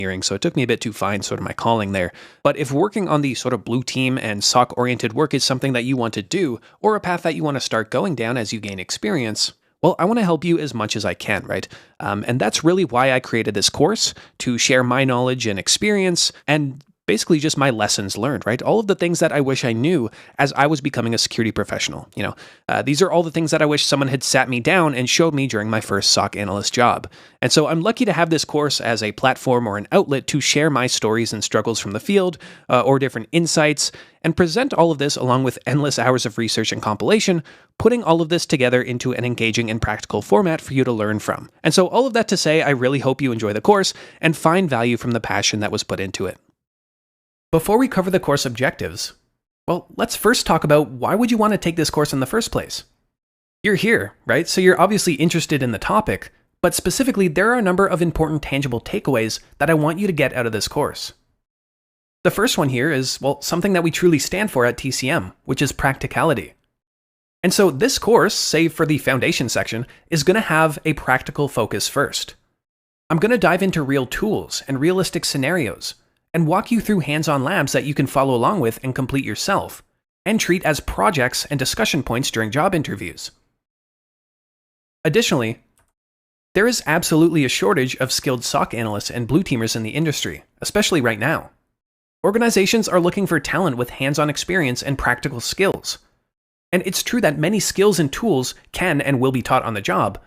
engineering, so it took me a bit to find sort of my calling there. But if working on the sort of blue team and SOC-oriented work is something that you want to do, or a path that you want to start going down as you gain experience, well, I want to help you as much as I can, right? And that's really why I created this course, to share my knowledge and experience, and basically just my lessons learned, right? All of the things that I wish I knew as I was becoming a security professional. These are all the things that I wish someone had sat me down and showed me during my first SOC analyst job. And so I'm lucky to have this course as a platform or an outlet to share my stories and struggles from the field, or different insights, and present all of this along with endless hours of research and compilation, putting all of this together into an engaging and practical format for you to learn from. And so all of that to say, I really hope you enjoy the course and find value from the passion that was put into it. Before we cover the course objectives, well, let's first talk about why would you want to take this course in the first place? You're here, right? So you're obviously interested in the topic, but specifically there are a number of important tangible takeaways that I want you to get out of this course. The first one here is, well, something that we truly stand for at TCM, which is practicality. And so this course, save for the foundation section, is going to have a practical focus first. I'm going to dive into real tools and realistic scenarios, and walk you through hands-on labs that you can follow along with and complete yourself, and treat as projects and discussion points during job interviews. Additionally, there is absolutely a shortage of skilled SOC analysts and blue teamers in the industry, especially right now. Organizations are looking for talent with hands-on experience and practical skills. And it's true that many skills and tools can and will be taught on the job,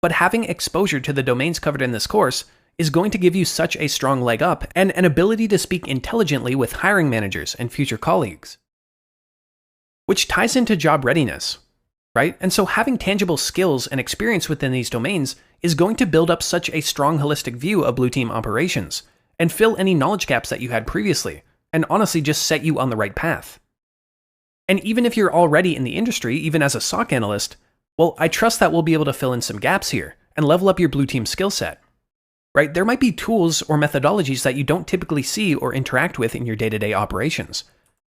but having exposure to the domains covered in this course is going to give you such a strong leg up and an ability to speak intelligently with hiring managers and future colleagues. Which ties into job readiness, right? And so having tangible skills and experience within these domains is going to build up such a strong holistic view of blue team operations and fill any knowledge gaps that you had previously, and honestly just set you on the right path. And even if you're already in the industry, even as a SOC analyst, well, I trust that we'll be able to fill in some gaps here and level up your blue team skill set. Right? There might be tools or methodologies that you don't typically see or interact with in your day-to-day operations.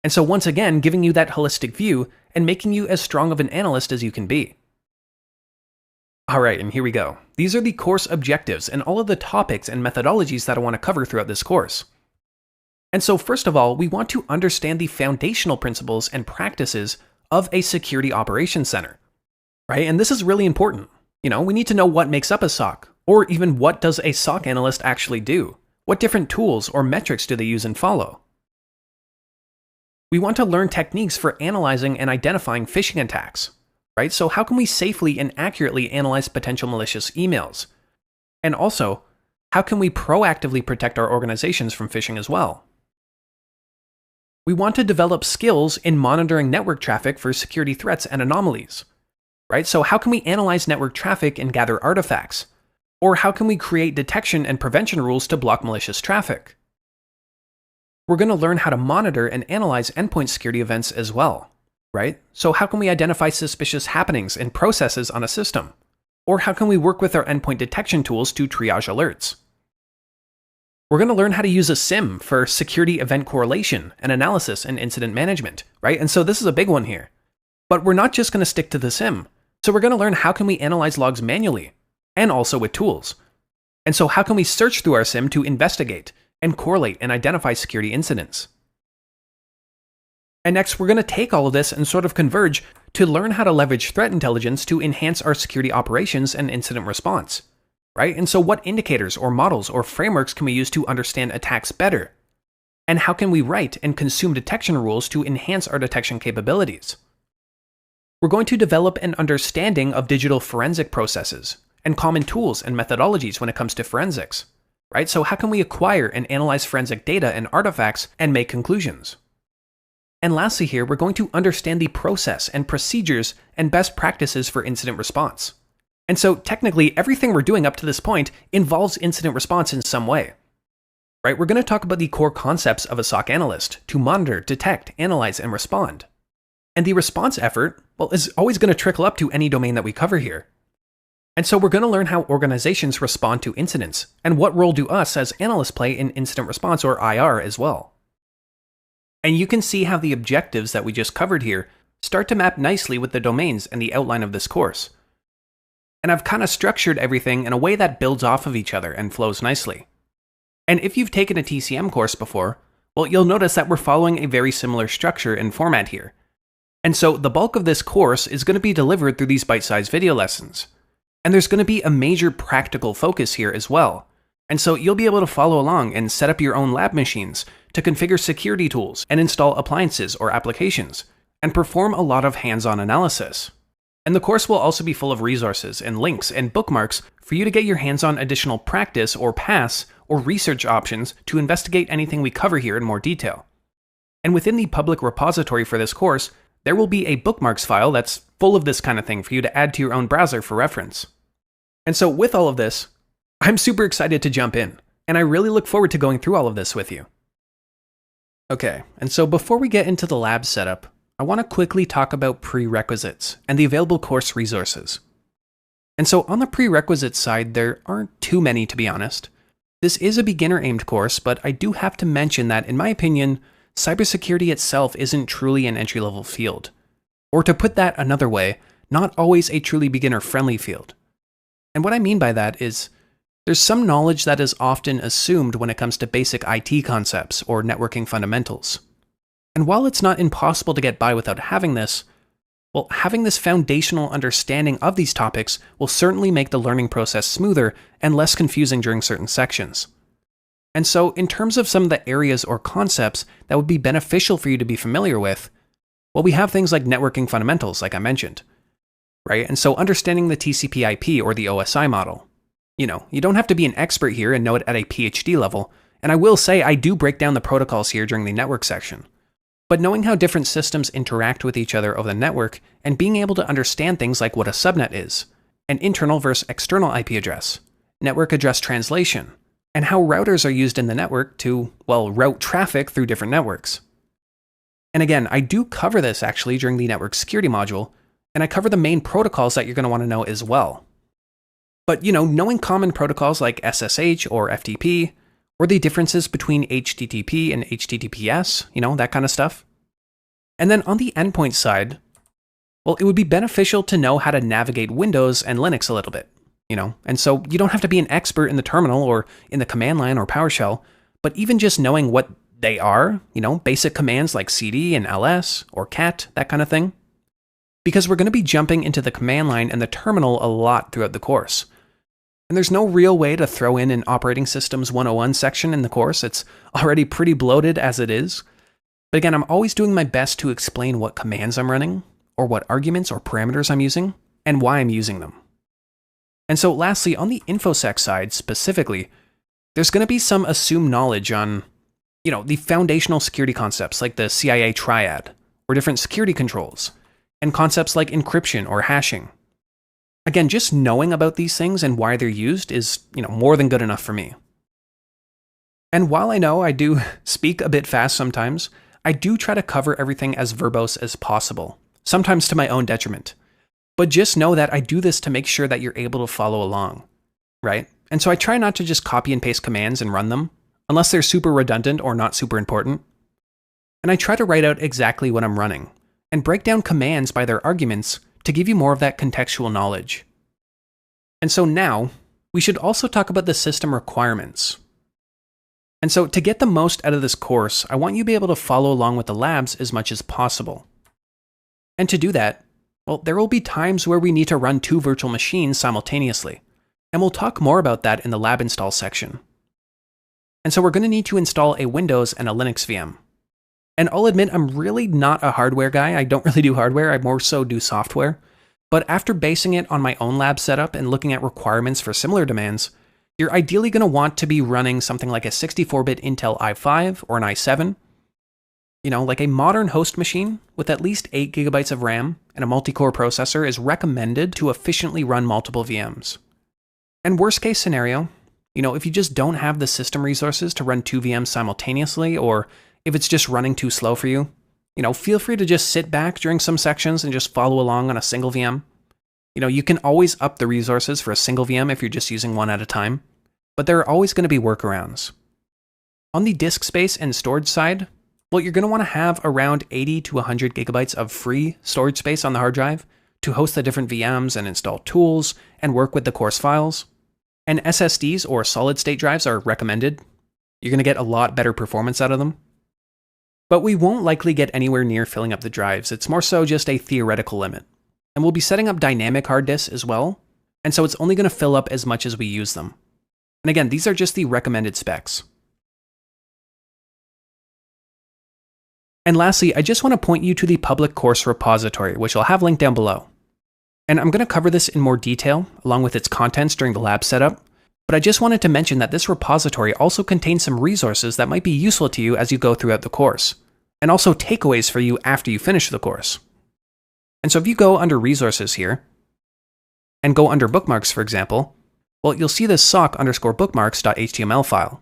And so once again, giving you that holistic view and making you as strong of an analyst as you can be. All right, and here we go. These are the course objectives and all of the topics and methodologies that I want to cover throughout this course. And so first of all, we want to understand the foundational principles and practices of a security operations center. Right? And this is really important. We need to know what makes up a SOC. Or even what does a SOC analyst actually do? What different tools or metrics do they use and follow? We want to learn techniques for analyzing and identifying phishing attacks, right? So how can we safely and accurately analyze potential malicious emails? And also, how can we proactively protect our organizations from phishing as well? We want to develop skills in monitoring network traffic for security threats and anomalies, right? So how can we analyze network traffic and gather artifacts? Or how can we create detection and prevention rules to block malicious traffic? We're going to learn how to monitor and analyze endpoint security events as well, right? So how can we identify suspicious happenings and processes on a system? Or how can we work with our endpoint detection tools to triage alerts? We're going to learn how to use a SIEM for security event correlation and analysis and incident management, right? And so this is a big one here. But we're not just going to stick to the SIEM. So we're going to learn how can we analyze logs manually, and also with tools. And so how can we search through our SIEM to investigate and correlate and identify security incidents? And next, we're going to take all of this and sort of converge to learn how to leverage threat intelligence to enhance our security operations and incident response, right? And so what indicators or models or frameworks can we use to understand attacks better? And how can we write and consume detection rules to enhance our detection capabilities? We're going to develop an understanding of digital forensic processes and common tools and methodologies when it comes to forensics, right? So how can we acquire and analyze forensic data and artifacts and make conclusions? And lastly here, we're going to understand the process and procedures and best practices for incident response. And so technically everything we're doing up to this point involves incident response in some way, right? We're going to talk about the core concepts of a SOC analyst to monitor, detect, analyze, and respond. And the response effort, well, is always going to trickle up to any domain that we cover here. And so we're going to learn how organizations respond to incidents, and what role do us as analysts play in incident response or IR as well. And you can see how the objectives that we just covered here start to map nicely with the domains and the outline of this course. And I've kind of structured everything in a way that builds off of each other and flows nicely. And if you've taken a TCM course before, well, you'll notice that we're following a very similar structure and format here. And so the bulk of this course is going to be delivered through these bite-sized video lessons. And there's going to be a major practical focus here as well. And so you'll be able to follow along and set up your own lab machines to configure security tools and install appliances or applications, and perform a lot of hands-on analysis. And the course will also be full of resources and links and bookmarks for you to get your hands on additional practice or pass or research options to investigate anything we cover here in more detail. And within the public repository for this course, there will be a bookmarks file that's full of this kind of thing for you to add to your own browser for reference. And so with all of this, I'm super excited to jump in, and I really look forward to going through all of this with you. Okay, and so before we get into the lab setup, I want to quickly talk about prerequisites and the available course resources. And so on the prerequisites side, there aren't too many, to be honest. This is a beginner-aimed course, but I do have to mention that, in my opinion, cybersecurity itself isn't truly an entry-level field. Or to put that another way, not always a truly beginner-friendly field. And what I mean by that is, there's some knowledge that is often assumed when it comes to basic IT concepts or networking fundamentals. And while it's not impossible to get by without having this, well, having this foundational understanding of these topics will certainly make the learning process smoother and less confusing during certain sections. And so, in terms of some of the areas or concepts that would be beneficial for you to be familiar with, well, we have things like networking fundamentals, like I mentioned, right? And so understanding the TCP/IP or the OSI model. You know, you don't have to be an expert here and know it at a PhD level, and I will say I do break down the protocols here during the network section. But knowing how different systems interact with each other over the network, and being able to understand things like what a subnet is, an internal versus external IP address, network address translation, and how routers are used in the network to, well, route traffic through different networks. And again, I do cover this actually during the network security module, and I cover the main protocols that you're going to want to know as well. But, you know, knowing common protocols like SSH or FTP, or the differences between HTTP and HTTPS, you know, that kind of stuff. And then on the endpoint side, well, it would be beneficial to know how to navigate Windows and Linux a little bit, you know, and so you don't have to be an expert in the terminal or in the command line or PowerShell, but even just knowing what they are, you know, basic commands like cd and ls or cat, that kind of thing. Because we're going to be jumping into the command line and the terminal a lot throughout the course. And there's no real way to throw in an Operating Systems 101 section in the course. It's already pretty bloated as it is. But again, I'm always doing my best to explain what commands I'm running, or what arguments or parameters I'm using, and why I'm using them. And so lastly, on the InfoSec side specifically, there's going to be some assumed knowledge on, you know, the foundational security concepts like the CIA triad, or different security controls, and concepts like encryption or hashing. Again, just knowing about these things and why they're used is, you know, more than good enough for me. And while I know I do speak a bit fast sometimes, I do try to cover everything as verbose as possible, sometimes to my own detriment. But just know that I do this to make sure that you're able to follow along, right? And so I try not to just copy and paste commands and run them, unless they're super redundant or not super important. And I try to write out exactly what I'm running, and break down commands by their arguments to give you more of that contextual knowledge. And so now, we should also talk about the system requirements. And so to get the most out of this course, I want you to be able to follow along with the labs as much as possible. And to do that, well, there will be times where we need to run 2 virtual machines simultaneously, and we'll talk more about that in the lab install section. And so we're going to need to install a Windows and a Linux VM. And I'll admit I'm really not a hardware guy. I don't really do hardware, I more so do software. But after basing it on my own lab setup and looking at requirements for similar demands, you're ideally going to want to be running something like a 64-bit Intel i5 or an i7. You know, like a modern host machine with at least 8 GB of RAM and a multi-core processor is recommended to efficiently run multiple VMs. And worst case scenario, you know, if you just don't have the system resources to run 2 VMs simultaneously, or if it's just running too slow for you, you know, feel free to just sit back during some sections and just follow along on a single VM. You know, you can always up the resources for a single VM if you're just using one at a time, but there are always going to be workarounds. On the disk space and storage side, well, you're going to want to have around 80 to 100 gigabytes of free storage space on the hard drive to host the different VMs and install tools and work with the course files. And SSDs or solid-state drives are recommended. You're going to get a lot better performance out of them. But we won't likely get anywhere near filling up the drives. It's more so just a theoretical limit. And we'll be setting up dynamic hard disks as well, and so it's only going to fill up as much as we use them. And again, these are just the recommended specs. And lastly, I just want to point you to the public course repository, which I'll have linked down below. And I'm going to cover this in more detail, along with its contents during the lab setup, but I just wanted to mention that this repository also contains some resources that might be useful to you as you go throughout the course, and also takeaways for you after you finish the course. And so if you go under resources here, and go under bookmarks, for example, well, you'll see this soc_bookmarks.html file.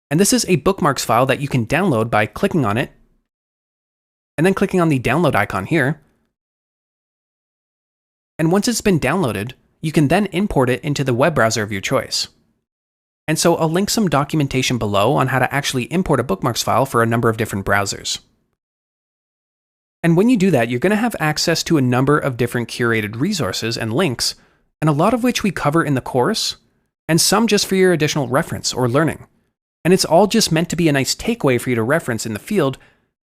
And this is a bookmarks file that you can download by clicking on it, and then clicking on the download icon here. And once it's been downloaded, you can then import it into the web browser of your choice. And so I'll link some documentation below on how to actually import a bookmarks file for a number of different browsers. And when you do that, you're going to have access to a number of different curated resources and links, and a lot of which we cover in the course, and some just for your additional reference or learning. And it's all just meant to be a nice takeaway for you to reference in the field,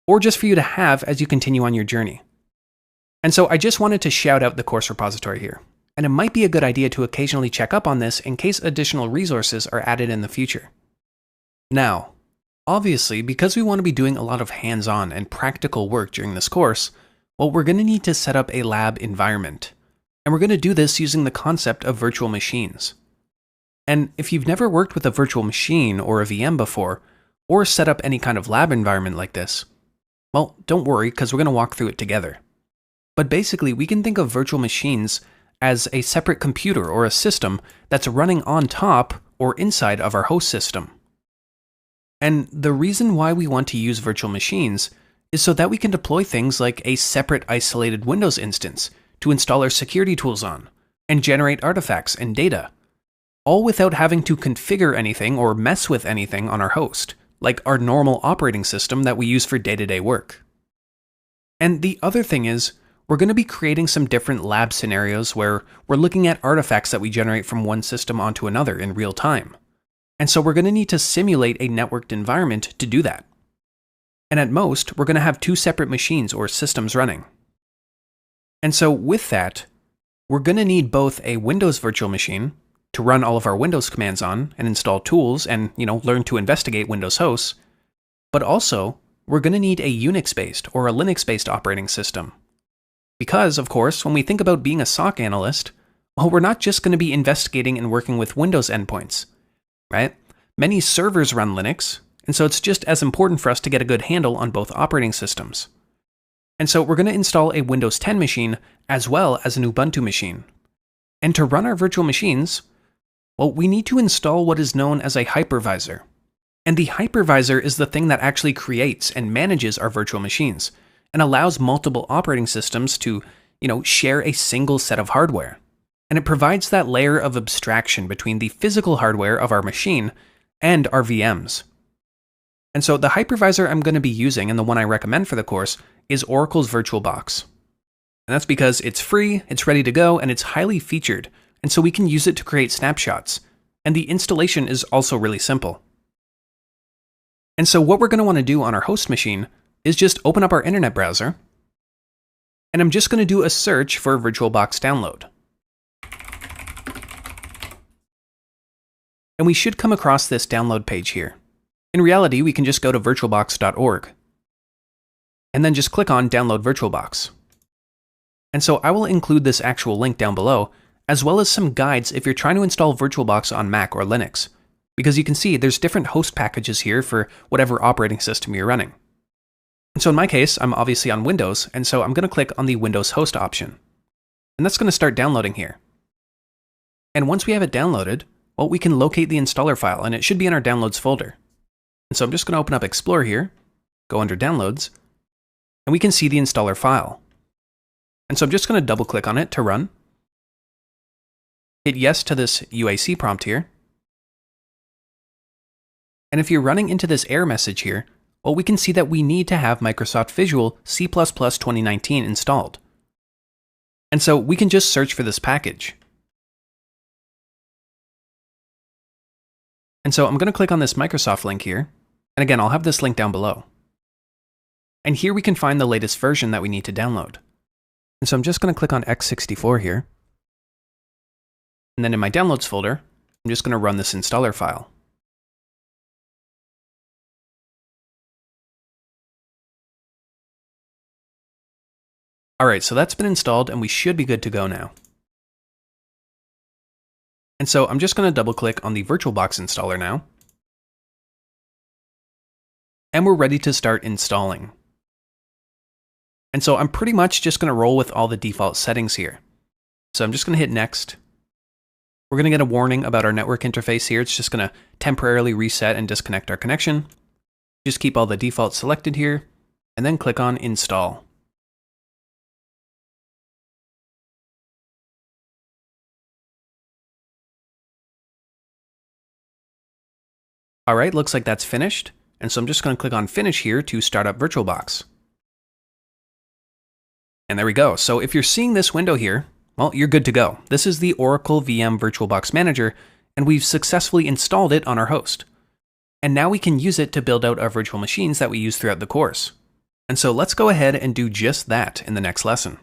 or just for you to have as you continue on your journey. And so I just wanted to shout out the course repository here. And it might be a good idea to occasionally check up on this in case additional resources are added in the future. Now, obviously, because we want to be doing a lot of hands-on and practical work during this course, well, we're going to need to set up a lab environment. And we're going to do this using the concept of virtual machines. And if you've never worked with a virtual machine or a VM before, or set up any kind of lab environment like this, well, don't worry, because we're going to walk through it together. But basically, we can think of virtual machines as a separate computer or a system that's running on top or inside of our host system. And the reason why we want to use virtual machines is so that we can deploy things like a separate isolated Windows instance to install our security tools on and generate artifacts and data, all without having to configure anything or mess with anything on our host, like our normal operating system that we use for day-to-day work. And the other thing is, we're going to be creating some different lab scenarios where we're looking at artifacts that we generate from one system onto another in real time. And so we're going to need to simulate a networked environment to do that. And at most, we're going to have two separate machines or systems running. And so with that, we're going to need both a Windows virtual machine to run all of our Windows commands on and install tools and, learn to investigate Windows hosts, but also we're going to need a Unix-based or a Linux-based operating system. Because, of course, when we think about being a SOC analyst, well, we're not just going to be investigating and working with Windows endpoints, right? Many servers run Linux, and so it's just as important for us to get a good handle on both operating systems. And so we're going to install a Windows 10 machine as well as an Ubuntu machine. And to run our virtual machines, well, we need to install what is known as a hypervisor. And the hypervisor is the thing that actually creates and manages our virtual machines and allows multiple operating systems to, share a single set of hardware. And it provides that layer of abstraction between the physical hardware of our machine and our VMs. And so the hypervisor I'm going to be using, and the one I recommend for the course, is Oracle's VirtualBox. And that's because it's free, it's ready to go, and it's highly featured, and so we can use it to create snapshots. And the installation is also really simple. And so what we're going to want to do on our host machine is just open up our internet browser, and I'm just going to do a search for VirtualBox download. And we should come across this download page here. In reality, we can just go to virtualbox.org, and then just click on Download VirtualBox. And so I will include this actual link down below, as well as some guides if you're trying to install VirtualBox on Mac or Linux, because you can see there's different host packages here for whatever operating system you're running. And so in my case, I'm obviously on Windows, and so I'm going to click on the Windows host option. And that's going to start downloading here. And once we have it downloaded, well, we can locate the installer file, and it should be in our downloads folder. And so I'm just going to open up Explorer here, go under Downloads, and we can see the installer file. And so I'm just going to double click on it to run. Hit yes to this UAC prompt here. And if you're running into this error message here, well, we can see that we need to have Microsoft Visual C++ 2019 installed. And so we can just search for this package. And so I'm going to click on this Microsoft link here, And again, I'll have this link down below. And here we can find the latest version that we need to download. And so I'm just going to click on x64 here. And then in my downloads folder, I'm just going to run this installer file. All right, so that's been installed and we should be good to go now. And so I'm just going to double click on the VirtualBox installer now. And we're ready to start installing. And so I'm pretty much just going to roll with all the default settings here. So I'm just going to hit next. We're going to get a warning about our network interface here. It's just going to temporarily reset and disconnect our connection. Just keep all the defaults selected here and then click on install. All right, looks like that's finished. And so I'm just going to click on Finish here to start up VirtualBox. And there we go. So if you're seeing this window here, well, you're good to go. This is the Oracle VM VirtualBox Manager, and we've successfully installed it on our host. And now we can use it to build out our virtual machines that we use throughout the course. And so let's go ahead and do just that in the next lesson.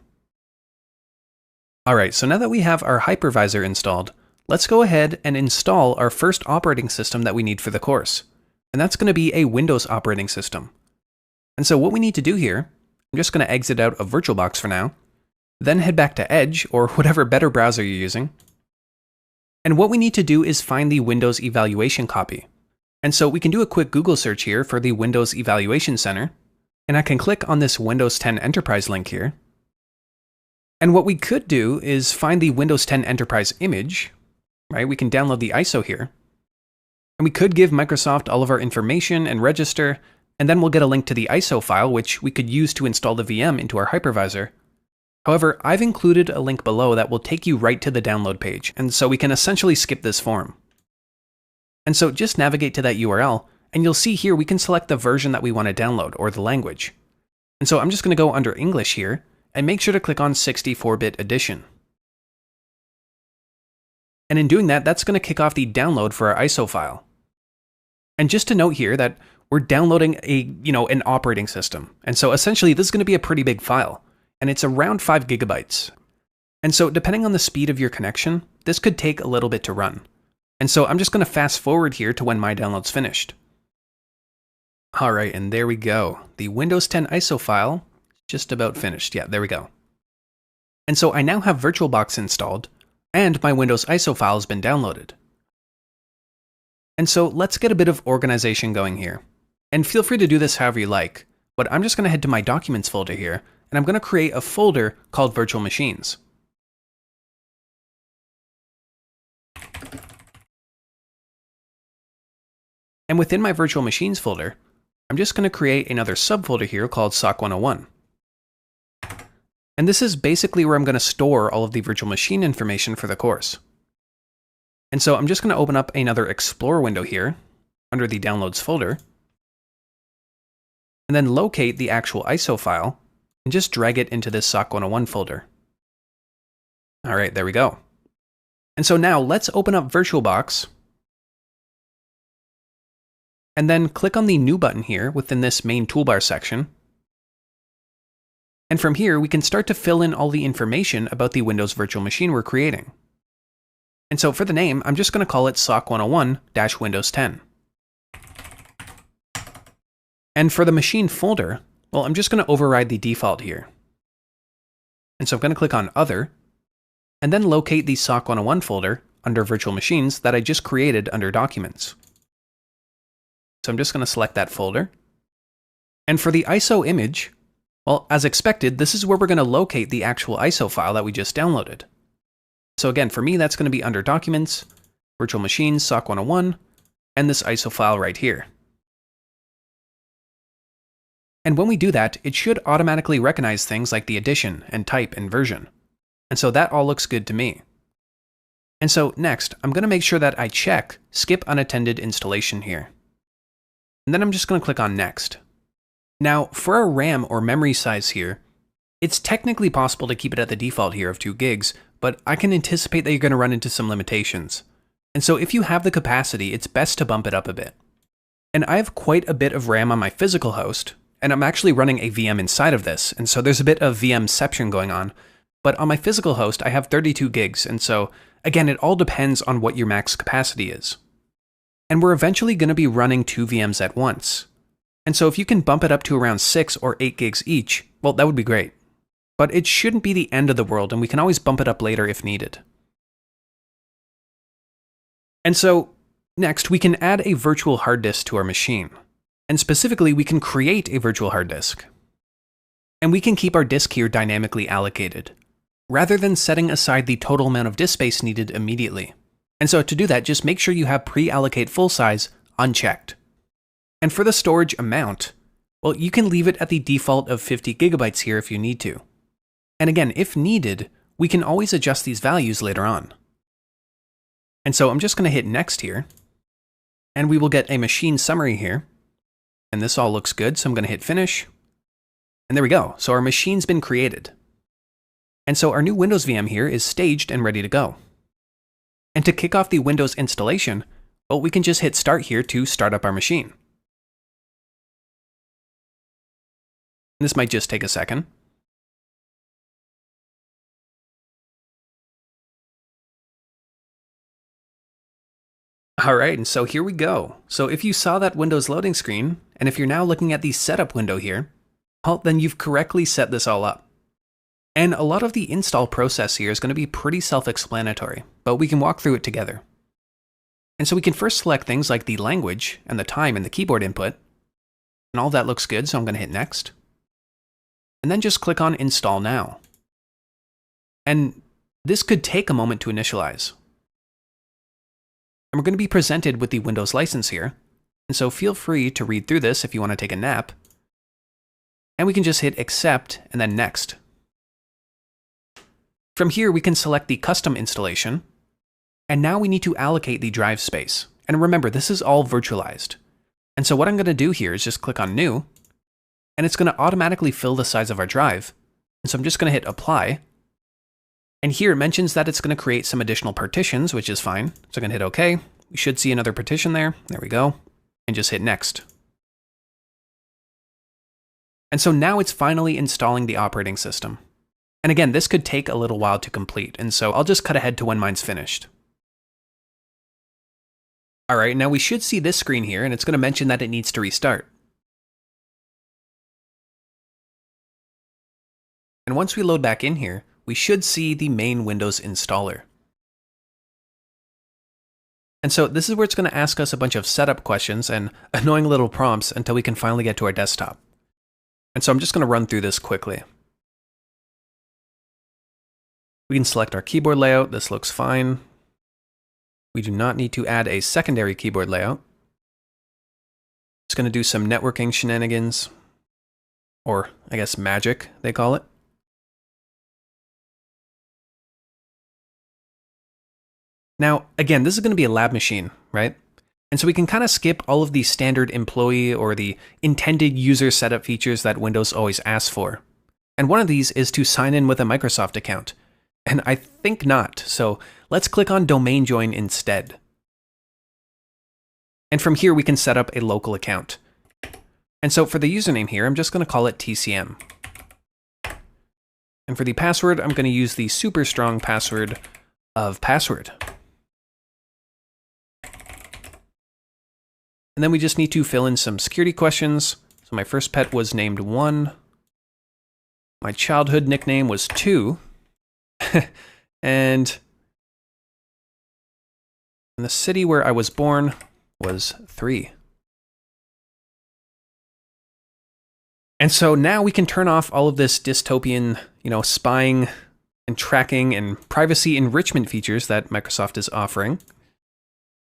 All right, so now that we have our hypervisor installed, let's go ahead and install our first operating system that we need for the course. And that's going to be a Windows operating system. And so what we need to do here, I'm just going to exit out of VirtualBox for now, then head back to Edge or whatever better browser you're using. And what we need to do is find the Windows evaluation copy. And so we can do a quick Google search here for the Windows Evaluation Center, and I can click on this Windows 10 Enterprise link here. And what we could do is find the Windows 10 Enterprise image, right? We can download the ISO here. And we could give Microsoft all of our information and register, and then we'll get a link to the ISO file, which we could use to install the VM into our hypervisor. However, I've included a link below that will take you right to the download page, and so we can essentially skip this form. And so just navigate to that URL, and you'll see here we can select the version that we want to download, or the language. And so I'm just going to go under English here, and make sure to click on 64-bit edition. And in doing that, that's going to kick off the download for our ISO file. And just to note here that we're downloading an operating system. And so essentially this is going to be a pretty big file, and it's around 5 gigabytes. And so depending on the speed of your connection, this could take a little bit to run. And so I'm just going to fast forward here to when my download's finished. All right, and there we go. The Windows 10 ISO file is just about finished. Yeah, there we go. And so I now have VirtualBox installed, and my Windows ISO file has been downloaded. And so let's get a bit of organization going here. And feel free to do this however you like, but I'm just going to head to my Documents folder here, and I'm going to create a folder called Virtual Machines. And within my Virtual Machines folder, I'm just going to create another subfolder here called SOC 101. And this is basically where I'm going to store all of the virtual machine information for the course. And so I'm just going to open up another Explorer window here under the Downloads folder, and then locate the actual ISO file and just drag it into this SOC 101 folder. All right, there we go. And so now let's open up VirtualBox, and then click on the New button here within this main toolbar section. And from here, we can start to fill in all the information about the Windows virtual machine we're creating. And so for the name, I'm just going to call it SOC 101-Windows 10. And for the machine folder, well, I'm just going to override the default here. And so I'm going to click on Other, and then locate the SOC 101 folder under Virtual Machines that I just created under Documents. So I'm just going to select that folder. And for the ISO image, well, as expected, this is where we're going to locate the actual ISO file that we just downloaded. So again, for me, that's going to be under Documents, Virtual Machines, SOC 101, and this ISO file right here. And when we do that, it should automatically recognize things like the edition and type and version. And so that all looks good to me. And so next, I'm going to make sure that I check Skip Unattended Installation here. And then I'm just going to click on Next. Now, for our RAM or memory size here, it's technically possible to keep it at the default here of 2 gigs, but I can anticipate that you're going to run into some limitations. And so if you have the capacity, it's best to bump it up a bit. And I have quite a bit of RAM on my physical host, and I'm actually running a VM inside of this, and so there's a bit of VMception going on. But on my physical host, I have 32 gigs, and so, again, it all depends on what your max capacity is. And we're eventually going to be running 2 VMs at once. And so if you can bump it up to around 6 or 8 gigs each, well, that would be great. But it shouldn't be the end of the world, and we can always bump it up later if needed. And so, next, we can add a virtual hard disk to our machine. And specifically, we can create a virtual hard disk. And we can keep our disk here dynamically allocated, rather than setting aside the total amount of disk space needed immediately. And so to do that, just make sure you have pre-allocate full size unchecked. And for the storage amount, well, you can leave it at the default of 50 gigabytes here if you need to. And again, if needed, we can always adjust these values later on. And so I'm just going to hit next here, and we will get a machine summary here. And this all looks good, so I'm going to hit finish. And there we go. So our machine's been created. And so our new Windows VM here is staged and ready to go. And to kick off the Windows installation, well, we can just hit start here to start up our machine. This might just take a second. All right, and so here we go. So if you saw that Windows loading screen, and if you're now looking at the setup window here, well, then you've correctly set this all up. And a lot of the install process here is going to be pretty self-explanatory, but we can walk through it together. And so we can first select things like the language and the time and the keyboard input. And all that looks good, so I'm going to hit next. And then just click on Install Now. And this could take a moment to initialize. And we're going to be presented with the Windows license here. And so feel free to read through this if you want to take a nap. And we can just hit Accept and then Next. From here, we can select the custom installation. And now we need to allocate the drive space. And remember, this is all virtualized. And so what I'm going to do here is just click on New. And it's going to automatically fill the size of our drive. And so I'm just going to hit Apply. And here it mentions that it's going to create some additional partitions, which is fine. So I'm going to hit OK. We should see another partition there. There we go. And just hit Next. And so now it's finally installing the operating system. And again, this could take a little while to complete, and so I'll just cut ahead to when mine's finished. All right, now we should see this screen here, and it's going to mention that it needs to restart. And once we load back in here, we should see the main Windows installer. And so this is where it's going to ask us a bunch of setup questions and annoying little prompts until we can finally get to our desktop. And so I'm just going to run through this quickly. We can select our keyboard layout. This looks fine. We do not need to add a secondary keyboard layout. It's going to do some networking shenanigans, or I guess magic, they call it. Now, again, this is going to be a lab machine, right? And so we can kind of skip all of the standard employee or the intended user setup features that Windows always asks for. And one of these is to sign in with a Microsoft account. And I think not, so let's click on Domain Join instead. And from here we can set up a local account. And so for the username here, I'm just going to call it TCM. And for the password, I'm going to use the super strong password of password. And then we just need to fill in some security questions. So my first pet was named 1. My childhood nickname was 2. And the city where I was born was 3. And so now we can turn off all of this dystopian, spying and tracking and privacy enrichment features that Microsoft is offering.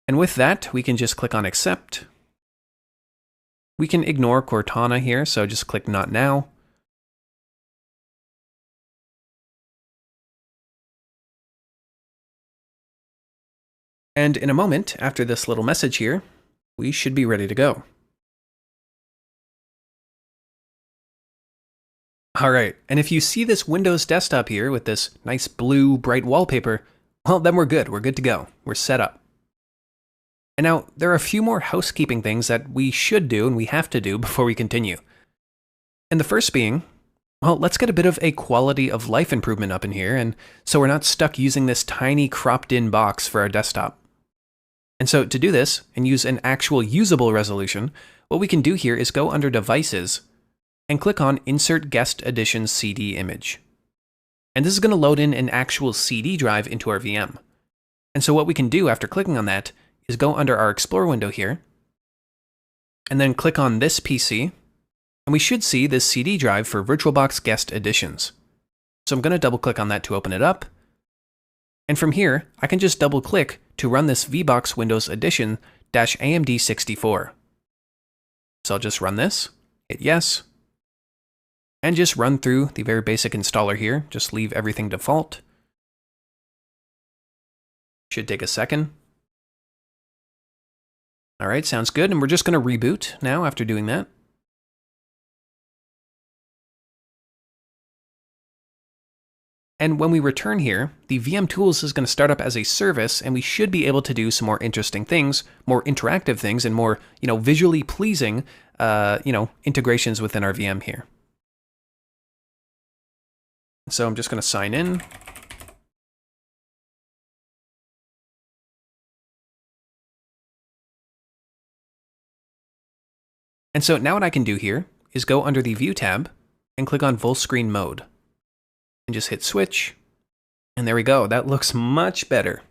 And with that, we can just click on Accept. We can ignore Cortana here, so just click Not Now. And in a moment, after this little message here, we should be ready to go. All right, and if you see this Windows desktop here with this nice blue bright wallpaper, well, then we're good to go. We're set up. And now, there are a few more housekeeping things that we should do and we have to do before we continue. And the first being, well, let's get a bit of a quality of life improvement up in here, and so we're not stuck using this tiny cropped in box for our desktop. And so to do this and use an actual usable resolution, what we can do here is go under Devices and click on Insert Guest Edition CD Image. And this is going to load in an actual CD drive into our VM. And so what we can do after clicking on that is go under our Explorer window here, and then click on this PC, and we should see this CD drive for VirtualBox Guest Editions. So I'm going to double click on that to open it up. And from here, I can just double click to run this VBox Windows Edition -AMD64. So I'll just run this, hit yes, and just run through the very basic installer here. Just leave everything default. Should take a second. All right, sounds good. And we're just going to reboot now after doing that. And when we return here, the VM Tools is going to start up as a service, and we should be able to do some more interesting things, more interactive things, and more, visually pleasing, integrations within our VM here. So I'm just going to sign in. And so now what I can do here is go under the View tab and click on Full Screen Mode. And just hit switch, and there we go. That looks much better.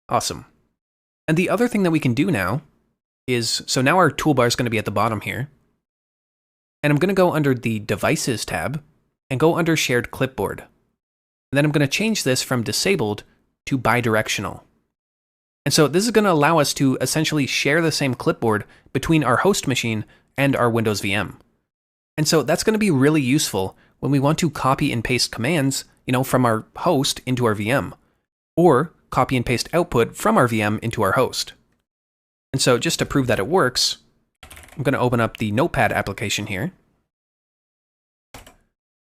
Awesome. And the other thing that we can do now is, so now our toolbar is going to be at the bottom here, and I'm going to go under the Devices tab and go under Shared Clipboard. And then I'm going to change this from disabled to bidirectional. And so this is going to allow us to essentially share the same clipboard between our host machine and our Windows VM. And so that's going to be really useful when we want to copy and paste commands, from our host into our VM, or copy and paste output from our VM into our host. And so just to prove that it works, I'm going to open up the Notepad application here.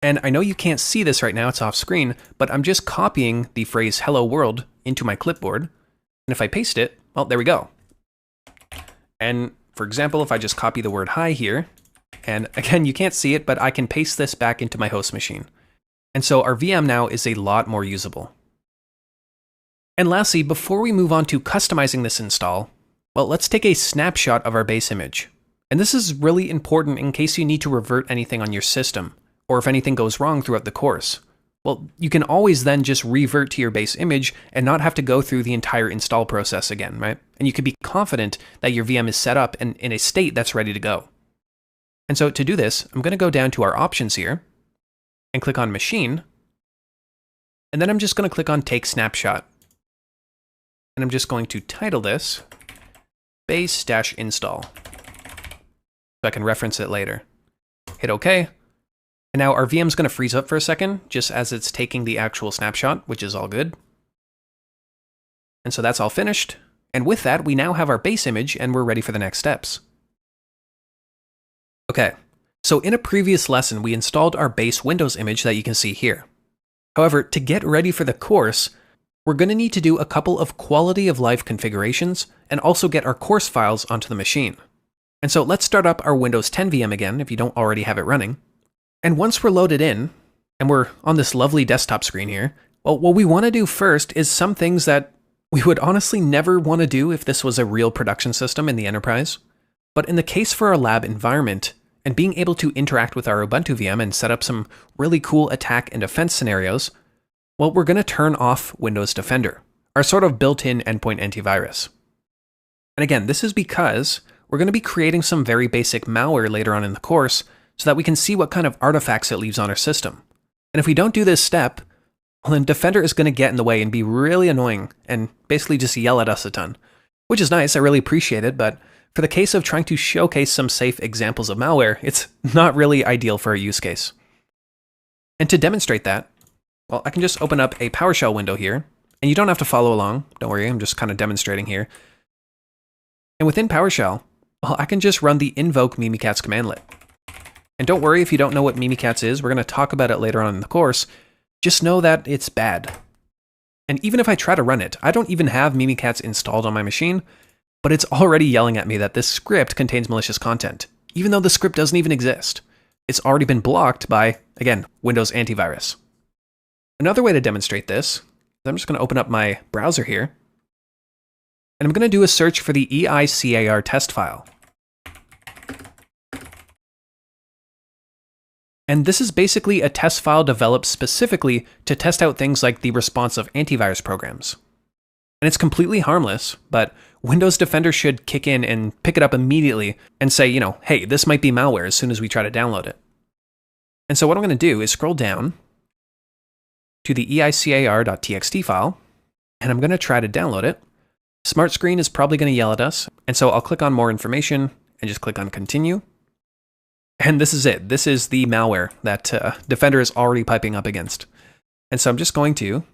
And I know you can't see this right now, it's off screen, but I'm just copying the phrase hello world into my clipboard. And if I paste it, well, there we go. And for example, if I just copy the word hi here, and again, you can't see it, but I can paste this back into my host machine. And so our VM now is a lot more usable. And lastly, before we move on to customizing this install, well, let's take a snapshot of our base image. And this is really important in case you need to revert anything on your system, or if anything goes wrong throughout the course. Well, you can always then just revert to your base image and not have to go through the entire install process again, right? And you can be confident that your VM is set up and in a state that's ready to go. And so to do this, I'm going to go down to our options here and click on Machine. And then I'm just going to click on Take Snapshot. And I'm just going to title this base-install so I can reference it later. Hit OK. And now our VM is going to freeze up for a second just as it's taking the actual snapshot, which is all good. And so that's all finished. And with that, we now have our base image and we're ready for the next steps. Okay, so in a previous lesson, we installed our base Windows image that you can see here. However, to get ready for the course, we're going to need to do a couple of quality of life configurations and also get our course files onto the machine. And so let's start up our Windows 10 VM again if you don't already have it running. And once we're loaded in, and we're on this lovely desktop screen here, well, what we want to do first is some things that we would honestly never want to do if this was a real production system in the enterprise. But in the case for our lab environment, and being able to interact with our Ubuntu VM and set up some really cool attack and defense scenarios, well, we're going to turn off Windows Defender, our sort of built-in endpoint antivirus. And again, this is because we're going to be creating some very basic malware later on in the course so that we can see what kind of artifacts it leaves on our system. And if we don't do this step, well, then Defender is going to get in the way and be really annoying and basically just yell at us a ton, which is nice. I really appreciate it, but for the case of trying to showcase some safe examples of malware, it's not really ideal for a use case. And to demonstrate that, well, I can just open up a PowerShell window here, and you don't have to follow along. Don't worry, I'm just kind of demonstrating here. And within PowerShell, well, I can just run the invoke Mimikatz commandlet. And don't worry if you don't know what Mimikatz is, we're going to talk about it later on in the course. Just know that it's bad. And even if I try to run it, I don't even have Mimikatz installed on my machine, but it's already yelling at me that this script contains malicious content, even though the script doesn't even exist. It's already been blocked by, again, Windows antivirus. Another way to demonstrate this is I'm just going to open up my browser here, and I'm going to do a search for the EICAR test file. And this is basically a test file developed specifically to test out things like the response of antivirus programs. And it's completely harmless, but Windows Defender should kick in and pick it up immediately and say, hey, this might be malware as soon as we try to download it. And so what I'm going to do is scroll down to the eicar.txt file, and I'm going to try to download it. Smart Screen is probably going to yell at us, and so I'll click on more information and just click on continue. And this is it. This is the malware that Defender is already piping up against. And so I'm just going to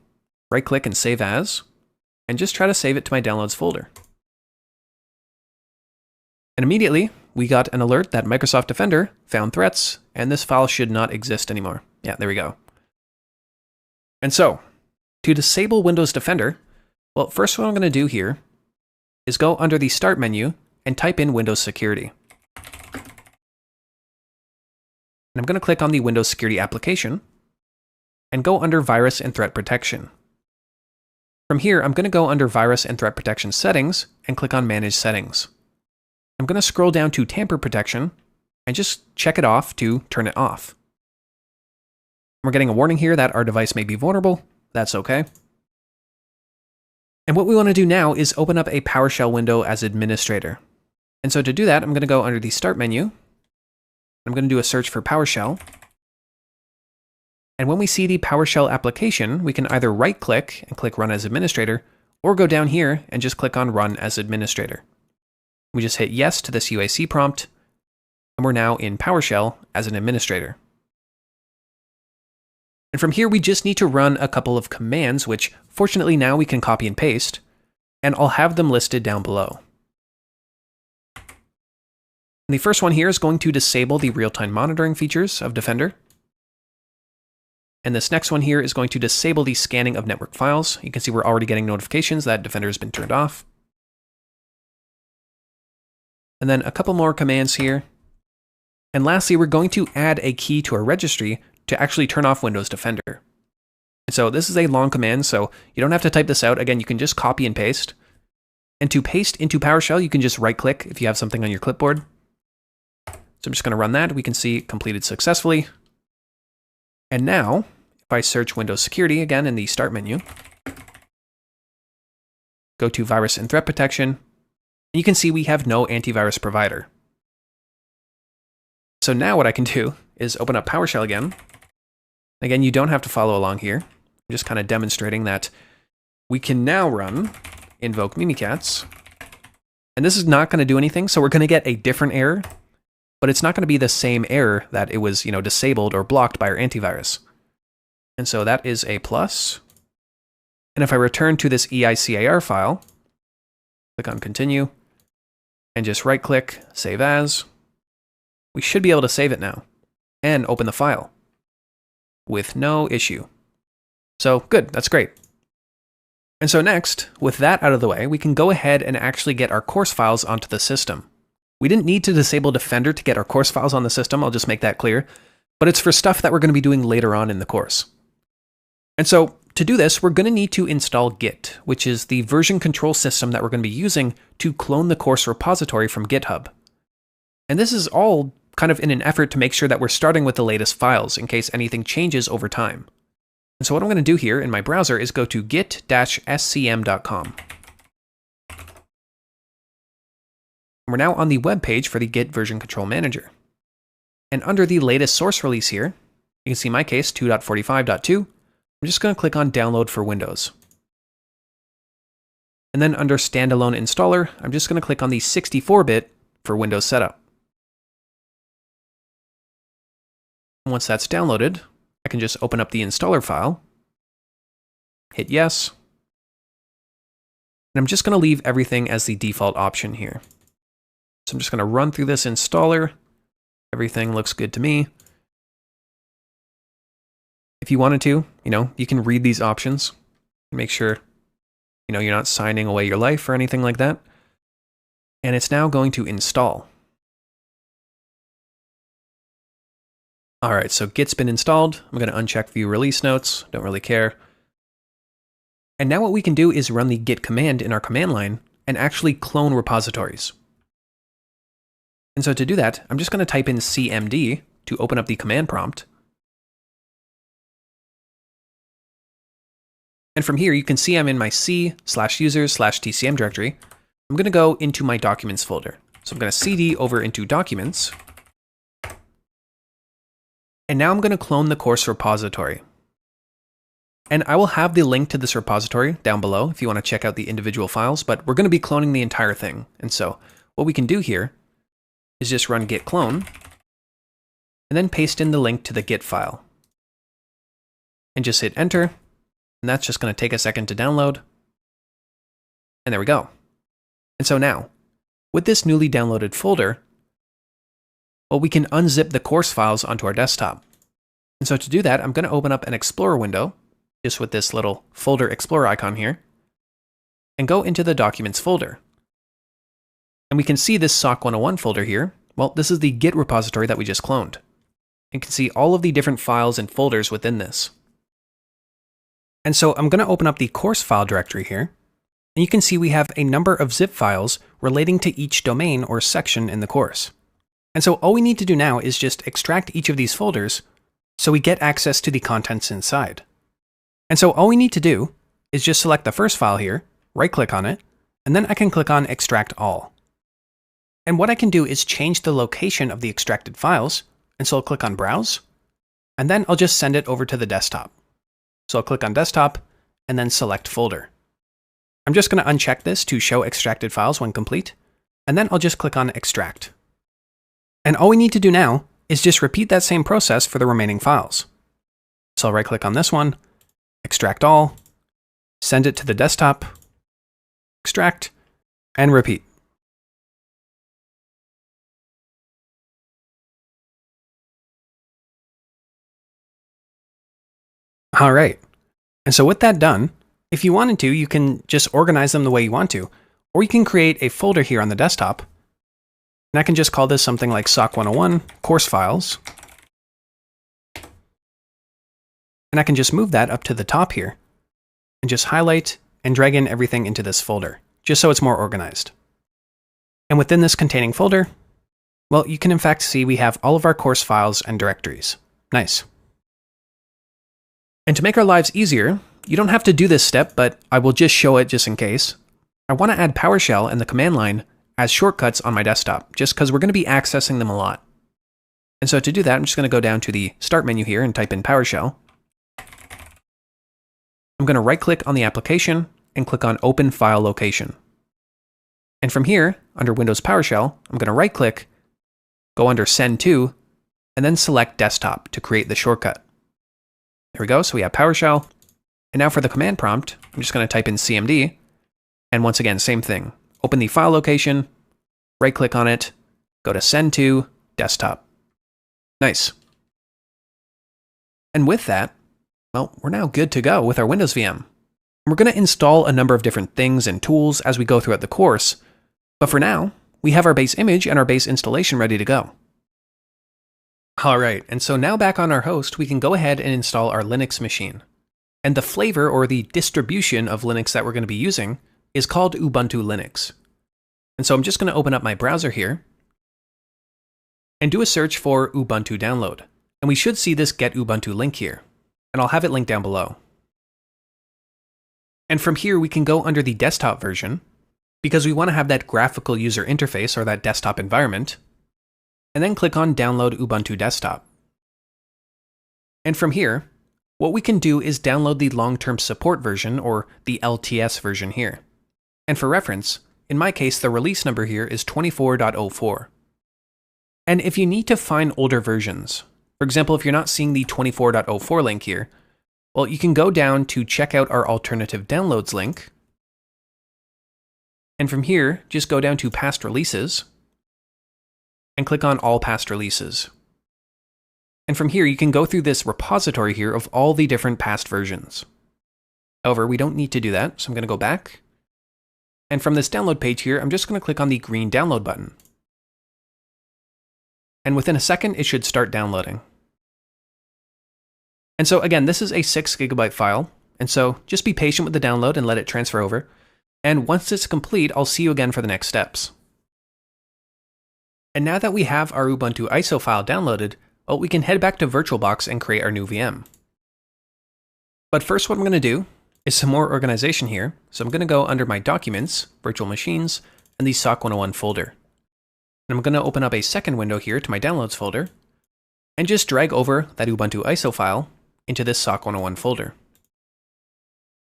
right-click and save as, and just try to save it to my downloads folder. And immediately, we got an alert that Microsoft Defender found threats, and this file should not exist anymore. Yeah, there we go. And so, to disable Windows Defender, well, first what I'm going to do here is go under the Start menu and type in Windows Security. And I'm going to click on the Windows Security application and go under Virus and Threat Protection. From here, I'm going to go under Virus and Threat Protection Settings and click on Manage Settings. I'm going to scroll down to Tamper Protection and just check it off to turn it off. We're getting a warning here that our device may be vulnerable. That's okay. And what we want to do now is open up a PowerShell window as administrator. And so to do that, I'm going to go under the Start menu. I'm going to do a search for PowerShell. And when we see the PowerShell application, we can either right-click and click Run as Administrator, or go down here and just click on Run as Administrator. We just hit Yes to this UAC prompt, and we're now in PowerShell as an administrator. And from here, we just need to run a couple of commands, which fortunately now we can copy and paste, and I'll have them listed down below. And the first one here is going to disable the real-time monitoring features of Defender. And this next one here is going to disable the scanning of network files. You can see we're already getting notifications that Defender has been turned off. And then a couple more commands here. And lastly, we're going to add a key to our registry to actually turn off Windows Defender. And so this is a long command, so you don't have to type this out. Again, you can just copy and paste. And to paste into PowerShell, you can just right-click if you have something on your clipboard. So I'm just going to run that. We can see completed successfully. And now, if I search Windows Security again in the Start menu, go to Virus and Threat Protection, and you can see we have no antivirus provider. So now what I can do is open up PowerShell again. Again, you don't have to follow along here. I'm just kind of demonstrating that we can now run invoke Mimikatz. And this is not going to do anything, so we're going to get a different error, but it's not going to be the same error that it was, disabled or blocked by our antivirus. And so that is a plus. And if I return to this EICAR file, click on Continue, and just right-click, Save As, we should be able to save it now, and open the file with no issue. So good, that's great. And so next, with that out of the way, we can go ahead and actually get our course files onto the system. We didn't need to disable Defender to get our course files on the system, I'll just make that clear, but it's for stuff that we're going to be doing later on in the course. And so to do this, we're going to need to install Git, which is the version control system that we're going to be using to clone the course repository from GitHub. And this is all kind of in an effort to make sure that we're starting with the latest files in case anything changes over time. And so what I'm going to do here in my browser is go to git-scm.com. We're now on the web page for the Git version control manager. And under the latest source release here, you can see my case 2.45.2. I'm just going to click on Download for Windows. And then under Standalone Installer, I'm just going to click on the 64-bit for Windows Setup. Once that's downloaded, I can just open up the installer file, hit Yes, and I'm just going to leave everything as the default option here. So I'm just going to run through this installer. Everything looks good to me. If you wanted to, you can read these options and make sure, you're not signing away your life or anything like that. and it's now going to install. All right, so Git's been installed. I'm going to uncheck view release notes. Don't really care. And now what we can do is run the git command in our command line and actually clone repositories. And so to do that, I'm just going to type in cmd to open up the command prompt. And from here, you can see I'm in my c/users/tcm directory. I'm going to go into my documents folder. So I'm going to cd over into documents. And now I'm going to clone the course repository. And I will have the link to this repository down below if you want to check out the individual files, but we're going to be cloning the entire thing. And so what we can do here is just run git clone and then paste in the link to the git file. And just hit enter. And that's just going to take a second to download. And there we go. And so now, with this newly downloaded folder, well, we can unzip the course files onto our desktop. And so to do that, I'm going to open up an Explorer window, just with this little folder Explorer icon here, and go into the Documents folder. And we can see this SOC 101 folder here. Well, this is the Git repository that we just cloned. You can see all of the different files and folders within this. And so I'm going to open up the course file directory here, and you can see we have a number of zip files relating to each domain or section in the course. And so all we need to do now is just extract each of these folders so we get access to the contents inside. And so all we need to do is just select the first file here, right-click on it, and then I can click on Extract All. And what I can do is change the location of the extracted files, and so I'll click on Browse, and then I'll just send it over to the desktop. So I'll click on Desktop, and then select Folder. I'm just going to uncheck this to show extracted files when complete, and then I'll just click on Extract. And all we need to do now is just repeat that same process for the remaining files. So I'll right-click on this one, extract all, send it to the desktop, extract, and repeat. All right. And so with that done, if you wanted to, you can just organize them the way you want to, or you can create a folder here on the desktop. And I can just call this something like SOC 101 course files. And I can just move that up to the top here and just highlight and drag in everything into this folder, just so it's more organized. And within this containing folder, well, you can in fact see we have all of our course files and directories. Nice. And to make our lives easier, you don't have to do this step, but I will just show it just in case. I want to add PowerShell and the command line as shortcuts on my desktop, just because we're going to be accessing them a lot. And so to do that, I'm just going to go down to the Start menu here and type in PowerShell. I'm going to right-click on the application and click on Open File Location. And from here, under Windows PowerShell, I'm going to right-click, go under Send To, and then select Desktop to create the shortcut. There we go, so we have PowerShell. And now for the command prompt, I'm just going to type in cmd, and once again, same thing. Open the file location, right-click on it, go to Send To, Desktop. Nice. And with that, well, we're now good to go with our Windows VM. We're going to install a number of different things and tools as we go throughout the course, but for now, we have our base image and our base installation ready to go. All right, and so now back on our host, we can go ahead and install our Linux machine. And the flavor or the distribution of Linux that we're going to be using is called Ubuntu Linux. And so I'm just going to open up my browser here and do a search for Ubuntu download. And we should see this Get Ubuntu link here, and I'll have it linked down below. And from here, we can go under the desktop version because we want to have that graphical user interface or that desktop environment, and then click on Download Ubuntu Desktop. And from here, what we can do is download the long-term support version or the LTS version here. And for reference, in my case, the release number here is 24.04. And if you need to find older versions, for example, if you're not seeing the 24.04 link here, well, you can go down to check out our alternative downloads link. And from here, just go down to past releases and click on all past releases. And from here, you can go through this repository here of all the different past versions. However, we don't need to do that, so I'm going to go back. And from this download page here, I'm just going to click on the green download button. And within a second, it should start downloading. And so again, this is a 6 GB file. And so just be patient with the download and let it transfer over. And once it's complete, I'll see you again for the next steps. And now that we have our Ubuntu ISO file downloaded, well, we can head back to VirtualBox and create our new VM. But first, what I'm going to do is some more organization here. So I'm going to go under my Documents, Virtual Machines, and the SOC 101 folder. And I'm going to open up a second window here to my Downloads folder, and just drag over that Ubuntu ISO file into this SOC 101 folder.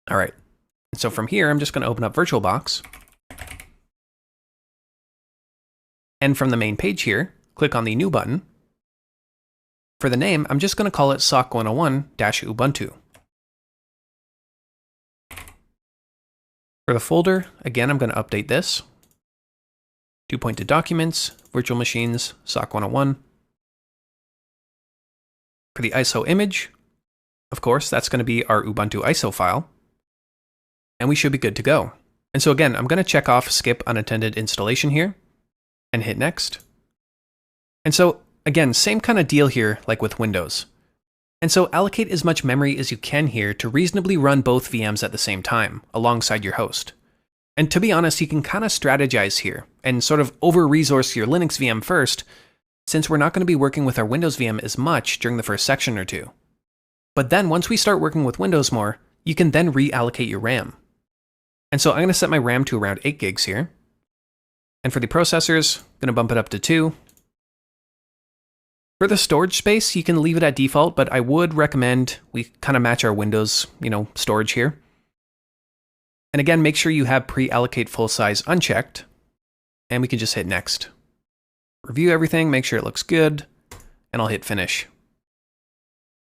All right. And so from here, I'm just going to open up VirtualBox. And from the main page here, click on the New button. For the name, I'm just going to call it SOC 101-Ubuntu. For the folder, again, I'm going to update this. Point to Documents, Virtual Machines, SOC 101. For the ISO image, of course, that's going to be our Ubuntu ISO file. And we should be good to go. And so again, I'm going to check off Skip Unattended Installation here and hit Next. And so again, same kind of deal here like with Windows. And so allocate as much memory as you can here to reasonably run both VMs at the same time alongside your host. And to be honest, you can kind of strategize here and sort of over-resource your Linux VM first, since we're not going to be working with our Windows VM as much during the first section or two. But then once we start working with Windows more, you can then reallocate your RAM. And so I'm going to set my RAM to around 8 gigs here. And for the processors, I'm going to bump it up to 2. For the storage space, you can leave it at default, but I would recommend we kind of match our Windows, storage here. And again, make sure you have pre-allocate full size unchecked, and we can just hit Next. Review everything, make sure it looks good, and I'll hit Finish.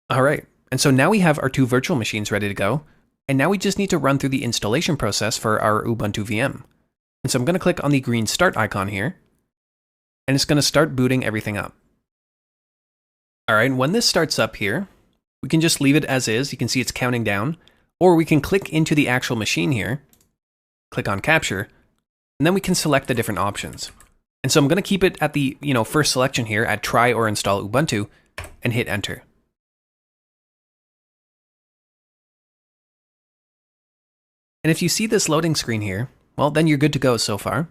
All right, and so now we have our 2 virtual machines ready to go, and now we just need to run through the installation process for our Ubuntu VM. And so I'm going to click on the green Start icon here, and it's going to start booting everything up. All right, and when this starts up here, we can just leave it as is. You can see it's counting down. Or we can click into the actual machine here, click on Capture, and then we can select the different options. And so I'm going to keep it at the first selection here at Try or Install Ubuntu, and hit Enter. And if you see this loading screen here, well, then you're good to go so far.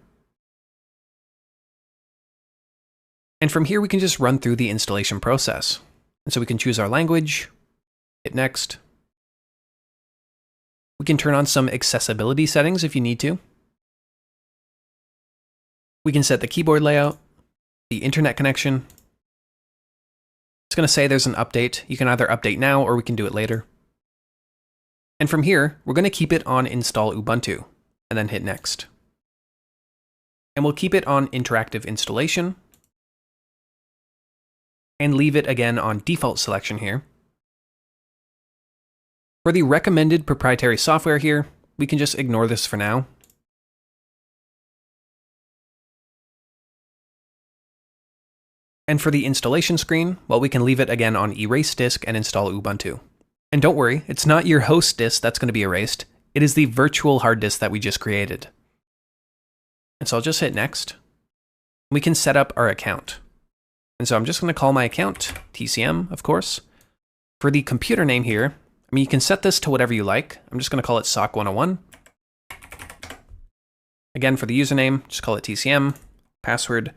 And from here, we can just run through the installation process. And so we can choose our language, hit Next. We can turn on some accessibility settings if you need to. We can set the keyboard layout, the internet connection. It's going to say there's an update. You can either update now or we can do it later. And from here, we're going to keep it on Install Ubuntu and then hit Next. And we'll keep it on Interactive Installation and leave it again on Default Selection here. For the recommended proprietary software here, we can just ignore this for now. And for the installation screen, well, we can leave it again on Erase Disk and install Ubuntu. And don't worry, it's not your host disk that's going to be erased. It is the virtual hard disk that we just created. And so I'll just hit Next. We can set up our account. And so I'm just going to call my account TCM, of course. For the computer name here, you can set this to whatever you like. I'm just going to call it SOC 101. Again, for the username, just call it TCM. Password,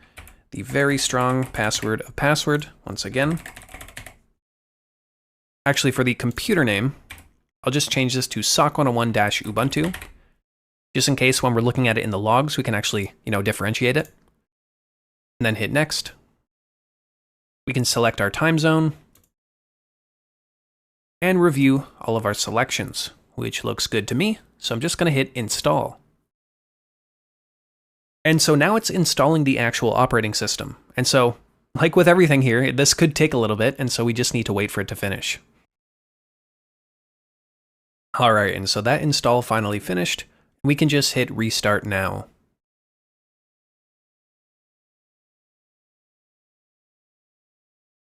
the very strong password of password, once again. Actually, for the computer name, I'll just change this to SOC 101-Ubuntu, just in case when we're looking at it in the logs, we can actually, differentiate it. And then hit Next. We can select our time zone and review all of our selections, which looks good to me. So I'm just going to hit Install. And so now it's installing the actual operating system. And so, like with everything here, this could take a little bit, and so we just need to wait for it to finish. All right, and so that install finally finished. We can just hit Restart Now.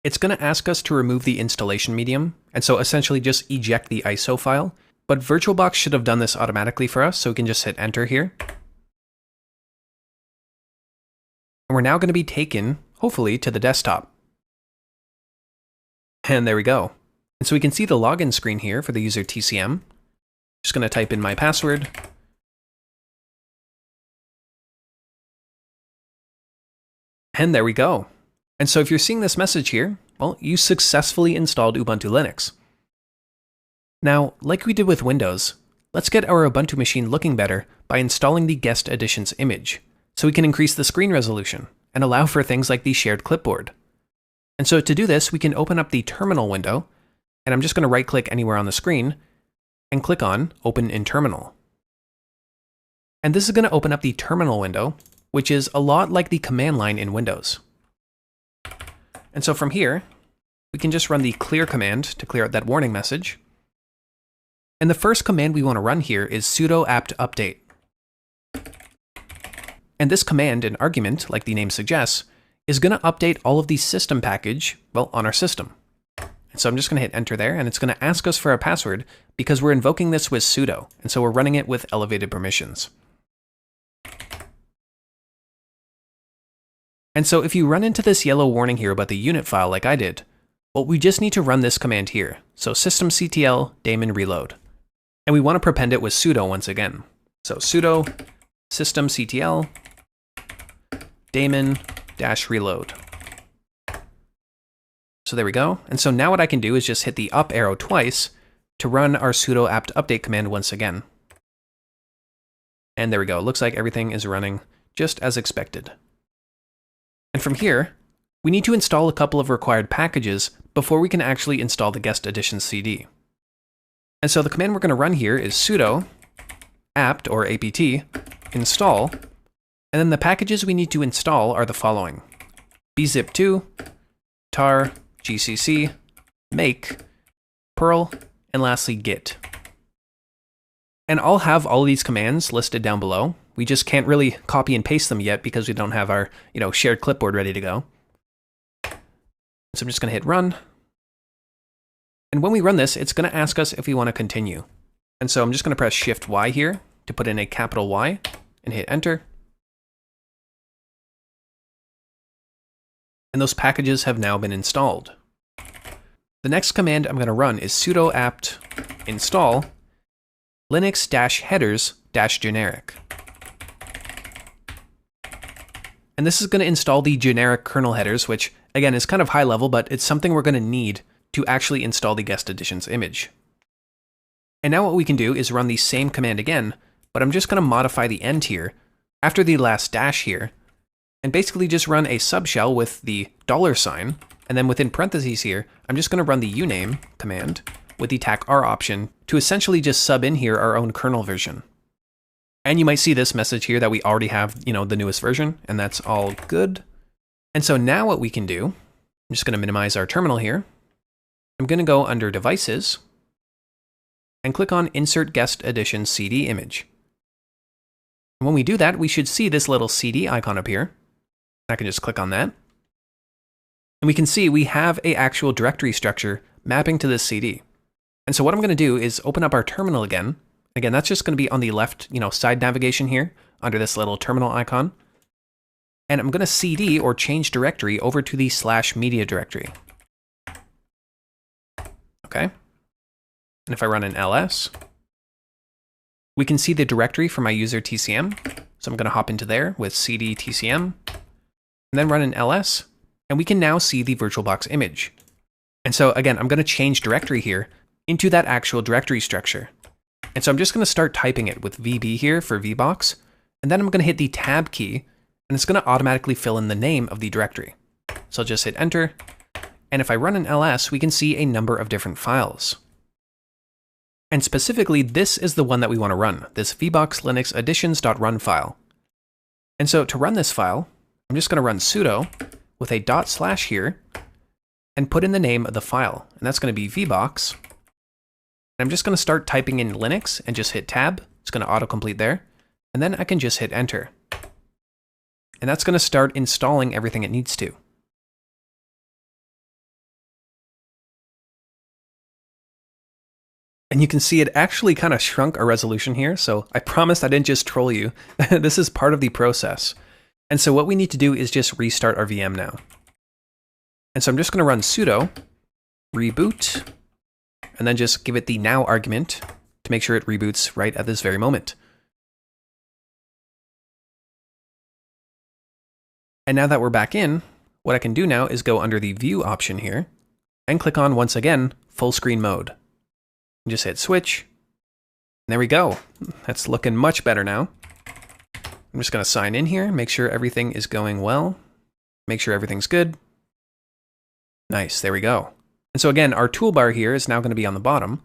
It's going to ask us to remove the installation medium, and so essentially just eject the ISO file, but VirtualBox should have done this automatically for us, so we can just hit Enter here. And we're now going to be taken, hopefully, to the desktop. And there we go. And so we can see the login screen here for the user TCM. Just going to type in my password. And there we go. And so if you're seeing this message here, well, you successfully installed Ubuntu Linux. Now, like we did with Windows, let's get our Ubuntu machine looking better by installing the guest editions image, so we can increase the screen resolution and allow for things like the shared clipboard. And so to do this, we can open up the terminal window, and I'm just going to right-click anywhere on the screen and click on Open in Terminal. And this is going to open up the terminal window, which is a lot like the command line in Windows. And so from here, we can just run the clear command to clear out that warning message. And the first command we want to run here is sudo apt update. And this command and argument, like the name suggests, is going to update all of the system package, well, on our system. And so I'm just going to hit enter there, and it's going to ask us for a password because we're invoking this with sudo, and so we're running it with elevated permissions. And so if you run into this yellow warning here about the unit file like I did, well, we just need to run this command here. So systemctl daemon reload. And we want to prepend it with sudo once again. So sudo systemctl daemon-reload. So there we go. And so now what I can do is just hit the up arrow twice to run our sudo apt update command once again. And there we go. It looks like everything is running just as expected. And from here, we need to install a couple of required packages before we can actually install the guest edition CD. And so the command we're going to run here is sudo apt or apt install, and then the packages we need to install are the following: bzip2, tar, gcc, make, perl, and lastly git. And I'll have all these commands listed down below. We just can't really copy and paste them yet because we don't have our, shared clipboard ready to go. So I'm just going to hit run. And when we run this, it's going to ask us if we want to continue. And so I'm just going to press Shift Y here to put in a capital Y and hit enter. And those packages have now been installed. The next command I'm going to run is sudo apt install linux-headers-generic. And this is going to install the generic kernel headers, which again is kind of high level, but it's something we're going to need to actually install the guest editions image. And now what we can do is run the same command again, but I'm just going to modify the end here after the last dash here, and basically just run a subshell with the $, and then within parentheses here, I'm just going to run the uname command with the -r option to essentially just sub in here our own kernel version. And you might see this message here that we already have, the newest version, and that's all good. And so now what we can do, I'm just going to minimize our terminal here. I'm going to go under Devices and click on Insert Guest Edition CD Image. And when we do that, we should see this little CD icon appear. I can just click on that. And we can see we have an actual directory structure mapping to this CD. And so what I'm going to do is open up our terminal again. Again, that's just going to be on the left, side navigation here under this little terminal icon. And I'm going to CD or change directory over to the /media directory. Okay. And if I run an ls, we can see the directory for my user TCM. So I'm going to hop into there with cd tcm and then run an ls. And we can now see the VirtualBox image. And so again, I'm going to change directory here into that actual directory structure. And so I'm just going to start typing it with VB here for VBox, and then I'm going to hit the tab key, and it's going to automatically fill in the name of the directory. So I'll just hit enter, and if I run an ls, we can see a number of different files. And specifically, this is the one that we want to run, this vbox linux editions.run file. And so to run this file, I'm just going to run sudo with a / here, and put in the name of the file, and that's going to be vbox. I'm just going to start typing in Linux and just hit tab. It's going to autocomplete there. And then I can just hit enter. And that's going to start installing everything it needs to. And you can see it actually kind of shrunk our resolution here. So I promised I didn't just troll you. This is part of the process. And so what we need to do is just restart our VM now. And so I'm just going to run sudo reboot, and then just give it the now argument to make sure it reboots right at this very moment. And now that we're back in, what I can do now is go under the view option here and click on, once again, full screen mode. And just hit switch. And there we go. That's looking much better now. I'm just going to sign in here, make sure everything is going well, make sure everything's good. Nice, there we go. And so again, our toolbar here is now going to be on the bottom.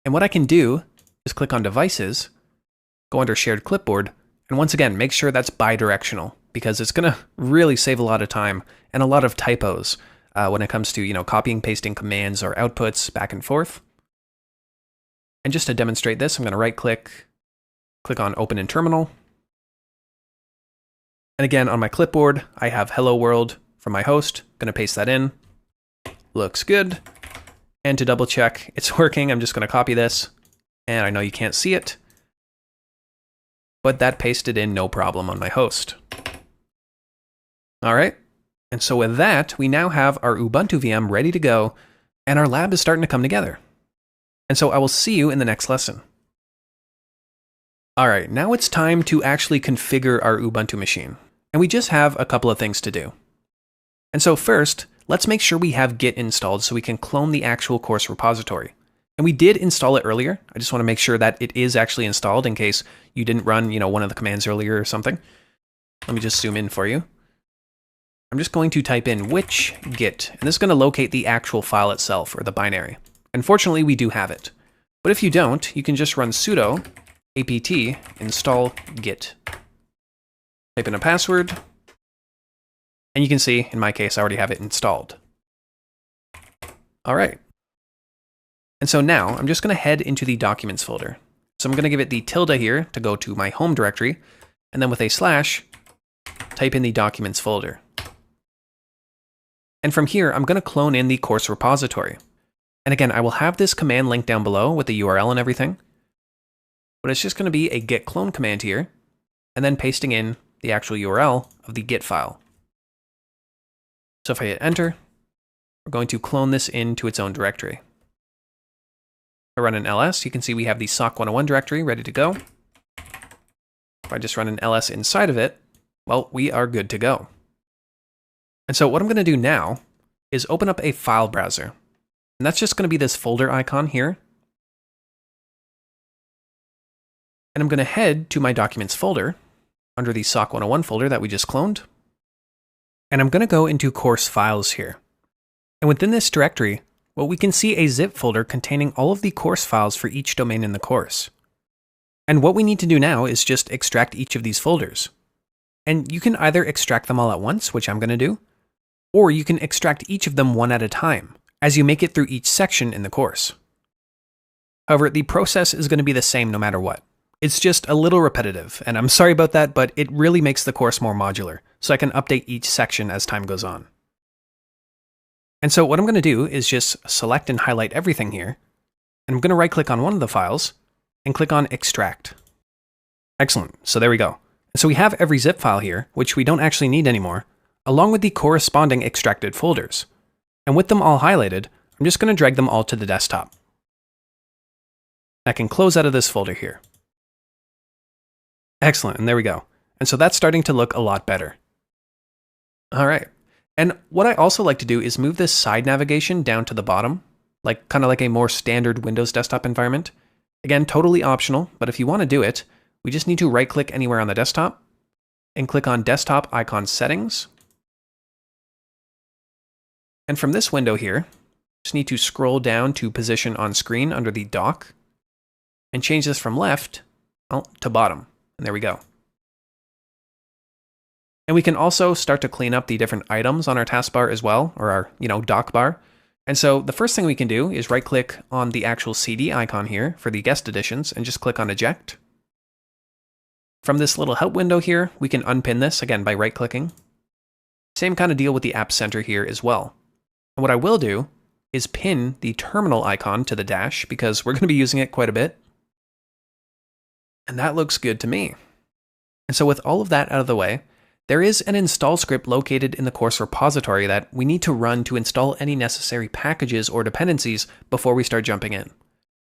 And what I can do is click on devices, go under shared clipboard, and once again, make sure that's bidirectional, because it's going to really save a lot of time and a lot of typos when it comes to, copying, pasting commands or outputs back and forth. And just to demonstrate this, I'm going to right click on open in terminal. And again, on my clipboard, I have hello world from my host. Going to paste that in. Looks good. And to double check it's working, I'm just going to copy this. And I know you can't see it, but that pasted in no problem on my host. All right. And so with that, we now have our Ubuntu VM ready to go, and our lab is starting to come together. And so I will see you in the next lesson. All right, now it's time to actually configure our Ubuntu machine. And we just have a couple of things to do. And so first, let's make sure we have Git installed so we can clone the actual course repository. And we did install it earlier. I just want to make sure that it is actually installed in case you didn't run, one of the commands earlier or something. Let me just zoom in for you. I'm just going to type in which git, and this is going to locate the actual file itself, or the binary. Unfortunately, we do have it. But if you don't, you can just run sudo apt install git. Type in a password, and you can see, in my case, I already have it installed. All right. And so now I'm just going to head into the documents folder. So I'm going to give it the tilde here to go to my home directory, and then with a slash, type in the documents folder. And from here, I'm going to clone in the course repository. And again, I will have this command linked down below with the URL and everything, but it's just going to be a git clone command here, and then pasting in the actual URL of the git file. So if I hit enter, we're going to clone this into its own directory. If I run an ls, you can see we have the SOC 101 directory ready to go. If I just run an ls inside of it, well, we are good to go. And so what I'm going to do now is open up a file browser. And that's just going to be this folder icon here. And I'm going to head to my documents folder under the SOC 101 folder that we just cloned. And I'm going to go into course files here. And within this directory, well, we can see a zip folder containing all of the course files for each domain in the course. And what we need to do now is just extract each of these folders. And you can either extract them all at once, which I'm going to do, or you can extract each of them one at a time as you make it through each section in the course. However, the process is going to be the same no matter what. It's just a little repetitive, and I'm sorry about that, but it really makes the course more modular, so I can update each section as time goes on. And so what I'm going to do is just select and highlight everything here, and I'm going to right-click on one of the files and click on Extract. Excellent, so there we go. And so we have every zip file here, which we don't actually need anymore, along with the corresponding extracted folders. And with them all highlighted, I'm just going to drag them all to the desktop. I can close out of this folder here. Excellent, and there we go. And so that's starting to look a lot better. All right. And what I also like to do is move this side navigation down to the bottom, kind of like a more standard Windows desktop environment. Again, totally optional, but if you want to do it, we just need to right-click anywhere on the desktop and click on Desktop Icon Settings. And from this window here, just need to scroll down to Position on Screen under the dock and change this from left to bottom. And there we go. And we can also start to clean up the different items on our taskbar as well, or our, dock bar. And so the first thing we can do is right-click on the actual CD icon here for the guest editions and just click on Eject. From this little help window here, we can unpin this again by right-clicking. Same kind of deal with the App Center here as well. And what I will do is pin the terminal icon to the dash because we're going to be using it quite a bit. And that looks good to me. And so with all of that out of the way, there is an install script located in the course repository that we need to run to install any necessary packages or dependencies before we start jumping in.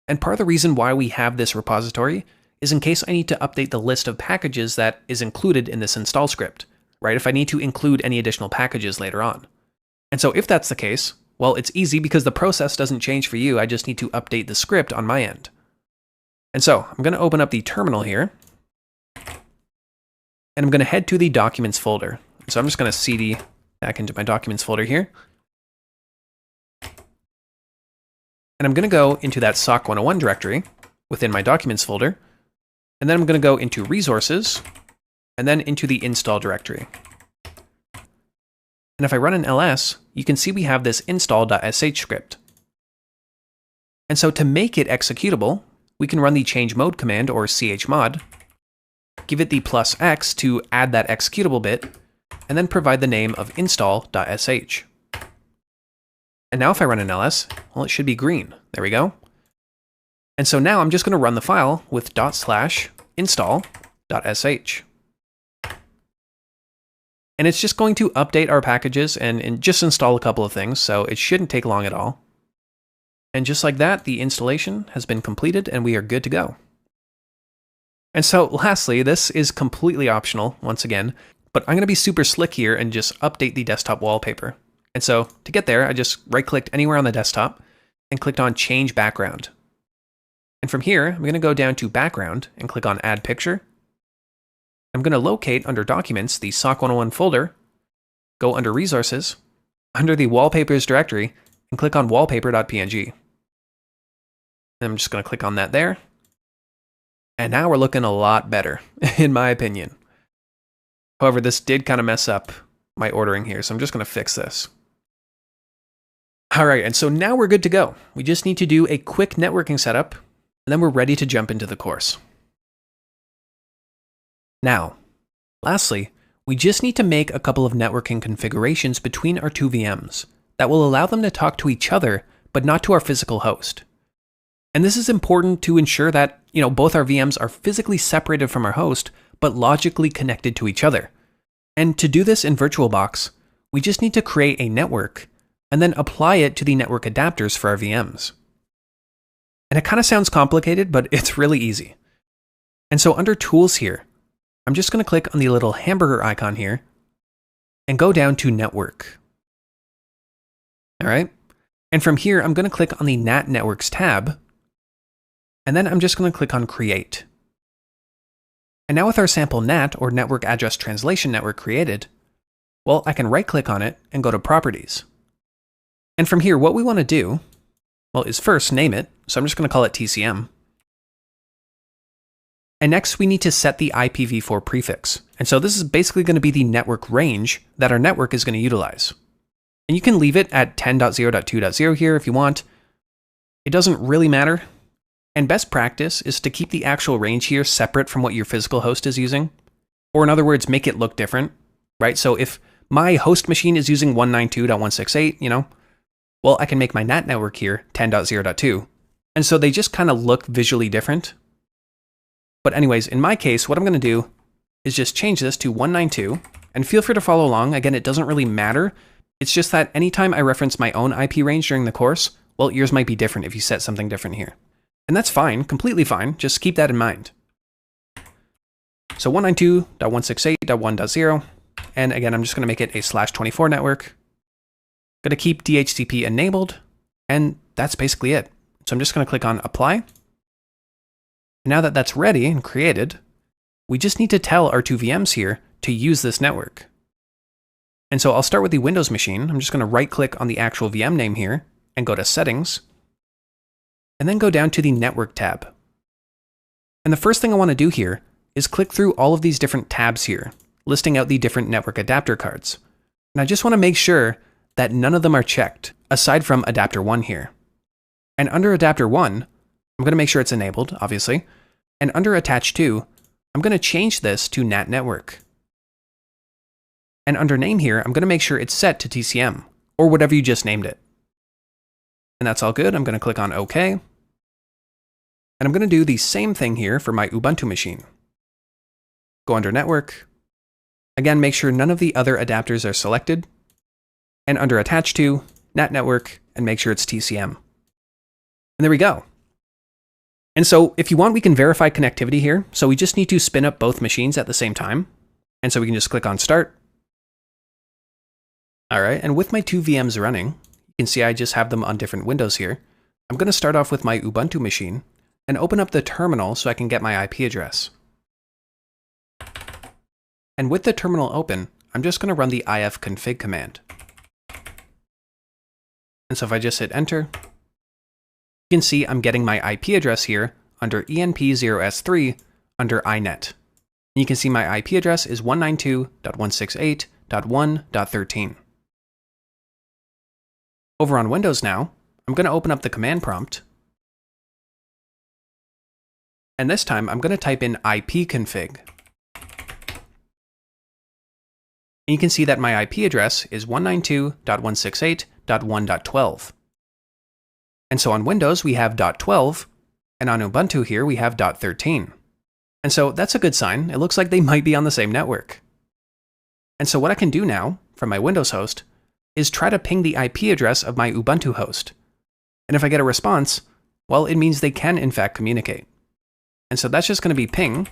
And part of the reason why we have this repository is in case I need to update the list of packages that is included in this install script, right? If I need to include any additional packages later on. And so if that's the case, well, it's easy because the process doesn't change for you. I just need to update the script on my end. And so I'm going to open up the terminal here. And I'm going to head to the Documents folder. So I'm just going to cd back into my Documents folder here. And I'm going to go into that SOC 101 directory within my Documents folder. And then I'm going to go into Resources, and then into the Install directory. And if I run an ls, you can see we have this install.sh script. And so to make it executable, we can run the change mode command, or chmod, give it the +x to add that executable bit, and then provide the name of install.sh. And now if I run an ls, well, it should be green. There we go. And so now I'm just going to run the file with /install.sh. And it's just going to update our packages and just install a couple of things, so it shouldn't take long at all. And just like that, the installation has been completed and we are good to go. And so lastly, this is completely optional, once again, but I'm going to be super slick here and just update the desktop wallpaper. And so to get there, I just right-clicked anywhere on the desktop and clicked on Change Background. And from here, I'm going to go down to Background and click on Add Picture. I'm going to locate under Documents the SOC 101 folder, go under Resources, under the Wallpapers directory, and click on wallpaper.png. And I'm just going to click on that there. And now we're looking a lot better, in my opinion. However, this did kind of mess up my ordering here, so I'm just going to fix this. All right, and so now we're good to go. We just need to do a quick networking setup, and then we're ready to jump into the course. Now, lastly, we just need to make a couple of networking configurations between our two VMs that will allow them to talk to each other, but not to our physical host. And this is important to ensure that, both our VMs are physically separated from our host, but logically connected to each other. And to do this in VirtualBox, we just need to create a network and then apply it to the network adapters for our VMs. And it kind of sounds complicated, but it's really easy. And so under Tools here, I'm just going to click on the little hamburger icon here and go down to Network. All right. And from here, I'm going to click on the NAT Networks tab. And then I'm just going to click on Create. And now with our sample NAT, or Network Address Translation Network, created, well, I can right-click on it and go to Properties. And from here, what we want to do, well, is first name it. So I'm just going to call it TCM. And next, we need to set the IPv4 prefix. And so this is basically going to be the network range that our network is going to utilize. And you can leave it at 10.0.2.0 here if you want. It doesn't really matter. And best practice is to keep the actual range here separate from what your physical host is using. Or in other words, make it look different, right? So if my host machine is using 192.168, well, I can make my NAT network here 10.0.2. And so they just kind of look visually different. But anyways, in my case, what I'm going to do is just change this to 192. And feel free to follow along. Again, it doesn't really matter. It's just that anytime I reference my own IP range during the course, well, yours might be different if you set something different here. And that's fine, completely fine. Just keep that in mind. So 192.168.1.0. And again, I'm just going to make it a /24 network. Going to keep DHCP enabled. And that's basically it. So I'm just going to click on Apply. And now that that's ready and created, we just need to tell our two VMs here to use this network. And so I'll start with the Windows machine. I'm just going to right-click on the actual VM name here and go to Settings. And then go down to the Network tab. And the first thing I want to do here is click through all of these different tabs here, listing out the different network adapter cards. And I just want to make sure that none of them are checked, aside from Adapter 1 here. And under Adapter 1, I'm going to make sure it's enabled, obviously. And under Attach To, I'm going to change this to NAT Network. And under Name here, I'm going to make sure it's set to TCM, or whatever you just named it. And that's all good. I'm going to click on OK. And I'm going to do the same thing here for my Ubuntu machine. Go under Network, Again, make sure none of the other adapters are selected. And under Attach To, NAT Network, and make sure it's TCM. And there we go. And so if you want, we can verify connectivity here. So we just need to spin up both machines at the same time. And so we can just click on Start. All right, and with my two VMs running, you can see I just have them on different windows here. I'm going to start off with my Ubuntu machine and open up the terminal so I can get my IP address. And with the terminal open, I'm just going to run the ifconfig command. And so if I just hit enter, you can see I'm getting my IP address here under ENP0S3 under iNet. And you can see my IP address is 192.168.1.13. Over on Windows now, I'm going to open up the command prompt. And this time I'm going to type in ipconfig. And you can see that my IP address is 192.168.1.12. And so on Windows we have .12, and on Ubuntu here we have .13. And so that's a good sign. It looks like they might be on the same network. And so what I can do now from my Windows host is try to ping the IP address of my Ubuntu host. And if I get a response, well, it means they can in fact communicate. And so that's just going to be ping,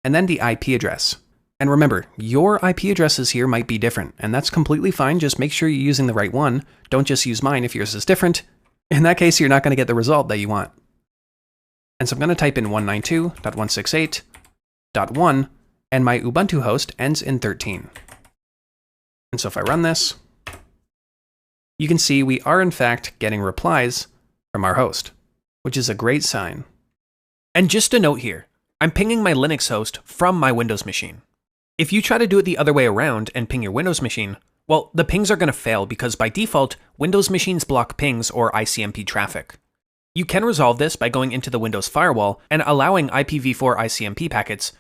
and then the IP address. And remember, your IP addresses here might be different, and that's completely fine. Just make sure you're using the right one. Don't just use mine if yours is different. In that case, you're not going to get the result that you want. And so I'm going to type in 192.168.1, and my Ubuntu host ends in 13. And so if I run this, you can see we are in fact getting replies from our host, which is a great sign. And just a note here, I'm pinging my Linux host from my Windows machine. If you try to do it the other way around and ping your Windows machine, well, the pings are going to fail because by default, Windows machines block pings or ICMP traffic. You can resolve this by going into the Windows firewall and allowing IPv4 ICMP packets,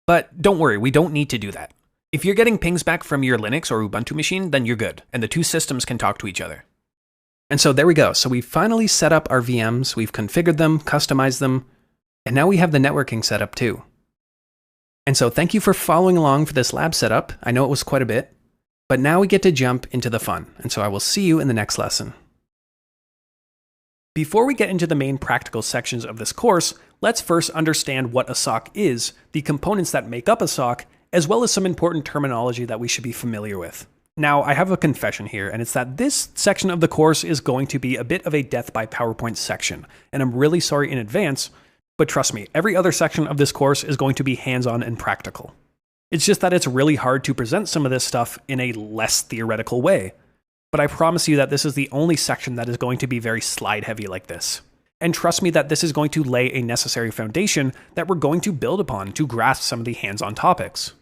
but don't worry, we don't need to do that. If you're getting pings back from your Linux or Ubuntu machine, then you're good, and the two systems can talk to each other. And so there we go. So we've finally set up our VMs, we've configured them, customized them, and now we have the networking set up too. And so thank you for following along for this lab setup. I know it was quite a bit, but now we get to jump into the fun. And so I will see you in the next lesson. Before we get into the main practical sections of this course, let's first understand what a SOC is, the components that make up a SOC, as well as some important terminology that we should be familiar with. Now, I have a confession here, and it's that this section of the course is going to be a bit of a death by PowerPoint section, and I'm really sorry in advance. But trust me, every other section of this course is going to be hands-on and practical. It's just that it's really hard to present some of this stuff in a less theoretical way. But I promise you that this is the only section that is going to be very slide-heavy like this. And trust me that this is going to lay a necessary foundation that we're going to build upon to grasp some of the hands-on topics.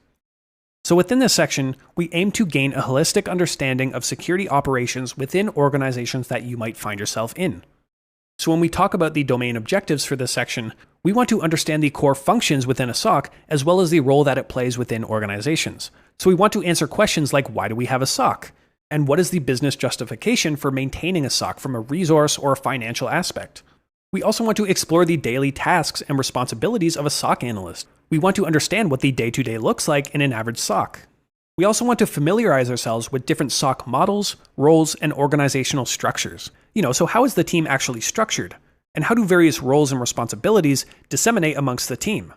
So within this section, we aim to gain a holistic understanding of security operations within organizations that you might find yourself in. So when we talk about the domain objectives for this section, we want to understand the core functions within a SOC, as well as the role that it plays within organizations. So we want to answer questions like, why do we have a SOC? And what is the business justification for maintaining a SOC from a resource or a financial aspect? We also want to explore the daily tasks and responsibilities of a SOC analyst. We want to understand what the day-to-day looks like in an average SOC. We also want to familiarize ourselves with different SOC models, roles, and organizational structures. So how is the team actually structured? And how do various roles and responsibilities disseminate amongst the team?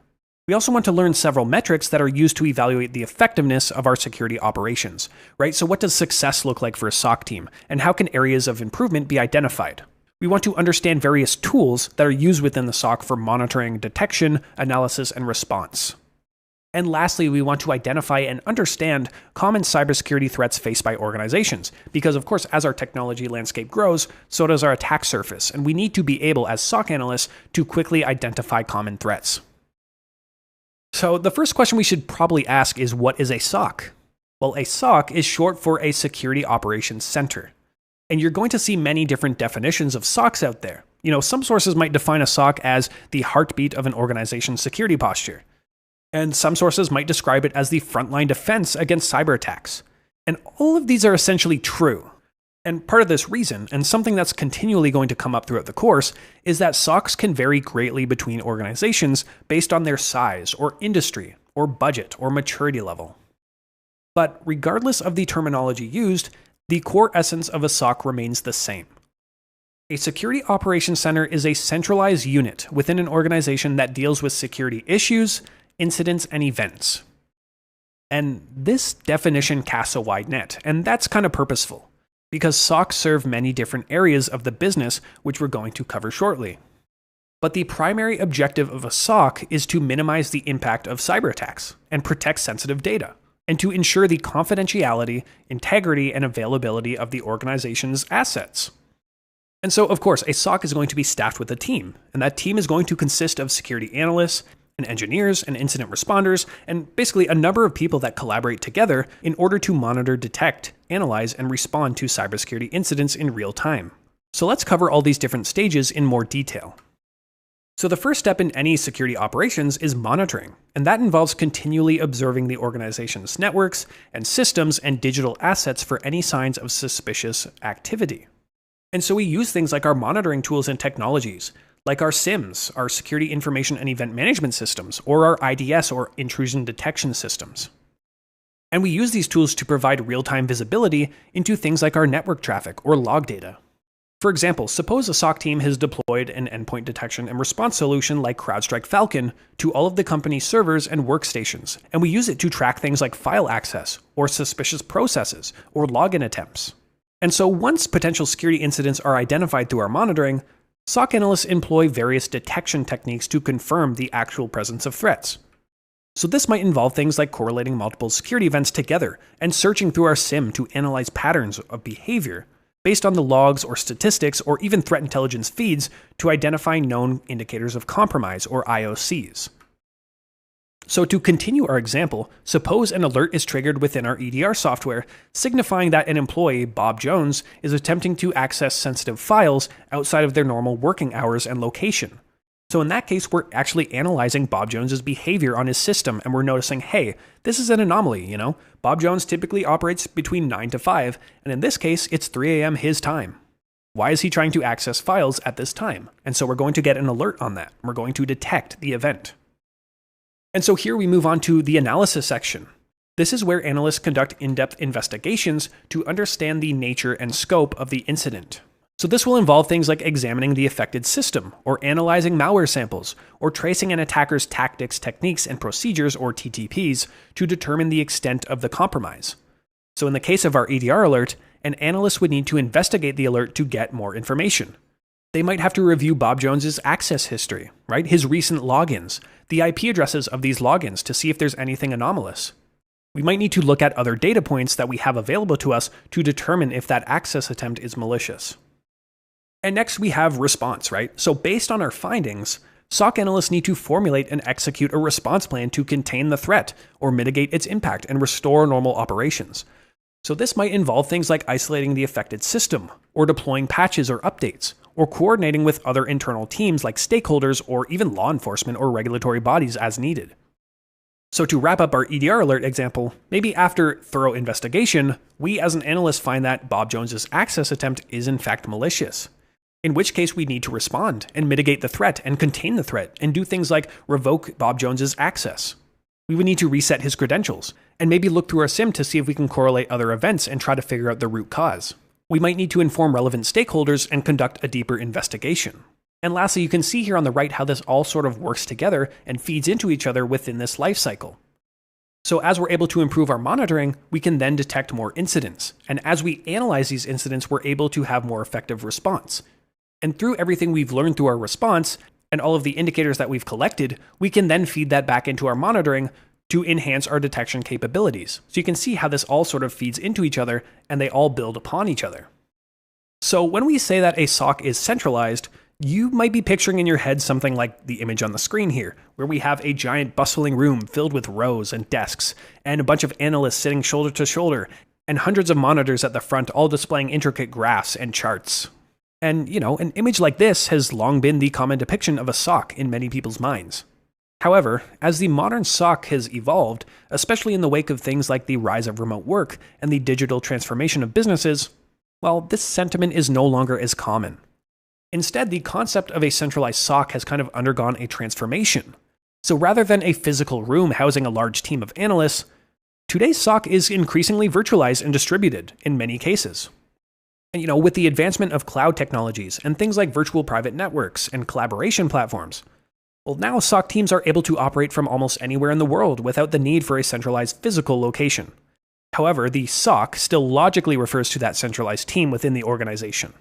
We also want to learn several metrics that are used to evaluate the effectiveness of our security operations, right? So what does success look like for a SOC team? And how can areas of improvement be identified? We want to understand various tools that are used within the SOC for monitoring, detection, analysis, and response. And lastly, we want to identify and understand common cybersecurity threats faced by organizations, because of course, as our technology landscape grows, so does our attack surface, and we need to be able, as SOC analysts, to quickly identify common threats. So the first question we should probably ask is, what is a SOC? Well, a SOC is short for a Security Operations Center. And you're going to see many different definitions of SOCs out there. Some sources might define a SOC as the heartbeat of an organization's security posture. And some sources might describe it as the frontline defense against cyber attacks. And all of these are essentially true. And part of this reason, and something that's continually going to come up throughout the course, is that SOCs can vary greatly between organizations based on their size, or industry, or budget, or maturity level. But regardless of the terminology used, the core essence of a SOC remains the same. A Security Operations Center is a centralized unit within an organization that deals with security issues, incidents, and events. And this definition casts a wide net, and that's kind of purposeful, because SOCs serve many different areas of the business, which we're going to cover shortly. But the primary objective of a SOC is to minimize the impact of cyber attacks and protect sensitive data, and to ensure the confidentiality, integrity, and availability of the organization's assets. And so, of course, a SOC is going to be staffed with a team, and that team is going to consist of security analysts, and engineers, and incident responders, and basically a number of people that collaborate together in order to monitor, detect, analyze, and respond to cybersecurity incidents in real time. So let's cover all these different stages in more detail. So the first step in any security operations is monitoring, and that involves continually observing the organization's networks and systems and digital assets for any signs of suspicious activity. And so we use things like our monitoring tools and technologies, like our SIEMs, our Security Information and Event Management Systems, or our IDS or Intrusion Detection Systems. And we use these tools to provide real-time visibility into things like our network traffic or log data. For example, suppose a SOC team has deployed an endpoint detection and response solution like CrowdStrike Falcon to all of the company's servers and workstations, and we use it to track things like file access, or suspicious processes, or login attempts. And so once potential security incidents are identified through our monitoring, SOC analysts employ various detection techniques to confirm the actual presence of threats. So this might involve things like correlating multiple security events together and searching through our SIEM to analyze patterns of behavior based on the logs or statistics or even threat intelligence feeds to identify known indicators of compromise or IOCs. So to continue our example, suppose an alert is triggered within our EDR software, signifying that an employee, Bob Jones, is attempting to access sensitive files outside of their normal working hours and location. So in that case, we're actually analyzing Bob Jones's behavior on his system, and we're noticing, hey, this is an anomaly, Bob Jones typically operates between 9 to 5, and in this case, it's 3 a.m. his time. Why is he trying to access files at this time? And so we're going to get an alert on that. We're going to detect the event. And so here we move on to the analysis section. This is where analysts conduct in-depth investigations to understand the nature and scope of the incident. So this will involve things like examining the affected system, or analyzing malware samples, or tracing an attacker's tactics, techniques, and procedures, or TTPs, to determine the extent of the compromise. So in the case of our EDR alert, an analyst would need to investigate the alert to get more information. They might have to review Bob Jones's access history, right? His recent logins, the IP addresses of these logins to see if there's anything anomalous. We might need to look at other data points that we have available to us to determine if that access attempt is malicious. And next we have response, right? So based on our findings, SOC analysts need to formulate and execute a response plan to contain the threat or mitigate its impact and restore normal operations. So this might involve things like isolating the affected system, or deploying patches or updates, or coordinating with other internal teams like stakeholders or even law enforcement or regulatory bodies as needed. So to wrap up our EDR alert example, maybe after thorough investigation, we as an analyst find that Bob Jones's access attempt is in fact malicious. In which case we need to respond and mitigate the threat and contain the threat and do things like revoke Bob Jones's access. We would need to reset his credentials and maybe look through our SIEM to see if we can correlate other events and try to figure out the root cause. We might need to inform relevant stakeholders and conduct a deeper investigation. And lastly, you can see here on the right how this all sort of works together and feeds into each other within this life cycle. So as we're able to improve our monitoring, we can then detect more incidents. And as we analyze these incidents, we're able to have more effective response. And through everything we've learned through our response and all of the indicators that we've collected, we can then feed that back into our monitoring to enhance our detection capabilities. So you can see how this all sort of feeds into each other and they all build upon each other. So when we say that a SOC is centralized, you might be picturing in your head something like the image on the screen here, where we have a giant bustling room filled with rows and desks, and a bunch of analysts sitting shoulder to shoulder, and hundreds of monitors at the front all displaying intricate graphs and charts. And, an image like this has long been the common depiction of a SOC in many people's minds. However, as the modern SOC has evolved, especially in the wake of things like the rise of remote work and the digital transformation of businesses, well, this sentiment is no longer as common. Instead, the concept of a centralized SOC has kind of undergone a transformation. So rather than a physical room housing a large team of analysts, Today's SOC is increasingly virtualized and distributed in many cases. And with the advancement of cloud technologies and things like virtual private networks and collaboration platforms, well, now SOC teams are able to operate from almost anywhere in the world without the need for a centralized physical location. However, the SOC still logically refers to that centralized team within the organization.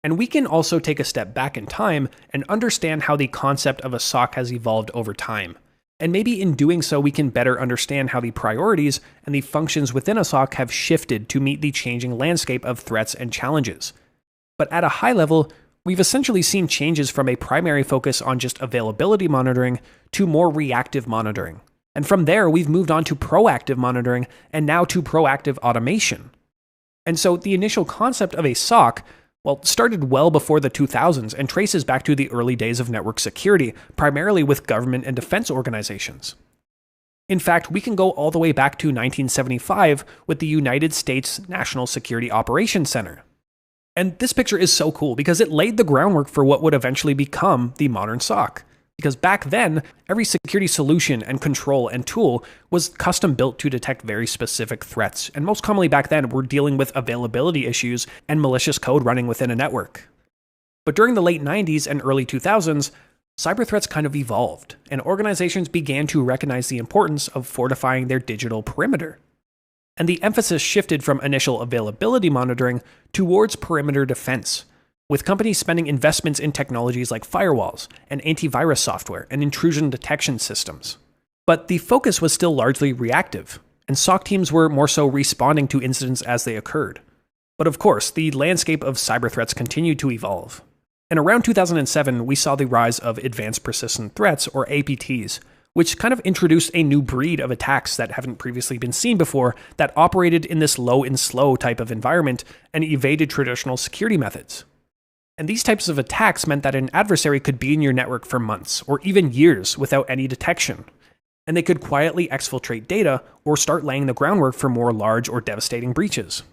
And we can also take a step back in time and understand how the concept of a SOC has evolved over time. And maybe in doing so, we can better understand how the priorities and the functions within a SOC have shifted to meet the changing landscape of threats and challenges. But at a high level, we've essentially seen changes from a primary focus on just availability monitoring to more reactive monitoring. And from there, we've moved on to proactive monitoring and now to proactive automation. And so the initial concept of a SOC, started well before the 2000s and traces back to the early days of network security, primarily with government and defense organizations. In fact, we can go all the way back to 1975 with the United States National Security Operations Center. And this picture is so cool because it laid the groundwork for what would eventually become the modern SOC. Because back then, every security solution and control and tool was custom built to detect very specific threats. And most commonly back then, we're dealing with availability issues and malicious code running within a network. But during the late 90s and early 2000s, cyber threats kind of evolved, and organizations began to recognize the importance of fortifying their digital perimeter. And the emphasis shifted from initial availability monitoring towards perimeter defense, with companies spending investments in technologies like firewalls and antivirus software and intrusion detection systems. But the focus was still largely reactive, and SOC teams were more so responding to incidents as they occurred. But of course, the landscape of cyber threats continued to evolve. And around 2007, we saw the rise of Advanced Persistent Threats, or APTs, which kind of introduced a new breed of attacks that haven't previously been seen before that operated in this low and slow type of environment and evaded traditional security methods. And these types of attacks meant that an adversary could be in your network for months or even years without any detection. And they could quietly exfiltrate data or start laying the groundwork for more large or devastating breaches.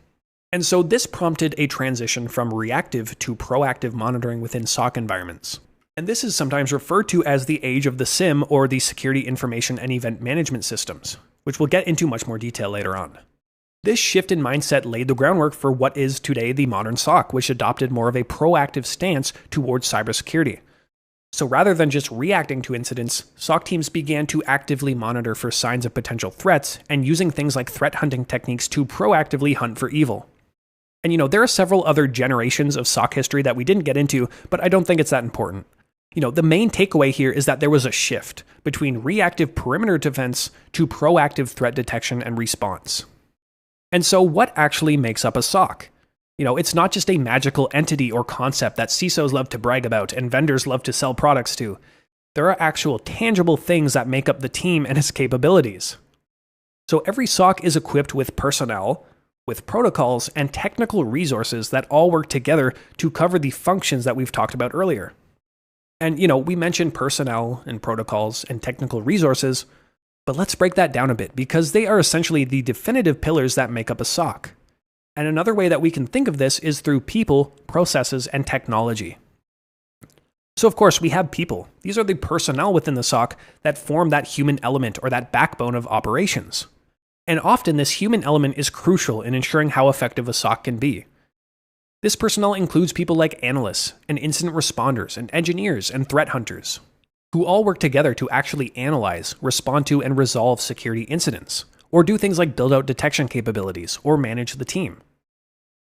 And so this prompted a transition from reactive to proactive monitoring within SOC environments. And this is sometimes referred to as the age of the SIEM, or the Security Information and Event Management Systems, which we'll get into much more detail later on. This shift in mindset laid the groundwork for what is today the modern SOC, which adopted more of a proactive stance towards cybersecurity. So rather than just reacting to incidents, SOC teams began to actively monitor for signs of potential threats and using things like threat hunting techniques to proactively hunt for evil. And there are several other generations of SOC history that we didn't get into, but I don't think it's that important. The main takeaway here is that there was a shift between reactive perimeter defense to proactive threat detection and response. And so what actually makes up a SOC? It's not just a magical entity or concept that CISOs love to brag about and vendors love to sell products to. There are actual tangible things that make up the team and its capabilities. So every SOC is equipped with personnel, with protocols, and technical resources that all work together to cover the functions that we've talked about earlier. And we mentioned personnel and protocols and technical resources, but let's break that down a bit because they are essentially the definitive pillars that make up a SOC. And another way that we can think of this is through people, processes, and technology. So of course, we have people. These are the personnel within the SOC that form that human element or that backbone of operations. And often this human element is crucial in ensuring how effective a SOC can be. This personnel includes people like analysts and incident responders and engineers and threat hunters, who all work together to actually analyze, respond to, and resolve security incidents, or do things like build out detection capabilities or manage the team.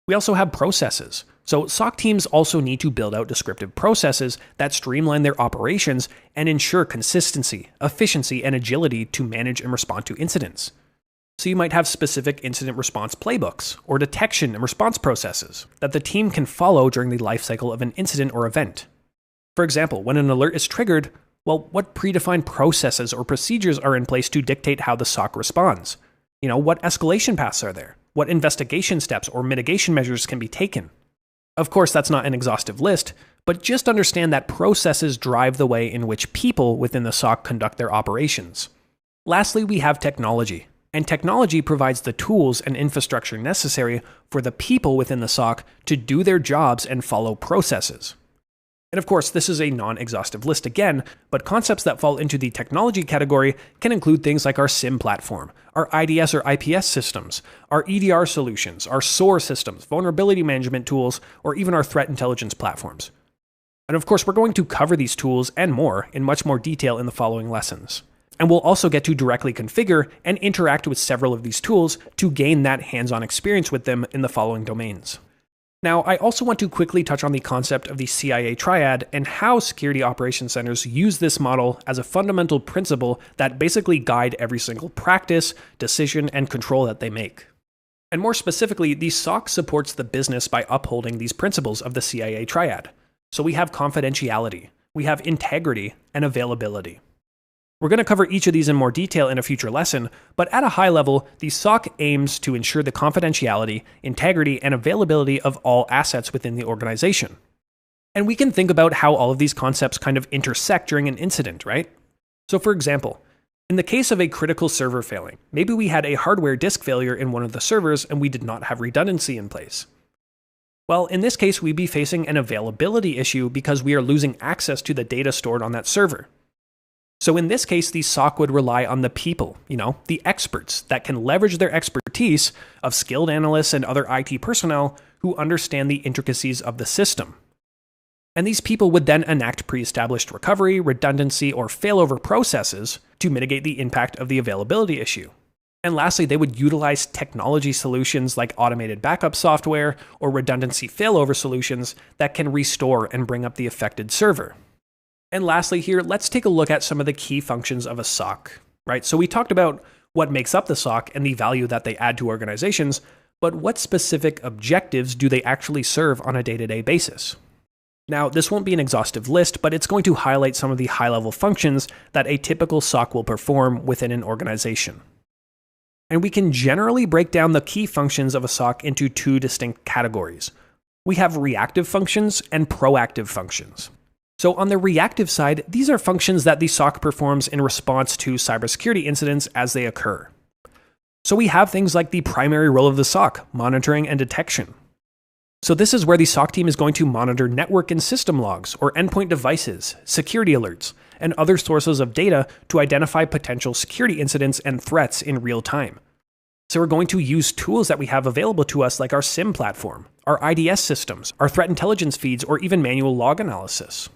We also have processes. So SOC teams also need to build out descriptive processes that streamline their operations and ensure consistency, efficiency, and agility to manage and respond to incidents. So you might have specific incident response playbooks or detection and response processes that the team can follow during the lifecycle of an incident or event. For example, when an alert is triggered, what predefined processes or procedures are in place to dictate how the SOC responds? What escalation paths are there? What investigation steps or mitigation measures can be taken? Of course, that's not an exhaustive list, but just understand that processes drive the way in which people within the SOC conduct their operations. Lastly, we have technology. And technology provides the tools and infrastructure necessary for the people within the SOC to do their jobs and follow processes. And of course, this is a non-exhaustive list again, but concepts that fall into the technology category can include things like our SIEM platform, our IDS or IPS systems, our EDR solutions, our SOAR systems, vulnerability management tools, or even our threat intelligence platforms. And of course, we're going to cover these tools and more in much more detail in the following lessons. And we'll also get to directly configure and interact with several of these tools to gain that hands-on experience with them in the following domains. Now, I also want to quickly touch on the concept of the CIA triad and how security operations centers use this model as a fundamental principle that basically guide every single practice, decision, and control that they make. And more specifically, the SOC supports the business by upholding these principles of the CIA triad. So we have confidentiality, we have integrity, and availability. We're going to cover each of these in more detail in a future lesson, but at a high level, the SOC aims to ensure the confidentiality, integrity, and availability of all assets within the organization. And we can think about how all of these concepts kind of intersect during an incident, right? So for example, in the case of a critical server failing, maybe we had a hardware disk failure in one of the servers and we did not have redundancy in place. Well, in this case, we'd be facing an availability issue because we are losing access to the data stored on that server. So in this case, the SOC would rely on the people, the experts that can leverage their expertise of skilled analysts and other IT personnel who understand the intricacies of the system. And these people would then enact pre-established recovery, redundancy, or failover processes to mitigate the impact of the availability issue. And lastly, they would utilize technology solutions like automated backup software or redundancy failover solutions that can restore and bring up the affected server. And lastly here, let's take a look at some of the key functions of a SOC, right? So we talked about what makes up the SOC and the value that they add to organizations, but what specific objectives do they actually serve on a day-to-day basis? Now, this won't be an exhaustive list, but it's going to highlight some of the high-level functions that a typical SOC will perform within an organization. And we can generally break down the key functions of a SOC into two distinct categories. We have reactive functions and proactive functions. So on the reactive side, these are functions that the SOC performs in response to cybersecurity incidents as they occur. So we have things like the primary role of the SOC, monitoring and detection. So this is where the SOC team is going to monitor network and system logs or endpoint devices, security alerts, and other sources of data to identify potential security incidents and threats in real time. So we're going to use tools that we have available to us like our SIEM platform, our IDS systems, our threat intelligence feeds, or even manual log analysis.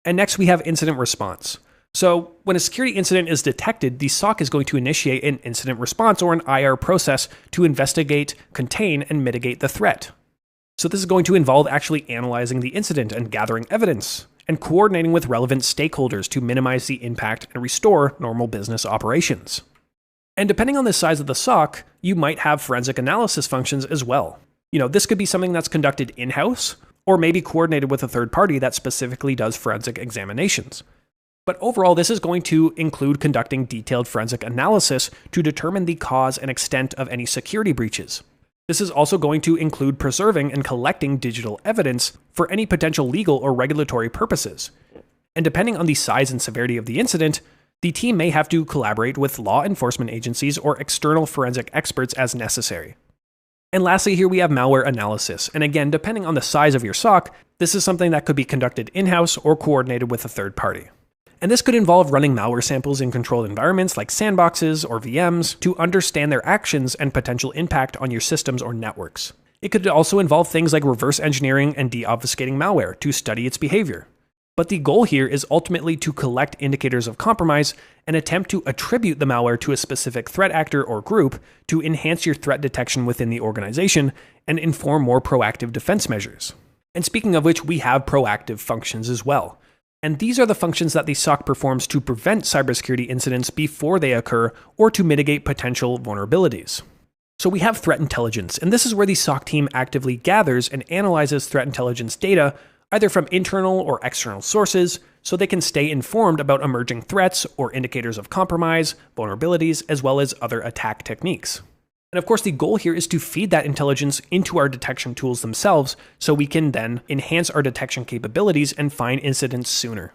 And next we have incident response. So when a security incident is detected, the SOC is going to initiate an incident response or an IR process to investigate, contain, and mitigate the threat. So this is going to involve actually analyzing the incident and gathering evidence, and coordinating with relevant stakeholders to minimize the impact and restore normal business operations. And depending on the size of the SOC, you might have forensic analysis functions as well. This could be something that's conducted in-house, or maybe coordinated with a third party that specifically does forensic examinations. But overall, this is going to include conducting detailed forensic analysis to determine the cause and extent of any security breaches. This is also going to include preserving and collecting digital evidence for any potential legal or regulatory purposes. And depending on the size and severity of the incident, the team may have to collaborate with law enforcement agencies or external forensic experts as necessary. And lastly, here we have malware analysis. And again, depending on the size of your SOC, this is something that could be conducted in-house or coordinated with a third party. And this could involve running malware samples in controlled environments like sandboxes or VMs to understand their actions and potential impact on your systems or networks. It could also involve things like reverse engineering and deobfuscating malware to study its behavior. But the goal here is ultimately to collect indicators of compromise and attempt to attribute the malware to a specific threat actor or group to enhance your threat detection within the organization and inform more proactive defense measures. And speaking of which, we have proactive functions as well. And these are the functions that the SOC performs to prevent cybersecurity incidents before they occur or to mitigate potential vulnerabilities. So we have threat intelligence, and this is where the SOC team actively gathers and analyzes threat intelligence data either from internal or external sources, so they can stay informed about emerging threats or indicators of compromise, vulnerabilities, as well as other attack techniques. And of course, the goal here is to feed that intelligence into our detection tools themselves, so we can then enhance our detection capabilities and find incidents sooner.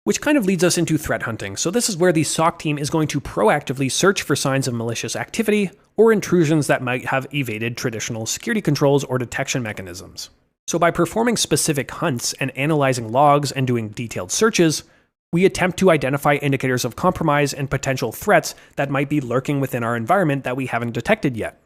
Which kind of leads us into threat hunting. So this is where the SOC team is going to proactively search for signs of malicious activity or intrusions that might have evaded traditional security controls or detection mechanisms. So by performing specific hunts and analyzing logs and doing detailed searches, we attempt to identify indicators of compromise and potential threats that might be lurking within our environment that we haven't detected yet.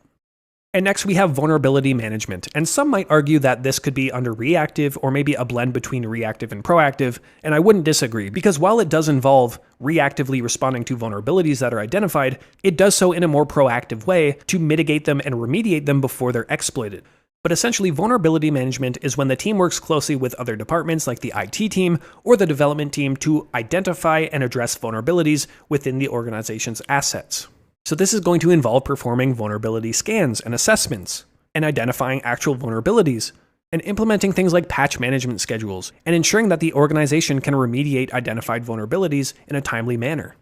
And next we have vulnerability management, and some might argue that this could be under reactive or maybe a blend between reactive and proactive, and I wouldn't disagree, because while it does involve reactively responding to vulnerabilities that are identified, it does so in a more proactive way to mitigate them and remediate them before they're exploited. But essentially, vulnerability management is when the team works closely with other departments like the IT team or the development team to identify and address vulnerabilities within the organization's assets. So this is going to involve performing vulnerability scans and assessments, and identifying actual vulnerabilities, and implementing things like patch management schedules, and ensuring that the organization can remediate identified vulnerabilities in a timely manner.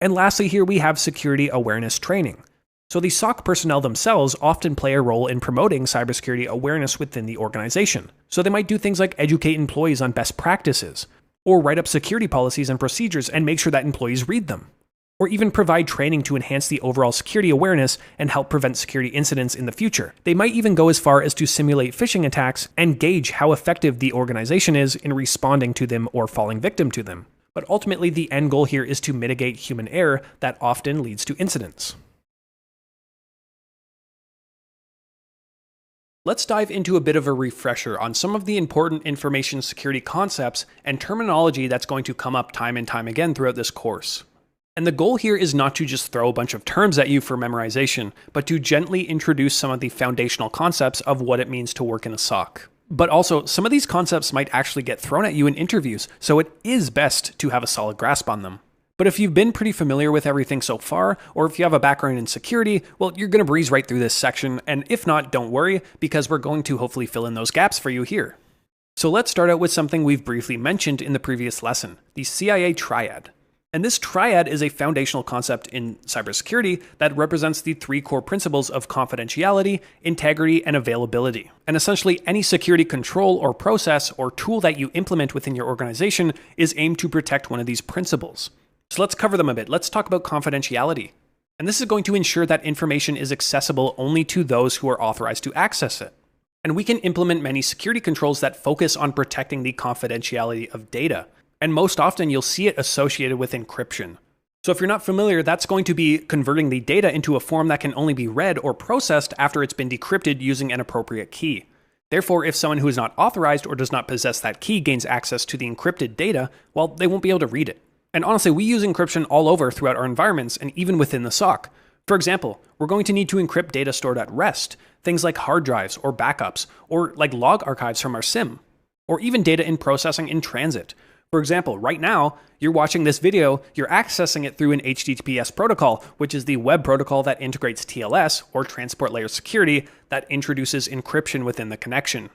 And lastly, here we have security awareness training. So the SOC personnel themselves often play a role in promoting cybersecurity awareness within the organization. So they might do things like educate employees on best practices, or write up security policies and procedures and make sure that employees read them, or even provide training to enhance the overall security awareness and help prevent security incidents in the future. They might even go as far as to simulate phishing attacks and gauge how effective the organization is in responding to them or falling victim to them. But ultimately, the end goal here is to mitigate human error that often leads to incidents. Let's dive into a bit of a refresher on some of the important information security concepts and terminology that's going to come up time and time again throughout this course. And the goal here is not to just throw a bunch of terms at you for memorization, but to gently introduce some of the foundational concepts of what it means to work in a SOC. But also, some of these concepts might actually get thrown at you in interviews, so it is best to have a solid grasp on them. But if you've been pretty familiar with everything so far, or if you have a background in security, well, you're going to breeze right through this section, and if not, don't worry, because we're going to hopefully fill in those gaps for you here. So let's start out with something we've briefly mentioned in the previous lesson, the CIA triad. And this triad is a foundational concept in cybersecurity that represents the three core principles of confidentiality, integrity, and availability. And essentially, any security control or process or tool that you implement within your organization is aimed to protect one of these principles. So let's cover them a bit. Let's talk about confidentiality. And this is going to ensure that information is accessible only to those who are authorized to access it. And we can implement many security controls that focus on protecting the confidentiality of data. And most often you'll see it associated with encryption. So if you're not familiar, that's going to be converting the data into a form that can only be read or processed after it's been decrypted using an appropriate key. Therefore, if someone who is not authorized or does not possess that key gains access to the encrypted data, well, they won't be able to read it. And honestly, we use encryption all over throughout our environments and even within the SOC. For example, we're going to need to encrypt data stored at rest, things like hard drives or backups, or like log archives from our SIEM, or even data in processing in transit. For example, right now, you're watching this video, you're accessing it through an HTTPS protocol, which is the web protocol that integrates TLS, or Transport Layer Security, that introduces encryption within the connection.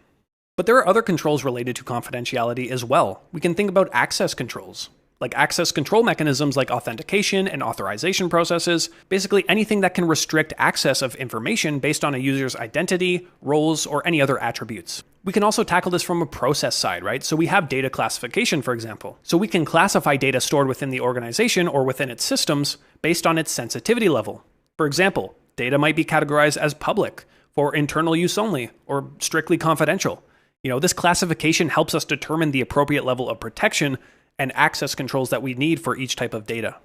But there are other controls related to confidentiality as well. We can think about access controls, like access control mechanisms like authentication and authorization processes, basically anything that can restrict access of information based on a user's identity, roles, or any other attributes. We can also tackle this from a process side, right? So we have data classification, for example. So we can classify data stored within the organization or within its systems based on its sensitivity level. For example, data might be categorized as public, for internal use only, or strictly confidential. This classification helps us determine the appropriate level of protection and access controls that we need for each type of data.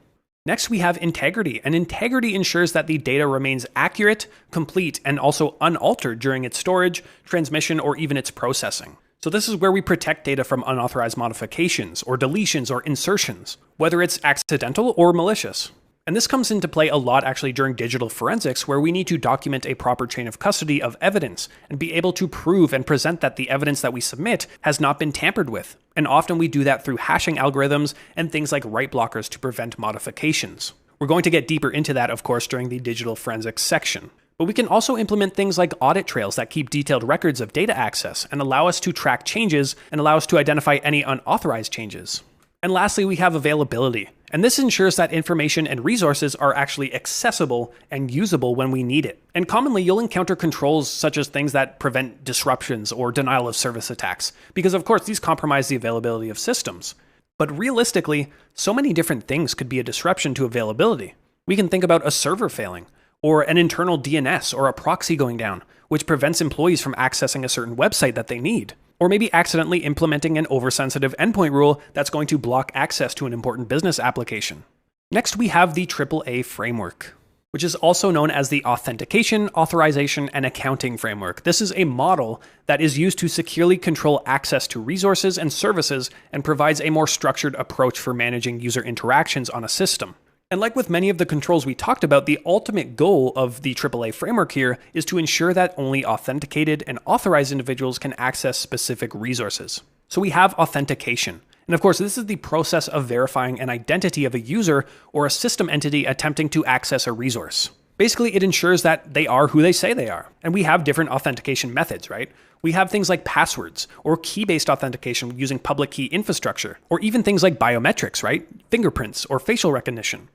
Next, we have integrity, and integrity ensures that the data remains accurate, complete, and also unaltered during its storage, transmission, or even its processing. So this is where we protect data from unauthorized modifications, or deletions, or insertions, whether it's accidental or malicious. And this comes into play a lot actually during digital forensics, where we need to document a proper chain of custody of evidence and be able to prove and present that the evidence that we submit has not been tampered with. And often we do that through hashing algorithms and things like write blockers to prevent modifications. We're going to get deeper into that, of course, during the digital forensics section. But we can also implement things like audit trails that keep detailed records of data access and allow us to track changes and allow us to identify any unauthorized changes. And lastly, we have availability. And this ensures that information and resources are actually accessible and usable when we need it. And commonly, you'll encounter controls such as things that prevent disruptions or denial of service attacks, because of course these compromise the availability of systems. But realistically, so many different things could be a disruption to availability. We can think about a server failing, or an internal DNS or a proxy going down, which prevents employees from accessing a certain website that they need, or maybe accidentally implementing an oversensitive endpoint rule that's going to block access to an important business application. Next, we have the AAA framework, which is also known as the Authentication, Authorization, and Accounting Framework. This is a model that is used to securely control access to resources and services and provides a more structured approach for managing user interactions on a system. And like with many of the controls we talked about, the ultimate goal of the AAA framework here is to ensure that only authenticated and authorized individuals can access specific resources. So we have authentication. And of course, this is the process of verifying an identity of a user or a system entity attempting to access a resource. Basically, it ensures that they are who they say they are. And we have different authentication methods, right? We have things like passwords or key-based authentication using public key infrastructure, or even things like biometrics, right? Fingerprints or facial recognition.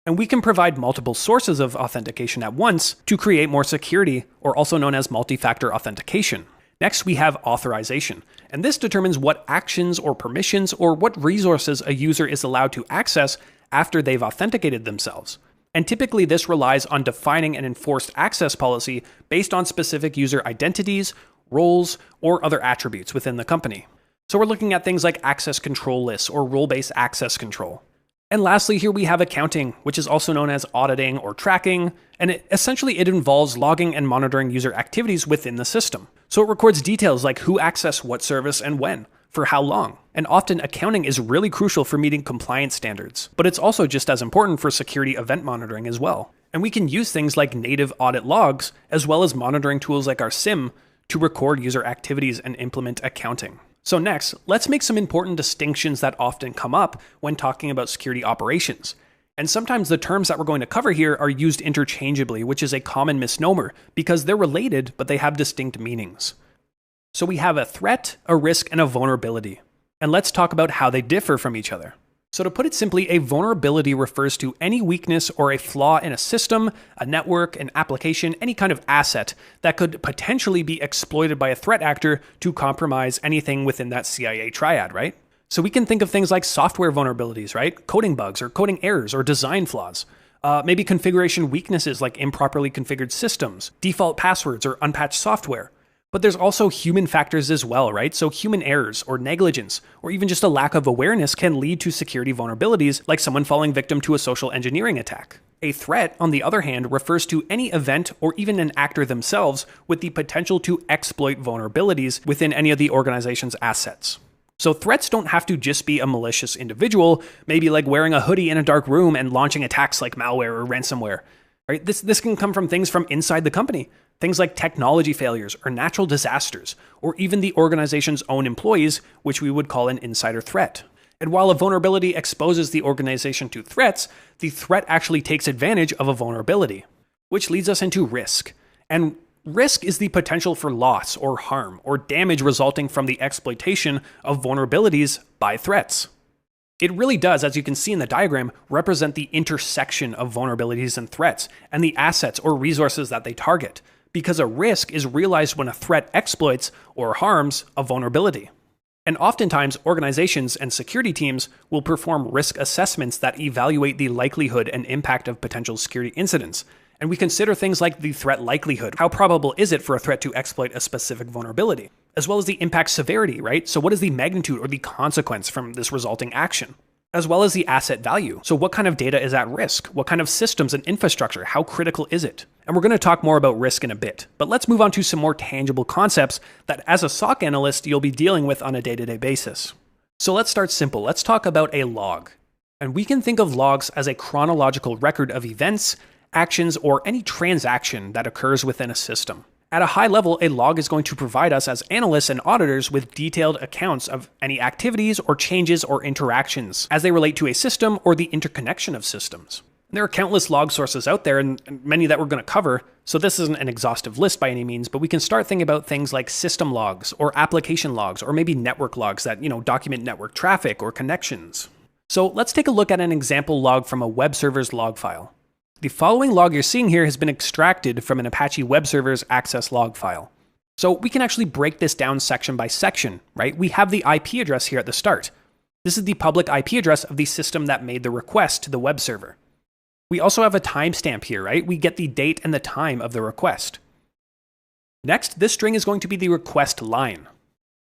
And we can provide multiple sources of authentication at once to create more security, or also known as multi-factor authentication. Next, we have authorization, and this determines what actions or permissions or what resources a user is allowed to access after they've authenticated themselves. And typically this relies on defining an enforced access policy based on specific user identities, roles, or other attributes within the company. So we're looking at things like access control lists or role-based access control. And lastly, here we have accounting, which is also known as auditing or tracking, and essentially it involves logging and monitoring user activities within the system. So it records details like who accessed what service and when, for how long. And often accounting is really crucial for meeting compliance standards, but it's also just as important for security event monitoring as well. And we can use things like native audit logs, as well as monitoring tools like our SIEM to record user activities and implement accounting. So next, let's make some important distinctions that often come up when talking about security operations. And sometimes the terms that we're going to cover here are used interchangeably, which is a common misnomer because they're related, but they have distinct meanings. So we have a threat, a risk, and a vulnerability. And let's talk about how they differ from each other. So to put it simply, a vulnerability refers to any weakness or a flaw in a system, a network, an application, any kind of asset that could potentially be exploited by a threat actor to compromise anything within that CIA triad, right? So we can think of things like software vulnerabilities, right? Coding bugs or coding errors or design flaws. Maybe configuration weaknesses like improperly configured systems, default passwords, or unpatched software. But there's also human factors as well, right? So human errors or negligence, or even just a lack of awareness can lead to security vulnerabilities, like someone falling victim to a social engineering attack. A threat, on the other hand, refers to any event or even an actor themselves with the potential to exploit vulnerabilities within any of the organization's assets. So threats don't have to just be a malicious individual, maybe like wearing a hoodie in a dark room and launching attacks like malware or ransomware. Right? This can come from things from inside the company, things like technology failures or natural disasters, or even the organization's own employees, which we would call an insider threat. And while a vulnerability exposes the organization to threats, the threat actually takes advantage of a vulnerability, which leads us into risk. And risk is the potential for loss or harm or damage resulting from the exploitation of vulnerabilities by threats. It really does, as you can see in the diagram, represent the intersection of vulnerabilities and threats and the assets or resources that they target, because a risk is realized when a threat exploits or harms a vulnerability. And oftentimes, organizations and security teams will perform risk assessments that evaluate the likelihood and impact of potential security incidents. And we consider things like the threat likelihood. How probable is it for a threat to exploit a specific vulnerability? As well as the impact severity, right? So what is the magnitude or the consequence from this resulting action? As well as the asset value. So what kind of data is at risk? What kind of systems and infrastructure? How critical is it? And we're going to talk more about risk in a bit. But let's move on to some more tangible concepts that as a SOC analyst, you'll be dealing with on a day-to-day basis. So let's start simple. Let's talk about a log. And we can think of logs as a chronological record of events, actions, or any transaction that occurs within a system. At a high level, a log is going to provide us as analysts and auditors with detailed accounts of any activities or changes or interactions as they relate to a system or the interconnection of systems. There are countless log sources out there, and many that we're going to cover, so this isn't an exhaustive list by any means, but we can start thinking about things like system logs or application logs or maybe network logs that, document network traffic or connections. So let's take a look at an example log from a web server's log file. The following log you're seeing here has been extracted from an Apache web server's access log file. So we can actually break this down section by section, right? We have the IP address here at the start. This is the public IP address of the system that made the request to the web server. We also have a timestamp here, right? We get the date and the time of the request. Next, this string is going to be the request line.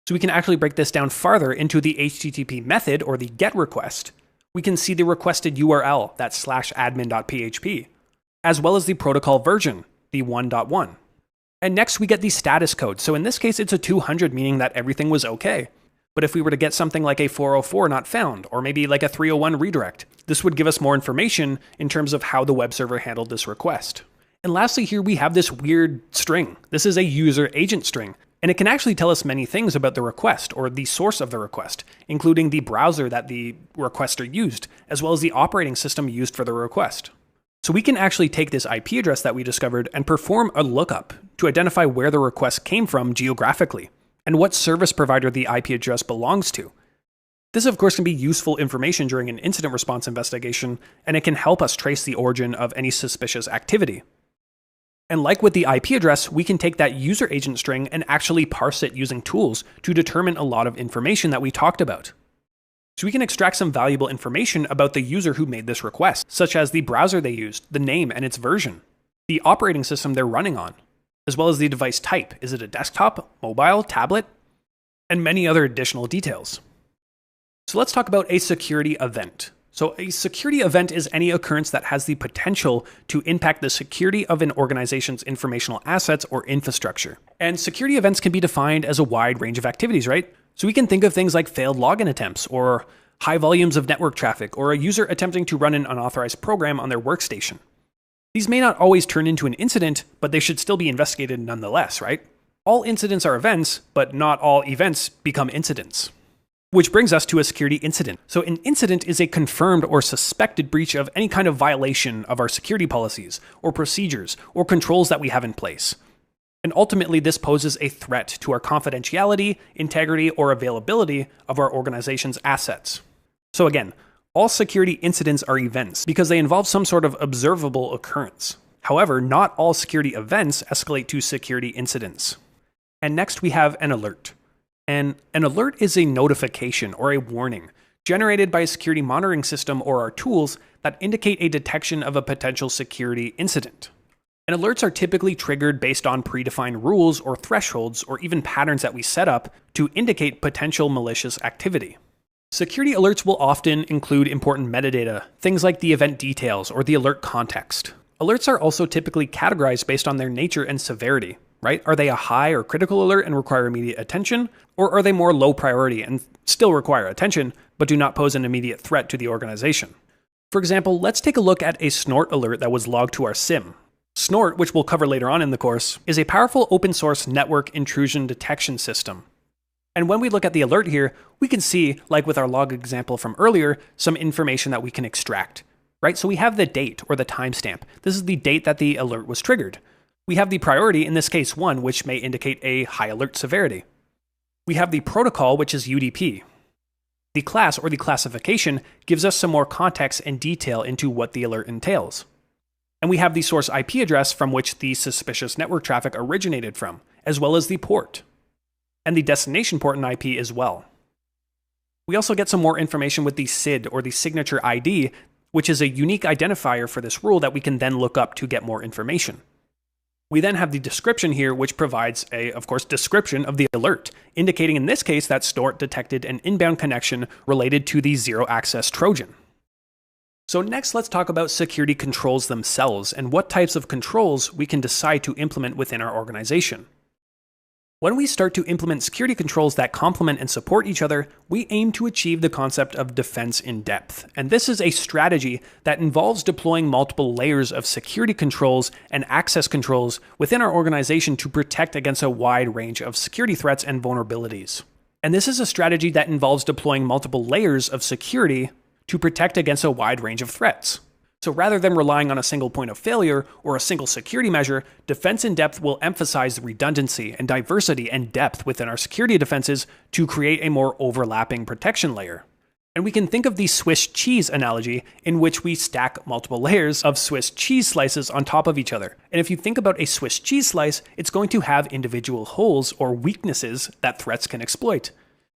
So we can actually break this down farther into the HTTP method, or the GET request. We can see the requested URL, that's /admin.php, as well as the protocol version, the 1.1. And next we get the status code. So in this case, it's a 200, meaning that everything was okay. But if we were to get something like a 404 not found, or maybe like a 301 redirect, this would give us more information in terms of how the web server handled this request. And lastly, here we have this weird string. This is a user agent string, and it can actually tell us many things about the request or the source of the request, including the browser that the requester used, as well as the operating system used for the request. So we can actually take this IP address that we discovered and perform a lookup to identify where the request came from geographically, and what service provider the IP address belongs to. This, of course, can be useful information during an incident response investigation, and it can help us trace the origin of any suspicious activity. And like with the IP address, we can take that user agent string and actually parse it using tools to determine a lot of information that we talked about. So we can extract some valuable information about the user who made this request, such as the browser they used, the name and its version, the operating system they're running on, as well as the device type. Is it a desktop, mobile, tablet? And many other additional details. So let's talk about a security event. So a security event is any occurrence that has the potential to impact the security of an organization's informational assets or infrastructure. And security events can be defined as a wide range of activities, right? So we can think of things like failed login attempts, or high volumes of network traffic, or a user attempting to run an unauthorized program on their workstation. These may not always turn into an incident, but they should still be investigated nonetheless, right? All incidents are events, but not all events become incidents. Which brings us to a security incident. So an incident is a confirmed or suspected breach of any kind of violation of our security policies, or procedures, or controls that we have in place. And ultimately, this poses a threat to our confidentiality, integrity, or availability of our organization's assets. So again, all security incidents are events because they involve some sort of observable occurrence. However, not all security events escalate to security incidents. And next we have an alert. And an alert is a notification or a warning generated by a security monitoring system or our tools that indicate a detection of a potential security incident. And alerts are typically triggered based on predefined rules or thresholds or even patterns that we set up to indicate potential malicious activity. Security alerts will often include important metadata, things like the event details or the alert context. Alerts are also typically categorized based on their nature and severity, right? Are they a high or critical alert and require immediate attention? Or are they more low priority and still require attention, but do not pose an immediate threat to the organization? For example, let's take a look at a Snort alert that was logged to our SIEM. Snort, which we'll cover later on in the course, is a powerful open source network intrusion detection system. And when we look at the alert here, we can see, like with our log example from earlier, some information that we can extract, right? So we have the date or the timestamp. This is the date that the alert was triggered. We have the priority, in this case 1, which may indicate a high alert severity. We have the protocol, which is UDP. The class or the classification gives us some more context and detail into what the alert entails. And we have the source IP address from which the suspicious network traffic originated from, as well as the port, and the destination port and IP as well. We also get some more information with the SID or the signature ID, which is a unique identifier for this rule that we can then look up to get more information. We then have the description here, which provides a, of course, description of the alert, indicating in this case that Snort detected an inbound connection related to the zero access Trojan. So next, let's talk about security controls themselves and what types of controls we can decide to implement within our organization. When we start to implement security controls that complement and support each other, we aim to achieve the concept of defense in depth. And this is a strategy that involves deploying multiple layers of security controls and access controls within our organization to protect against a wide range of security threats and vulnerabilities. And this is a strategy that involves deploying multiple layers of security to protect against a wide range of threats. So rather than relying on a single point of failure or a single security measure, defense in depth will emphasize the redundancy and diversity and depth within our security defenses to create a more overlapping protection layer. And we can think of the Swiss cheese analogy in which we stack multiple layers of Swiss cheese slices on top of each other. And if you think about a Swiss cheese slice, it's going to have individual holes or weaknesses that threats can exploit.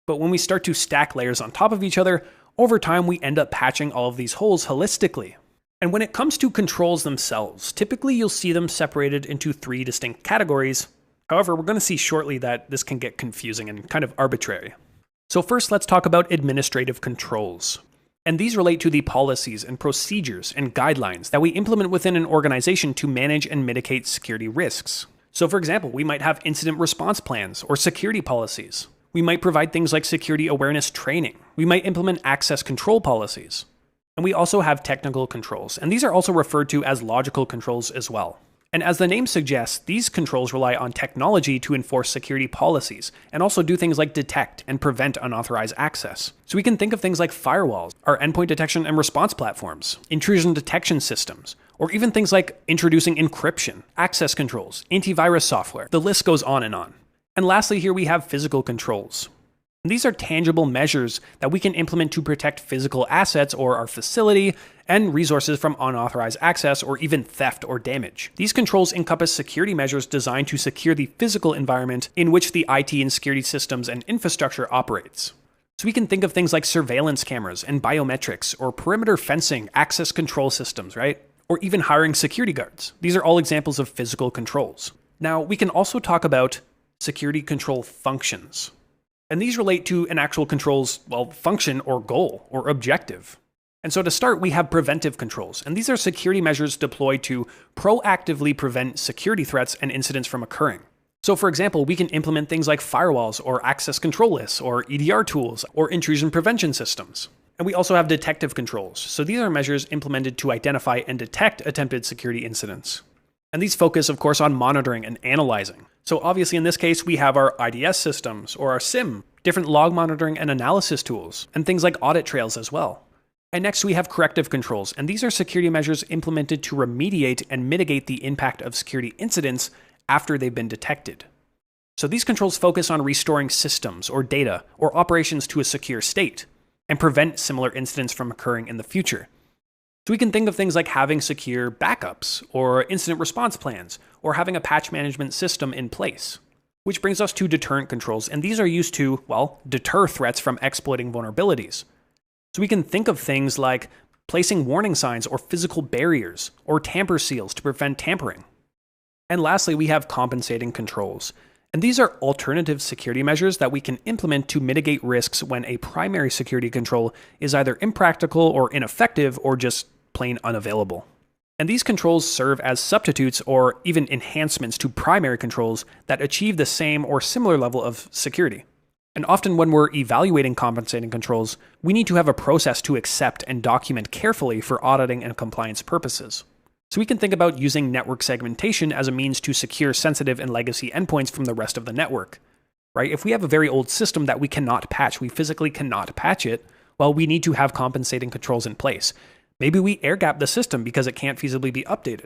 But when we start to stack layers on top of each other, over time we end up patching all of these holes holistically. And when it comes to controls themselves, typically you'll see them separated into 3 distinct categories. However, we're going to see shortly that this can get confusing and kind of arbitrary. So first, let's talk about administrative controls. And these relate to the policies and procedures and guidelines that we implement within an organization to manage and mitigate security risks. So for example, we might have incident response plans or security policies. We might provide things like security awareness training. We might implement access control policies. And we also have technical controls, and these are also referred to as logical controls as well. And as the name suggests, these controls rely on technology to enforce security policies, and also do things like detect and prevent unauthorized access. So we can think of things like firewalls, our endpoint detection and response platforms, intrusion detection systems, or even things like introducing encryption, access controls, antivirus software. The list goes on. And lastly, here we have physical controls. These are tangible measures that we can implement to protect physical assets or our facility and resources from unauthorized access or even theft or damage. These controls encompass security measures designed to secure the physical environment in which the IT and security systems and infrastructure operates. So we can think of things like surveillance cameras and biometrics or perimeter fencing, access control systems, right? Or even hiring security guards. These are all examples of physical controls. Now, we can also talk about security control functions. And these relate to an actual control's, function or goal or objective. And so to start, we have preventive controls. And these are security measures deployed to proactively prevent security threats and incidents from occurring. So for example, we can implement things like firewalls or access control lists or EDR tools or intrusion prevention systems. And we also have detective controls. So these are measures implemented to identify and detect attempted security incidents. And these focus, of course, on monitoring and analyzing. So obviously in this case, we have our IDS systems or our SIEM, different log monitoring and analysis tools, and things like audit trails as well. And next we have corrective controls, and these are security measures implemented to remediate and mitigate the impact of security incidents after they've been detected. So these controls focus on restoring systems or data or operations to a secure state and prevent similar incidents from occurring in the future. So we can think of things like having secure backups or incident response plans or having a patch management system in place. Which brings us to deterrent controls, and these are used to, deter threats from exploiting vulnerabilities. So we can think of things like placing warning signs or physical barriers or tamper seals to prevent tampering. And lastly, we have compensating controls. And these are alternative security measures that we can implement to mitigate risks when a primary security control is either impractical or ineffective or just plain unavailable. And these controls serve as substitutes or even enhancements to primary controls that achieve the same or similar level of security. And often when we're evaluating compensating controls, we need to have a process to accept and document carefully for auditing and compliance purposes. So we can think about using network segmentation as a means to secure sensitive and legacy endpoints from the rest of the network, right? If we have a very old system that we cannot patch, we physically cannot patch it, we need to have compensating controls in place. Maybe we air-gap the system because it can't feasibly be updated.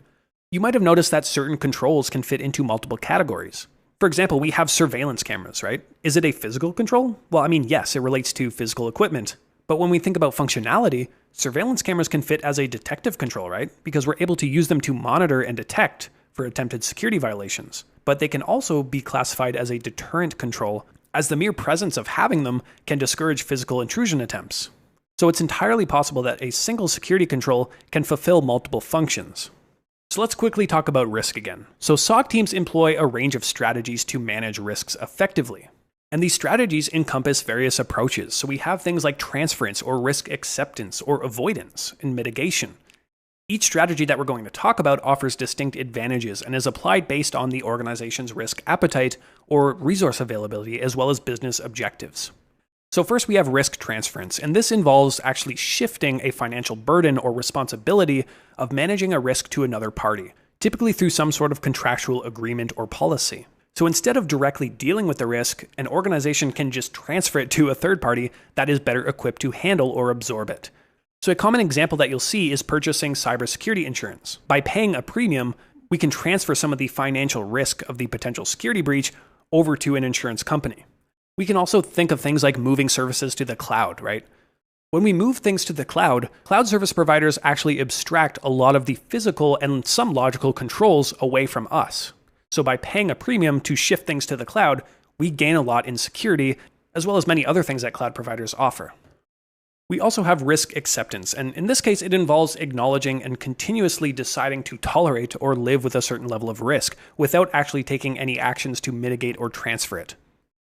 You might have noticed that certain controls can fit into multiple categories. For example, we have surveillance cameras, right? Is it a physical control? Yes, it relates to physical equipment. But when we think about functionality, surveillance cameras can fit as a detective control, right? Because we're able to use them to monitor and detect for attempted security violations. But they can also be classified as a deterrent control, as the mere presence of having them can discourage physical intrusion attempts. So it's entirely possible that a single security control can fulfill multiple functions. So let's quickly talk about risk again. So SOC teams employ a range of strategies to manage risks effectively. And these strategies encompass various approaches. So we have things like transference or risk acceptance or avoidance and mitigation. Each strategy that we're going to talk about offers distinct advantages and is applied based on the organization's risk appetite or resource availability as well as business objectives. So first we have risk transference, and this involves actually shifting a financial burden or responsibility of managing a risk to another party, typically through some sort of contractual agreement or policy. So instead of directly dealing with the risk, an organization can just transfer it to a third party that is better equipped to handle or absorb it. So a common example that you'll see is purchasing cybersecurity insurance. By paying a premium, we can transfer some of the financial risk of the potential security breach over to an insurance company. We can also think of things like moving services to the cloud, right? When we move things to the cloud service providers actually abstract a lot of the physical and some logical controls away from us. So by paying a premium to shift things to the cloud, we gain a lot in security, as well as many other things that cloud providers offer. We also have risk acceptance, and in this case, it involves acknowledging and continuously deciding to tolerate or live with a certain level of risk without actually taking any actions to mitigate or transfer it.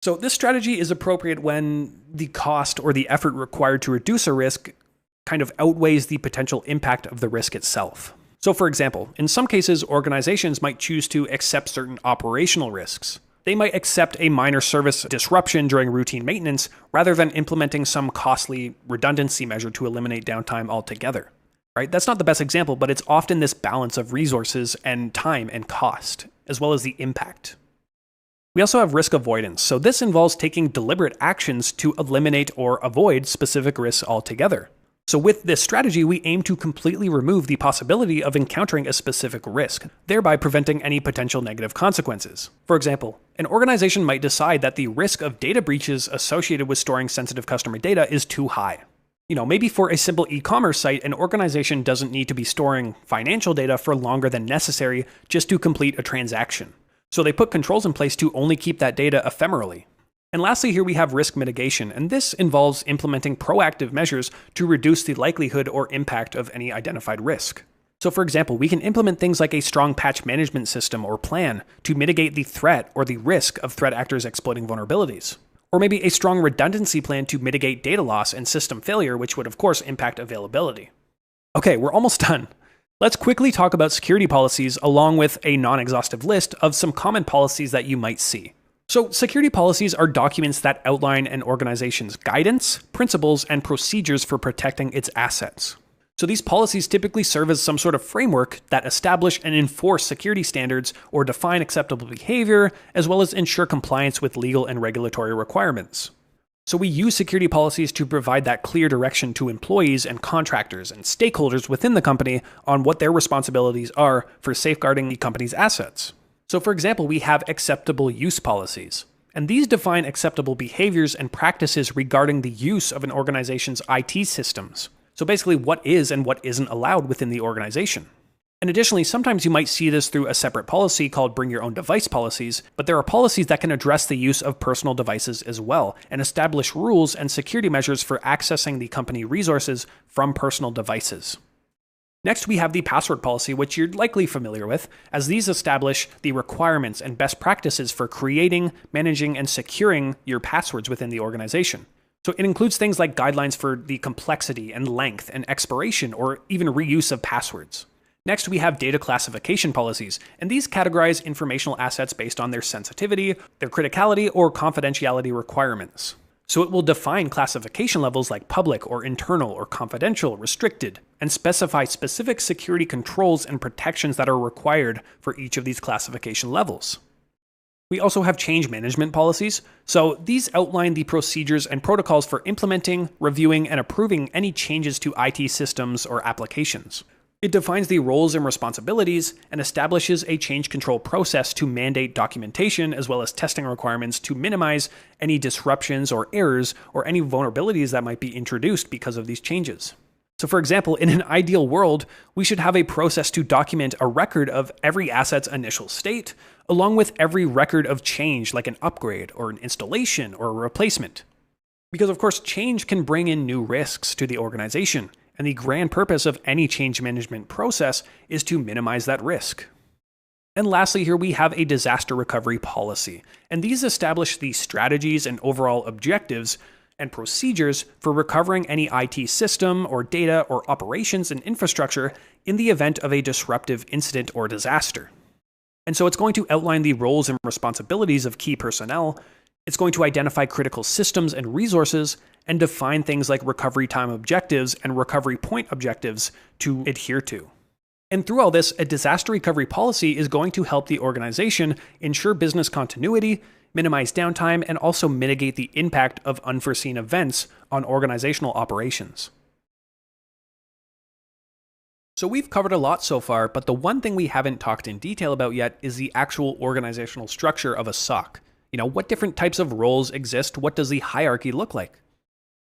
So this strategy is appropriate when the cost or the effort required to reduce a risk kind of outweighs the potential impact of the risk itself. So for example, in some cases, organizations might choose to accept certain operational risks. They might accept a minor service disruption during routine maintenance rather than implementing some costly redundancy measure to eliminate downtime altogether. Right? That's not the best example, but it's often this balance of resources and time and cost, as well as the impact. We also have risk avoidance. So this involves taking deliberate actions to eliminate or avoid specific risks altogether. So with this strategy, we aim to completely remove the possibility of encountering a specific risk, thereby preventing any potential negative consequences. For example, an organization might decide that the risk of data breaches associated with storing sensitive customer data is too high. Maybe for a simple e-commerce site, an organization doesn't need to be storing financial data for longer than necessary just to complete a transaction. So they put controls in place to only keep that data ephemerally. And lastly, here we have risk mitigation, and this involves implementing proactive measures to reduce the likelihood or impact of any identified risk. So for example, we can implement things like a strong patch management system or plan to mitigate the threat or the risk of threat actors exploiting vulnerabilities. Or maybe a strong redundancy plan to mitigate data loss and system failure, which would of course impact availability. Okay, we're almost done. Let's quickly talk about security policies along with a non-exhaustive list of some common policies that you might see. So security policies are documents that outline an organization's guidance, principles, and procedures for protecting its assets. So these policies typically serve as some sort of framework that establish and enforce security standards or define acceptable behavior, as well as ensure compliance with legal and regulatory requirements. So we use security policies to provide that clear direction to employees and contractors and stakeholders within the company on what their responsibilities are for safeguarding the company's assets. So for example, we have acceptable use policies, and these define acceptable behaviors and practices regarding the use of an organization's IT systems. So basically what is and what isn't allowed within the organization. And additionally, sometimes you might see this through a separate policy called bring your own device policies, but there are policies that can address the use of personal devices as well and establish rules and security measures for accessing the company resources from personal devices. Next, we have the password policy, which you're likely familiar with, as these establish the requirements and best practices for creating, managing, and securing your passwords within the organization. So it includes things like guidelines for the complexity and length and expiration or even reuse of passwords. Next, we have data classification policies, and these categorize informational assets based on their sensitivity, their criticality, or confidentiality requirements. So it will define classification levels like public or internal or confidential, restricted, and specify specific security controls and protections that are required for each of these classification levels. We also have change management policies. So these outline the procedures and protocols for implementing, reviewing, and approving any changes to IT systems or applications. It defines the roles and responsibilities and establishes a change control process to mandate documentation as well as testing requirements to minimize any disruptions or errors or any vulnerabilities that might be introduced because of these changes. So for example, in an ideal world, we should have a process to document a record of every asset's initial state, along with every record of change like an upgrade or an installation or a replacement. Because of course, change can bring in new risks to the organization, and the grand purpose of any change management process is to minimize that risk. And lastly, here we have a disaster recovery policy, and these establish the strategies and overall objectives and procedures for recovering any IT system or data or operations and infrastructure in the event of a disruptive incident or disaster. And so it's going to outline the roles and responsibilities of key personnel. It's going to identify critical systems and resources and define things like recovery time objectives and recovery point objectives to adhere to. And through all this, a disaster recovery policy is going to help the organization ensure business continuity, minimize downtime, and also mitigate the impact of unforeseen events on organizational operations. So we've covered a lot so far, but the one thing we haven't talked in detail about yet is the actual organizational structure of a SOC. What different types of roles exist? What does the hierarchy look like?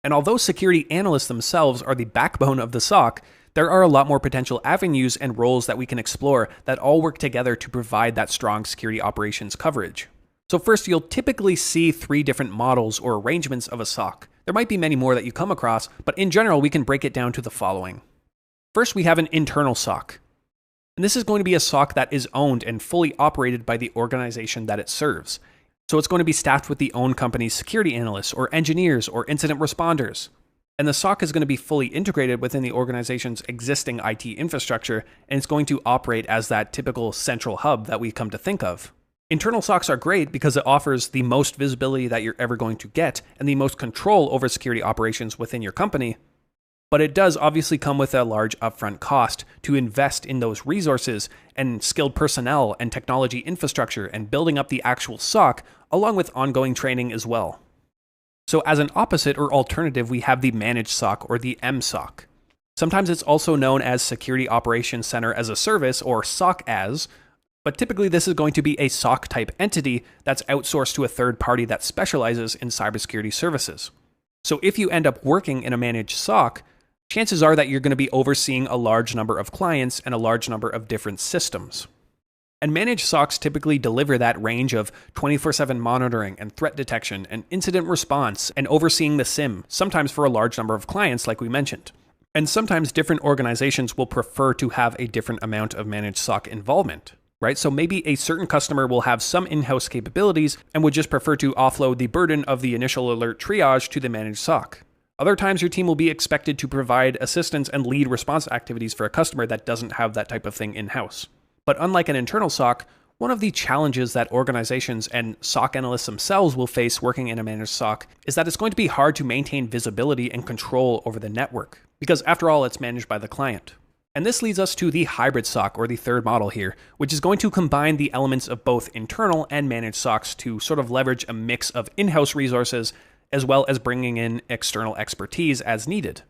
And although security analysts themselves are the backbone of the SOC, there are a lot more potential avenues and roles that we can explore that all work together to provide that strong security operations coverage. So first, you'll typically see 3 different models or arrangements of a SOC. There might be many more that you come across, but in general, we can break it down to the following. First, we have an internal SOC. And this is going to be a SOC that is owned and fully operated by the organization that it serves. So it's going to be staffed with the own company's security analysts or engineers or incident responders. And the SOC is going to be fully integrated within the organization's existing IT infrastructure, and it's going to operate as that typical central hub that we come to think of. Internal SOCs are great because it offers the most visibility that you're ever going to get and the most control over security operations within your company. But it does obviously come with a large upfront cost to invest in those resources and skilled personnel and technology infrastructure and building up the actual SOC, along with ongoing training as well. So as an opposite or alternative, we have the managed SOC or the MSOC. Sometimes it's also known as Security Operations Center as a Service or SOC as, but typically this is going to be a SOC type entity that's outsourced to a third party that specializes in cybersecurity services. So if you end up working in a managed SOC, chances are that you're going to be overseeing a large number of clients and a large number of different systems. And managed SOCs typically deliver that range of 24/7 monitoring and threat detection and incident response and overseeing the SIEM, sometimes for a large number of clients like we mentioned. And sometimes different organizations will prefer to have a different amount of managed SOC involvement, right? So maybe a certain customer will have some in-house capabilities and would just prefer to offload the burden of the initial alert triage to the managed SOC. Other times your team will be expected to provide assistance and lead response activities for a customer that doesn't have that type of thing in-house. But unlike an internal SOC, one of the challenges that organizations and SOC analysts themselves will face working in a managed SOC is that it's going to be hard to maintain visibility and control over the network, because after all, it's managed by the client. And this leads us to the hybrid SOC, or the third model here, which is going to combine the elements of both internal and managed SOCs to sort of leverage a mix of in-house resources as well as bringing in external expertise as needed.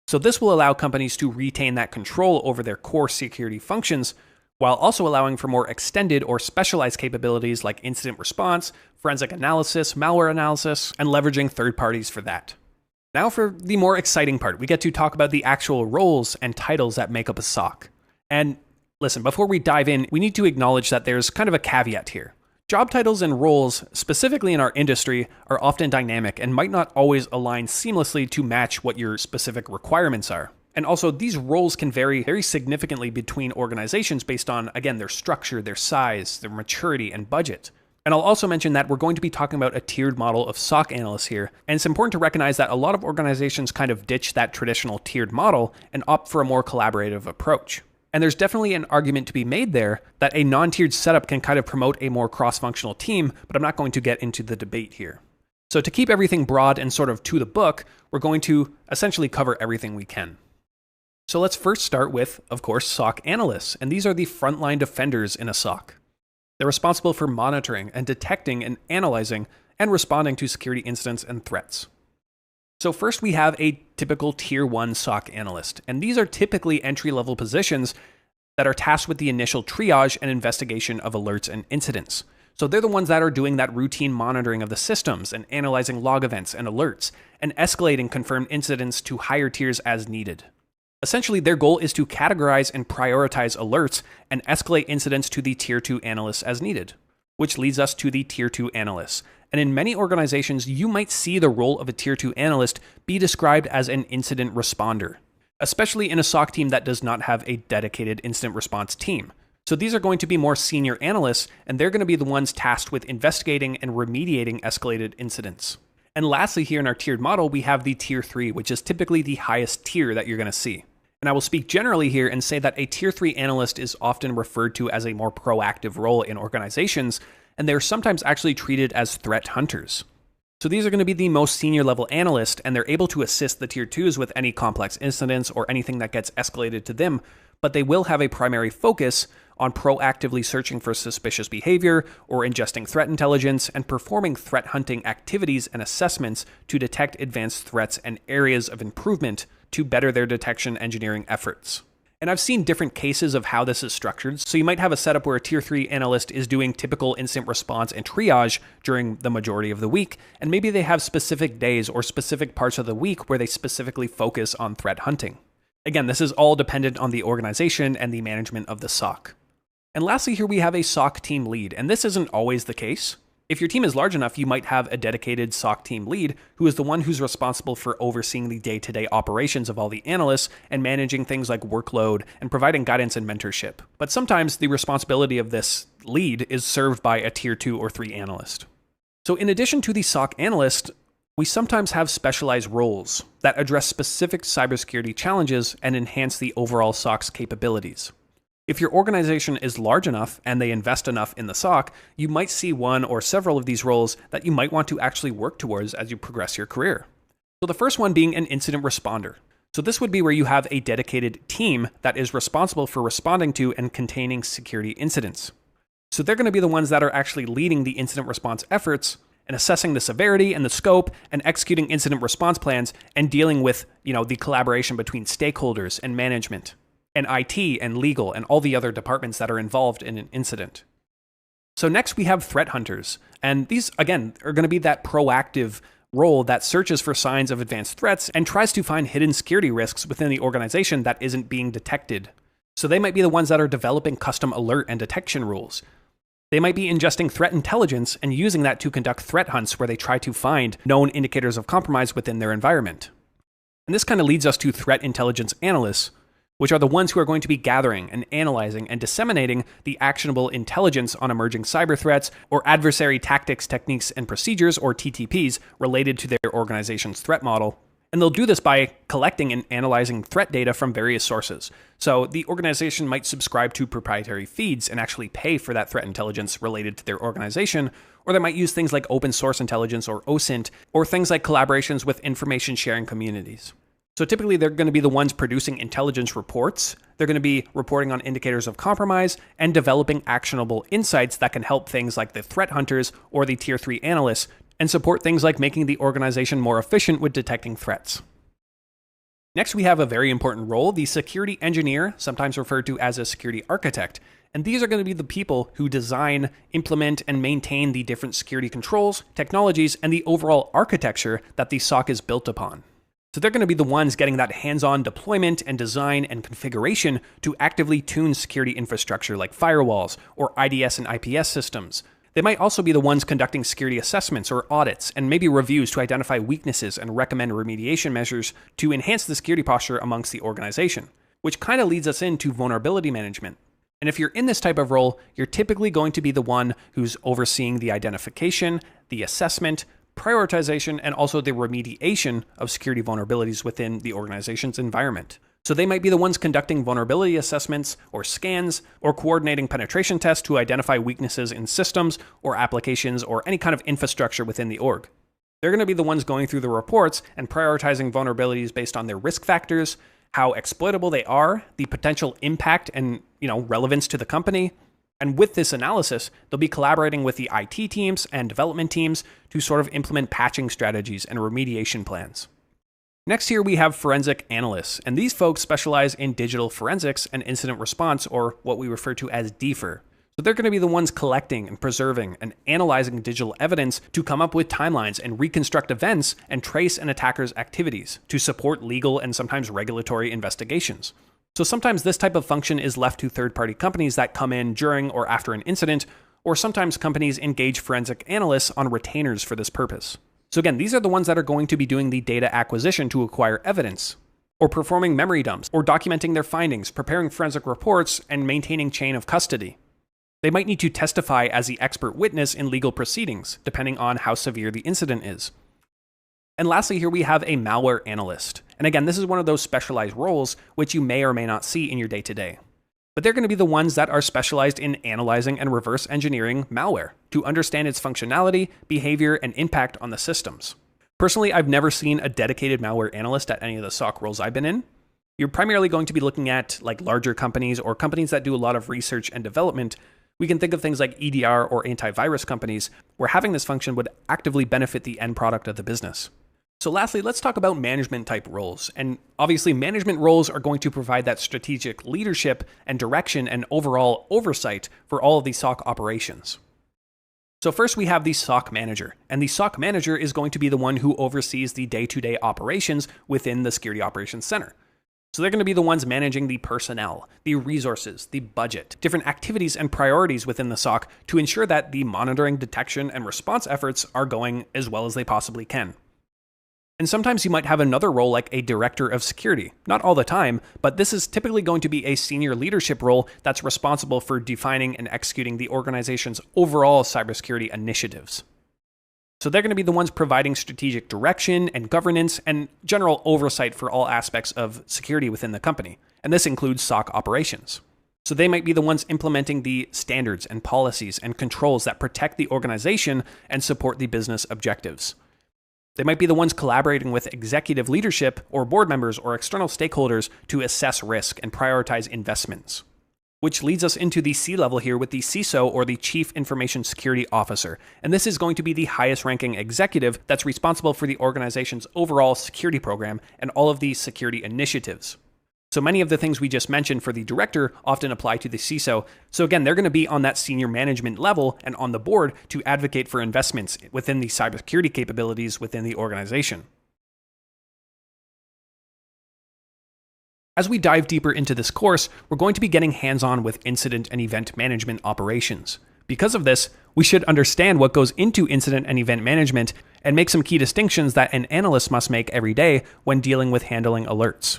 So this will allow companies to retain that control over their core security functions, while also allowing for more extended or specialized capabilities like incident response, forensic analysis, malware analysis, and leveraging third parties for that. Now for the more exciting part, we get to talk about the actual roles and titles that make up a SOC. And listen, before we dive in, we need to acknowledge that there's kind of a caveat here. Job titles and roles, specifically in our industry, are often dynamic and might not always align seamlessly to match what your specific requirements are. And also, these roles can vary very significantly between organizations based on, again, their structure, their size, their maturity, and budget. And I'll also mention that we're going to be talking about a tiered model of SOC analysts here, and it's important to recognize that a lot of organizations kind of ditch that traditional tiered model and opt for a more collaborative approach. And there's definitely an argument to be made there that a non-tiered setup can kind of promote a more cross-functional team, but I'm not going to get into the debate here. So to keep everything broad and sort of to the book, we're going to essentially cover everything we can. So let's first start with, of course, SOC analysts, and these are the frontline defenders in a SOC. They're responsible for monitoring and detecting and analyzing and responding to security incidents and threats. So first we have a typical Tier 1 SOC analyst, and these are typically entry-level positions that are tasked with the initial triage and investigation of alerts and incidents. So they're the ones that are doing that routine monitoring of the systems and analyzing log events and alerts and escalating confirmed incidents to higher tiers as needed. Essentially, their goal is to categorize and prioritize alerts and escalate incidents to the Tier 2 analysts as needed, which leads us to the Tier 2 analysts. And in many organizations, you might see the role of a Tier 2 analyst be described as an incident responder, especially in a SOC team that does not have a dedicated incident response team. So these are going to be more senior analysts, and they're going to be the ones tasked with investigating and remediating escalated incidents. And lastly, here in our tiered model, we have the Tier 3, which is typically the highest tier that you're going to see. And I will speak generally here and say that a Tier 3 analyst is often referred to as a more proactive role in organizations, and they're sometimes actually treated as threat hunters. So these are going to be the most senior level analyst, and they're able to assist the Tier 2s with any complex incidents or anything that gets escalated to them, but they will have a primary focus on proactively searching for suspicious behavior or ingesting threat intelligence and performing threat hunting activities and assessments to detect advanced threats and areas of improvement to better their detection engineering efforts. And I've seen different cases of how this is structured. So you might have a setup where a Tier 3 analyst is doing typical incident response and triage during the majority of the week, and maybe they have specific days or specific parts of the week where they specifically focus on threat hunting. Again, this is all dependent on the organization and the management of the SOC. And lastly, here we have a SOC team lead, and this isn't always the case. If your team is large enough, you might have a dedicated SOC team lead who is the one who's responsible for overseeing the day-to-day operations of all the analysts and managing things like workload and providing guidance and mentorship. But sometimes the responsibility of this lead is served by a tier 2 or 3 analyst. So in addition to the SOC analyst, we sometimes have specialized roles that address specific cybersecurity challenges and enhance the overall SOC's capabilities. If your organization is large enough and they invest enough in the SOC, you might see one or several of these roles that you might want to actually work towards as you progress your career. So the first one being an incident responder. So this would be where you have a dedicated team that is responsible for responding to and containing security incidents. So they're going to be the ones that are actually leading the incident response efforts and assessing the severity and the scope and executing incident response plans and dealing with, the collaboration between stakeholders and management and IT and legal and all the other departments that are involved in an incident. So next we have threat hunters. And these, again, are going to be that proactive role that searches for signs of advanced threats and tries to find hidden security risks within the organization that isn't being detected. So they might be the ones that are developing custom alert and detection rules. They might be ingesting threat intelligence and using that to conduct threat hunts where they try to find known indicators of compromise within their environment. And this kind of leads us to threat intelligence analysts, which are the ones who are going to be gathering and analyzing and disseminating the actionable intelligence on emerging cyber threats or adversary tactics, techniques, and procedures, or TTPs, related to their organization's threat model. And they'll do this by collecting and analyzing threat data from various sources. So the organization might subscribe to proprietary feeds and actually pay for that threat intelligence related to their organization, or they might use things like open source intelligence or OSINT, or things like collaborations with information sharing communities. So typically they're going to be the ones producing intelligence reports. They're going to be reporting on indicators of compromise and developing actionable insights that can help things like the threat hunters or the tier 3 analysts and support things like making the organization more efficient with detecting threats. Next, we have a very important role, the security engineer, sometimes referred to as a security architect. And these are going to be the people who design, implement, and maintain the different security controls, technologies, and the overall architecture that the SOC is built upon. So they're going to be the ones getting that hands-on deployment and design and configuration to actively tune security infrastructure like firewalls or IDS and IPS systems. They might also be the ones conducting security assessments or audits and maybe reviews to identify weaknesses and recommend remediation measures to enhance the security posture amongst the organization, which kind of leads us into vulnerability management. And if you're in this type of role, you're typically going to be the one who's overseeing the identification, the assessment, prioritization, and also the remediation of security vulnerabilities within the organization's environment. So they might be the ones conducting vulnerability assessments or scans or coordinating penetration tests to identify weaknesses in systems or applications or any kind of infrastructure within the org. They're going to be the ones going through the reports and prioritizing vulnerabilities based on their risk factors, how exploitable they are, the potential impact and, relevance to the company. And with this analysis, they'll be collaborating with the IT teams and development teams to sort of implement patching strategies and remediation plans. Next here we have forensic analysts, and these folks specialize in digital forensics and incident response, or what we refer to as DFIR. So they're going to be the ones collecting and preserving and analyzing digital evidence to come up with timelines and reconstruct events and trace an attacker's activities to support legal and sometimes regulatory investigations. So sometimes this type of function is left to third-party companies that come in during or after an incident, or sometimes companies engage forensic analysts on retainers for this purpose. So again, these are the ones that are going to be doing the data acquisition to acquire evidence, or performing memory dumps, or documenting their findings, preparing forensic reports, and maintaining chain of custody. They might need to testify as the expert witness in legal proceedings, depending on how severe the incident is. And lastly, here we have a malware analyst. And again, this is one of those specialized roles which you may or may not see in your day-to-day. But they're going to be the ones that are specialized in analyzing and reverse engineering malware to understand its functionality, behavior, and impact on the systems. Personally, I've never seen a dedicated malware analyst at any of the SOC roles I've been in. You're primarily going to be looking at larger companies or companies that do a lot of research and development. We can think of things like EDR or antivirus companies, where having this function would actively benefit the end product of the business. So lastly, let's talk about management type roles. And obviously management roles are going to provide that strategic leadership and direction and overall oversight for all of these SOC operations. So first we have the SOC manager, and the SOC manager is going to be the one who oversees the day-to-day operations within the Security Operations Center. So they're going to be the ones managing the personnel, the resources, the budget, different activities and priorities within the SOC to ensure that the monitoring, detection, and response efforts are going as well as they possibly can. And sometimes you might have another role like a director of security. Not all the time, but this is typically going to be a senior leadership role that's responsible for defining and executing the organization's overall cybersecurity initiatives. So they're going to be the ones providing strategic direction and governance and general oversight for all aspects of security within the company. And this includes SOC operations. So they might be the ones implementing the standards and policies and controls that protect the organization and support the business objectives. They might be the ones collaborating with executive leadership or board members or external stakeholders to assess risk and prioritize investments. Which leads us into the C level here with the CISO, or the Chief Information Security Officer. And this is going to be the highest ranking executive that's responsible for the organization's overall security program and all of these security initiatives. So many of the things we just mentioned for the director often apply to the CISO. So again, they're going to be on that senior management level and on the board to advocate for investments within the cybersecurity capabilities within the organization. As we dive deeper into this course, we're going to be getting hands-on with incident and event management operations. Because of this, we should understand what goes into incident and event management and make some key distinctions that an analyst must make every day when dealing with handling alerts.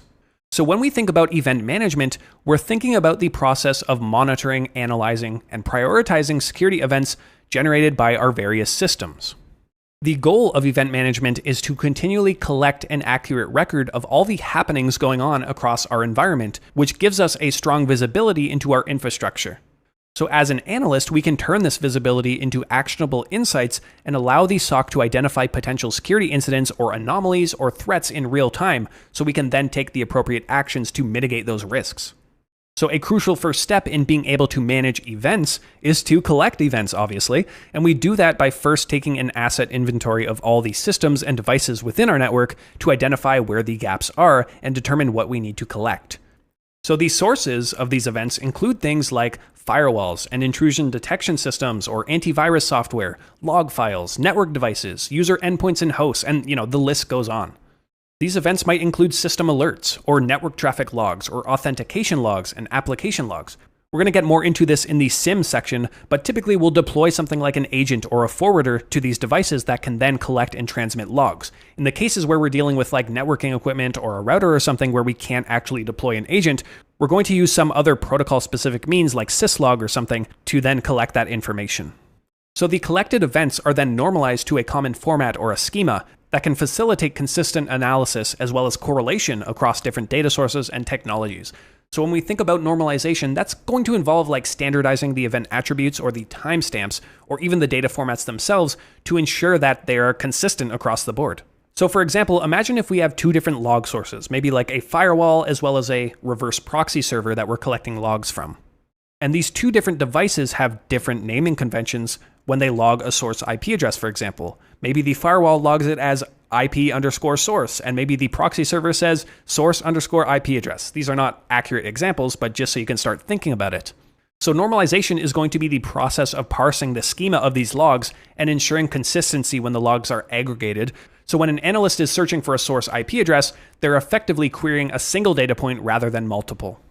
So when we think about event management, we're thinking about the process of monitoring, analyzing, and prioritizing security events generated by our various systems. The goal of event management is to continually collect an accurate record of all the happenings going on across our environment, which gives us a strong visibility into our infrastructure. So as an analyst, we can turn this visibility into actionable insights and allow the SOC to identify potential security incidents or anomalies or threats in real time, so we can then take the appropriate actions to mitigate those risks. So a crucial first step in being able to manage events is to collect events, obviously, and we do that by first taking an asset inventory of all the systems and devices within our network to identify where the gaps are and determine what we need to collect. So the sources of these events include things like firewalls and intrusion detection systems or antivirus software, log files, network devices, user endpoints and hosts, and the list goes on. These events might include system alerts or network traffic logs or authentication logs and application logs. We're going to get more into this in the SIEM section, but typically we'll deploy something like an agent or a forwarder to these devices that can then collect and transmit logs. In the cases where we're dealing with like networking equipment or a router or something where we can't actually deploy an agent, we're going to use some other protocol-specific means like syslog or something to then collect that information. So the collected events are then normalized to a common format or a schema that can facilitate consistent analysis as well as correlation across different data sources and technologies. So when we think about normalization, that's going to involve like standardizing the event attributes or the timestamps or even the data formats themselves to ensure that they are consistent across the board. So for example, imagine if we have two different log sources, maybe like a firewall as well as a reverse proxy server that we're collecting logs from. And these two different devices have different naming conventions when they log a source IP address, for example. Maybe the firewall logs it as IP_source, and maybe the proxy server says source_IP address. These are not accurate examples, but just so you can start thinking about it. So normalization is going to be the process of parsing the schema of these logs and ensuring consistency when the logs are aggregated. So when an analyst is searching for a source IP address, they're effectively querying a single data point rather than multiple.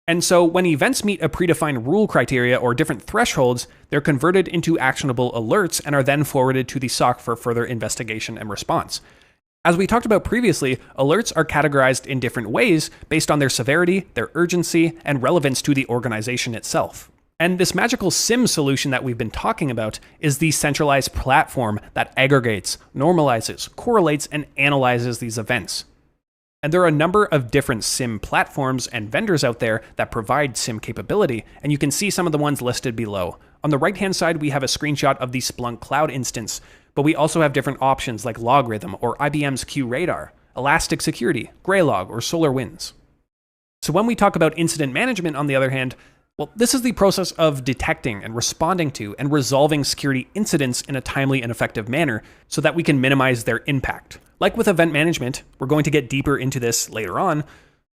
And so when events meet a predefined rule criteria or different thresholds, they're converted into actionable alerts and are then forwarded to the SOC for further investigation and response. As we talked about previously, alerts are categorized in different ways based on their severity, their urgency, and relevance to the organization itself. And this magical SIEM solution that we've been talking about is the centralized platform that aggregates, normalizes, correlates, and analyzes these events. And there are a number of different SIEM platforms and vendors out there that provide SIEM capability, and you can see some of the ones listed below. On the right-hand side, we have a screenshot of the Splunk Cloud instance, but we also have different options like LogRhythm or IBM's QRadar, Elastic Security, Graylog, or SolarWinds. So when we talk about incident management, on the other hand, well, this is the process of detecting and responding to and resolving security incidents in a timely and effective manner so that we can minimize their impact. Like with event management, we're going to get deeper into this later on,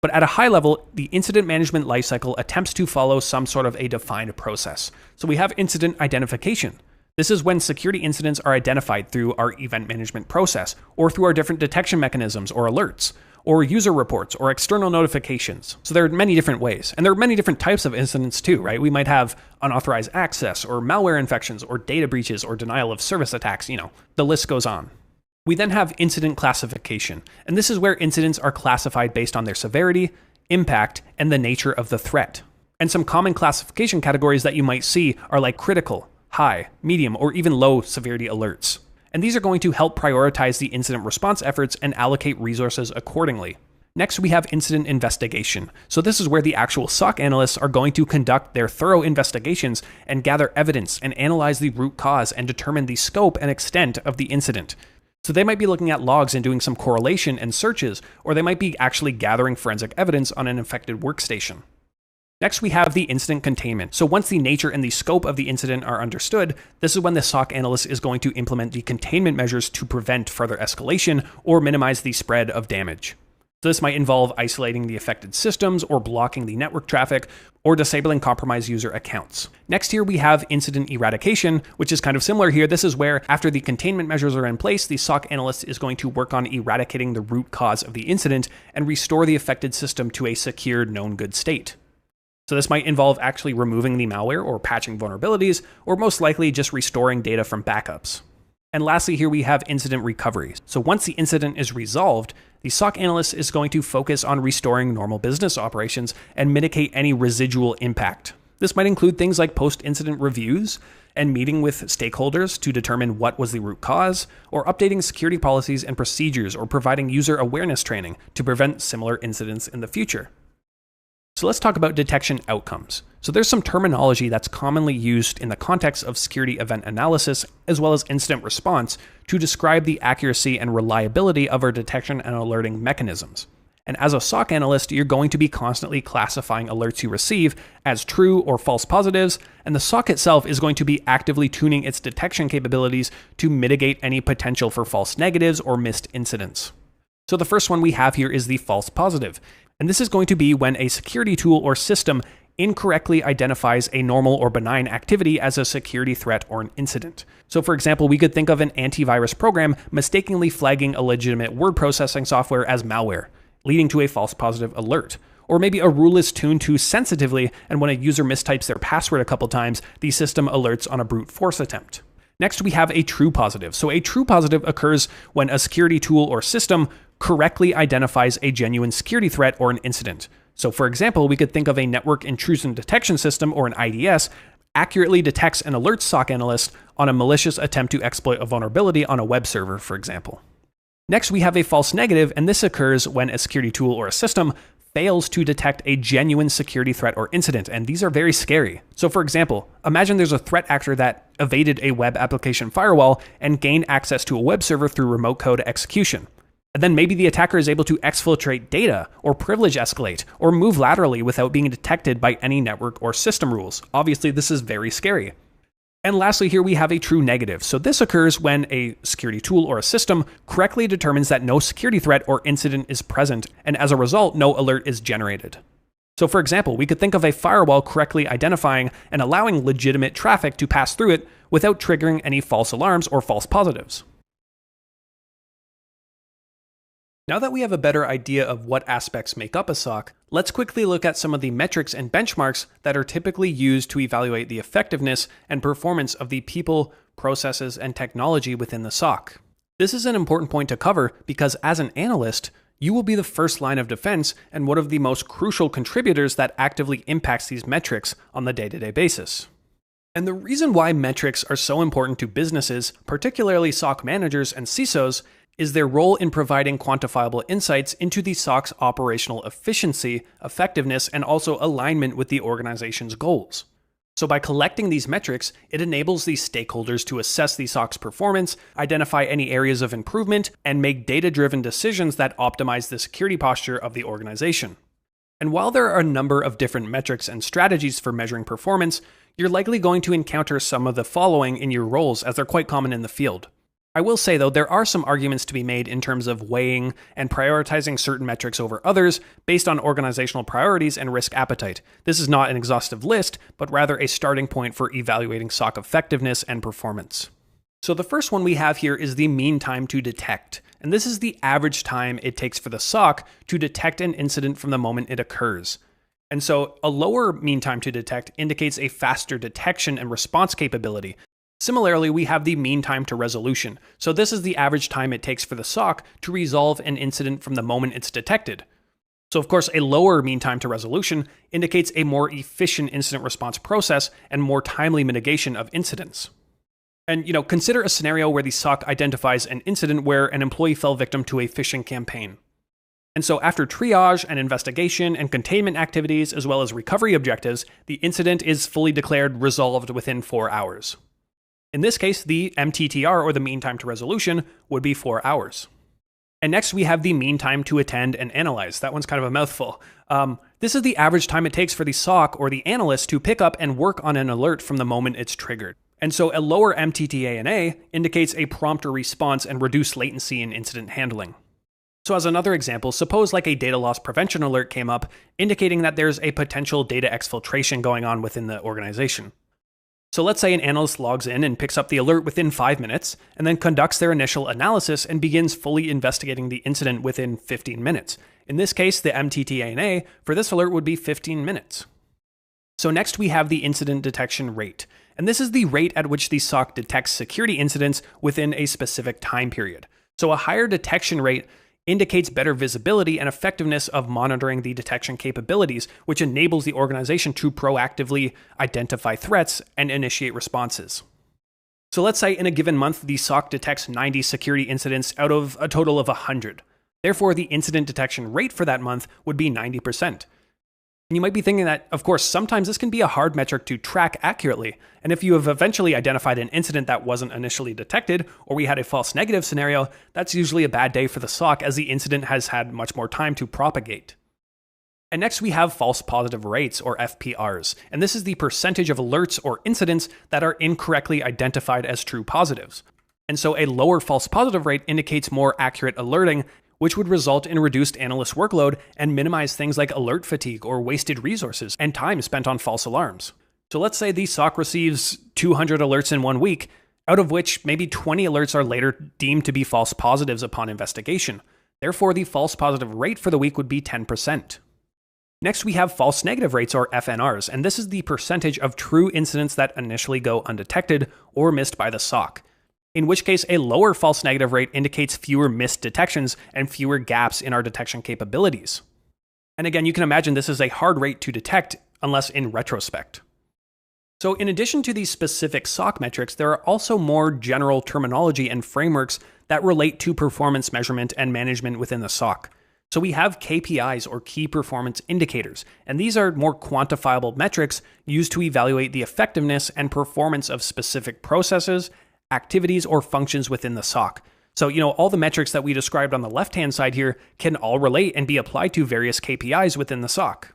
but at a high level, the incident management lifecycle attempts to follow some sort of a defined process. So we have incident identification. This is when security incidents are identified through our event management process or through our different detection mechanisms or alerts. or user reports, or external notifications. So there are many different ways. And there are many different types of incidents too, right? We might have unauthorized access, or malware infections, or data breaches, or denial of service attacks, the list goes on. We then have incident classification, and this is where incidents are classified based on their severity, impact, and the nature of the threat. And some common classification categories that you might see are like critical, high, medium, or even low severity alerts. And these are going to help prioritize the incident response efforts and allocate resources accordingly. Next, we have incident investigation. So this is where the actual SOC analysts are going to conduct their thorough investigations and gather evidence and analyze the root cause and determine the scope and extent of the incident. So they might be looking at logs and doing some correlation and searches, or they might be actually gathering forensic evidence on an infected workstation. Next, we have the incident containment. So once the nature and the scope of the incident are understood, this is when the SOC analyst is going to implement the containment measures to prevent further escalation or minimize the spread of damage. So this might involve isolating the affected systems or blocking the network traffic or disabling compromised user accounts. Next here we have incident eradication, which is kind of similar here. This is where after the containment measures are in place, the SOC analyst is going to work on eradicating the root cause of the incident and restore the affected system to a secure known good state. So this might involve actually removing the malware or patching vulnerabilities, or most likely just restoring data from backups. And lastly, here we have incident recovery. So once the incident is resolved, the SOC analyst is going to focus on restoring normal business operations and mitigate any residual impact. This might include things like post-incident reviews and meeting with stakeholders to determine what was the root cause, or updating security policies and procedures, or providing user awareness training to prevent similar incidents in the future. So let's talk about detection outcomes. So there's some terminology that's commonly used in the context of security event analysis as well as incident response to describe the accuracy and reliability of our detection and alerting mechanisms. And as a SOC analyst, you're going to be constantly classifying alerts you receive as true or false positives, and the SOC itself is going to be actively tuning its detection capabilities to mitigate any potential for false negatives or missed incidents. So the first one we have here is the false positive. And this is going to be when a security tool or system incorrectly identifies a normal or benign activity as a security threat or an incident. So for example, we could think of an antivirus program mistakenly flagging a legitimate word processing software as malware, leading to a false positive alert. Or maybe a rule is tuned too sensitively, and when a user mistypes their password a couple times, the system alerts on a brute force attempt. Next, we have a true positive. So a true positive occurs when a security tool or system correctly identifies a genuine security threat or an incident. So for example, we could think of a network intrusion detection system or an IDS accurately detects and alerts SOC analysts on a malicious attempt to exploit a vulnerability on a web server, for example. Next, we have a false negative, and this occurs when a security tool or a system fails to detect a genuine security threat or incident, and these are very scary. So for example, imagine there's a threat actor that evaded a web application firewall and gained access to a web server through remote code execution. And then maybe the attacker is able to exfiltrate data, or privilege escalate, or move laterally without being detected by any network or system rules. Obviously, this is very scary. And lastly, here we have a true negative. So this occurs when a security tool or a system correctly determines that no security threat or incident is present, and as a result, no alert is generated. So for example, we could think of a firewall correctly identifying and allowing legitimate traffic to pass through it without triggering any false alarms or false positives. Now that we have a better idea of what aspects make up a SOC, let's quickly look at some of the metrics and benchmarks that are typically used to evaluate the effectiveness and performance of the people, processes, and technology within the SOC. This is an important point to cover because as an analyst, you will be the first line of defense and one of the most crucial contributors that actively impacts these metrics on the day-to-day basis. And the reason why metrics are so important to businesses, particularly SOC managers and CISOs, is their role in providing quantifiable insights into the SOC's operational efficiency, effectiveness, and also alignment with the organization's goals. So by collecting these metrics, it enables these stakeholders to assess the SOC's performance, identify any areas of improvement, and make data-driven decisions that optimize the security posture of the organization. And while there are a number of different metrics and strategies for measuring performance, you're likely going to encounter some of the following in your roles as they're quite common in the field. I will say, though, there are some arguments to be made in terms of weighing and prioritizing certain metrics over others based on organizational priorities and risk appetite. This is not an exhaustive list, but rather a starting point for evaluating SOC effectiveness and performance. So the first one we have here is the mean time to detect. and this is the average time it takes for the SOC to detect an incident from the moment it occurs. And so a lower mean time to detect indicates a faster detection and response capability. Similarly, we have the mean time to resolution. So this is the average time it takes for the SOC to resolve an incident from the moment it's detected. So of course, a lower mean time to resolution indicates a more efficient incident response process and more timely mitigation of incidents. And consider a scenario where the SOC identifies an incident where an employee fell victim to a phishing campaign. And so after triage and investigation and containment activities, as well as recovery objectives, the incident is fully declared resolved within 4 hours. In this case, the MTTR, or the mean time to resolution, would be 4 hours. And next we have the mean time to attend and analyze. That one's kind of a mouthful. This is the average time it takes for the SOC or the analyst to pick up and work on an alert from the moment it's triggered. And so a lower MTTANA indicates a prompter response and reduced latency in incident handling. So as another example, suppose like a data loss prevention alert came up, indicating that there's a potential data exfiltration going on within the organization. So let's say an analyst logs in and picks up the alert within 5 minutes, and then conducts their initial analysis and begins fully investigating the incident within 15 minutes. In this case, the MTTANA for this alert would be 15 minutes. So next we have the incident detection rate. And this is the rate at which the SOC detects security incidents within a specific time period. So a higher detection rate indicates better visibility and effectiveness of monitoring the detection capabilities, which enables the organization to proactively identify threats and initiate responses. So let's say in a given month, the SOC detects 90 security incidents out of a total of 100. Therefore, the incident detection rate for that month would be 90%. And you might be thinking that, of course, sometimes this can be a hard metric to track accurately. And if you have eventually identified an incident that wasn't initially detected, or we had a false negative scenario, that's usually a bad day for the SOC as the incident has had much more time to propagate. And next we have false positive rates, or FPRs. And this is the percentage of alerts or incidents that are incorrectly identified as true positives. And so a lower false positive rate indicates more accurate alerting, which would result in reduced analyst workload and minimize things like alert fatigue or wasted resources and time spent on false alarms. So let's say the SOC receives 200 alerts in 1 week, out of which maybe 20 alerts are later deemed to be false positives upon investigation. Therefore, the false positive rate for the week would be 10%. Next, we have false negative rates, or FNRs, and this is the percentage of true incidents that initially go undetected or missed by the SOC. In which case, a lower false negative rate indicates fewer missed detections and fewer gaps in our detection capabilities. And again, you can imagine this is a hard rate to detect unless in retrospect. So in addition to these specific SOC metrics, there are also more general terminology and frameworks that relate to performance measurement and management within the SOC. So we have KPIs, or key performance indicators, and these are more quantifiable metrics used to evaluate the effectiveness and performance of specific processes, activities, or functions within the SOC. So, all the metrics that we described on the left-hand side here can all relate and be applied to various KPIs within the SOC.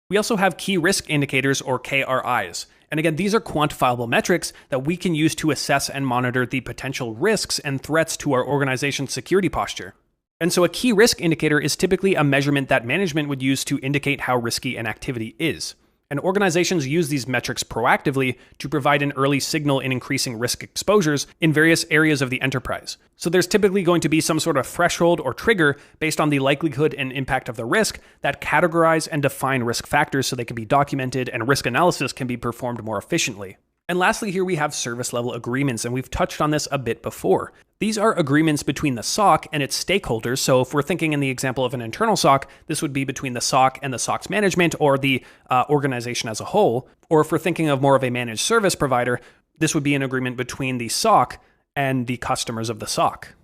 We also have key risk indicators, or KRIs. And again, these are quantifiable metrics that we can use to assess and monitor the potential risks and threats to our organization's security posture. And so a key risk indicator is typically a measurement that management would use to indicate how risky an activity is. And organizations use these metrics proactively to provide an early signal in increasing risk exposures in various areas of the enterprise. So there's typically going to be some sort of threshold or trigger based on the likelihood and impact of the risk that categorize and define risk factors so they can be documented and risk analysis can be performed more efficiently. And lastly, here we have service level agreements, and we've touched on this a bit before. These are agreements between the SOC and its stakeholders. So if we're thinking in the example of an internal SOC, this would be between the SOC and the SOC's management or the organization as a whole. Or if we're thinking of more of a managed service provider, this would be an agreement between the SOC and the customers of the SOC.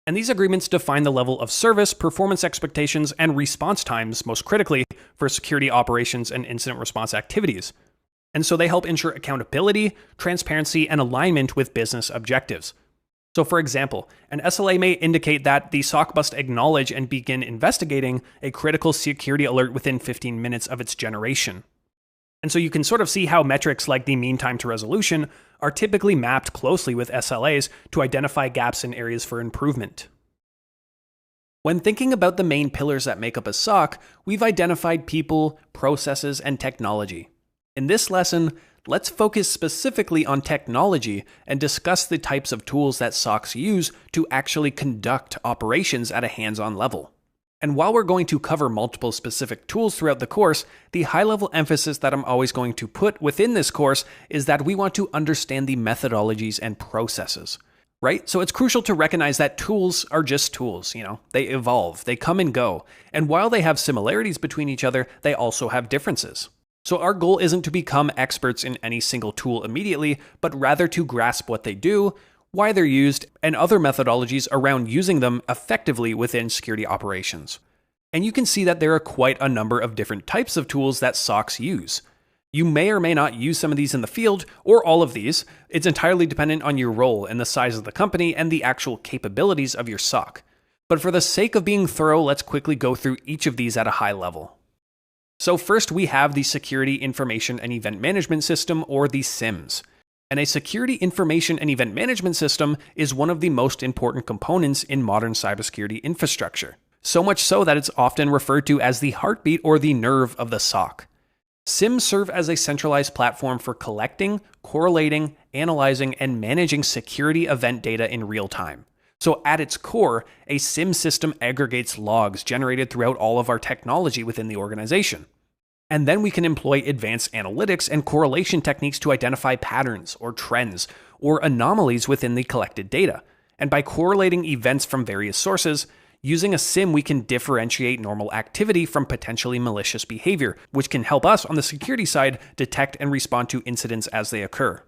And these agreements define the level of service, performance expectations, and response times, most critically, for security operations and incident response activities. And so they help ensure accountability, transparency, and alignment with business objectives. So for example, an SLA may indicate that the SOC must acknowledge and begin investigating a critical security alert within 15 minutes of its generation. And so you can sort of see how metrics like the mean time to resolution are typically mapped closely with SLAs to identify gaps in areas for improvement. When thinking about the main pillars that make up a SOC, we've identified people, processes, and technology. In this lesson, let's focus specifically on technology and discuss the types of tools that SOCs use to actually conduct operations at a hands-on level. And while we're going to cover multiple specific tools throughout the course, the high-level emphasis that I'm always going to put within this course is that we want to understand the methodologies and processes, right? So it's crucial to recognize that tools are just tools, they evolve, they come and go. And while they have similarities between each other, they also have differences. So our goal isn't to become experts in any single tool immediately, but rather to grasp what they do, why they're used, and other methodologies around using them effectively within security operations. And you can see that there are quite a number of different types of tools that SOCs use. You may or may not use some of these in the field, or all of these. It's entirely dependent on your role and the size of the company and the actual capabilities of your SOC. But for the sake of being thorough, let's quickly go through each of these at a high level. So first, we have the Security Information and Event Management System, or the SIEMs. And a Security Information and Event Management System is one of the most important components in modern cybersecurity infrastructure. So much so that it's often referred to as the heartbeat or the nerve of the SOC. SIEMs serve as a centralized platform for collecting, correlating, analyzing, and managing security event data in real time. So at its core, a SIEM system aggregates logs generated throughout all of our technology within the organization. And then we can employ advanced analytics and correlation techniques to identify patterns or trends or anomalies within the collected data. And by correlating events from various sources, using a SIEM, we can differentiate normal activity from potentially malicious behavior, which can help us on the security side detect and respond to incidents as they occur.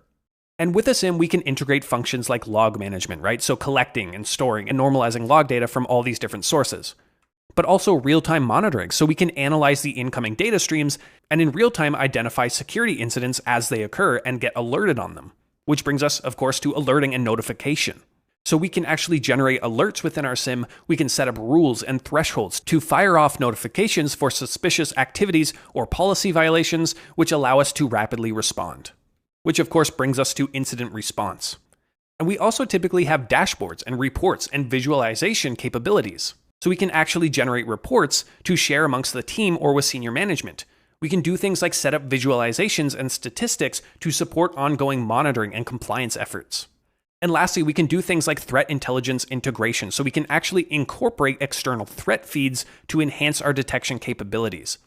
And with a SIEM, we can integrate functions like log management, right? So collecting and storing and normalizing log data from all these different sources. But also real-time monitoring, so we can analyze the incoming data streams and in real time identify security incidents as they occur and get alerted on them. Which brings us, of course, to alerting and notification. So we can actually generate alerts within our SIEM, we can set up rules and thresholds to fire off notifications for suspicious activities or policy violations, which allow us to rapidly respond. Which of course brings us to incident response. And we also typically have dashboards and reports and visualization capabilities. So we can actually generate reports to share amongst the team or with senior management. We can do things like set up visualizations and statistics to support ongoing monitoring and compliance efforts. And lastly, we can do things like threat intelligence integration, so we can actually incorporate external threat feeds to enhance our detection capabilities.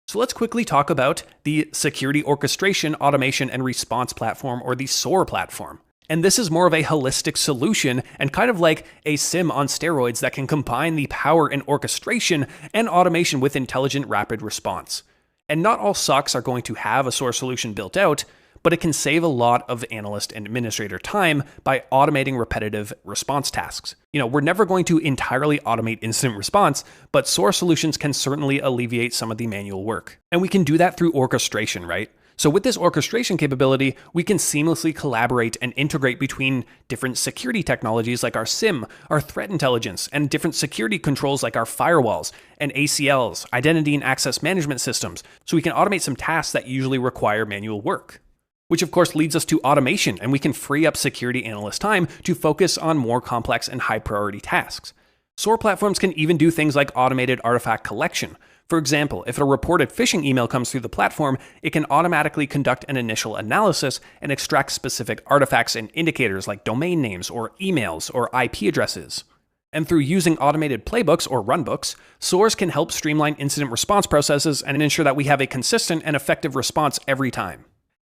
So let's quickly talk about the Security Orchestration, Automation, and Response Platform, or the SOAR platform. And this is more of a holistic solution and kind of like a SIEM on steroids that can combine the power and orchestration and automation with intelligent rapid response. And not all SOCs are going to have a SOAR solution built out, but it can save a lot of analyst and administrator time by automating repetitive response tasks. We're never going to entirely automate incident response, but SOAR solutions can certainly alleviate some of the manual work. And we can do that through orchestration, right? So with this orchestration capability, we can seamlessly collaborate and integrate between different security technologies like our SIEM, our threat intelligence, and different security controls like our firewalls and ACLs, identity and access management systems, so we can automate some tasks that usually require manual work. Which of course leads us to automation, and we can free up security analyst time to focus on more complex and high priority tasks. SOAR platforms can even do things like automated artifact collection. For example, if a reported phishing email comes through the platform, it can automatically conduct an initial analysis and extract specific artifacts and indicators like domain names or emails or IP addresses. And through using automated playbooks or runbooks, SOARs can help streamline incident response processes and ensure that we have a consistent and effective response every time.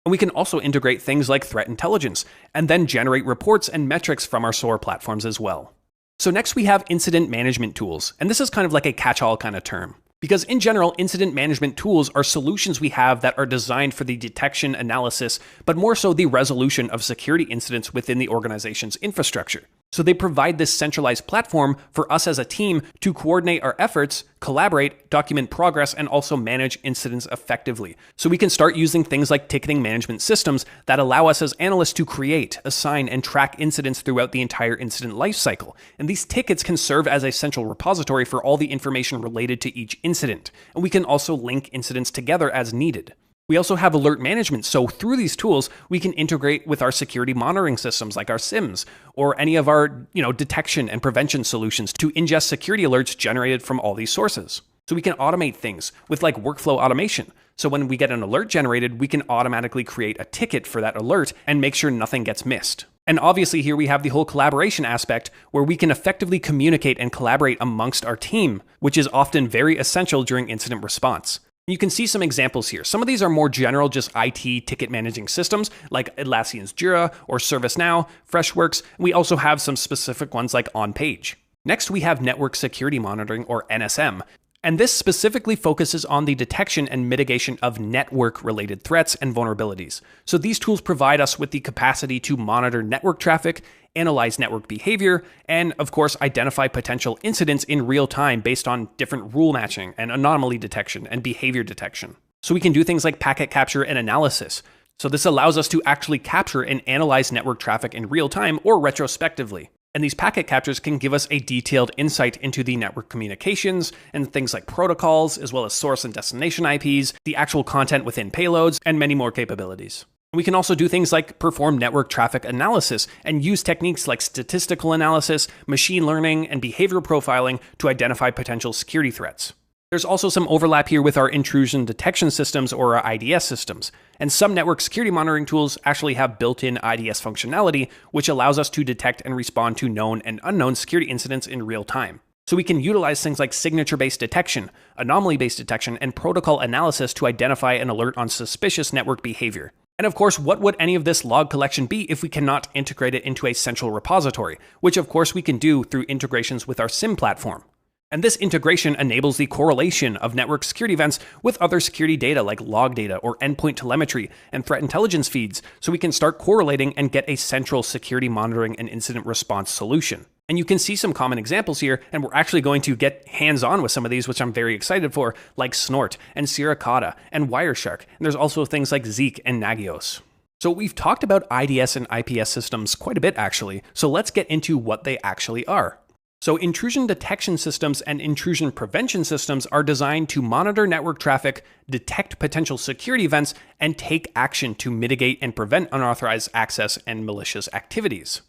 And we can also integrate things like threat intelligence and then generate reports and metrics from our SOAR platforms as well. So next we have incident management tools, and this is kind of like a catch-all kind of term. Because in general, incident management tools are solutions we have that are designed for the detection, analysis, but more so the resolution of security incidents within the organization's infrastructure. So they provide this centralized platform for us as a team to coordinate our efforts, collaborate, document progress, and also manage incidents effectively. So we can start using things like ticketing management systems that allow us as analysts to create, assign, and track incidents throughout the entire incident lifecycle. And these tickets can serve as a central repository for all the information related to each incident. And we can also link incidents together as needed. We also have alert management, so through these tools, we can integrate with our security monitoring systems like our SIEMs, or any of our detection and prevention solutions to ingest security alerts generated from all these sources. So we can automate things with like workflow automation. So when we get an alert generated, we can automatically create a ticket for that alert and make sure nothing gets missed. And obviously here we have the whole collaboration aspect where we can effectively communicate and collaborate amongst our team, which is often very essential during incident response. You can see some examples here. Some of these are more general, just IT ticket managing systems like Atlassian's Jira or ServiceNow, Freshworks. We also have some specific ones like OnPage. Next, we have network security monitoring or NSM. And this specifically focuses on the detection and mitigation of network-related threats and vulnerabilities. So these tools provide us with the capacity to monitor network traffic, analyze network behavior, and of course identify potential incidents in real time based on different rule matching and anomaly detection and behavior detection. So we can do things like packet capture and analysis. So this allows us to actually capture and analyze network traffic in real time or retrospectively. And these packet captures can give us a detailed insight into the network communications and things like protocols, as well as source and destination IPs, the actual content within payloads, and many more capabilities. We can also do things like perform network traffic analysis and use techniques like statistical analysis, machine learning, and behavioral profiling to identify potential security threats. There's also some overlap here with our intrusion detection systems or our IDS systems, and some network security monitoring tools actually have built-in IDS functionality, which allows us to detect and respond to known and unknown security incidents in real time. So we can utilize things like signature-based detection, anomaly-based detection, and protocol analysis to identify and alert on suspicious network behavior. And of course, what would any of this log collection be if we cannot integrate it into a central repository, which of course we can do through integrations with our SIEM platform. And this integration enables the correlation of network security events with other security data like log data or endpoint telemetry and threat intelligence feeds, so we can start correlating and get a central security monitoring and incident response solution. And you can see some common examples here, and we're actually going to get hands-on with some of these, which I'm very excited for, like Snort and Sierra and Wireshark. And there's also things like Zeek and Nagios. So we've talked about IDS and IPS systems quite a bit actually, so let's get into what they actually are. So intrusion detection systems and intrusion prevention systems are designed to monitor network traffic, detect potential security events, and take action to mitigate and prevent unauthorized access and malicious activities.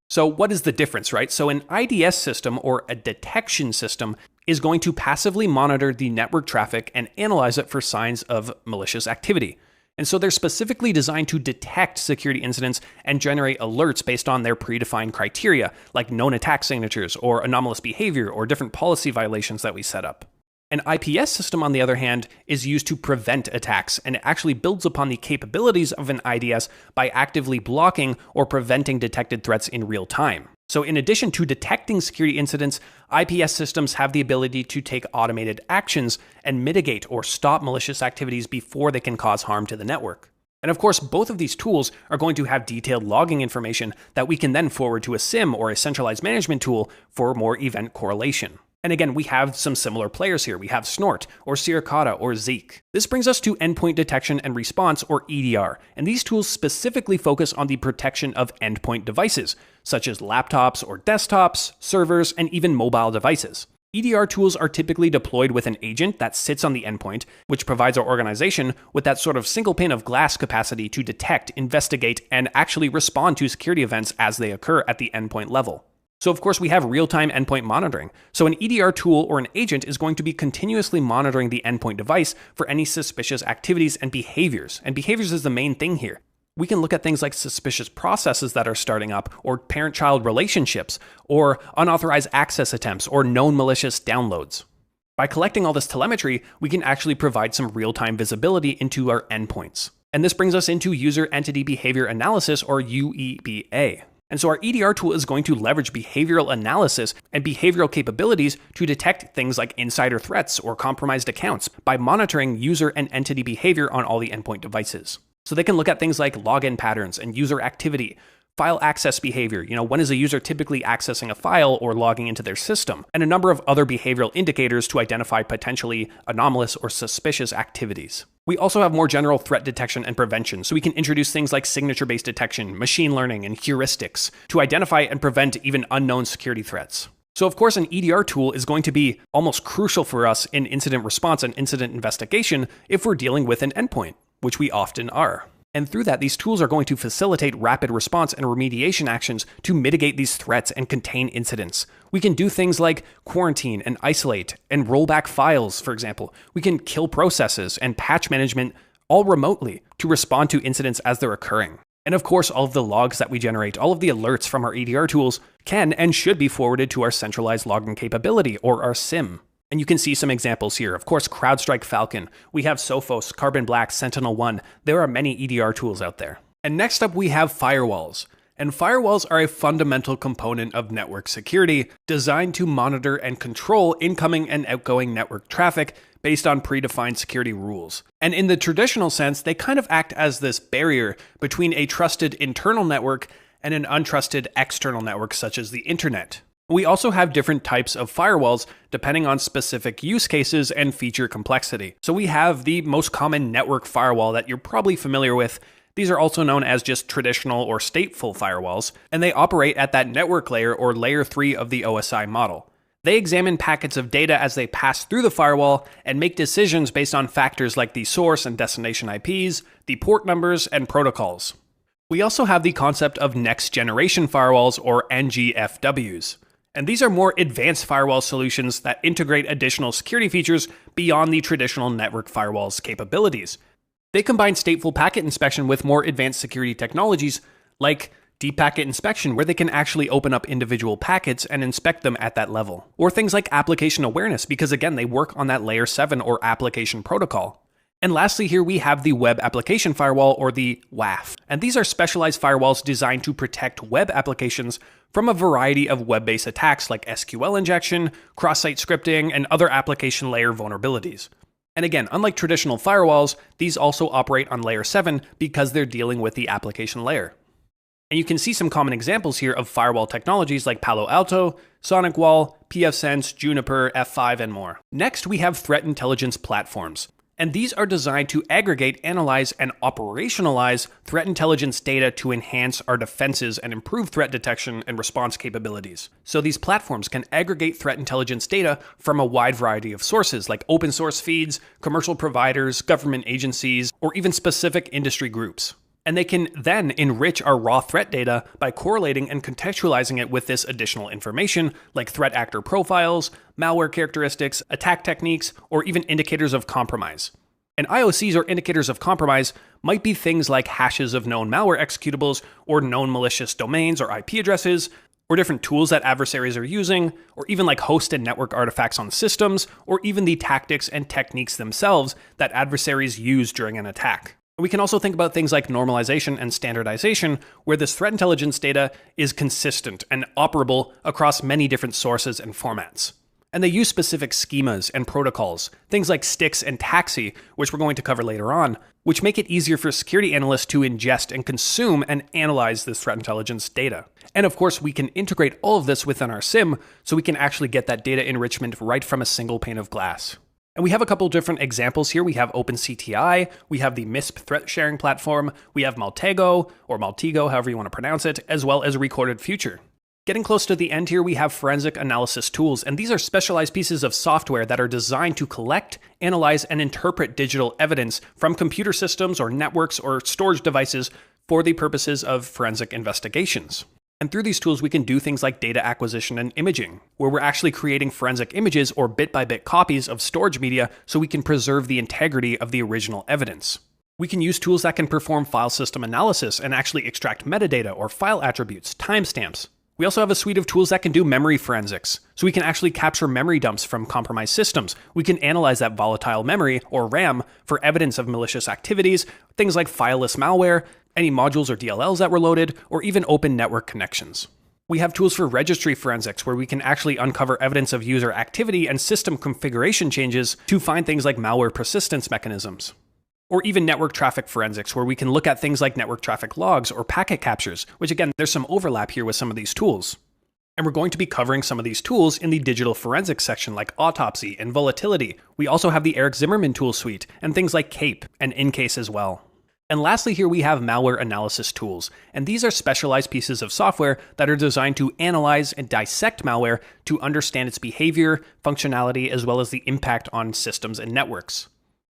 So what is the difference, right? So an IDS system or a detection system is going to passively monitor the network traffic and analyze it for signs of malicious activity. And so they're specifically designed to detect security incidents and generate alerts based on their predefined criteria, like known attack signatures or anomalous behavior or different policy violations that we set up. An IPS system, on the other hand, is used to prevent attacks, and it actually builds upon the capabilities of an IDS by actively blocking or preventing detected threats in real time. So in addition to detecting security incidents, IPS systems have the ability to take automated actions and mitigate or stop malicious activities before they can cause harm to the network. And of course, both of these tools are going to have detailed logging information that we can then forward to a SIEM or a centralized management tool for more event correlation. And again, we have some similar players here. We have Snort, or Sierra or Zeek. This brings us to endpoint detection and response, or EDR, and these tools specifically focus on the protection of endpoint devices, such as laptops or desktops, servers, and even mobile devices. EDR tools are typically deployed with an agent that sits on the endpoint, which provides our organization with that sort of single pane of glass capacity to detect, investigate, and actually respond to security events as they occur at the endpoint level. So of course we have real-time endpoint monitoring. So an EDR tool or an agent is going to be continuously monitoring the endpoint device for any suspicious activities and behaviors. And behaviors is the main thing here. We can look at things like suspicious processes that are starting up, or parent-child relationships, or unauthorized access attempts, or known malicious downloads. By collecting all this telemetry, we can actually provide some real-time visibility into our endpoints. And this brings us into User Entity Behavior Analysis, or UEBA. And so our EDR tool is going to leverage behavioral analysis and behavioral capabilities to detect things like insider threats or compromised accounts by monitoring user and entity behavior on all the endpoint devices. So they can look at things like login patterns and user activity, file access behavior, when is a user typically accessing a file or logging into their system, and a number of other behavioral indicators to identify potentially anomalous or suspicious activities. We also have more general threat detection and prevention, so we can introduce things like signature-based detection, machine learning, and heuristics to identify and prevent even unknown security threats. So of course, an EDR tool is going to be almost crucial for us in incident response and incident investigation if we're dealing with an endpoint, which we often are. And through that, these tools are going to facilitate rapid response and remediation actions to mitigate these threats and contain incidents. We can do things like quarantine and isolate and roll back files, for example. We can kill processes and patch management all remotely to respond to incidents as they're occurring. And of course, all of the logs that we generate, all of the alerts from our EDR tools can and should be forwarded to our centralized logging capability, or our SIEM. And you can see some examples here. Of course, CrowdStrike Falcon. We have Sophos, Carbon Black, SentinelOne. There are many EDR tools out there. And next up, we have firewalls. And firewalls are a fundamental component of network security designed to monitor and control incoming and outgoing network traffic based on predefined security rules. And in the traditional sense, they kind of act as this barrier between a trusted internal network and an untrusted external network, such as the internet. We also have different types of firewalls depending on specific use cases and feature complexity. So we have the most common network firewall that you're probably familiar with. These are also known as just traditional or stateful firewalls, and they operate at that network layer or layer 3 of the OSI model. They examine packets of data as they pass through the firewall and make decisions based on factors like the source and destination IPs, the port numbers, and protocols. We also have the concept of next generation firewalls, or NGFWs. And these are more advanced firewall solutions that integrate additional security features beyond the traditional network firewall's capabilities. They combine stateful packet inspection with more advanced security technologies like deep packet inspection, where they can actually open up individual packets and inspect them at that level. Or things like application awareness, because again, they work on that layer 7 or application protocol. And lastly, here we have the web application firewall, or the WAF. And these are specialized firewalls designed to protect web applications from a variety of web-based attacks like SQL injection, cross-site scripting, and other application layer vulnerabilities. And again, unlike traditional firewalls, these also operate on layer 7 because they're dealing with the application layer. And you can see some common examples here of firewall technologies like Palo Alto, SonicWall, pfSense, Juniper, F5, and more. Next, we have threat intelligence platforms. And these are designed to aggregate, analyze, and operationalize threat intelligence data to enhance our defenses and improve threat detection and response capabilities. So these platforms can aggregate threat intelligence data from a wide variety of sources like open source feeds, commercial providers, government agencies, or even specific industry groups. And they can then enrich our raw threat data by correlating and contextualizing it with this additional information, like threat actor profiles, malware characteristics, attack techniques, or even indicators of compromise. And IOCs, or indicators of compromise, might be things like hashes of known malware executables, or known malicious domains or IP addresses, or different tools that adversaries are using, or even like host and network artifacts on systems, or even the tactics and techniques themselves that adversaries use during an attack. We can also think about things like normalization and standardization, where this threat intelligence data is consistent and operable across many different sources and formats. And they use specific schemas and protocols, things like STIX and TAXII, which we're going to cover later on, which make it easier for security analysts to ingest and consume and analyze this threat intelligence data. And of course, we can integrate all of this within our SIEM, so we can actually get that data enrichment right from a single pane of glass. And we have a couple different examples here. We have OpenCTI, we have the MISP threat sharing platform, we have Maltego, or Maltego, however you want to pronounce it, as well as Recorded Future. Getting close to the end here, we have forensic analysis tools, and these are specialized pieces of software that are designed to collect, analyze, and interpret digital evidence from computer systems or networks or storage devices for the purposes of forensic investigations. And through these tools, we can do things like data acquisition and imaging, where we're actually creating forensic images or bit-by-bit copies of storage media so we can preserve the integrity of the original evidence. We can use tools that can perform file system analysis and actually extract metadata or file attributes, timestamps. We also have a suite of tools that can do memory forensics, so we can actually capture memory dumps from compromised systems. We can analyze that volatile memory, or RAM, for evidence of malicious activities, things like fileless malware, any modules or DLLs that were loaded, or even open network connections. We have tools for registry forensics, where we can actually uncover evidence of user activity and system configuration changes to find things like malware persistence mechanisms. Or even network traffic forensics, where we can look at things like network traffic logs or packet captures, which again, there's some overlap here with some of these tools. And we're going to be covering some of these tools in the digital forensics section, like autopsy and volatility. We also have the Eric Zimmerman tool suite, and things like CAPE and InCase as well. And lastly, here we have malware analysis tools, and these are specialized pieces of software that are designed to analyze and dissect malware to understand its behavior, functionality, as well as the impact on systems and networks.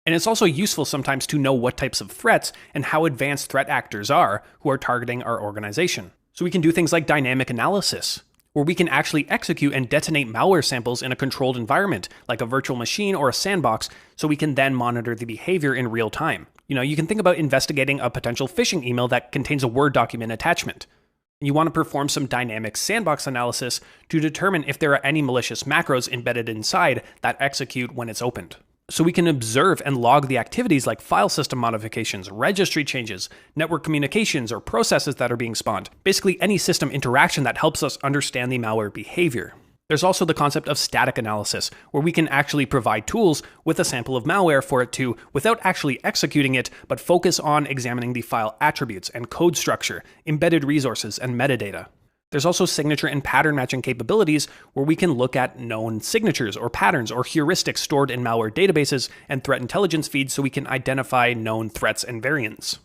And it's also useful sometimes to know what types of threats and how advanced threat actors are who are targeting our organization. So we can do things like dynamic analysis, where we can actually execute and detonate malware samples in a controlled environment, like a virtual machine or a sandbox, so we can then monitor the behavior in real time. You can think about investigating a potential phishing email that contains a Word document attachment. You want to perform some dynamic sandbox analysis to determine if there are any malicious macros embedded inside that execute when it's opened. So we can observe and log the activities like file system modifications, registry changes, network communications, or processes that are being spawned. Basically any system interaction that helps us understand the malware behavior. There's also the concept of static analysis, where we can actually provide tools with a sample of malware for it to, without actually executing it, but focus on examining the file attributes and code structure, embedded resources, and metadata. There's also signature and pattern matching capabilities where we can look at known signatures or patterns or heuristics stored in malware databases and threat intelligence feeds so we can identify known threats and variants.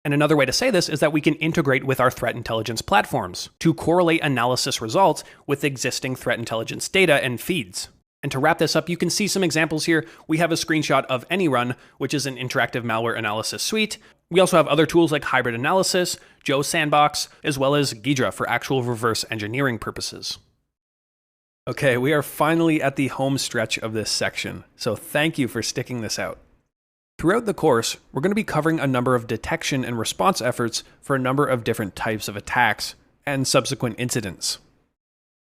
And another way to say this is that we can integrate with our threat intelligence platforms to correlate analysis results with existing threat intelligence data and feeds. And to wrap this up, you can see some examples here. We have a screenshot of AnyRun, which is an interactive malware analysis suite. We also have other tools like Hybrid Analysis, Joe Sandbox, as well as Ghidra for actual reverse engineering purposes. Okay, we are finally at the home stretch of this section, so thank you for sticking this out. Throughout the course, we're going to be covering a number of detection and response efforts for a number of different types of attacks and subsequent incidents.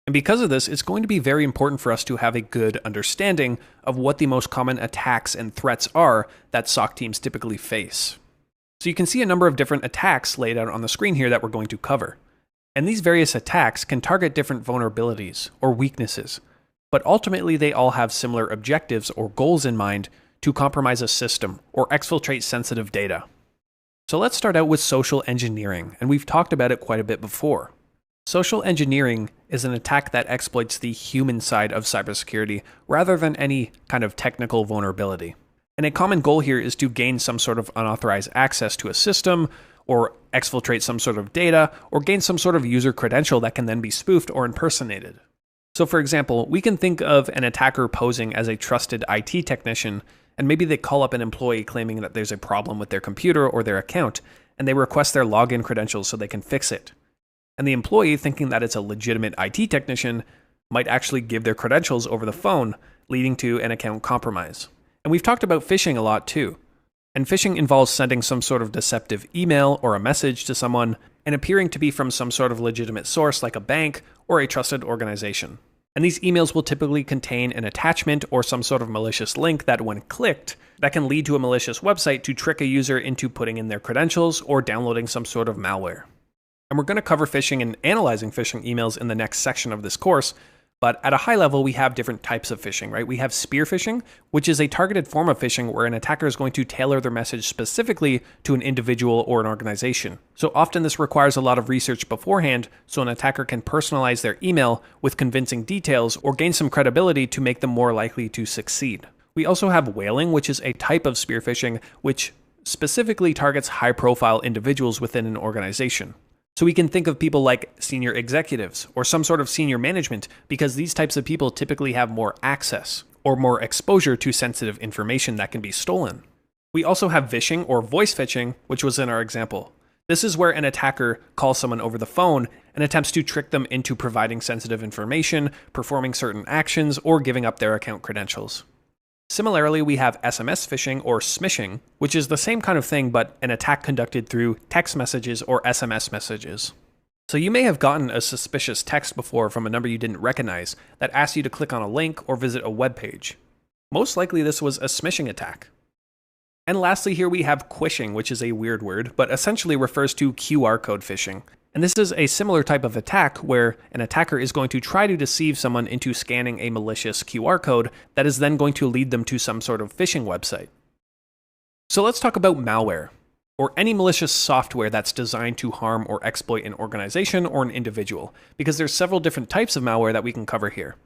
And because of this, it's going to be very important for us to have a good understanding of what the most common attacks and threats are that SOC teams typically face. So you can see a number of different attacks laid out on the screen here that we're going to cover. And these various attacks can target different vulnerabilities or weaknesses, but ultimately they all have similar objectives or goals in mind to compromise a system or exfiltrate sensitive data. So let's start out with social engineering, and we've talked about it quite a bit before. Social engineering is an attack that exploits the human side of cybersecurity rather than any kind of technical vulnerability. And a common goal here is to gain some sort of unauthorized access to a system, or exfiltrate some sort of data, or gain some sort of user credential that can then be spoofed or impersonated. So for example, we can think of an attacker posing as a trusted IT technician, and maybe they call up an employee claiming that there's a problem with their computer or their account, and they request their login credentials so they can fix it. And the employee, thinking that it's a legitimate IT technician, might actually give their credentials over the phone, leading to an account compromise. And we've talked about phishing a lot too. And phishing involves sending some sort of deceptive email or a message to someone and appearing to be from some sort of legitimate source like a bank or a trusted organization. And these emails will typically contain an attachment or some sort of malicious link that when clicked, that can lead to a malicious website to trick a user into putting in their credentials or downloading some sort of malware. And we're going to cover phishing and analyzing phishing emails in the next section of this course, but at a high level, we have different types of phishing, right? We have spear phishing, which is a targeted form of phishing where an attacker is going to tailor their message specifically to an individual or an organization. So often this requires a lot of research beforehand, so an attacker can personalize their email with convincing details or gain some credibility to make them more likely to succeed. We also have whaling, which is a type of spear phishing, which specifically targets high-profile individuals within an organization. So we can think of people like senior executives or some sort of senior management because these types of people typically have more access or more exposure to sensitive information that can be stolen. We also have vishing or voice phishing, which was in our example. This is where an attacker calls someone over the phone and attempts to trick them into providing sensitive information, performing certain actions, or giving up their account credentials. Similarly, we have SMS phishing or smishing, which is the same kind of thing, but an attack conducted through text messages or SMS messages. So you may have gotten a suspicious text before from a number you didn't recognize that asked you to click on a link or visit a web page. Most likely this was a smishing attack. And lastly here we have quishing, which is a weird word, but essentially refers to QR code phishing. And this is a similar type of attack where an attacker is going to try to deceive someone into scanning a malicious QR code that is then going to lead them to some sort of phishing website. So let's talk about malware, or any malicious software that's designed to harm or exploit an organization or an individual, because there's several different types of malware that we can cover here.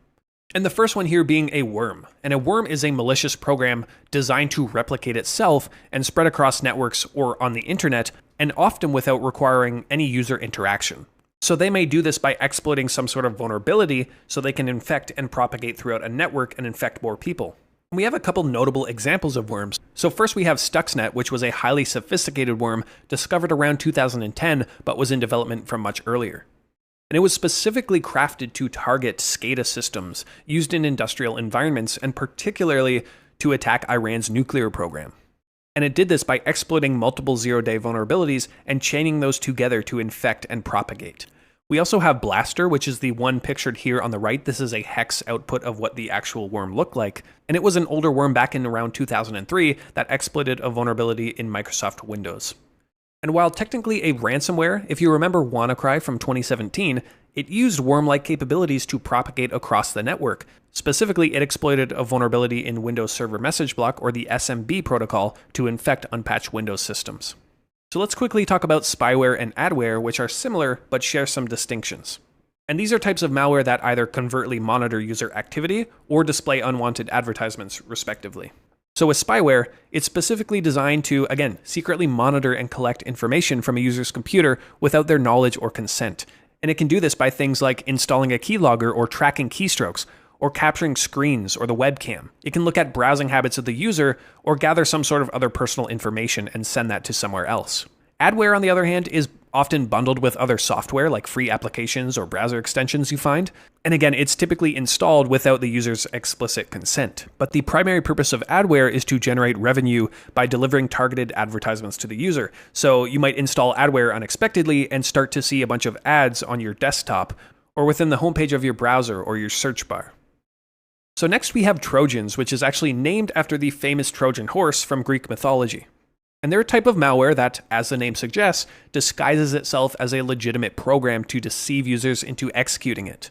And the first one here being a worm. And a worm is a malicious program designed to replicate itself and spread across networks or on the internet, and often without requiring any user interaction. So they may do this by exploiting some sort of vulnerability so they can infect and propagate throughout a network and infect more people. We have a couple notable examples of worms. So first we have Stuxnet, which was a highly sophisticated worm discovered around 2010, but was in development from much earlier. And it was specifically crafted to target SCADA systems used in industrial environments, and particularly to attack Iran's nuclear program. And it did this by exploiting multiple zero-day vulnerabilities and chaining those together to infect and propagate. We also have Blaster, which is the one pictured here on the right. This is a hex output of what the actual worm looked like. And it was an older worm back in around 2003 that exploited a vulnerability in Microsoft Windows. And while technically a ransomware, if you remember WannaCry from 2017, it used worm-like capabilities to propagate across the network. Specifically, it exploited a vulnerability in Windows Server Message Block, or the SMB protocol, to infect unpatched Windows systems. So let's quickly talk about spyware and adware, which are similar but share some distinctions. And these are types of malware that either covertly monitor user activity or display unwanted advertisements, respectively. So with spyware, it's specifically designed to, again, secretly monitor and collect information from a user's computer without their knowledge or consent. And it can do this by things like installing a keylogger or tracking keystrokes, or capturing screens or the webcam. It can look at browsing habits of the user or gather some sort of other personal information and send that to somewhere else. Adware, on the other hand, is often bundled with other software like free applications or browser extensions you find. And again, it's typically installed without the user's explicit consent. But the primary purpose of adware is to generate revenue by delivering targeted advertisements to the user. So you might install adware unexpectedly and start to see a bunch of ads on your desktop or within the homepage of your browser or your search bar. So next we have Trojans, which is actually named after the famous Trojan horse from Greek mythology. And they're a type of malware that, as the name suggests, disguises itself as a legitimate program to deceive users into executing it.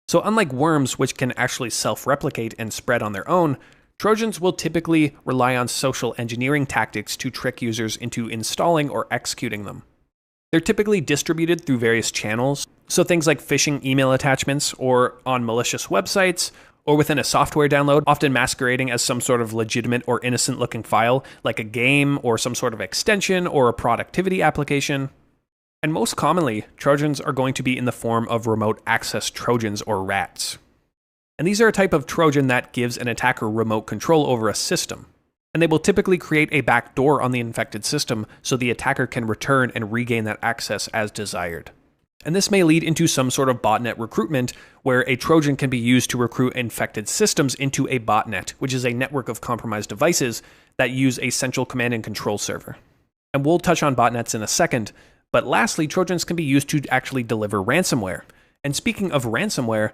So unlike worms, which can actually self-replicate and spread on their own, Trojans will typically rely on social engineering tactics to trick users into installing or executing them. They're typically distributed through various channels, so things like phishing email attachments or on malicious websites, or within a software download, often masquerading as some sort of legitimate or innocent-looking file, like a game or some sort of extension or a productivity application. And most commonly, Trojans are going to be in the form of remote access Trojans or RATs. And these are a type of Trojan that gives an attacker remote control over a system. And they will typically create a backdoor on the infected system so the attacker can return and regain that access as desired. And this may lead into some sort of botnet recruitment, where a Trojan can be used to recruit infected systems into a botnet, which is a network of compromised devices that use a central command and control server. And we'll touch on botnets in a second, but lastly, Trojans can be used to actually deliver ransomware. And speaking of ransomware,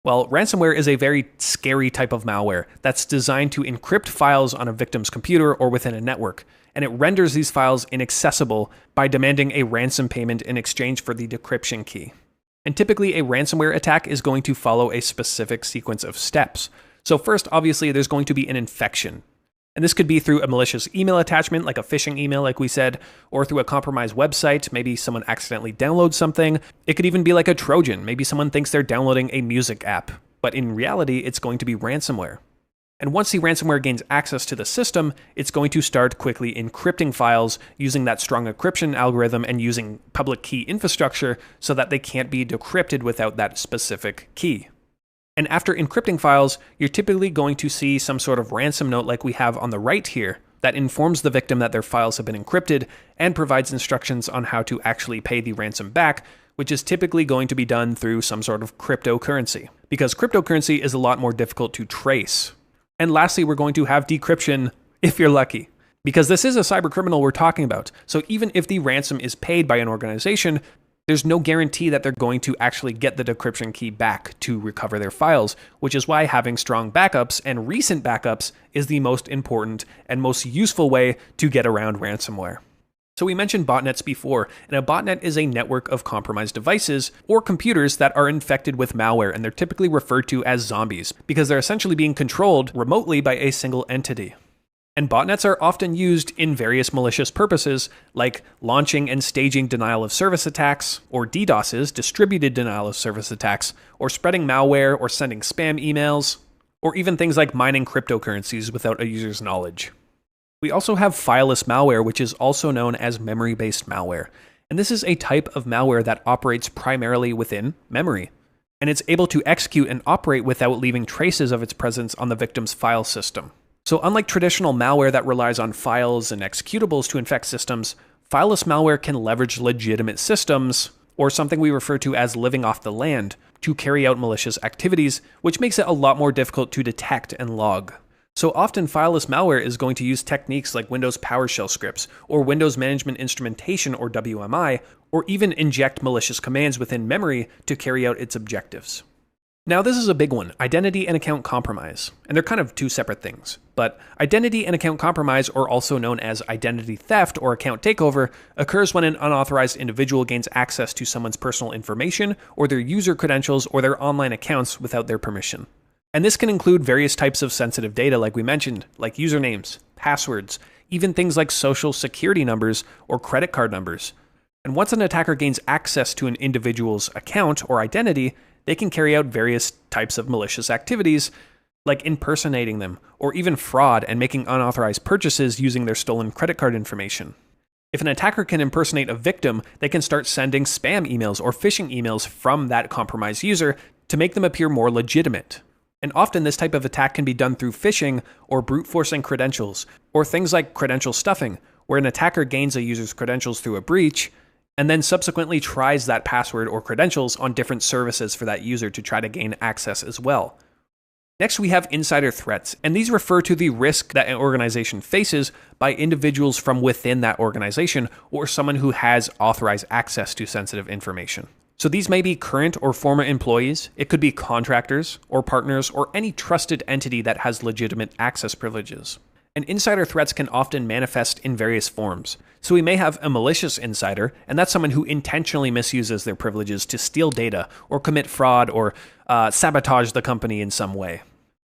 well, ransomware is a very scary type of malware that's designed to encrypt files on a victim's computer or within a network, and it renders these files inaccessible by demanding a ransom payment in exchange for the decryption key. And typically, a ransomware attack is going to follow a specific sequence of steps. So first, obviously, there's going to be an infection. And this could be through a malicious email attachment, like a phishing email, like we said, or through a compromised website. Maybe someone accidentally downloads something. It could even be like a Trojan. Maybe someone thinks they're downloading a music app, but in reality, it's going to be ransomware. And once the ransomware gains access to the system, it's going to start quickly encrypting files using that strong encryption algorithm and using public key infrastructure so that they can't be decrypted without that specific key. And after encrypting files, you're typically going to see some sort of ransom note like we have on the right here that informs the victim that their files have been encrypted and provides instructions on how to actually pay the ransom back, which is typically going to be done through some sort of cryptocurrency, because cryptocurrency is a lot more difficult to trace. And lastly, we're going to have decryption if you're lucky, because this is a cyber criminal we're talking about. So even if the ransom is paid by an organization, there's no guarantee that they're going to actually get the decryption key back to recover their files, which is why having strong backups and recent backups is the most important and most useful way to get around ransomware. So we mentioned botnets before, and a botnet is a network of compromised devices or computers that are infected with malware, and they're typically referred to as zombies because they're essentially being controlled remotely by a single entity. And botnets are often used in various malicious purposes, like launching and staging denial of service attacks, or DDoSes, distributed denial of service attacks, or spreading malware or sending spam emails, or even things like mining cryptocurrencies without a user's knowledge. We also have fileless malware, which is also known as memory-based malware. And this is a type of malware that operates primarily within memory. and it's able to execute and operate without leaving traces of its presence on the victim's file system. So unlike traditional malware that relies on files and executables to infect systems, fileless malware can leverage legitimate systems, or something we refer to as living off the land, to carry out malicious activities, which makes it a lot more difficult to detect and log. So often fileless malware is going to use techniques like Windows PowerShell scripts, or Windows Management Instrumentation or WMI, or even inject malicious commands within memory to carry out its objectives. Now this is a big one, identity and account compromise, and they're kind of two separate things. But identity and account compromise, or also known as identity theft or account takeover, occurs when an unauthorized individual gains access to someone's personal information or their user credentials or their online accounts without their permission. And this can include various types of sensitive data like we mentioned, like usernames, passwords, even things like social security numbers or credit card numbers. And once an attacker gains access to an individual's account or identity, they can carry out various types of malicious activities, like impersonating them, or even fraud and making unauthorized purchases using their stolen credit card information. If an attacker can impersonate a victim, they can start sending spam emails or phishing emails from that compromised user to make them appear more legitimate. And often this type of attack can be done through phishing or brute forcing credentials, or things like credential stuffing, where an attacker gains a user's credentials through a breach, and then subsequently tries that password or credentials on different services for that user to try to gain access as well. Next, we have insider threats, and these refer to the risk that an organization faces by individuals from within that organization or someone who has authorized access to sensitive information. So these may be current or former employees, it could be contractors or partners or any trusted entity that has legitimate access privileges. And insider threats can often manifest in various forms. So we may have a malicious insider, and that's someone who intentionally misuses their privileges to steal data or commit fraud or sabotage the company in some way.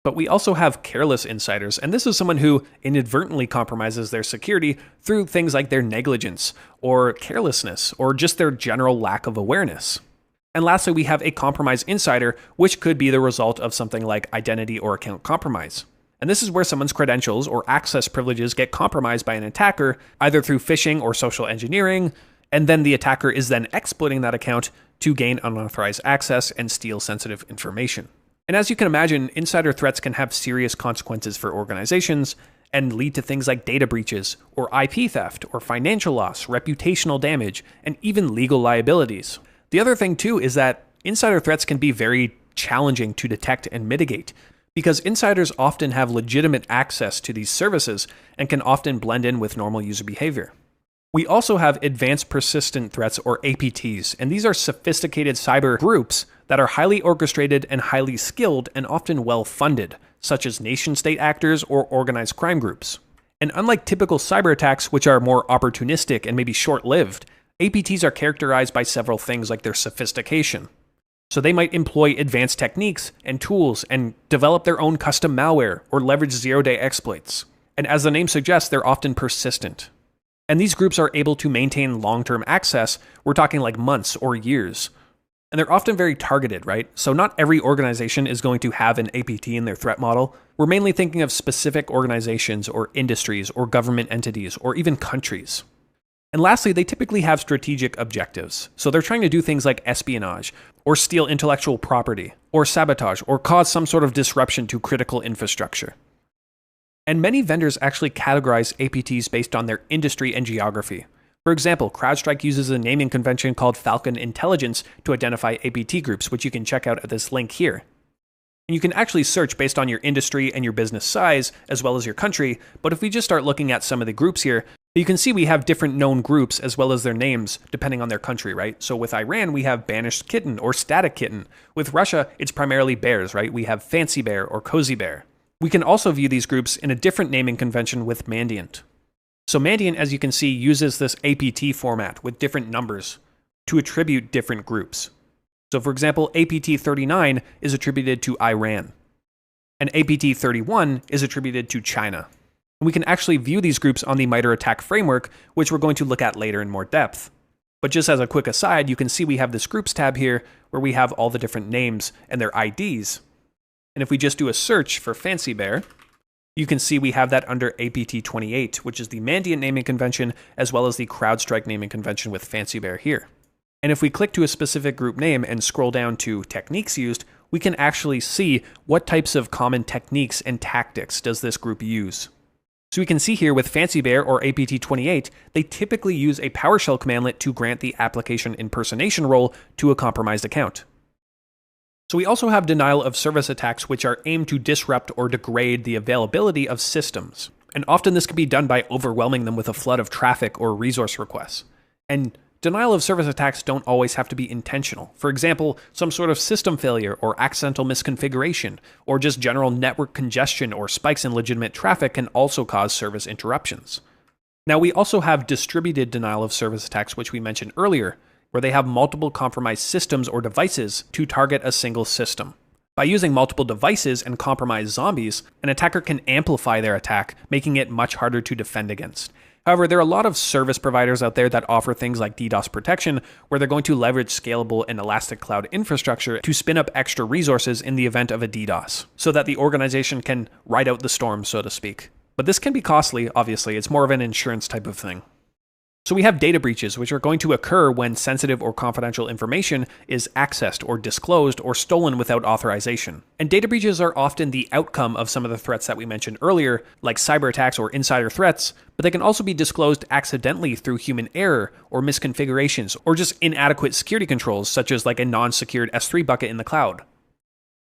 But we also have careless insiders, and this is someone who inadvertently compromises their security through things like their negligence or carelessness or just their general lack of awareness. And lastly, we have a compromised insider, which could be the result of something like identity or account compromise. And this is where someone's credentials or access privileges get compromised by an attacker, either through phishing or social engineering, and then the attacker is then exploiting that account to gain unauthorized access and steal sensitive information. And as you can imagine, insider threats can have serious consequences for organizations and lead to things like data breaches, or IP theft, or financial loss, reputational damage, and even legal liabilities. The other thing too is that insider threats can be very challenging to detect and mitigate, because insiders often have legitimate access to these services and can often blend in with normal user behavior. We also have advanced persistent threats, or APTs, and these are sophisticated cyber groups that are highly orchestrated and highly skilled and often well-funded, such as nation-state actors or organized crime groups. And unlike typical cyber attacks, which are more opportunistic and maybe short-lived, APTs are characterized by several things like their sophistication. So they might employ advanced techniques and tools and develop their own custom malware or leverage zero-day exploits. And as the name suggests, they're often persistent. And these groups are able to maintain long-term access. We're talking like months or years. And they're often very targeted, right? So not every organization is going to have an APT in their threat model. We're mainly thinking of specific organizations or industries or government entities or even countries. And lastly, they typically have strategic objectives. So they're trying to do things like espionage, or steal intellectual property, or sabotage, or cause some sort of disruption to critical infrastructure. And many vendors actually categorize APTs based on their industry and geography. For example, CrowdStrike uses a naming convention called Falcon Intelligence to identify APT groups, which you can check out at this link here. And you can actually search based on your industry and your business size, as well as your country. But if we just start looking at some of the groups here, you can see we have different known groups as well as their names, depending on their country, right? So with Iran, we have Banished Kitten or Static Kitten. With Russia, it's primarily bears, right? We have Fancy Bear or Cozy Bear. We can also view these groups in a different naming convention with Mandiant. So Mandiant, as you can see, uses this APT format with different numbers to attribute different groups. So for example, APT 39 is attributed to Iran, and APT 31 is attributed to China. And we can actually view these groups on the MITRE ATT&CK framework, which we're going to look at later in more depth. But just as a quick aside, you can see we have this groups tab here where we have all the different names and their IDs. And if we just do a search for Fancy Bear, you can see we have that under APT 28, which is the Mandiant naming convention, as well as the CrowdStrike naming convention with Fancy Bear here. And if we click to a specific group name and scroll down to techniques used, we can actually see what types of common techniques and tactics does this group use. So we can see here with Fancy Bear or APT28, they typically use a PowerShell commandlet to grant the application impersonation role to a compromised account. So we also have denial of service attacks, which are aimed to disrupt or degrade the availability of systems. And often this can be done by overwhelming them with a flood of traffic or resource requests. And denial of service attacks don't always have to be intentional. For example, some sort of system failure or accidental misconfiguration, or just general network congestion or spikes in legitimate traffic can also cause service interruptions. Now, we also have distributed denial of service attacks, which we mentioned earlier, where they have multiple compromised systems or devices to target a single system. By using multiple devices and compromised zombies, an attacker can amplify their attack, making it much harder to defend against. However, there are a lot of service providers out there that offer things like DDoS protection, where they're going to leverage scalable and elastic cloud infrastructure to spin up extra resources in the event of a DDoS, so that the organization can ride out the storm, so to speak. But this can be costly, obviously. It's more of an insurance type of thing. So we have data breaches, which are going to occur when sensitive or confidential information is accessed or disclosed or stolen without authorization. And data breaches are often the outcome of some of the threats that we mentioned earlier, like cyber attacks or insider threats, but they can also be disclosed accidentally through human error or misconfigurations or just inadequate security controls, such as like a non-secured S3 bucket in the cloud.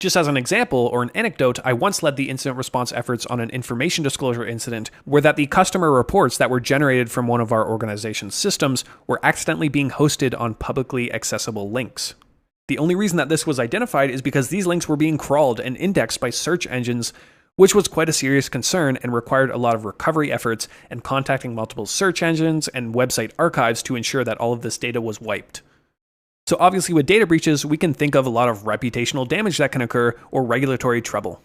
Just as an example or an anecdote, I once led the incident response efforts on an information disclosure incident where that the customer reports that were generated from one of our organization's systems were accidentally being hosted on publicly accessible links. The only reason that this was identified is because these links were being crawled and indexed by search engines, which was quite a serious concern and required a lot of recovery efforts and contacting multiple search engines and website archives to ensure that all of this data was wiped. So obviously with data breaches, we can think of a lot of reputational damage that can occur or regulatory trouble.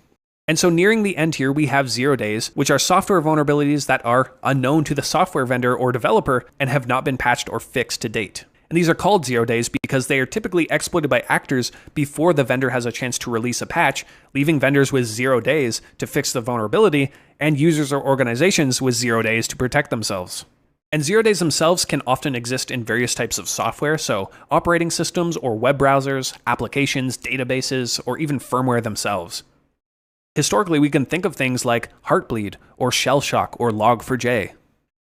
And so nearing the end here, we have 0 days, which are software vulnerabilities that are unknown to the software vendor or developer and have not been patched or fixed to date. And these are called 0 days because they are typically exploited by actors before the vendor has a chance to release a patch, leaving vendors with 0 days to fix the vulnerability and users or organizations with 0 days to protect themselves. And 0 days themselves can often exist in various types of software, so operating systems or web browsers, applications, databases, or even firmware themselves. Historically, we can think of things like Heartbleed, or Shellshock, or Log4j.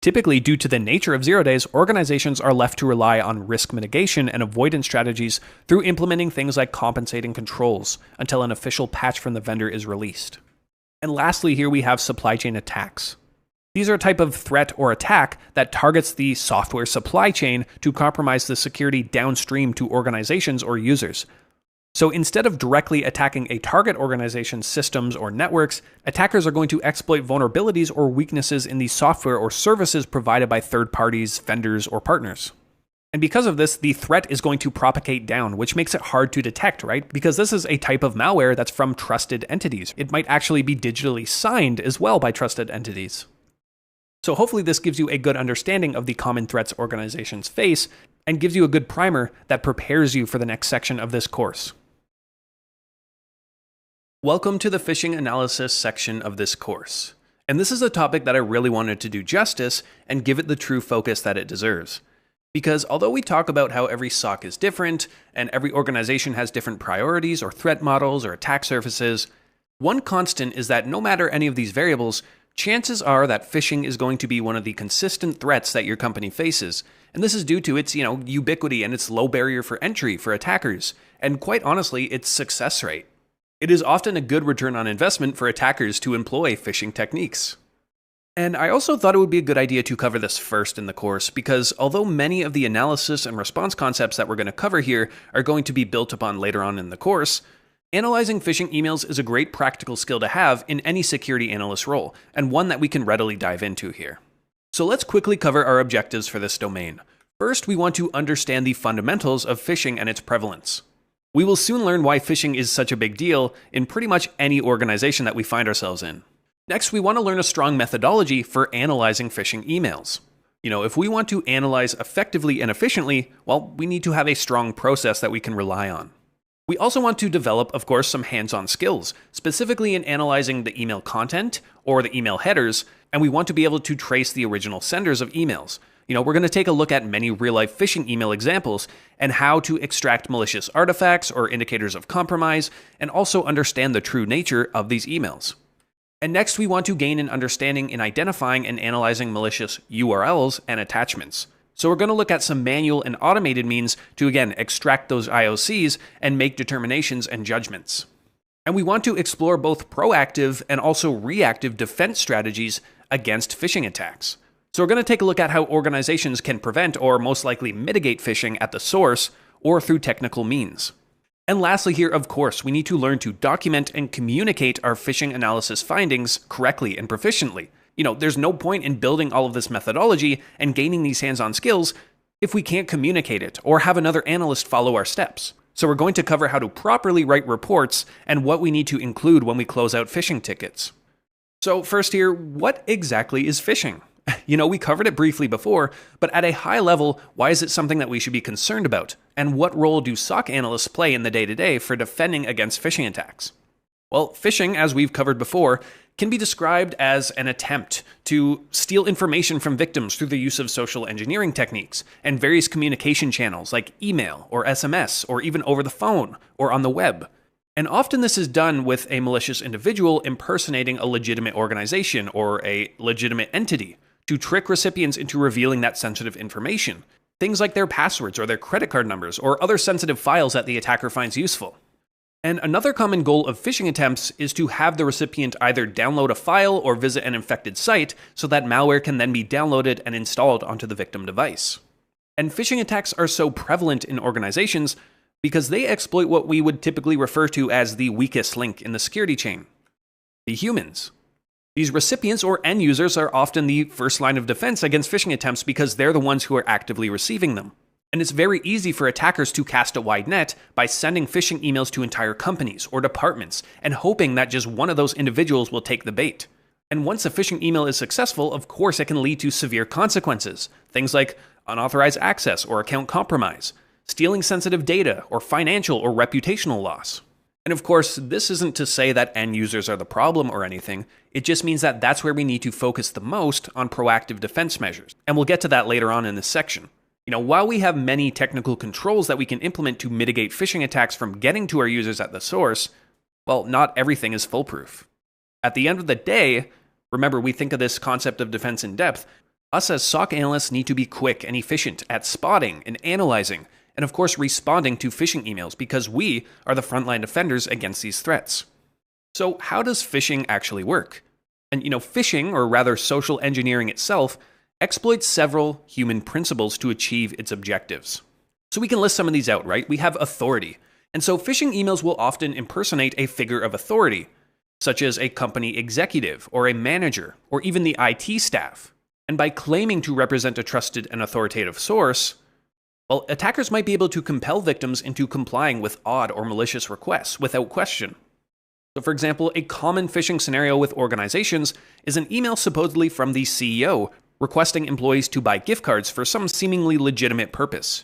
Typically, due to the nature of 0 days, organizations are left to rely on risk mitigation and avoidance strategies through implementing things like compensating controls until an official patch from the vendor is released. And lastly, here we have supply chain attacks. These are a type of threat or attack that targets the software supply chain to compromise the security downstream to organizations or users. So instead of directly attacking a target organization's systems or networks, attackers are going to exploit vulnerabilities or weaknesses in the software or services provided by third parties, vendors, or partners. And because of this, the threat is going to propagate down, which makes it hard to detect, right? Because this is a type of malware that's from trusted entities. It might actually be digitally signed as well by trusted entities. So hopefully this gives you a good understanding of the common threats organizations face and gives you a good primer that prepares you for the next section of this course. Welcome to the phishing analysis section of this course. And this is a topic that I really wanted to do justice and give it the true focus that it deserves. Because although we talk about how every SOC is different and every organization has different priorities or threat models or attack surfaces, one constant is that no matter any of these variables, chances are that phishing is going to be one of the consistent threats that your company faces. And this is due to its, ubiquity and its low barrier for entry for attackers, and quite honestly, its success rate. It is often a good return on investment for attackers to employ phishing techniques. And I also thought it would be a good idea to cover this first in the course, because although many of the analysis and response concepts that we're going to cover here are going to be built upon later on in the course, analyzing phishing emails is a great practical skill to have in any security analyst role, and one that we can readily dive into here. So let's quickly cover our objectives for this domain. First, we want to understand the fundamentals of phishing and its prevalence. We will soon learn why phishing is such a big deal in pretty much any organization that we find ourselves in. Next, we want to learn a strong methodology for analyzing phishing emails. If we want to analyze effectively and efficiently, well, we need to have a strong process that we can rely on. We also want to develop, of course, some hands-on skills, specifically in analyzing the email content or the email headers, and we want to be able to trace the original senders of emails. We're going to take a look at many real-life phishing email examples and how to extract malicious artifacts or indicators of compromise, and also understand the true nature of these emails. And next, we want to gain an understanding in identifying and analyzing malicious URLs and attachments. So we're going to look at some manual and automated means to, again, extract those IOCs and make determinations and judgments. And we want to explore both proactive and also reactive defense strategies against phishing attacks. So we're going to take a look at how organizations can prevent or most likely mitigate phishing at the source or through technical means. And lastly here, of course, we need to learn to document and communicate our phishing analysis findings correctly and proficiently. There's no point in building all of this methodology and gaining these hands-on skills if we can't communicate it or have another analyst follow our steps. So we're going to cover how to properly write reports and what we need to include when we close out phishing tickets. So first here, what exactly is phishing? We covered it briefly before, but at a high level, why is it something that we should be concerned about? And what role do SOC analysts play in the day-to-day for defending against phishing attacks? Well, phishing, as we've covered before, can be described as an attempt to steal information from victims through the use of social engineering techniques and various communication channels like email or SMS or even over the phone or on the web. And often this is done with a malicious individual impersonating a legitimate organization or a legitimate entity to trick recipients into revealing that sensitive information, things like their passwords or their credit card numbers or other sensitive files that the attacker finds useful. And another common goal of phishing attempts is to have the recipient either download a file or visit an infected site so that malware can then be downloaded and installed onto the victim device. And phishing attacks are so prevalent in organizations because they exploit what we would typically refer to as the weakest link in the security chain: the humans. These recipients or end users are often the first line of defense against phishing attempts because they're the ones who are actively receiving them. And it's very easy for attackers to cast a wide net by sending phishing emails to entire companies or departments and hoping that just one of those individuals will take the bait. And once a phishing email is successful, of course it can lead to severe consequences. Things like unauthorized access or account compromise, stealing sensitive data, or financial or reputational loss. And of course, this isn't to say that end users are the problem or anything. It just means that that's where we need to focus the most on proactive defense measures. And we'll get to that later on in this section. While we have many technical controls that we can implement to mitigate phishing attacks from getting to our users at the source, well, not everything is foolproof. At the end of the day, remember, we think of this concept of defense in depth. Us as SOC analysts need to be quick and efficient at spotting and analyzing, and of course responding to phishing emails because we are the frontline defenders against these threats. So how does phishing actually work? And phishing, or rather social engineering itself, exploits several human principles to achieve its objectives. So we can list some of these out, right? We have authority. And so phishing emails will often impersonate a figure of authority, such as a company executive or a manager or even the IT staff. And by claiming to represent a trusted and authoritative source, well, attackers might be able to compel victims into complying with odd or malicious requests without question. So for example, a common phishing scenario with organizations is an email supposedly from the CEO requesting employees to buy gift cards for some seemingly legitimate purpose.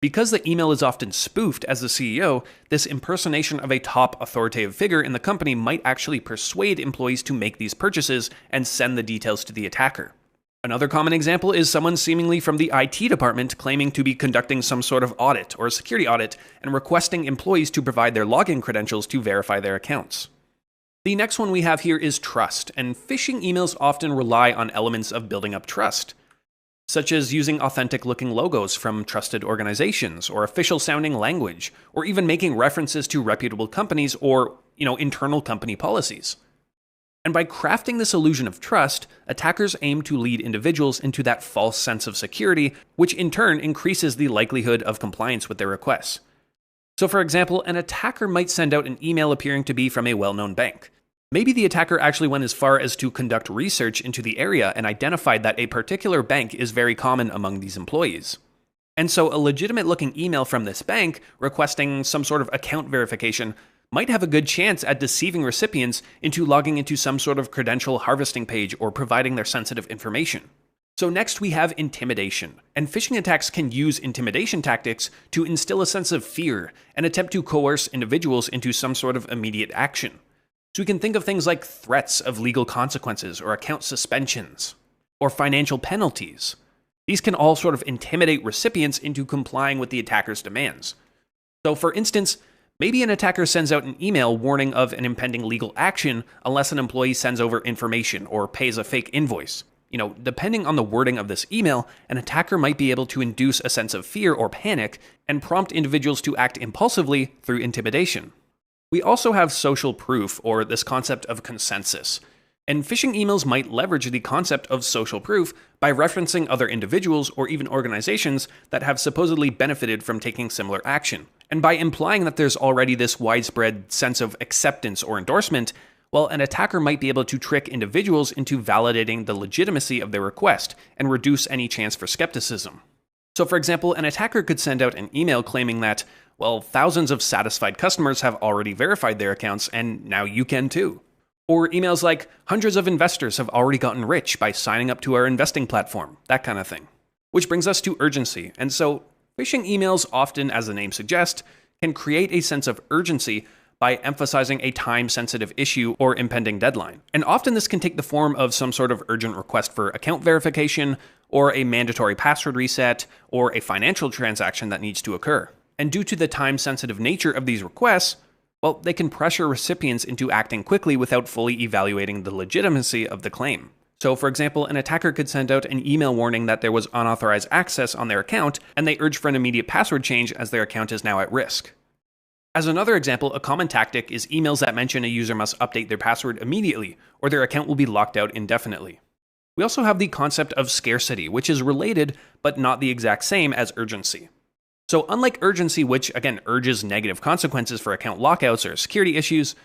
Because the email is often spoofed as the CEO, this impersonation of a top authoritative figure in the company might actually persuade employees to make these purchases and send the details to the attacker. Another common example is someone seemingly from the IT department claiming to be conducting some sort of audit or a security audit and requesting employees to provide their login credentials to verify their accounts. The next one we have here is trust, and phishing emails often rely on elements of building up trust, such as using authentic-looking logos from trusted organizations or official-sounding language, or even making references to reputable companies or, internal company policies. And by crafting this illusion of trust, attackers aim to lead individuals into that false sense of security, which in turn increases the likelihood of compliance with their requests. So for example, an attacker might send out an email appearing to be from a well-known bank. Maybe the attacker actually went as far as to conduct research into the area and identified that a particular bank is very common among these employees. And so a legitimate-looking email from this bank requesting some sort of account verification might have a good chance at deceiving recipients into logging into some sort of credential harvesting page or providing their sensitive information. So next we have intimidation, and phishing attacks can use intimidation tactics to instill a sense of fear and attempt to coerce individuals into some sort of immediate action. So we can think of things like threats of legal consequences or account suspensions, or financial penalties. These can all sort of intimidate recipients into complying with the attacker's demands. So for instance, maybe an attacker sends out an email warning of an impending legal action unless an employee sends over information or pays a fake invoice. Depending on the wording of this email, an attacker might be able to induce a sense of fear or panic and prompt individuals to act impulsively through intimidation. We also have social proof, or this concept of consensus. And phishing emails might leverage the concept of social proof by referencing other individuals or even organizations that have supposedly benefited from taking similar action. And by implying that there's already this widespread sense of acceptance or endorsement, well, an attacker might be able to trick individuals into validating the legitimacy of their request and reduce any chance for skepticism. So for example, an attacker could send out an email claiming that, well, thousands of satisfied customers have already verified their accounts and now you can too. Or emails like, hundreds of investors have already gotten rich by signing up to our investing platform, that kind of thing. Which brings us to urgency. And so phishing emails often, as the name suggests, can create a sense of urgency by emphasizing a time-sensitive issue or impending deadline. And often this can take the form of some sort of urgent request for account verification, or a mandatory password reset, or a financial transaction that needs to occur. And due to the time-sensitive nature of these requests, well, they can pressure recipients into acting quickly without fully evaluating the legitimacy of the claim. So, for example, an attacker could send out an email warning that there was unauthorized access on their account, and they urge for an immediate password change as their account is now at risk. As another example, a common tactic is emails that mention a user must update their password immediately, or their account will be locked out indefinitely. We also have the concept of scarcity, which is related, but not the exact same as urgency. So unlike urgency, which again urges negative consequences for account lockouts or security issues,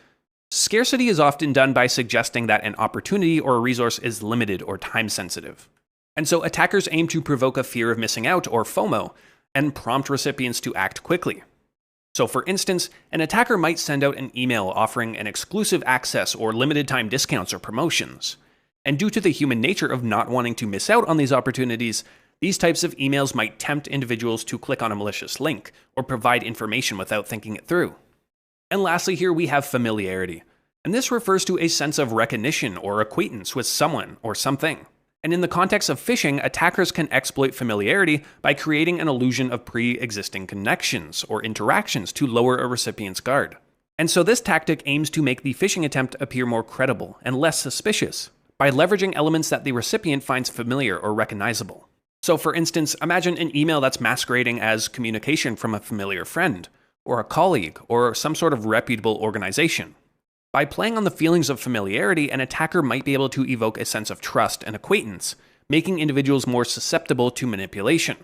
scarcity is often done by suggesting that an opportunity or a resource is limited or time-sensitive. And so attackers aim to provoke a fear of missing out, or FOMO, and prompt recipients to act quickly. So for instance, an attacker might send out an email offering an exclusive access or limited time discounts or promotions. And due to the human nature of not wanting to miss out on these opportunities, these types of emails might tempt individuals to click on a malicious link or provide information without thinking it through. And lastly here we have familiarity. And this refers to a sense of recognition or acquaintance with someone or something. And in the context of phishing, attackers can exploit familiarity by creating an illusion of pre-existing connections or interactions to lower a recipient's guard. And so this tactic aims to make the phishing attempt appear more credible and less suspicious by leveraging elements that the recipient finds familiar or recognizable. So for instance, imagine an email that's masquerading as communication from a familiar friend, or a colleague, or some sort of reputable organization. By playing on the feelings of familiarity, an attacker might be able to evoke a sense of trust and acquaintance, making individuals more susceptible to manipulation.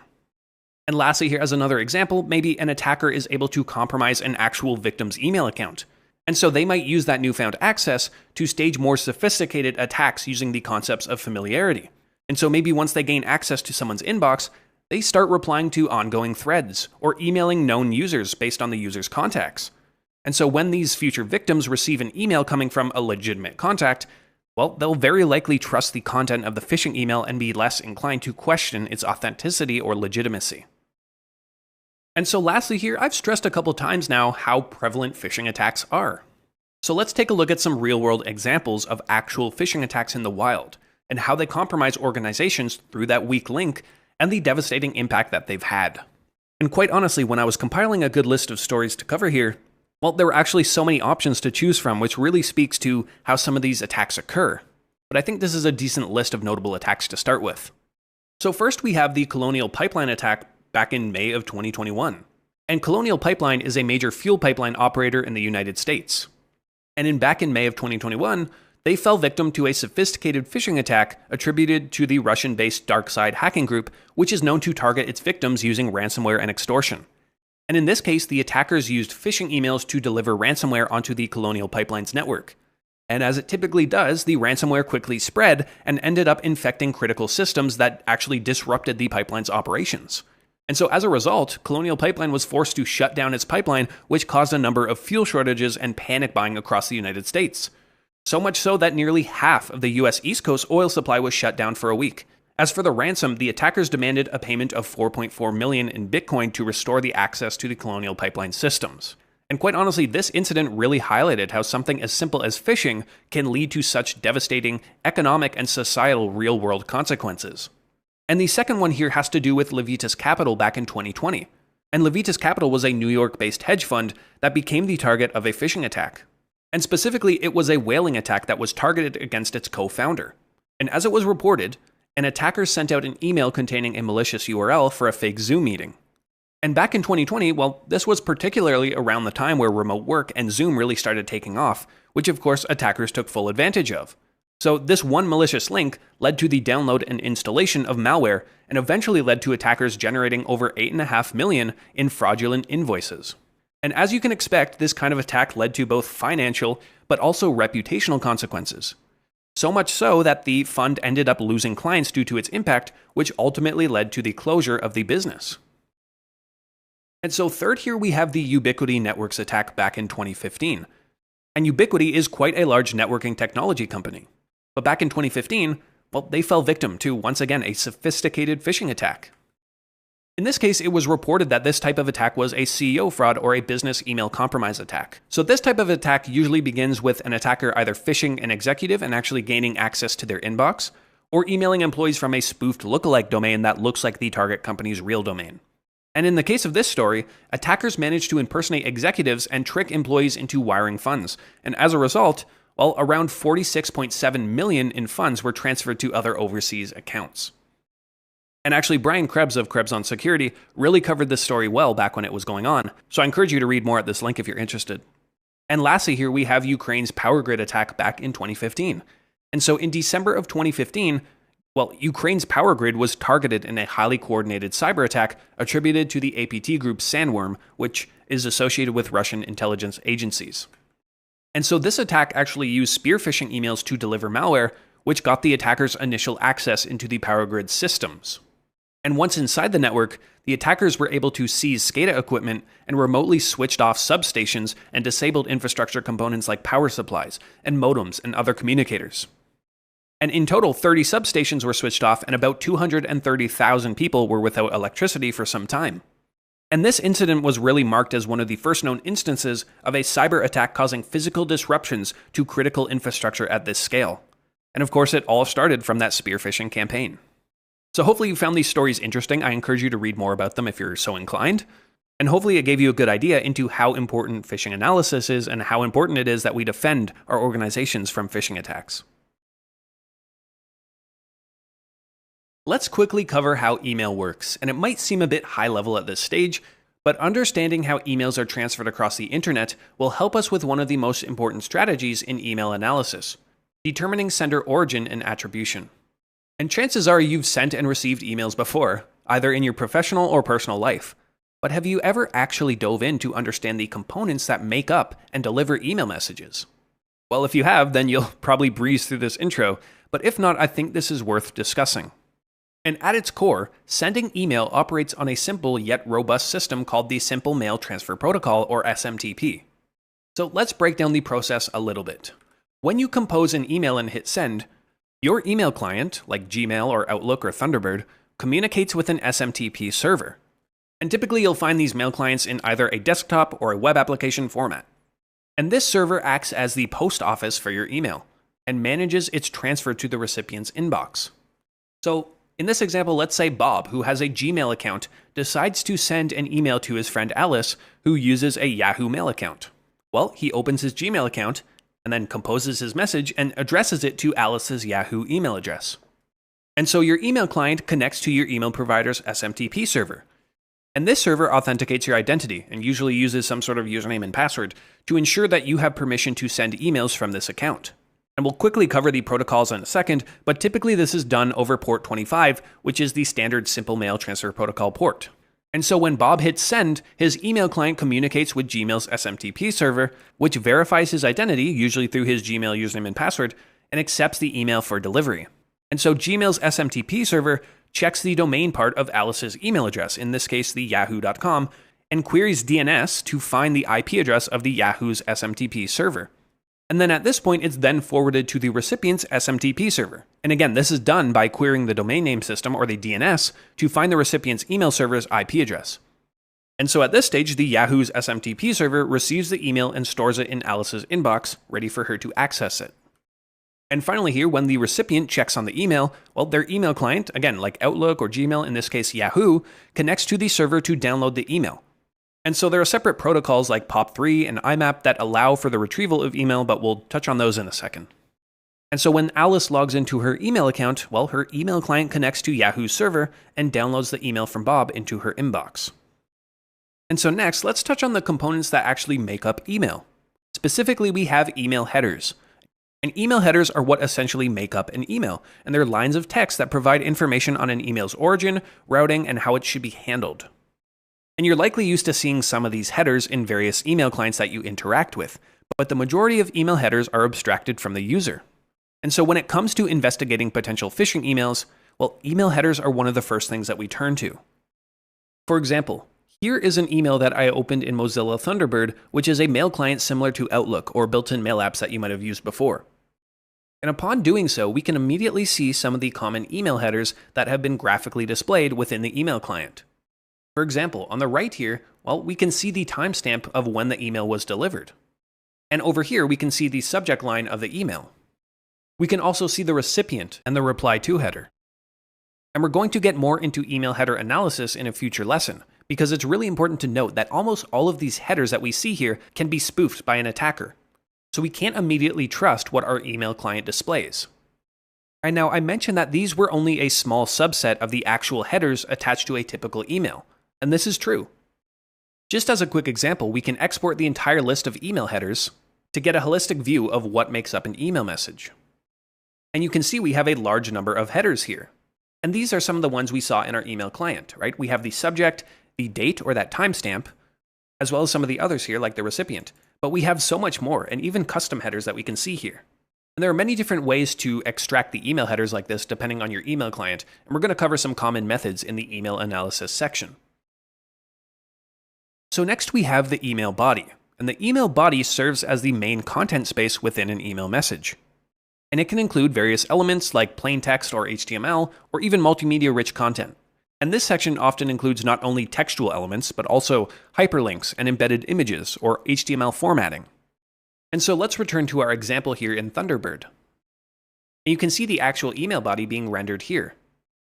And lastly, here as another example, maybe an attacker is able to compromise an actual victim's email account. And so they might use that newfound access to stage more sophisticated attacks using the concepts of familiarity. And so maybe once they gain access to someone's inbox, they start replying to ongoing threads or emailing known users based on the user's contacts. And so when these future victims receive an email coming from a legitimate contact, well, they'll very likely trust the content of the phishing email and be less inclined to question its authenticity or legitimacy. And so lastly here, I've stressed a couple times now how prevalent phishing attacks are. So let's take a look at some real-world examples of actual phishing attacks in the wild, and how they compromise organizations through that weak link and the devastating impact that they've had. And quite honestly, when I was compiling a good list of stories to cover here, well, there were actually so many options to choose from, which really speaks to how some of these attacks occur. But I think this is a decent list of notable attacks to start with. So first we have the Colonial Pipeline attack back in May of 2021. And Colonial Pipeline is a major fuel pipeline operator in the United States. And back in May of 2021, they fell victim to a sophisticated phishing attack attributed to the Russian-based DarkSide hacking group, which is known to target its victims using ransomware and extortion. And in this case, the attackers used phishing emails to deliver ransomware onto the Colonial Pipeline's network. And as it typically does, the ransomware quickly spread and ended up infecting critical systems that actually disrupted the pipeline's operations. And so as a result, Colonial Pipeline was forced to shut down its pipeline, which caused a number of fuel shortages and panic buying across the United States. So much so that nearly half of the US East Coast oil supply was shut down for a week. As for the ransom, the attackers demanded a payment of $4.4 million in Bitcoin to restore the access to the Colonial Pipeline systems. And quite honestly, this incident really highlighted how something as simple as phishing can lead to such devastating economic and societal real-world consequences. And the second one here has to do with Levitas Capital back in 2020. And Levitas Capital was a New York-based hedge fund that became the target of a phishing attack. And specifically, it was a whaling attack that was targeted against its co-founder. And as it was reported, an attacker sent out an email containing a malicious URL for a fake Zoom meeting. And back in 2020, well, this was particularly around the time where remote work and Zoom really started taking off, which of course attackers took full advantage of. So this one malicious link led to the download and installation of malware and eventually led to attackers generating over $8.5 million in fraudulent invoices. And as you can expect, this kind of attack led to both financial but also reputational consequences. So much so that the fund ended up losing clients due to its impact, which ultimately led to the closure of the business. And so third here we have the Ubiquity Networks attack back in 2015. And Ubiquity is quite a large networking technology company. But back in 2015, well, they fell victim to, once again, a sophisticated phishing attack. In this case, it was reported that this type of attack was a CEO fraud or a business email compromise attack. So this type of attack usually begins with an attacker either phishing an executive and actually gaining access to their inbox, or emailing employees from a spoofed lookalike domain that looks like the target company's real domain. And in the case of this story, attackers managed to impersonate executives and trick employees into wiring funds. And as a result, well, around $46.7 million in funds were transferred to other overseas accounts. And actually, Brian Krebs of Krebs on Security really covered this story well back when it was going on, so I encourage you to read more at this link if you're interested. And lastly here we have Ukraine's power grid attack back in 2015. And so in December of 2015, well, Ukraine's power grid was targeted in a highly coordinated cyber attack attributed to the APT group Sandworm, which is associated with Russian intelligence agencies. And so this attack actually used spear phishing emails to deliver malware, which got the attackers initial access into the power grid systems. And once inside the network, the attackers were able to seize SCADA equipment and remotely switched off substations and disabled infrastructure components like power supplies and modems and other communicators. And in total, 30 substations were switched off and about 230,000 people were without electricity for some time. And this incident was really marked as one of the first known instances of a cyber attack causing physical disruptions to critical infrastructure at this scale. And of course, it all started from that spear phishing campaign. So hopefully you found these stories interesting. I encourage you to read more about them if you're so inclined. And hopefully it gave you a good idea into how important phishing analysis is and how important it is that we defend our organizations from phishing attacks. Let's quickly cover how email works, and it might seem a bit high level at this stage, but understanding how emails are transferred across the internet will help us with one of the most important strategies in email analysis: determining sender origin and attribution. And chances are you've sent and received emails before, either in your professional or personal life. But have you ever actually dove in to understand the components that make up and deliver email messages? Well, if you have, then you'll probably breeze through this intro, but if not, I think this is worth discussing. And at its core, sending email operates on a simple yet robust system called the Simple Mail Transfer Protocol, or SMTP. So let's break down the process a little bit. When you compose an email and hit send, your email client, like Gmail or Outlook or Thunderbird, communicates with an SMTP server. And typically you'll find these mail clients in either a desktop or a web application format. And this server acts as the post office for your email and manages its transfer to the recipient's inbox. So in this example, let's say Bob, who has a Gmail account, decides to send an email to his friend Alice, who uses a Yahoo Mail account. Well, he opens his Gmail account and then composes his message and addresses it to Alice's Yahoo email address. And so your email client connects to your email provider's SMTP server. And this server authenticates your identity and usually uses some sort of username and password to ensure that you have permission to send emails from this account. And we'll quickly cover the protocols in a second, but typically this is done over port 25, which is the standard Simple Mail Transfer Protocol port. And so when Bob hits send, his email client communicates with Gmail's SMTP server, which verifies his identity, usually through his Gmail username and password, and accepts the email for delivery. And so Gmail's SMTP server checks the domain part of Alice's email address, in this case the yahoo.com, and queries DNS to find the IP address of the Yahoo's SMTP server. And then at this point, it's then forwarded to the recipient's SMTP server. And again, this is done by querying the domain name system, or the DNS, to find the recipient's email server's IP address. And so at this stage, the Yahoo's SMTP server receives the email and stores it in Alice's inbox, ready for her to access it. And finally here, when the recipient checks on the email, well, their email client, again, like Outlook or Gmail, in this case Yahoo, connects to the server to download the email. And so there are separate protocols like POP3 and IMAP that allow for the retrieval of email, but we'll touch on those in a second. And so when Alice logs into her email account, well, her email client connects to Yahoo's server and downloads the email from Bob into her inbox. And so next, let's touch on the components that actually make up email. Specifically, we have email headers. And email headers are what essentially make up an email, and they're lines of text that provide information on an email's origin, routing, and how it should be handled. And you're likely used to seeing some of these headers in various email clients that you interact with, but the majority of email headers are abstracted from the user. And so when it comes to investigating potential phishing emails, well, email headers are one of the first things that we turn to. For example, here is an email that I opened in Mozilla Thunderbird, which is a mail client similar to Outlook or built-in mail apps that you might have used before. And upon doing so, we can immediately see some of the common email headers that have been graphically displayed within the email client. For example, on the right here, well, we can see the timestamp of when the email was delivered. And over here, we can see the subject line of the email. We can also see the recipient and the reply to header. And we're going to get more into email header analysis in a future lesson, because it's really important to note that almost all of these headers that we see here can be spoofed by an attacker. So we can't immediately trust what our email client displays. And now I mentioned that these were only a small subset of the actual headers attached to a typical email, and this is true. Just as a quick example, we can export the entire list of email headers to get a holistic view of what makes up an email message. And you can see we have a large number of headers here. And these are some of the ones we saw in our email client, right? We have the subject, the date or that timestamp, as well as some of the others here like the recipient. But we have so much more, and even custom headers that we can see here. And there are many different ways to extract the email headers like this depending on your email client, and we're going to cover some common methods in the email analysis section. So next we have the email body, and the email body serves as the main content space within an email message. And it can include various elements like plain text or HTML, or even multimedia-rich content. And this section often includes not only textual elements, but also hyperlinks and embedded images or HTML formatting. And so let's return to our example here in Thunderbird. And you can see the actual email body being rendered here.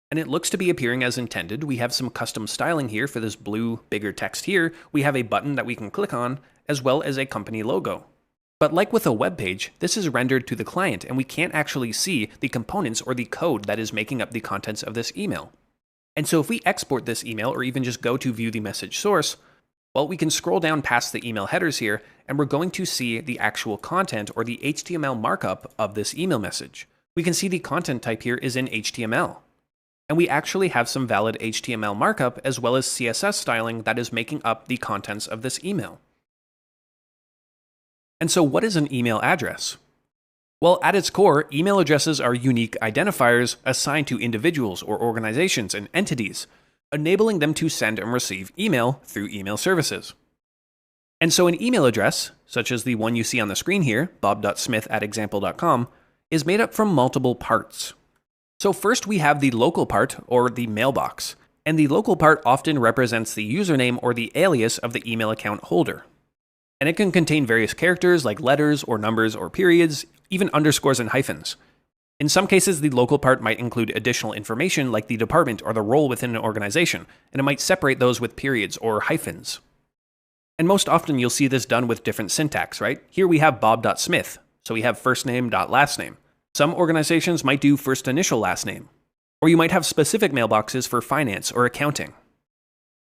And it looks to be appearing as intended. We have some custom styling here for this blue, bigger text here. We have a button that we can click on, as well as a company logo. But like with a web page, this is rendered to the client, and we can't actually see the components or the code that is making up the contents of this email. And so if we export this email or even just go to view the message source, well, we can scroll down past the email headers here, and we're going to see the actual content or the HTML markup of this email message. We can see the content type here is in HTML. And we actually have some valid HTML markup as well as CSS styling that is making up the contents of this email. And so what is an email address? Well, at its core, email addresses are unique identifiers assigned to individuals or organizations and entities, enabling them to send and receive email through email services. And so an email address, such as the one you see on the screen here, bob.smith@example.com, is made up from multiple parts. So first we have the local part, or the mailbox, and the local part often represents the username or the alias of the email account holder. And it can contain various characters like letters or numbers or periods, even underscores and hyphens. In some cases, the local part might include additional information like the department or the role within an organization, and it might separate those with periods or hyphens. And most often you'll see this done with different syntax, right? Here we have bob.smith, so we have first name dot last name. Some organizations might do first initial last name, or you might have specific mailboxes for finance or accounting.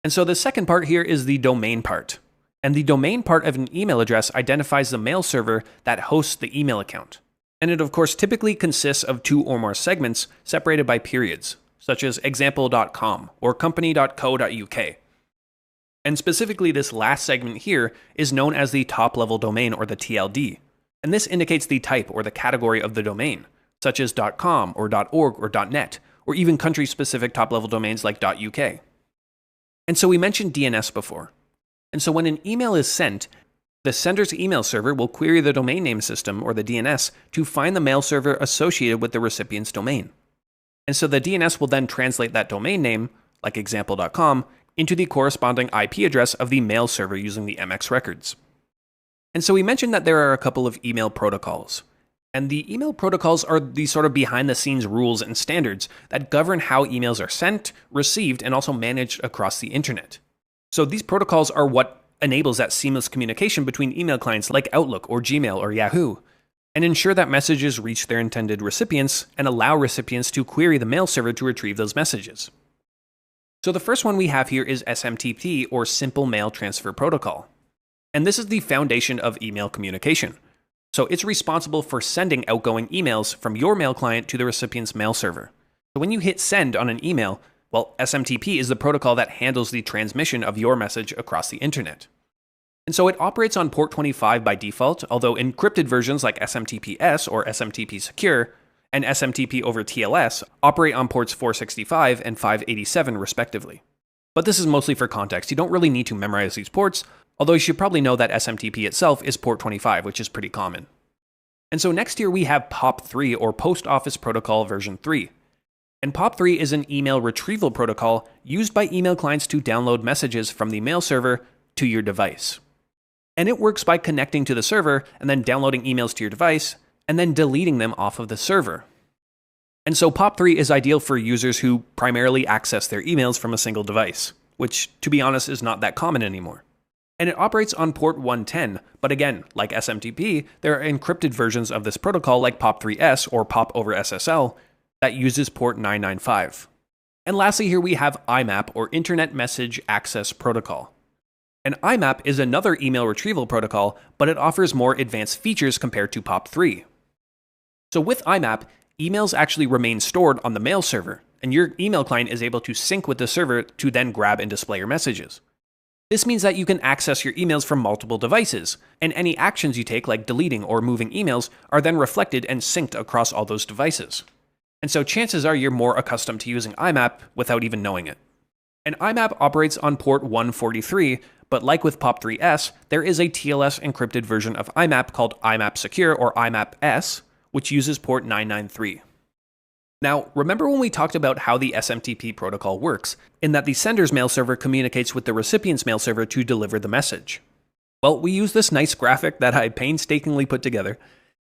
And so the second part here is the domain part. And the domain part of an email address identifies the mail server that hosts the email account. And it of course typically consists of 2 or more segments separated by periods, such as example.com or company.co.uk. And specifically this last segment here is known as the top-level domain or the TLD. And this indicates the type or the category of the domain, such as .com or .org or .net, or even country-specific top-level domains like .uk. And so we mentioned DNS before. And so when an email is sent, the sender's email server will query the domain name system, or the DNS, to find the mail server associated with the recipient's domain. And so the DNS will then translate that domain name, like example.com, into the corresponding IP address of the mail server using the MX records. And so we mentioned that there are a couple of email protocols. And the email protocols are the sort of behind the scenes rules and standards that govern how emails are sent, received, and also managed across the internet. So these protocols are what enables that seamless communication between email clients like Outlook or Gmail or Yahoo, and ensure that messages reach their intended recipients and allow recipients to query the mail server to retrieve those messages. So the first one we have here is SMTP, or Simple Mail Transfer Protocol. And this is the foundation of email communication. So it's responsible for sending outgoing emails from your mail client to the recipient's mail server. So when you hit send on an email, well, SMTP is the protocol that handles the transmission of your message across the internet. And so it operates on port 25 by default, although encrypted versions like SMTP-S or SMTP Secure and SMTP over TLS operate on ports 465 and 587 respectively. But this is mostly for context. You don't really need to memorize these ports, although you should probably know that SMTP itself is port 25, which is pretty common. And so next here we have POP3, or Post Office Protocol version 3. And POP3 is an email retrieval protocol used by email clients to download messages from the mail server to your device. And it works by connecting to the server and then downloading emails to your device and then deleting them off of the server. And so POP3 is ideal for users who primarily access their emails from a single device, which, to be honest, is not that common anymore. And it operates on port 110, but again, like SMTP, there are encrypted versions of this protocol like POP3S or POP over SSL that uses port 995. And lastly, here we have IMAP, or Internet Message Access Protocol. And IMAP is another email retrieval protocol, but it offers more advanced features compared to POP3. So with IMAP, emails actually remain stored on the mail server, and your email client is able to sync with the server to then grab and display your messages. This means that you can access your emails from multiple devices, and any actions you take, like deleting or moving emails, are then reflected and synced across all those devices. And so chances are you're more accustomed to using IMAP without even knowing it. And IMAP operates on port 143, but like with POP3S, there is a TLS encrypted version of IMAP called IMAP Secure, or IMAP-S, which uses port 993. Now, remember when we talked about how the SMTP protocol works, in that the sender's mail server communicates with the recipient's mail server to deliver the message? Well, we use this nice graphic that I painstakingly put together.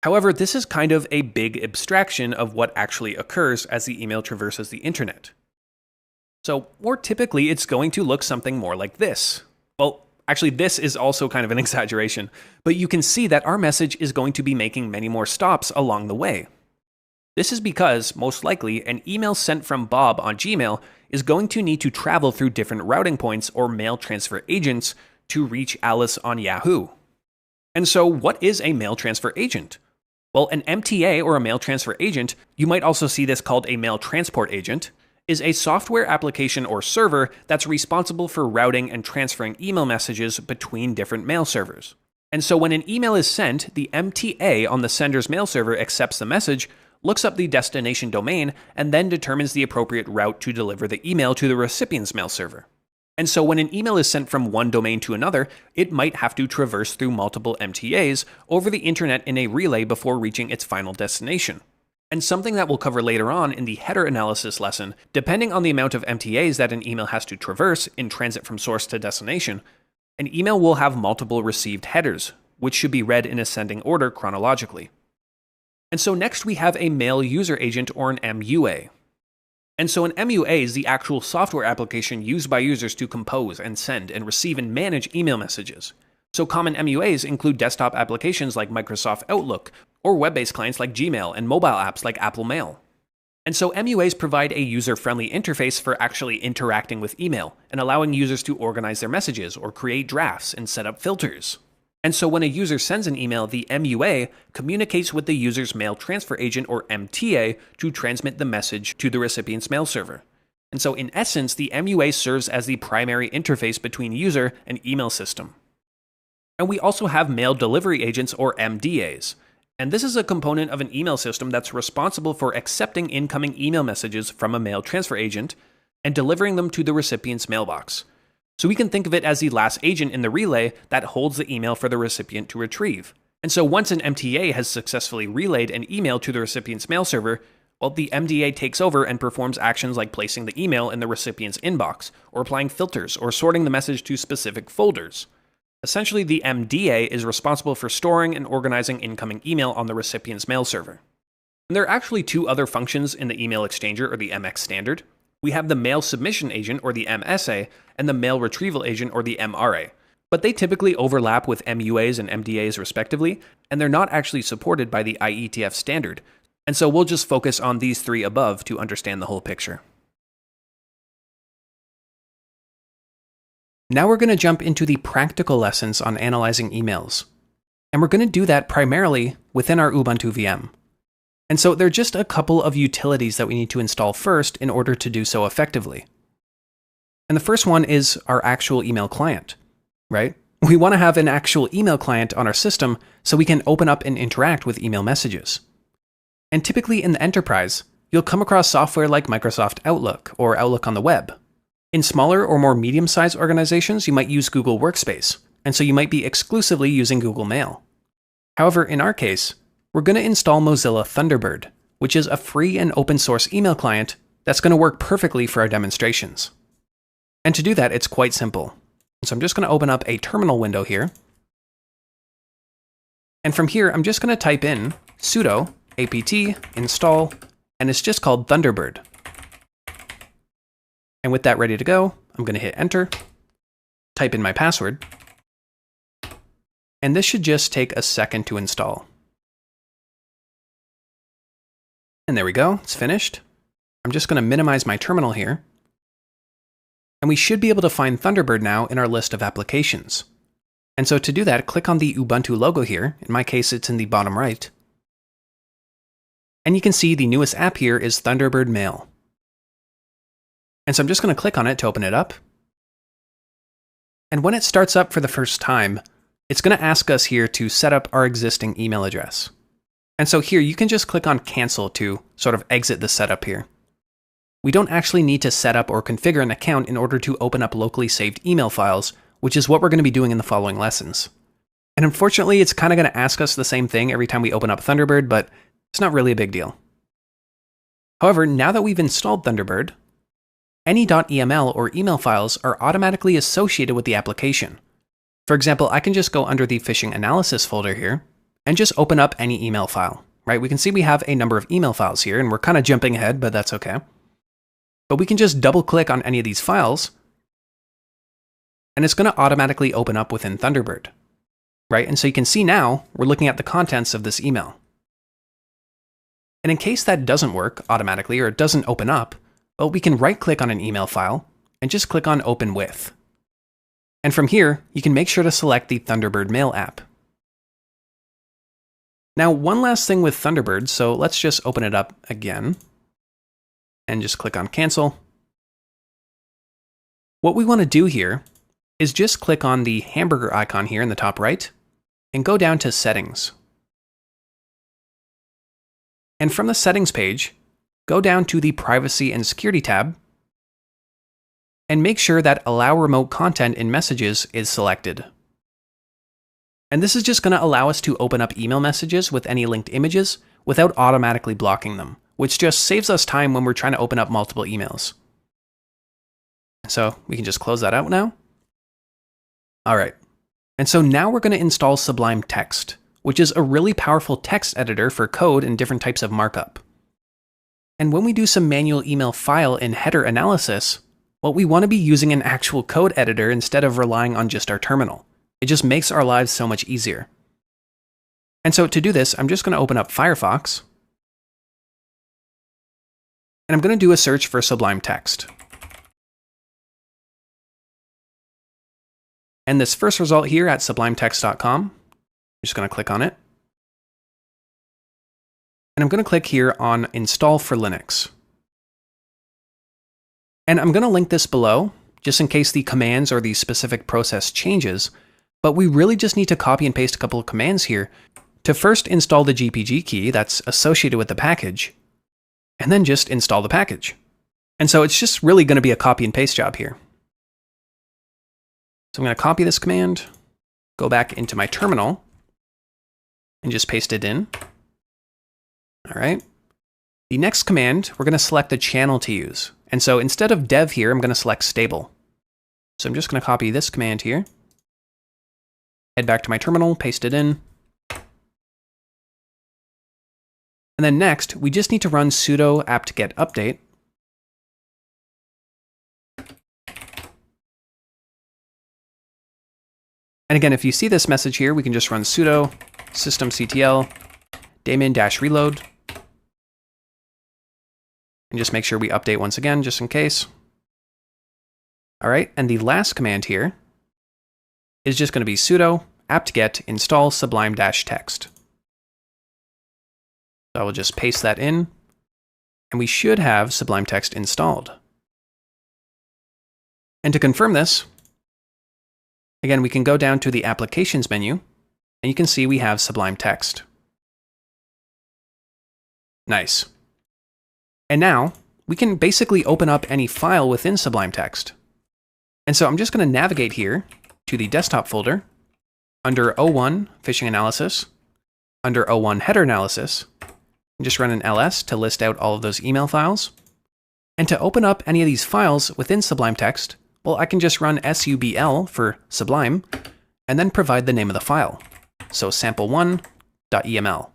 However, this is kind of a big abstraction of what actually occurs as the email traverses the internet. So, more typically, it's going to look something more like this. Well, actually, this is also kind of an exaggeration, but you can see that our message is going to be making many more stops along the way. This is because, most likely, an email sent from Bob on Gmail is going to need to travel through different routing points or mail transfer agents to reach Alice on Yahoo. And so, what is a mail transfer agent? Well, an MTA, or a mail transfer agent, you might also see this called a mail transport agent, is a software application or server that's responsible for routing and transferring email messages between different mail servers. And so when an email is sent, the MTA on the sender's mail server accepts the message, looks up the destination domain, and then determines the appropriate route to deliver the email to the recipient's mail server. And so when an email is sent from one domain to another, it might have to traverse through multiple MTAs over the internet in a relay before reaching its final destination. And something that we'll cover later on in the header analysis lesson, depending on the amount of MTAs that an email has to traverse in transit from source to destination, an email will have multiple received headers, which should be read in ascending order chronologically. And so next we have a mail user agent, or an MUA. And so an MUA is the actual software application used by users to compose and send and receive and manage email messages. So common MUAs include desktop applications like Microsoft Outlook, or web-based clients like Gmail, and mobile apps like Apple Mail. And so MUAs provide a user-friendly interface for actually interacting with email and allowing users to organize their messages or create drafts and set up filters. And so when a user sends an email, the MUA communicates with the user's mail transfer agent, or MTA, to transmit the message to the recipient's mail server. And so in essence, the MUA serves as the primary interface between user and email system. And we also have mail delivery agents, or MDAs. And this is a component of an email system that's responsible for accepting incoming email messages from a mail transfer agent and delivering them to the recipient's mailbox. So we can think of it as the last agent in the relay that holds the email for the recipient to retrieve. And so once an MTA has successfully relayed an email to the recipient's mail server, well, the MDA takes over and performs actions like placing the email in the recipient's inbox, or applying filters, or sorting the message to specific folders. Essentially, the MDA is responsible for storing and organizing incoming email on the recipient's mail server. And there are actually two other functions in the email exchanger, or the MX standard. We have the mail submission agent, or the MSA, and the mail retrieval agent, or the MRA. But they typically overlap with MUAs and MDAs respectively, and they're not actually supported by the IETF standard. And so we'll just focus on these three above to understand the whole picture. Now we're going to jump into the practical lessons on analyzing emails. And we're going to do that primarily within our Ubuntu VM. And so there are just a couple of utilities that we need to install first in order to do so effectively. And the first one is our actual email client, right? We want to have an actual email client on our system so we can open up and interact with email messages. And typically in the enterprise, you'll come across software like Microsoft Outlook or Outlook on the web. In smaller or more medium-sized organizations, you might use Google Workspace, and so you might be exclusively using Google Mail. However, in our case, we're going to install Mozilla Thunderbird, which is a free and open source email client that's going to work perfectly for our demonstrations. And to do that, it's quite simple. So I'm just going to open up a terminal window here. And from here, I'm just going to type in sudo apt install, and it's just called Thunderbird. And with that ready to go, I'm going to hit enter, type in my password, and this should just take a second to install. And there we go, it's finished. I'm just going to minimize my terminal here. And we should be able to find Thunderbird now in our list of applications. And so to do that, click on the Ubuntu logo here. In my case, it's in the bottom right. And you can see the newest app here is Thunderbird Mail. And so I'm just going to click on it to open it up. And when it starts up for the first time, it's going to ask us here to set up our existing email address. And so here you can just click on cancel to sort of exit the setup here. We don't actually need to set up or configure an account in order to open up locally saved email files, which is what we're going to be doing in the following lessons. And unfortunately, it's kind of going to ask us the same thing every time we open up Thunderbird, but it's not really a big deal. However, now that we've installed Thunderbird, any .eml or email files are automatically associated with the application. For example, I can just go under the phishing analysis folder here and just open up any email file, right? We can see we have a number of email files here, and we're kind of jumping ahead, but that's okay. But we can just double click on any of these files, and it's going to automatically open up within Thunderbird, right? And so you can see now we're looking at the contents of this email. And in case that doesn't work automatically or it doesn't open up, well, we can right click on an email file and just click on Open With. And from here, you can make sure to select the Thunderbird Mail app. Now, one last thing with Thunderbird, so let's just open it up again and just click on Cancel. What we want to do here is just click on the hamburger icon here in the top right and go down to Settings. And from the Settings page, go down to the Privacy and Security tab and make sure that Allow Remote Content in Messages is selected. And this is just going to allow us to open up email messages with any linked images without automatically blocking them, which just saves us time when we're trying to open up multiple emails. So we can just close that out now. All right. And so now we're going to install Sublime Text, which is a really powerful text editor for code and different types of markup. And when we do some manual email file and header analysis, well, we want to be using an actual code editor instead of relying on just our terminal. It just makes our lives so much easier. And so to do this, I'm just going to open up Firefox. And I'm going to do a search for Sublime Text. And this first result here at sublimetext.com, I'm just going to click on it. And I'm going to click here on Install for Linux. And I'm going to link this below, just in case the commands or the specific process changes. But we really just need to copy and paste a couple of commands here to first install the GPG key that's associated with the package, and then just install the package. And so it's just really going to be a copy and paste job here. So I'm going to copy this command, go back into my terminal, and just paste it in. All right. The next command, we're going to select the channel to use. And so instead of dev here, I'm going to select stable. So I'm just going to copy this command here, Head back to my terminal, paste it in. And then next, we just need to run sudo apt-get update. And again, if you see this message here, we can just run sudo systemctl daemon-reload. And just make sure we update once again, just in case. All right, and the last command here is just going to be sudo apt-get install sublime-text. So I will just paste that in, and we should have Sublime Text installed. And to confirm this, again, we can go down to the Applications menu, and you can see we have Sublime Text. Nice. And now, we can basically open up any file within Sublime Text. And so I'm just going to navigate here to the desktop folder, under O1 Phishing Analysis, under O1 Header Analysis, and just run an ls to list out all of those email files. And to open up any of these files within Sublime Text, well, I can just run subl for Sublime, and then provide the name of the file. So sample1.eml.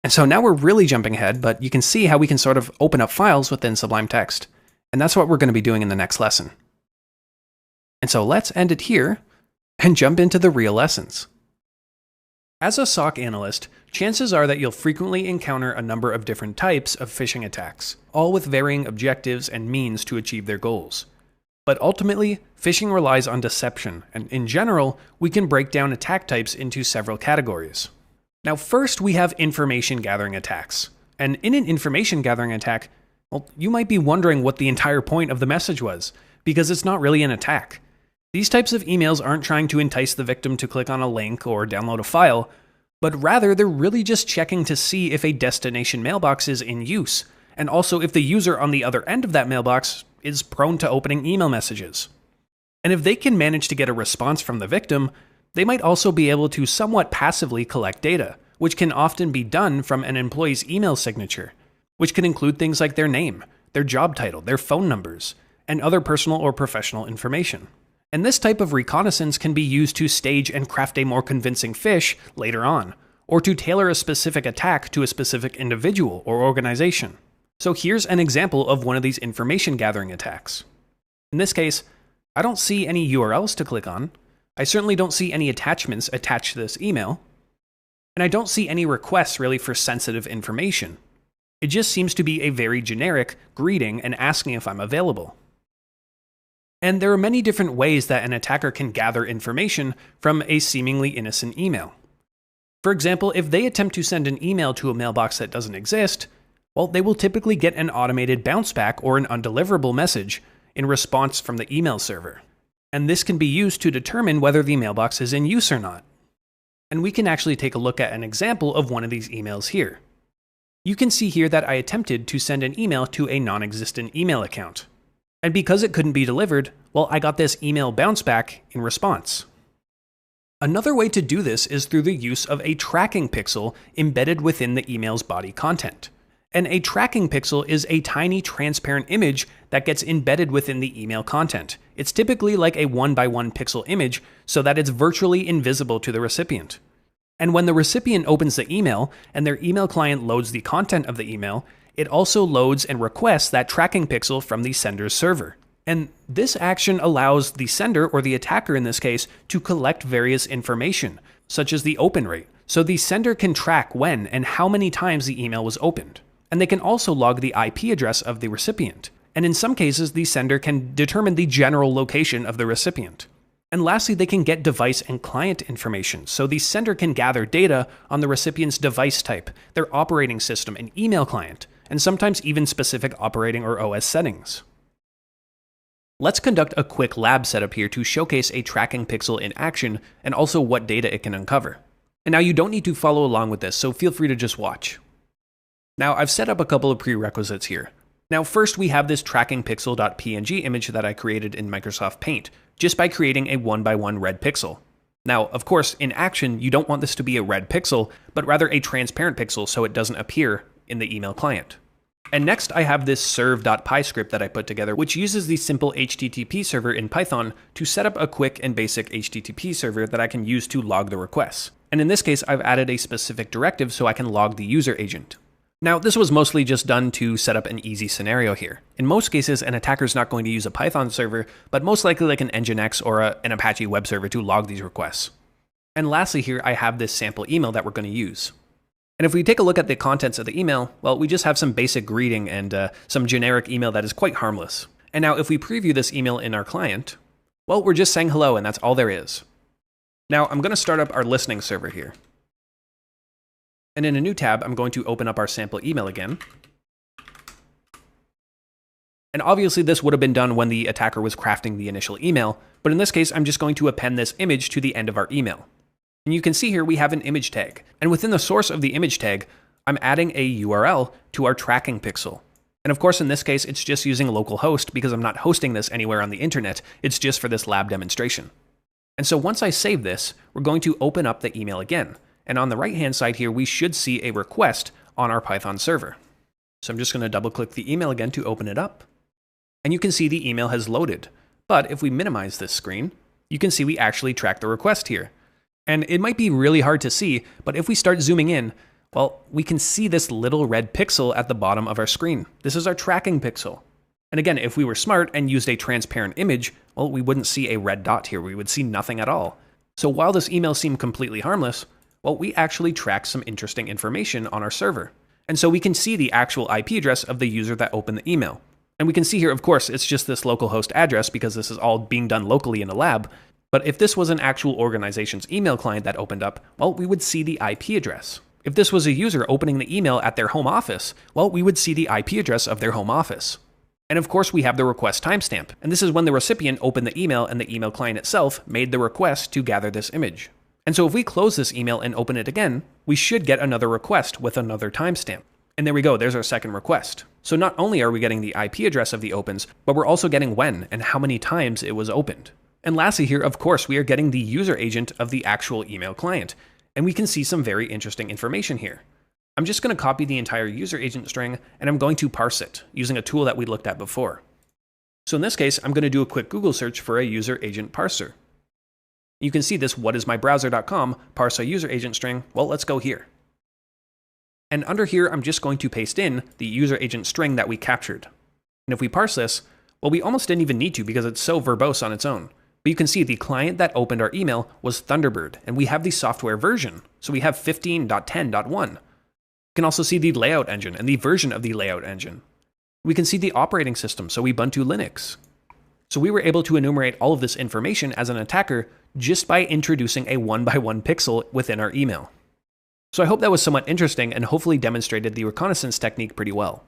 And so now we're really jumping ahead, but you can see how we can sort of open up files within Sublime Text. And that's what we're going to be doing in the next lesson. And so let's end it here and jump into the real lessons. As a SOC analyst, chances are that you'll frequently encounter a number of different types of phishing attacks, all with varying objectives and means to achieve their goals. But ultimately, phishing relies on deception, and in general, we can break down attack types into several categories. Now, first we have information gathering attacks. And in an information gathering attack, well, you might be wondering what the entire point of the message was, because it's not really an attack. These types of emails aren't trying to entice the victim to click on a link or download a file, but rather they're really just checking to see if a destination mailbox is in use, and also if the user on the other end of that mailbox is prone to opening email messages. And if they can manage to get a response from the victim, they might also be able to somewhat passively collect data, which can often be done from an employee's email signature, which can include things like their name, their job title, their phone numbers, and other personal or professional information. And this type of reconnaissance can be used to stage and craft a more convincing phish later on, or to tailor a specific attack to a specific individual or organization. So here's an example of one of these information gathering attacks. In this case, I don't see any URLs to click on, I certainly don't see any attachments attached to this email, and I don't see any requests really for sensitive information. It just seems to be a very generic greeting and asking if I'm available. And there are many different ways that an attacker can gather information from a seemingly innocent email. For example, if they attempt to send an email to a mailbox that doesn't exist, well, they will typically get an automated bounce back or an undeliverable message in response from the email server. And this can be used to determine whether the mailbox is in use or not. And we can actually take a look at an example of one of these emails here. You can see here that I attempted to send an email to a non-existent email account. And because it couldn't be delivered, well, I got this email bounce back in response. Another way to do this is through the use of a tracking pixel embedded within the email's body content. And a tracking pixel is a tiny transparent image that gets embedded within the email content. It's typically like a 1x1 pixel image so that it's virtually invisible to the recipient. And when the recipient opens the email and their email client loads the content of the email, it also loads and requests that tracking pixel from the sender's server. And this action allows the sender, or the attacker in this case, to collect various information, such as the open rate. So the sender can track when and how many times the email was opened. And they can also log the IP address of the recipient. And in some cases, the sender can determine the general location of the recipient. And lastly, they can get device and client information, so the sender can gather data on the recipient's device type, their operating system and email client, and sometimes even specific operating or OS settings. Let's conduct a quick lab setup here to showcase a tracking pixel in action and also what data it can uncover. And now you don't need to follow along with this, so feel free to just watch. Now I've set up a couple of prerequisites here. Now first we have this tracking pixel.png image that I created in Microsoft Paint, just by creating a 1x1 red pixel. Now, of course, in action, you don't want this to be a red pixel, but rather a transparent pixel so it doesn't appear in the email client. And next I have this serve.py script that I put together, which uses the simple HTTP server in Python to set up a quick and basic HTTP server that I can use to log the requests. And in this case, I've added a specific directive so I can log the user agent. Now, this was mostly just done to set up an easy scenario here. In most cases, an attacker is not going to use a Python server, but most likely like an Nginx or an Apache web server to log these requests. And lastly here, I have this sample email that we're going to use. And if we take a look at the contents of the email, well, we just have some basic greeting and some generic email that is quite harmless. And now if we preview this email in our client, well, we're just saying hello and that's all there is. Now I'm going to start up our listening server here. And in a new tab, I'm going to open up our sample email again. And obviously this would have been done when the attacker was crafting the initial email, but in this case, I'm just going to append this image to the end of our email. And you can see here we have an image tag. And within the source of the image tag, I'm adding a URL to our tracking pixel. And of course, in this case, it's just using localhost because I'm not hosting this anywhere on the internet. It's just for this lab demonstration. And so once I save this, we're going to open up the email again. And on the right-hand side here, we should see a request on our Python server. So I'm just going to double-click the email again to open it up. And you can see the email has loaded. But if we minimize this screen, you can see we actually track the request here. And it might be really hard to see, but if we start zooming in, well, we can see this little red pixel at the bottom of our screen. This is our tracking pixel. And again, if we were smart and used a transparent image, well, we wouldn't see a red dot here. We would see nothing at all. So while this email seemed completely harmless, well, we actually track some interesting information on our server. And so we can see the actual IP address of the user that opened the email. And we can see here, of course, it's just this localhost address because this is all being done locally in a lab. But if this was an actual organization's email client that opened up, well, we would see the IP address. If this was a user opening the email at their home office, well, we would see the IP address of their home office. And of course, we have the request timestamp. And this is when the recipient opened the email and the email client itself made the request to gather this image. And so if we close this email and open it again, we should get another request with another timestamp. And there we go, there's our second request. So not only are we getting the IP address of the opens, but we're also getting when and how many times it was opened. And lastly here, of course, we are getting the user agent of the actual email client. And we can see some very interesting information here. I'm just going to copy the entire user agent string and I'm going to parse it using a tool that we looked at before. So in this case, I'm going to do a quick Google search for a user agent parser. You can see this whatismybrowser.com parse a user agent string. Well, let's go here. And under here, I'm just going to paste in the user agent string that we captured. And if we parse this, well, we almost didn't even need to because it's so verbose on its own. But you can see the client that opened our email was Thunderbird, and we have the software version. So we have 15.10.1. You can also see the layout engine and the version of the layout engine. We can see the operating system, so Ubuntu Linux. So we were able to enumerate all of this information as an attacker just by introducing a 1x1 pixel within our email. So I hope that was somewhat interesting and hopefully demonstrated the reconnaissance technique pretty well.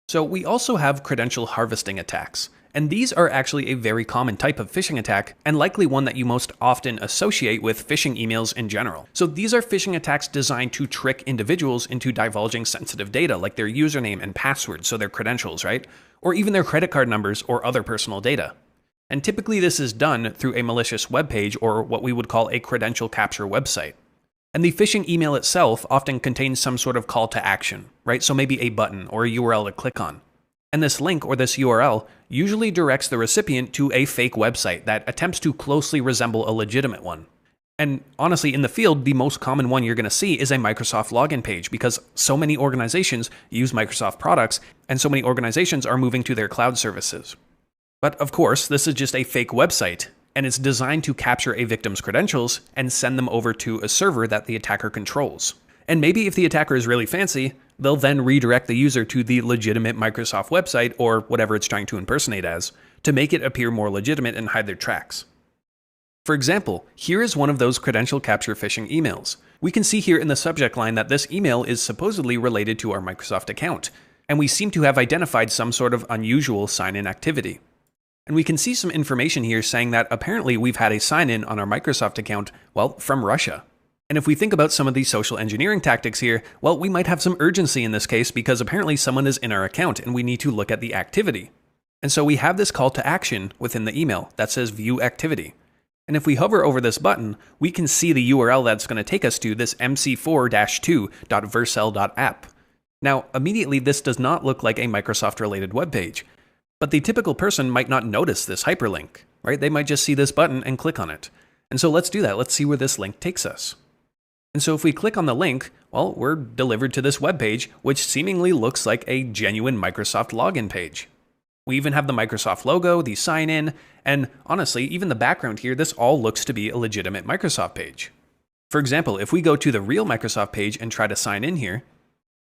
So we also have credential harvesting attacks. And these are actually a very common type of phishing attack, and likely one that you most often associate with phishing emails in general. So these are phishing attacks designed to trick individuals into divulging sensitive data, like their username and password, so their credentials, right? Or even their credit card numbers or other personal data. And typically this is done through a malicious web page or what we would call a credential capture website. And the phishing email itself often contains some sort of call to action, right? So maybe a button or a URL to click on. And this link or this URL usually directs the recipient to a fake website that attempts to closely resemble a legitimate one. And honestly, in the field, the most common one you're going to see is a Microsoft login page because so many organizations use Microsoft products and so many organizations are moving to their cloud services. But of course, this is just a fake website and it's designed to capture a victim's credentials and send them over to a server that the attacker controls. And maybe if the attacker is really fancy, they'll then redirect the user to the legitimate Microsoft website or whatever it's trying to impersonate as to make it appear more legitimate and hide their tracks. For example, here is one of those credential capture phishing emails. We can see here in the subject line that this email is supposedly related to our Microsoft account, and we seem to have identified some sort of unusual sign-in activity. And we can see some information here saying that apparently we've had a sign-in on our Microsoft account, well, from Russia. And if we think about some of these social engineering tactics here, well, we might have some urgency in this case because apparently someone is in our account and we need to look at the activity. And so we have this call to action within the email that says view activity. And if we hover over this button, we can see the URL that's going to take us to this mc4-2.vercel.app. Now, immediately this does not look like a Microsoft-related web page, but the typical person might not notice this hyperlink, right? They might just see this button and click on it. And so let's do that. Let's see where this link takes us. And so if we click on the link, well, we're delivered to this web page, which seemingly looks like a genuine Microsoft login page. We even have the Microsoft logo, the sign in, and honestly, even the background here, this all looks to be a legitimate Microsoft page. For example, if we go to the real Microsoft page and try to sign in here,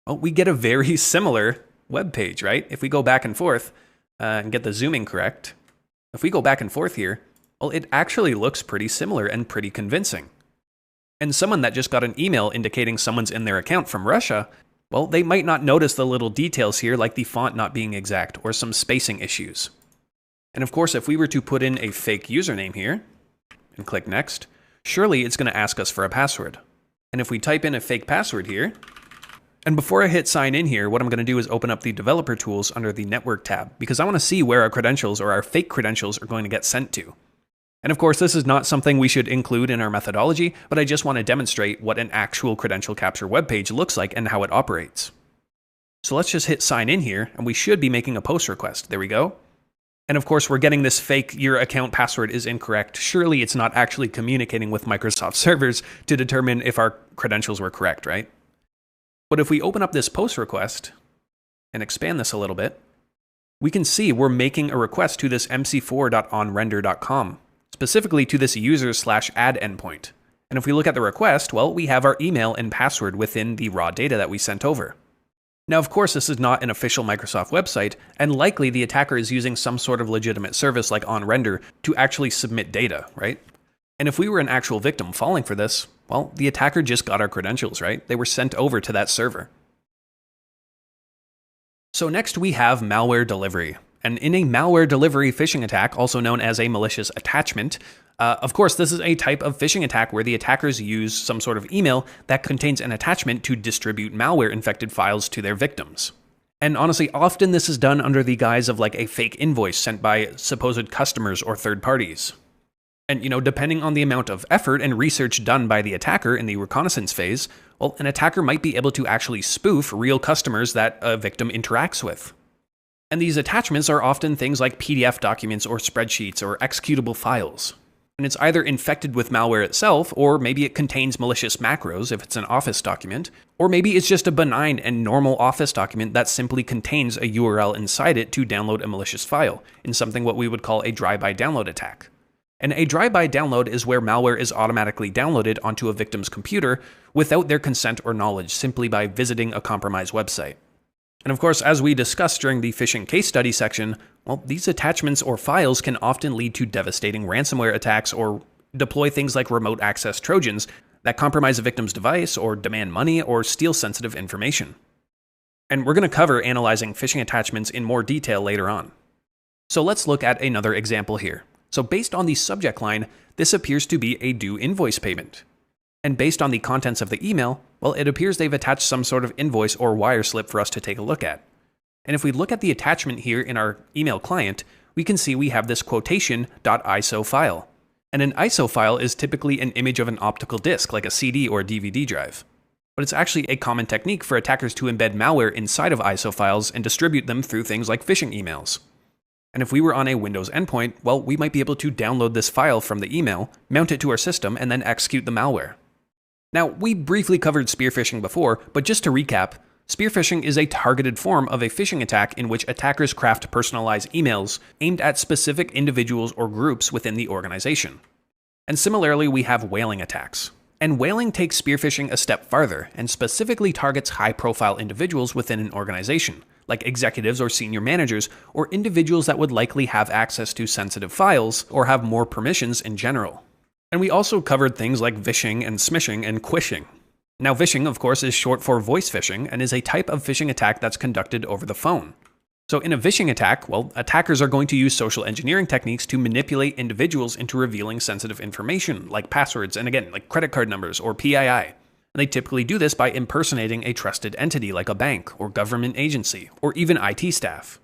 well, we get a very similar web page, right? If we go back and forth and get the zooming correct, if we go back and forth here, well, it actually looks pretty similar and pretty convincing. And someone that just got an email indicating someone's in their account from Russia, well, they might not notice the little details here like the font not being exact or some spacing issues. And of course, if we were to put in a fake username here and click next, surely it's going to ask us for a password. And if we type in a fake password here, and before I hit sign in here, what I'm going to do is open up the developer tools under the network tab, because I want to see where our credentials or our fake credentials are going to get sent to. And of course, this is not something we should include in our methodology, but I just want to demonstrate what an actual credential capture web page looks like and how it operates. So let's just hit sign in here, and we should be making a post request. There we go. And of course, we're getting this fake, your account password is incorrect. Surely it's not actually communicating with Microsoft servers to determine if our credentials were correct, right? But if we open up this post request and expand this a little bit, we can see we're making a request to this mc4.onrender.com, specifically to this user/add endpoint. And if we look at the request, well, we have our email and password within the raw data that we sent over. Now, of course, this is not an official Microsoft website, and likely the attacker is using some sort of legitimate service like OnRender to actually submit data, right? And if we were an actual victim falling for this, well, the attacker just got our credentials, right? They were sent over to that server. So next we have malware delivery. And in a malware delivery phishing attack, also known as a malicious attachment, of course, this is a type of phishing attack where the attackers use some sort of email that contains an attachment to distribute malware-infected files to their victims. And honestly, often this is done under the guise of like a fake invoice sent by supposed customers or third parties. And, depending on the amount of effort and research done by the attacker in the reconnaissance phase, well, an attacker might be able to actually spoof real customers that a victim interacts with. And these attachments are often things like PDF documents or spreadsheets or executable files. And it's either infected with malware itself, or maybe it contains malicious macros if it's an Office document, or maybe it's just a benign and normal Office document that simply contains a URL inside it to download a malicious file, in something what we would call a drive-by download attack. And a drive-by download is where malware is automatically downloaded onto a victim's computer without their consent or knowledge, simply by visiting a compromised website. And of course, as we discussed during the phishing case study section, well, these attachments or files can often lead to devastating ransomware attacks or deploy things like remote access Trojans that compromise a victim's device or demand money or steal sensitive information. And we're going to cover analyzing phishing attachments in more detail later on. So let's look at another example here. So based on the subject line, this appears to be a due invoice payment. And based on the contents of the email, well, it appears they've attached some sort of invoice or wire slip for us to take a look at. And if we look at the attachment here in our email client, we can see we have this quotation.iso file. And an ISO file is typically an image of an optical disc, like a CD or DVD drive. But it's actually a common technique for attackers to embed malware inside of ISO files and distribute them through things like phishing emails. And if we were on a Windows endpoint, well, we might be able to download this file from the email, mount it to our system, and then execute the malware. Now, we briefly covered spear phishing before, but just to recap, spear phishing is a targeted form of a phishing attack in which attackers craft personalized emails aimed at specific individuals or groups within the organization. And similarly, we have whaling attacks. And whaling takes spear phishing a step farther and specifically targets high-profile individuals within an organization, like executives or senior managers, or individuals that would likely have access to sensitive files or have more permissions in general. And we also covered things like vishing and smishing and quishing. Now, vishing, of course, is short for voice phishing and is a type of phishing attack that's conducted over the phone. So in a vishing attack, well, attackers are going to use social engineering techniques to manipulate individuals into revealing sensitive information, like passwords and again, like credit card numbers or PII. And they typically do this by impersonating a trusted entity like a bank or government agency or even IT staff.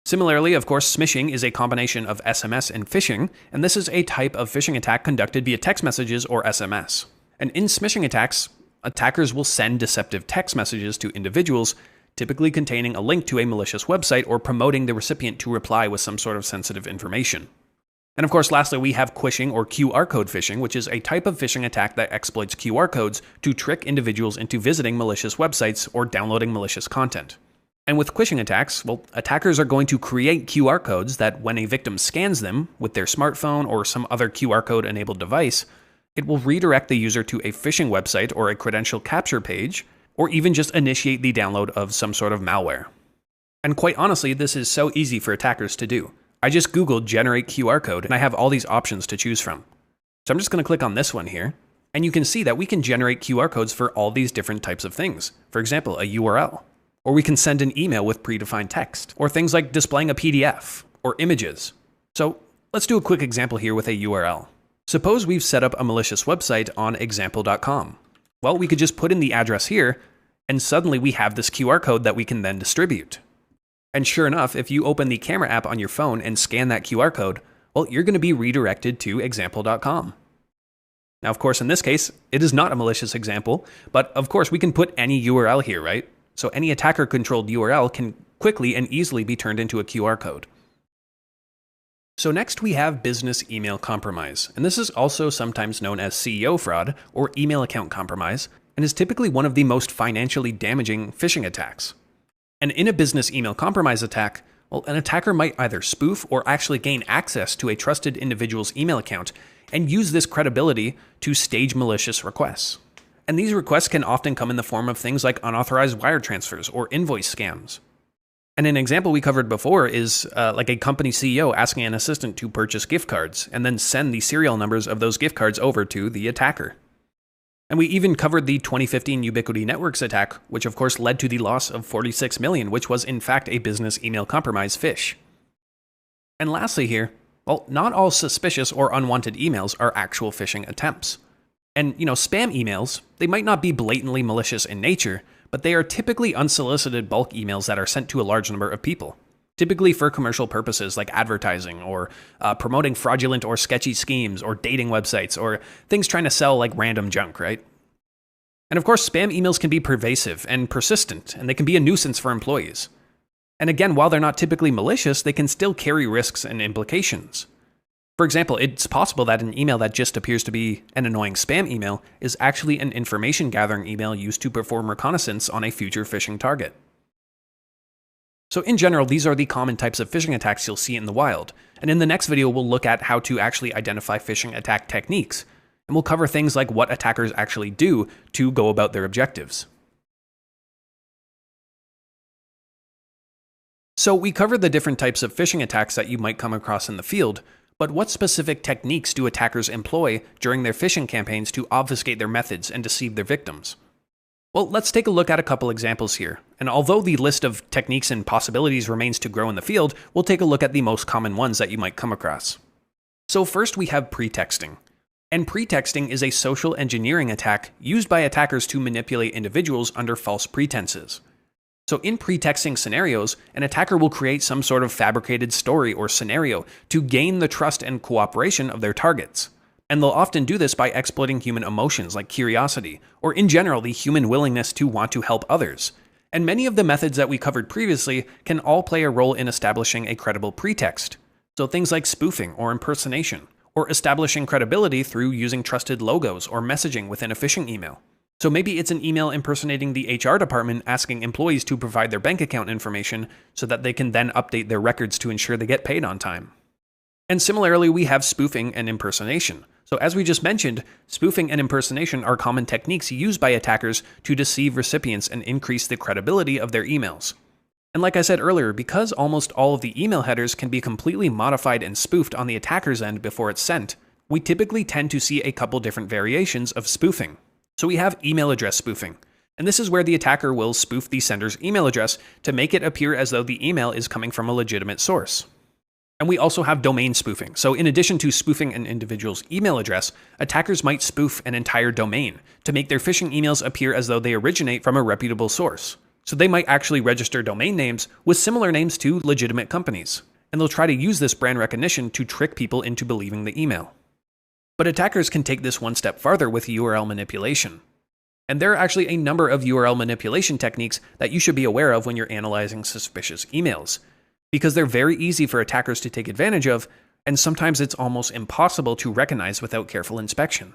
Similarly, of course, smishing is a combination of SMS and phishing, and this is a type of phishing attack conducted via text messages or SMS. And in smishing attacks, attackers will send deceptive text messages to individuals, typically containing a link to a malicious website or promoting the recipient to reply with some sort of sensitive information. And of course, lastly, we have quishing or QR code phishing, which is a type of phishing attack that exploits QR codes to trick individuals into visiting malicious websites or downloading malicious content. And with quishing attacks, well, attackers are going to create QR codes that when a victim scans them with their smartphone or some other QR code enabled device, it will redirect the user to a phishing website or a credential capture page, or even just initiate the download of some sort of malware. And quite honestly, this is so easy for attackers to do. I just Googled generate QR code and I have all these options to choose from. So I'm just going to click on this one here, and you can see that we can generate QR codes for all these different types of things. For example, a URL. Or we can send an email with predefined text, or things like displaying a PDF, or images. So let's do a quick example here with a URL. Suppose we've set up a malicious website on example.com. Well, we could just put in the address here, and suddenly we have this QR code that we can then distribute. And sure enough, if you open the camera app on your phone and scan that QR code, well, you're going to be redirected to example.com. Now, of course, in this case, it is not a malicious example, but of course, we can put any URL here, right? So any attacker-controlled URL can quickly and easily be turned into a QR code. So next we have business email compromise, and this is also sometimes known as CEO fraud or email account compromise, and is typically one of the most financially damaging phishing attacks. And in a business email compromise attack, well, an attacker might either spoof or actually gain access to a trusted individual's email account and use this credibility to stage malicious requests. And these requests can often come in the form of things like unauthorized wire transfers or invoice scams. And an example we covered before is like a company CEO asking an assistant to purchase gift cards and then send the serial numbers of those gift cards over to the attacker. And we even covered the 2015 Ubiquity Networks attack, which of course led to the loss of $46 million, which was in fact a business email compromise phish. And lastly here, well, not all suspicious or unwanted emails are actual phishing attempts. And, spam emails, they might not be blatantly malicious in nature, but they are typically unsolicited bulk emails that are sent to a large number of people, typically for commercial purposes like advertising or promoting fraudulent or sketchy schemes or dating websites or things trying to sell like random junk, right? And of course, spam emails can be pervasive and persistent, and they can be a nuisance for employees. And again, while they're not typically malicious, they can still carry risks and implications. For example, it's possible that an email that just appears to be an annoying spam email is actually an information gathering email used to perform reconnaissance on a future phishing target. So in general, these are the common types of phishing attacks you'll see in the wild. And in the next video, we'll look at how to actually identify phishing attack techniques. And we'll cover things like what attackers actually do to go about their objectives. So we covered the different types of phishing attacks that you might come across in the field. But what specific techniques do attackers employ during their phishing campaigns to obfuscate their methods and deceive their victims? Well, let's take a look at a couple examples here. And although the list of techniques and possibilities remains to grow in the field, we'll take a look at the most common ones that you might come across. So first we have pretexting. And pretexting is a social engineering attack used by attackers to manipulate individuals under false pretenses. So in pretexting scenarios, an attacker will create some sort of fabricated story or scenario to gain the trust and cooperation of their targets. And they'll often do this by exploiting human emotions like curiosity, or in general, the human willingness to want to help others. And many of the methods that we covered previously can all play a role in establishing a credible pretext. So things like spoofing or impersonation, or establishing credibility through using trusted logos or messaging within a phishing email. So maybe it's an email impersonating the HR department asking employees to provide their bank account information so that they can then update their records to ensure they get paid on time. And similarly, we have spoofing and impersonation. So as we just mentioned, spoofing and impersonation are common techniques used by attackers to deceive recipients and increase the credibility of their emails. And like I said earlier, because almost all of the email headers can be completely modified and spoofed on the attacker's end before it's sent, we typically tend to see a couple different variations of spoofing. So we have email address spoofing, and this is where the attacker will spoof the sender's email address to make it appear as though the email is coming from a legitimate source. And we also have domain spoofing. So in addition to spoofing an individual's email address, attackers might spoof an entire domain to make their phishing emails appear as though they originate from a reputable source. So they might actually register domain names with similar names to legitimate companies, and they'll try to use this brand recognition to trick people into believing the email. But attackers can take this one step farther with URL manipulation. And there are actually a number of URL manipulation techniques that you should be aware of when you're analyzing suspicious emails, because they're very easy for attackers to take advantage of, and sometimes it's almost impossible to recognize without careful inspection.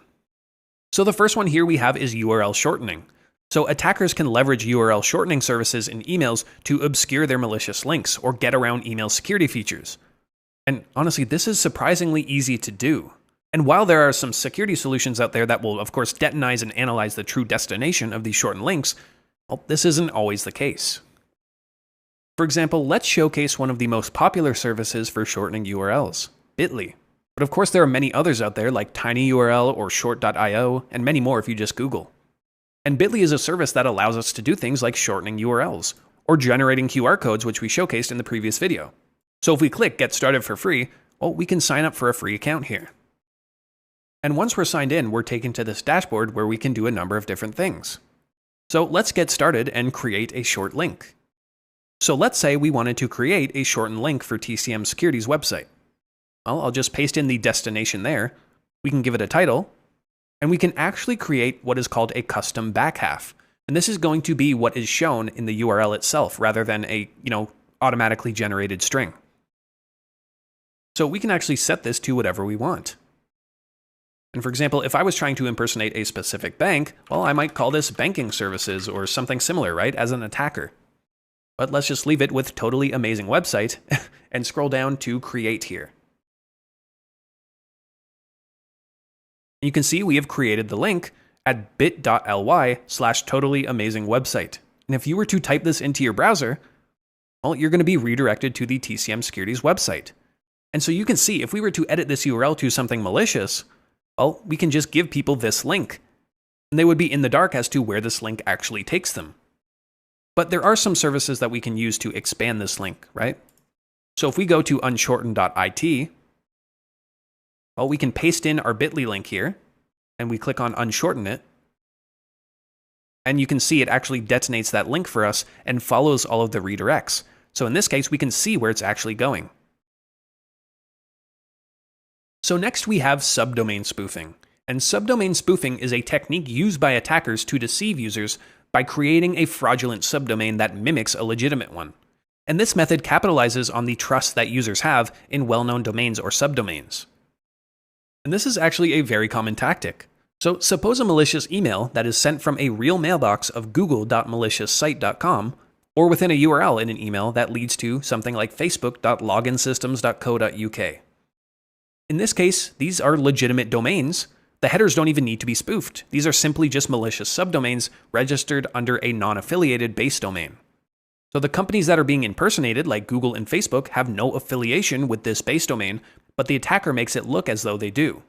So the first one here we have is URL shortening. So attackers can leverage URL shortening services in emails to obscure their malicious links or get around email security features. And honestly, this is surprisingly easy to do. And while there are some security solutions out there that will, of course, detonize and analyze the true destination of these shortened links, well, this isn't always the case. For example, let's showcase one of the most popular services for shortening URLs, Bitly. But of course, there are many others out there like TinyURL or Short.io, and many more if you just Google. And Bitly is a service that allows us to do things like shortening URLs, or generating QR codes, which we showcased in the previous video. So if we click Get Started for free, well, we can sign up for a free account here. And once we're signed in, we're taken to this dashboard where we can do a number of different things. So let's get started and create a short link. So let's say we wanted to create a shortened link for TCM Security's website. Well, I'll just paste in the destination there. We can give it a title, and we can actually create what is called a custom backhalf. And this is going to be what is shown in the URL itself rather than a, automatically generated string. So we can actually set this to whatever we want. And for example, if I was trying to impersonate a specific bank, well, I might call this banking services or something similar, right, as an attacker. But let's just leave it with totally amazing website and scroll down to create here. You can see we have created the link at bit.ly/totallyamazingwebsite. And if you were to type this into your browser, well, you're going to be redirected to the TCM Security's website. And so you can see if we were to edit this URL to something malicious, well, we can just give people this link, and they would be in the dark as to where this link actually takes them. But there are some services that we can use to expand this link, right? So if we go to unshorten.it, well, we can paste in our bit.ly link here, and we click on unshorten it, and you can see it actually detonates that link for us and follows all of the redirects. So in this case, we can see where it's actually going. So next we have subdomain spoofing. And subdomain spoofing is a technique used by attackers to deceive users by creating a fraudulent subdomain that mimics a legitimate one. And this method capitalizes on the trust that users have in well-known domains or subdomains. And this is actually a very common tactic. So suppose a malicious email that is sent from a real mailbox of google.maliciousite.com or within a URL in an email that leads to something like facebook.loginsystems.co.uk. In this case, these are legitimate domains. The headers don't even need to be spoofed. These are simply just malicious subdomains registered under a non-affiliated base domain. So the companies that are being impersonated, like Google and Facebook, have no affiliation with this base domain, but the attacker makes it look as though they do.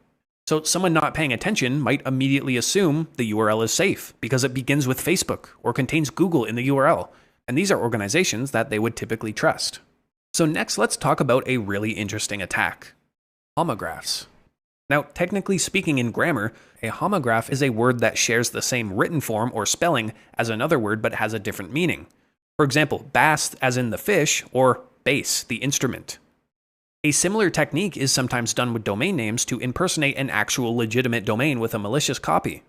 So someone not paying attention might immediately assume the URL is safe because it begins with Facebook or contains Google in the URL, and these are organizations that they would typically trust. So next, let's talk about a really interesting attack. Homographs. Now, technically speaking in grammar, a homograph is a word that shares the same written form or spelling as another word but has a different meaning. For example, bass as in the fish, or bass, the instrument. A similar technique is sometimes done with domain names to impersonate an actual legitimate domain with a malicious copy.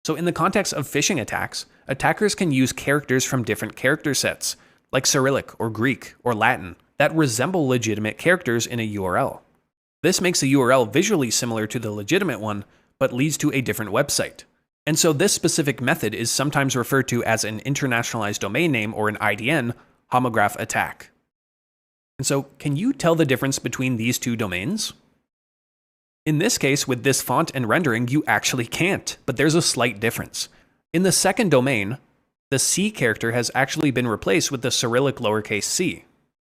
So in the context of phishing attacks, attackers can use characters from different character sets, like Cyrillic or Greek or Latin, that resemble legitimate characters in a URL. This makes the URL visually similar to the legitimate one, but leads to a different website. And so this specific method is sometimes referred to as an internationalized domain name or an IDN homograph attack. And so can you tell the difference between these two domains? In this case, with this font and rendering, you actually can't, but there's a slight difference. In the second domain, the C character has actually been replaced with the Cyrillic lowercase c,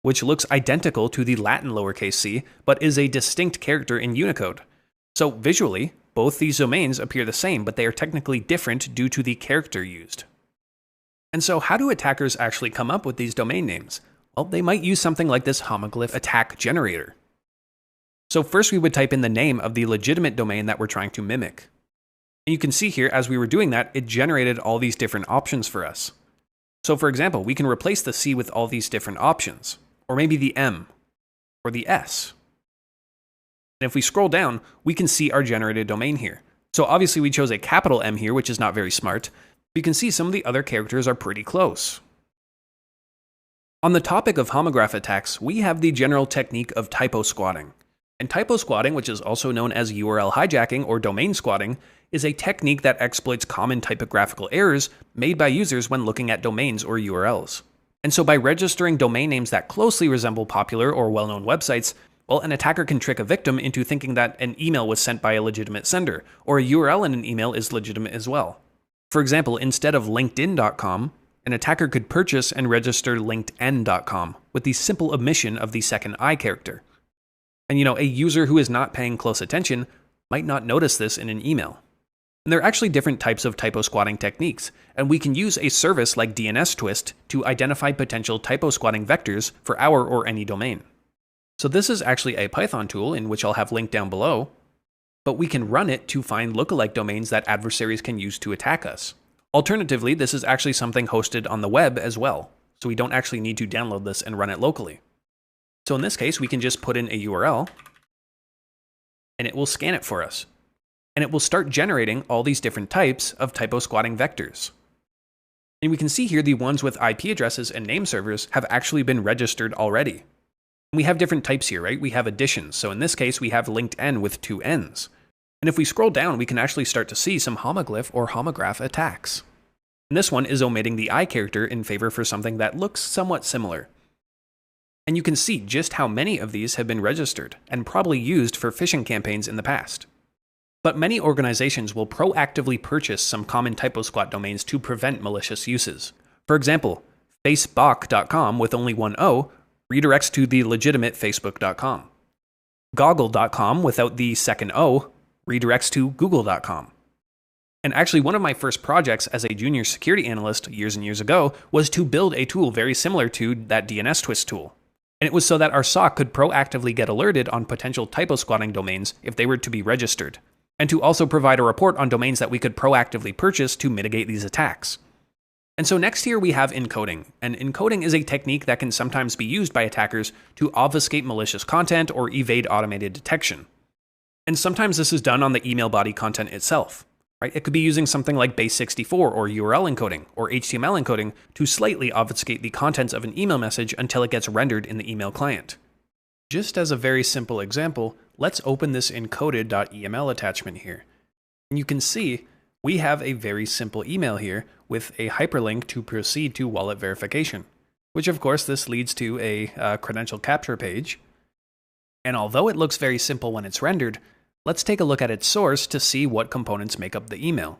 which looks identical to the Latin lowercase c, but is a distinct character in Unicode. So visually, both these domains appear the same, but they are technically different due to the character used. And so how do attackers actually come up with these domain names? Well, they might use something like this homoglyph attack generator. So first we would type in the name of the legitimate domain that we're trying to mimic. And you can see here, as we were doing that, it generated all these different options for us. So for example, we can replace the C with all these different options, or maybe the M, or the S. And if we scroll down, we can see our generated domain here. So obviously we chose a capital M here, which is not very smart. You can see some of the other characters are pretty close. On the topic of homograph attacks, we have the general technique of typo squatting. And typo squatting, which is also known as URL hijacking or domain squatting, is a technique that exploits common typographical errors made by users when looking at domains or URLs. And so by registering domain names that closely resemble popular or well-known websites, well, an attacker can trick a victim into thinking that an email was sent by a legitimate sender, or a URL in an email is legitimate as well. For example, instead of linkedin.com, an attacker could purchase and register linkedin.com with the simple omission of the second I character. And a user who is not paying close attention might not notice this in an email. And there are actually different types of typo squatting techniques, and we can use a service like DNS Twist to identify potential typo squatting vectors for our or any domain. So this is actually a Python tool in which I'll have linked down below, but we can run it to find lookalike domains that adversaries can use to attack us. Alternatively, this is actually something hosted on the web as well, so we don't actually need to download this and run it locally. So in this case, we can just put in a URL, and it will scan it for us. And it will start generating all these different types of typo squatting vectors. And we can see here the ones with IP addresses and name servers have actually been registered already. And we have different types here, right? We have additions. So in this case, we have LinkedIn with 2 N's. And if we scroll down, we can actually start to see some homoglyph or homograph attacks. And this one is omitting the I character in favor for something that looks somewhat similar. And you can see just how many of these have been registered and probably used for phishing campaigns in the past. But many organizations will proactively purchase some common typo squat domains to prevent malicious uses. For example, Facebook.com with only one O redirects to the legitimate Facebook.com. Goggle.com without the second O redirects to Google.com. And actually, one of my first projects as a junior security analyst years and years ago was to build a tool very similar to that DNS Twist tool. And it was so that our SOC could proactively get alerted on potential typo squatting domains if they were to be registered, and to also provide a report on domains that we could proactively purchase to mitigate these attacks. And so next here we have encoding, and encoding is a technique that can sometimes be used by attackers to obfuscate malicious content or evade automated detection. And sometimes this is done on the email body content itself. Right? It could be using something like base64 or URL encoding or HTML encoding to slightly obfuscate the contents of an email message until it gets rendered in the email client. Just as a very simple example, let's open this encoded.eml attachment here. And you can see we have a very simple email here with a hyperlink to proceed to wallet verification, which of course this leads to a credential capture page. And although it looks very simple when it's rendered, let's take a look at its source to see what components make up the email.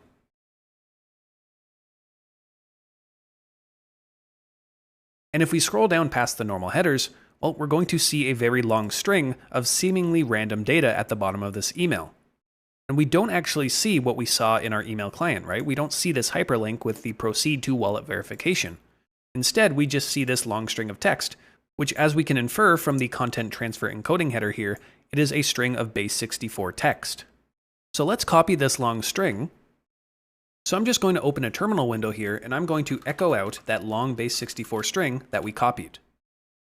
And if we scroll down past the normal headers, well, we're going to see a very long string of seemingly random data at the bottom of this email. And we don't actually see what we saw in our email client, right? We don't see this hyperlink with the proceed to wallet verification. Instead, we just see this long string of text, which, as we can infer from the content transfer encoding header here, it is a string of base64 text. So let's copy this long string. So I'm just going to open a terminal window here, and I'm going to echo out that long base64 string that we copied.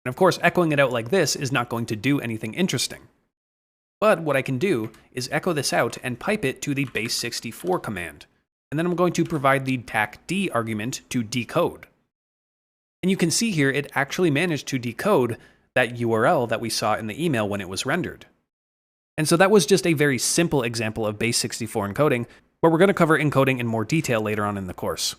And of course, echoing it out like this is not going to do anything interesting. But what I can do is echo this out and pipe it to the base64 command. And then I'm going to provide the tacd argument to decode. And you can see here it actually managed to decode that URL that we saw in the email when it was rendered. And so that was just a very simple example of base64 encoding, but we're going to cover encoding in more detail later on in the course.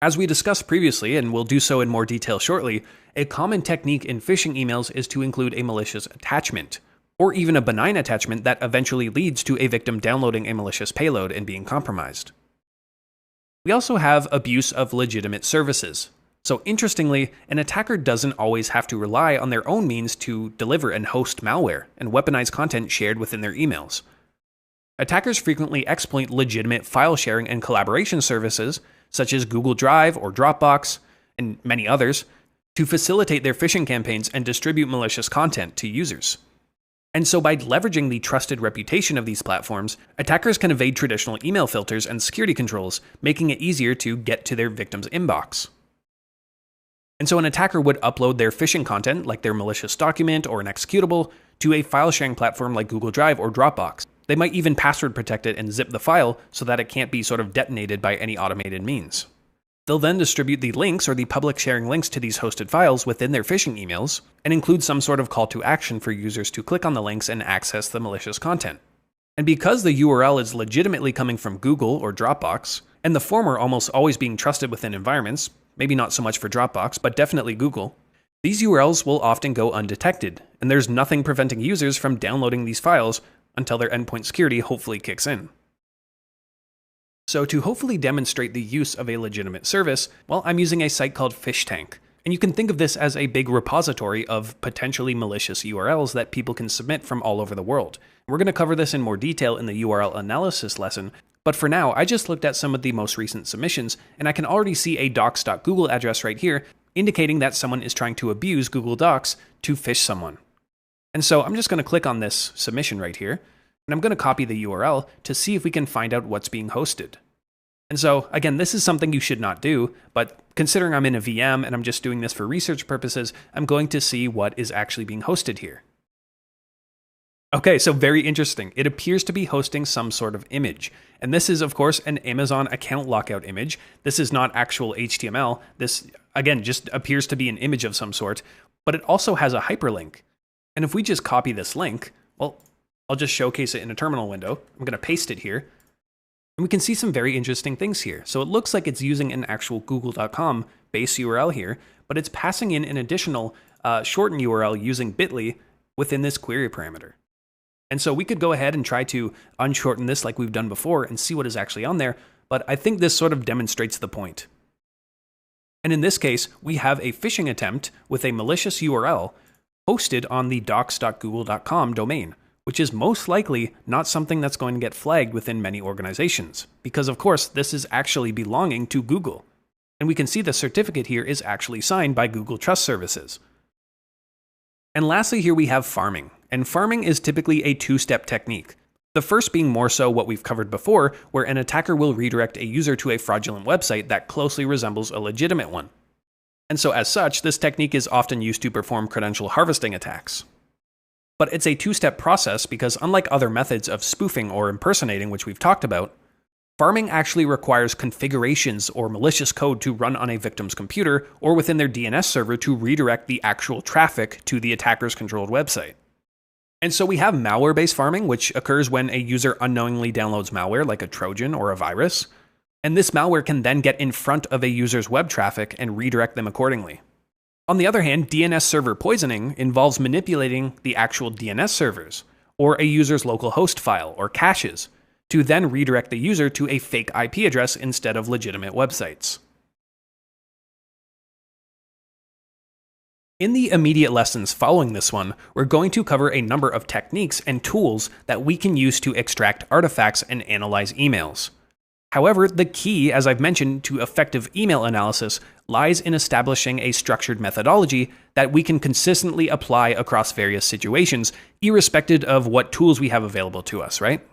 As we discussed previously, and we'll do so in more detail shortly, a common technique in phishing emails is to include a malicious attachment, or even a benign attachment that eventually leads to a victim downloading a malicious payload and being compromised. We also have abuse of legitimate services. So interestingly, an attacker doesn't always have to rely on their own means to deliver and host malware and weaponize content shared within their emails. Attackers frequently exploit legitimate file sharing and collaboration services, such as Google Drive or Dropbox, and many others, to facilitate their phishing campaigns and distribute malicious content to users. And so by leveraging the trusted reputation of these platforms, attackers can evade traditional email filters and security controls, making it easier to get to their victim's inbox. And so an attacker would upload their phishing content, like their malicious document or an executable, to a file sharing platform like Google Drive or Dropbox. They might even password protect it and zip the file so that it can't be sort of detonated by any automated means. They'll then distribute the links or the public sharing links to these hosted files within their phishing emails and include some sort of call to action for users to click on the links and access the malicious content. And because the URL is legitimately coming from Google or Dropbox, and the former almost always being trusted within environments, maybe not so much for Dropbox, but definitely Google, these URLs will often go undetected, and there's nothing preventing users from downloading these files until their endpoint security hopefully kicks in. So to hopefully demonstrate the use of a legitimate service, well, I'm using a site called PhishTank. And you can think of this as a big repository of potentially malicious URLs that people can submit from all over the world. We're going to cover this in more detail in the URL analysis lesson, but for now, I just looked at some of the most recent submissions, and I can already see a docs.google address right here, indicating that someone is trying to abuse Google Docs to phish someone. And so I'm just going to click on this submission right here, and I'm going to copy the URL to see if we can find out what's being hosted. And so, again, this is something you should not do, but considering I'm in a VM and I'm just doing this for research purposes, I'm going to see what is actually being hosted here. Okay, so very interesting. It appears to be hosting some sort of image. And this is, of course, an Amazon account lockout image. This is not actual HTML. This, again, just appears to be an image of some sort, but it also has a hyperlink. And if we just copy this link, well, I'll just showcase it in a terminal window. I'm going to paste it here. And we can see some very interesting things here. So it looks like it's using an actual google.com base URL here, but it's passing in an additional shortened URL using bit.ly within this query parameter. And so we could go ahead and try to unshorten this like we've done before and see what is actually on there, but I think this sort of demonstrates the point. And in this case, we have a phishing attempt with a malicious URL hosted on the docs.google.com domain, which is most likely not something that's going to get flagged within many organizations, because of course this is actually belonging to Google. And we can see the certificate here is actually signed by Google Trust Services. And lastly here we have farming. And farming is typically a two-step technique. The first being more so what we've covered before, where an attacker will redirect a user to a fraudulent website that closely resembles a legitimate one. And so as such, this technique is often used to perform credential harvesting attacks. But it's a two-step process because unlike other methods of spoofing or impersonating, which we've talked about, farming actually requires configurations or malicious code to run on a victim's computer or within their DNS server to redirect the actual traffic to the attacker's controlled website. And so we have malware-based farming, which occurs when a user unknowingly downloads malware like a Trojan or a virus, and this malware can then get in front of a user's web traffic and redirect them accordingly. On the other hand, DNS server poisoning involves manipulating the actual DNS servers, or a user's local host file, or caches, to then redirect the user to a fake IP address instead of legitimate websites. In the immediate lessons following this one, we're going to cover a number of techniques and tools that we can use to extract artifacts and analyze emails. However, the key, as I've mentioned, to effective email analysis lies in establishing a structured methodology that we can consistently apply across various situations, irrespective of what tools we have available to us, right?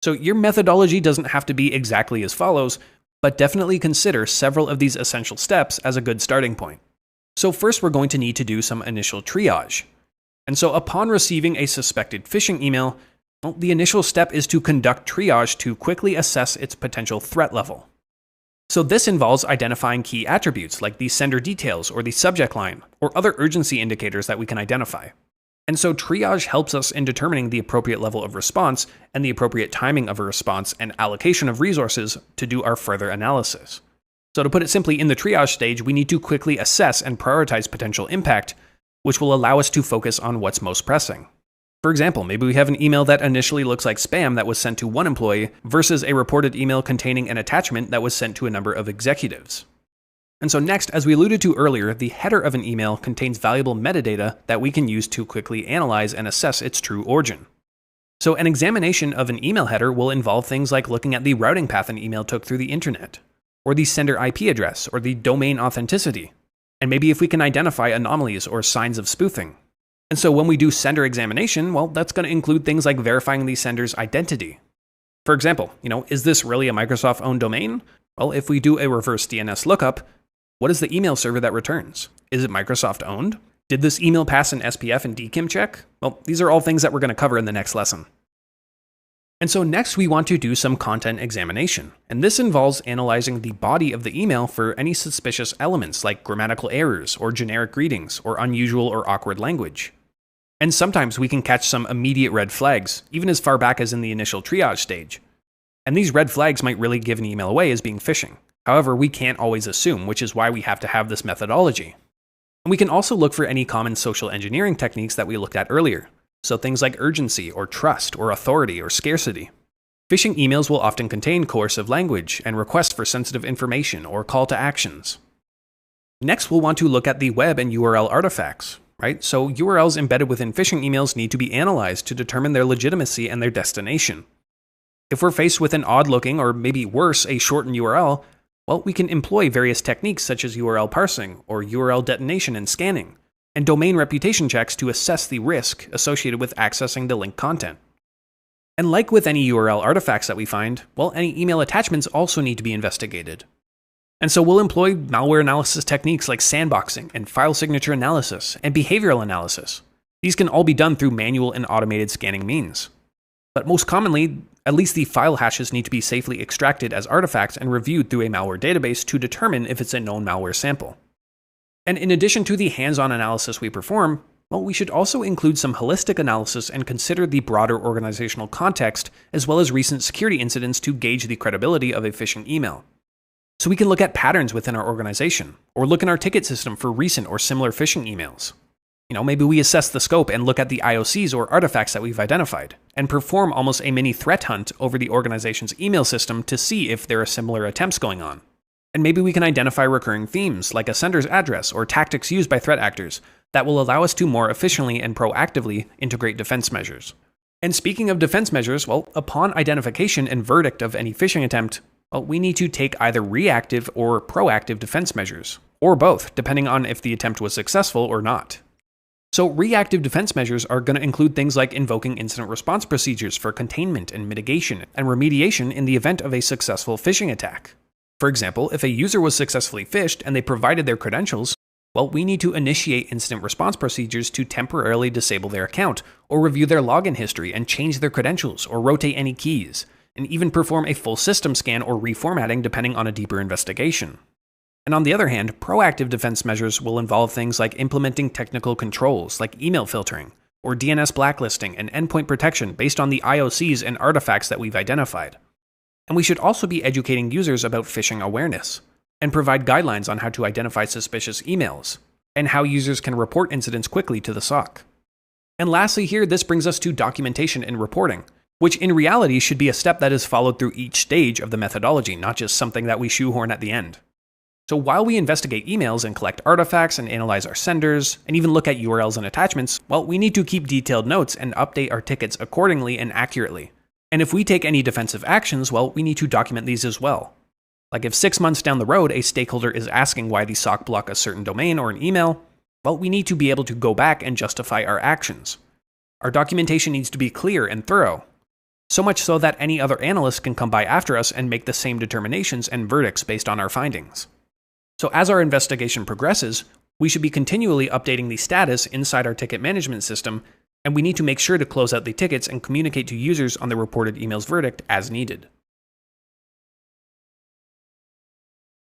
So your methodology doesn't have to be exactly as follows, but definitely consider several of these essential steps as a good starting point. So first, we're going to need to do some initial triage. And so upon receiving a suspected phishing email, well, the initial step is to conduct triage to quickly assess its potential threat level. So this involves identifying key attributes like the sender details or the subject line or other urgency indicators that we can identify. And so triage helps us in determining the appropriate level of response and the appropriate timing of a response and allocation of resources to do our further analysis. So to put it simply, in the triage stage, we need to quickly assess and prioritize potential impact, which will allow us to focus on what's most pressing. For example, maybe we have an email that initially looks like spam that was sent to one employee versus a reported email containing an attachment that was sent to a number of executives. And so next, as we alluded to earlier, the header of an email contains valuable metadata that we can use to quickly analyze and assess its true origin. So an examination of an email header will involve things like looking at the routing path an email took through the internet, or the sender IP address, or the domain authenticity, and maybe if we can identify anomalies or signs of spoofing. And so when we do sender examination, well, that's going to include things like verifying the sender's identity. For example, is this really a Microsoft-owned domain? Well, if we do a reverse DNS lookup, what is the email server that returns? Is it Microsoft-owned? Did this email pass an SPF and DKIM check? Well, these are all things that we're going to cover in the next lesson. And so next we want to do some content examination, and this involves analyzing the body of the email for any suspicious elements like grammatical errors or generic greetings or unusual or awkward language. And sometimes we can catch some immediate red flags, even as far back as in the initial triage stage. And these red flags might really give an email away as being phishing. However, we can't always assume, which is why we have to have this methodology. And we can also look for any common social engineering techniques that we looked at earlier. So things like urgency, or trust, or authority, or scarcity. Phishing emails will often contain coercive language and requests for sensitive information or call to actions. Next, we'll want to look at the web and URL artifacts, right? So URLs embedded within phishing emails need to be analyzed to determine their legitimacy and their destination. If we're faced with an odd-looking, or maybe worse, a shortened URL, well, we can employ various techniques such as URL parsing, or URL detonation and scanning, and domain reputation checks to assess the risk associated with accessing the linked content. And like with any URL artifacts that we find, well, any email attachments also need to be investigated. And so we'll employ malware analysis techniques like sandboxing and file signature analysis and behavioral analysis. These can all be done through manual and automated scanning means. But most commonly, at least the file hashes need to be safely extracted as artifacts and reviewed through a malware database to determine if it's a known malware sample. And in addition to the hands-on analysis we perform, well, we should also include some holistic analysis and consider the broader organizational context, as well as recent security incidents to gauge the credibility of a phishing email. So we can look at patterns within our organization, or look in our ticket system for recent or similar phishing emails. Maybe we assess the scope and look at the IOCs or artifacts that we've identified, and perform almost a mini threat hunt over the organization's email system to see if there are similar attempts going on. And maybe we can identify recurring themes, like a sender's address or tactics used by threat actors, that will allow us to more efficiently and proactively integrate defense measures. And speaking of defense measures, well, upon identification and verdict of any phishing attempt, well, we need to take either reactive or proactive defense measures, or both, depending on if the attempt was successful or not. So reactive defense measures are going to include things like invoking incident response procedures for containment and mitigation and remediation in the event of a successful phishing attack. For example, if a user was successfully phished and they provided their credentials, well, we need to initiate incident response procedures to temporarily disable their account, or review their login history and change their credentials, or rotate any keys, and even perform a full system scan or reformatting depending on a deeper investigation. And on the other hand, proactive defense measures will involve things like implementing technical controls like email filtering, or DNS blacklisting and endpoint protection based on the IOCs and artifacts that we've identified. And we should also be educating users about phishing awareness, and provide guidelines on how to identify suspicious emails, and how users can report incidents quickly to the SOC. And lastly here, this brings us to documentation and reporting, which in reality should be a step that is followed through each stage of the methodology, not just something that we shoehorn at the end. So while we investigate emails and collect artifacts and analyze our senders, and even look at URLs and attachments, well, we need to keep detailed notes and update our tickets accordingly and accurately. And if we take any defensive actions, well, we need to document these as well. Like if 6 months down the road, a stakeholder is asking why the SOC blocked a certain domain or an email, well, we need to be able to go back and justify our actions. Our documentation needs to be clear and thorough, so much so that any other analyst can come by after us and make the same determinations and verdicts based on our findings. So as our investigation progresses, we should be continually updating the status inside our ticket management system, and we need to make sure to close out the tickets and communicate to users on the reported email's verdict as needed.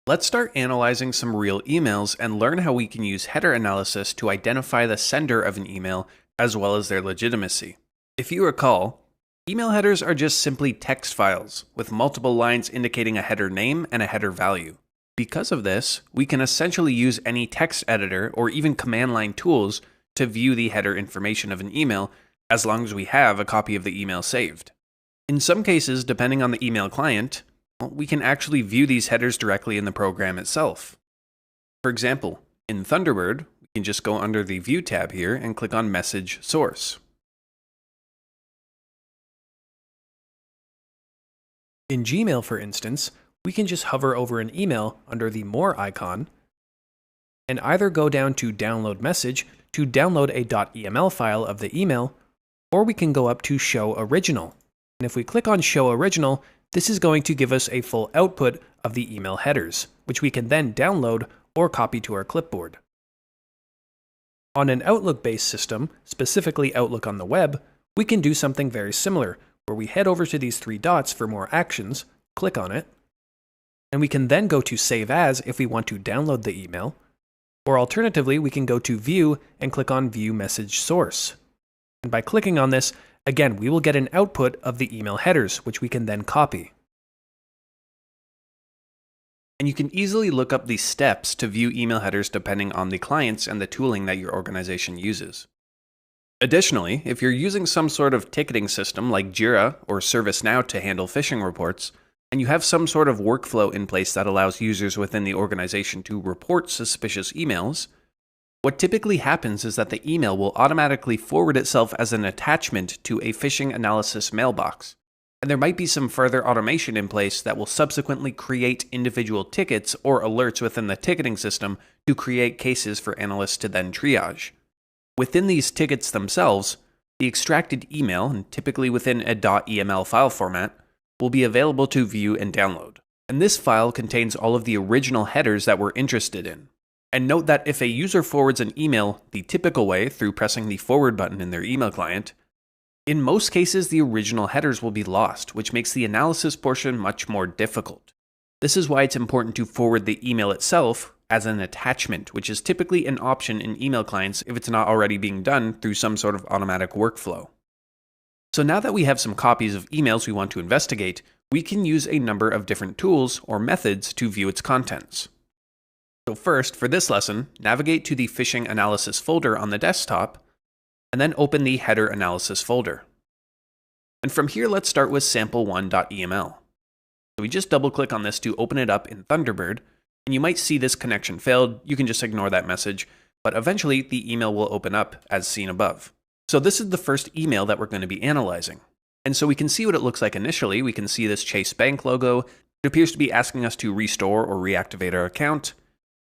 Let's start analyzing some real emails and learn how we can use header analysis to identify the sender of an email as well as their legitimacy. If you recall, email headers are just simply text files with multiple lines indicating a header name and a header value. Because of this, we can essentially use any text editor or even command line tools to view the header information of an email as long as we have a copy of the email saved. In some cases, depending on the email client, we can actually view these headers directly in the program itself. For example, in Thunderbird, we can just go under the View tab here and click on Message Source. In Gmail, for instance, we can just hover over an email under the More icon and either go down to Download Message to download a .eml file of the email, or we can go up to Show Original. And if we click on Show Original, this is going to give us a full output of the email headers, which we can then download or copy to our clipboard. On an Outlook-based system, specifically Outlook on the web, we can do something very similar, where we head over to these three dots for more actions, click on it, and we can then go to Save As if we want to download the email, or alternatively, we can go to View and click on View Message Source. And by clicking on this, again, we will get an output of the email headers, which we can then copy. And you can easily look up the steps to view email headers depending on the clients and the tooling that your organization uses. Additionally, if you're using some sort of ticketing system like Jira or ServiceNow to handle phishing reports, and you have some sort of workflow in place that allows users within the organization to report suspicious emails, what typically happens is that the email will automatically forward itself as an attachment to a phishing analysis mailbox. And there might be some further automation in place that will subsequently create individual tickets or alerts within the ticketing system to create cases for analysts to then triage. Within these tickets themselves, the extracted email, and typically within a .eml file format, will be available to view and download. And this file contains all of the original headers that we're interested in. And note that if a user forwards an email the typical way through pressing the forward button in their email client, in most cases the original headers will be lost, which makes the analysis portion much more difficult. This is why it's important to forward the email itself as an attachment, which is typically an option in email clients if it's not already being done through some sort of automatic workflow. So now that we have some copies of emails we want to investigate, we can use a number of different tools or methods to view its contents. So first, for this lesson, navigate to the phishing analysis folder on the desktop, and then open the header analysis folder. And from here, let's start with sample1.eml. So we just double click on this to open it up in Thunderbird, and you might see this connection failed. You can just ignore that message, but eventually the email will open up as seen above. So this is the first email that we're going to be analyzing. And so we can see what it looks like initially. We can see this Chase Bank logo. It appears to be asking us to restore or reactivate our account.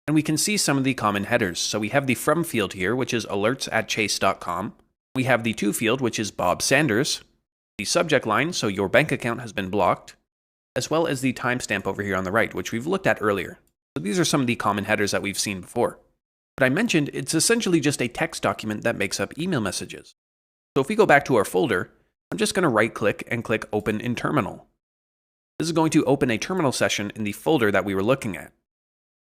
And we can see some of the common headers. So we have the from field here, which is alerts@chase.com. We have the to field, which is Bob Sanders. The subject line, so your bank account has been blocked, as well as the timestamp over here on the right, which we've looked at earlier. So these are some of the common headers that we've seen before. But I mentioned it's essentially just a text document that makes up email messages. So if we go back to our folder, I'm just going to right click and click Open in Terminal. This is going to open a terminal session in the folder that we were looking at.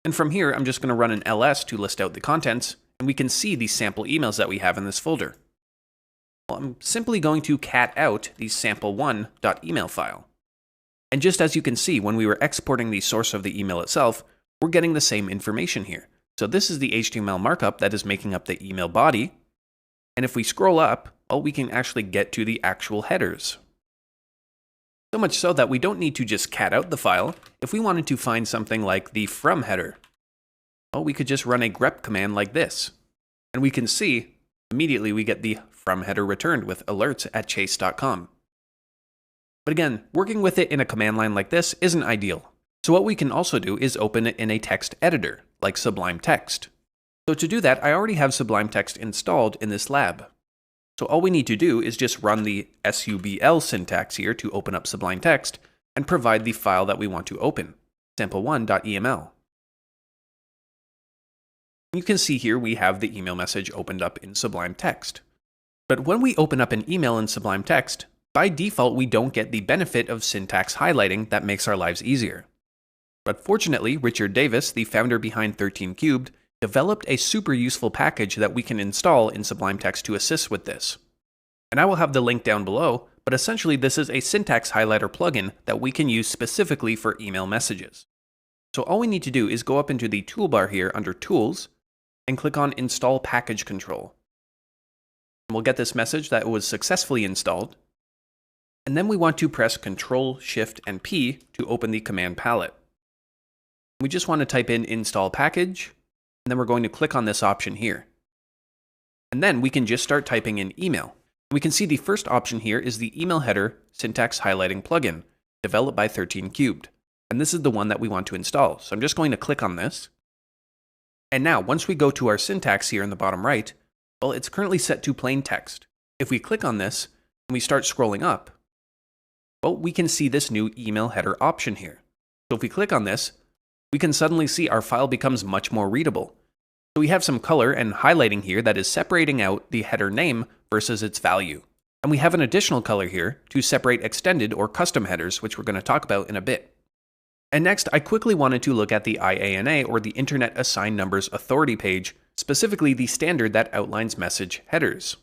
And from here, I'm just going to run an ls to list out the contents, and we can see the sample emails that we have in this folder. Well, I'm simply going to cat out the sample1.eml file. And just as you can see, when we were exporting the source of the email itself, we're getting the same information here. So this is the HTML markup that is making up the email body. And if we scroll up, well, we can actually get to the actual headers. So much so that we don't need to just cat out the file. If we wanted to find something like the from header, well, we could just run a grep command like this. And we can see immediately we get the from header returned with alerts@chase.com. But again, working with it in a command line like this isn't ideal. So what we can also do is open it in a text editor, like Sublime Text. So to do that, I already have Sublime Text installed in this lab. So all we need to do is just run the subl syntax here to open up Sublime Text and provide the file that we want to open, sample1.eml. You can see here we have the email message opened up in Sublime Text. But when we open up an email in Sublime Text, by default we don't get the benefit of syntax highlighting that makes our lives easier. But fortunately, Richard Davis, the founder behind 13 Cubed, developed a super useful package that we can install in Sublime Text to assist with this. And I will have the link down below, but essentially this is a syntax highlighter plugin that we can use specifically for email messages. So all we need to do is go up into the toolbar here under Tools and click on Install Package Control. And we'll get this message that it was successfully installed. And then we want to press Ctrl, Shift, and P to open the command palette. We just want to type in Install Package, and then we're going to click on this option here. And then we can just start typing in email. We can see the first option here is the email header syntax highlighting plugin, developed by 13 Cubed. And this is the one that we want to install. So I'm just going to click on this. And now, once we go to our syntax here in the bottom right, well, it's currently set to plain text. If we click on this and we start scrolling up, well, we can see this new email header option here. So if we click on this, we can suddenly see our file becomes much more readable. So we have some color and highlighting here that is separating out the header name versus its value. And we have an additional color here to separate extended or custom headers, which we're going to talk about in a bit. And next, I quickly wanted to look at the IANA, or the Internet Assigned Numbers Authority page, specifically the standard that outlines message headers.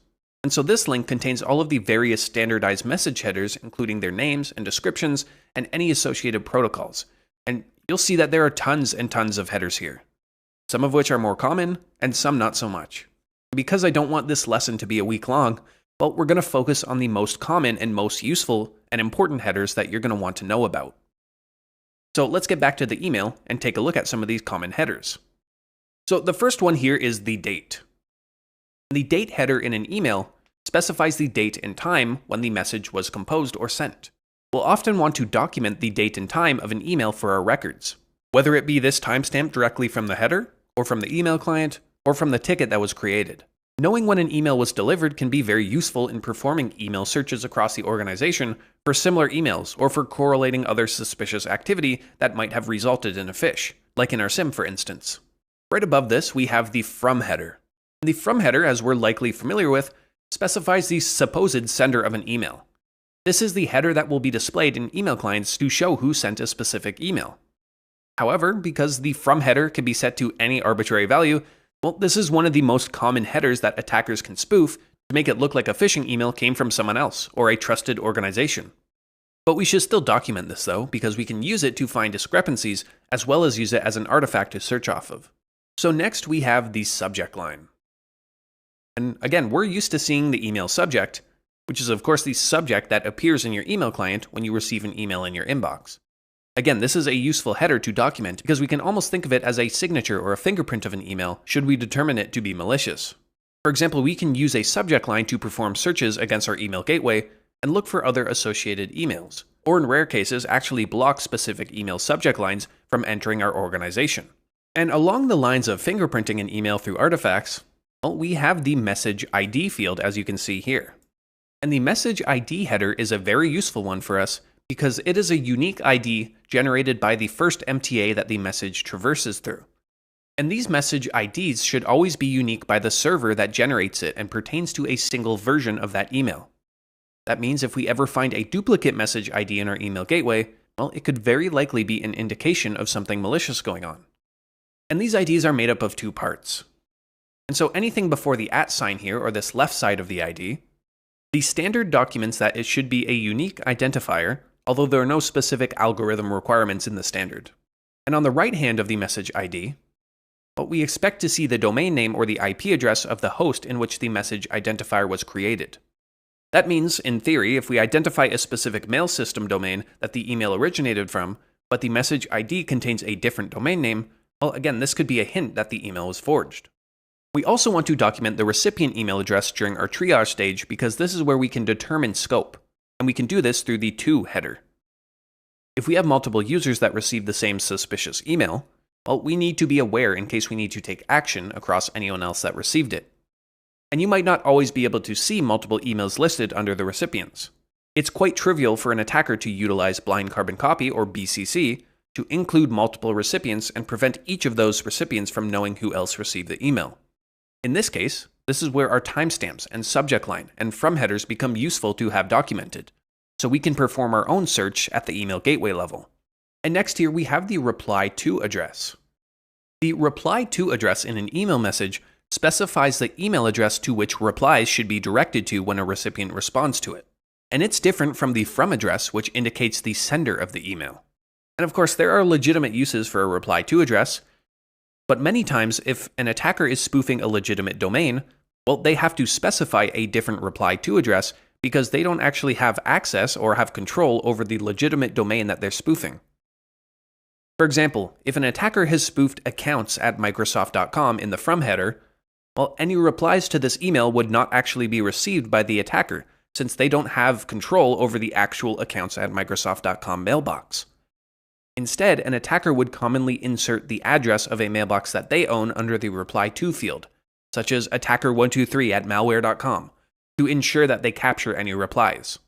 And so this link contains all of the various standardized message headers, including their names and descriptions and any associated protocols. And you'll see that there are tons and tons of headers here, some of which are more common and some not so much. Because I don't want this lesson to be a week long, well, we're going to focus on the most common and most useful and important headers that you're going to want to know about. So let's get back to the email and take a look at some of these common headers. So the first one here is the date. The date header in an email specifies the date and time when the message was composed or sent. We'll often want to document the date and time of an email for our records, whether it be this timestamp directly from the header, or from the email client, or from the ticket that was created. Knowing when an email was delivered can be very useful in performing email searches across the organization for similar emails, or for correlating other suspicious activity that might have resulted in a phish, like in our SIEM for instance. Right above this, we have the from header. The from header, as we're likely familiar with, specifies the supposed sender of an email. This is the header that will be displayed in email clients to show who sent a specific email. However, because the from header can be set to any arbitrary value, well, this is one of the most common headers that attackers can spoof to make it look like a phishing email came from someone else or a trusted organization. But we should still document this though, because we can use it to find discrepancies as well as use it as an artifact to search off of. So next we have the subject line. And again, we're used to seeing the email subject, which is of course the subject that appears in your email client when you receive an email in your inbox. Again, this is a useful header to document because we can almost think of it as a signature or a fingerprint of an email should we determine it to be malicious. For example, we can use a subject line to perform searches against our email gateway and look for other associated emails, or in rare cases actually block specific email subject lines from entering our organization. And along the lines of fingerprinting an email through artifacts, well, we have the message ID field as you can see here. And the message ID header is a very useful one for us because it is a unique ID generated by the first MTA that the message traverses through. And these message IDs should always be unique by the server that generates it and pertains to a single version of that email. That means if we ever find a duplicate message ID in our email gateway, well, it could very likely be an indication of something malicious going on. And these IDs are made up of two parts. And so anything before the @ sign here, or this left side of the ID, the standard documents that it should be a unique identifier, although there are no specific algorithm requirements in the standard. And on the right hand of the message ID, well, we expect to see the domain name or the IP address of the host in which the message identifier was created. That means, in theory, if we identify a specific mail system domain that the email originated from, but the message ID contains a different domain name, well, again, this could be a hint that the email was forged. We also want to document the recipient email address during our triage stage because this is where we can determine scope, and we can do this through the to header. If we have multiple users that receive the same suspicious email, well, we need to be aware in case we need to take action across anyone else that received it. And you might not always be able to see multiple emails listed under the recipients. It's quite trivial for an attacker to utilize blind carbon copy, or BCC, to include multiple recipients and prevent each of those recipients from knowing who else received the email. In this case, this is where our timestamps and subject line and from headers become useful to have documented, so we can perform our own search at the email gateway level. And next here we have the reply to address. The reply to address in an email message specifies the email address to which replies should be directed to when a recipient responds to it. And it's different from the from address, which indicates the sender of the email. And of course, there are legitimate uses for a reply to address, but many times if an attacker is spoofing a legitimate domain, well, they have to specify a different reply to address because they don't actually have access or have control over the legitimate domain that they're spoofing. For example, if an attacker has spoofed accounts@microsoft.com in the from header, well, any replies to this email would not actually be received by the attacker since they don't have control over the actual accounts@microsoft.com mailbox. Instead, an attacker would commonly insert the address of a mailbox that they own under the reply to field, such as attacker123@malware.com, to ensure that they capture any replies.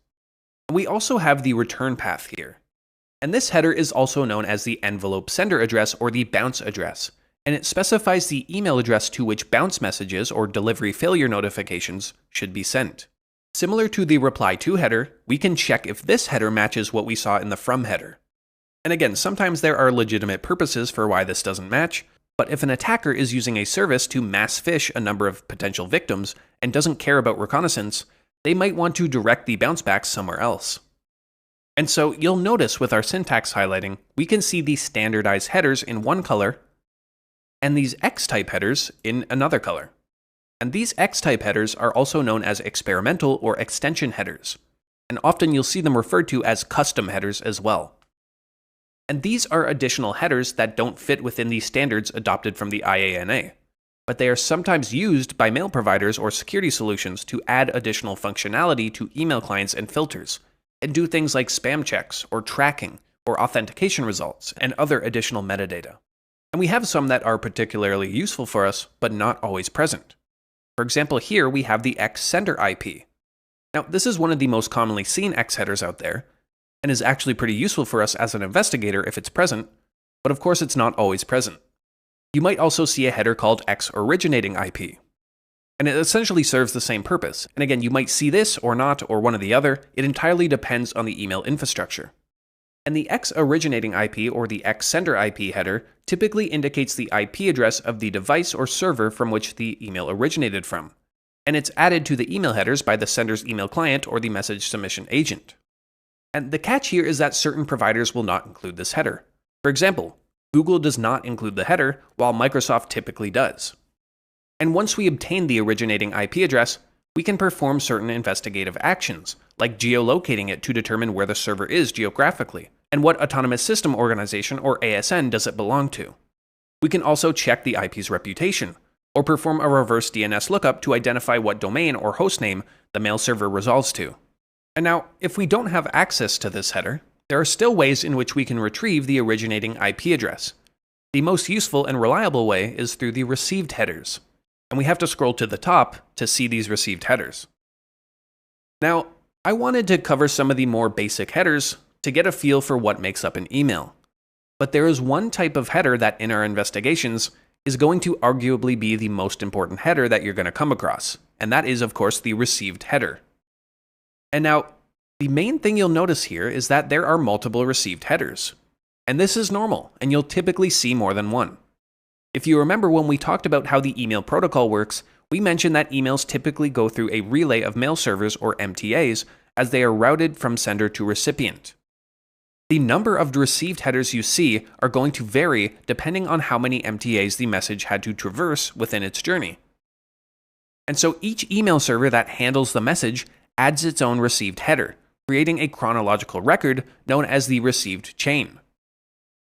We also have the return path here. And this header is also known as the envelope sender address or the bounce address, and it specifies the email address to which bounce messages or delivery failure notifications should be sent. Similar to the reply to header, we can check if this header matches what we saw in the from header. And again, sometimes there are legitimate purposes for why this doesn't match, but if an attacker is using a service to mass phish a number of potential victims and doesn't care about reconnaissance, they might want to direct the bounce back somewhere else. And so you'll notice with our syntax highlighting, we can see these standardized headers in one color and these X-type headers in another color. And these X-type headers are also known as experimental or extension headers, and often you'll see them referred to as custom headers as well. And these are additional headers that don't fit within the standards adopted from the IANA, but they are sometimes used by mail providers or security solutions to add additional functionality to email clients and filters, and do things like spam checks or tracking or authentication results and other additional metadata. And we have some that are particularly useful for us, but not always present. For example, here we have the X sender IP. Now, this is one of the most commonly seen X headers out there, and is actually pretty useful for us as an investigator if it's present, but of course it's not always present. You might also see a header called X originating IP, and it essentially serves the same purpose. And again, you might see this or not, or one or the other. It entirely depends on the email infrastructure. And the X originating IP or the X sender IP header typically indicates the IP address of the device or server from which the email originated from, and it's added to the email headers by the sender's email client or the message submission agent. And the catch here is that certain providers will not include this header. For example, Google does not include the header, while Microsoft typically does. And once we obtain the originating IP address, we can perform certain investigative actions, like geolocating it to determine where the server is geographically, and what autonomous system organization or ASN does it belong to. We can also check the IP's reputation, or perform a reverse DNS lookup to identify what domain or hostname the mail server resolves to. And now, if we don't have access to this header, there are still ways in which we can retrieve the originating IP address. The most useful and reliable way is through the received headers, and we have to scroll to the top to see these received headers. Now, I wanted to cover some of the more basic headers to get a feel for what makes up an email. But there is one type of header that in our investigations is going to arguably be the most important header that you're going to come across, and that is, of course, the received header. And now, the main thing you'll notice here is that there are multiple received headers. And this is normal, and you'll typically see more than one. If you remember when we talked about how the email protocol works, we mentioned that emails typically go through a relay of mail servers or MTAs as they are routed from sender to recipient. The number of received headers you see are going to vary depending on how many MTAs the message had to traverse within its journey. And so each email server that handles the message adds its own received header, creating a chronological record known as the received chain.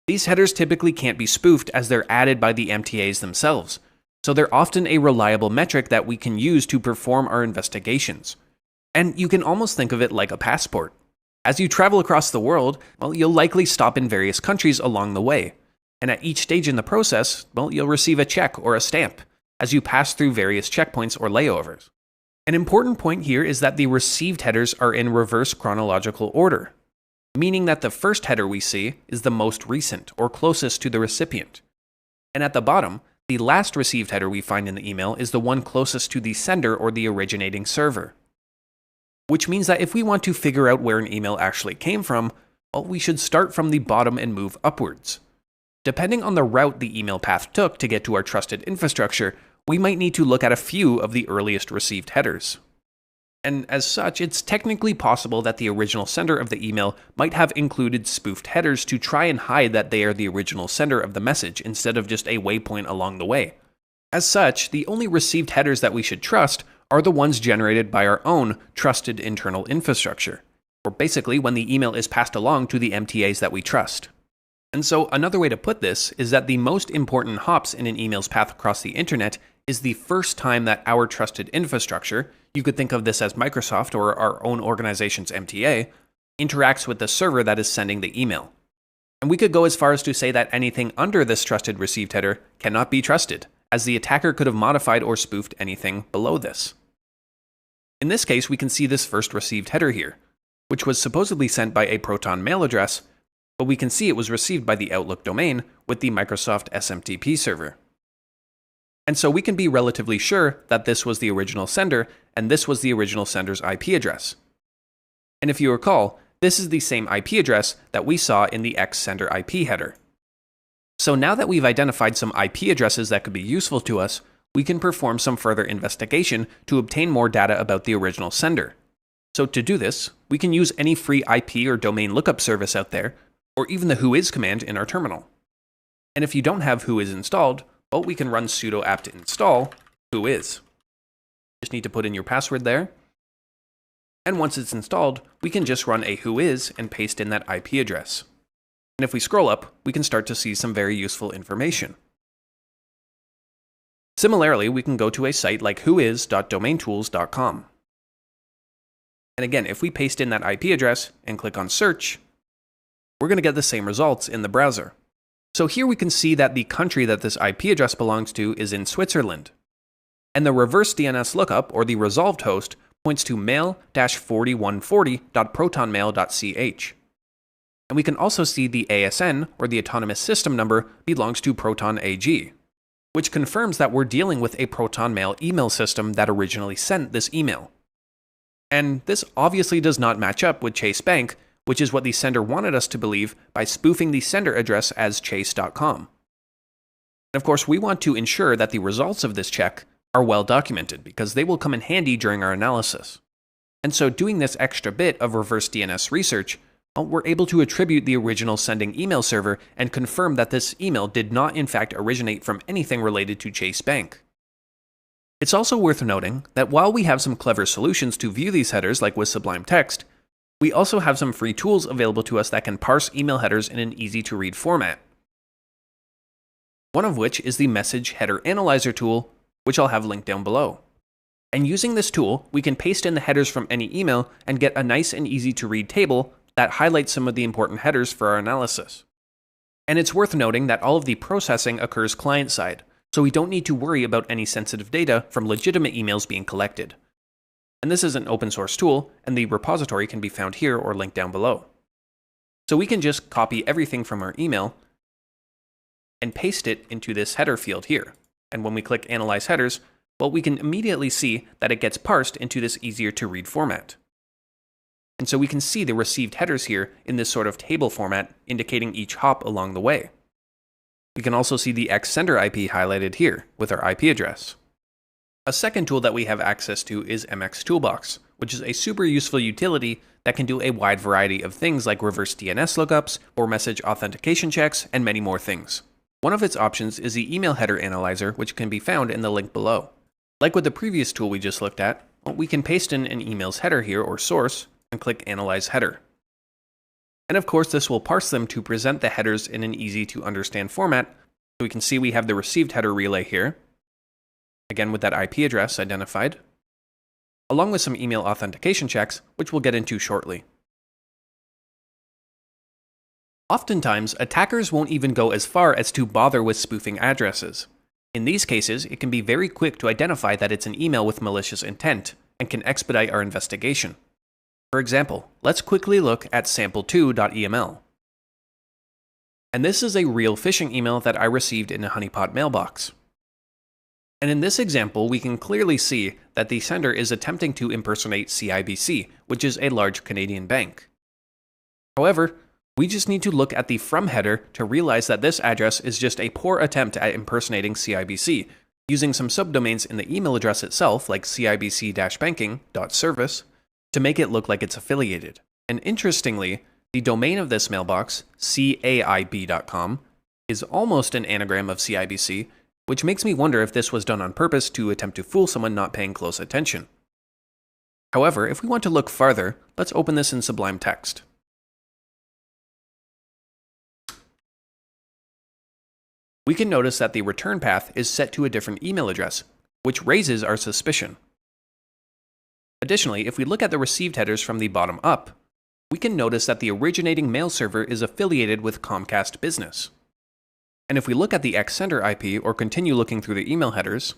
These headers typically can't be spoofed as they're added by the MTAs themselves, so they're often a reliable metric that we can use to perform our investigations. And you can almost think of it like a passport. As you travel across the world, you'll likely stop in various countries along the way, and at each stage in the process, you'll receive a check or a stamp as you pass through various checkpoints or layovers. An important point here is that the received headers are in reverse chronological order, meaning that the first header we see is the most recent or closest to the recipient. And at the bottom, the last received header we find in the email is the one closest to the sender or the originating server. Which means that if we want to figure out where an email actually came from, we should start from the bottom and move upwards. Depending on the route the email path took to get to our trusted infrastructure, we might need to look at a few of the earliest received headers. And as such, it's technically possible that the original sender of the email might have included spoofed headers to try and hide that they are the original sender of the message instead of just a waypoint along the way. As such, the only received headers that we should trust are the ones generated by our own trusted internal infrastructure, or basically when the email is passed along to the MTAs that we trust. And so another way to put this is that the most important hops in an email's path across the internet is the first time that our trusted infrastructure, you could think of this as Microsoft or our own organization's MTA, interacts with the server that is sending the email. And we could go as far as to say that anything under this trusted received header cannot be trusted, as the attacker could have modified or spoofed anything below this. In this case, we can see this first received header here, which was supposedly sent by a Proton mail address, but we can see it was received by the Outlook domain with the Microsoft SMTP server. And so we can be relatively sure that this was the original sender and this was the original sender's IP address. And if you recall, this is the same IP address that we saw in the X sender IP header. So now that we've identified some IP addresses that could be useful to us, we can perform some further investigation to obtain more data about the original sender. So to do this, we can use any free IP or domain lookup service out there, or even the whois command in our terminal. And if you don't have whois installed, well, we can run sudo apt install whois. Just need to put in your password there. And once it's installed, we can just run a whois and paste in that IP address. And if we scroll up, we can start to see some very useful information. Similarly, we can go to a site like whois.domaintools.com. And again, if we paste in that IP address and click on search, we're going to get the same results in the browser. So here we can see that the country that this IP address belongs to is in Switzerland. And the reverse DNS lookup, or the resolved host, points to mail-4140.protonmail.ch. And we can also see the ASN, or the autonomous system number, belongs to Proton AG, which confirms that we're dealing with a Proton Mail email system that originally sent this email. And this obviously does not match up with Chase Bank, which is what the sender wanted us to believe by spoofing the sender address as chase.com. And of course, we want to ensure that the results of this check are well documented, because they will come in handy during our analysis. And so doing this extra bit of reverse DNS research, we're able to attribute the original sending email server and confirm that this email did not in fact originate from anything related to Chase Bank. It's also worth noting that while we have some clever solutions to view these headers like with Sublime Text, we also have some free tools available to us that can parse email headers in an easy-to-read format. One of which is the Message Header Analyzer tool, which I'll have linked down below. And using this tool, we can paste in the headers from any email and get a nice and easy-to-read table that highlights some of the important headers for our analysis. And it's worth noting that all of the processing occurs client-side, so we don't need to worry about any sensitive data from legitimate emails being collected. And this is an open source tool, and the repository can be found here or linked down below. So we can just copy everything from our email and paste it into this header field here. And when we click Analyze Headers, well, we can immediately see that it gets parsed into this easier-to-read format. And so we can see the received headers here in this sort of table format, indicating each hop along the way. We can also see the X sender IP highlighted here with our IP address. A second tool that we have access to is MX Toolbox, which is a super useful utility that can do a wide variety of things like reverse DNS lookups, or message authentication checks, and many more things. One of its options is the Email Header Analyzer, which can be found in the link below. Like with the previous tool we just looked at, we can paste in an email's header here, or source, and click Analyze Header. And of course, this will parse them to present the headers in an easy-to-understand format. So we can see we have the received header relay here, again with that IP address identified, along with some email authentication checks, which we'll get into shortly. Oftentimes, attackers won't even go as far as to bother with spoofing addresses. In these cases, it can be very quick to identify that it's an email with malicious intent, and can expedite our investigation. For example, let's quickly look at sample2.eml. And this is a real phishing email that I received in a honeypot mailbox. And in this example, we can clearly see that the sender is attempting to impersonate CIBC, which is a large Canadian bank. However, we just need to look at the from header to realize that this address is just a poor attempt at impersonating CIBC, using some subdomains in the email address itself, like cibc-banking.service, to make it look like it's affiliated. And interestingly, the domain of this mailbox, caib.com, is almost an anagram of CIBC, which makes me wonder if this was done on purpose to attempt to fool someone not paying close attention. However, if we want to look farther, let's open this in Sublime Text. We can notice that the return path is set to a different email address, which raises our suspicion. Additionally, if we look at the received headers from the bottom up, we can notice that the originating mail server is affiliated with Comcast Business. And if we look at the X sender IP or continue looking through the email headers,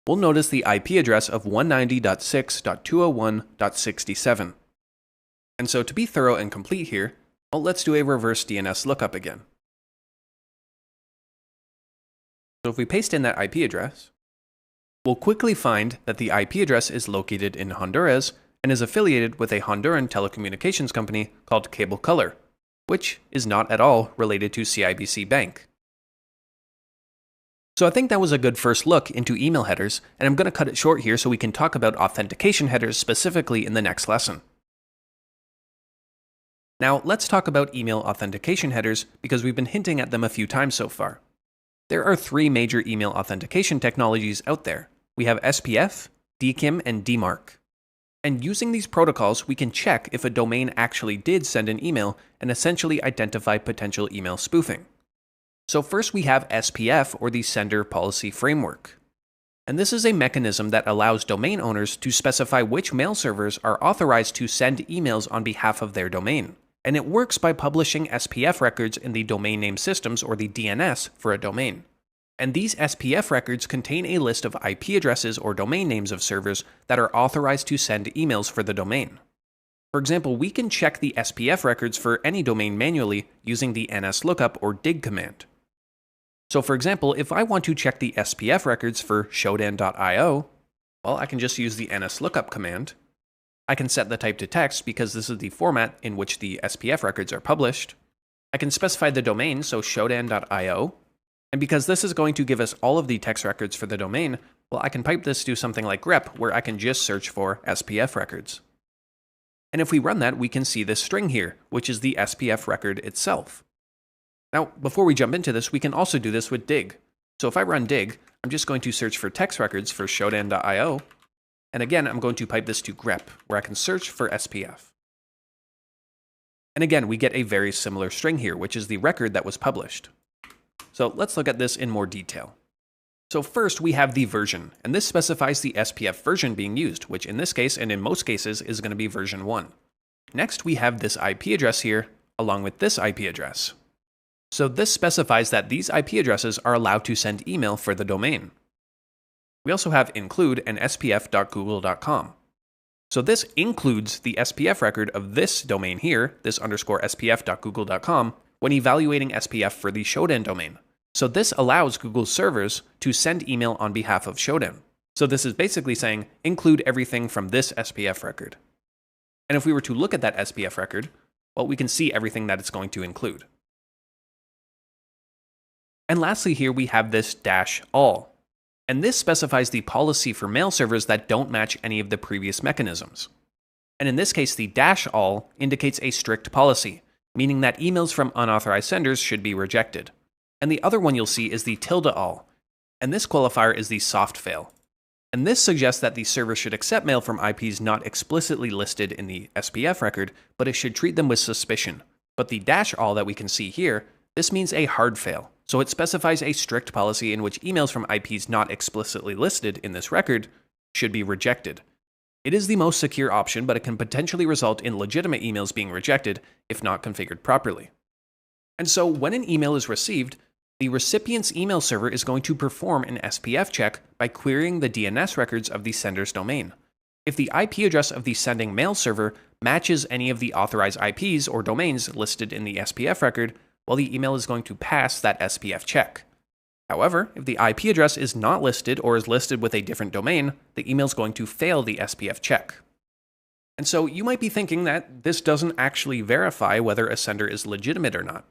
we'll notice the IP address of 190.6.201.67. And so to be thorough and complete here, well, let's do a reverse DNS lookup again. So if we paste in that IP address, we'll quickly find that the IP address is located in Honduras and is affiliated with a Honduran telecommunications company called Cable Color, which is not at all related to CIBC Bank. So I think that was a good first look into email headers, and I'm going to cut it short here so we can talk about authentication headers specifically in the next lesson. Now, let's talk about email authentication headers because we've been hinting at them a few times so far. There are three major email authentication technologies out there. We have SPF, DKIM, and DMARC. And using these protocols, we can check if a domain actually did send an email and essentially identify potential email spoofing. So first we have SPF, or the Sender Policy Framework. And this is a mechanism that allows domain owners to specify which mail servers are authorized to send emails on behalf of their domain. And it works by publishing SPF records in the domain name systems, or the DNS, for a domain. And these SPF records contain a list of IP addresses or domain names of servers that are authorized to send emails for the domain. For example, we can check the SPF records for any domain manually using the nslookup or dig command. So for example, if I want to check the SPF records for shodan.io, well, I can just use the nslookup command. I can set the type to text because this is the format in which the SPF records are published. I can specify the domain, so shodan.io. And because this is going to give us all of the text records for the domain, well, I can pipe this to something like grep, where I can just search for SPF records. And if we run that, we can see this string here, which is the SPF record itself. Now, before we jump into this, we can also do this with dig. So if I run dig, I'm just going to search for text records for shodan.io. And again, I'm going to pipe this to grep, where I can search for SPF. And again, we get a very similar string here, which is the record that was published. So let's look at this in more detail. So first we have the version, and this specifies the SPF version being used, which in this case, and in most cases, is going to be version 1. Next we have this IP address here, along with this IP address. So this specifies that these IP addresses are allowed to send email for the domain. We also have include and spf.google.com. So this includes the SPF record of this domain here, this _spf.google.com, when evaluating SPF for the Shodan domain. So this allows Google servers to send email on behalf of Shodan. So this is basically saying include everything from this SPF record. And if we were to look at that SPF record, well, we can see everything that it's going to include. And lastly here we have this -all. And this specifies the policy for mail servers that don't match any of the previous mechanisms. And in this case, the -all indicates a strict policy, meaning that emails from unauthorized senders should be rejected. And the other one you'll see is the -all. And this qualifier is the soft fail. And this suggests that the server should accept mail from IPs not explicitly listed in the SPF record, but it should treat them with suspicion. But the -all that we can see here, this means a hard fail. So it specifies a strict policy in which emails from IPs not explicitly listed in this record should be rejected. It is the most secure option, but it can potentially result in legitimate emails being rejected if not configured properly. And so when an email is received, the recipient's email server is going to perform an SPF check by querying the DNS records of the sender's domain. If the IP address of the sending mail server matches any of the authorized IPs or domains listed in the SPF record, well, the email is going to pass that SPF check. However, if the IP address is not listed or is listed with a different domain, the email is going to fail the SPF check. And so you might be thinking that this doesn't actually verify whether a sender is legitimate or not.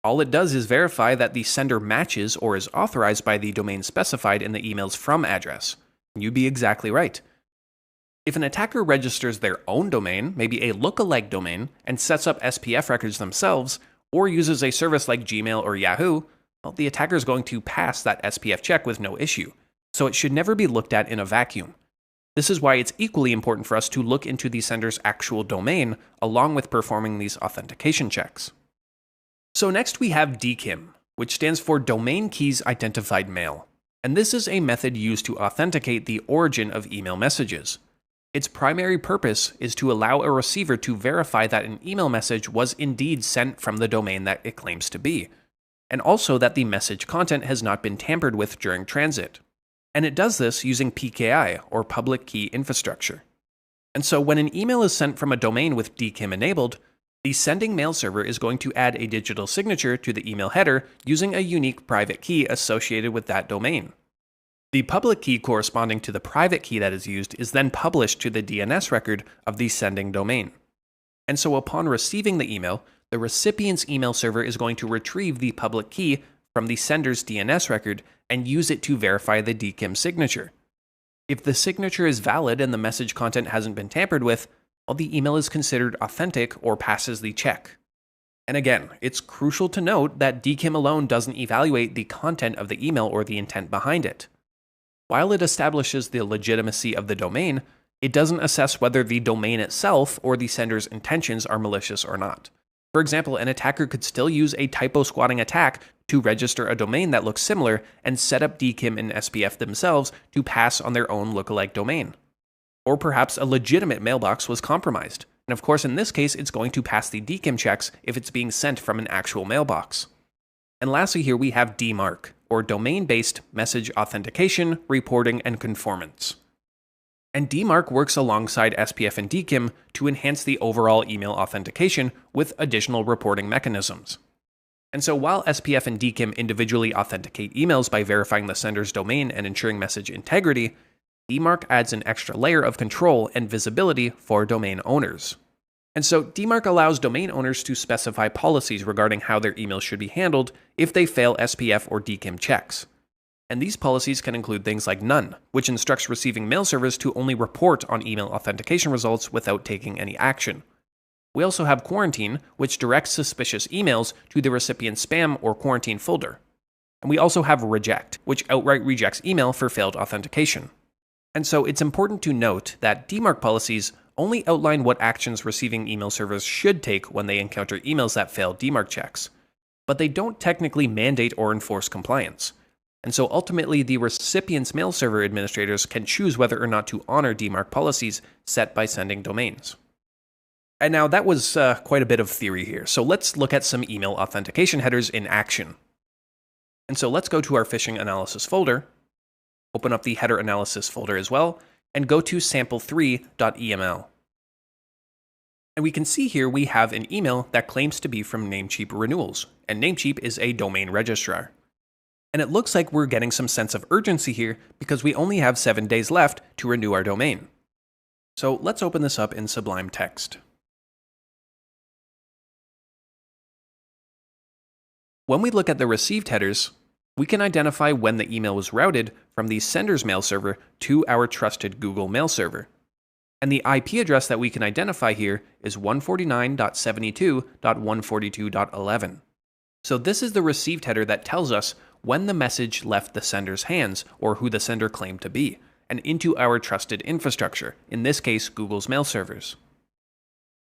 All it does is verify that the sender matches or is authorized by the domain specified in the email's from address. You'd be exactly right. If an attacker registers their own domain, maybe a lookalike domain, and sets up SPF records themselves, or uses a service like Gmail or Yahoo, well, the attacker is going to pass that SPF check with no issue. So it should never be looked at in a vacuum. This is why it's equally important for us to look into the sender's actual domain along with performing these authentication checks. So next we have DKIM, which stands for Domain Keys Identified Mail. And this is a method used to authenticate the origin of email messages. Its primary purpose is to allow a receiver to verify that an email message was indeed sent from the domain that it claims to be, and also that the message content has not been tampered with during transit. And it does this using PKI, or Public Key Infrastructure. And so when an email is sent from a domain with DKIM enabled, the sending mail server is going to add a digital signature to the email header using a unique private key associated with that domain. The public key corresponding to the private key that is used is then published to the DNS record of the sending domain. And so upon receiving the email, the recipient's email server is going to retrieve the public key from the sender's DNS record and use it to verify the DKIM signature. If the signature is valid and the message content hasn't been tampered with, well, the email is considered authentic or passes the check. And again, it's crucial to note that DKIM alone doesn't evaluate the content of the email or the intent behind it. While it establishes the legitimacy of the domain, it doesn't assess whether the domain itself or the sender's intentions are malicious or not. For example, an attacker could still use a typo squatting attack to register a domain that looks similar and set up DKIM and SPF themselves to pass on their own lookalike domain. Or perhaps a legitimate mailbox was compromised. And of course, in this case, it's going to pass the DKIM checks if it's being sent from an actual mailbox. And lastly here we have DMARC, or Domain-Based Message Authentication, Reporting, and Conformance. And DMARC works alongside SPF and DKIM to enhance the overall email authentication with additional reporting mechanisms. And so while SPF and DKIM individually authenticate emails by verifying the sender's domain and ensuring message integrity, DMARC adds an extra layer of control and visibility for domain owners. And so DMARC allows domain owners to specify policies regarding how their emails should be handled if they fail SPF or DKIM checks. And these policies can include things like None, which instructs receiving mail servers to only report on email authentication results without taking any action. We also have Quarantine, which directs suspicious emails to the recipient's spam or quarantine folder. And we also have Reject, which outright rejects email for failed authentication. And so it's important to note that DMARC policies only outline what actions receiving email servers should take when they encounter emails that fail DMARC checks, but they don't technically mandate or enforce compliance. And so ultimately, the recipient's mail server administrators can choose whether or not to honor DMARC policies set by sending domains. And now that was quite a bit of theory here, so let's look at some email authentication headers in action. And so let's go to our phishing analysis folder, open up the header analysis folder as well, and go to sample3.eml. And we can see here we have an email that claims to be from Namecheap Renewals, and Namecheap is a domain registrar. And it looks like we're getting some sense of urgency here because we only have 7 days left to renew our domain. So let's open this up in Sublime Text. When we look at the received headers, we can identify when the email was routed from the sender's mail server to our trusted Google mail server. And the IP address that we can identify here is 149.72.142.11. So this is the received header that tells us when the message left the sender's hands, or who the sender claimed to be, and into our trusted infrastructure, in this case Google's mail servers.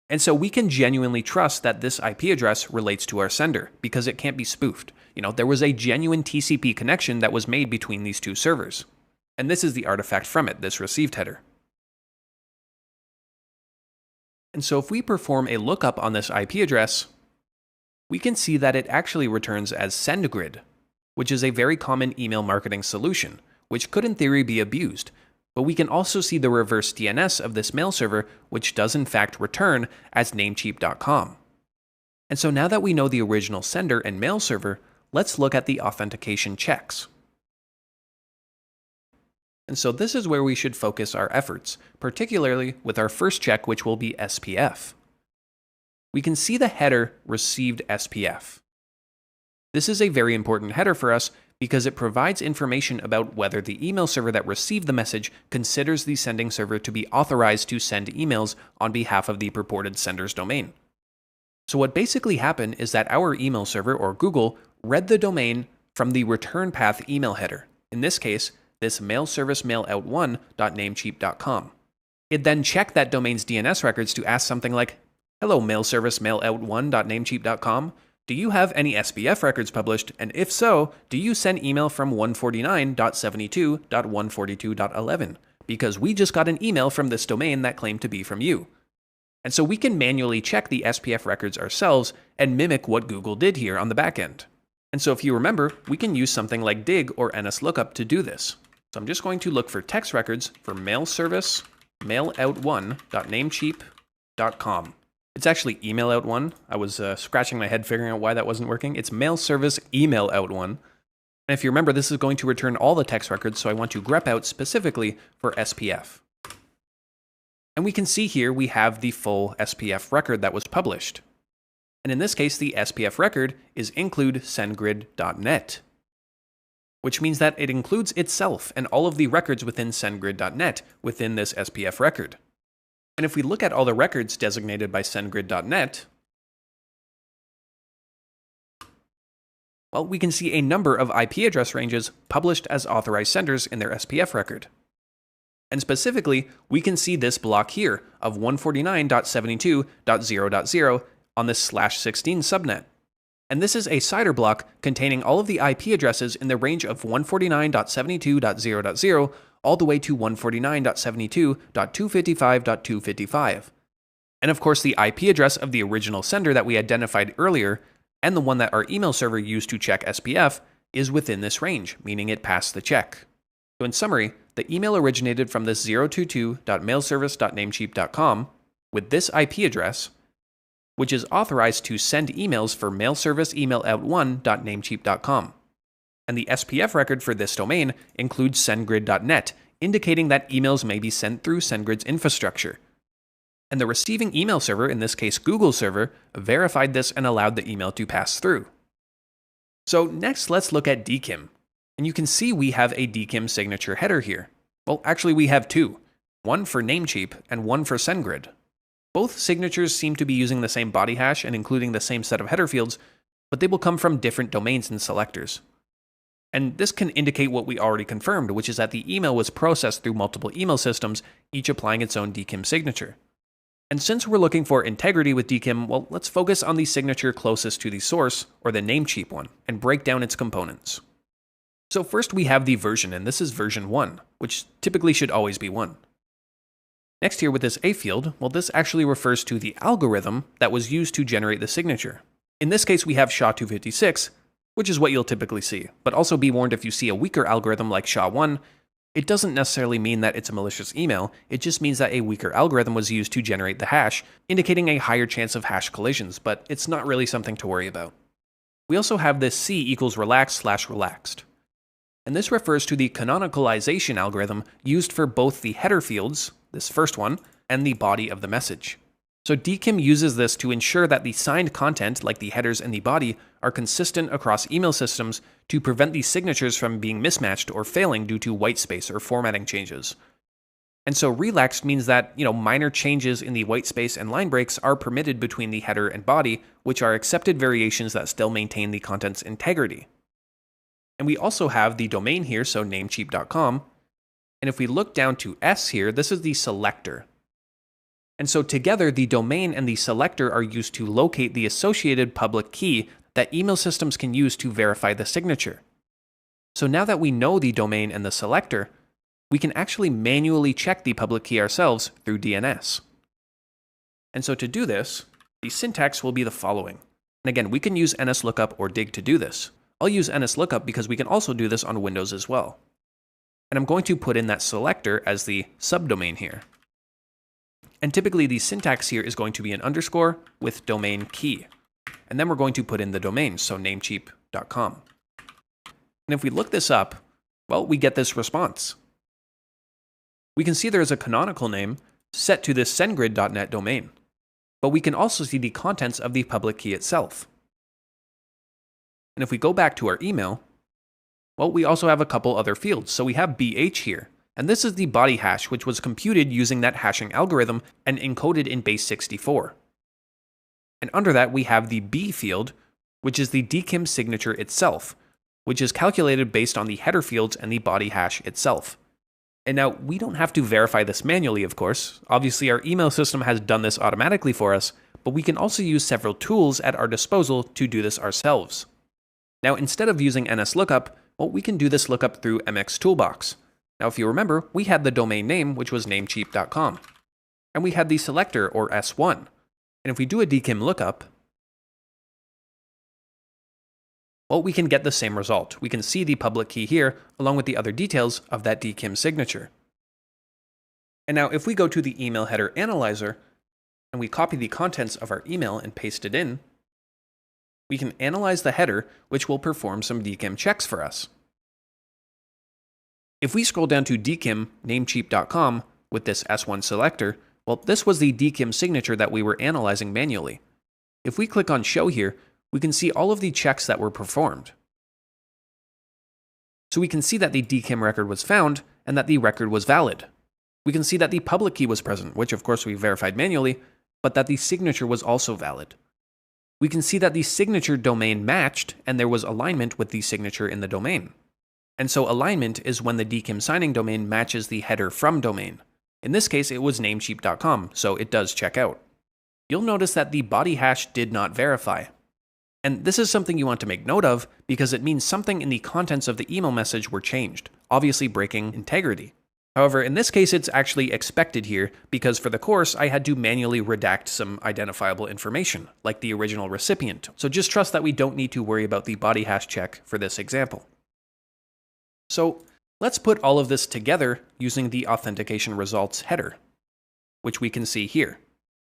And so we can genuinely trust that this IP address relates to our sender, because it can't be spoofed. There was a genuine TCP connection that was made between these two servers. And this is the artifact from it, this received header. And so if we perform a lookup on this IP address, we can see that it actually returns as SendGrid, which is a very common email marketing solution, which could in theory be abused. But we can also see the reverse DNS of this mail server, which does in fact return as namecheap.com. And so now that we know the original sender and mail server, let's look at the authentication checks. And so this is where we should focus our efforts, particularly with our first check, which will be SPF. We can see the header received SPF. This is a very important header for us because it provides information about whether the email server that received the message considers the sending server to be authorized to send emails on behalf of the purported sender's domain. So what basically happened is that our email server, or Google, read the domain from the return path email header, in this case, this mailservicemailout1.namecheap.com. It then checked that domain's DNS records to ask something like, "Hello, mailservicemailout1.namecheap.com. Do you have any SPF records published, and if so, do you send email from 149.72.142.11? Because we just got an email from this domain that claimed to be from you." And so we can manually check the SPF records ourselves and mimic what Google did here on the back end. And so if you remember, we can use something like dig or NSLOOKUP to do this. So I'm just going to look for text records for mailservicemailout1.namecheap.com. It's actually emailout1. I was scratching my head figuring out why that wasn't working. It's mailservicemailout1. And if you remember, this is going to return all the text records, so I want to grep out specifically for SPF. And we can see here we have the full SPF record that was published. And in this case, the SPF record is include SendGrid.net, which means that it includes itself and all of the records within SendGrid.net within this SPF record. And if we look at all the records designated by SendGrid.net, well, we can see a number of IP address ranges published as authorized senders in their SPF record. And specifically, we can see this block here of 149.72.0.0 on this /16 subnet. And this is a CIDR block containing all of the IP addresses in the range of 149.72.0.0 all the way to 149.72.255.255. And of course, the IP address of the original sender that we identified earlier and the one that our email server used to check SPF is within this range, meaning it passed the check. So in summary, the email originated from this 022.mailservice.namecheap.com with this IP address, which is authorized to send emails for mailservice.email-out1.namecheap.com. And the SPF record for this domain includes SendGrid.net, indicating that emails may be sent through SendGrid's infrastructure. And the receiving email server, in this case Google server, verified this and allowed the email to pass through. So next, let's look at DKIM. And you can see we have a DKIM signature header here. Well, actually we have two, one for Namecheap and one for SendGrid. Both signatures seem to be using the same body hash and including the same set of header fields, but they will come from different domains and selectors. And this can indicate what we already confirmed, which is that the email was processed through multiple email systems, each applying its own DKIM signature. And since we're looking for integrity with DKIM, well, let's focus on the signature closest to the source, or the Namecheap one, and break down its components. So first we have the version, and this is version 1, which typically should always be 1. Next here with this A field, well, this actually refers to the algorithm that was used to generate the signature. In this case, we have SHA-256, which is what you'll typically see, but also be warned if you see a weaker algorithm like SHA-1, it doesn't necessarily mean that it's a malicious email, it just means that a weaker algorithm was used to generate the hash, indicating a higher chance of hash collisions, but it's not really something to worry about. We also have this C equals relaxed/relaxed. And this refers to the canonicalization algorithm used for both the header fields, this first one, and the body of the message. So DKIM uses this to ensure that the signed content, like the headers and the body, are consistent across email systems to prevent these signatures from being mismatched or failing due to whitespace or formatting changes. And so relaxed means that, minor changes in the whitespace and line breaks are permitted between the header and body, which are accepted variations that still maintain the content's integrity. And we also have the domain here, so namecheap.com. And if we look down to S here, this is the selector. And so together, the domain and the selector are used to locate the associated public key that email systems can use to verify the signature. So now that we know the domain and the selector, we can actually manually check the public key ourselves through DNS. And so to do this, the syntax will be the following. And again, we can use NSLOOKUP or dig to do this. I'll use NSLOOKUP because we can also do this on Windows as well. And I'm going to put in that selector as the subdomain here. And typically the syntax here is going to be an underscore with domain key. And then we're going to put in the domain, so namecheap.com. And if we look this up, well, we get this response. We can see there is a canonical name set to this SendGrid.net domain, but we can also see the contents of the public key itself. And if we go back to our email, well, we also have a couple other fields. So we have BH here, and this is the body hash, which was computed using that hashing algorithm and encoded in base 64. And under that, we have the B field, which is the DKIM signature itself, which is calculated based on the header fields and the body hash itself. And now, we don't have to verify this manually, of course. Obviously, our email system has done this automatically for us, but we can also use several tools at our disposal to do this ourselves. Now, instead of using NSLOOKUP, well, we can do this lookup through MX Toolbox. Now, if you remember, we had the domain name, which was namecheap.com. And we had the selector, or S1. And if we do a DKIM lookup, well, we can get the same result. We can see the public key here, along with the other details of that DKIM signature. And now, if we go to the email header analyzer, and we copy the contents of our email and paste it in, we can analyze the header, which will perform some DKIM checks for us. If we scroll down to dkim namecheap.com with this S1 selector, well, this was the dkim signature that we were analyzing manually. If we click on Show here, we can see all of the checks that were performed. So we can see that the dkim record was found and that the record was valid. We can see that the public key was present, which of course we verified manually, but that the signature was also valid. We can see that the signature domain matched and there was alignment with the signature in the domain. And so alignment is when the dkim signing domain matches the header from domain. In this case, it was namecheap.com, so it does check out. You'll notice that the body hash did not verify. And this is something you want to make note of because it means something in the contents of the email message were changed, obviously breaking integrity. However, in this case, it's actually expected here because for the course, I had to manually redact some identifiable information, like the original recipient. So just trust that we don't need to worry about the body hash check for this example. So let's put all of this together using the authentication results header, which we can see here.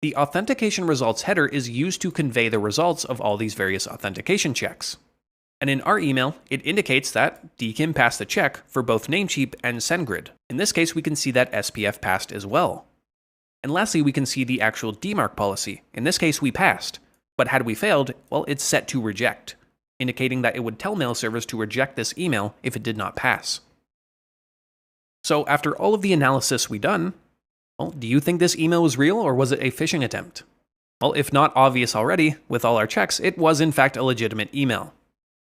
The authentication results header is used to convey the results of all these various authentication checks. And in our email, it indicates that dkim passed the check for both Namecheap and SendGrid. In this case, we can see that SPF passed as well. And lastly, we can see the actual DMARC policy. In this case, we passed. But had we failed, well, it's set to reject, indicating that it would tell mail servers to reject this email if it did not pass. So after all of the analysis we done, well, do you think this email was real or was it a phishing attempt? Well, if not obvious already, with all our checks, it was in fact a legitimate email.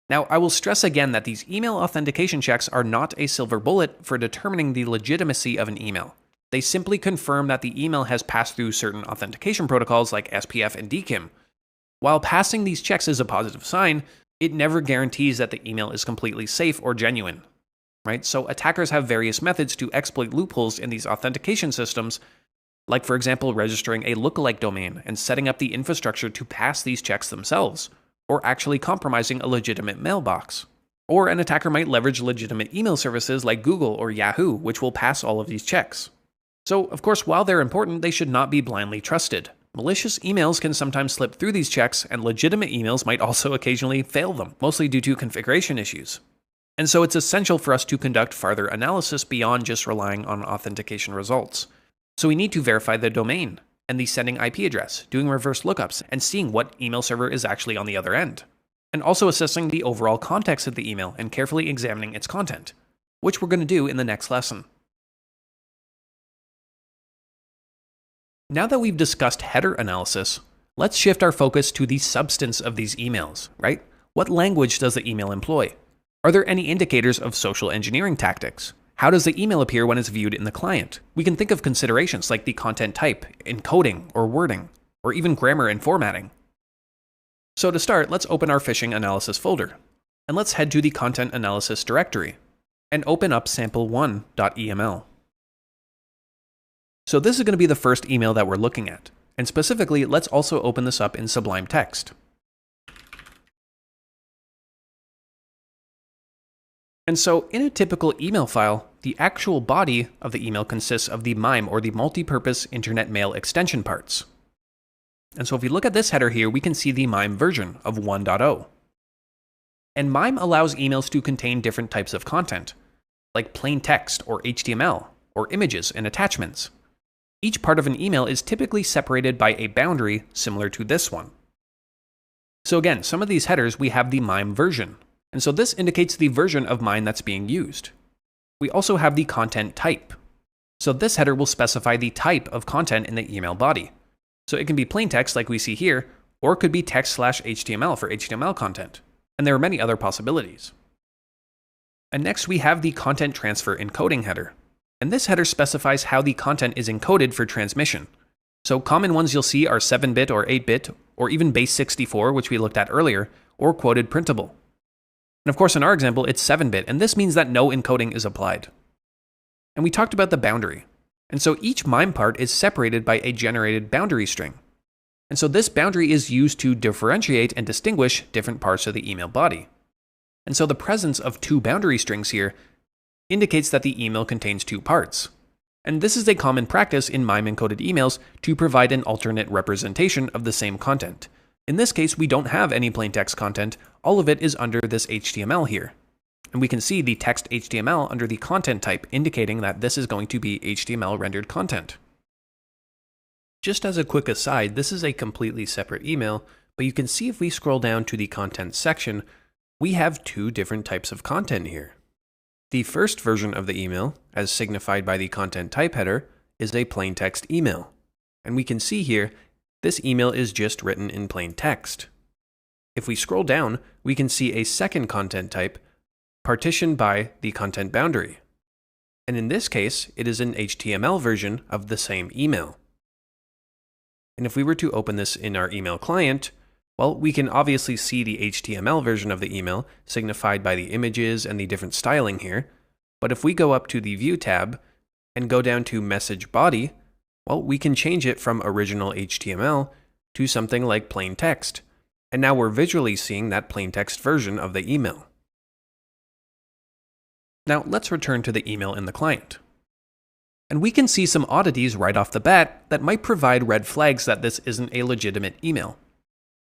Now, I will stress again that these email authentication checks are not a silver bullet for determining the legitimacy of an email. They simply confirm that the email has passed through certain authentication protocols like SPF and dkim. While passing these checks is a positive sign, it never guarantees that the email is completely safe or genuine. Right? So attackers have various methods to exploit loopholes in these authentication systems, like for example registering a lookalike domain and setting up the infrastructure to pass these checks themselves, or actually compromising a legitimate mailbox. Or an attacker might leverage legitimate email services like Google or Yahoo, which will pass all of these checks. So, of course, while they're important, they should not be blindly trusted. Malicious emails can sometimes slip through these checks, and legitimate emails might also occasionally fail them, mostly due to configuration issues. And so it's essential for us to conduct further analysis beyond just relying on authentication results. So we need to verify the domain and the sending IP address, doing reverse lookups, and seeing what email server is actually on the other end. And also assessing the overall context of the email and carefully examining its content, which we're going to do in the next lesson. Now that we've discussed header analysis, let's shift our focus to the substance of these emails, right? What language does the email employ? Are there any indicators of social engineering tactics? How does the email appear when it's viewed in the client? We can think of considerations like the content type, encoding or wording, or even grammar and formatting. So to start, let's open our phishing analysis folder, and let's head to the content analysis directory, and open up sample1.eml. So this is going to be the first email that we're looking at, and specifically, let's also open this up in Sublime Text. And so in a typical email file, the actual body of the email consists of the MIME or the multi-purpose internet mail extension parts. And so if we look at this header here, we can see the MIME version of 1.0. And MIME allows emails to contain different types of content, like plain text or HTML, or images and attachments. Each part of an email is typically separated by a boundary similar to this one. So again, some of these headers, we have the MIME version. And so this indicates the version of MIME that's being used. We also have the content type. So this header will specify the type of content in the email body. So it can be plain text like we see here, or it could be text/HTML for HTML content. And there are many other possibilities. And next we have the content transfer encoding header. And this header specifies how the content is encoded for transmission. So common ones you'll see are 7-bit or 8-bit, or even base 64, which we looked at earlier, or quoted printable. And of course, in our example, it's 7-bit, and this means that no encoding is applied. And we talked about the boundary. And so each MIME part is separated by a generated boundary string. And so this boundary is used to differentiate and distinguish different parts of the email body. And so the presence of two boundary strings here indicates that the email contains two parts. And this is a common practice in MIME encoded emails to provide an alternate representation of the same content. In this case, we don't have any plain text content. All of it is under this HTML here. and we can see the text HTML under the content type, indicating that this is going to be HTML rendered content. Just as a quick aside, this is a completely separate email, but you can see if we scroll down to the content section, we have two different types of content here. The first version of the email, as signified by the content type header, is a plain text email. And we can see here, this email is just written in plain text. If we scroll down, we can see a second content type partitioned by the content boundary. And in this case, it is an HTML version of the same email. And if we were to open this in our email client, well, we can obviously see the HTML version of the email signified by the images and the different styling here. But if we go up to the View tab and go down to Message Body, well, we can change it from original HTML to something like plain text. And now we're visually seeing that plain text version of the email. Now let's return to the email in the client. And we can see some oddities right off the bat that might provide red flags that this isn't a legitimate email.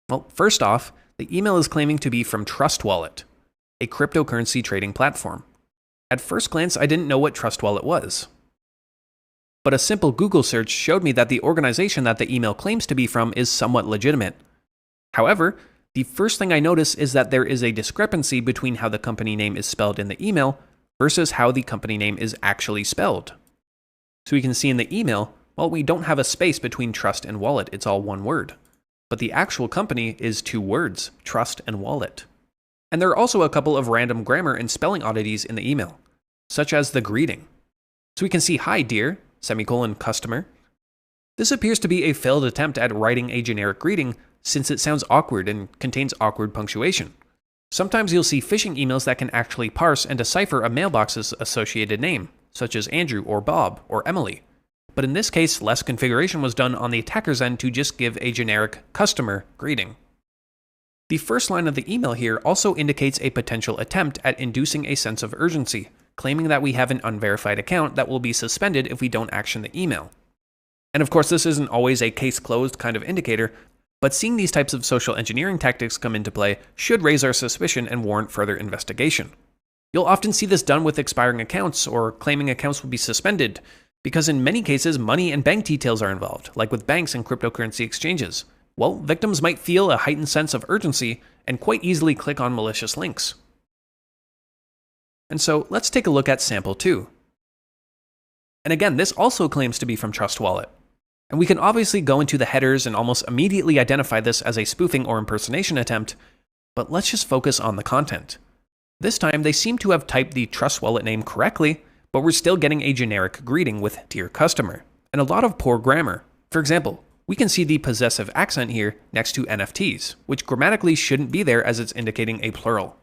Well, first off, the email is claiming to be from Trust Wallet, a cryptocurrency trading platform. At first glance, I didn't know what Trust Wallet was. But a simple Google search showed me that the organization that the email claims to be from is somewhat legitimate. However, the first thing I notice is that there is a discrepancy between how the company name is spelled in the email versus how the company name is actually spelled. So we can see in the email, well, we don't have a space between trust and wallet, it's all one word. But the actual company is two words, trust and wallet. And there are also a couple of random grammar and spelling oddities in the email, such as the greeting. So we can see, "Hi dear, customer." This appears to be a failed attempt at writing a generic greeting since it sounds awkward and contains awkward punctuation. Sometimes you'll see phishing emails that can actually parse and decipher a mailbox's associated name, such as Andrew or Bob or Emily. But in this case, less configuration was done on the attacker's end to just give a generic customer greeting. The first line of the email here also indicates a potential attempt at inducing a sense of urgency, claiming that we have an unverified account that will be suspended if we don't action the email. And of course, this isn't always a case closed kind of indicator, but seeing these types of social engineering tactics come into play should raise our suspicion and warrant further investigation. You'll often see this done with expiring accounts or claiming accounts will be suspended, because in many cases, money and bank details are involved, like with banks and cryptocurrency exchanges. Well, victims might feel a heightened sense of urgency and quite easily click on malicious links. And so let's take a look at sample 2. And again, this also claims to be from Trust Wallet. And we can obviously go into the headers and almost immediately identify this as a spoofing or impersonation attempt, but let's just focus on the content. This time, they seem to have typed the Trust Wallet name correctly, but we're still getting a generic greeting with "Dear Customer," and a lot of poor grammar. For example, we can see the possessive accent here next to NFTs, which grammatically shouldn't be there as it's indicating a plural.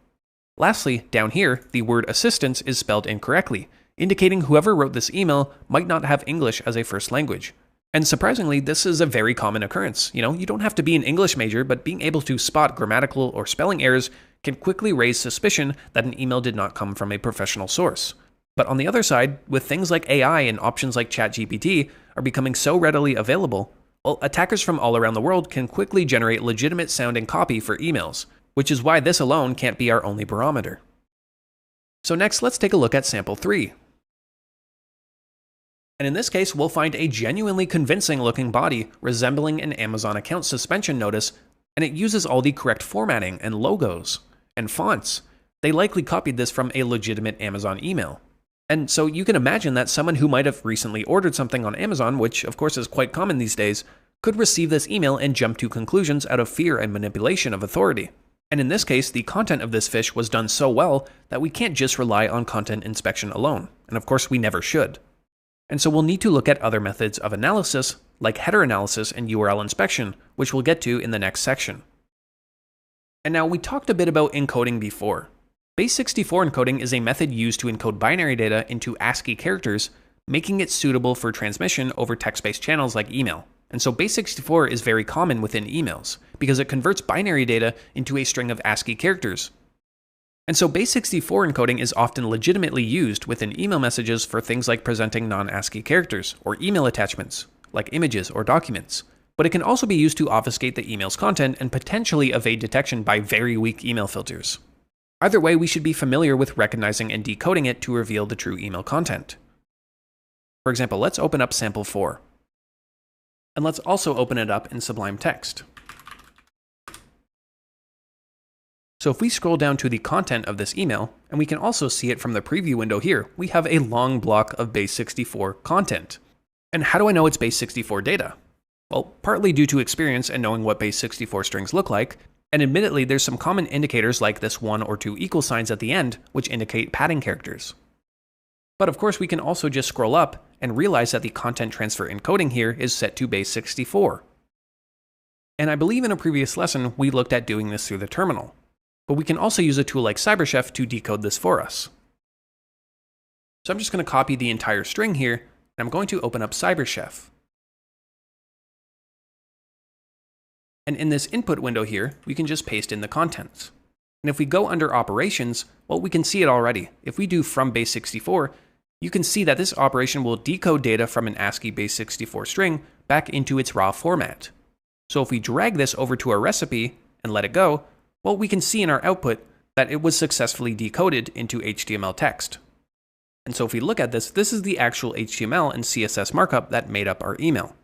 Lastly, down here, the word assistance is spelled incorrectly, indicating whoever wrote this email might not have English as a first language. And surprisingly, this is a very common occurrence. You don't have to be an English major, but being able to spot grammatical or spelling errors can quickly raise suspicion that an email did not come from a professional source. But on the other side, with things like AI and options like ChatGPT are becoming so readily available, well, attackers from all around the world can quickly generate legitimate sounding copy for emails, which is why this alone can't be our only barometer. So next, let's take a look at sample 3. And in this case, we'll find a genuinely convincing looking body resembling an Amazon account suspension notice, and it uses all the correct formatting and logos and fonts. They likely copied this from a legitimate Amazon email. And so you can imagine that someone who might have recently ordered something on Amazon, which of course is quite common these days, could receive this email and jump to conclusions out of fear and manipulation of authority. And in this case, the content of this phish was done so well that we can't just rely on content inspection alone. And of course, we never should. And so we'll need to look at other methods of analysis, like header analysis and URL inspection, which we'll get to in the next section. And now we talked a bit about encoding before. Base64 encoding is a method used to encode binary data into ASCII characters, making it suitable for transmission over text-based channels like email. And so Base64 is very common within emails, because it converts binary data into a string of ASCII characters. And so Base64 encoding is often legitimately used within email messages for things like presenting non-ASCII characters, or email attachments, like images or documents. But it can also be used to obfuscate the email's content and potentially evade detection by very weak email filters. Either way, we should be familiar with recognizing and decoding it to reveal the true email content. For example, let's open up sample 4. And let's also open it up in Sublime Text. So if we scroll down to the content of this email, and we can also see it from the preview window here, we have a long block of base64 content. And how do I know it's base64 data? Well, partly due to experience and knowing what base64 strings look like, and admittedly there's some common indicators like this 1 or 2 equal signs at the end, which indicate padding characters. But of course we can also just scroll up and realize that the content transfer encoding here is set to base64. And I believe in a previous lesson we looked at doing this through the terminal. But we can also use a tool like CyberChef to decode this for us. So I'm just going to copy the entire string here, and I'm going to open up CyberChef. And in this input window here, we can just paste in the contents. And if we go under operations, well, we can see it already. If we do from base64, you can see that this operation will decode data from an ASCII base64 string back into its raw format. So if we drag this over to our recipe and let it go, well, we can see in our output that it was successfully decoded into HTML text. And so if we look at this, this is the actual HTML and CSS markup that made up our email.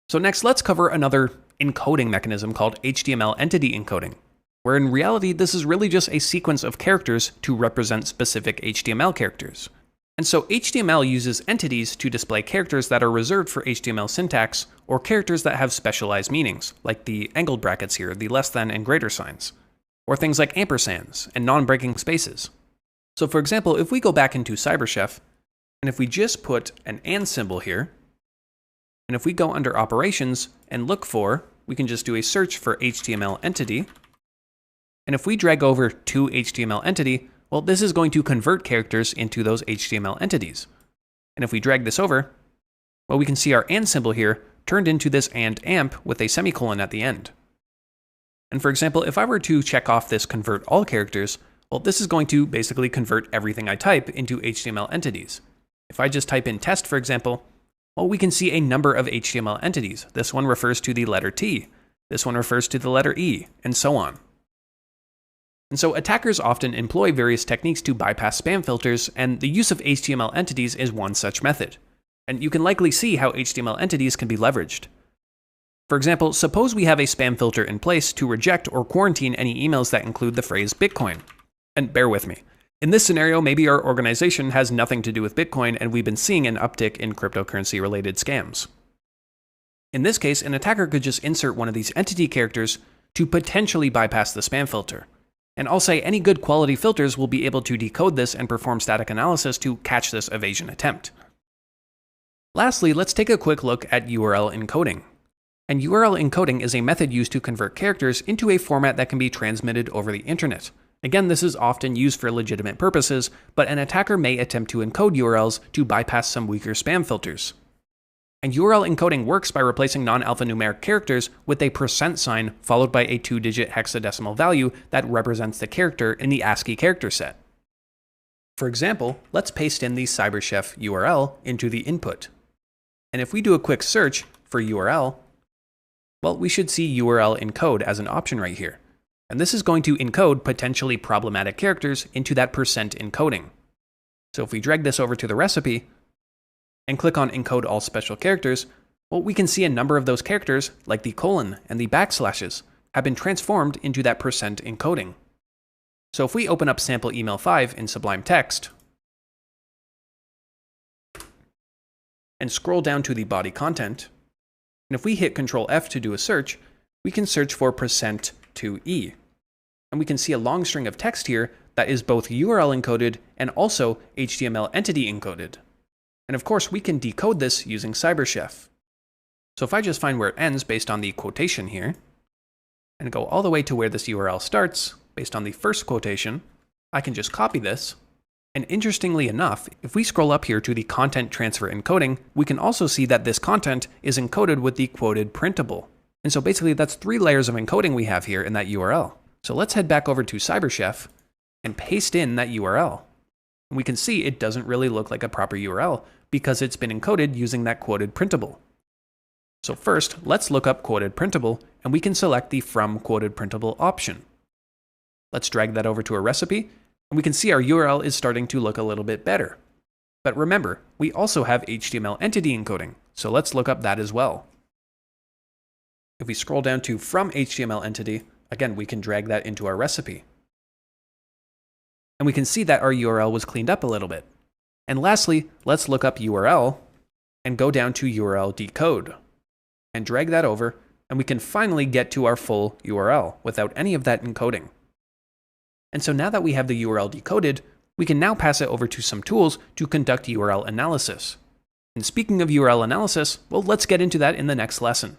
So next, let's cover another encoding mechanism called HTML entity encoding, where in reality, this is really just a sequence of characters to represent specific HTML characters. And so HTML uses entities to display characters that are reserved for HTML syntax or characters that have specialized meanings, like the angled brackets here, the less than and greater signs, or things like ampersands and non-breaking spaces. So for example, if we go back into CyberChef, and if we just put an and symbol here, and if we go under operations and look for, we can just do a search for HTML entity, and if we drag over to HTML entity, well, this is going to convert characters into those HTML entities. And if we drag this over, well, we can see our and symbol here turned into this and amp with a semicolon at the end. And for example, if I were to check off this convert all characters, well, this is going to basically convert everything I type into HTML entities. If I just type in test, for example, well, we can see a number of HTML entities. This one refers to the letter T. This one refers to the letter E, and so on. And so attackers often employ various techniques to bypass spam filters, and the use of HTML entities is one such method. And you can likely see how HTML entities can be leveraged. For example, suppose we have a spam filter in place to reject or quarantine any emails that include the phrase Bitcoin. And bear with me. In this scenario, maybe our organization has nothing to do with Bitcoin and we've been seeing an uptick in cryptocurrency-related scams. In this case, an attacker could just insert one of these entity characters to potentially bypass the spam filter. And I'll say any good quality filters will be able to decode this and perform static analysis to catch this evasion attempt. Lastly, let's take a quick look at URL encoding. And URL encoding is a method used to convert characters into a format that can be transmitted over the internet. Again, this is often used for legitimate purposes, but an attacker may attempt to encode URLs to bypass some weaker spam filters. And URL encoding works by replacing non-alphanumeric characters with a % followed by a 2-digit hexadecimal value that represents the character in the ASCII character set. For example, let's paste in the CyberChef URL into the input. And if we do a quick search for URL, well, we should see URL encode as an option right here. And this is going to encode potentially problematic characters into that % encoding. So if we drag this over to the recipe, and click on Encode All Special Characters, well, we can see a number of those characters, like the colon and the backslashes, have been transformed into that % encoding. So if we open up sample email 5 in Sublime Text, and scroll down to the body content, and if we hit Ctrl F to do a search, we can search for %2e. And we can see a long string of text here that is both URL encoded and also HTML entity encoded. And of course, we can decode this using CyberChef. So if I just find where it ends based on the quotation here, and go all the way to where this URL starts based on the first quotation, I can just copy this. And interestingly enough, if we scroll up here to the content transfer encoding, we can also see that this content is encoded with the quoted printable. And so basically that's 3 layers of encoding we have here in that URL. So let's head back over to CyberChef and paste in that URL. And we can see it doesn't really look like a proper URL because it's been encoded using that quoted printable. So first, let's look up quoted printable, and we can select the From Quoted Printable option. Let's drag that over to a recipe, and we can see our URL is starting to look a little bit better. But remember, we also have HTML entity encoding, so let's look up that as well. If we scroll down to from HTML entity, again, we can drag that into our recipe. And we can see that our URL was cleaned up a little bit. And lastly, let's look up URL and go down to URL decode and drag that over, and we can finally get to our full URL without any of that encoding. And so now that we have the URL decoded, we can now pass it over to some tools to conduct URL analysis. And speaking of URL analysis, well, let's get into that in the next lesson.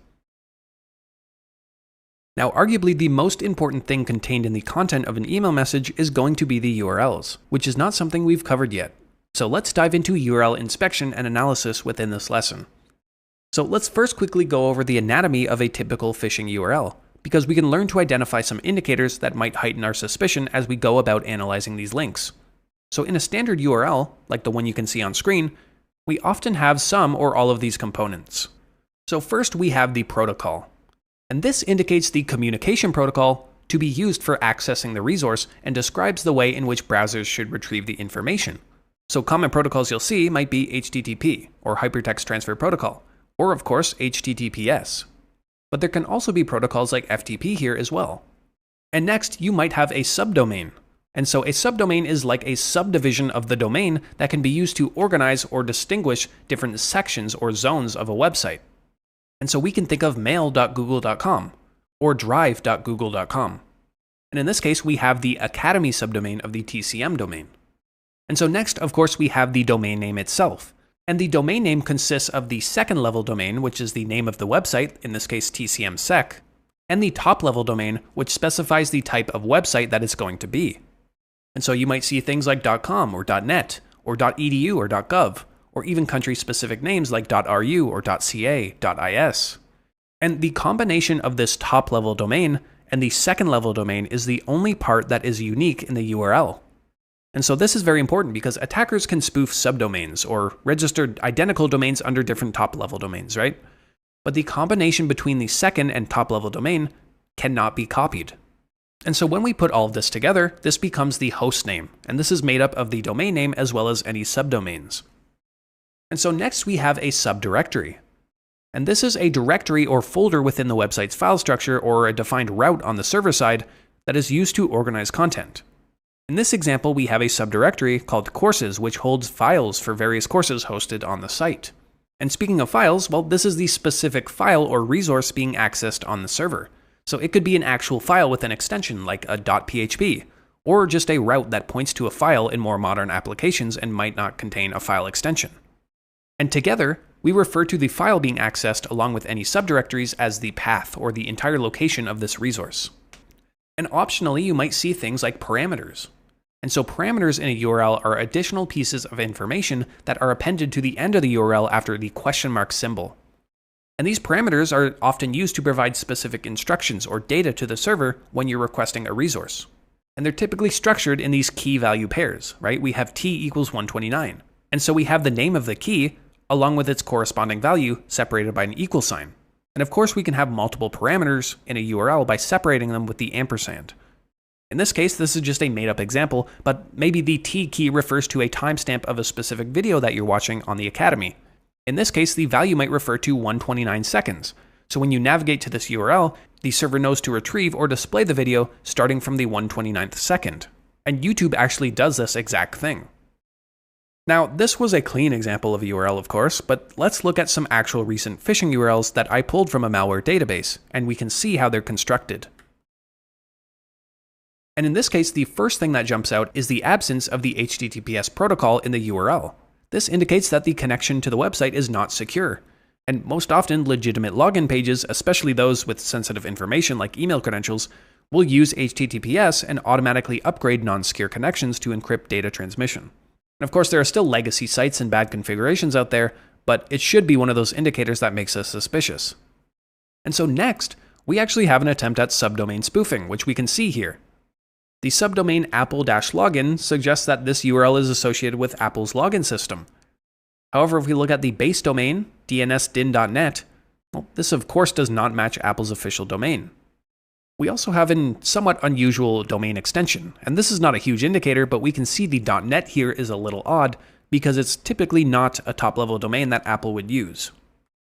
Now, arguably the most important thing contained in the content of an email message is going to be the URLs, which is not something we've covered yet. So let's dive into URL inspection and analysis within this lesson. So let's first quickly go over the anatomy of a typical phishing URL, because we can learn to identify some indicators that might heighten our suspicion as we go about analyzing these links. So in a standard URL, like the one you can see on screen, we often have some or all of these components. So first we have the protocol. And this indicates the communication protocol to be used for accessing the resource and describes the way in which browsers should retrieve the information. So common protocols you'll see might be HTTP, or Hypertext Transfer Protocol, or of course HTTPS. But there can also be protocols like FTP here as well. And next, you might have a subdomain. And so a subdomain is like a subdivision of the domain that can be used to organize or distinguish different sections or zones of a website. And so we can think of mail.google.com or drive.google.com. And in this case, we have the Academy subdomain of the TCM domain. And so next, of course, we have the domain name itself. And the domain name consists of the second level domain, which is the name of the website, in this case TCMSec, and the top level domain, which specifies the type of website that it's going to be. And so you might see things like .com or .net or .edu or .gov, or even country-specific names like .ru or .ca, .is. And the combination of this top-level domain and the second-level domain is the only part that is unique in the URL. And so this is very important because attackers can spoof subdomains or register identical domains under different top-level domains, right? But the combination between the second and top-level domain cannot be copied. And so when we put all of this together, this becomes the host name, and this is made up of the domain name as well as any subdomains. And so next we have a subdirectory. And this is a directory or folder within the website's file structure or a defined route on the server side that is used to organize content. In this example, we have a subdirectory called courses, which holds files for various courses hosted on the site. And speaking of files, well, this is the specific file or resource being accessed on the server. So it could be an actual file with an extension like a .php, or just a route that points to a file in more modern applications and might not contain a file extension. And together, we refer to the file being accessed along with any subdirectories as the path or the entire location of this resource. And optionally, you might see things like parameters. And so parameters in a URL are additional pieces of information that are appended to the end of the URL after the question mark symbol. And these parameters are often used to provide specific instructions or data to the server when you're requesting a resource. And they're typically structured in these key value pairs, right? We have t equals 129. And so we have the name of the key along with its corresponding value separated by an equal sign. And of course, we can have multiple parameters in a URL by separating them with the ampersand. In this case, this is just a made-up example, but maybe the T key refers to a timestamp of a specific video that you're watching on the Academy. In this case, the value might refer to 129 seconds. So when you navigate to this URL, the server knows to retrieve or display the video starting from the 129th second. And YouTube actually does this exact thing. Now, this was a clean example of a URL, of course, but let's look at some actual recent phishing URLs that I pulled from a malware database, and we can see how they're constructed. And in this case, the first thing that jumps out is the absence of the HTTPS protocol in the URL. This indicates that the connection to the website is not secure. And most often, legitimate login pages, especially those with sensitive information like email credentials, will use HTTPS and automatically upgrade non-secure connections to encrypt data transmission. And of course, there are still legacy sites and bad configurations out there, but it should be one of those indicators that makes us suspicious. And so next, we actually have an attempt at subdomain spoofing, which we can see here. The subdomain apple-login suggests that this URL is associated with Apple's login system. However, if we look at the base domain, dnsdin.net, well, this of course does not match Apple's official domain. We also have a somewhat unusual domain extension, and this is not a huge indicator, but we can see the .net here is a little odd because it's typically not a top-level domain that Apple would use.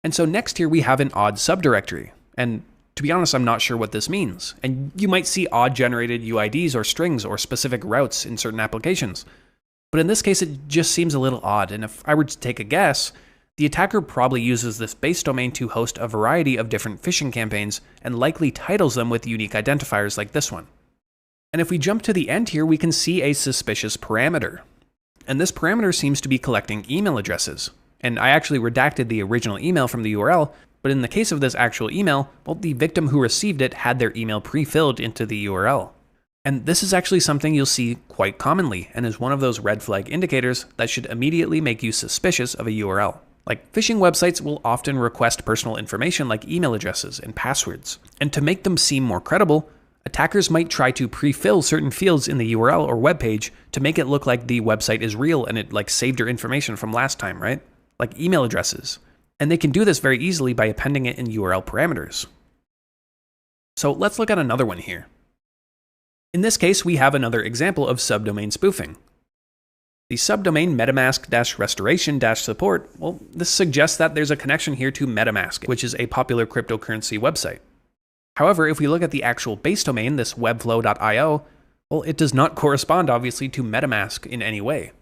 And so next here we have an odd subdirectory, and to be honest, I'm not sure what this means. And you might see odd generated UIDs or strings or specific routes in certain applications. But in this case, it just seems a little odd, and if I were to take a guess, the attacker probably uses this base domain to host a variety of different phishing campaigns and likely titles them with unique identifiers like this one. And if we jump to the end here, we can see a suspicious parameter. And this parameter seems to be collecting email addresses. And I actually redacted the original email from the URL, but in the case of this actual email, well, the victim who received it had their email pre-filled into the URL. And this is actually something you'll see quite commonly and is one of those red flag indicators that should immediately make you suspicious of a URL. Like, phishing websites will often request personal information like email addresses and passwords. And to make them seem more credible, attackers might try to pre-fill certain fields in the URL or web page to make it look like the website is real and it saved your information from last time, right? Like email addresses. And they can do this very easily by appending it in URL parameters. So let's look at another one here. In this case, we have another example of subdomain spoofing. The subdomain metamask-restoration-support, well, this suggests that there's a connection here to MetaMask, which is a popular cryptocurrency website. However, if we look at the actual base domain, this webflow.io, well, it does not correspond, obviously, to MetaMask in any way.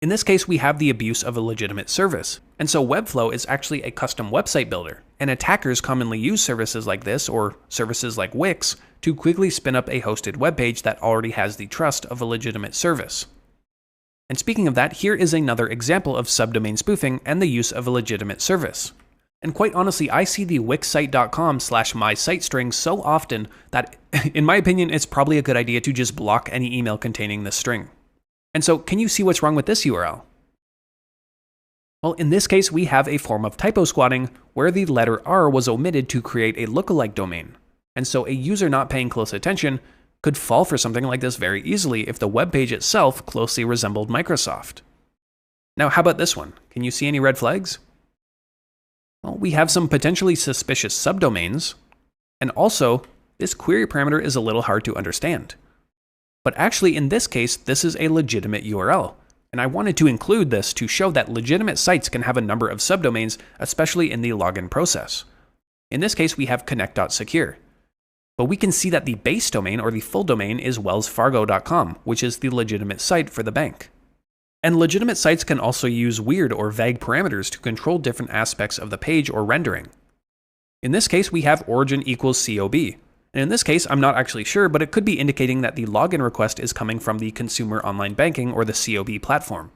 In this case, we have the abuse of a legitimate service, and so Webflow is actually a custom website builder, and attackers commonly use services like this, or services like Wix, to quickly spin up a hosted web page that already has the trust of a legitimate service. And speaking of that, here is another example of subdomain spoofing and the use of a legitimate service. And quite honestly, I see the wixsite.com/mysite string so often that, in my opinion, it's probably a good idea to just block any email containing this string. And so, can you see what's wrong with this URL? Well, in this case, we have a form of typo squatting where the letter R was omitted to create a lookalike domain. And so a user not paying close attention could fall for something like this very easily if the web page itself closely resembled Microsoft. Now, how about this one? Can you see any red flags? Well, we have some potentially suspicious subdomains, and also, this query parameter is a little hard to understand. But actually, in this case, this is a legitimate URL, and I wanted to include this to show that legitimate sites can have a number of subdomains, especially in the login process. In this case, we have connect.secure. But we can see that the base domain or the full domain is wellsfargo.com, which is the legitimate site for the bank. And legitimate sites can also use weird or vague parameters to control different aspects of the page or rendering. In this case, we have origin equals COB. And in this case, I'm not actually sure, but it could be indicating that the login request is coming from the consumer online banking or the COB platform.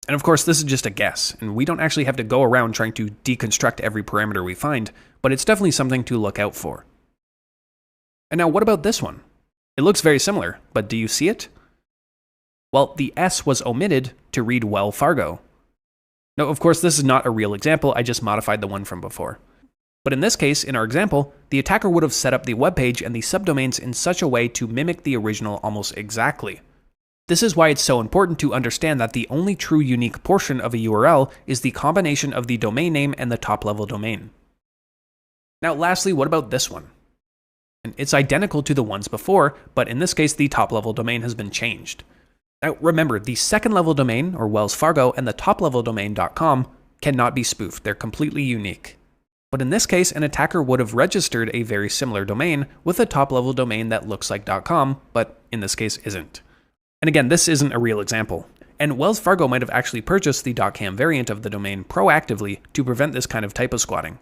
And of course, this is just a guess, and we don't actually have to go around trying to deconstruct every parameter we find, but it's definitely something to look out for. And now what about this one? It looks very similar, but do you see it? Well, the S was omitted to read Well Fargo. Now, of course, this is not a real example, I just modified the one from before. But in this case, in our example, the attacker would have set up the web page and the subdomains in such a way to mimic the original almost exactly. This is why it's so important to understand that the only true unique portion of a URL is the combination of the domain name and the top-level domain. Now, lastly, what about this one? And it's identical to the ones before, but in this case, the top-level domain has been changed. Now, remember, the second-level domain, or Wells Fargo, and the top-level domain .com cannot be spoofed. They're completely unique. But in this case, an attacker would have registered a very similar domain with a top-level domain that looks like .com, but in this case isn't. And again, this isn't a real example. And Wells Fargo might have actually purchased the .com variant of the domain proactively to prevent this kind of typo squatting.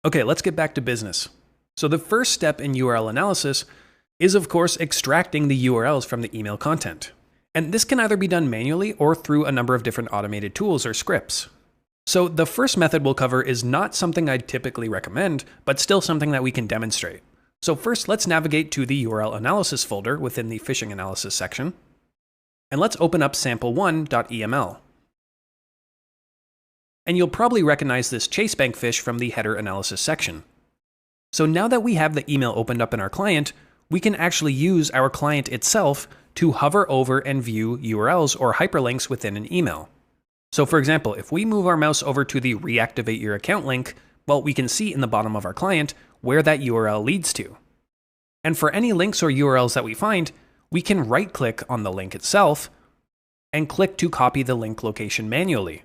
Okay, let's get back to business. So the first step in URL analysis is, of course, extracting the URLs from the email content. And this can either be done manually or through a number of different automated tools or scripts. So the first method we'll cover is not something I'd typically recommend, but still something that we can demonstrate. So first, let's navigate to the URL analysis folder within the phishing analysis section. And let's open up sample1.eml. And you'll probably recognize this Chasebank phish from the header analysis section. So now that we have the email opened up in our client, we can actually use our client itself to hover over and view URLs or hyperlinks within an email. So for example, if we move our mouse over to the reactivate your account link, Well, we can see in the bottom of our client where that URL leads to. And for any links or URLs that we find, we can right-click on the link itself and click to copy the link location manually.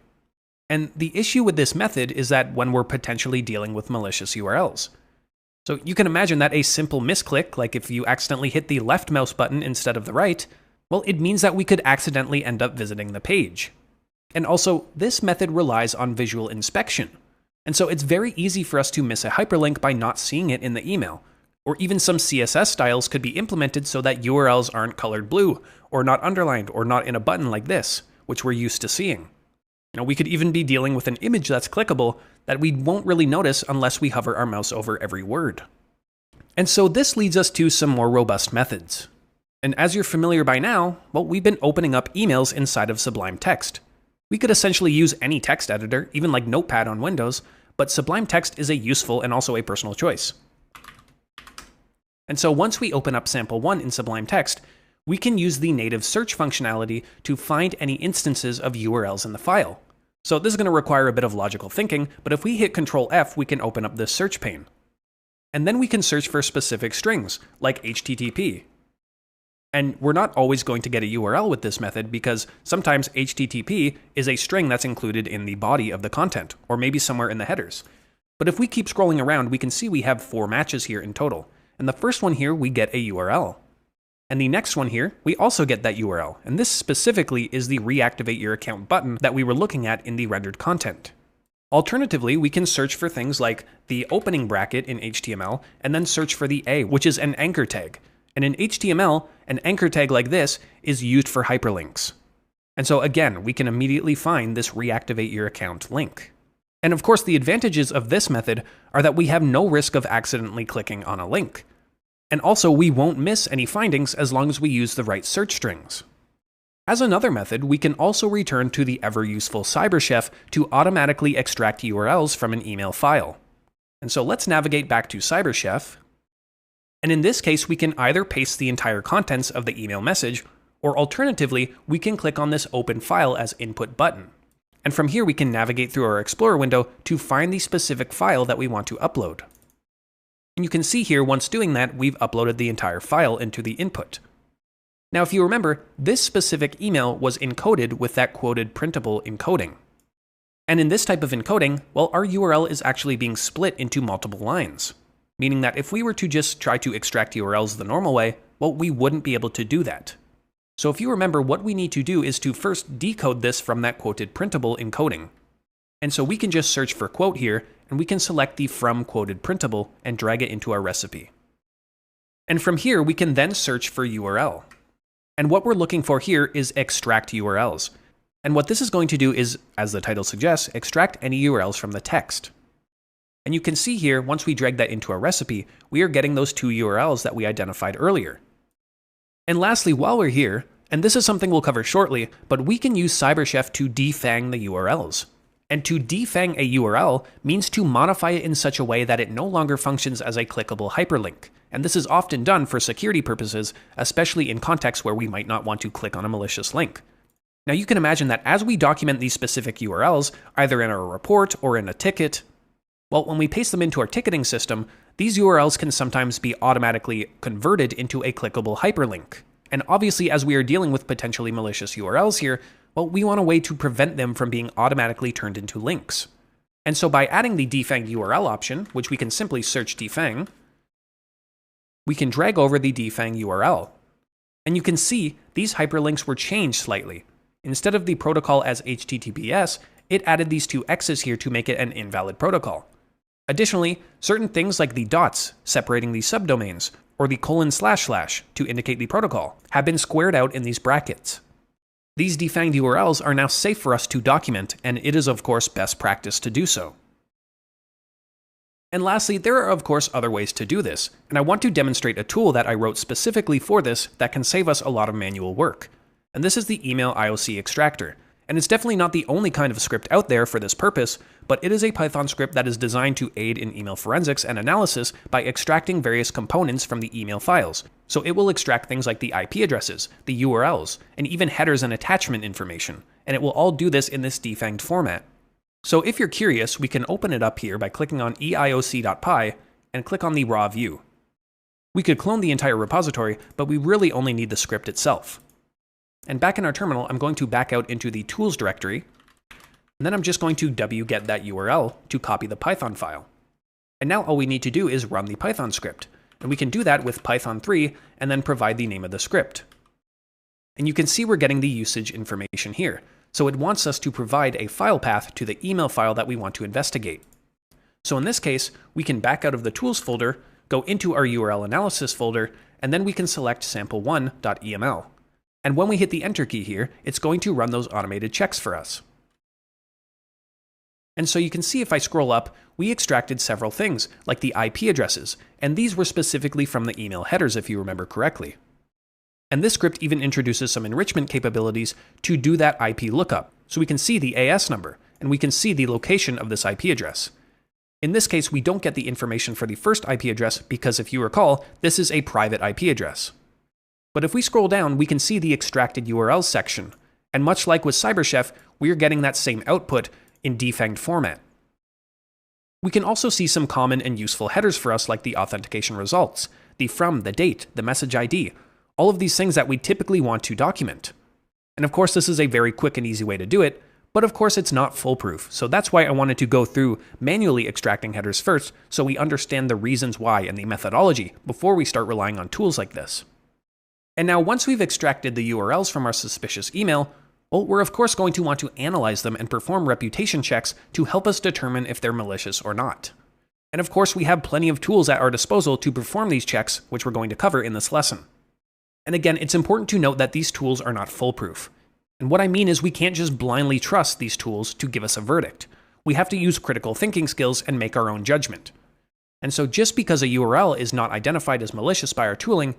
And the issue with this method is that when we're potentially dealing with malicious URLs. So you can imagine that a simple misclick, like if you accidentally hit the left mouse button instead of the right, well, it means that we could accidentally end up visiting the page. And also, this method relies on visual inspection. And so it's very easy for us to miss a hyperlink by not seeing it in the email. Or even some CSS styles could be implemented so that URLs aren't colored blue, or not underlined, or not in a button like this, which we're used to seeing. We could even be dealing with an image that's clickable that we won't really notice unless we hover our mouse over every word. And so this leads us to some more robust methods. And as you're familiar by now, well, we've been opening up emails inside of Sublime Text. We could essentially use any text editor, even like Notepad on Windows, but Sublime Text is a useful and also a personal choice. And so once we open up sample 1 in Sublime Text, we can use the native search functionality to find any instances of URLs in the file. So this is going to require a bit of logical thinking, but if we hit Control F, we can open up this search pane. And then we can search for specific strings, like HTTP. And we're not always going to get a URL with this method because sometimes HTTP is a string that's included in the body of the content, or maybe somewhere in the headers. But if we keep scrolling around, we can see we have 4 matches here in total. And the first one here, we get a URL. And the next one here, we also get that URL. And this specifically is the Reactivate Your Account button that we were looking at in the rendered content. Alternatively, we can search for things like the opening bracket in HTML, and then search for the A, which is an anchor tag. And in HTML, an anchor tag like this is used for hyperlinks. And so again, we can immediately find this Reactivate Your Account link. And of course, the advantages of this method are that we have no risk of accidentally clicking on a link. And also, we won't miss any findings as long as we use the right search strings. As another method, we can also return to the ever-useful CyberChef to automatically extract URLs from an email file. And so let's navigate back to CyberChef. And in this case, we can either paste the entire contents of the email message, or alternatively, we can click on this Open File as Input button. And from here, we can navigate through our Explorer window to find the specific file that we want to upload. And you can see here, once doing that, we've uploaded the entire file into the input. Now, if you remember, this specific email was encoded with that quoted printable encoding. And in this type of encoding, well, our URL is actually being split into multiple lines, meaning that if we were to just try to extract URLs the normal way, well, we wouldn't be able to do that. So if you remember, what we need to do is to first decode this from that quoted printable encoding. And so we can just search for quote here, and we can select the from quoted printable and drag it into our recipe. And from here, we can then search for URL. And what we're looking for here is extract URLs. And what this is going to do is, as the title suggests, extract any URLs from the text. And you can see here, once we drag that into our recipe, we are getting those 2 URLs that we identified earlier. And lastly, while we're here, and this is something we'll cover shortly, but we can use CyberChef to defang the URLs. And to defang a URL means to modify it in such a way that it no longer functions as a clickable hyperlink. And this is often done for security purposes, especially in contexts where we might not want to click on a malicious link. Now you can imagine that as we document these specific URLs, either in our report or in a ticket, well, when we paste them into our ticketing system, these URLs can sometimes be automatically converted into a clickable hyperlink. And obviously, as we are dealing with potentially malicious URLs here, well, we want a way to prevent them from being automatically turned into links. And so by adding the defang URL option, which we can simply search defang, we can drag over the defang URL. And you can see these hyperlinks were changed slightly. Instead of the protocol as HTTPS, it added these 2 X's here to make it an invalid protocol. Additionally, certain things like the dots separating the subdomains or the : / to indicate the protocol have been squared out in these brackets. These defanged URLs are now safe for us to document, and it is of course best practice to do so. And lastly, there are of course other ways to do this, and I want to demonstrate a tool that I wrote specifically for this that can save us a lot of manual work. And this is the email IOC extractor. And it's definitely not the only kind of script out there for this purpose, but it is a Python script that is designed to aid in email forensics and analysis by extracting various components from the email files. So it will extract things like the IP addresses, the URLs, and even headers and attachment information. And it will all do this in this defanged format. So if you're curious, we can open it up here by clicking on eioc.py and click on the raw view. We could clone the entire repository, but we really only need the script itself. And back in our terminal, I'm going to back out into the tools directory, and then I'm just going to wget that URL to copy the Python file. And now all we need to do is run the Python script. And we can do that with Python 3 and then provide the name of the script. And you can see we're getting the usage information here. So it wants us to provide a file path to the email file that we want to investigate. So in this case, we can back out of the tools folder, go into our URL analysis folder, and then we can select sample1.eml. And when we hit the enter key here, it's going to run those automated checks for us. And so you can see if I scroll up, we extracted several things, like the IP addresses, and these were specifically from the email headers if you remember correctly. And this script even introduces some enrichment capabilities to do that IP lookup, so we can see the AS number, and we can see the location of this IP address. In this case, we don't get the information for the first IP address because if you recall, this is a private IP address. But if we scroll down, we can see the extracted URLs section, and much like with CyberChef, we're getting that same output in defanged format. We can also see some common and useful headers for us like the authentication results, the from, the date, the message ID, all of these things that we typically want to document. And of course, this is a very quick and easy way to do it, but of course it's not foolproof. So that's why I wanted to go through manually extracting headers first so we understand the reasons why and the methodology before we start relying on tools like this. And now once we've extracted the URLs from our suspicious email, well, we're of course going to want to analyze them and perform reputation checks to help us determine if they're malicious or not. And of course, we have plenty of tools at our disposal to perform these checks, which we're going to cover in this lesson. And again, it's important to note that these tools are not foolproof. And what I mean is we can't just blindly trust these tools to give us a verdict. We have to use critical thinking skills and make our own judgment. And so just because a URL is not identified as malicious by our tooling,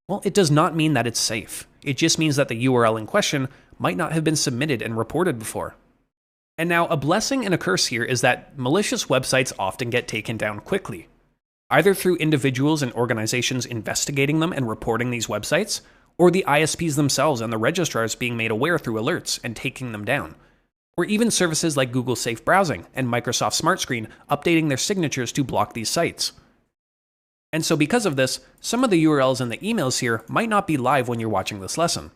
well, it does not mean that it's safe. It just means that the URL in question might not have been submitted and reported before. And now a blessing and a curse here is that malicious websites often get taken down quickly, either through individuals and organizations investigating them and reporting these websites, or the ISPs themselves and the registrars being made aware through alerts and taking them down, or even services like Google Safe Browsing and Microsoft Smart Screen updating their signatures to block these sites. And so because of this, some of the URLs in the emails here might not be live when you're watching this lesson.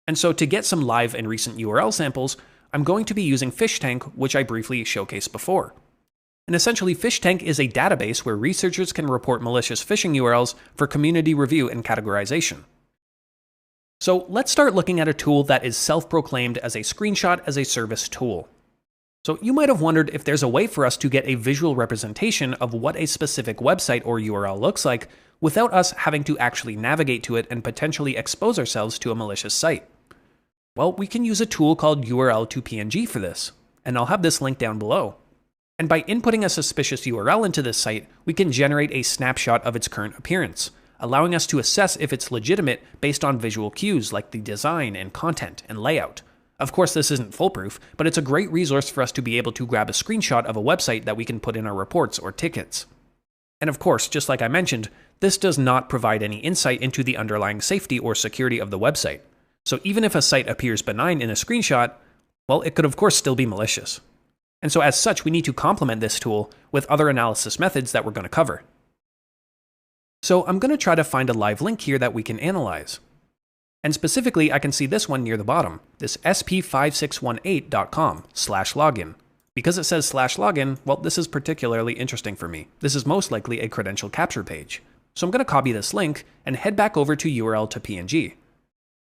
And so to get some live and recent URL samples, I'm going to be using PhishTank, which I briefly showcased before. And essentially, PhishTank is a database where researchers can report malicious phishing URLs for community review and categorization. So let's start looking at a tool that is self-proclaimed as a screenshot as a service tool. So you might have wondered if there's a way for us to get a visual representation of what a specific website or URL looks like without us having to actually navigate to it and potentially expose ourselves to a malicious site. Well, we can use a tool called URL to PNG for this, and I'll have this link down below. And by inputting a suspicious URL into this site, we can generate a snapshot of its current appearance, allowing us to assess if it's legitimate based on visual cues like the design and content and layout. Of course, this isn't foolproof, but it's a great resource for us to be able to grab a screenshot of a website that we can put in our reports or tickets. And of course, just like I mentioned, this does not provide any insight into the underlying safety or security of the website. So even if a site appears benign in a screenshot, well, it could of course still be malicious. And so as such, we need to complement this tool with other analysis methods that we're going to cover. So I'm going to try to find a live link here that we can analyze. And specifically, I can see this one near the bottom, this sp5618.com/login. Because it says /login, well, this is particularly interesting for me. This is most likely a credential capture page. So I'm going to copy this link and head back over to URL to PNG.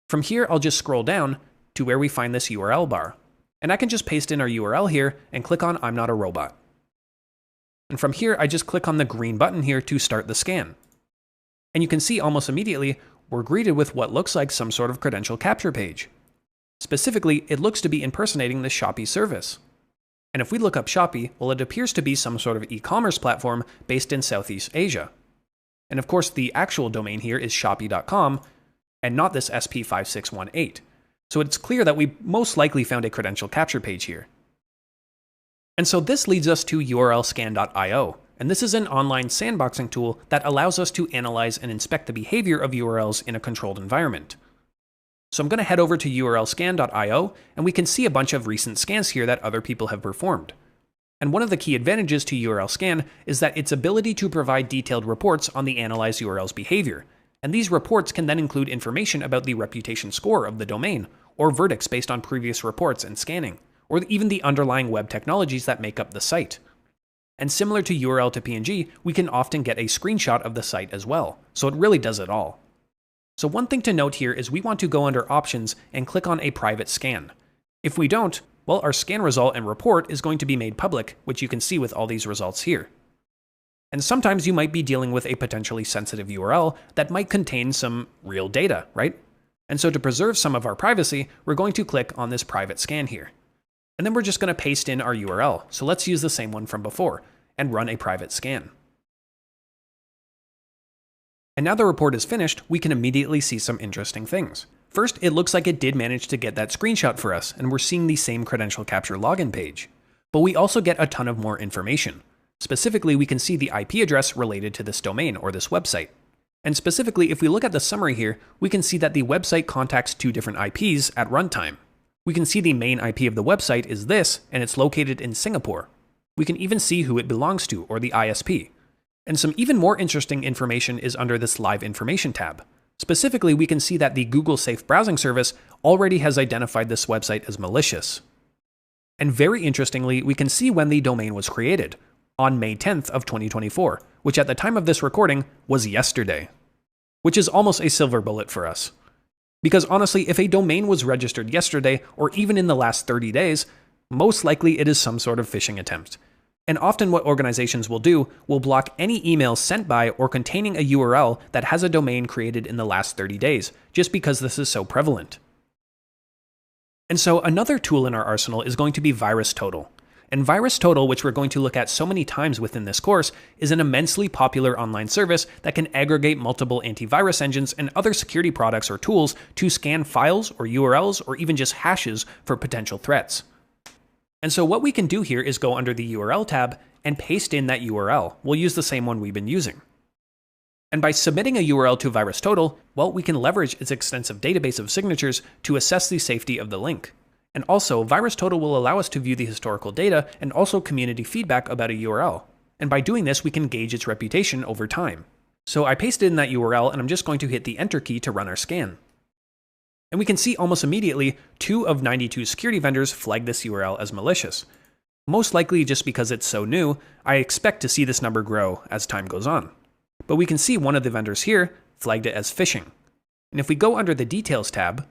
From here, I'll just scroll down to where we find this URL bar. And I can just paste in our URL here and click on I'm not a robot. And from here, I just click on the green button here to start the scan. And you can see almost immediately, we're greeted with what looks like some sort of credential capture page. Specifically, it looks to be impersonating the Shopee service. And if we look up Shopee, well, it appears to be some sort of e-commerce platform based in Southeast Asia. And of course, the actual domain here is shopee.com and not this sp5618. So it's clear that we most likely found a credential capture page here. And so this leads us to urlscan.io. And this is an online sandboxing tool that allows us to analyze and inspect the behavior of URLs in a controlled environment. So I'm going to head over to urlscan.io, and we can see a bunch of recent scans here that other people have performed. And one of the key advantages to URL scan is that its ability to provide detailed reports on the analyzed URL's behavior. And these reports can then include information about the reputation score of the domain, or verdicts based on previous reports and scanning, or even the underlying web technologies that make up the site. And similar to URL to PNG, we can often get a screenshot of the site as well, so it really does it all. So one thing to note here is we want to go under Options and click on a private scan. If we don't, well, our scan result and report is going to be made public, which you can see with all these results here. And sometimes you might be dealing with a potentially sensitive URL that might contain some real data, right? And so to preserve some of our privacy, we're going to click on this private scan here. And then we're just going to paste in our URL. So let's use the same one from before and run a private scan. And now the report is finished, we can immediately see some interesting things. First, it looks like it did manage to get that screenshot for us, and we're seeing the same credential capture login page. But we also get a ton of more information. Specifically, we can see the IP address related to this domain or this website. And specifically, if we look at the summary here, we can see that the website contacts 2 different IPs at runtime. We can see the main IP of the website is this, and it's located in Singapore. We can even see who it belongs to, or the ISP. And some even more interesting information is under this Live Information tab. Specifically, we can see that the Google Safe Browsing service already has identified this website as malicious. And very interestingly, we can see when the domain was created, on May 10th of 2024, which at the time of this recording was yesterday. Which is almost a silver bullet for us. Because honestly, if a domain was registered yesterday, or even in the last 30 days, most likely it is some sort of phishing attempt. And often what organizations will do will block any emails sent by or containing a URL that has a domain created in the last 30 days, just because this is so prevalent. And so another tool in our arsenal is going to be VirusTotal. And VirusTotal, which we're going to look at so many times within this course, is an immensely popular online service that can aggregate multiple antivirus engines and other security products or tools to scan files or URLs or even just hashes for potential threats. And so what we can do here is go under the URL tab and paste in that URL. We'll use the same one we've been using. And by submitting a URL to VirusTotal, well, we can leverage its extensive database of signatures to assess the safety of the link. And also, VirusTotal will allow us to view the historical data and also community feedback about a URL. And by doing this, we can gauge its reputation over time. So I pasted in that URL and I'm just going to hit the Enter key to run our scan. And we can see almost immediately 2 of 92 security vendors flag this URL as malicious. Most likely just because it's so new, I expect to see this number grow as time goes on. But we can see one of the vendors here flagged it as phishing. And if we go under the Details tab,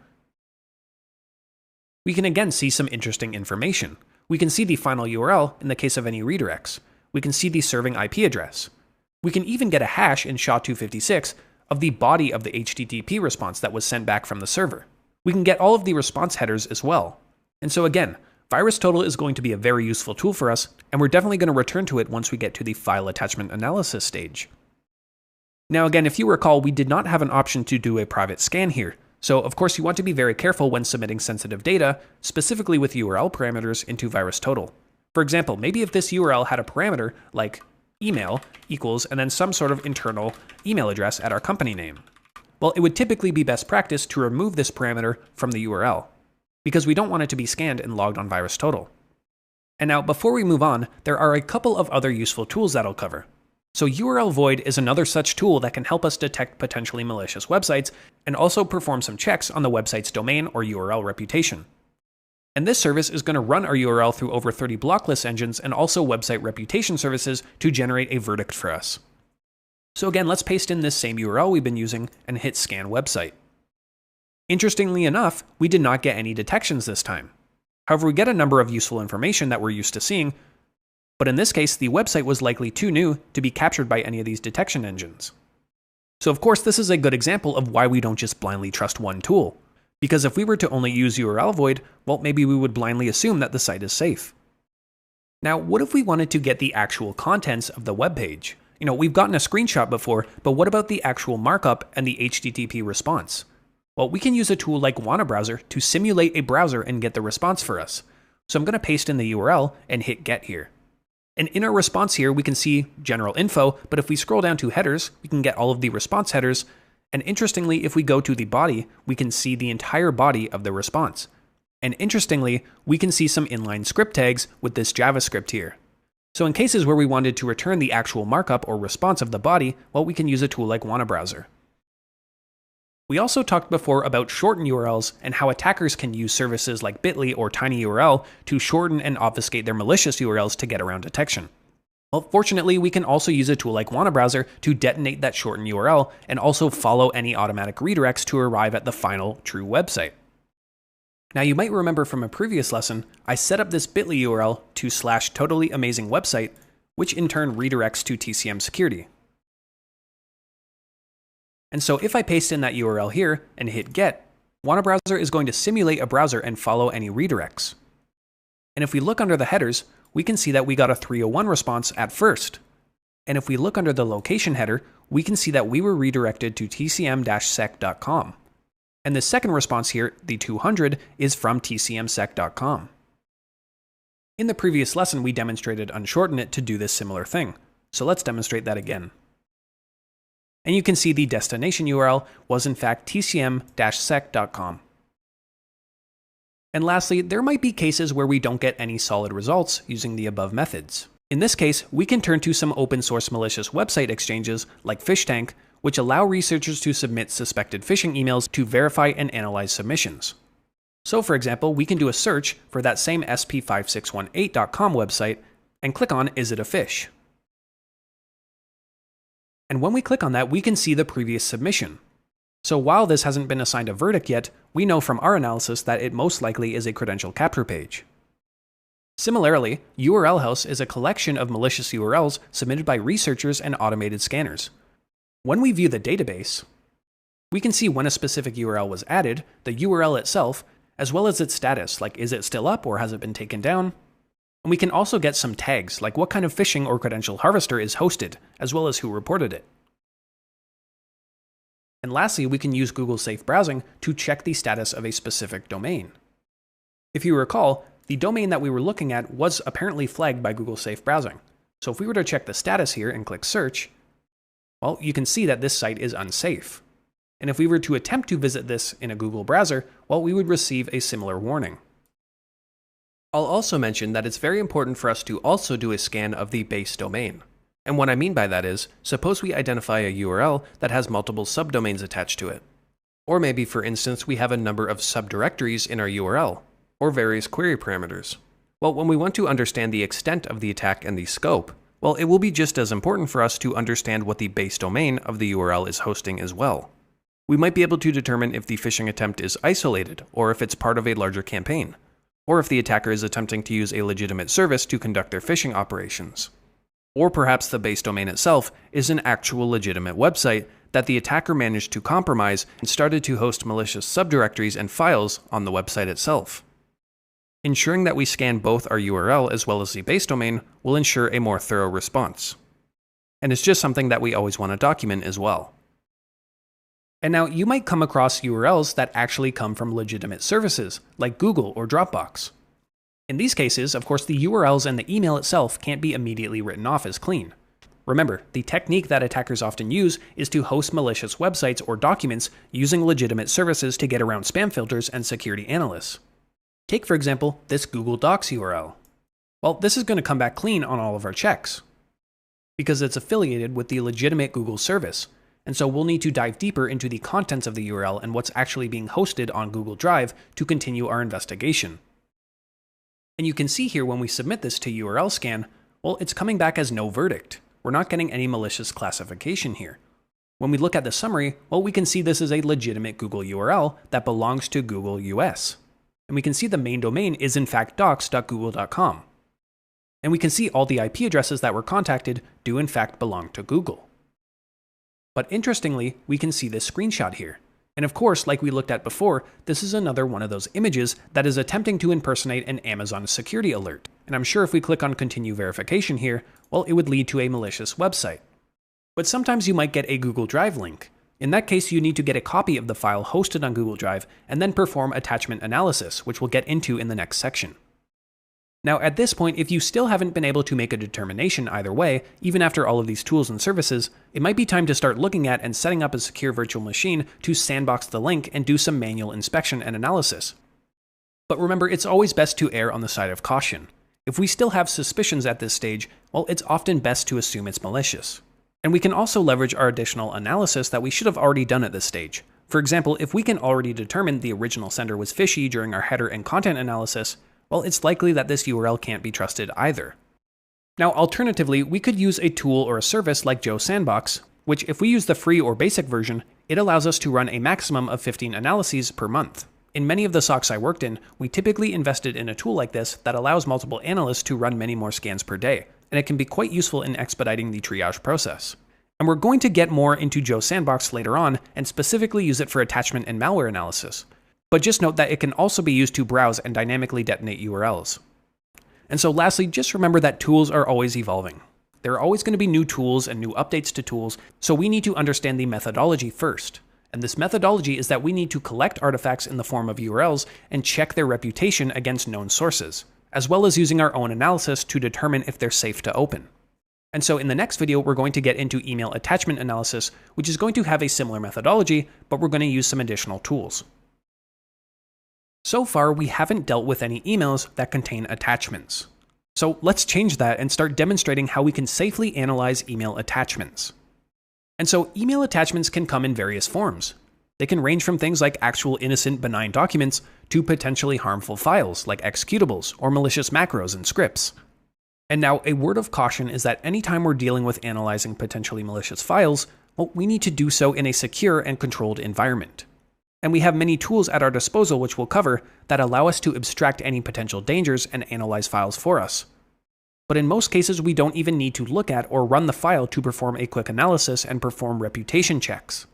we can again see some interesting information. We can see the final URL in the case of any redirects. We can see the serving IP address. We can even get a hash in SHA-256 of the body of the HTTP response that was sent back from the server. We can get all of the response headers as well. And so again, VirusTotal is going to be a very useful tool for us, and we're definitely going to return to it once we get to the file attachment analysis stage. Now again, if you recall, we did not have an option to do a private scan here. So of course you want to be very careful when submitting sensitive data, specifically with URL parameters into VirusTotal. For example, maybe if this URL had a parameter like email equals and then some sort of internal email address at our company name. Well, it would typically be best practice to remove this parameter from the URL, because we don't want it to be scanned and logged on VirusTotal. And now before we move on, there are a couple of other useful tools that I'll cover. So URL Void is another such tool that can help us detect potentially malicious websites and also perform some checks on the website's domain or URL reputation. And this service is going to run our URL through over 30 blocklist engines and also website reputation services to generate a verdict for us. So again, let's paste in this same URL we've been using and hit Scan Website. Interestingly enough, we did not get any detections this time. However, we get a number of useful information that we're used to seeing, but in this case, the website was likely too new to be captured by any of these detection engines. So of course, this is a good example of why we don't just blindly trust one tool. Because if we were to only use URL Void, well, maybe we would blindly assume that the site is safe. Now, what if we wanted to get the actual contents of the web page? You know, we've gotten a screenshot before, but what about the actual markup and the HTTP response? Well, we can use a tool like WannaBrowser to simulate a browser and get the response for us. So I'm going to paste in the URL and hit Get here. And in our response here, we can see general info, but if we scroll down to headers, we can get all of the response headers. And interestingly, if we go to the body, we can see the entire body of the response. And interestingly, we can see some inline script tags with this JavaScript here. So in cases where we wanted to return the actual markup or response of the body, well, we can use a tool like WannaBrowser. We also talked before about shorten URLs and how attackers can use services like Bitly or tinyURL to shorten and obfuscate their malicious URLs to get around detection. Well, fortunately, we can also use a tool like WannaBrowser to detonate that shortened URL and also follow any automatic redirects to arrive at the final true website. Now, you might remember from a previous lesson, I set up this Bitly URL to /totallyamazingwebsite, which in turn redirects to TCM security. And so if I paste in that URL here and hit get, WannaBrowser is going to simulate a browser and follow any redirects. And if we look under the headers, we can see that we got a 301 response at first. And if we look under the location header, we can see that we were redirected to tcm-sec.com. And the second response here, the 200, is from tcmsec.com. In the previous lesson, we demonstrated unshorten it to do this similar thing. So let's demonstrate that again. And you can see the destination URL was in fact tcm-sec.com. And lastly, there might be cases where we don't get any solid results using the above methods. In this case, we can turn to some open source malicious website exchanges like PhishTank, which allow researchers to submit suspected phishing emails to verify and analyze submissions. So for example, we can do a search for that same sp5618.com website and click on Is it a phish? And when we click on that, we can see the previous submission. So while this hasn't been assigned a verdict yet, we know from our analysis that it most likely is a credential capture page. Similarly, URL House is a collection of malicious URLs submitted by researchers and automated scanners. When we view the database, we can see when a specific URL was added, the URL itself, as well as its status, like is it still up or has it been taken down? And we can also get some tags, like what kind of phishing or credential harvester is hosted, as well as who reported it. And lastly, we can use Google Safe Browsing to check the status of a specific domain. If you recall, the domain that we were looking at was apparently flagged by Google Safe Browsing. So if we were to check the status here and click search, well, you can see that this site is unsafe. And if we were to attempt to visit this in a Google browser, well, we would receive a similar warning. I'll also mention that it's very important for us to also do a scan of the base domain. And what I mean by that is, suppose we identify a URL that has multiple subdomains attached to it. Or maybe, for instance, we have a number of subdirectories in our URL, or various query parameters. Well, when we want to understand the extent of the attack and the scope, well, it will be just as important for us to understand what the base domain of the URL is hosting as well. We might be able to determine if the phishing attempt is isolated, or if it's part of a larger campaign, or if the attacker is attempting to use a legitimate service to conduct their phishing operations. Or perhaps the base domain itself is an actual legitimate website that the attacker managed to compromise and started to host malicious subdirectories and files on the website itself. Ensuring that we scan both our URL as well as the base domain will ensure a more thorough response. And it's just something that we always want to document as well. And now you might come across URLs that actually come from legitimate services, like Google or Dropbox. In these cases, of course, the URLs and the email itself can't be immediately written off as clean. Remember, the technique that attackers often use is to host malicious websites or documents using legitimate services to get around spam filters and security analysts. Take, for example, this Google Docs URL. Well, this is going to come back clean on all of our checks, because it's affiliated with the legitimate Google service, and so we'll need to dive deeper into the contents of the URL and what's actually being hosted on Google Drive to continue our investigation. And you can see here when we submit this to URL scan, well, it's coming back as no verdict. We're not getting any malicious classification here. When we look at the summary, well, we can see this is a legitimate Google URL that belongs to Google US. And we can see the main domain is in fact docs.google.com. And we can see all the IP addresses that were contacted do in fact belong to Google. But interestingly, we can see this screenshot here. And of course, like we looked at before, this is another one of those images that is attempting to impersonate an Amazon security alert. And I'm sure if we click on continue verification here, well, it would lead to a malicious website. But sometimes you might get a Google Drive link. In that case, you need to get a copy of the file hosted on Google Drive and then perform attachment analysis, which we'll get into in the next section. Now, at this point, if you still haven't been able to make a determination either way, even after all of these tools and services, it might be time to start looking at and setting up a secure virtual machine to sandbox the link and do some manual inspection and analysis. But remember, it's always best to err on the side of caution. If we still have suspicions at this stage, well, it's often best to assume it's malicious. And we can also leverage our additional analysis that we should have already done at this stage. For example, if we can already determine the original sender was fishy during our header and content analysis, well, it's likely that this URL can't be trusted either. Now, alternatively, we could use a tool or a service like Joe Sandbox, which if we use the free or basic version, it allows us to run a maximum of 15 analyses per month. In many of the SOCs I worked in, we typically invested in a tool like this that allows multiple analysts to run many more scans per day, and it can be quite useful in expediting the triage process. And we're going to get more into Joe Sandbox later on and specifically use it for attachment and malware analysis. But just note that it can also be used to browse and dynamically detonate URLs. And so lastly, just remember that tools are always evolving. There are always going to be new tools and new updates to tools, so we need to understand the methodology first. And this methodology is that we need to collect artifacts in the form of URLs and check their reputation against known sources, as well as using our own analysis to determine if they're safe to open. And so in the next video, we're going to get into email attachment analysis, which is going to have a similar methodology, but we're going to use some additional tools. So far, we haven't dealt with any emails that contain attachments. So let's change that and start demonstrating how we can safely analyze email attachments. And so email attachments can come in various forms. They can range from things like actual innocent benign documents to potentially harmful files like executables or malicious macros and scripts. And now a word of caution is that anytime we're dealing with analyzing potentially malicious files, well, we need to do so in a secure and controlled environment. And we have many tools at our disposal which we'll cover that allow us to abstract any potential dangers and analyze files for us. But in most cases, we don't even need to look at or run the file to perform a quick analysis and perform reputation checks.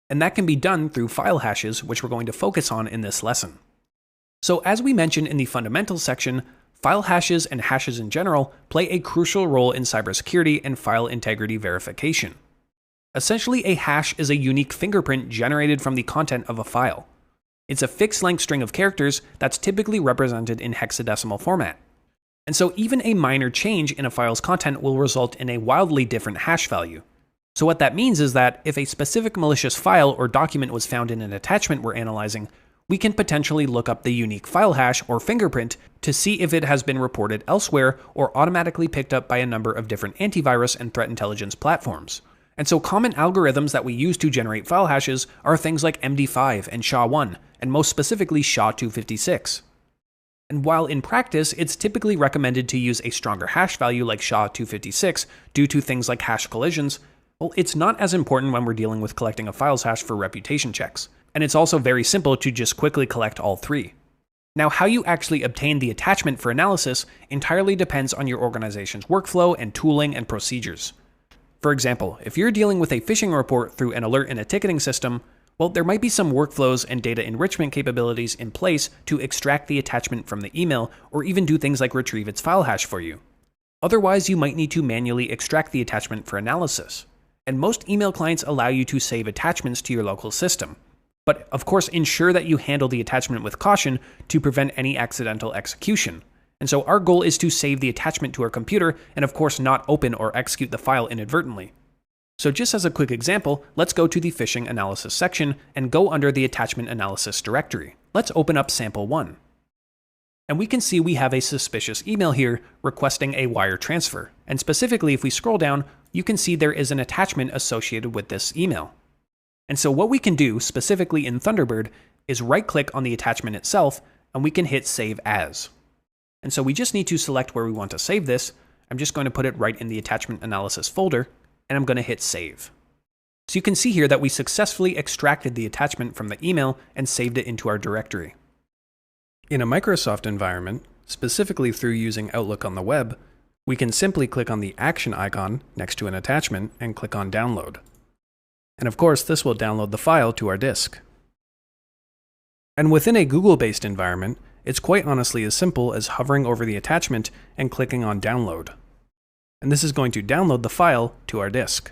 And that can be done through file hashes, which we're going to focus on in this lesson. So as we mentioned in the fundamentals section, file hashes and hashes in general play a crucial role in cybersecurity and file integrity verification. Essentially, a hash is a unique fingerprint generated from the content of a file. It's a fixed length string of characters that's typically represented in hexadecimal format. And so even a minor change in a file's content will result in a wildly different hash value. So what that means is that if a specific malicious file or document was found in an attachment we're analyzing, we can potentially look up the unique file hash or fingerprint to see if it has been reported elsewhere or automatically picked up by a number of different antivirus and threat intelligence platforms. And so common algorithms that we use to generate file hashes are things like MD5 and SHA-1, and most specifically SHA-256. And while in practice, it's typically recommended to use a stronger hash value like SHA-256 due to things like hash collisions, well, it's not as important when we're dealing with collecting a files hash for reputation checks. And it's also very simple to just quickly collect all three. Now, how you actually obtain the attachment for analysis entirely depends on your organization's workflow and tooling and procedures. For example, if you're dealing with a phishing report through an alert in a ticketing system, well, there might be some workflows and data enrichment capabilities in place to extract the attachment from the email or even do things like retrieve its file hash for you. Otherwise, you might need to manually extract the attachment for analysis. And most email clients allow you to save attachments to your local system. But of course, ensure that you handle the attachment with caution to prevent any accidental execution. And so our goal is to save the attachment to our computer and of course not open or execute the file inadvertently. So just as a quick example, let's go to the phishing analysis section and go under the attachment analysis directory. Let's open up sample 1. And we can see we have a suspicious email here requesting a wire transfer. And specifically, if we scroll down, you can see there is an attachment associated with this email. And so what we can do specifically in Thunderbird is right-click on the attachment itself and we can hit Save As. And so we just need to select where we want to save this. I'm just going to put it right in the attachment analysis folder and I'm going to hit Save. So you can see here that we successfully extracted the attachment from the email and saved it into our directory. In a Microsoft environment, specifically through using Outlook on the web, we can simply click on the action icon next to an attachment and click on Download. And of course, this will download the file to our disk. And within a Google-based environment, it's quite honestly as simple as hovering over the attachment and clicking on Download. And this is going to download the file to our disk.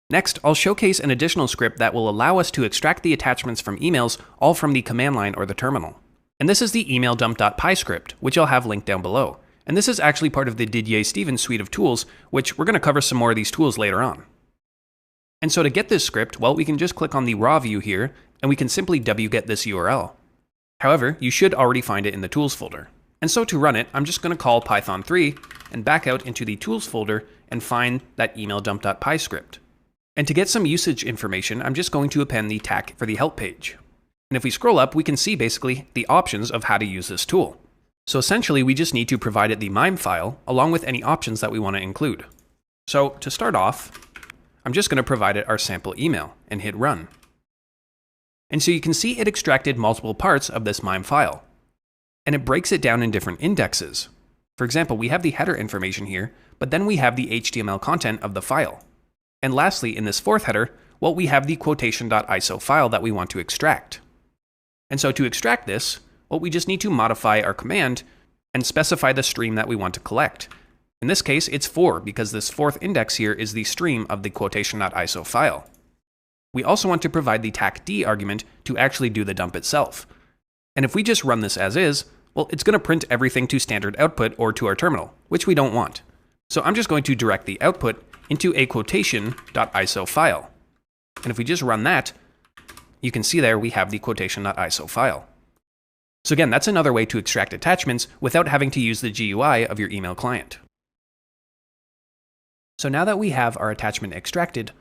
Next, I'll showcase an additional script that will allow us to extract the attachments from emails all from the command line or the terminal. And this is the emaildump.py script, which I'll have linked down below. And this is actually part of the Didier Stevens suite of tools, which we're going to cover some more of these tools later on. And so to get this script, well, we can just click on the raw view here, and we can simply wget this URL. However, you should already find it in the tools folder. And so to run it, I'm just going to call Python 3 and back out into the tools folder and find that emaildump.py script. And to get some usage information, I'm just going to append the tag for the help page. And if we scroll up, we can see basically the options of how to use this tool. So essentially, we just need to provide it the MIME file along with any options that we want to include. So to start off, I'm just going to provide it our sample email and hit run. And so you can see it extracted multiple parts of this MIME file. And it breaks it down in different indexes. For example, we have the header information here, but then we have the HTML content of the file. And lastly, in this fourth header, well, we have the quotation.iso file that we want to extract. And so to extract this, well, we just need to modify our command and specify the stream that we want to collect. In this case, it's 4 because this fourth index here is the stream of the quotation.iso file. We also want to provide the tacd argument to actually do the dump itself. And if we just run this as is, well, it's going to print everything to standard output or to our terminal, which we don't want. So I'm just going to direct the output into a quotation.iso file. And if we just run that, you can see there we have the quotation.iso file. So again, that's another way to extract attachments without having to use the GUI of your email client. So now that we have our attachment extracted,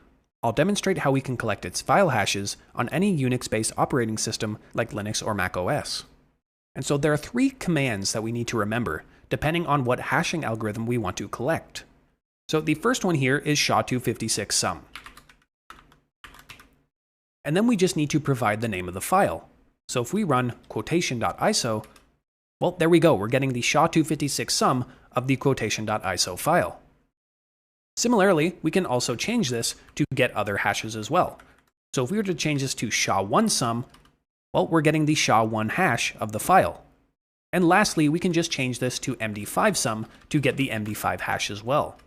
I'll demonstrate how we can collect its file hashes on any Unix-based operating system like Linux or Mac OS. And so there are 3 commands that we need to remember, depending on what hashing algorithm we want to collect. So the first one here is SHA-256-SUM. And then we just need to provide the name of the file. So if we run quotation.iso, well, there we go. We're getting the SHA-256-SUM of the quotation.iso file. Similarly, we can also change this to get other hashes as well. So if we were to change this to SHA-1-SUM, well, we're getting the SHA-1 hash of the file. And lastly, we can just change this to MD5-SUM to get the MD5 hash as well.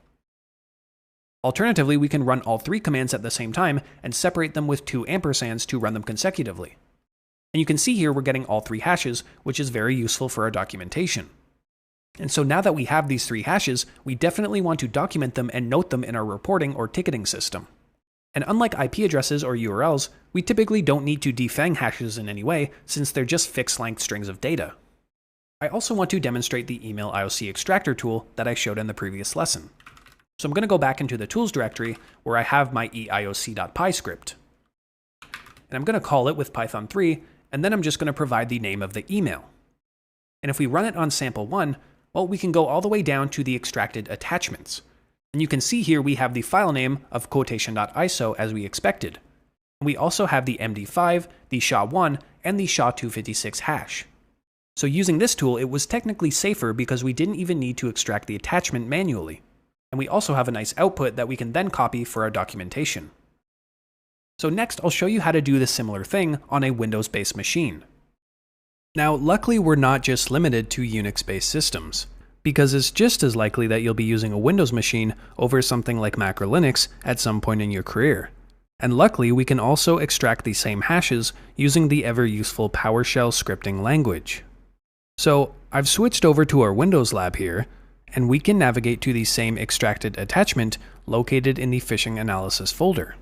Alternatively, we can run all 3 commands at the same time and separate them with 2 ampersands to run them consecutively. And you can see here we're getting all 3 hashes, which is very useful for our documentation. And so now that we have these 3 hashes, we definitely want to document them and note them in our reporting or ticketing system. And unlike IP addresses or URLs, we typically don't need to defang hashes in any way since they're just fixed length strings of data. I also want to demonstrate the email IOC extractor tool that I showed in the previous lesson. So I'm going to go back into the tools directory where I have my eioc.py script. And I'm going to call it with Python 3, and then I'm just going to provide the name of the email. And if we run it on sample 1, well, we can go all the way down to the extracted attachments. And you can see here we have the file name of quotation.iso as we expected. And we also have the MD5, the SHA-1, and the SHA-256 hash. So using this tool, it was technically safer because we didn't even need to extract the attachment manually. And we also have a nice output that we can then copy for our documentation. So next, I'll show you how to do the similar thing on a Windows-based machine. Now, luckily, we're not just limited to Unix-based systems, because it's just as likely that you'll be using a Windows machine over something like Mac or Linux at some point in your career. And luckily, we can also extract the same hashes using the ever-useful PowerShell scripting language. So I've switched over to our Windows lab here, and we can navigate to the same extracted attachment located in the phishing analysis folder,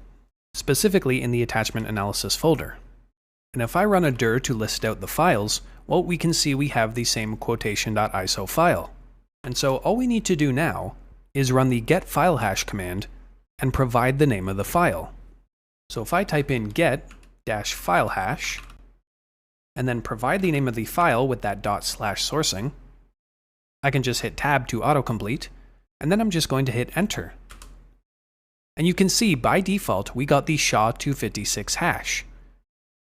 specifically in the attachment analysis folder. And if I run a dir to list out the files, well, we can see we have the same quotation.iso file. And so all we need to do now is run the get-file-hash command and provide the name of the file. So if I type in get-filehash, and then provide the name of the file with that /sourcing, I can just hit tab to autocomplete, and then I'm just going to hit enter. And you can see by default, we got the SHA-256 hash.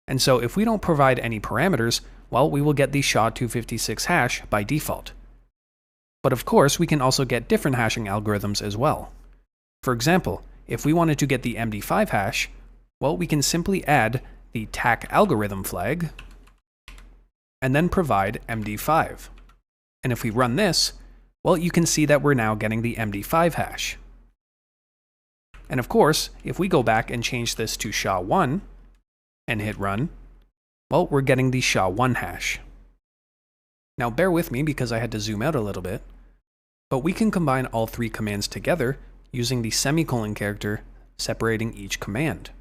And so if we don't provide any parameters, well, we will get the SHA-256 hash by default. But of course, we can also get different hashing algorithms as well. For example, if we wanted to get the MD5 hash, well, we can simply add the TAC algorithm flag, and then provide MD5. And if we run this, well, you can see that we're now getting the MD5 hash. And of course, if we go back and change this to SHA-1 and hit run, well, we're getting the SHA-1 hash. Now bear with me because I had to zoom out a little bit, but we can combine all 3 commands together using the semicolon character separating each command.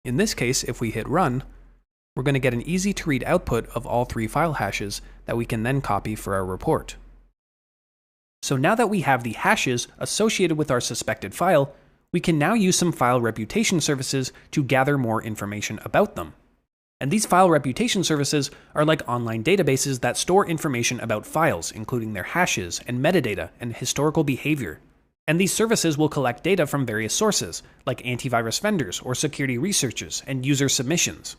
In this case, if we hit run, we're going to get an easy-to-read output of all 3 file hashes that we can then copy for our report. So now that we have the hashes associated with our suspected file, we can now use some file reputation services to gather more information about them. And these file reputation services are like online databases that store information about files, including their hashes and metadata and historical behavior. And these services will collect data from various sources, like antivirus vendors or security researchers and user submissions.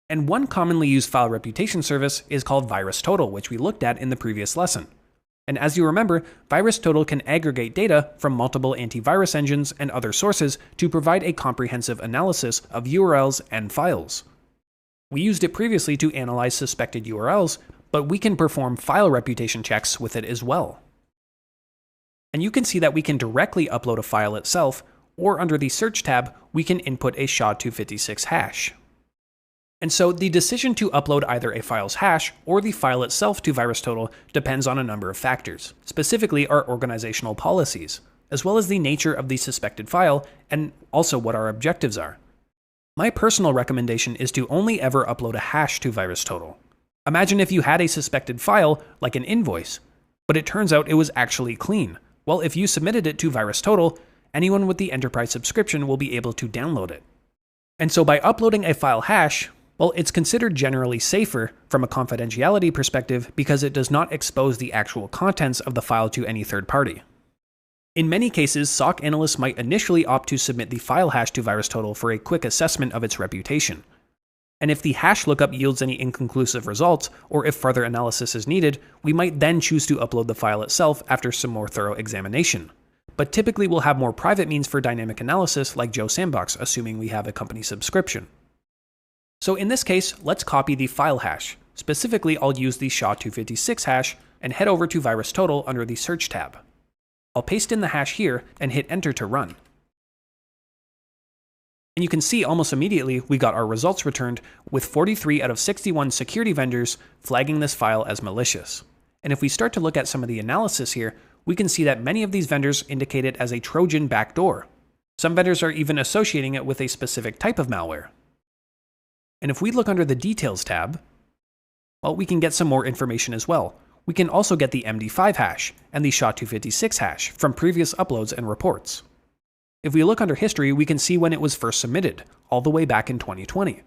And one commonly used file reputation service is called VirusTotal, which we looked at in the previous lesson. And as you remember, VirusTotal can aggregate data from multiple antivirus engines and other sources to provide a comprehensive analysis of URLs and files. We used it previously to analyze suspected URLs, but we can perform file reputation checks with it as well. And you can see that we can directly upload a file itself, or under the Search tab, we can input a SHA-256 hash. And so the decision to upload either a file's hash or the file itself to VirusTotal depends on a number of factors, specifically our organizational policies, as well as the nature of the suspected file and also what our objectives are. My personal recommendation is to only ever upload a hash to VirusTotal. Imagine if you had a suspected file, like an invoice, but it turns out it was actually clean. Well, if you submitted it to VirusTotal, anyone with the enterprise subscription will be able to download it. And so by uploading a file hash, well, it's considered generally safer from a confidentiality perspective because it does not expose the actual contents of the file to any third party. In many cases, SOC analysts might initially opt to submit the file hash to VirusTotal for a quick assessment of its reputation. And if the hash lookup yields any inconclusive results, or if further analysis is needed, we might then choose to upload the file itself after some more thorough examination. But typically we'll have more private means for dynamic analysis like Joe Sandbox, assuming we have a company subscription. So in this case, let's copy the file hash. Specifically, I'll use the SHA-256 hash and head over to VirusTotal under the Search tab. I'll paste in the hash here and hit Enter to run. And you can see almost immediately we got our results returned with 43 out of 61 security vendors flagging this file as malicious. And if we start to look at some of the analysis here, we can see that many of these vendors indicate it as a Trojan backdoor. Some vendors are even associating it with a specific type of malware. And if we look under the Details tab, well, we can get some more information as well. We can also get the MD5 hash and the SHA-256 hash from previous uploads and reports. If we look under History, we can see when it was first submitted, all the way back in 2020.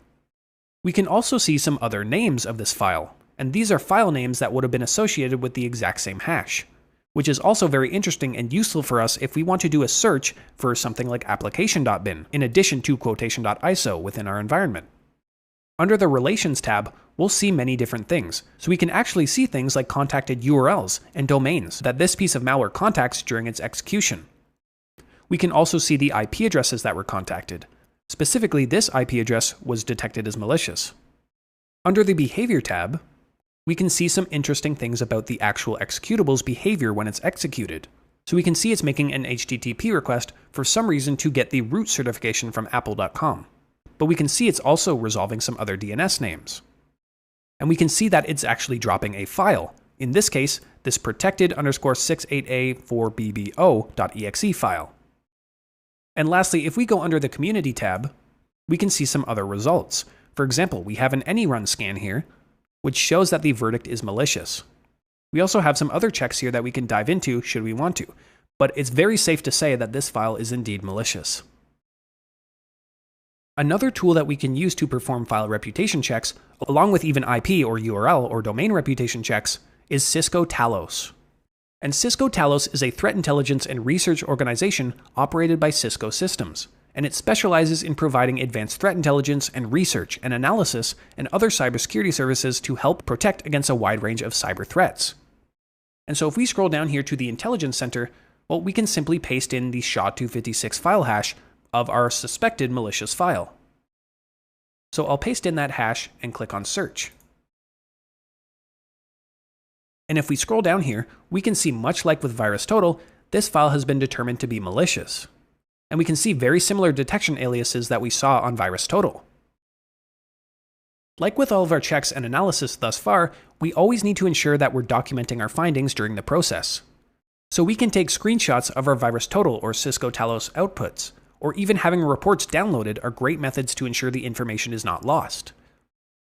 We can also see some other names of this file, and these are file names that would have been associated with the exact same hash, which is also very interesting and useful for us if we want to do a search for something like application.bin, in addition to quotation.iso within our environment. Under the Relations tab, we'll see many different things, so we can actually see things like contacted URLs and domains that this piece of malware contacts during its execution. We can also see the IP addresses that were contacted. Specifically, this IP address was detected as malicious. Under the Behavior tab, we can see some interesting things about the actual executable's behavior when it's executed. So we can see it's making an HTTP request for some reason to get the root certification from apple.com. But we can see it's also resolving some other DNS names. And we can see that it's actually dropping a file. In this case, this protected_68a4bbo.exe file. And lastly, if we go under the Community tab, we can see some other results. For example, we have an AnyRun scan here, which shows that the verdict is malicious. We also have some other checks here that we can dive into should we want to, but it's very safe to say that this file is indeed malicious. Another tool that we can use to perform file reputation checks, along with even IP or URL or domain reputation checks, is Cisco Talos. And Cisco Talos is a threat intelligence and research organization operated by Cisco Systems, and it specializes in providing advanced threat intelligence and research and analysis and other cybersecurity services to help protect against a wide range of cyber threats. And so if we scroll down here to the Intelligence Center, well, we can simply paste in the SHA-256 file hash of our suspected malicious file. So I'll paste in that hash and click on Search. And if we scroll down here, we can see, much like with VirusTotal, this file has been determined to be malicious. And we can see very similar detection aliases that we saw on VirusTotal. Like with all of our checks and analysis thus far, we always need to ensure that we're documenting our findings during the process. So we can take screenshots of our VirusTotal or Cisco Talos outputs, or even having reports downloaded are great methods to ensure the information is not lost.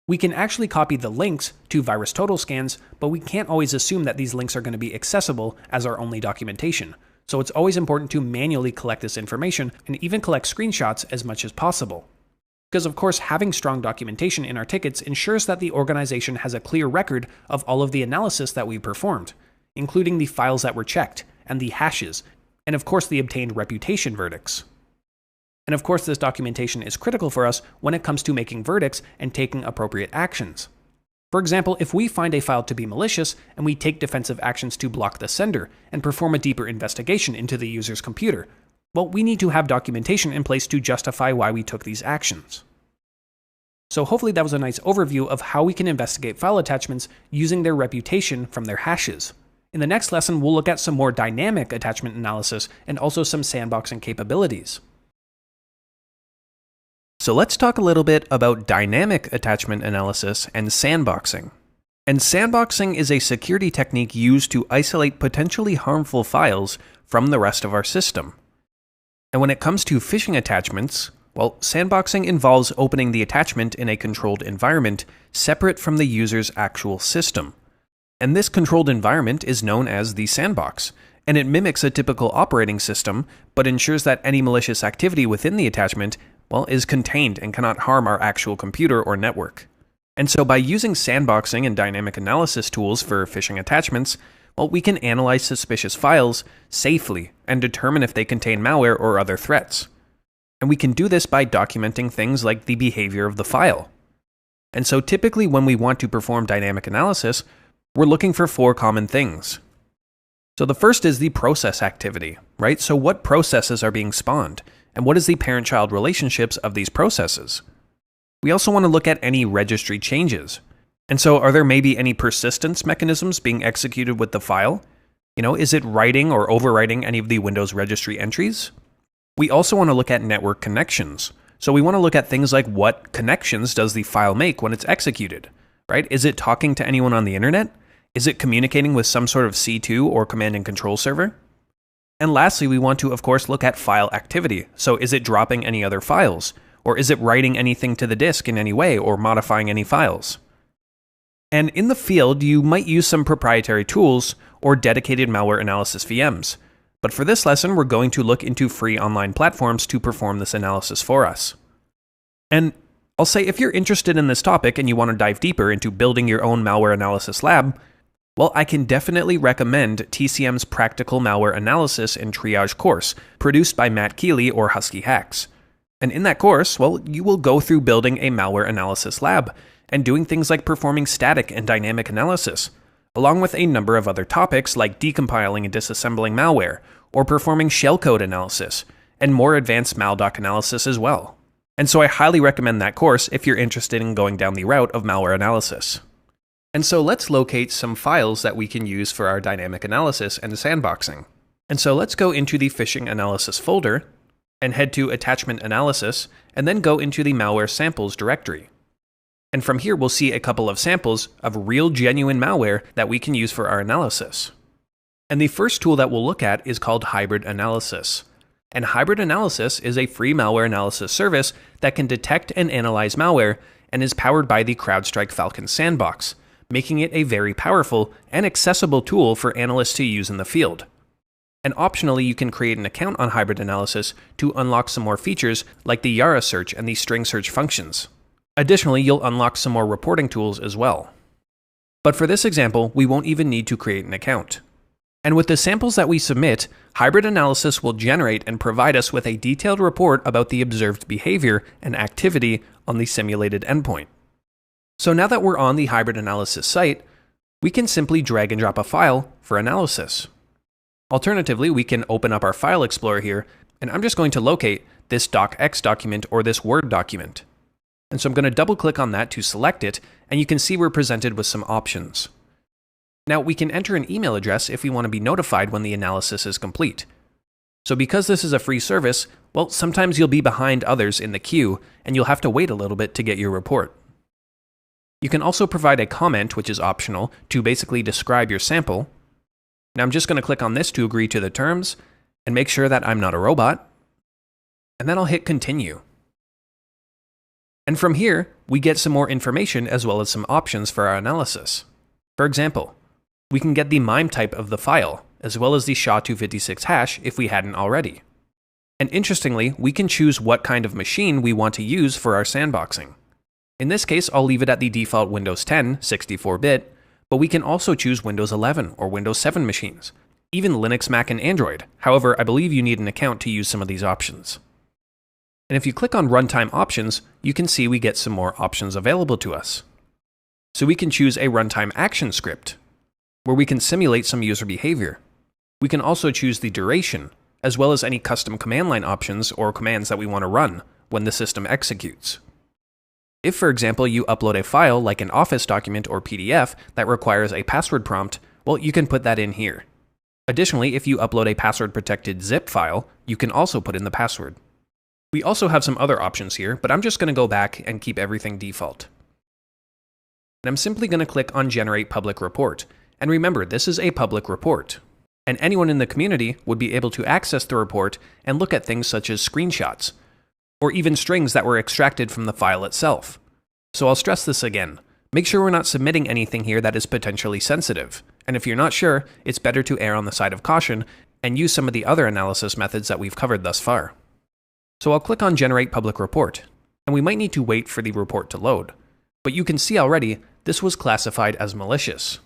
We can actually copy the links to VirusTotal scans, but we can't always assume that these links are going to be accessible as our only documentation. So it's always important to manually collect this information and even collect screenshots as much as possible. Because of course, having strong documentation in our tickets ensures that the organization has a clear record of all of the analysis that we performed, including the files that were checked, and the hashes, and of course the obtained reputation verdicts. And of course, this documentation is critical for us when it comes to making verdicts and taking appropriate actions. For example, if we find a file to be malicious and we take defensive actions to block the sender and perform a deeper investigation into the user's computer, well, we need to have documentation in place to justify why we took these actions. So hopefully that was a nice overview of how we can investigate file attachments using their reputation from their hashes. In the next lesson, we'll look at some more dynamic attachment analysis and also some sandboxing capabilities. So let's talk a little bit about dynamic attachment analysis and sandboxing. And sandboxing is a security technique used to isolate potentially harmful files from the rest of our system. And when it comes to phishing attachments, well, sandboxing involves opening the attachment in a controlled environment separate from the user's actual system. And this controlled environment is known as the sandbox, and it mimics a typical operating system, but ensures that any malicious activity within the attachment, well, is contained and cannot harm our actual computer or network. And so by using sandboxing and dynamic analysis tools for phishing attachments, well, we can analyze suspicious files safely and determine if they contain malware or other threats. And we can do this by documenting things like the behavior of the file. And so typically when we want to perform dynamic analysis, we're looking for 4 common things. So the first is the process activity, right? So what processes are being spawned? And what is the parent-child relationships of these processes? We also want to look at any registry changes. And so are there maybe any persistence mechanisms being executed with the file? Is it writing or overwriting any of the Windows registry entries? We also want to look at network connections. So we want to look at things like what connections does the file make when it's executed, right? Is it talking to anyone on the internet? Is it communicating with some sort of C2 or command and control server? And lastly, we want to, of course, look at file activity. So is it dropping any other files? Or is it writing anything to the disk in any way or modifying any files? And in the field, you might use some proprietary tools or dedicated malware analysis VMs. But for this lesson, we're going to look into free online platforms to perform this analysis for us. And I'll say if you're interested in this topic and you want to dive deeper into building your own malware analysis lab, well, I can definitely recommend TCM's Practical Malware Analysis and Triage course, produced by Matt Keeley or Husky Hacks. And in that course, well, you will go through building a malware analysis lab and doing things like performing static and dynamic analysis, along with a number of other topics like decompiling and disassembling malware, or performing shellcode analysis, and more advanced MalDoc analysis as well. And so I highly recommend that course if you're interested in going down the route of malware analysis. And so let's locate some files that we can use for our dynamic analysis and sandboxing. And so let's go into the phishing analysis folder and head to attachment analysis and then go into the malware samples directory. And from here, we'll see a couple of samples of real genuine malware that we can use for our analysis. And the first tool that we'll look at is called Hybrid Analysis. And Hybrid Analysis is a free malware analysis service that can detect and analyze malware and is powered by the CrowdStrike Falcon Sandbox, making it a very powerful and accessible tool for analysts to use in the field. And optionally, you can create an account on Hybrid Analysis to unlock some more features like the Yara search and the string search functions. Additionally, you'll unlock some more reporting tools as well. But for this example, we won't even need to create an account. And with the samples that we submit, Hybrid Analysis will generate and provide us with a detailed report about the observed behavior and activity on the simulated endpoint. So now that we're on the Hybrid Analysis site, we can simply drag and drop a file for analysis. Alternatively, we can open up our File Explorer here, and I'm just going to locate this docx document or this Word document. And so I'm going to double click on that to select it, and you can see we're presented with some options. Now we can enter an email address if we want to be notified when the analysis is complete. So because this is a free service, well, sometimes you'll be behind others in the queue, and you'll have to wait a little bit to get your report. You can also provide a comment, which is optional, to basically describe your sample. Now I'm just going to click on this to agree to the terms, and make sure that I'm not a robot. And then I'll hit continue. And from here, we get some more information as well as some options for our analysis. For example, we can get the MIME type of the file, as well as the SHA-256 hash if we hadn't already. And interestingly, we can choose what kind of machine we want to use for our sandboxing. In this case, I'll leave it at the default Windows 10 64-bit, but we can also choose Windows 11 or Windows 7 machines, even Linux, Mac, and Android. However, I believe you need an account to use some of these options. And if you click on Runtime Options, you can see we get some more options available to us. So we can choose a runtime action script, where we can simulate some user behavior. We can also choose the duration, as well as any custom command line options or commands that we want to run when the system executes. If, for example, you upload a file like an Office document or PDF that requires a password prompt, well, you can put that in here. Additionally, if you upload a password-protected zip file, you can also put in the password. We also have some other options here, but I'm just going to go back and keep everything default. And I'm simply going to click on Generate Public Report. And remember, this is a public report. And anyone in the community would be able to access the report and look at things such as screenshots, or even strings that were extracted from the file itself. So I'll stress this again. Make sure we're not submitting anything here that is potentially sensitive. And if you're not sure, it's better to err on the side of caution and use some of the other analysis methods that we've covered thus far. So I'll click on Generate Public Report, and we might need to wait for the report to load. But you can see already, this was classified as malicious,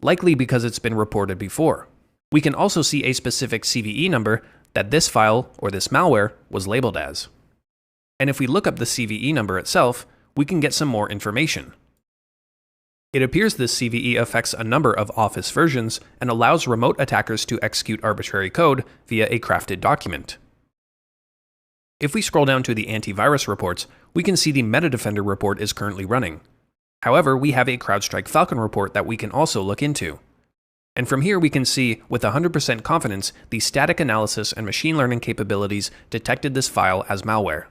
likely because it's been reported before. We can also see a specific CVE number that this file or this malware was labeled as. And if we look up the CVE number itself, we can get some more information. It appears this CVE affects a number of Office versions and allows remote attackers to execute arbitrary code via a crafted document. If we scroll down to the antivirus reports, we can see the MetaDefender report is currently running. However, we have a CrowdStrike Falcon report that we can also look into. And from here we can see, with 100% confidence, the static analysis and machine learning capabilities detected this file as malware.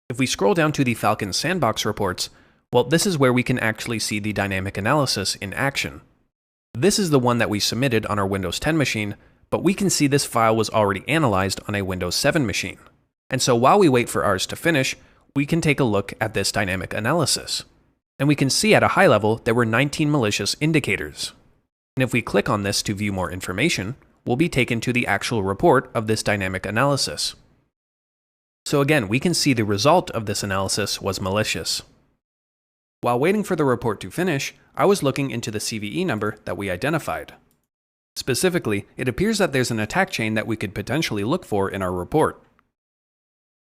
If we scroll down to the Falcon Sandbox reports, well, this is where we can actually see the dynamic analysis in action. This is the one that we submitted on our Windows 10 machine, but we can see this file was already analyzed on a Windows 7 machine. And so while we wait for ours to finish, we can take a look at this dynamic analysis. And we can see at a high level there were 19 malicious indicators. And if we click on this to view more information, we'll be taken to the actual report of this dynamic analysis. So again, we can see the result of this analysis was malicious. While waiting for the report to finish, I was looking into the CVE number that we identified. Specifically, it appears that there's an attack chain that we could potentially look for in our report.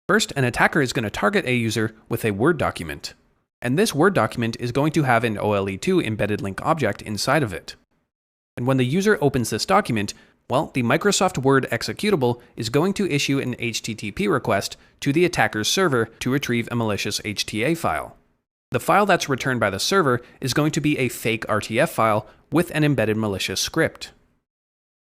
First, an attacker is going to target a user with a Word document. And this Word document is going to have an OLE2 embedded link object inside of it. And when the user opens this document, well, the Microsoft Word executable is going to issue an HTTP request to the attacker's server to retrieve a malicious HTA file. The file that's returned by the server is going to be a fake RTF file with an embedded malicious script.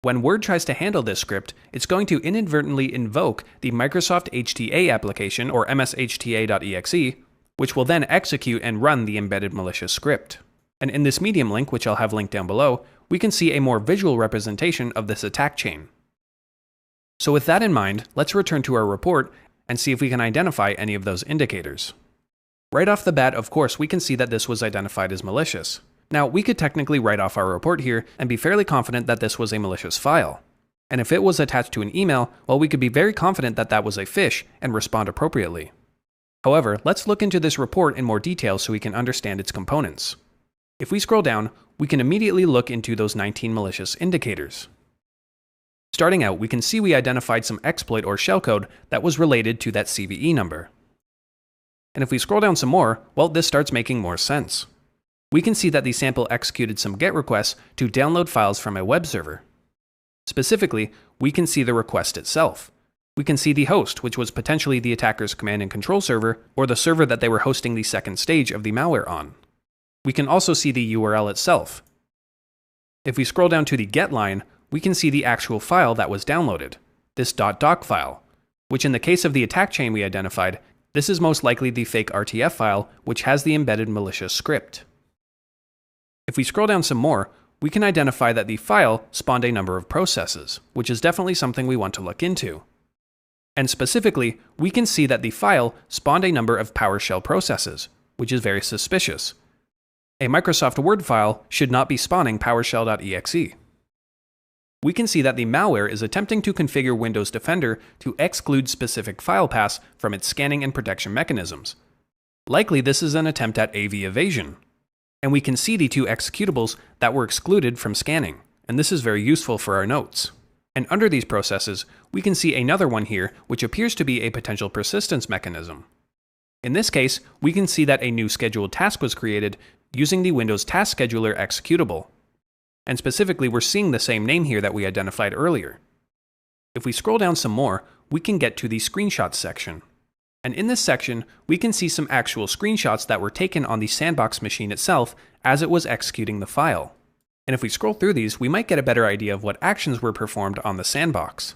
When Word tries to handle this script, it's going to inadvertently invoke the Microsoft HTA application, or mshta.exe, which will then execute and run the embedded malicious script. And in this Medium link, which I'll have linked down below, we can see a more visual representation of this attack chain. So with that in mind, let's return to our report and see if we can identify any of those indicators. Right off the bat, of course, we can see that this was identified as malicious. Now, we could technically write off our report here and be fairly confident that this was a malicious file. And if it was attached to an email, well, we could be very confident that that was a phish and respond appropriately. However, let's look into this report in more detail so we can understand its components. If we scroll down, we can immediately look into those 19 malicious indicators. Starting out, we can see we identified some exploit or shellcode that was related to that CVE number. And if we scroll down some more, well, this starts making more sense. We can see that the sample executed some GET requests to download files from a web server. Specifically, we can see the request itself. We can see the host, which was potentially the attacker's command and control server, or the server that they were hosting the second stage of the malware on. We can also see the URL itself. If we scroll down to the GET line, we can see the actual file that was downloaded, this .doc file, which in the case of the attack chain we identified, this is most likely the fake RTF file, which has the embedded malicious script. If we scroll down some more, we can identify that the file spawned a number of processes, which is definitely something we want to look into. And specifically, we can see that the file spawned a number of PowerShell processes, which is very suspicious. A Microsoft Word file should not be spawning PowerShell.exe. We can see that the malware is attempting to configure Windows Defender to exclude specific file paths from its scanning and protection mechanisms. Likely this is an attempt at AV evasion. And we can see the two executables that were excluded from scanning, and this is very useful for our notes. And under these processes, we can see another one here which appears to be a potential persistence mechanism. In this case, we can see that a new scheduled task was created using the Windows Task Scheduler executable. And specifically, we're seeing the same name here that we identified earlier. If we scroll down some more, we can get to the screenshots section. And in this section, we can see some actual screenshots that were taken on the Sandbox machine itself as it was executing the file. And if we scroll through these, we might get a better idea of what actions were performed on the sandbox.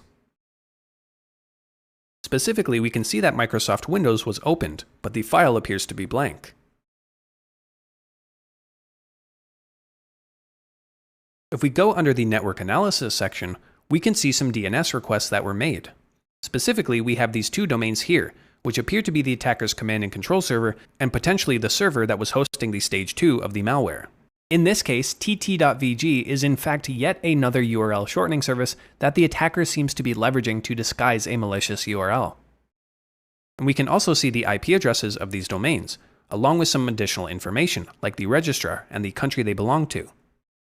Specifically, we can see that Microsoft Windows was opened, but the file appears to be blank. If we go under the Network Analysis section, we can see some DNS requests that were made. Specifically, we have these two domains here, which appear to be the attacker's command and control server and potentially the server that was hosting the stage 2 of the malware. In this case, tt.vg is in fact yet another URL shortening service that the attacker seems to be leveraging to disguise a malicious URL. And we can also see the IP addresses of these domains, along with some additional information, like the registrar and the country they belong to.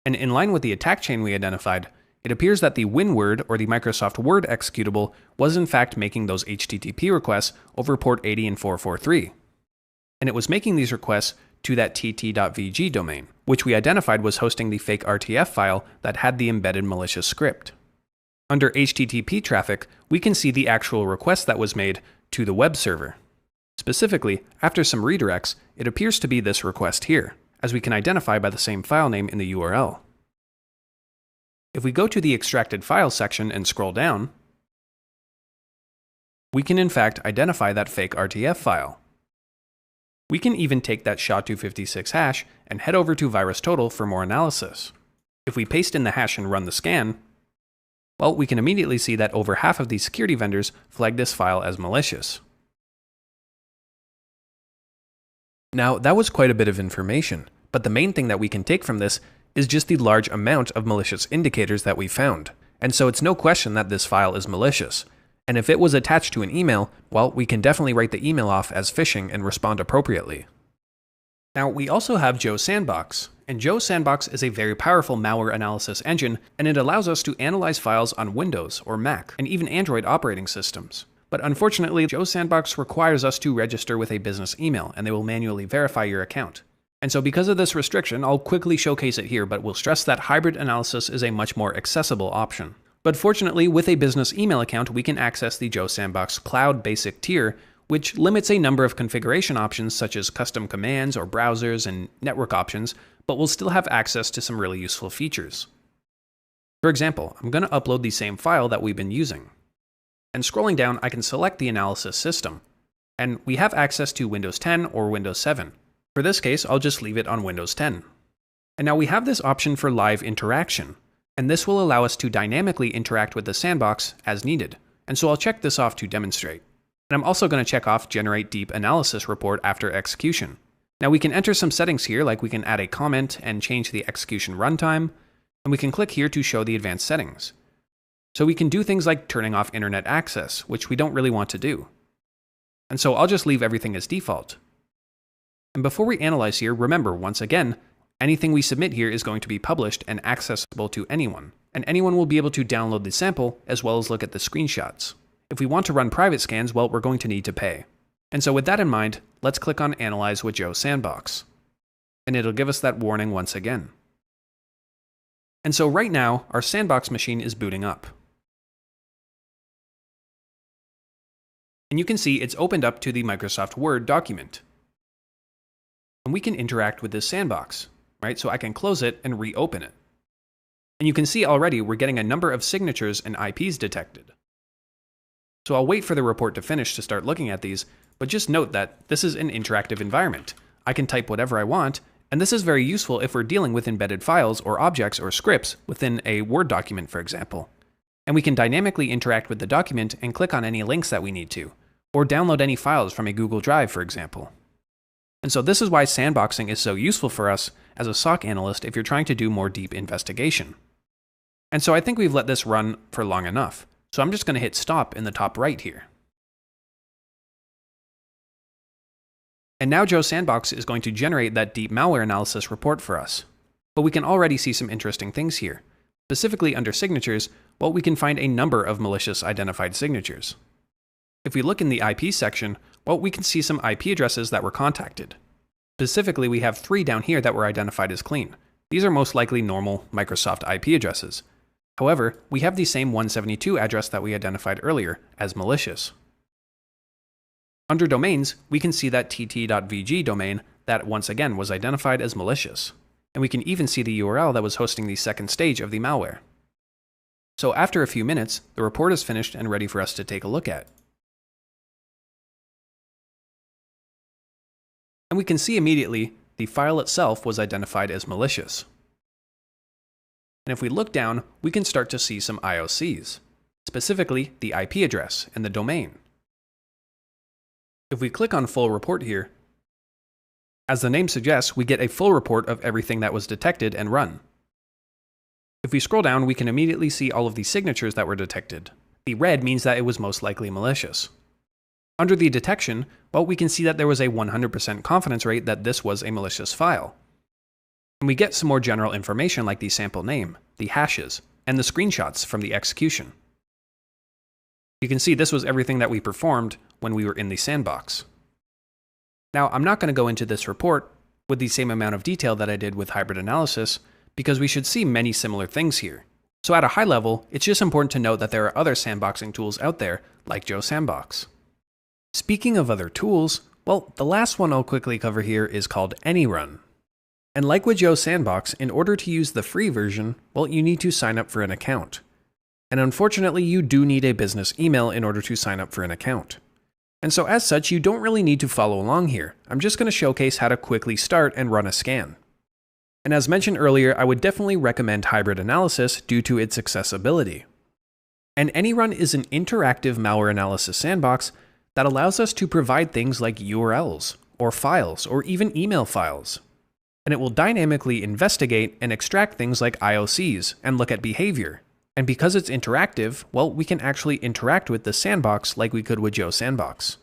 And in line with the attack chain we identified, it appears that the WinWord or the Microsoft Word executable was in fact making those HTTP requests over port 80 and 443. And it was making these requests to that tt.vg domain, which we identified was hosting the fake RTF file that had the embedded malicious script. Under HTTP traffic, we can see the actual request that was made to the web server. Specifically, after some redirects, it appears to be this request here, as we can identify by the same file name in the URL. If we go to the extracted file section and scroll down, we can in fact identify that fake RTF file. We can even take that SHA-256 hash and head over to VirusTotal for more analysis. If we paste in the hash and run the scan, well, we can immediately see that over half of these security vendors flagged this file as malicious. Now, that was quite a bit of information, but the main thing that we can take from this is just the large amount of malicious indicators that we found. And so it's no question that this file is malicious. And if it was attached to an email, well, we can definitely write the email off as phishing and respond appropriately. Now, we also have Joe Sandbox. And Joe Sandbox is a very powerful malware analysis engine, and it allows us to analyze files on Windows or Mac, and even Android operating systems. But unfortunately, Joe Sandbox requires us to register with a business email, and they will manually verify your account. And so because of this restriction, I'll quickly showcase it here, but we'll stress that hybrid analysis is a much more accessible option. But fortunately, with a business email account, we can access the Joe Sandbox Cloud Basic tier, which limits a number of configuration options such as custom commands or browsers and network options, but we'll still have access to some really useful features. For example, I'm going to upload the same file that we've been using. And scrolling down, I can select the analysis system. And we have access to Windows 10 or Windows 7. For this case, I'll just leave it on Windows 10. And now we have this option for live interaction. And this will allow us to dynamically interact with the sandbox as needed. And so I'll check this off to demonstrate. And I'm also going to check off Generate Deep Analysis Report after execution. Now we can enter some settings here, like we can add a comment and change the execution runtime, and we can click here to show the advanced settings. So we can do things like turning off internet access, which we don't really want to do. And so I'll just leave everything as default. And before we analyze here, remember, once again, anything we submit here is going to be published and accessible to anyone, and anyone will be able to download the sample as well as look at the screenshots. If we want to run private scans, well, we're going to need to pay. And so with that in mind, let's click on Analyze with Joe Sandbox. And it'll give us that warning once again. And so right now, our sandbox machine is booting up. And you can see it's opened up to the Microsoft Word document. And we can interact with this sandbox, right? So I can close it and reopen it. And you can see already we're getting a number of signatures and IPs detected. So I'll wait for the report to finish to start looking at these, but just note that this is an interactive environment. I can type whatever I want, and this is very useful if we're dealing with embedded files or objects or scripts within a Word document, for example. And we can dynamically interact with the document and click on any links that we need to, or download any files from a Google Drive, for example. And so this is why sandboxing is so useful for us as a SOC analyst if you're trying to do more deep investigation. And so I think we've let this run for long enough. So I'm just going to hit stop in the top right here. And now Joe Sandbox is going to generate that deep malware analysis report for us. But we can already see some interesting things here. Specifically under signatures, well, we can find a number of malicious identified signatures. If we look in the IP section, well, we can see some IP addresses that were contacted. Specifically, we have 3 down here that were identified as clean. These are most likely normal Microsoft IP addresses. However, we have the same 172 address that we identified earlier as malicious. Under domains, we can see that tt.vg domain that once again was identified as malicious. And we can even see the URL that was hosting the second stage of the malware. So after a few minutes, the report is finished and ready for us to take a look at. And we can see immediately the file itself was identified as malicious. And if we look down, we can start to see some IOCs, specifically the IP address and the domain. If we click on full report here, as the name suggests, we get a full report of everything that was detected and run. If we scroll down, we can immediately see all of the signatures that were detected. The red means that it was most likely malicious. Under the detection, well, we can see that there was a 100% confidence rate that this was a malicious file. And we get some more general information like the sample name, the hashes, and the screenshots from the execution. You can see this was everything that we performed when we were in the sandbox. Now, I'm not going to go into this report with the same amount of detail that I did with hybrid analysis, because we should see many similar things here. So at a high level, it's just important to note that there are other sandboxing tools out there, like Joe Sandbox. Speaking of other tools, well, the last one I'll quickly cover here is called AnyRun. And like with Joe Sandbox, in order to use the free version, well, you need to sign up for an account. And unfortunately, you do need a business email in order to sign up for an account. And so as such, you don't really need to follow along here. I'm just going to showcase how to quickly start and run a scan. And as mentioned earlier, I would definitely recommend hybrid analysis due to its accessibility. And AnyRun is an interactive malware analysis sandbox that allows us to provide things like URLs, or files, or even email files. And it will dynamically investigate and extract things like IOCs and look at behavior. And because it's interactive, well, we can actually interact with the sandbox like we could with Joe Sandbox.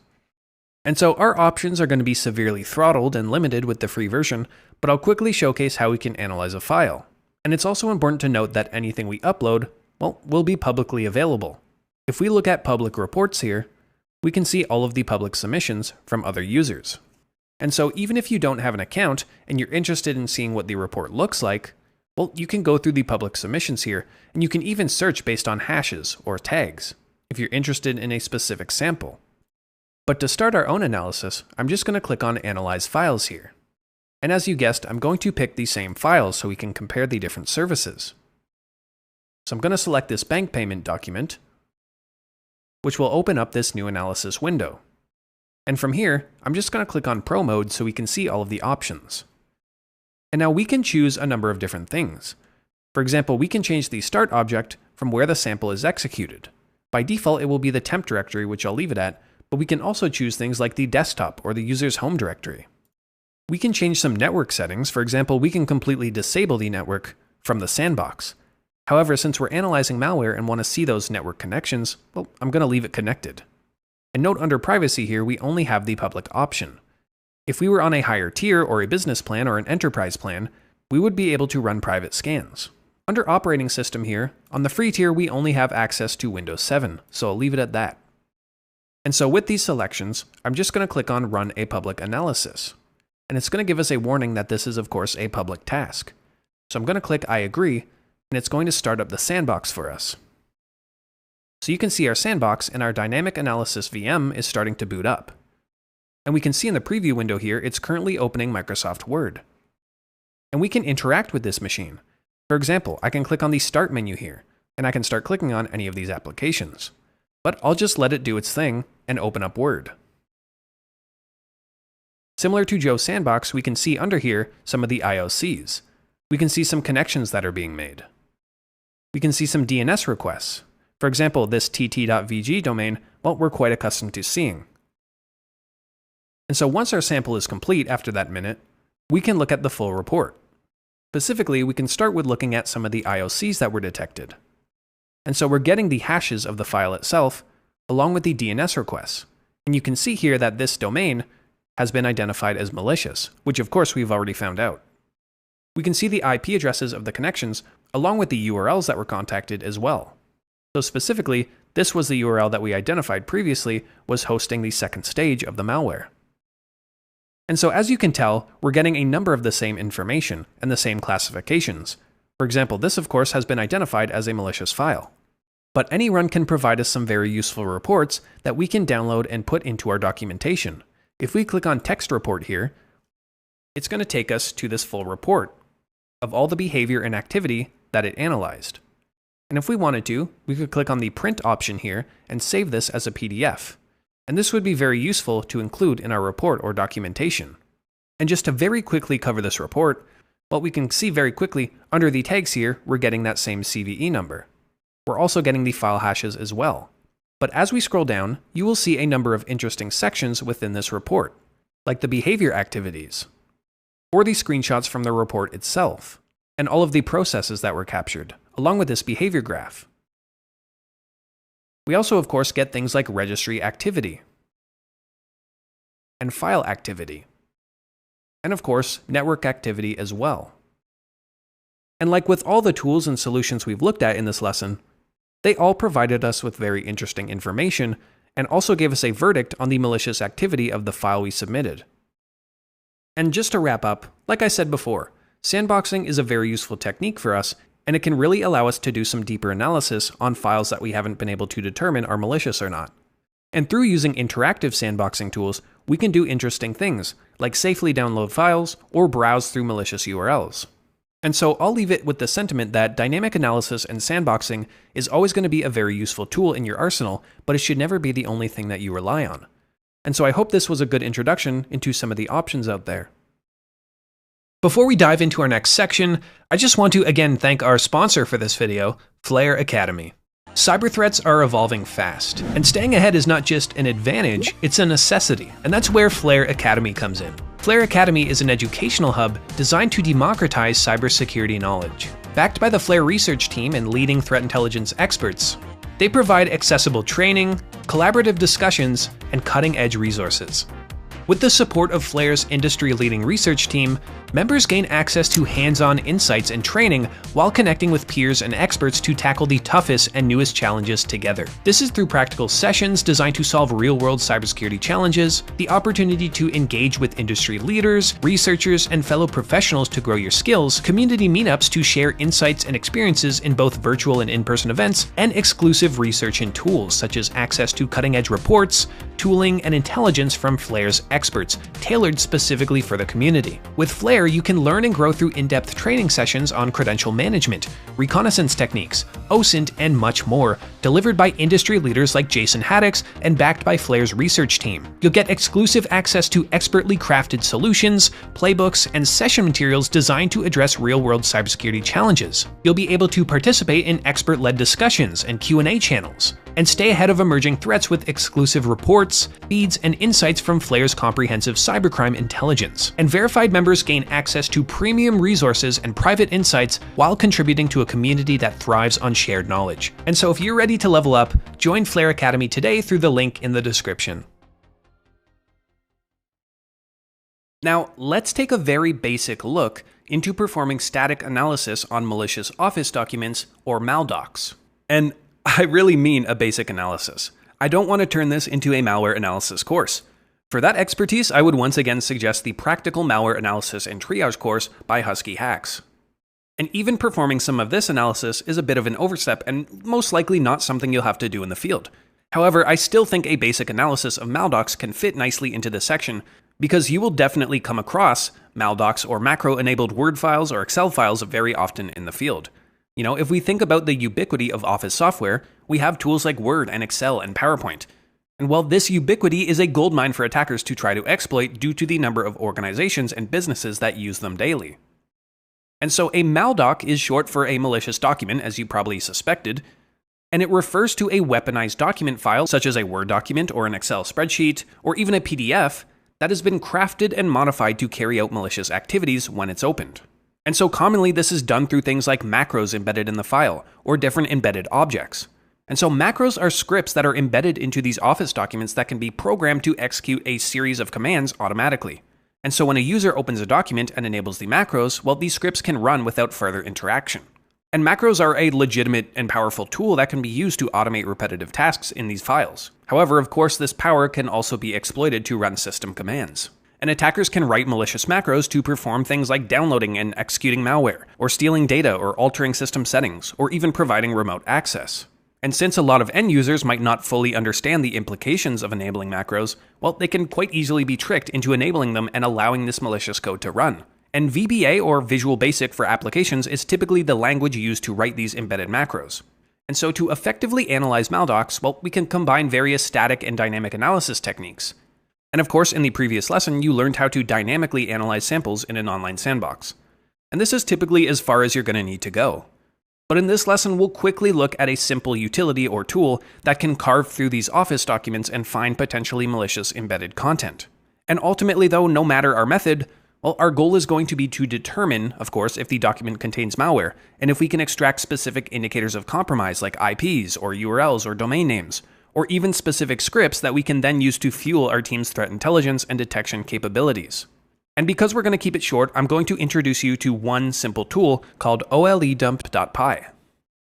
And so our options are going to be severely throttled and limited with the free version, but I'll quickly showcase how we can analyze a file. And it's also important to note that anything we upload, well, will be publicly available. If we look at public reports here, we can see all of the public submissions from other users. And so even if you don't have an account and you're interested in seeing what the report looks like, well, you can go through the public submissions here, and you can even search based on hashes or tags if you're interested in a specific sample. But to start our own analysis, I'm just going to click on Analyze Files here. And as you guessed, I'm going to pick the same files so we can compare the different services. So I'm going to select this bank payment document, which will open up this new analysis window. And from here, I'm just going to click on Pro Mode so we can see all of the options. And now we can choose a number of different things. For example, we can change the start object from where the sample is executed. By default, it will be the temp directory, which I'll leave it at, but we can also choose things like the desktop or the user's home directory. We can change some network settings. For example, we can completely disable the network from the sandbox. However, since we're analyzing malware and want to see those network connections, well, I'm going to leave it connected. And note under privacy here, we only have the public option. If we were on a higher tier or a business plan or an enterprise plan, we would be able to run private scans. Under operating system here, on the free tier, we only have access to Windows 7, so I'll leave it at that. And so with these selections, I'm just going to click on Run a Public Analysis. And it's going to give us a warning that this is, of course, a public task. So I'm going to click I agree, and it's going to start up the sandbox for us. So you can see our sandbox and our dynamic analysis VM is starting to boot up. And we can see in the preview window here, it's currently opening Microsoft Word. And we can interact with this machine. For example, I can click on the Start menu here, and I can start clicking on any of these applications. But I'll just let it do its thing and open up Word. Similar to Joe Sandbox, we can see under here some of the IOCs. We can see some connections that are being made. We can see some DNS requests. For example, this tt.vg domain, well, we're quite accustomed to seeing. And so once our sample is complete after that minute, we can look at the full report. Specifically, we can start with looking at some of the IOCs that were detected. And so we're getting the hashes of the file itself, along with the DNS requests. And you can see here that this domain has been identified as malicious, which of course we've already found out. We can see the IP addresses of the connections, along with the URLs that were contacted as well. So specifically, this was the URL that we identified previously was hosting the second stage of the malware. And so as you can tell, we're getting a number of the same information and the same classifications. For example, this of course has been identified as a malicious file. But any run can provide us some very useful reports that we can download and put into our documentation. If we click on text report here, it's going to take us to this full report of all the behavior and activity that it analyzed. And if we wanted to, we could click on the print option here and save this as a PDF. And this would be very useful to include in our report or documentation. And just to very quickly cover this report, well, we can see very quickly under the tags here, we're getting that same CVE number. We're also getting the file hashes as well. But as we scroll down, you will see a number of interesting sections within this report, like the behavior activities, or the screenshots from the report itself, and all of the processes that were captured, along with this behavior graph. We also, of course, get things like registry activity and file activity, and of course, network activity as well. And like with all the tools and solutions we've looked at in this lesson, they all provided us with very interesting information and also gave us a verdict on the malicious activity of the file we submitted. And just to wrap up, like I said before, sandboxing is a very useful technique for us, and it can really allow us to do some deeper analysis on files that we haven't been able to determine are malicious or not. And through using interactive sandboxing tools, we can do interesting things, like safely download files or browse through malicious URLs. And so I'll leave it with the sentiment that dynamic analysis and sandboxing is always going to be a very useful tool in your arsenal, but it should never be the only thing that you rely on. And so I hope this was a good introduction into some of the options out there. Before we dive into our next section, I just want to again thank our sponsor for this video, Flare Academy. Cyber threats are evolving fast, and staying ahead is not just an advantage, it's a necessity, and that's where Flare Academy comes in. Flare Academy is an educational hub designed to democratize cybersecurity knowledge. Backed by the Flare research team and leading threat intelligence experts, they provide accessible training, collaborative discussions, and cutting-edge resources. With the support of Flare's industry-leading research team, members gain access to hands-on insights and training while connecting with peers and experts to tackle the toughest and newest challenges together. This is through practical sessions designed to solve real-world cybersecurity challenges, the opportunity to engage with industry leaders, researchers, and fellow professionals to grow your skills, community meetups to share insights and experiences in both virtual and in-person events, and exclusive research and tools such as access to cutting-edge reports, tooling, and intelligence from Flare's experts, tailored specifically for the community. With Flare, you can learn and grow through in-depth training sessions on credential management, reconnaissance techniques, OSINT, and much more, delivered by industry leaders like Jason Haddix and backed by Flare's research team. You'll get exclusive access to expertly crafted solutions, playbooks, and session materials designed to address real-world cybersecurity challenges. You'll be able to participate in expert-led discussions and Q&A channels, and stay ahead of emerging threats with exclusive reports, feeds, and insights from Flare's comprehensive cybercrime intelligence. And verified members gain access to premium resources and private insights while contributing to a community that thrives on shared knowledge. And so if you're ready to level up, join Flare Academy today through the link in the description. Now, let's take a very basic look into performing static analysis on malicious Office documents, or MalDocs. And I really mean a basic analysis. I don't want to turn this into a malware analysis course. For that expertise, I would once again suggest the Practical Malware Analysis and Triage course by Husky Hacks. And even performing some of this analysis is a bit of an overstep and most likely not something you'll have to do in the field. However, I still think a basic analysis of MalDocs can fit nicely into this section because you will definitely come across MalDocs or macro-enabled Word files or Excel files very often in the field. You know, if we think about the ubiquity of Office software, we have tools like Word and Excel and PowerPoint. And while this ubiquity is a goldmine for attackers to try to exploit due to the number of organizations and businesses that use them daily. And so a MalDoc is short for a malicious document, as you probably suspected, And it refers to a weaponized document file, such as a Word document or an Excel spreadsheet, or even a PDF, that has been crafted and modified to carry out malicious activities when it's opened. And so commonly this is done through things like macros embedded in the file, or different embedded objects. And so macros are scripts that are embedded into these Office documents that can be programmed to execute a series of commands automatically. And so when a user opens a document and enables the macros, well, these scripts can run without further interaction. And macros are a legitimate and powerful tool that can be used to automate repetitive tasks in these files. However, of course, this power can also be exploited to run system commands. And attackers can write malicious macros to perform things like downloading and executing malware, or stealing data or altering system settings, or even providing remote access. And since a lot of end users might not fully understand the implications of enabling macros, well, they can quite easily be tricked into enabling them and allowing this malicious code to run. And VBA, or Visual Basic for applications, is typically the language used to write these embedded macros. And so to effectively analyze MalDocs, well, we can combine various static and dynamic analysis techniques. And of course, in the previous lesson, you learned how to dynamically analyze samples in an online sandbox. And this is typically as far as you're going to need to go. But in this lesson, we'll quickly look at a simple utility or tool that can carve through these Office documents and find potentially malicious embedded content. And ultimately though, no matter our method, well, our goal is going to be to determine, of course, if the document contains malware, and if we can extract specific indicators of compromise like IPs or URLs or domain names, or even specific scripts that we can then use to fuel our team's threat intelligence and detection capabilities. And because we're going to keep it short, I'm going to introduce you to one simple tool called OLEDump.py.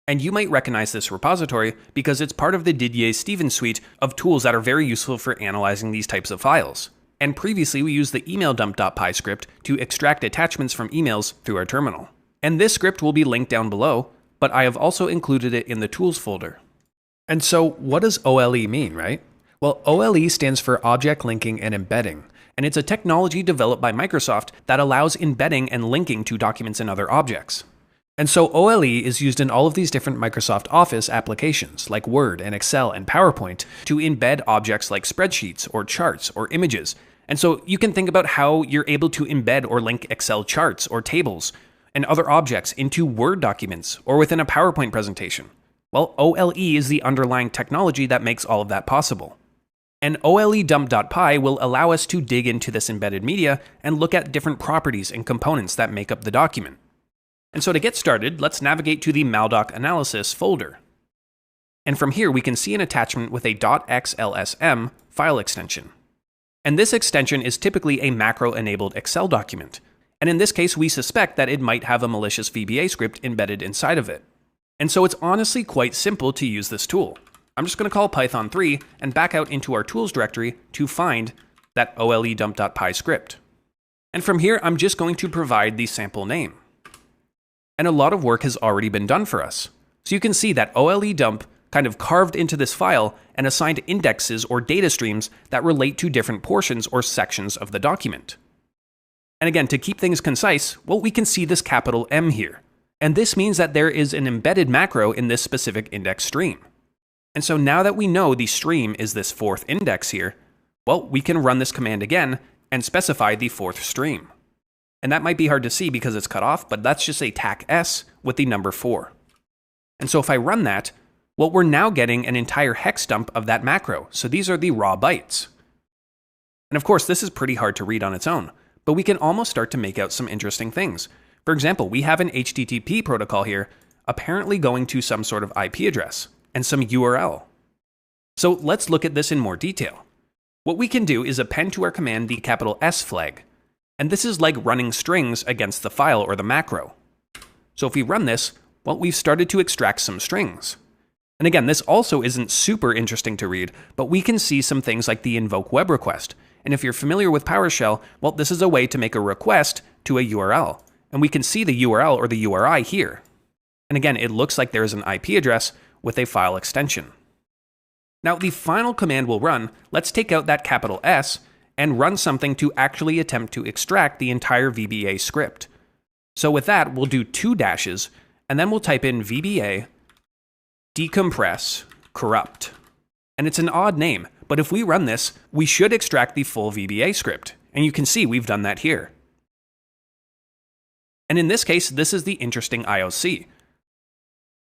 And you might recognize this repository because it's part of the Didier Stevens suite of tools that are very useful for analyzing these types of files. And previously we used the emaildump.py script to extract attachments from emails through our terminal. And this script will be linked down below, but I have also included it in the tools folder. And so what does OLE mean, right? Well, OLE stands for Object Linking and Embedding. And it's a technology developed by Microsoft that allows embedding and linking to documents and other objects. And so OLE is used in all of these different Microsoft Office applications like Word and Excel and PowerPoint to embed objects like spreadsheets or charts or images. And so you can think about how you're able to embed or link Excel charts or tables and other objects into Word documents or within a PowerPoint presentation. Well, OLE is the underlying technology that makes all of that possible. And OLEDump.py will allow us to dig into this embedded media and look at different properties and components that make up the document. And so to get started, let's navigate to the MalDoc analysis folder. And from here, we can see an attachment with a .xlsm file extension. And this extension is typically a macro-enabled Excel document. And in this case, we suspect that it might have a malicious VBA script embedded inside of it. And so it's honestly quite simple to use this tool. I'm just going to call Python 3 and back out into our tools directory to find that OLEDump.py script. And from here, I'm just going to provide the sample name. And a lot of work has already been done for us. So you can see that OLEDump kind of carved into this file and assigned indexes or data streams that relate to different portions or sections of the document. And again, to keep things concise, well, we can see this capital M here. And this means that there is an embedded macro in this specific index stream. And so now that we know the stream is this fourth index here, well, we can run this command again and specify the fourth stream. And that might be hard to see because it's cut off, but that's just a TAC S with the number 4. And so if I run that, well, we're now getting an entire hex dump of that macro. So these are the raw bytes. And of course, this is pretty hard to read on its own, but we can almost start to make out some interesting things. For example, we have an HTTP protocol here, apparently going to some sort of IP address and some URL. So let's look at this in more detail. What we can do is append to our command the capital S flag. And this is like running strings against the file or the macro. So if we run this, well, we've started to extract some strings. And again, this also isn't super interesting to read, but we can see some things like the invoke web request. And if you're familiar with PowerShell, well, this is a way to make a request to a URL. And we can see the URL or the URI here. And again, it looks like there is an IP address with a file extension. Now, the final command we'll run, let's take out that capital S and run something to actually attempt to extract the entire VBA script. So with that, we'll do 2 dashes, and then we'll type in VBA decompress corrupt. And it's an odd name, but if we run this, we should extract the full VBA script. And you can see we've done that here. And in this case, this is the interesting IOC.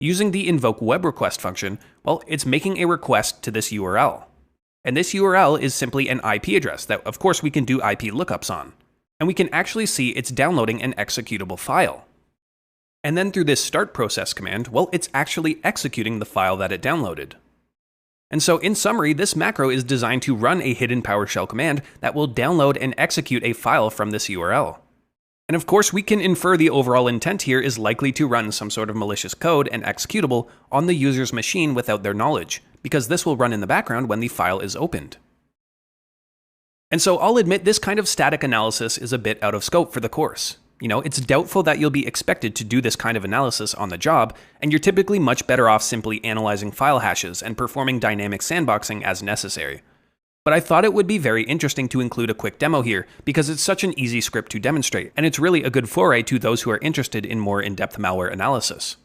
Using the invoke web request function, well, it's making a request to this URL. And this URL is simply an IP address that, of course, we can do IP lookups on. And we can actually see it's downloading an executable file. And then through this start process command, well, it's actually executing the file that it downloaded. And so in summary, this macro is designed to run a hidden PowerShell command that will download and execute a file from this URL. And of course, we can infer the overall intent here is likely to run some sort of malicious code and executable on the user's machine without their knowledge, because this will run in the background when the file is opened. And so I'll admit this kind of static analysis is a bit out of scope for the course. It's doubtful that you'll be expected to do this kind of analysis on the job, and you're typically much better off simply analyzing file hashes and performing dynamic sandboxing as necessary. But I thought it would be very interesting to include a quick demo here, because it's such an easy script to demonstrate, and it's really a good foray to those who are interested in more in-depth malware analysis.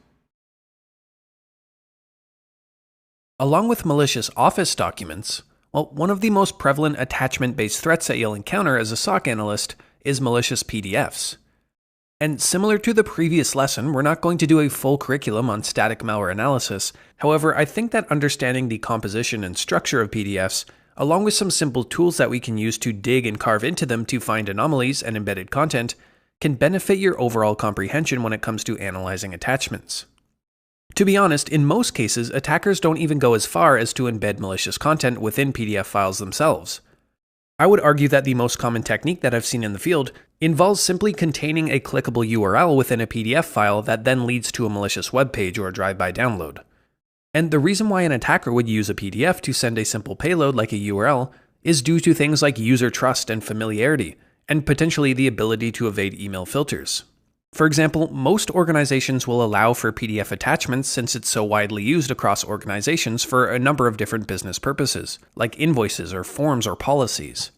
Along with malicious Office documents, well, one of the most prevalent attachment-based threats that you'll encounter as a SOC analyst is malicious PDFs. And similar to the previous lesson, we're not going to do a full curriculum on static malware analysis. However, I think that understanding the composition and structure of PDFs, along with some simple tools that we can use to dig and carve into them to find anomalies and embedded content, can benefit your overall comprehension when it comes to analyzing attachments. To be honest, in most cases, attackers don't even go as far as to embed malicious content within PDF files themselves. I would argue that the most common technique that I've seen in the field involves simply containing a clickable URL within a PDF file that then leads to a malicious web page or a drive-by download. And the reason why an attacker would use a PDF to send a simple payload like a URL is due to things like user trust and familiarity, and potentially the ability to evade email filters. For example, most organizations will allow for PDF attachments since it's so widely used across organizations for a number of different business purposes, like invoices or forms or policies.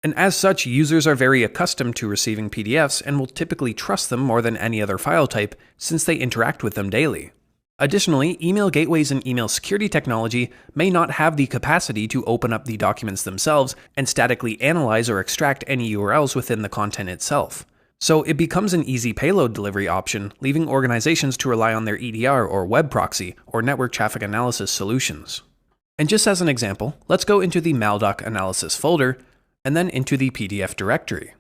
And as such, users are very accustomed to receiving PDFs and will typically trust them more than any other file type since they interact with them daily. Additionally, email gateways and email security technology may not have the capacity to open up the documents themselves and statically analyze or extract any URLs within the content itself. So it becomes an easy payload delivery option, leaving organizations to rely on their EDR or web proxy or network traffic analysis solutions. And just as an example, let's go into the MalDoc analysis folder and then into the PDF directory.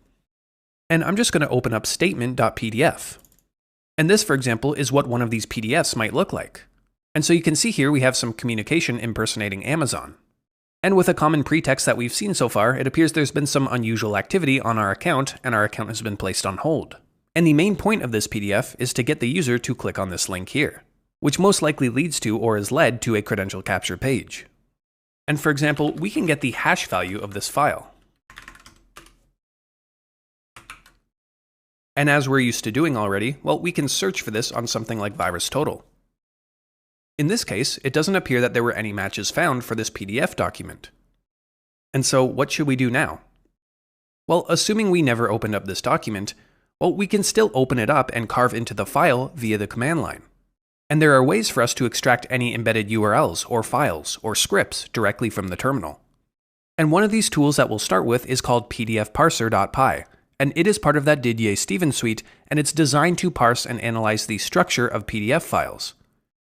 And I'm just going to open up statement.pdf. And this, for example, is what one of these PDFs might look like. And so you can see here we have some communication impersonating Amazon. And with a common pretext that we've seen so far, it appears there's been some unusual activity on our account, and our account has been placed on hold. And the main point of this PDF is to get the user to click on this link here, which most likely leads to or is led to a credential capture page. And for example, we can get the hash value of this file. And as we're used to doing already, well, we can search for this on something like VirusTotal. In this case, it doesn't appear that there were any matches found for this PDF document. And so what should we do now? Well, assuming we never opened up this document, well, we can still open it up and carve into the file via the command line. And there are ways for us to extract any embedded URLs or files or scripts directly from the terminal. And one of these tools that we'll start with is called pdfparser.py, and it is part of that Didier Stevens suite, and it's designed to parse and analyze the structure of PDF files.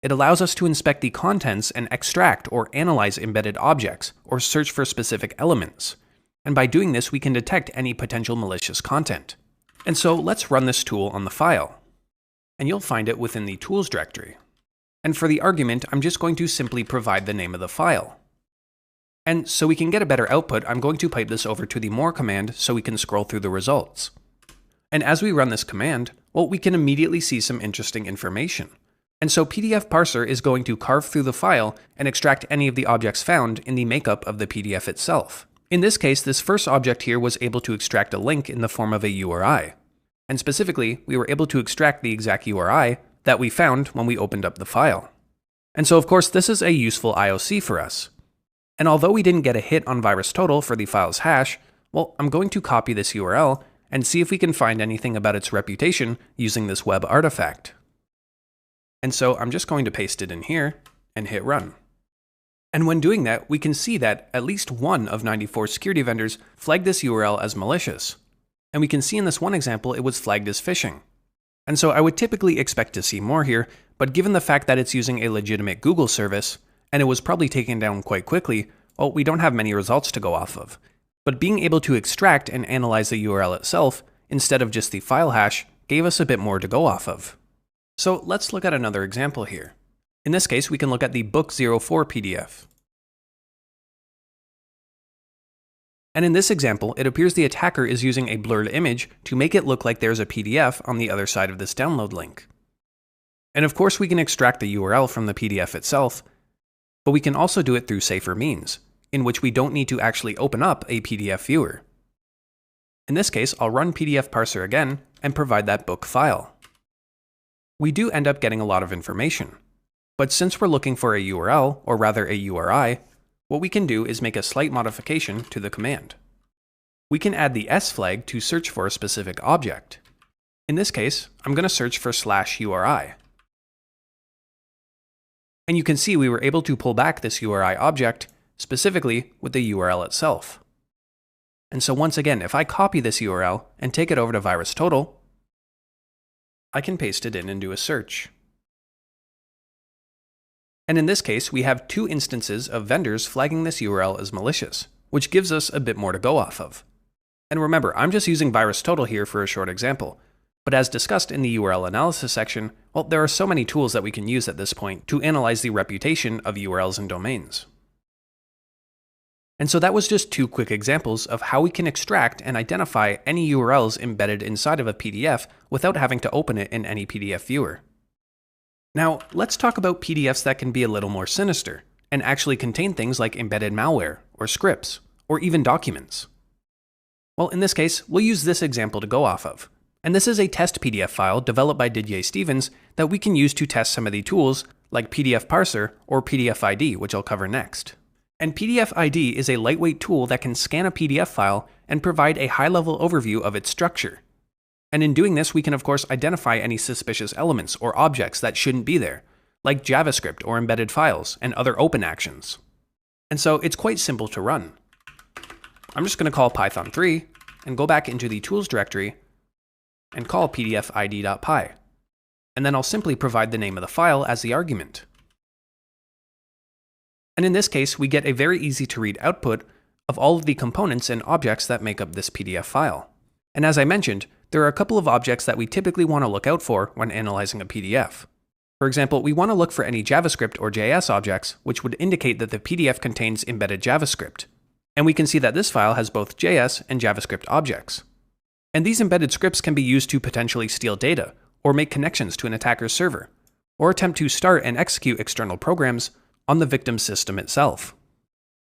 It allows us to inspect the contents and extract or analyze embedded objects or search for specific elements. And by doing this, we can detect any potential malicious content. And so let's run this tool on the file. And you'll find it within the tools directory. And for the argument, I'm just going to simply provide the name of the file. And so we can get a better output, I'm going to pipe this over to the more command so we can scroll through the results. And as we run this command, well, we can immediately see some interesting information. And so PDF Parser is going to carve through the file and extract any of the objects found in the makeup of the PDF itself. In this case, this first object here was able to extract a link in the form of a URI. And specifically, we were able to extract the exact URI that we found when we opened up the file. And so of course, this is a useful IOC for us. And although we didn't get a hit on VirusTotal for the file's hash, well, I'm going to copy this URL and see if we can find anything about its reputation using this web artifact. And so I'm just going to paste it in here and hit run. And when doing that, we can see that at least one of 94 security vendors flagged this URL as malicious. And we can see in this one example, it was flagged as phishing. And so I would typically expect to see more here, but given the fact that it's using a legitimate Google service, and it was probably taken down quite quickly, well, we don't have many results to go off of. But being able to extract and analyze the URL itself, instead of just the file hash, gave us a bit more to go off of. So let's look at another example here. In this case, we can look at the Book 04 PDF. And in this example, it appears the attacker is using a blurred image to make it look like there's a PDF on the other side of this download link. And of course, we can extract the URL from the PDF itself, but we can also do it through safer means, in which we don't need to actually open up a PDF viewer. In this case, I'll run PDF parser again and provide that book file. We do end up getting a lot of information, but since we're looking for a URL, or rather a URI, what we can do is make a slight modification to the command. We can add the S flag to search for a specific object. In this case, I'm going to search for /URI. And you can see we were able to pull back this URI object, specifically with the URL itself. And so once again, if I copy this URL and take it over to VirusTotal, I can paste it in and do a search. And in this case, we have 2 instances of vendors flagging this URL as malicious, which gives us a bit more to go off of. And remember, I'm just using VirusTotal here for a short example, but as discussed in the URL analysis section, well, there are so many tools that we can use at this point to analyze the reputation of URLs and domains. And so that was just 2 quick examples of how we can extract and identify any URLs embedded inside of a PDF without having to open it in any PDF viewer. Now, let's talk about PDFs that can be a little more sinister and actually contain things like embedded malware, or scripts, or even documents. Well, in this case, we'll use this example to go off of. And this is a test PDF file developed by Didier Stevens that we can use to test some of the tools like PDF Parser or PDF ID, which I'll cover next. And PDF ID is a lightweight tool that can scan a PDF file and provide a high-level overview of its structure. And in doing this, we can of course identify any suspicious elements or objects that shouldn't be there, like JavaScript or embedded files and other open actions. And so it's quite simple to run. I'm just going to call Python3 and go back into the tools directory and call pdfid.py. And then I'll simply provide the name of the file as the argument. And in this case, we get a very easy to read output of all of the components and objects that make up this PDF file. And as I mentioned, there are a couple of objects that we typically want to look out for when analyzing a PDF. For example, we want to look for any JavaScript or JS objects, which would indicate that the PDF contains embedded JavaScript. And we can see that this file has both JS and JavaScript objects. And these embedded scripts can be used to potentially steal data, or make connections to an attacker's server, or attempt to start and execute external programs on the victim's system itself.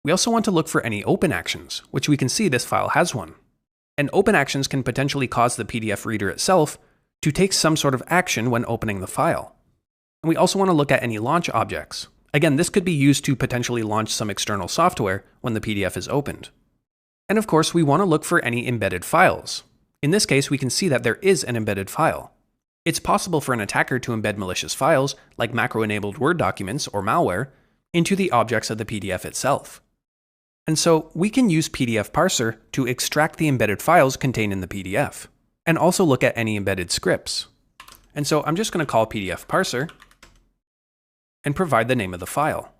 We also want to look for any open actions, which we can see this file has one. And open actions can potentially cause the PDF reader itself to take some sort of action when opening the file. And we also want to look at any launch objects. Again, this could be used to potentially launch some external software when the PDF is opened. And of course, we want to look for any embedded files. In this case, we can see that there is an embedded file. It's possible for an attacker to embed malicious files, like macro-enabled Word documents or malware, into the objects of the PDF itself. And so we can use PDF Parser to extract the embedded files contained in the PDF, and also look at any embedded scripts. And so I'm just going to call PDF Parser and provide the name of the file.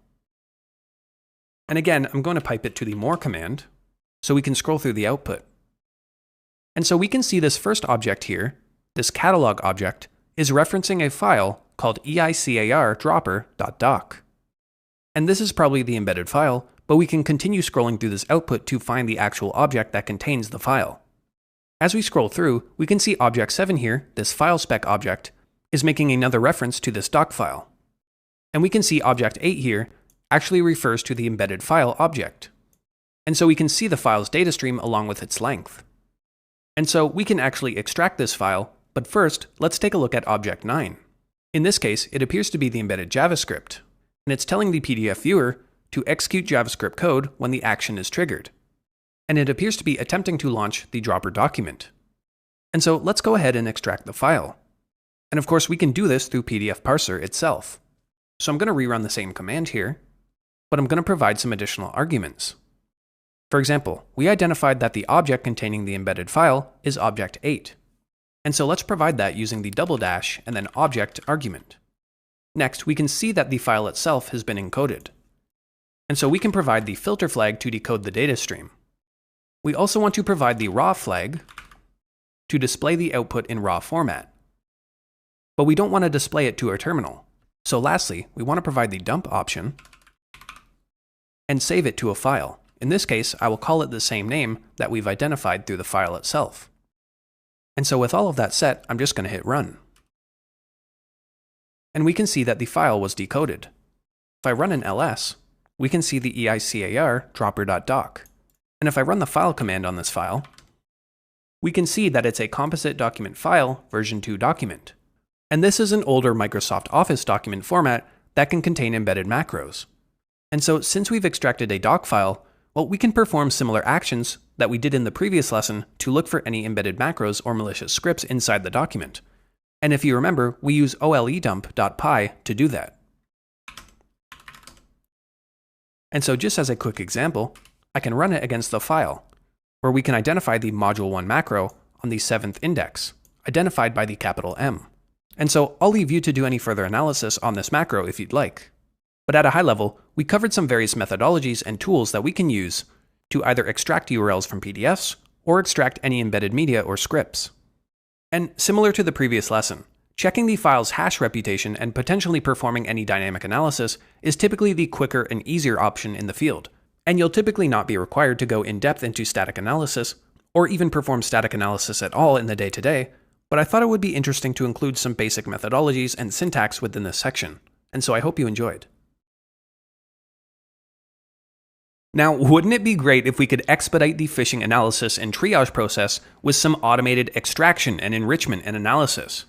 And again, I'm going to pipe it to the more command so we can scroll through the output. And so we can see this first object here, this catalog object, is referencing a file called eicar.dropper.doc. And this is probably the embedded file, but we can continue scrolling through this output to find the actual object that contains the file. As we scroll through, we can see object 7 here, this file spec object, is making another reference to this doc file. And we can see object 8 here actually refers to the embedded file object. And so we can see the file's data stream along with its length. And so we can actually extract this file, but first, let's take a look at object 9. In this case, it appears to be the embedded JavaScript, and it's telling the PDF viewer to execute JavaScript code when the action is triggered. And it appears to be attempting to launch the dropper document. And so let's go ahead and extract the file. And of course, we can do this through PDF Parser itself. So I'm going to rerun the same command here, but I'm going to provide some additional arguments. For example, we identified that the object containing the embedded file is object 8. And so let's provide that using the double dash and then object argument. Next, we can see that the file itself has been encoded. And so we can provide the filter flag to decode the data stream. We also want to provide the raw flag to display the output in raw format. But we don't want to display it to our terminal. So lastly, we want to provide the dump option and save it to a file. In this case, I will call it the same name that we've identified through the file itself. And so with all of that set, I'm just going to hit run. And we can see that the file was decoded. If I run an ls, we can see the EICAR dropper.doc. And if I run the file command on this file, we can see that it's a composite document file version 2 document. And this is an older Microsoft Office document format that can contain embedded macros. And so since we've extracted a doc file, well, we can perform similar actions that we did in the previous lesson to look for any embedded macros or malicious scripts inside the document. And if you remember, we use oledump.py to do that. And so just as a quick example, I can run it against the file, where we can identify the module 1 macro on the 7th index, identified by the capital M. And so I'll leave you to do any further analysis on this macro if you'd like. But at a high level, we covered some various methodologies and tools that we can use to either extract URLs from PDFs or extract any embedded media or scripts. And similar to the previous lesson, checking the file's hash reputation and potentially performing any dynamic analysis is typically the quicker and easier option in the field. And you'll typically not be required to go in depth into static analysis or even perform static analysis at all in the day-to-day, but I thought it would be interesting to include some basic methodologies and syntax within this section, and so I hope you enjoyed. Now, wouldn't it be great if we could expedite the phishing analysis and triage process with some automated extraction and enrichment and analysis?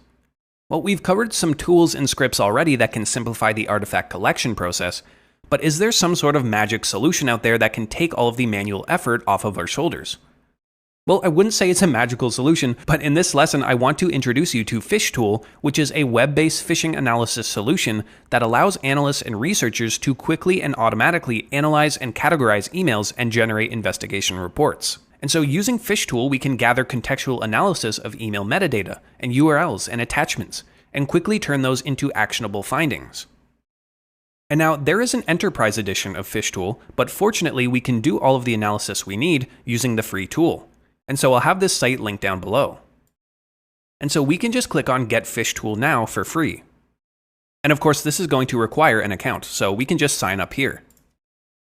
Well, we've covered some tools and scripts already that can simplify the artifact collection process, but is there some sort of magic solution out there that can take all of the manual effort off of our shoulders? Well, I wouldn't say it's a magical solution, but in this lesson, I want to introduce you to PhishTool, which is a web-based phishing analysis solution that allows analysts and researchers to quickly and automatically analyze and categorize emails and generate investigation reports. And so using PhishTool, we can gather contextual analysis of email metadata and URLs and attachments, and quickly turn those into actionable findings. And now there is an enterprise edition of PhishTool, but fortunately we can do all of the analysis we need using the free tool. And so I'll have this site linked down below. And so we can just click on Get PhishTool Now for free. And of course, this is going to require an account, so we can just sign up here.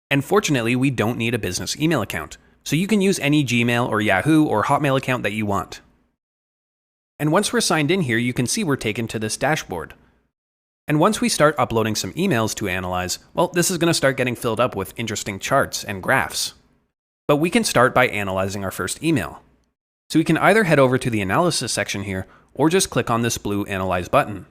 And fortunately, we don't need a business email account, so you can use any Gmail or Yahoo or Hotmail account that you want. And once we're signed in here, you can see we're taken to this dashboard. And once we start uploading some emails to analyze, well, this is going to start getting filled up with interesting charts and graphs. But we can start by analyzing our first email. So we can either head over to the analysis section here, or just click on this blue Analyze button.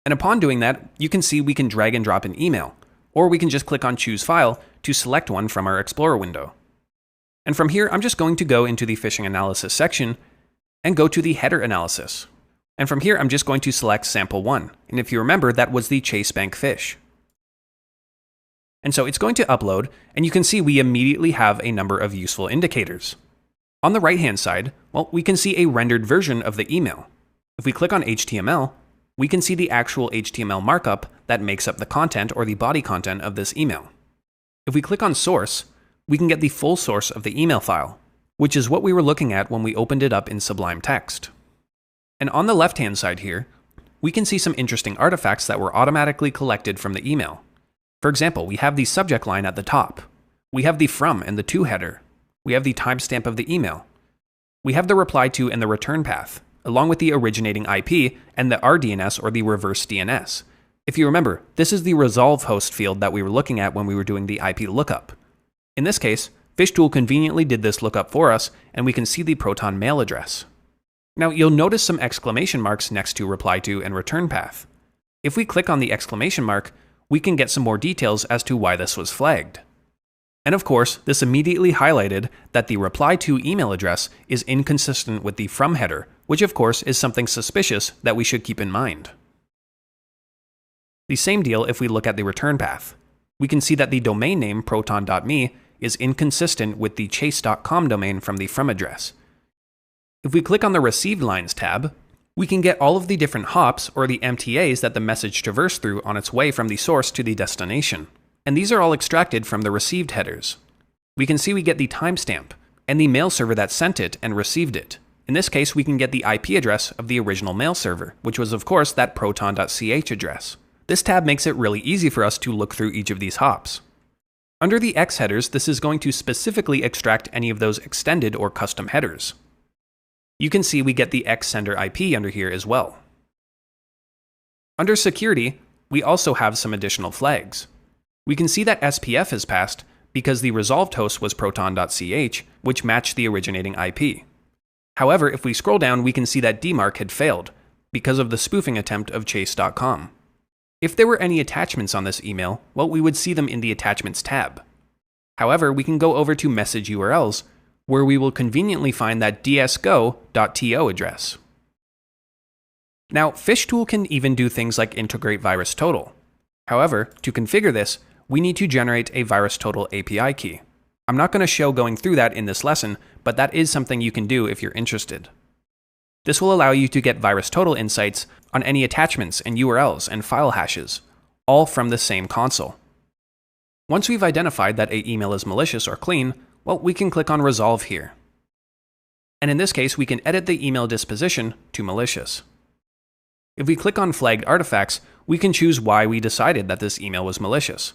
And upon doing that, you can see we can drag and drop an email, or we can just click on Choose File to select one from our Explorer window. And from here, I'm just going to go into the phishing analysis section and go to the header analysis. And from here, I'm just going to select Sample 1. And if you remember, that was the Chase Bank phish. And so it's going to upload, and you can see we immediately have a number of useful indicators. On the right-hand side, well, we can see a rendered version of the email. If we click on HTML, we can see the actual HTML markup that makes up the content or the body content of this email. If we click on Source, we can get the full source of the email file, which is what we were looking at when we opened it up in Sublime Text. And on the left-hand side here, we can see some interesting artifacts that were automatically collected from the email. For example, we have the subject line at the top. We have the from and the to header. We have the timestamp of the email. We have the reply to and the return path, along with the originating IP and the RDNS or the reverse DNS. If you remember, this is the resolve host field that we were looking at when we were doing the IP lookup. In this case, PhishTool conveniently did this lookup for us, and we can see the Proton mail address. Now you'll notice some exclamation marks next to reply to and return path. If we click on the exclamation mark, we can get some more details as to why this was flagged. And of course, this immediately highlighted that the reply to email address is inconsistent with the from header, which of course is something suspicious that we should keep in mind. The same deal if we look at the return path. We can see that the domain name proton.me is inconsistent with the chase.com domain from the from address. If we click on the Received Lines tab, we can get all of the different hops or the MTAs that the message traversed through on its way from the source to the destination. And these are all extracted from the received headers. We can see we get the timestamp and the mail server that sent it and received it. In this case, we can get the IP address of the original mail server, which was of course that proton.ch address. This tab makes it really easy for us to look through each of these hops. Under the X headers, this is going to specifically extract any of those extended or custom headers. You can see we get the X sender IP under here as well. Under security, we also have some additional flags. We can see that SPF is passed because the resolved host was proton.ch, which matched the originating IP. However, if we scroll down, we can see that DMARC had failed because of the spoofing attempt of chase.com. If there were any attachments on this email, well, we would see them in the Attachments tab. However, we can go over to Message URLs, where we will conveniently find that dsgo.to address. Now, PhishTool can even do things like integrate VirusTotal. However, to configure this, we need to generate a VirusTotal API key. I'm not going to show going through that in this lesson, but that is something you can do if you're interested. This will allow you to get VirusTotal insights on any attachments and URLs and file hashes, all from the same console. Once we've identified that an email is malicious or clean, well, we can click on Resolve here. And in this case, we can edit the email disposition to malicious. If we click on Flagged Artifacts, we can choose why we decided that this email was malicious.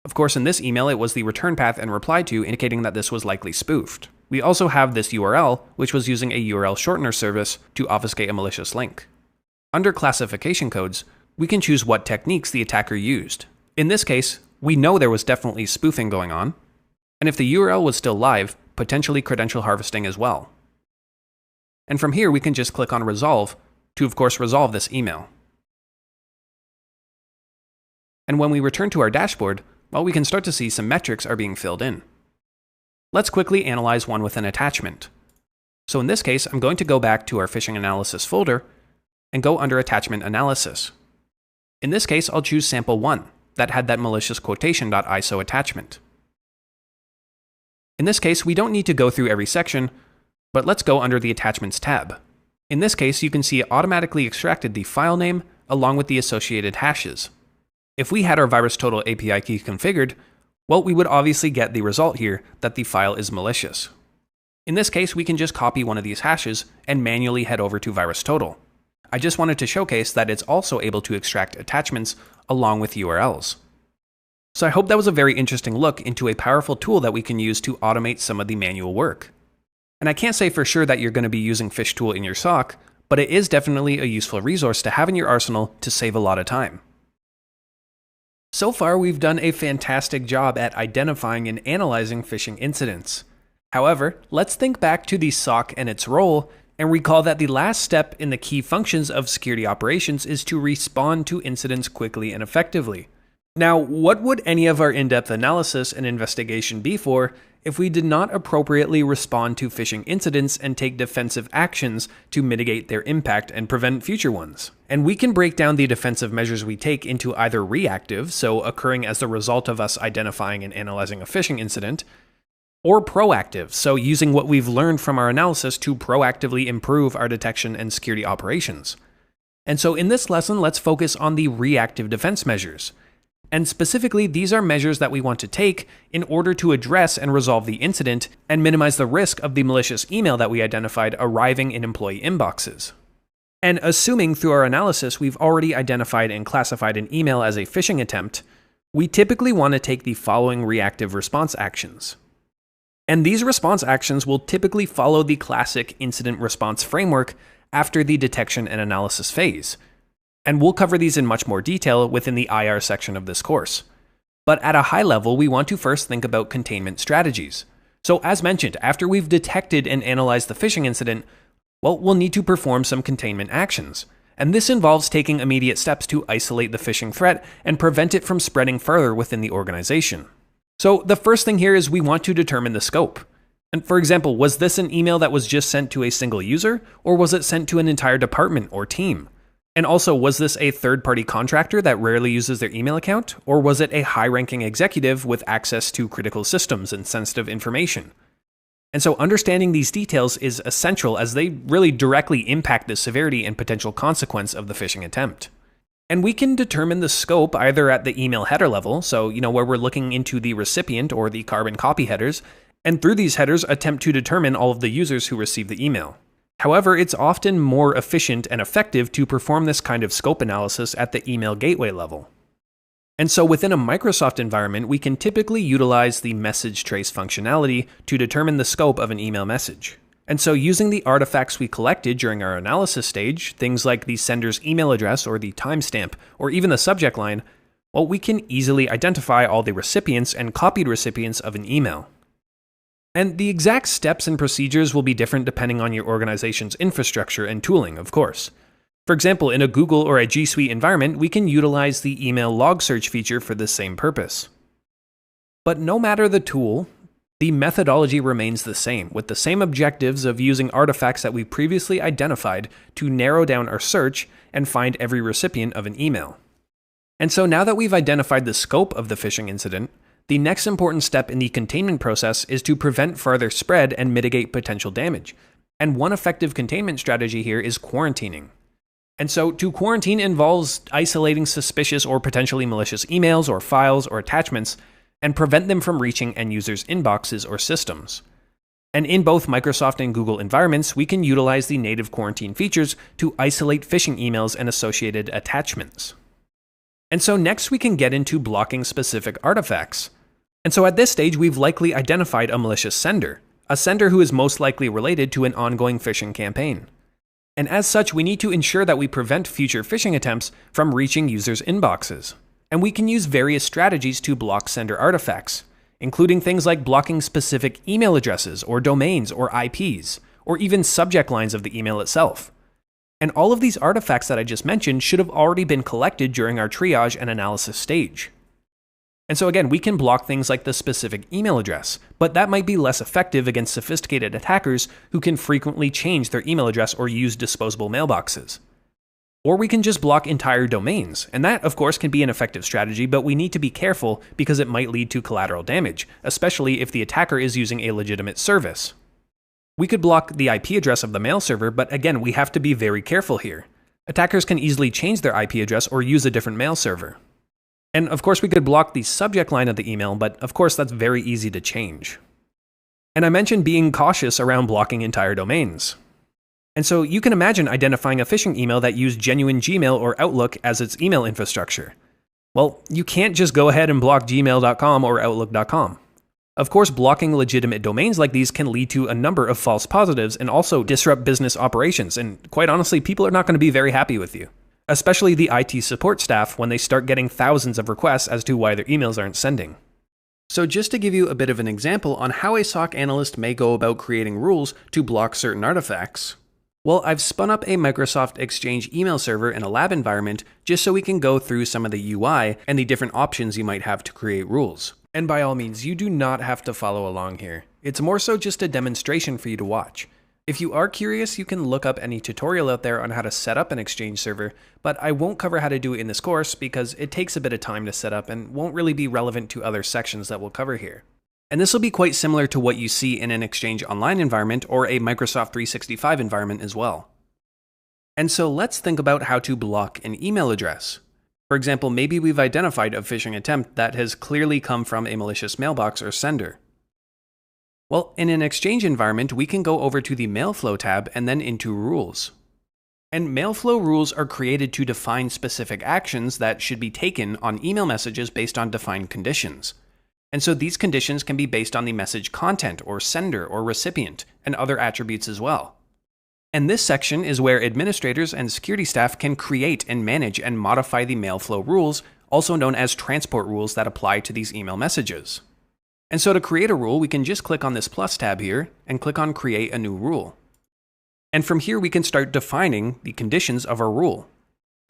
Of course, in this email, it was the return path and reply to indicating that this was likely spoofed. We also have this URL, which was using a URL shortener service to obfuscate a malicious link. Under classification codes, we can choose what techniques the attacker used. In this case, we know there was definitely spoofing going on, and if the URL was still live, potentially credential harvesting as well. And from here, we can just click on Resolve to, of course, resolve this email. And when we return to our dashboard, well, we can start to see some metrics are being filled in. Let's quickly analyze one with an attachment. So in this case, I'm going to go back to our phishing analysis folder and go under Attachment Analysis. In this case, I'll choose Sample 1 that had that malicious quotation.iso attachment. In this case, we don't need to go through every section, but let's go under the Attachments tab. In this case, you can see it automatically extracted the file name along with the associated hashes. If we had our VirusTotal API key configured, well, we would obviously get the result here that the file is malicious. In this case, we can just copy one of these hashes and manually head over to VirusTotal. I just wanted to showcase that it's also able to extract attachments along with URLs. So I hope that was a very interesting look into a powerful tool that we can use to automate some of the manual work. And I can't say for sure that you're going to be using PhishTool in your SOC, but it is definitely a useful resource to have in your arsenal to save a lot of time. So far, we've done a fantastic job at identifying and analyzing phishing incidents. However, let's think back to the SOC and its role and recall that the last step in the key functions of security operations is to respond to incidents quickly and effectively. Now, what would any of our in-depth analysis and investigation be for if we did not appropriately respond to phishing incidents and take defensive actions to mitigate their impact and prevent future ones? And we can break down the defensive measures we take into either reactive, so occurring as the result of us identifying and analyzing a phishing incident, or proactive, so using what we've learned from our analysis to proactively improve our detection and security operations. And so in this lesson, let's focus on the reactive defense measures. And specifically, these are measures that we want to take in order to address and resolve the incident and minimize the risk of the malicious email that we identified arriving in employee inboxes. And assuming through our analysis we've already identified and classified an email as a phishing attempt, we typically want to take the following reactive response actions. And these response actions will typically follow the classic incident response framework after the detection and analysis phase. And we'll cover these in much more detail within the IR section of this course. But at a high level, we want to first think about containment strategies. So as mentioned, after we've detected and analyzed the phishing incident, well, we'll need to perform some containment actions. And this involves taking immediate steps to isolate the phishing threat and prevent it from spreading further within the organization. So the first thing here is we want to determine the scope. And for example, was this an email that was just sent to a single user, or was it sent to an entire department or team? And also, was this a third-party contractor that rarely uses their email account, or was it a high-ranking executive with access to critical systems and sensitive information? And so understanding these details is essential as they really directly impact the severity and potential consequence of the phishing attempt. And we can determine the scope either at the email header level, so where we're looking into the recipient or the carbon copy headers, and through these headers attempt to determine all of the users who receive the email. However, it's often more efficient and effective to perform this kind of scope analysis at the email gateway level. And so within a Microsoft environment, we can typically utilize the message trace functionality to determine the scope of an email message. And so using the artifacts we collected during our analysis stage, things like the sender's email address or the timestamp, or even the subject line, well, we can easily identify all the recipients and copied recipients of an email. And the exact steps and procedures will be different depending on your organization's infrastructure and tooling, of course. For example, in a Google or a G Suite environment, we can utilize the email log search feature for this same purpose. But no matter the tool, the methodology remains the same, with the same objectives of using artifacts that we previously identified to narrow down our search and find every recipient of an email. And so now that we've identified the scope of the phishing incident, the next important step in the containment process is to prevent further spread and mitigate potential damage. And one effective containment strategy here is quarantining. And so to quarantine involves isolating suspicious or potentially malicious emails or files or attachments and prevent them from reaching end users' inboxes or systems. And in both Microsoft and Google environments, we can utilize the native quarantine features to isolate phishing emails and associated attachments. And so next we can get into blocking specific artifacts. And so at this stage, we've likely identified a malicious sender, a sender who is most likely related to an ongoing phishing campaign. And as such, we need to ensure that we prevent future phishing attempts from reaching users' inboxes. And we can use various strategies to block sender artifacts, including things like blocking specific email addresses or domains or IPs, or even subject lines of the email itself. And all of these artifacts that I just mentioned should have already been collected during our triage and analysis stage. And so again, we can block things like the specific email address, but that might be less effective against sophisticated attackers who can frequently change their email address or use disposable mailboxes. Or we can just block entire domains, and that of course can be an effective strategy, but we need to be careful because it might lead to collateral damage, especially if the attacker is using a legitimate service. We could block the IP address of the mail server, but again, we have to be very careful here. Attackers can easily change their IP address or use a different mail server. And of course, we could block the subject line of the email, but of course, that's very easy to change. And I mentioned being cautious around blocking entire domains. And so you can imagine identifying a phishing email that used genuine Gmail or Outlook as its email infrastructure. Well, you can't just go ahead and block gmail.com or outlook.com. Of course, blocking legitimate domains like these can lead to a number of false positives and also disrupt business operations. And quite honestly, people are not going to be very happy with you, especially the IT support staff when they start getting thousands of requests as to why their emails aren't sending. So just to give you a bit of an example on how a SOC analyst may go about creating rules to block certain artifacts, well, I've spun up a Microsoft Exchange email server in a lab environment just so we can go through some of the UI and the different options you might have to create rules. And by all means, you do not have to follow along here. It's more so just a demonstration for you to watch. If you are curious, you can look up any tutorial out there on how to set up an Exchange server, but I won't cover how to do it in this course because it takes a bit of time to set up and won't really be relevant to other sections that we'll cover here. And this will be quite similar to what you see in an Exchange Online environment or a Microsoft 365 environment as well. And so let's think about how to block an email address. For example, maybe we've identified a phishing attempt that has clearly come from a malicious mailbox or sender. Well, in an Exchange environment, we can go over to the Mailflow tab and then into Rules. And Mailflow rules are created to define specific actions that should be taken on email messages based on defined conditions. And so these conditions can be based on the message content or sender or recipient and other attributes as well. And this section is where administrators and security staff can create and manage and modify the Mailflow rules, also known as transport rules that apply to these email messages. And so to create a rule, we can just click on this plus tab here and click on Create a New Rule. And from here, we can start defining the conditions of our rule.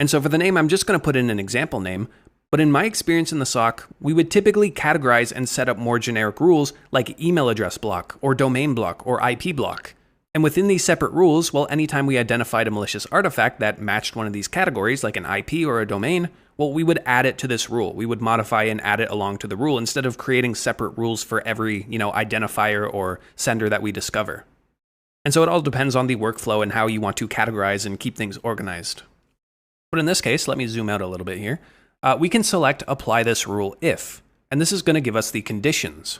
And so for the name, I'm just going to put in an example name. But in my experience in the SOC, we would typically categorize and set up more generic rules like email address block or domain block or IP block. And within these separate rules, well, anytime we identified a malicious artifact that matched one of these categories, like an IP or a domain, well, we would add it to this rule. We would modify and add it along to the rule instead of creating separate rules for every, identifier or sender that we discover. And so it all depends on the workflow and how you want to categorize and keep things organized. But in this case, let me zoom out a little bit here. We can select apply this rule if, and this is going to give us the conditions.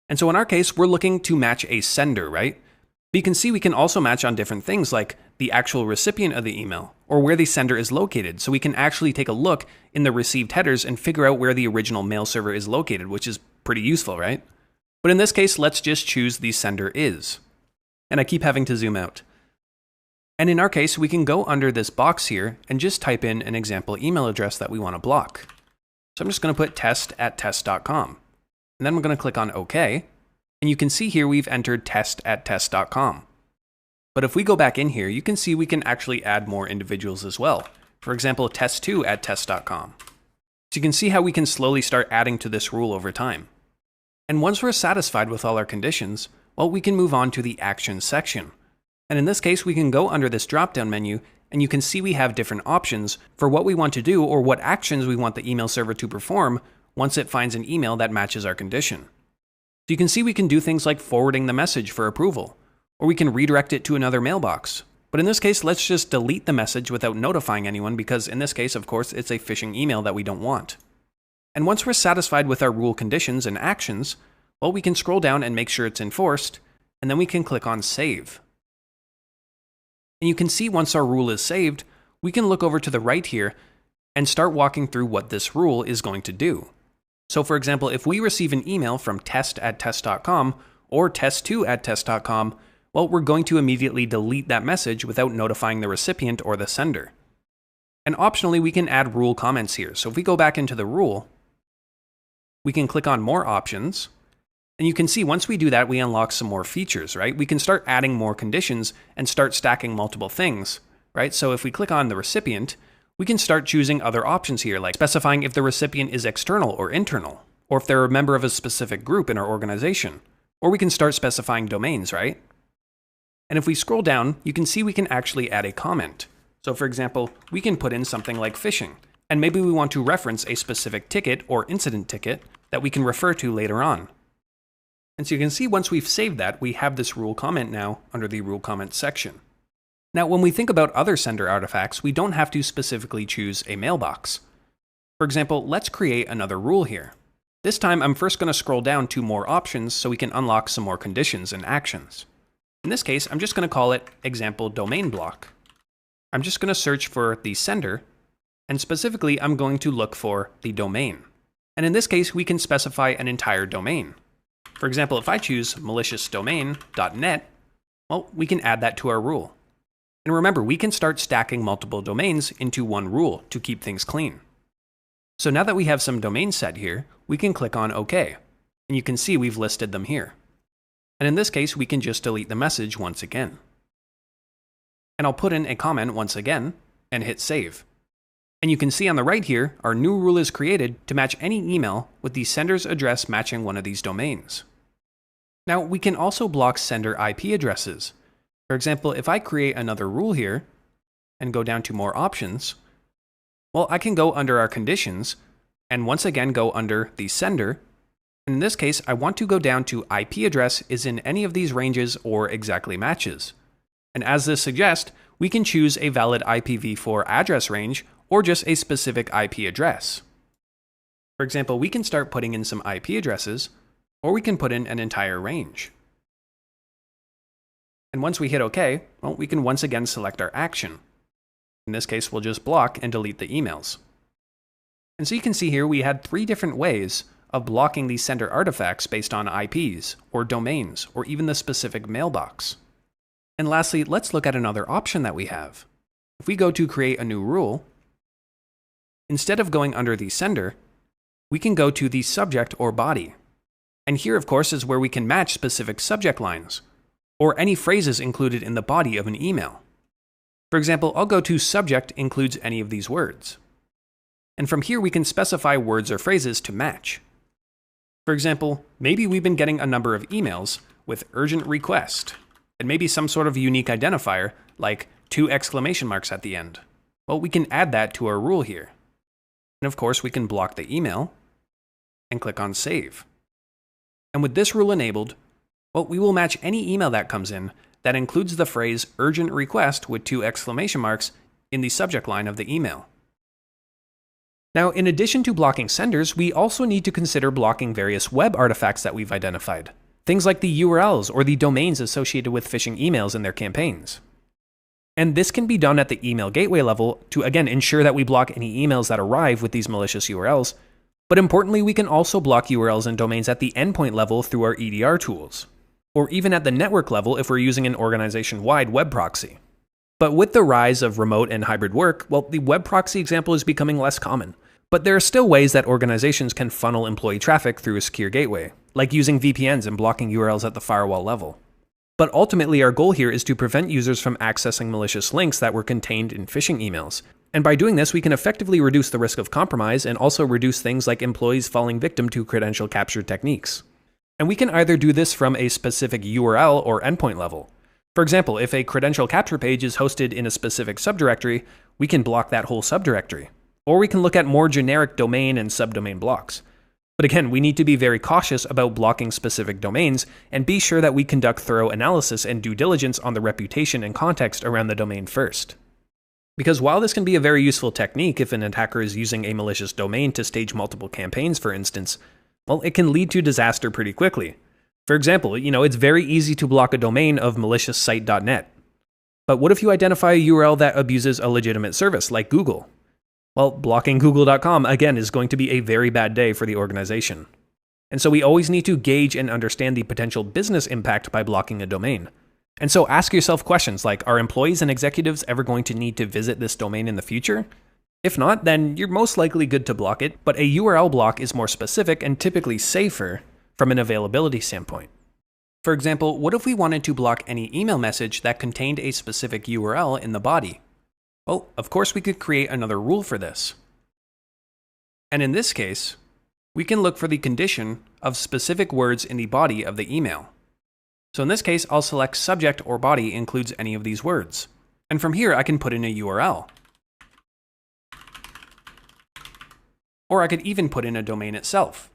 And so in our case, we're looking to match a sender, right? But you can see we can also match on different things like the actual recipient of the email or where the sender is located. So we can actually take a look in the received headers and figure out where the original mail server is located, which is pretty useful, right? But in this case, let's just choose the sender is. And I keep having to zoom out. And in our case, we can go under this box here and just type in an example email address that we want to block. So I'm just going to put test@test.com. And then we're going to click on OK. And you can see here we've entered test@test.com. But if we go back in here, you can see we can actually add more individuals as well. For example, test2@test.com. So you can see how we can slowly start adding to this rule over time. And once we're satisfied with all our conditions, well, we can move on to the actions section. And in this case, we can go under this drop-down menu and you can see we have different options for what we want to do or what actions we want the email server to perform once it finds an email that matches our condition. So you can see we can do things like forwarding the message for approval, or we can redirect it to another mailbox. But in this case, let's just delete the message without notifying anyone because in this case, of course, it's a phishing email that we don't want. And once we're satisfied with our rule conditions and actions, well, we can scroll down and make sure it's enforced, and then we can click on Save. And you can see once our rule is saved, we can look over to the right here and start walking through what this rule is going to do. So for example, if we receive an email from test@test.com or test2@test.com, well, we're going to immediately delete that message without notifying the recipient or the sender. And optionally, we can add rule comments here. So if we go back into the rule, we can click on More Options. And you can see once we do that, we unlock some more features, right? We can start adding more conditions and start stacking multiple things, right? So if we click on the recipient, we can start choosing other options here, like specifying if the recipient is external or internal, or if they're a member of a specific group in our organization, or we can start specifying domains, right? And if we scroll down, you can see we can actually add a comment. So for example, we can put in something like phishing, and maybe we want to reference a specific ticket or incident ticket that we can refer to later on. And so you can see once we've saved that, we have this rule comment now under the rule comment section. Now, when we think about other sender artifacts, we don't have to specifically choose a mailbox. For example, let's create another rule here. This time, I'm first going to scroll down to more options so we can unlock some more conditions and actions. In this case, I'm just going to call it example domain block. I'm just going to search for the sender, and specifically, I'm going to look for the domain. And in this case, we can specify an entire domain. For example, if I choose maliciousdomain.net, well, we can add that to our rule. And remember, we can start stacking multiple domains into one rule to keep things clean. So now that we have some domains set here, we can click on OK. And you can see we've listed them here. And in this case, we can just delete the message once again. And I'll put in a comment once again and hit save. And you can see on the right here, our new rule is created to match any email with the sender's address matching one of these domains. Now, we can also block sender IP addresses. For example, if I create another rule here and go down to more options, well, I can go under our conditions and once again go under the sender. In this case, I want to go down to IP address is in any of these ranges or exactly matches. And as this suggests, we can choose a valid IPv4 address range or just a specific IP address. For example, we can start putting in some IP addresses, or we can put in an entire range. And once we hit OK, well, we can once again select our action. In this case, we'll just block and delete the emails. And so you can see here we had 3 different ways of blocking these sender artifacts based on IPs, or domains, or even the specific mailbox. And lastly, let's look at another option that we have. If we go to create a new rule, instead of going under the sender, we can go to the subject or body. And here, of course, is where we can match specific subject lines, or any phrases included in the body of an email. For example, I'll go to subject includes any of these words. And from here, we can specify words or phrases to match. For example, maybe we've been getting a number of emails with urgent request, and maybe some sort of unique identifier, like 2 exclamation marks at the end. Well, we can add that to our rule here. And of course, we can block the email and click on Save. And with this rule enabled, well, we will match any email that comes in that includes the phrase urgent request with 2 exclamation marks in the subject line of the email. Now, in addition to blocking senders, we also need to consider blocking various web artifacts that we've identified. Things like the URLs or the domains associated with phishing emails in their campaigns. And this can be done at the email gateway level to, again, ensure that we block any emails that arrive with these malicious URLs. But importantly, we can also block URLs and domains at the endpoint level through our EDR tools, or even at the network level if we're using an organization-wide web proxy. But with the rise of remote and hybrid work, well, the web proxy example is becoming less common. But there are still ways that organizations can funnel employee traffic through a secure gateway, like using VPNs and blocking URLs at the firewall level. But ultimately, our goal here is to prevent users from accessing malicious links that were contained in phishing emails. And by doing this, we can effectively reduce the risk of compromise and also reduce things like employees falling victim to credential capture techniques. And we can either do this from a specific URL or endpoint level. For example, if a credential capture page is hosted in a specific subdirectory, we can block that whole subdirectory. Or we can look at more generic domain and subdomain blocks. But again, we need to be very cautious about blocking specific domains and be sure that we conduct thorough analysis and due diligence on the reputation and context around the domain first. Because while this can be a very useful technique if an attacker is using a malicious domain to stage multiple campaigns, for instance, well, it can lead to disaster pretty quickly. For example, it's very easy to block a domain of maliciousite.net. But what if you identify a URL that abuses a legitimate service like Google? Well, blocking google.com, again, is going to be a very bad day for the organization. And so we always need to gauge and understand the potential business impact by blocking a domain. And so ask yourself questions like, are employees and executives ever going to need to visit this domain in the future? If not, then you're most likely good to block it, but a URL block is more specific and typically safer from an availability standpoint. For example, what if we wanted to block any email message that contained a specific URL in the body? Well, of course we could create another rule for this. And in this case, we can look for the condition of specific words in the body of the email. So in this case, I'll select subject or body includes any of these words. And from here, I can put in a URL. Or I could even put in a domain itself.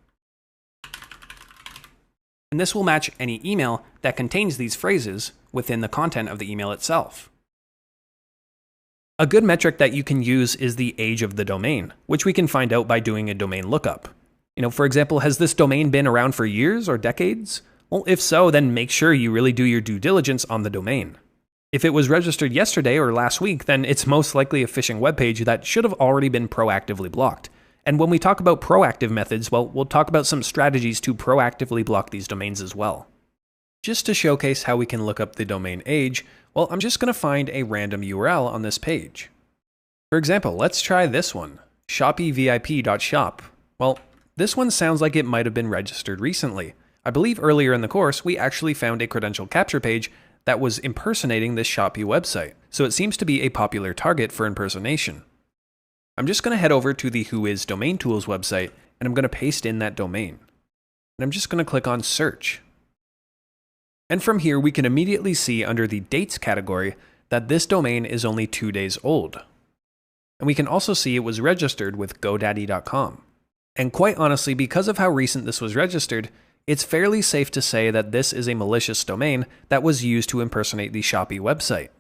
And this will match any email that contains these phrases within the content of the email itself. A good metric that you can use is the age of the domain, which we can find out by doing a domain lookup. For example, has this domain been around for years or decades? Well, if so, then make sure you really do your due diligence on the domain. If it was registered yesterday or last week, then it's most likely a phishing webpage that should have already been proactively blocked. And when we talk about proactive methods, well, we'll talk about some strategies to proactively block these domains as well. Just to showcase how we can look up the domain age, well, I'm just going to find a random URL on this page. For example, let's try this one, shoppyvip.shop. Well, this one sounds like it might have been registered recently. I believe earlier in the course, we actually found a credential capture page that was impersonating this Shopee website, so it seems to be a popular target for impersonation. I'm just going to head over to the Whois Domain Tools website, and I'm going to paste in that domain. And I'm just going to click on Search. And from here, we can immediately see under the Dates category that this domain is only 2 days old. And we can also see it was registered with GoDaddy.com. And quite honestly, because of how recent this was registered, it's fairly safe to say that this is a malicious domain that was used to impersonate the Shopee website.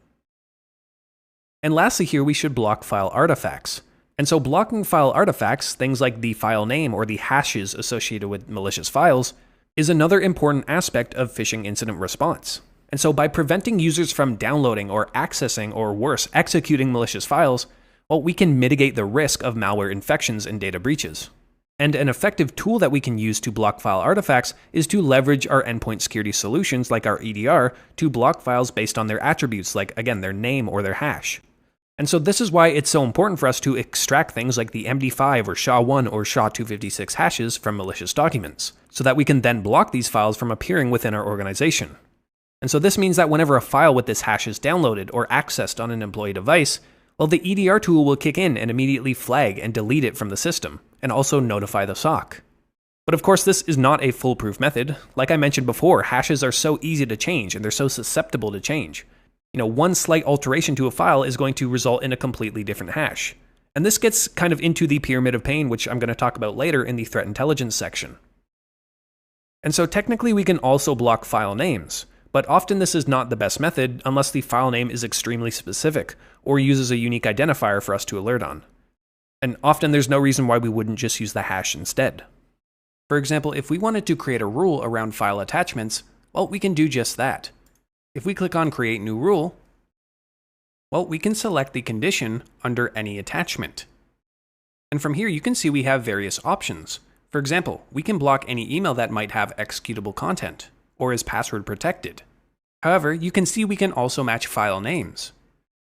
And lastly here, we should block file artifacts. And so blocking file artifacts, things like the file name or the hashes associated with malicious files, is another important aspect of phishing incident response. And so by preventing users from downloading or accessing or worse, executing malicious files, well, we can mitigate the risk of malware infections and data breaches. And an effective tool that we can use to block file artifacts is to leverage our endpoint security solutions like our EDR to block files based on their attributes like, again, their name or their hash. And so this is why it's so important for us to extract things like the MD5 or SHA-1 or SHA-256 hashes from malicious documents, so that we can then block these files from appearing within our organization. And so this means that whenever a file with this hash is downloaded or accessed on an employee device, well, the EDR tool will kick in and immediately flag and delete it from the system, and also notify the SOC. But of course, this is not a foolproof method. Like I mentioned before, hashes are so easy to change and they're so susceptible to change. One slight alteration to a file is going to result in a completely different hash. And this gets kind of into the pyramid of pain, which I'm going to talk about later in the threat intelligence section. And so technically we can also block file names, but often this is not the best method unless the file name is extremely specific or uses a unique identifier for us to alert on. And often there's no reason why we wouldn't just use the hash instead. For example, if we wanted to create a rule around file attachments, well, we can do just that. If we click on Create New Rule, well, we can select the condition under any attachment. And from here, you can see we have various options. For example, we can block any email that might have executable content or is password protected. However, you can see we can also match file names.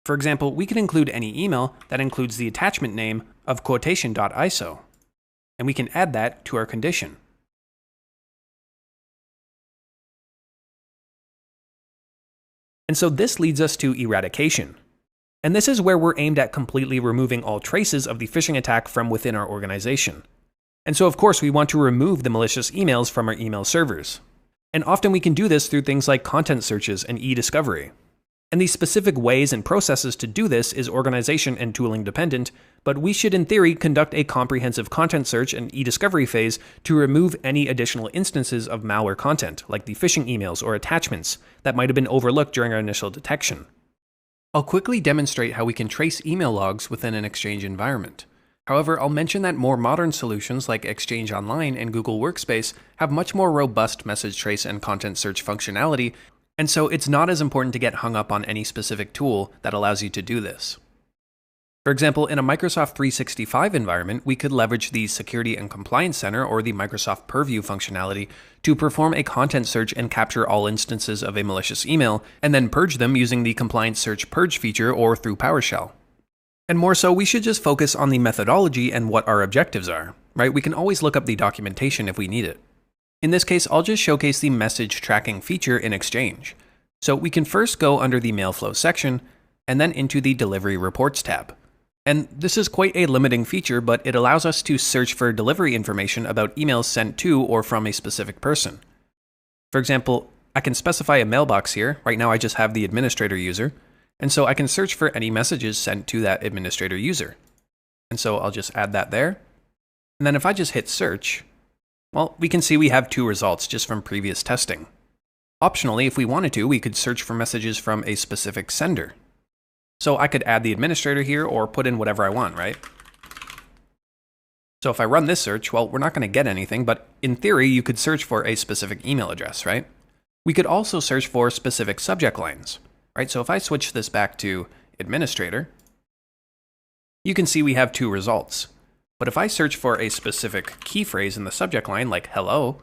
For example, we can include any email that includes the attachment name of quotation.iso, and we can add that to our condition. And so this leads us to eradication. And this is where we're aimed at completely removing all traces of the phishing attack from within our organization. And so of course we want to remove the malicious emails from our email servers. And often we can do this through things like content searches and e-discovery. And the specific ways and processes to do this is organization and tooling dependent, but we should in theory conduct a comprehensive content search and e-discovery phase to remove any additional instances of malware content, like the phishing emails or attachments that might have been overlooked during our initial detection. I'll quickly demonstrate how we can trace email logs within an Exchange environment. However, I'll mention that more modern solutions like Exchange Online and Google Workspace have much more robust message trace and content search functionality, and so it's not as important to get hung up on any specific tool that allows you to do this. For example, in a Microsoft 365 environment, we could leverage the Security and Compliance Center or the Microsoft Purview functionality to perform a content search and capture all instances of a malicious email, and then purge them using the Compliance Search Purge feature or through PowerShell. And more so, we should just focus on the methodology and what our objectives are, right? We can always look up the documentation if we need it. In this case, I'll just showcase the message tracking feature in Exchange. So we can first go under the mail flow section and then into the delivery reports tab. And this is quite a limiting feature, but it allows us to search for delivery information about emails sent to or from a specific person. For example, I can specify a mailbox here. Right now I just have the administrator user. And so I can search for any messages sent to that administrator user. And so I'll just add that there. And then if I just hit search, well, we can see we have 2 results just from previous testing. Optionally, if we wanted to, we could search for messages from a specific sender. So I could add the administrator here or put in whatever I want, right? So if I run this search, well, we're not going to get anything, but in theory, you could search for a specific email address, right? We could also search for specific subject lines. Right, so if I switch this back to administrator, you can see we have 2 results. But if I search for a specific key phrase in the subject line, like hello,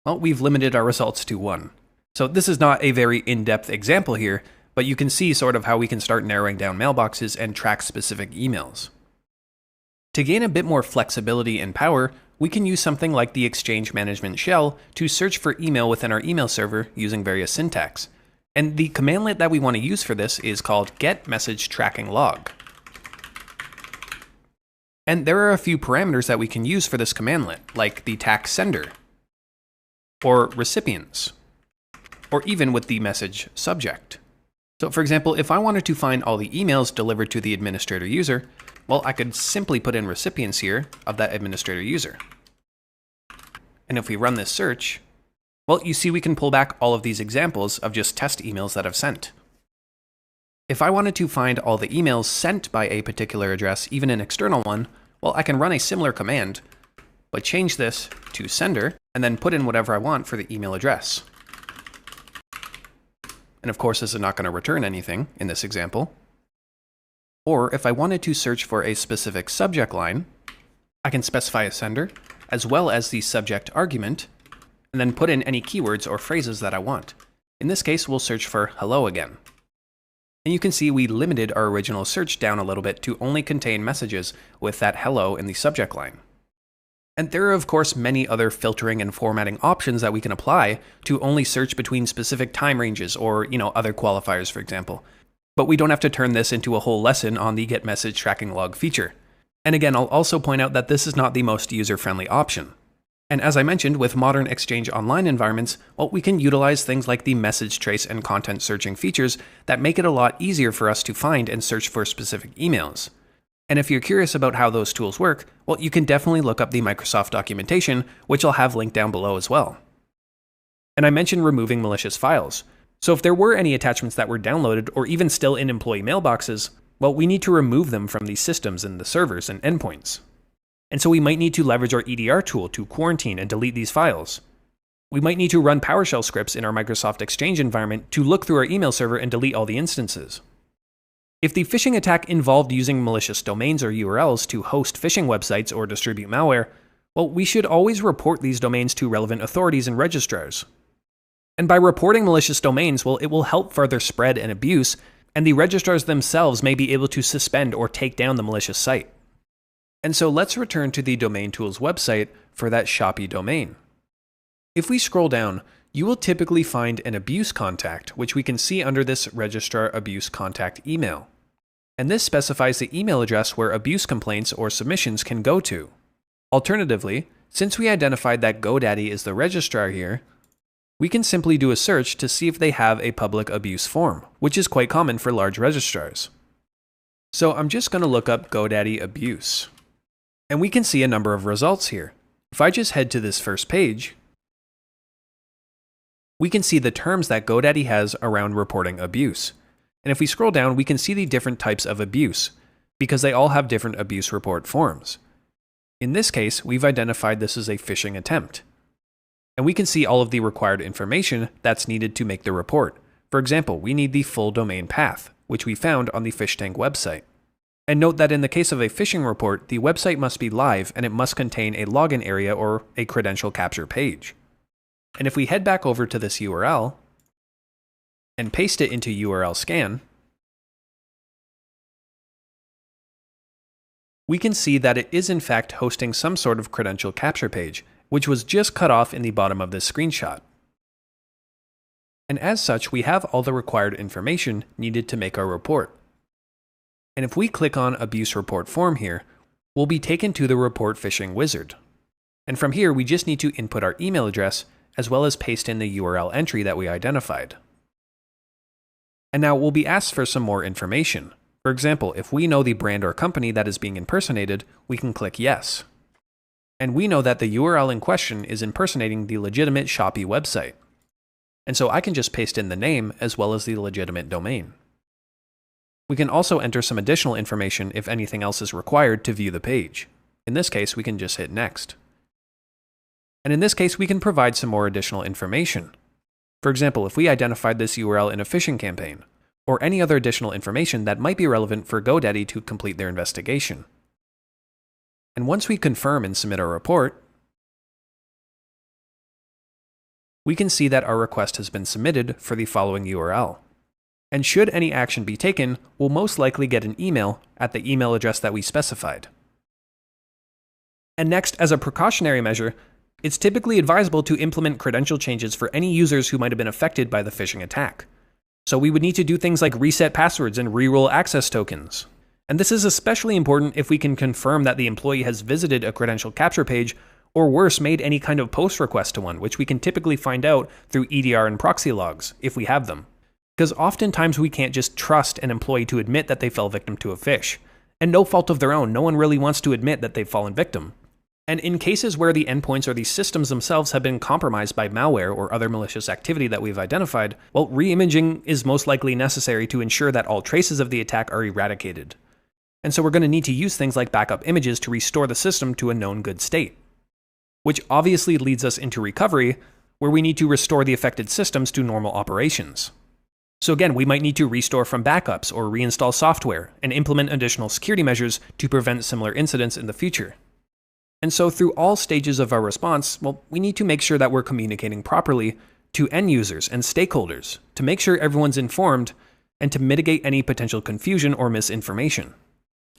well, we've limited our results to 1. So this is not a very in-depth example here, but you can see sort of how we can start narrowing down mailboxes and track specific emails. To gain a bit more flexibility and power, we can use something like the Exchange Management Shell to search for email within our email server using various syntax. And the commandlet that we want to use for this is called getMessageTrackingLog. And there are a few parameters that we can use for this commandlet, like the tax sender, or recipients, or even with the message subject. So for example, if I wanted to find all the emails delivered to the administrator user, well, I could simply put in recipients here of that administrator user. And if we run this search, well, you see we can pull back all of these examples of just test emails that I've sent. If I wanted to find all the emails sent by a particular address, even an external one, well, I can run a similar command, but change this to sender, and then put in whatever I want for the email address. And of course, this is not going to return anything in this example. Or if I wanted to search for a specific subject line, I can specify a sender, as well as the subject argument, and then put in any keywords or phrases that I want. In this case, we'll search for hello again. And you can see we limited our original search down a little bit to only contain messages with that hello in the subject line. And there are of course many other filtering and formatting options that we can apply to only search between specific time ranges or, other qualifiers, for example. But we don't have to turn this into a whole lesson on the getMessageTrackingLog feature. And again, I'll also point out that this is not the most user-friendly option. And as I mentioned, with modern Exchange Online environments, well, we can utilize things like the message trace and content searching features that make it a lot easier for us to find and search for specific emails. And if you're curious about how those tools work, well, you can definitely look up the Microsoft documentation, which I'll have linked down below as well. And I mentioned removing malicious files. So if there were any attachments that were downloaded or even still in employee mailboxes, well, we need to remove them from these systems and the servers and endpoints. And so we might need to leverage our EDR tool to quarantine and delete these files. We might need to run PowerShell scripts in our Microsoft Exchange environment to look through our email server and delete all the instances. If the phishing attack involved using malicious domains or URLs to host phishing websites or distribute malware, well, we should always report these domains to relevant authorities and registrars. And by reporting malicious domains, well, it will help further spread and abuse, and the registrars themselves may be able to suspend or take down the malicious site. And so let's return to the Domain Tools website for that shoppy domain. If we scroll down, you will typically find an abuse contact, which we can see under this Registrar Abuse Contact email. And this specifies the email address where abuse complaints or submissions can go to. Alternatively, since we identified that GoDaddy is the registrar here, we can simply do a search to see if they have a public abuse form, which is quite common for large registrars. So I'm just going to look up GoDaddy abuse. And we can see a number of results here. If I just head to this first page, we can see the terms that GoDaddy has around reporting abuse. And if we scroll down, we can see the different types of abuse, because they all have different abuse report forms. In this case, we've identified this as a phishing attempt. And we can see all of the required information that's needed to make the report. For example, we need the full domain path, which we found on the PhishTank website. And note that in the case of a phishing report, the website must be live and it must contain a login area or a credential capture page. And if we head back over to this URL and paste it into URL scan, we can see that it is in fact hosting some sort of credential capture page, which was just cut off in the bottom of this screenshot. And as such, we have all the required information needed to make our report. And if we click on Abuse Report Form here, we'll be taken to the Report Phishing wizard. And from here, we just need to input our email address as well as paste in the URL entry that we identified. And now we'll be asked for some more information. For example, if we know the brand or company that is being impersonated, we can click Yes. And we know that the URL in question is impersonating the legitimate Shopee website. And so I can just paste in the name as well as the legitimate domain. We can also enter some additional information if anything else is required to view the page. In this case, we can just hit Next. And in this case, we can provide some more additional information. For example, if we identified this URL in a phishing campaign, or any other additional information that might be relevant for GoDaddy to complete their investigation. And once we confirm and submit our report, we can see that our request has been submitted for the following URL. And should any action be taken, we'll most likely get an email at the email address that we specified. And next, as a precautionary measure, it's typically advisable to implement credential changes for any users who might have been affected by the phishing attack. So we would need to do things like reset passwords and reroll access tokens. And this is especially important if we can confirm that the employee has visited a credential capture page, or worse, made any kind of post request to one, which we can typically find out through EDR and proxy logs, if we have them. Because oftentimes we can't just trust an employee to admit that they fell victim to a phish. And no fault of their own, no one really wants to admit that they've fallen victim. And in cases where the endpoints or the systems themselves have been compromised by malware or other malicious activity that we've identified, well, re-imaging is most likely necessary to ensure that all traces of the attack are eradicated. And so we're going to need to use things like backup images to restore the system to a known good state. Which obviously leads us into recovery, where we need to restore the affected systems to normal operations. So again, we might need to restore from backups or reinstall software and implement additional security measures to prevent similar incidents in the future. And so through all stages of our response, well, we need to make sure that we're communicating properly to end users and stakeholders to make sure everyone's informed and to mitigate any potential confusion or misinformation.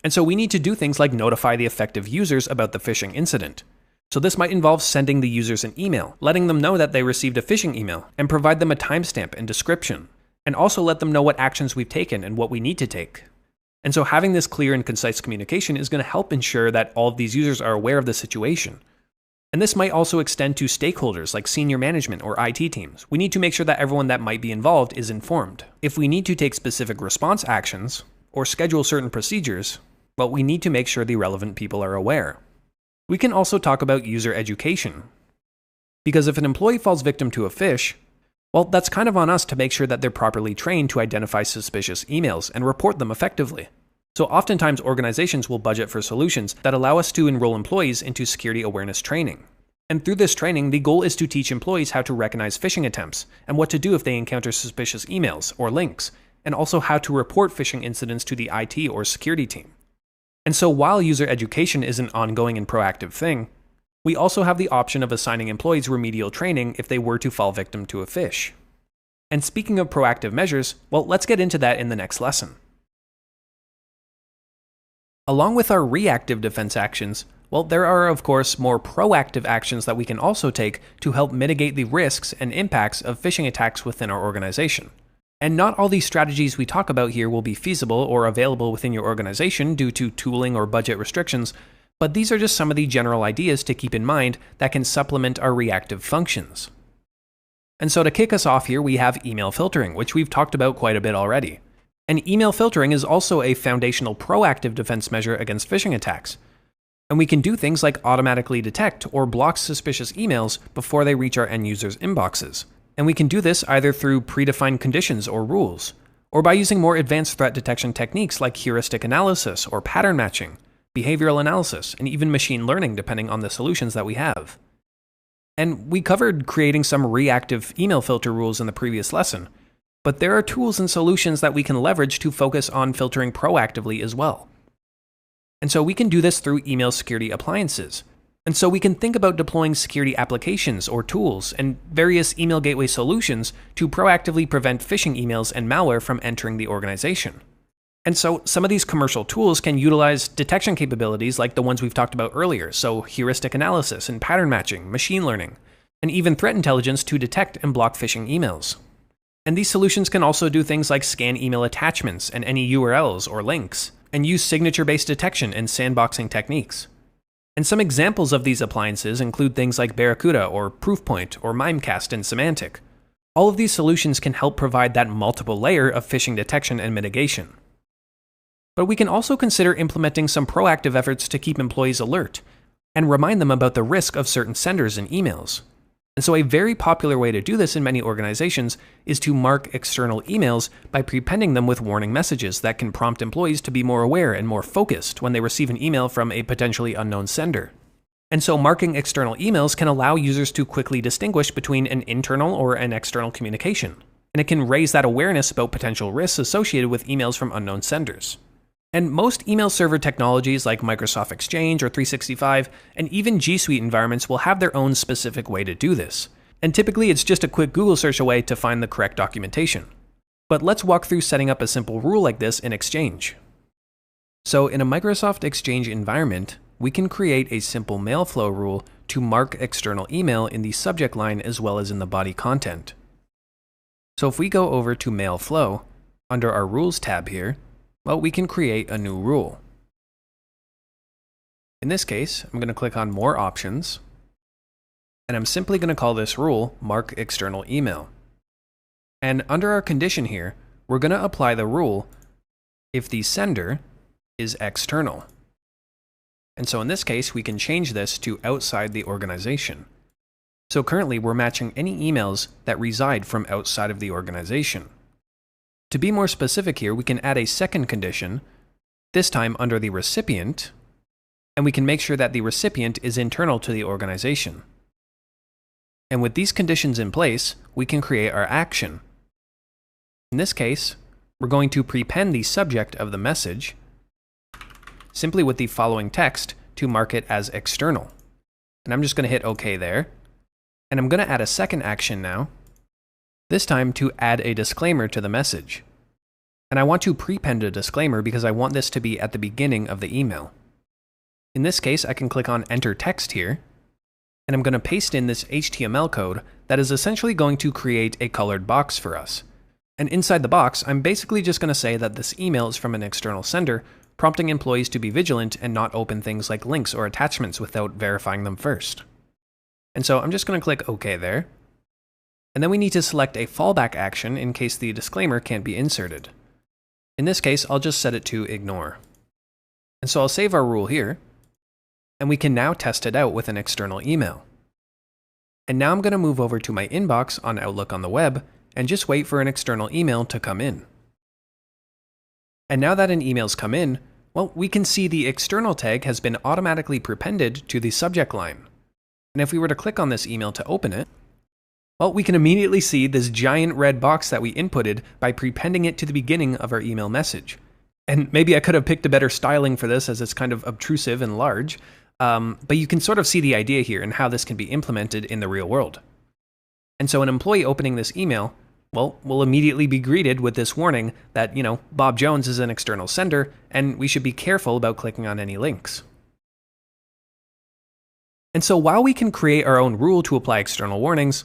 And so we need to do things like notify the affected users about the phishing incident. So this might involve sending the users an email, letting them know that they received a phishing email, and provide them a timestamp and description, and also let them know what actions we've taken and what we need to take. And so having this clear and concise communication is going to help ensure that all of these users are aware of the situation. And this might also extend to stakeholders like senior management or IT teams. We need to make sure that everyone that might be involved is informed. If we need to take specific response actions or schedule certain procedures, well, we need to make sure the relevant people are aware. We can also talk about user education. Because if an employee falls victim to a phish, well, that's kind of on us to make sure that they're properly trained to identify suspicious emails and report them effectively. So oftentimes organizations will budget for solutions that allow us to enroll employees into security awareness training. And through this training, the goal is to teach employees how to recognize phishing attempts and what to do if they encounter suspicious emails or links, and also how to report phishing incidents to the IT or security team. And so while user education is an ongoing and proactive thing, we also have the option of assigning employees remedial training if they were to fall victim to a phish. And speaking of proactive measures, well, let's get into that in the next lesson. Along with our reactive defense actions, well, there are of course more proactive actions that we can also take to help mitigate the risks and impacts of phishing attacks within our organization. And not all these strategies we talk about here will be feasible or available within your organization due to tooling or budget restrictions, but these are just some of the general ideas to keep in mind that can supplement our reactive functions. And so to kick us off here, we have email filtering, which we've talked about quite a bit already. And email filtering is also a foundational proactive defense measure against phishing attacks. And we can do things like automatically detect or block suspicious emails before they reach our end users' inboxes. And we can do this either through predefined conditions or rules, or by using more advanced threat detection techniques like heuristic analysis or pattern matching, behavioral analysis, and even machine learning depending on the solutions that we have. And we covered creating some reactive email filter rules in the previous lesson, but there are tools and solutions that we can leverage to focus on filtering proactively as well. And so we can do this through email security appliances. And so we can think about deploying security applications or tools and various email gateway solutions to proactively prevent phishing emails and malware from entering the organization. And so some of these commercial tools can utilize detection capabilities like the ones we've talked about earlier, so heuristic analysis and pattern matching, machine learning, and even threat intelligence to detect and block phishing emails. And these solutions can also do things like scan email attachments and any URLs or links, and use signature-based detection and sandboxing techniques. And some examples of these appliances include things like Barracuda or Proofpoint or Mimecast and Symantec. All of these solutions can help provide that multiple layer of phishing detection and mitigation. But we can also consider implementing some proactive efforts to keep employees alert and remind them about the risk of certain senders and emails. And so a very popular way to do this in many organizations is to mark external emails by prepending them with warning messages that can prompt employees to be more aware and more focused when they receive an email from a potentially unknown sender. And so marking external emails can allow users to quickly distinguish between an internal or an external communication. And it can raise that awareness about potential risks associated with emails from unknown senders. And most email server technologies like Microsoft Exchange or 365 and even G Suite environments will have their own specific way to do this. And typically it's just a quick Google search away to find the correct documentation. But let's walk through setting up a simple rule like this in Exchange. So in a Microsoft Exchange environment, we can create a simple mail flow rule to mark external email in the subject line as well as in the body content. So if we go over to mail flow, under our rules tab here, well, we can create a new rule. In this case, I'm going to click on More Options, and I'm simply going to call this rule Mark External Email. And under our condition here, we're going to apply the rule if the sender is external. And so in this case, we can change this to outside the organization. So currently, we're matching any emails that reside from outside of the organization. To be more specific here, we can add a second condition, this time under the recipient, and we can make sure that the recipient is internal to the organization. And with these conditions in place, we can create our action. In this case, we're going to prepend the subject of the message simply with the following text to mark it as external. And I'm just going to hit OK there. And I'm going to add a second action now, this time to add a disclaimer to the message. And I want to prepend a disclaimer because I want this to be at the beginning of the email. In this case, I can click on Enter Text here, and I'm going to paste in this HTML code that is essentially going to create a colored box for us. And inside the box, I'm basically just going to say that this email is from an external sender, prompting employees to be vigilant and not open things like links or attachments without verifying them first. And so I'm just going to click OK there. And then we need to select a fallback action in case the disclaimer can't be inserted. In this case, I'll just set it to ignore. And so I'll save our rule here, and we can now test it out with an external email. And now I'm going to move over to my inbox on Outlook on the web and just wait for an external email to come in. And now that an email's come in, well, we can see the external tag has been automatically prepended to the subject line. And if we were to click on this email to open it, well, we can immediately see this giant red box that we inputted by prepending it to the beginning of our email message. And maybe I could have picked a better styling for this as it's kind of obtrusive and large, but you can sort of see the idea here and how this can be implemented in the real world. And so an employee opening this email, well, will immediately be greeted with this warning that, Bob Jones is an external sender, and we should be careful about clicking on any links. And so while we can create our own rule to apply external warnings,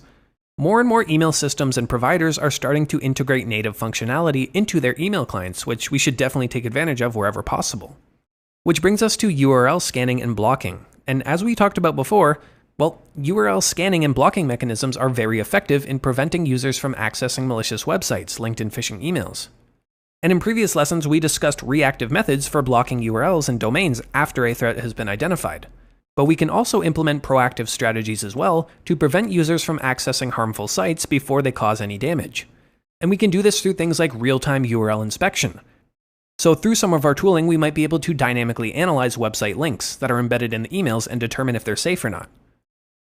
more and more email systems and providers are starting to integrate native functionality into their email clients, which we should definitely take advantage of wherever possible. Which brings us to URL scanning and blocking. And as we talked about before, well, URL scanning and blocking mechanisms are very effective in preventing users from accessing malicious websites linked in phishing emails. And in previous lessons, we discussed reactive methods for blocking URLs and domains after a threat has been identified. But we can also implement proactive strategies as well to prevent users from accessing harmful sites before they cause any damage. And we can do this through things like real-time URL inspection. So through some of our tooling, we might be able to dynamically analyze website links that are embedded in the emails and determine if they're safe or not.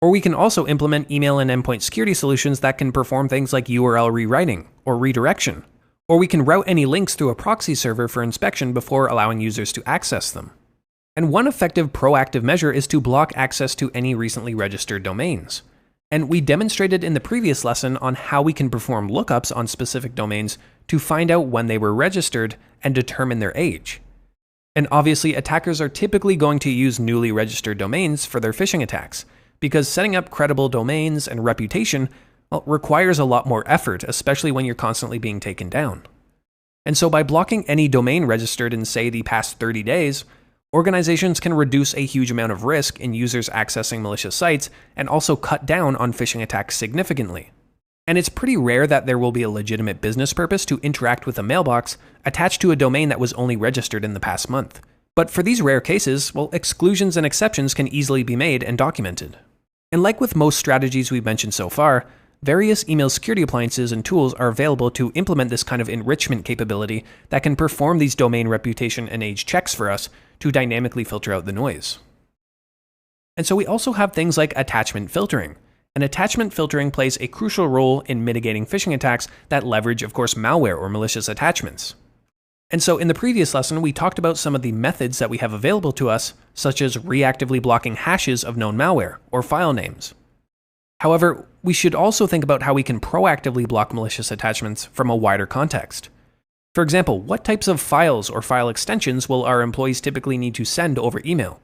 Or we can also implement email and endpoint security solutions that can perform things like URL rewriting or redirection. Or we can route any links through a proxy server for inspection before allowing users to access them. And one effective proactive measure is to block access to any recently registered domains. And we demonstrated in the previous lesson on how we can perform lookups on specific domains to find out when they were registered and determine their age. And obviously, attackers are typically going to use newly registered domains for their phishing attacks, because setting up credible domains and reputation, well, requires a lot more effort, especially when you're constantly being taken down. And so by blocking any domain registered in, say, the past 30 days, organizations can reduce a huge amount of risk in users accessing malicious sites and also cut down on phishing attacks significantly. And it's pretty rare that there will be a legitimate business purpose to interact with a mailbox attached to a domain that was only registered in the past month. But for these rare cases, well, exclusions and exceptions can easily be made and documented. And like with most strategies we've mentioned so far, various email security appliances and tools are available to implement this kind of enrichment capability that can perform these domain reputation and age checks for us to dynamically filter out the noise. And so we also have things like attachment filtering. And attachment filtering plays a crucial role in mitigating phishing attacks that leverage, of course, malware or malicious attachments. And so in the previous lesson, we talked about some of the methods that we have available to us, such as reactively blocking hashes of known malware or file names. However, we should also think about how we can proactively block malicious attachments from a wider context. For example, what types of files or file extensions will our employees typically need to send over email?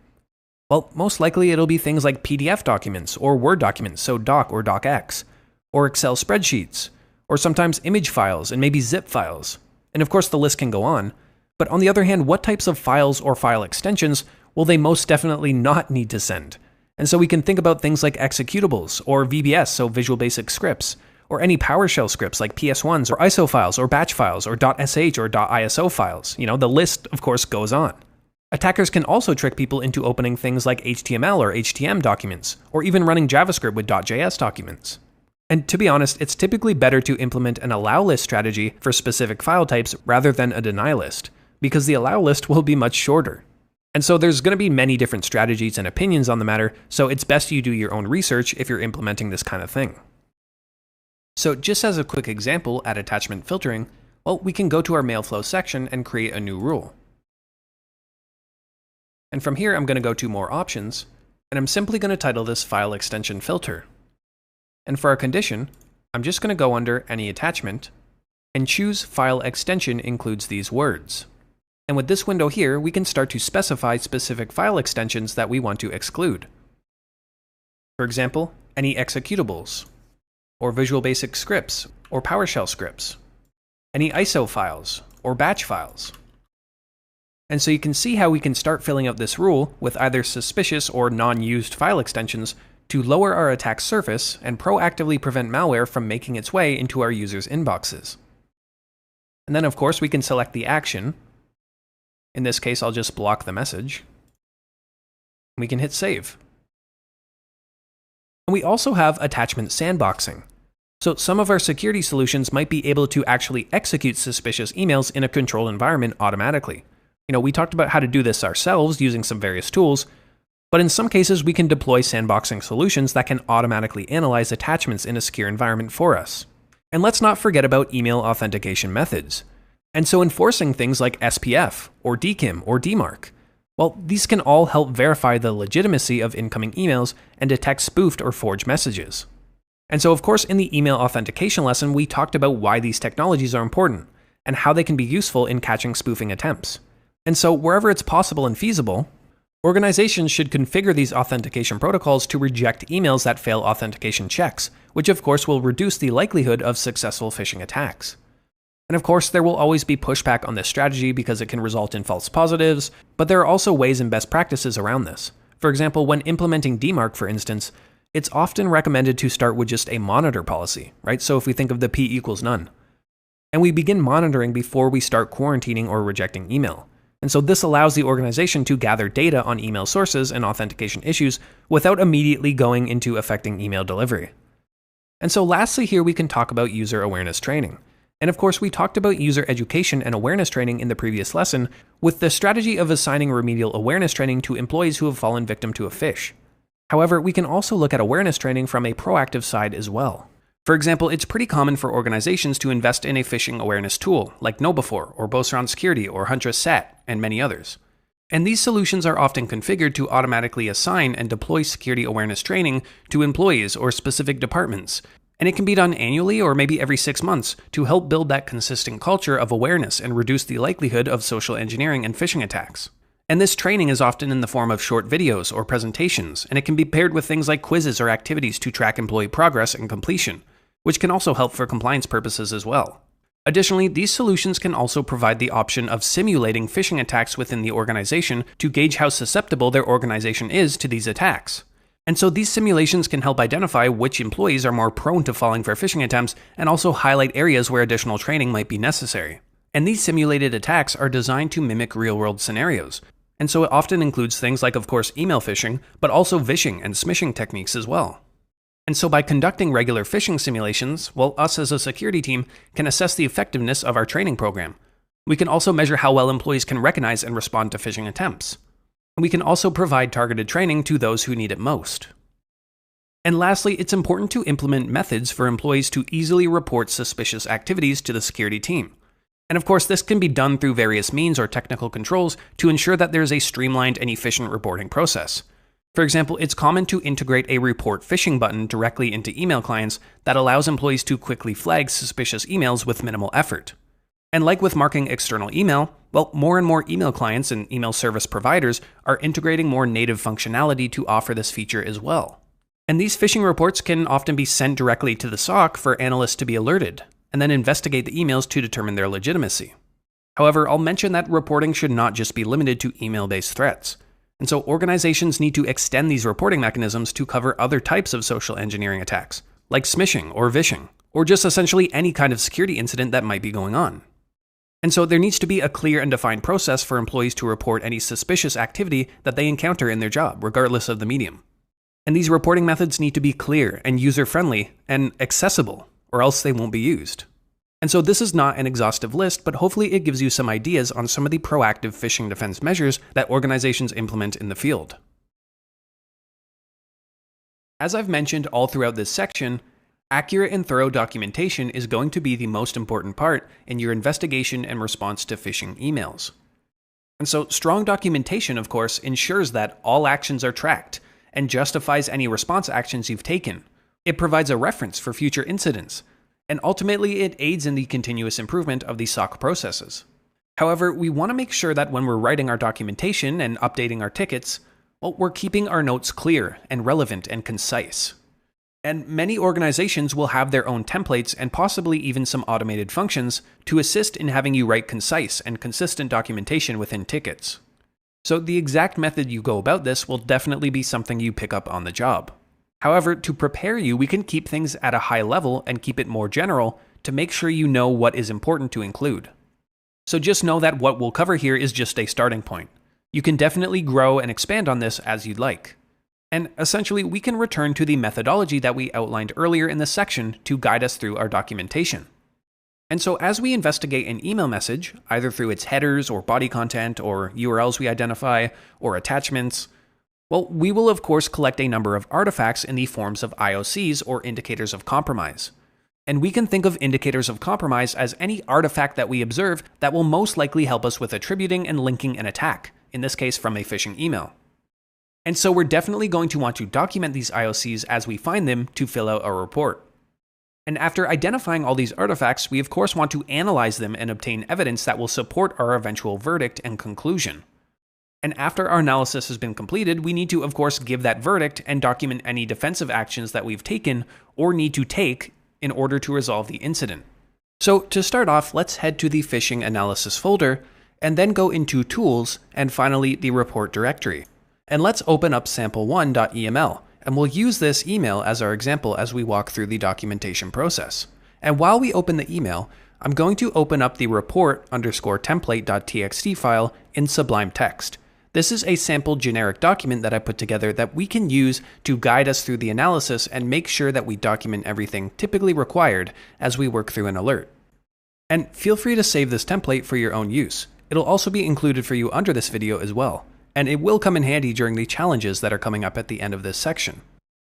Well, most likely it'll be things like PDF documents or Word documents, so doc or docx, or Excel spreadsheets, or sometimes image files and maybe zip files. And of course the list can go on. But on the other hand, what types of files or file extensions will they most definitely not need to send? And so we can think about things like executables or VBS, so Visual Basic Scripts, or any PowerShell scripts like PS1s or ISO files or batch files or .sh or .iso files. The list, of course, goes on. Attackers can also trick people into opening things like HTML or HTM documents, or even running JavaScript with .js documents. And to be honest, it's typically better to implement an allow list strategy for specific file types rather than a deny list, because the allow list will be much shorter. And so there's going to be many different strategies and opinions on the matter, so it's best you do your own research if you're implementing this kind of thing. So just as a quick example at attachment filtering, well, we can go to our Mailflow section and create a new rule. And from here, I'm going to go to More Options, and I'm simply going to title this File Extension Filter. And for our condition, I'm just going to go under Any Attachment, and choose File Extension includes these words. And with this window here, we can start to specify specific file extensions that we want to exclude. For example, any executables, or Visual Basic Scripts, or PowerShell scripts, any ISO files, or batch files. And so you can see how we can start filling out this rule with either suspicious or non-used file extensions to lower our attack surface and proactively prevent malware from making its way into our users' inboxes. And then, of course, we can select the action. In this case, I'll just block the message. We can hit save. And we also have attachment sandboxing. So some of our security solutions might be able to actually execute suspicious emails in a controlled environment automatically. We talked about how to do this ourselves using some various tools, but in some cases we can deploy sandboxing solutions that can automatically analyze attachments in a secure environment for us. And let's not forget about email authentication methods. And so enforcing things like SPF, or DKIM, or DMARC, well, these can all help verify the legitimacy of incoming emails and detect spoofed or forged messages. And so, of course, in the email authentication lesson, we talked about why these technologies are important and how they can be useful in catching spoofing attempts. And so, wherever it's possible and feasible, organizations should configure these authentication protocols to reject emails that fail authentication checks, which of course will reduce the likelihood of successful phishing attacks. And of course, there will always be pushback on this strategy because it can result in false positives, but there are also ways and best practices around this. For example, when implementing DMARC, for instance, it's often recommended to start with just a monitor policy, right? So if we think of the P equals none, and we begin monitoring before we start quarantining or rejecting email. And so this allows the organization to gather data on email sources and authentication issues without immediately going into affecting email delivery. And so lastly here we can talk about user awareness training. And of course we talked about user education and awareness training in the previous lesson with the strategy of assigning remedial awareness training to employees who have fallen victim to a phish. However, we can also look at awareness training from a proactive side as well. For example, it's pretty common for organizations to invest in a phishing awareness tool like KnowBe4 or Boseron Security or Huntress Sat and many others. And these solutions are often configured to automatically assign and deploy security awareness training to employees or specific departments. And it can be done annually or maybe every 6 months to help build that consistent culture of awareness and reduce the likelihood of social engineering and phishing attacks. And this training is often in the form of short videos or presentations, and it can be paired with things like quizzes or activities to track employee progress and completion, which can also help for compliance purposes as well. Additionally, these solutions can also provide the option of simulating phishing attacks within the organization to gauge how susceptible their organization is to these attacks. And so these simulations can help identify which employees are more prone to falling for phishing attempts and also highlight areas where additional training might be necessary. And these simulated attacks are designed to mimic real-world scenarios. And so it often includes things like, of course, email phishing, but also vishing and smishing techniques as well. And so by conducting regular phishing simulations, well, us as a security team can assess the effectiveness of our training program. We can also measure how well employees can recognize and respond to phishing attempts. And we can also provide targeted training to those who need it most. And lastly, it's important to implement methods for employees to easily report suspicious activities to the security team. And of course, this can be done through various means or technical controls to ensure that there is a streamlined and efficient reporting process. For example, it's common to integrate a report phishing button directly into email clients that allows employees to quickly flag suspicious emails with minimal effort. And like with marking external email, well, more and more email clients and email service providers are integrating more native functionality to offer this feature as well. And these phishing reports can often be sent directly to the SOC for analysts to be alerted, and then investigate the emails to determine their legitimacy. However, I'll mention that reporting should not just be limited to email-based threats. And so organizations need to extend these reporting mechanisms to cover other types of social engineering attacks, like smishing or vishing, or just essentially any kind of security incident that might be going on. And so there needs to be a clear and defined process for employees to report any suspicious activity that they encounter in their job, regardless of the medium. And these reporting methods need to be clear and user-friendly and accessible, or else they won't be used. And so this is not an exhaustive list, but hopefully it gives you some ideas on some of the proactive phishing defense measures that organizations implement in the field. As I've mentioned all throughout this section, accurate and thorough documentation is going to be the most important part in your investigation and response to phishing emails. And so strong documentation, of course, ensures that all actions are tracked and justifies any response actions you've taken. It provides a reference for future incidents, and ultimately it aids in the continuous improvement of the SOC processes. However, we want to make sure that when we're writing our documentation and updating our tickets, well, we're keeping our notes clear and relevant and concise. And many organizations will have their own templates and possibly even some automated functions to assist in having you write concise and consistent documentation within tickets. So the exact method you go about this will definitely be something you pick up on the job. However, to prepare you, we can keep things at a high level and keep it more general to make sure you know what is important to include. So just know that what we'll cover here is just a starting point. You can definitely grow and expand on this as you'd like. And essentially, we can return to the methodology that we outlined earlier in this section to guide us through our documentation. And so as we investigate an email message, either through its headers or body content or URLs we identify or attachments, well, we will of course collect a number of artifacts in the forms of IOCs or indicators of compromise. And we can think of indicators of compromise as any artifact that we observe that will most likely help us with attributing and linking an attack, in this case from a phishing email. And so we're definitely going to want to document these IOCs as we find them to fill out our report. And after identifying all these artifacts, we of course want to analyze them and obtain evidence that will support our eventual verdict and conclusion. And after our analysis has been completed, we need to of course give that verdict and document any defensive actions that we've taken or need to take in order to resolve the incident. So to start off, let's head to the phishing analysis folder and then go into Tools and finally the report directory. And let's open up sample1.eml, and we'll use this email as our example as we walk through the documentation process. And while we open the email, I'm going to open up the report_template.txt file in Sublime Text. This is a sample generic document that I put together that we can use to guide us through the analysis and make sure that we document everything typically required as we work through an alert. And feel free to save this template for your own use. It'll also be included for you under this video as well. And it will come in handy during the challenges that are coming up at the end of this section.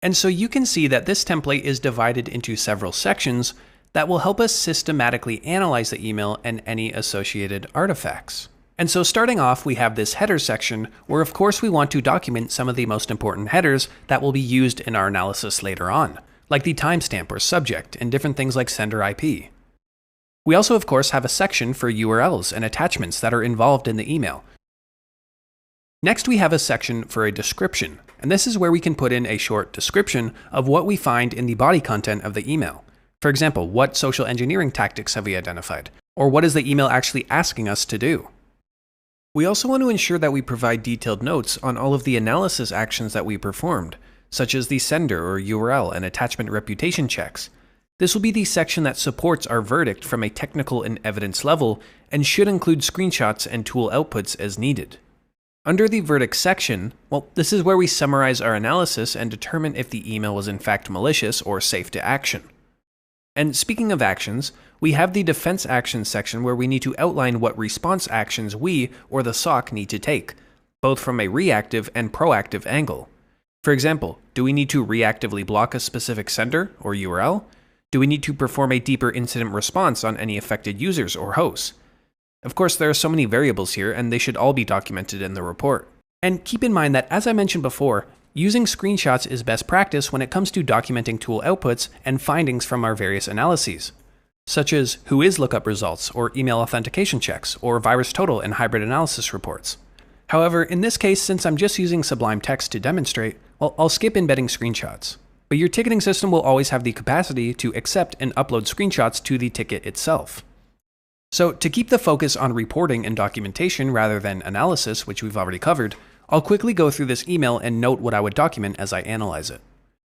And so you can see that this template is divided into several sections that will help us systematically analyze the email and any associated artifacts. And so starting off, we have this header section where of course we want to document some of the most important headers that will be used in our analysis later on, like the timestamp or subject and different things like sender IP. We also of course have a section for URLs and attachments that are involved in the email. Next, we have a section for a description, and this is where we can put in a short description of what we find in the body content of the email. For example, what social engineering tactics have we identified? Or what is the email actually asking us to do? We also want to ensure that we provide detailed notes on all of the analysis actions that we performed, such as the sender or URL and attachment reputation checks. This will be the section that supports our verdict from a technical and evidence level and should include screenshots and tool outputs as needed. Under the verdict section, well, this is where we summarize our analysis and determine if the email was in fact malicious or safe to action. And speaking of actions, we have the defense actions section where we need to outline what response actions we or the SOC need to take, both from a reactive and proactive angle. For example, do we need to reactively block a specific sender or URL? Do we need to perform a deeper incident response on any affected users or hosts? Of course, there are so many variables here, and they should all be documented in the report. And keep in mind that, as I mentioned before, using screenshots is best practice when it comes to documenting tool outputs and findings from our various analyses, such as whois lookup results, or email authentication checks, or virus total and hybrid analysis reports. However, in this case, since I'm just using Sublime Text to demonstrate, well, I'll skip embedding screenshots. But your ticketing system will always have the capacity to accept and upload screenshots to the ticket itself. So to keep the focus on reporting and documentation rather than analysis, which we've already covered, I'll quickly go through this email and note what I would document as I analyze it.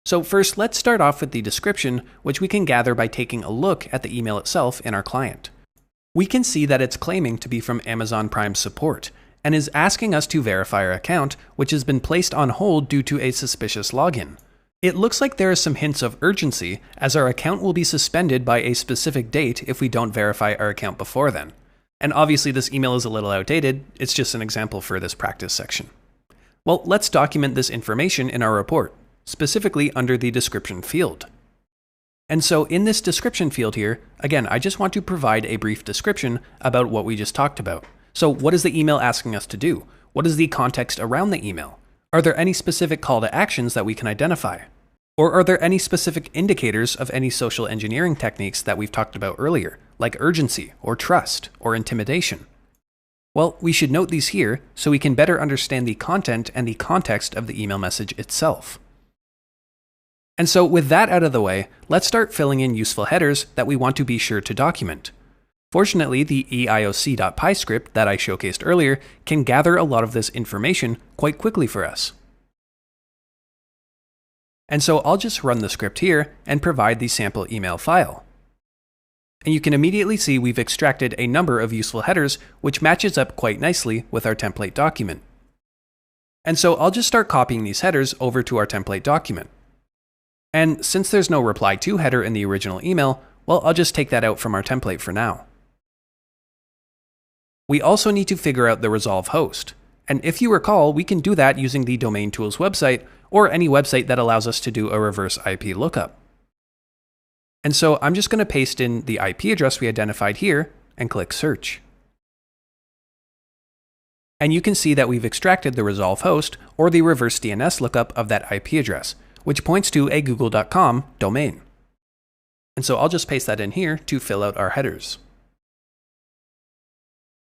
So first, let's start off with the description, which we can gather by taking a look at the email itself in our client. We can see that it's claiming to be from Amazon Prime Support, and is asking us to verify our account, which has been placed on hold due to a suspicious login. It looks like there are some hints of urgency, as our account will be suspended by a specific date if we don't verify our account before then. And obviously this email is a little outdated, it's just an example for this practice section. Well, let's document this information in our report, specifically under the description field. And so in this description field here, again, I just want to provide a brief description about what we just talked about. So what is the email asking us to do? What is the context around the email? Are there any specific call to actions that we can identify? Or are there any specific indicators of any social engineering techniques that we've talked about earlier, like urgency, or trust, or intimidation? Well, we should note these here so we can better understand the content and the context of the email message itself. And so with that out of the way, let's start filling in useful headers that we want to be sure to document. Fortunately, the eioc.py script that I showcased earlier can gather a lot of this information quite quickly for us. And so I'll just run the script here and provide the sample email file. And you can immediately see we've extracted a number of useful headers, which matches up quite nicely with our template document. And so I'll just start copying these headers over to our template document. And since there's no reply to header in the original email, well, I'll just take that out from our template for now. We also need to figure out the resolve host. And if you recall, we can do that using the Domain Tools website or any website that allows us to do a reverse IP lookup. And so I'm just going to paste in the IP address we identified here and click search. And you can see that we've extracted the resolve host or the reverse DNS lookup of that IP address, which points to a google.com domain. And so I'll just paste that in here to fill out our headers.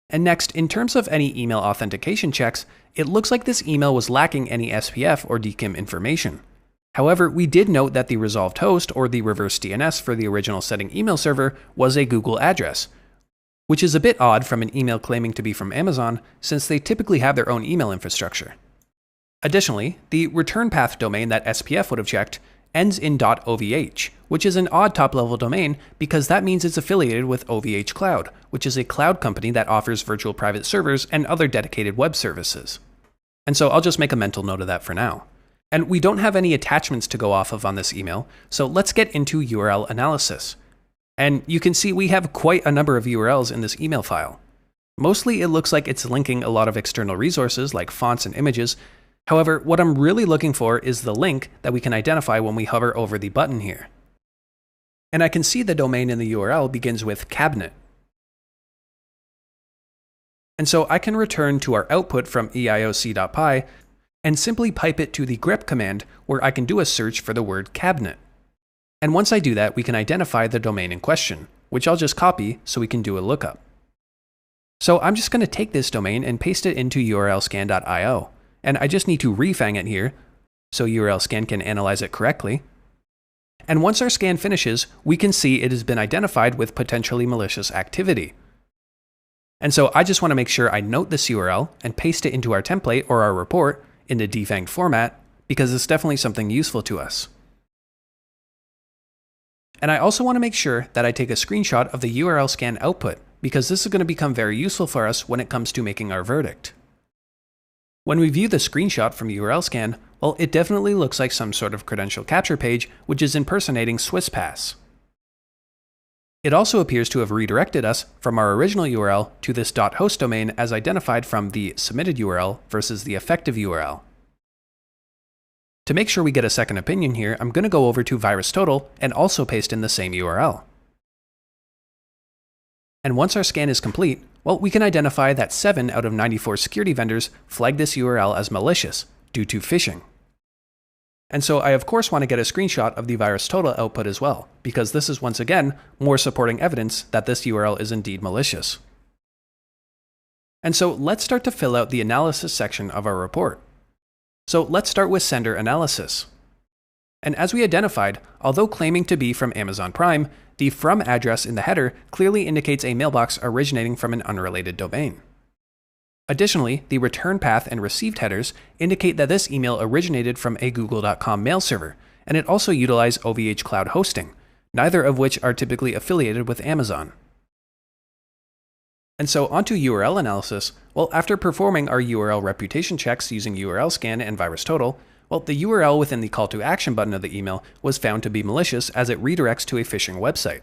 And next, in terms of any email authentication checks, it looks like this email was lacking any SPF or DKIM information. However, we did note that the resolved host or the reverse DNS for the original setting email server was a Google address, which is a bit odd from an email claiming to be from Amazon since they typically have their own email infrastructure. Additionally, the return path domain that SPF would have checked ends in .ovh, which is an odd top-level domain because that means it's affiliated with OVH Cloud, which is a cloud company that offers virtual private servers and other dedicated web services. And so I'll just make a mental note of that for now. And we don't have any attachments to go off of on this email, so let's get into URL analysis. And you can see we have quite a number of URLs in this email file. Mostly it looks like it's linking a lot of external resources like fonts and images. However, what I'm really looking for is the link that we can identify when we hover over the button here. And I can see the domain in the URL begins with cabinet. And so I can return to our output from eioc.py and simply pipe it to the grep command where I can do a search for the word cabinet. And once I do that, we can identify the domain in question, which I'll just copy so we can do a lookup. So I'm just going to take this domain and paste it into urlscan.io. And I just need to refang it here so URLscan can analyze it correctly. And once our scan finishes, we can see it has been identified with potentially malicious activity. And so I just want to make sure I note this URL and paste it into our template or our report in the defanged format because it's definitely something useful to us. And I also want to make sure that I take a screenshot of the URL scan output because this is going to become very useful for us when it comes to making our verdict. When we view the screenshot from URL scan, well, it definitely looks like some sort of credential capture page, which is impersonating SwissPass. It also appears to have redirected us from our original URL to this .host domain as identified from the submitted URL versus the effective URL. To make sure we get a second opinion here, I'm going to go over to VirusTotal and also paste in the same URL. And once our scan is complete, well, we can identify that 7 out of 94 security vendors flag this URL as malicious due to phishing. And so I of course want to get a screenshot of the VirusTotal output as well, because this is once again more supporting evidence that this URL is indeed malicious. And so let's start to fill out the analysis section of our report. So let's start with sender analysis. And as we identified, although claiming to be from Amazon Prime, the from address in the header clearly indicates a mailbox originating from an unrelated domain. Additionally, the return path and received headers indicate that this email originated from a google.com mail server, and it also utilized OVH Cloud hosting, neither of which are typically affiliated with Amazon. And so onto URL analysis. Well, after performing our URL reputation checks using URLscan and VirusTotal, well, the URL within the call to action button of the email was found to be malicious as it redirects to a phishing website.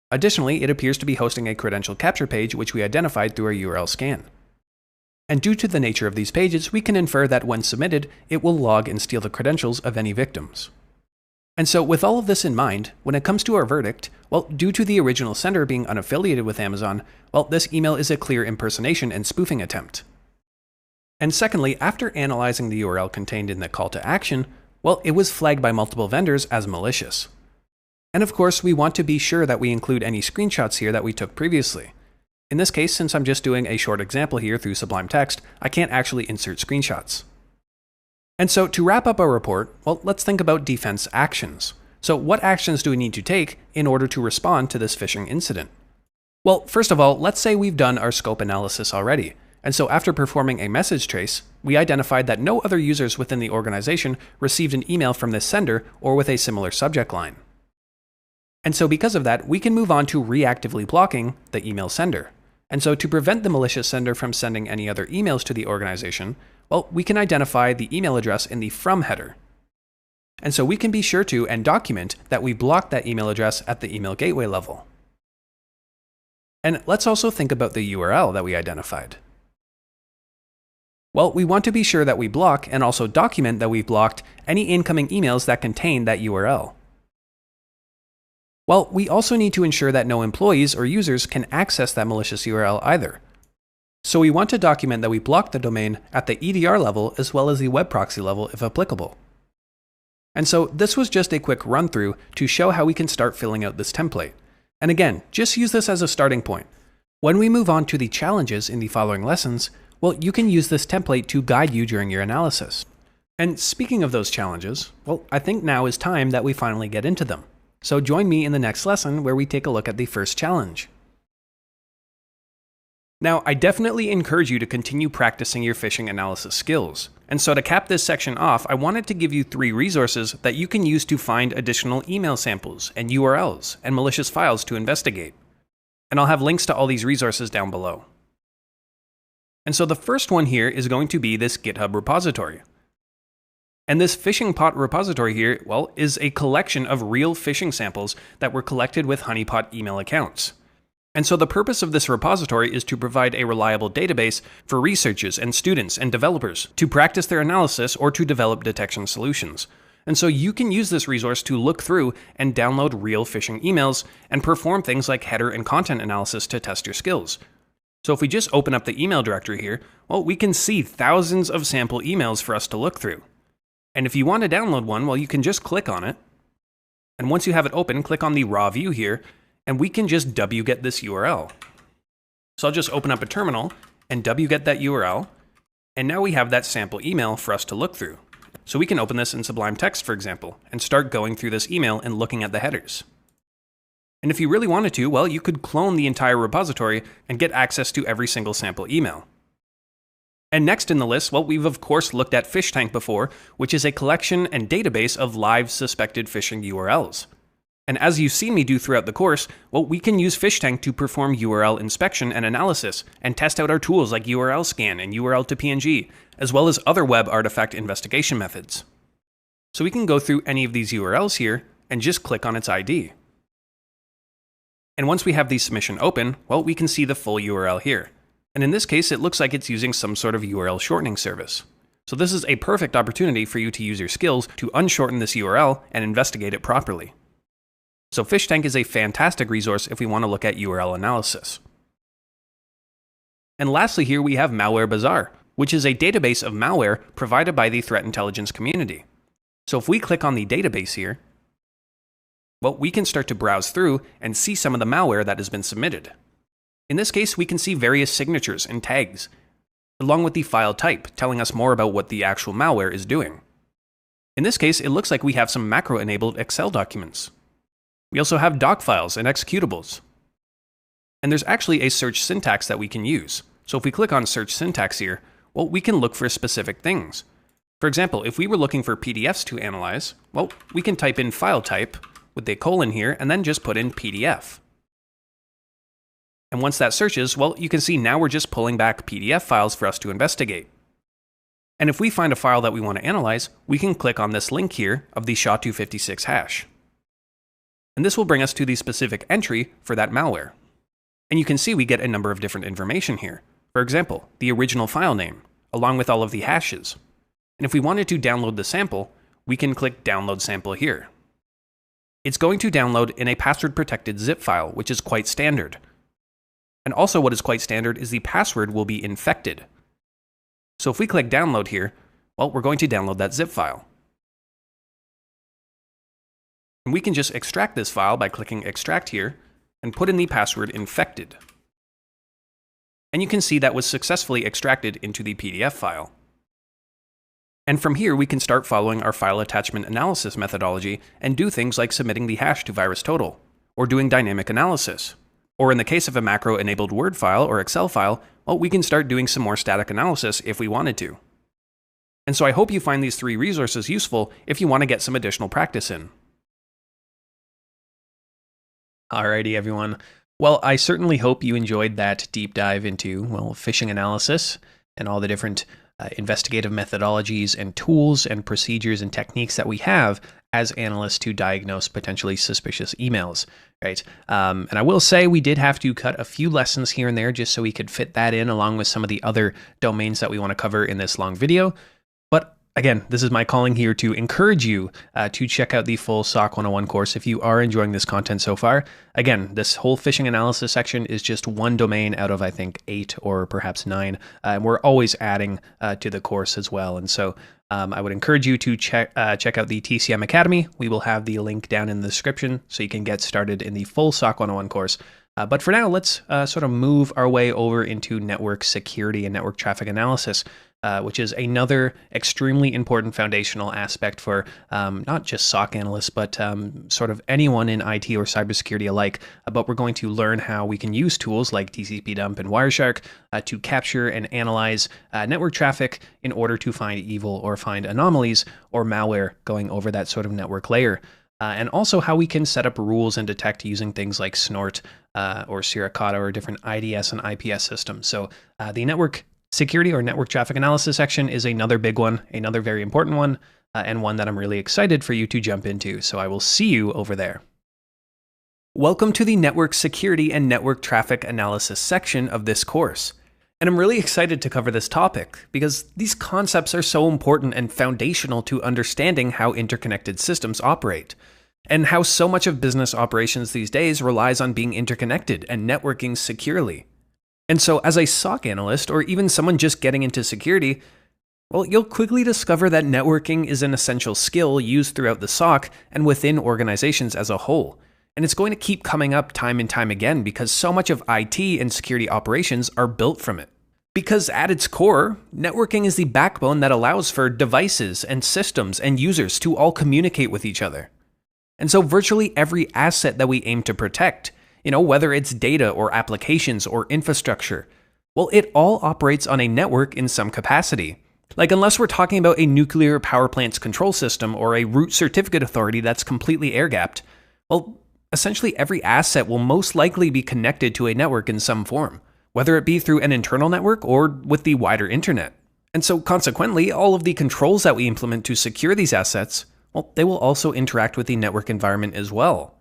Additionally, it appears to be hosting a credential capture page which we identified through our URL scan. And due to the nature of these pages, we can infer that when submitted, it will log and steal the credentials of any victims. And so with all of this in mind, when it comes to our verdict, well, due to the original sender being unaffiliated with Amazon, well, this email is a clear impersonation and spoofing attempt. And secondly, after analyzing the URL contained in the call to action, well, it was flagged by multiple vendors as malicious. And of course, we want to be sure that we include any screenshots here that we took previously. In this case, since I'm just doing a short example here through Sublime Text, I can't actually insert screenshots. And so to wrap up our report, well, let's think about defense actions. So what actions do we need to take in order to respond to this phishing incident? Well, first of all, let's say we've done our scope analysis already. And so after performing a message trace, we identified that no other users within the organization received an email from this sender or with a similar subject line. And so because of that, we can move on to reactively blocking the email sender. And so to prevent the malicious sender from sending any other emails to the organization, well, we can identify the email address in the from header. And so we can be sure to and document that we blocked that email address at the email gateway level. And let's also think about the URL that we identified. Well, we want to be sure that we block and also document that we've blocked any incoming emails that contain that URL. Well, we also need to ensure that no employees or users can access that malicious URL either. So we want to document that we blocked the domain at the EDR level as well as the web proxy level if applicable. And so this was just a quick run through to show how we can start filling out this template. And again, just use this as a starting point. When we move on to the challenges in the following lessons, well, you can use this template to guide you during your analysis. And speaking of those challenges, well, I think now is time that we finally get into them. So join me in the next lesson where we take a look at the first challenge. Now, I definitely encourage you to continue practicing your phishing analysis skills. And so to cap this section off, I wanted to give you 3 resources that you can use to find additional email samples and URLs and malicious files to investigate. And I'll have links to all these resources down below. And so the first one here is going to be this GitHub repository. And this phishing pot repository here, well, is a collection of real phishing samples that were collected with honeypot email accounts. And so the purpose of this repository is to provide a reliable database for researchers and students and developers to practice their analysis or to develop detection solutions. And so you can use this resource to look through and download real phishing emails and perform things like header and content analysis to test your skills. So if we just open up the email directory here, well, we can see thousands of sample emails for us to look through. And if you want to download one, well, you can just click on it. And once you have it open, click on the raw view here, and we can just wget this URL. So I'll just open up a terminal and wget that URL. And now we have that sample email for us to look through. So we can open this in Sublime Text, for example, and start going through this email and looking at the headers. And if you really wanted to, well, you could clone the entire repository and get access to every single sample email. And next in the list, well, we've of course looked at PhishTank before, which is a collection and database of live suspected phishing URLs. And as you've seen me do throughout the course, well, we can use PhishTank to perform URL inspection and analysis and test out our tools like URL scan and URL to PNG, as well as other web artifact investigation methods. So we can go through any of these URLs here and just click on its ID. And once we have the submission open, well, we can see the full URL here. And in this case, it looks like it's using some sort of URL shortening service. So this is a perfect opportunity for you to use your skills to unshorten this URL and investigate it properly. So PhishTank is a fantastic resource if we want to look at URL analysis. And lastly here we have Malware Bazaar, which is a database of malware provided by the threat intelligence community. So if we click on the database here, well, we can start to browse through and see some of the malware that has been submitted. In this case, we can see various signatures and tags, along with the file type, telling us more about what the actual malware is doing. In this case, it looks like we have some macro-enabled Excel documents. We also have doc files and executables. And there's actually a search syntax that we can use. So if we click on search syntax here, well, we can look for specific things. For example, if we were looking for PDFs to analyze, well, we can type in file type with a colon here and then just put in PDF. And once that searches, well, you can see now we're just pulling back PDF files for us to investigate. And if we find a file that we want to analyze, we can click on this link here of the SHA-256 hash. And this will bring us to the specific entry for that malware. And you can see we get a number of different information here. For example, the original file name, along with all of the hashes. And if we wanted to download the sample, we can click Download Sample here. It's going to download in a password-protected zip file, which is quite standard. And also what is quite standard is the password will be infected. So if we click Download here, well, we're going to download that zip file. And we can just extract this file by clicking Extract here and put in the password infected. And you can see that was successfully extracted into the PDF file. And from here, we can start following our file attachment analysis methodology and do things like submitting the hash to VirusTotal, or doing dynamic analysis, Or in the case of a macro-enabled Word file or Excel file, well, we can start doing some more static analysis if we wanted to. And so I hope you find these 3 resources useful if you want to get some additional practice in. Alrighty, everyone. Well, I certainly hope you enjoyed that deep dive into, well, phishing analysis and all the different investigative methodologies and tools and procedures and techniques that we have as analysts to diagnose potentially suspicious emails, right? And I will say we did have to cut a few lessons here and there just so we could fit that in along with some of the other domains that we want to cover in this long video. But again, this is my calling here to encourage you to check out the full SOC 101 course if you are enjoying this content so far. Again, this whole phishing analysis section is just one domain out of, I think, 8 or perhaps 9. And we're always adding to the course as well. And so I would encourage you to check out the TCM Academy. We will have the link down in the description so you can get started in the full SOC 101 course. But for now, let's sort of move our way over into network security and network traffic analysis, which is another extremely important foundational aspect for not just SOC analysts, but sort of anyone in IT or cybersecurity alike. But we're going to learn how we can use tools like tcpdump and Wireshark to capture and analyze network traffic in order to find evil or find anomalies or malware going over that sort of network layer. And also how we can set up rules and detect using things like Snort or Suricata or different IDS and IPS systems. So the network security or network traffic analysis section is another big one, another very important one, and one that I'm really excited for you to jump into. So I will see you over there. Welcome to the network security and network traffic analysis section of this course. And I'm really excited to cover this topic because these concepts are so important and foundational to understanding how interconnected systems operate, and how so much of business operations these days relies on being interconnected and networking securely. And so as a SOC analyst, or even someone just getting into security, well, you'll quickly discover that networking is an essential skill used throughout the SOC and within organizations as a whole. And it's going to keep coming up time and time again because so much of IT and security operations are built from it. Because at its core, networking is the backbone that allows for devices and systems and users to all communicate with each other. And so virtually every asset that we aim to protect, whether it's data or applications or infrastructure, well, it all operates on a network in some capacity. Like unless we're talking about a nuclear power plant's control system or a root certificate authority that's completely air-gapped, well, essentially every asset will most likely be connected to a network in some form, whether it be through an internal network or with the wider internet. And so consequently, all of the controls that we implement to secure these assets, well, they will also interact with the network environment as well.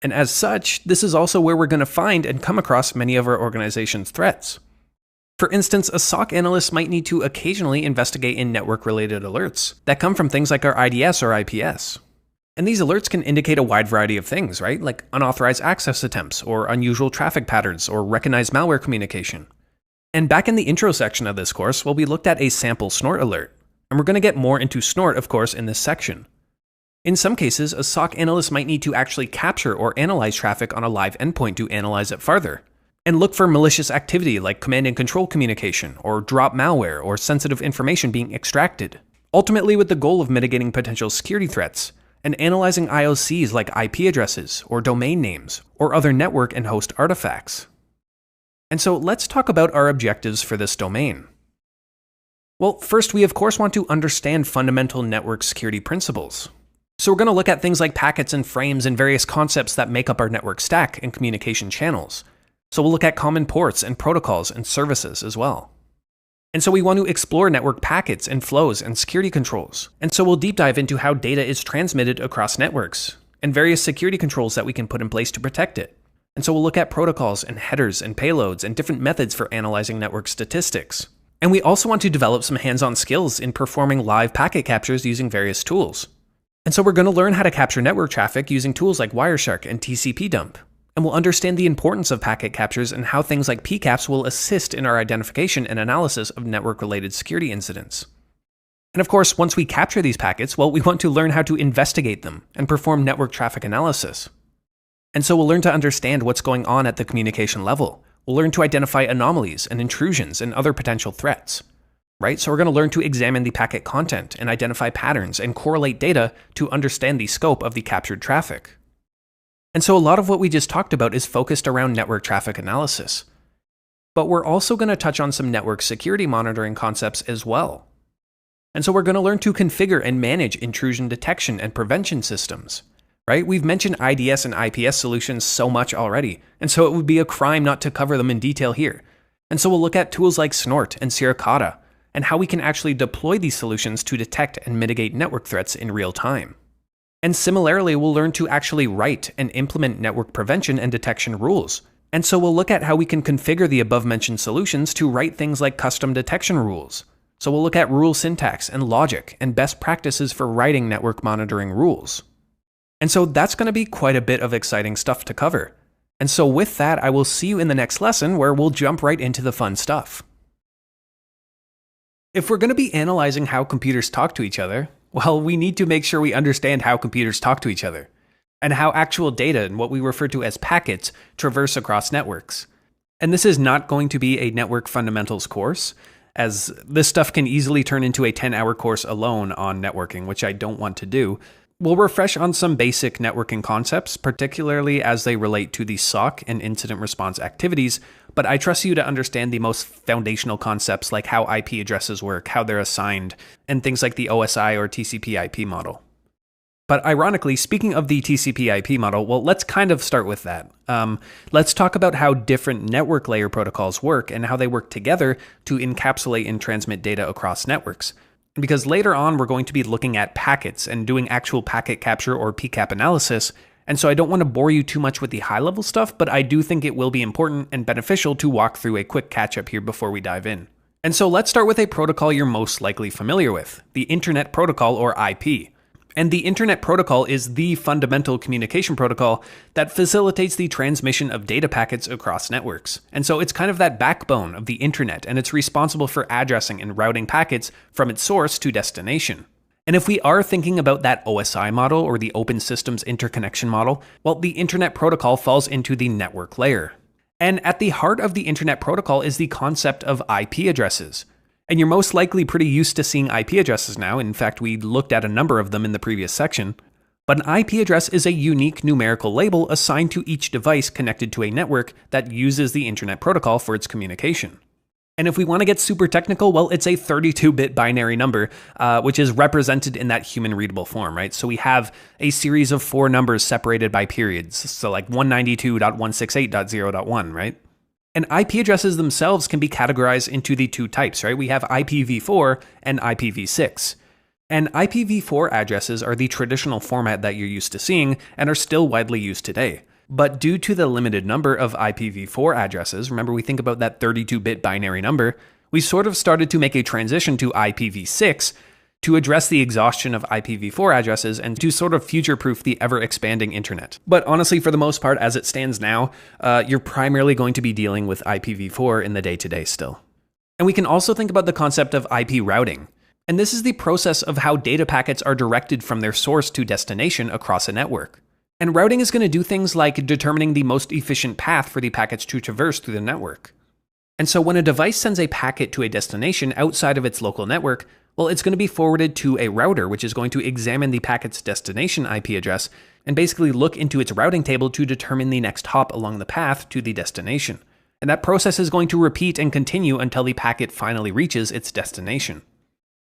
And as such, this is also where we're going to find and come across many of our organization's threats. For instance, a SOC analyst might need to occasionally investigate in network-related alerts that come from things like our IDS or IPS. And these alerts can indicate a wide variety of things, right? Like unauthorized access attempts, or unusual traffic patterns, or recognized malware communication. And back in the intro section of this course, well, we looked at a sample Snort alert. And we're going to get more into Snort, of course, in this section. In some cases, a SOC analyst might need to actually capture or analyze traffic on a live endpoint to analyze it farther, and look for malicious activity like command and control communication, or drop malware, or sensitive information being extracted, ultimately with the goal of mitigating potential security threats, and analyzing IOCs like IP addresses, or domain names, or other network and host artifacts. And so let's talk about our objectives for this domain. Well, first we of course want to understand fundamental network security principles. So we're going to look at things like packets and frames and various concepts that make up our network stack and communication channels. So we'll look at common ports and protocols and services as well. And so we want to explore network packets and flows and security controls. And so we'll deep dive into how data is transmitted across networks and various security controls that we can put in place to protect it. And so we'll look at protocols and headers and payloads and different methods for analyzing network statistics. And we also want to develop some hands-on skills in performing live packet captures using various tools. And so we're going to learn how to capture network traffic using tools like Wireshark and tcpdump. And we'll understand the importance of packet captures and how things like PCAPs will assist in our identification and analysis of network-related security incidents. And of course, once we capture these packets, well, we want to learn how to investigate them and perform network traffic analysis. And so we'll learn to understand what's going on at the communication level. We'll learn to identify anomalies and intrusions and other potential threats. Right? So we're going to learn to examine the packet content and identify patterns and correlate data to understand the scope of the captured traffic. And so a lot of what we just talked about is focused around network traffic analysis. But we're also going to touch on some network security monitoring concepts as well. And so we're going to learn to configure and manage intrusion detection and prevention systems, right? We've mentioned IDS and IPS solutions so much already, and so it would be a crime not to cover them in detail here. And so we'll look at tools like Snort and Sierra and how we can actually deploy these solutions to detect and mitigate network threats in real time. And similarly, we'll learn to actually write and implement network prevention and detection rules. And so we'll look at how we can configure the above-mentioned solutions to write things like custom detection rules. So we'll look at rule syntax and logic and best practices for writing network monitoring rules. And so that's going to be quite a bit of exciting stuff to cover. And so with that, I will see you in the next lesson where we'll jump right into the fun stuff. If we're going to be analyzing how computers talk to each other, well, we need to make sure we understand how computers talk to each other, and how actual data and what we refer to as packets traverse across networks. And this is not going to be a network fundamentals course, as this stuff can easily turn into a 10-hour course alone on networking, which I don't want to do. We'll refresh on some basic networking concepts, particularly as they relate to the SOC and incident response activities, but I trust you to understand the most foundational concepts like how IP addresses work, how they're assigned, and things like the OSI or TCP/IP model. But ironically, speaking of the TCP/IP model, well, let's kind of start with that. Let's talk about how different network layer protocols work and how they work together to encapsulate and transmit data across networks. Because later on, we're going to be looking at packets and doing actual packet capture or PCAP analysis, and so I don't want to bore you too much with the high-level stuff, but I do think it will be important and beneficial to walk through a quick catch-up here before we dive in. And so let's start with a protocol you're most likely familiar with, the Internet Protocol or IP. And the Internet Protocol is the fundamental communication protocol that facilitates the transmission of data packets across networks. And so it's kind of that backbone of the Internet, and it's responsible for addressing and routing packets from its source to destination. And if we are thinking about that OSI model or the Open Systems Interconnection model, well, the Internet Protocol falls into the network layer. And at the heart of the Internet Protocol is the concept of IP addresses. And you're most likely pretty used to seeing IP addresses now. In fact, we looked at a number of them in the previous section. But an IP address is a unique numerical label assigned to each device connected to a network that uses the Internet Protocol for its communication. And if we want to get super technical, well, it's a 32-bit binary number, which is represented in that human-readable form, right? So we have a series of 4 numbers separated by periods. So like 192.168.0.1, right? And IP addresses themselves can be categorized into the 2 types, right? We have IPv4 and IPv6. And IPv4 addresses are the traditional format that you're used to seeing and are still widely used today. But due to the limited number of IPv4 addresses, remember we think about that 32-bit binary number, we sort of started to make a transition to IPv6 to address the exhaustion of IPv4 addresses and to sort of future-proof the ever-expanding internet. But honestly, for the most part, as it stands now, you're primarily going to be dealing with IPv4 in the day-to-day still. And we can also think about the concept of IP routing. And this is the process of how data packets are directed from their source to destination across a network. And routing is going to do things like determining the most efficient path for the packets to traverse through the network. And so when a device sends a packet to a destination outside of its local network, well, it's going to be forwarded to a router, which is going to examine the packet's destination IP address and basically look into its routing table to determine the next hop along the path to the destination. And that process is going to repeat and continue until the packet finally reaches its destination.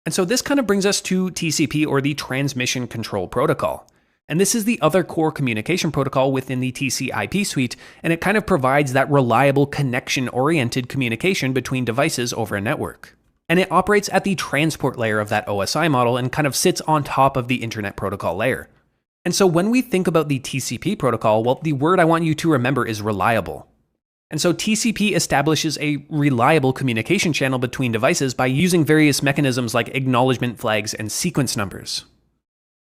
And so this kind of brings us to TCP, or the Transmission Control Protocol. And this is the other core communication protocol within the TCP/IP suite, and it kind of provides that reliable connection-oriented communication between devices over a network. And it operates at the transport layer of that OSI model and kind of sits on top of the Internet Protocol layer. And so when we think about the TCP protocol, well, the word I want you to remember is reliable. And so TCP establishes a reliable communication channel between devices by using various mechanisms like acknowledgement flags and sequence numbers.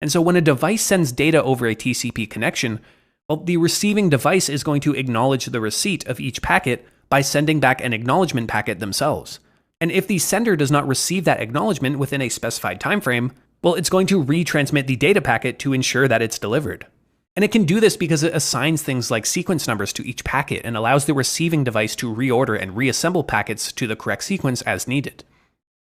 And so when a device sends data over a TCP connection, well, the receiving device is going to acknowledge the receipt of each packet by sending back an acknowledgement packet themselves. And if the sender does not receive that acknowledgement within a specified time frame, well, it's going to retransmit the data packet to ensure that it's delivered. And it can do this because it assigns things like sequence numbers to each packet and allows the receiving device to reorder and reassemble packets to the correct sequence as needed.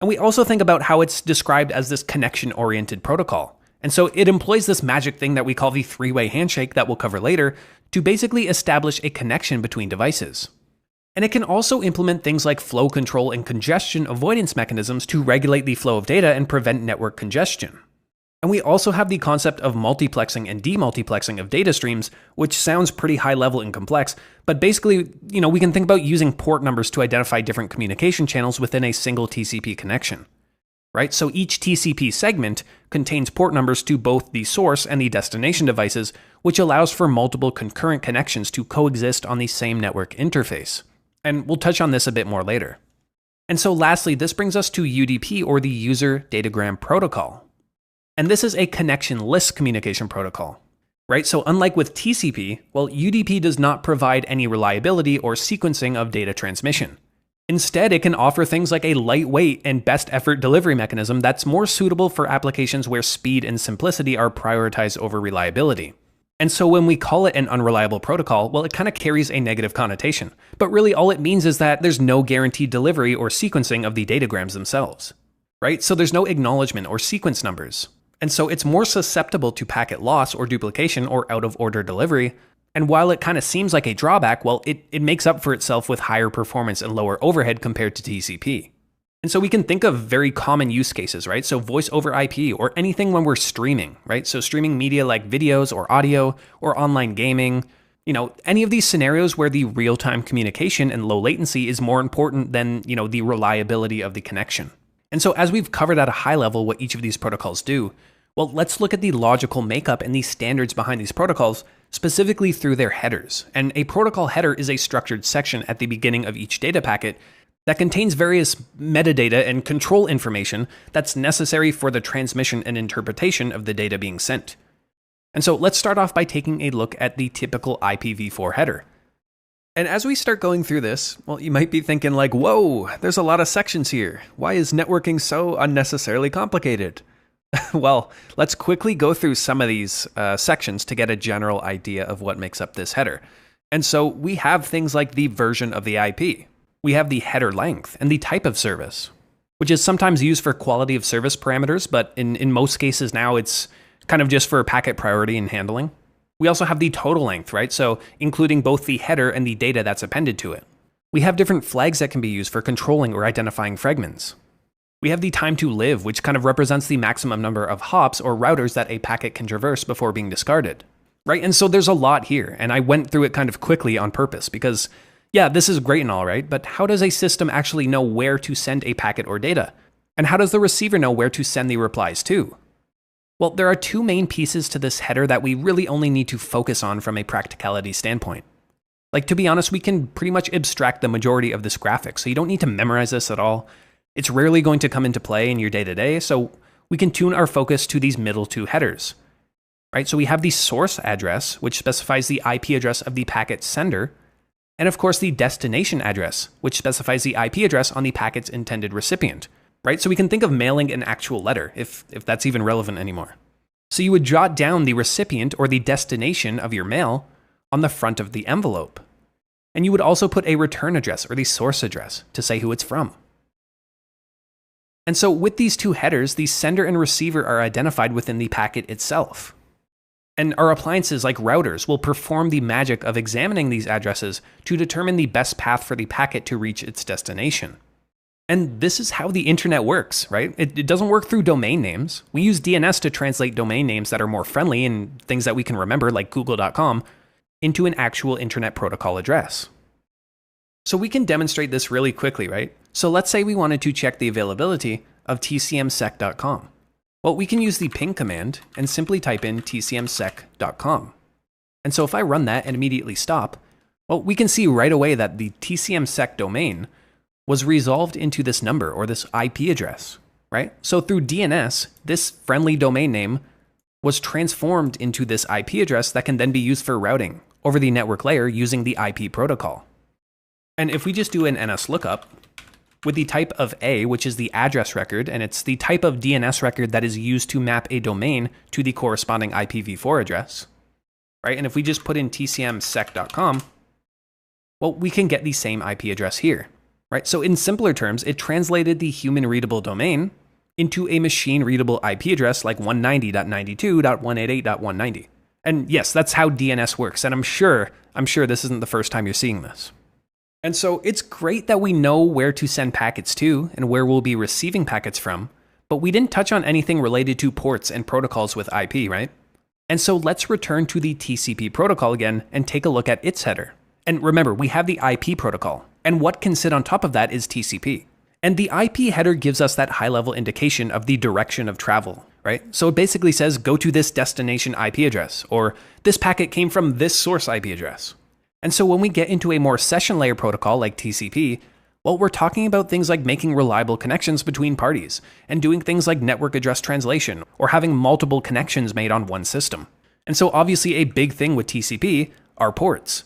And we also think about how it's described as this connection-oriented protocol. And so it employs this magic thing that we call the three-way handshake that we'll cover later to basically establish a connection between devices. And it can also implement things like flow control and congestion avoidance mechanisms to regulate the flow of data and prevent network congestion. And we also have the concept of multiplexing and demultiplexing of data streams, which sounds pretty high level and complex, but basically, we can think about using port numbers to identify different communication channels within a single TCP connection. Right? So each TCP segment contains port numbers to both the source and the destination devices, which allows for multiple concurrent connections to coexist on the same network interface. And we'll touch on this a bit more later. And so lastly, this brings us to UDP, or the User Datagram Protocol. And this is a connectionless communication protocol, right? So unlike with TCP, UDP does not provide any reliability or sequencing of data transmission. Instead, it can offer things like a lightweight and best effort delivery mechanism that's more suitable for applications where speed and simplicity are prioritized over reliability. And so when we call it an unreliable protocol, it kind of carries a negative connotation. But really all it means is that there's no guaranteed delivery or sequencing of the datagrams themselves, right? So there's no acknowledgement or sequence numbers. And so it's more susceptible to packet loss or duplication or out of order delivery. And while it kind of seems like a drawback, it makes up for itself with higher performance and lower overhead compared to TCP. And so we can think of very common use cases, right? So voice over IP, or anything when we're streaming, right? So streaming media like videos or audio or online gaming, any of these scenarios where the real-time communication and low latency is more important than, the reliability of the connection. And so as we've covered at a high level what each of these protocols do, let's look at the logical makeup and the standards behind these protocols, specifically through their headers. And a protocol header is a structured section at the beginning of each data packet that contains various metadata and control information that's necessary for the transmission and interpretation of the data being sent. And so let's start off by taking a look at the typical IPv4 header. And as we start going through this, you might be thinking like, whoa, there's a lot of sections here. Why is networking so unnecessarily complicated? Let's quickly go through some of these sections to get a general idea of what makes up this header. And so we have things like the version of the IP. We have the header length and the type of service, which is sometimes used for quality of service parameters, but in most cases now it's kind of just for packet priority and handling. We also have the total length, right? So including both the header and the data that's appended to it. We have different flags that can be used for controlling or identifying fragments. We have the time to live, which kind of represents the maximum number of hops or routers that a packet can traverse before being discarded, right? And so there's a lot here, and I went through it kind of quickly on purpose because, yeah, this is great and all, right? But how does a system actually know where to send a packet or data? And how does the receiver know where to send the replies to? There are two main pieces to this header that we really only need to focus on from a practicality standpoint. To be honest, we can pretty much abstract the majority of this graphic, so you don't need to memorize this at all. It's rarely going to come into play in your day-to-day, so we can tune our focus to these middle two headers, right? So we have the source address, which specifies the IP address of the packet sender, and of course the destination address, which specifies the IP address on the packet's intended recipient. Right? So we can think of mailing an actual letter, if that's even relevant anymore. So you would jot down the recipient or the destination of your mail on the front of the envelope. And you would also put a return address or the source address to say who it's from. And so with these two headers, the sender and receiver are identified within the packet itself. And our appliances like routers will perform the magic of examining these addresses to determine the best path for the packet to reach its destination. And this is how the internet works, right? It doesn't work through domain names. We use DNS to translate domain names that are more friendly and things that we can remember, like google.com, into an actual internet protocol address. So we can demonstrate this really quickly, right? So let's say we wanted to check the availability of tcmsec.com. We can use the ping command and simply type in tcmsec.com. And so if I run that and immediately stop, we can see right away that the tcmsec domain was resolved into this number or this IP address, right? So through DNS, this friendly domain name was transformed into this IP address that can then be used for routing over the network layer using the IP protocol. And if we just do an NS lookup with the type of A, which is the address record, and it's the type of DNS record that is used to map a domain to the corresponding IPv4 address, right? And if we just put in tcmsec.com, we can get the same IP address here. Right? So in simpler terms, it translated the human readable domain into a machine-readable IP address like 190.92.188.190. And yes, that's how DNS works, and I'm sure this isn't the first time you're seeing this. And so it's great that we know where to send packets to and where we'll be receiving packets from, but we didn't touch on anything related to ports and protocols with IP, right? And so let's return to the TCP protocol again and take a look at its header. And remember, we have the IP protocol, and what can sit on top of that is TCP. And the IP header gives us that high-level indication of the direction of travel, right? So it basically says, go to this destination IP address, or this packet came from this source IP address. And so when we get into a more session layer protocol like TCP, well, we're talking about things like making reliable connections between parties, and doing things like network address translation, or having multiple connections made on one system. And so obviously a big thing with TCP are ports.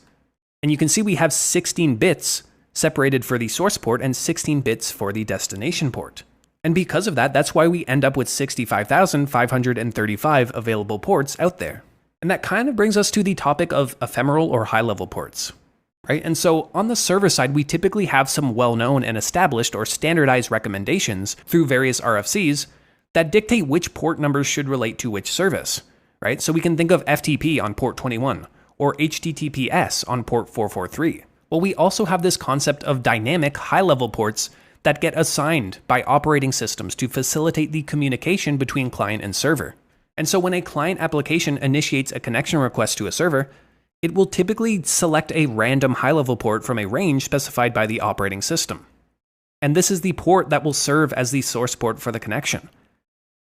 And you can see we have 16 bits separated for the source port and 16 bits for the destination port. And because of that, that's why we end up with 65,535 available ports out there. And that kind of brings us to the topic of ephemeral or high-level ports, right? And so on the server side, we typically have some well-known and established or standardized recommendations through various RFCs that dictate which port numbers should relate to which service, right? So we can think of FTP on port 21 or HTTPS on port 443. Well, we also have this concept of dynamic high-level ports that get assigned by operating systems to facilitate the communication between client and server. And so when a client application initiates a connection request to a server, it will typically select a random high-level port from a range specified by the operating system. And this is the port that will serve as the source port for the connection.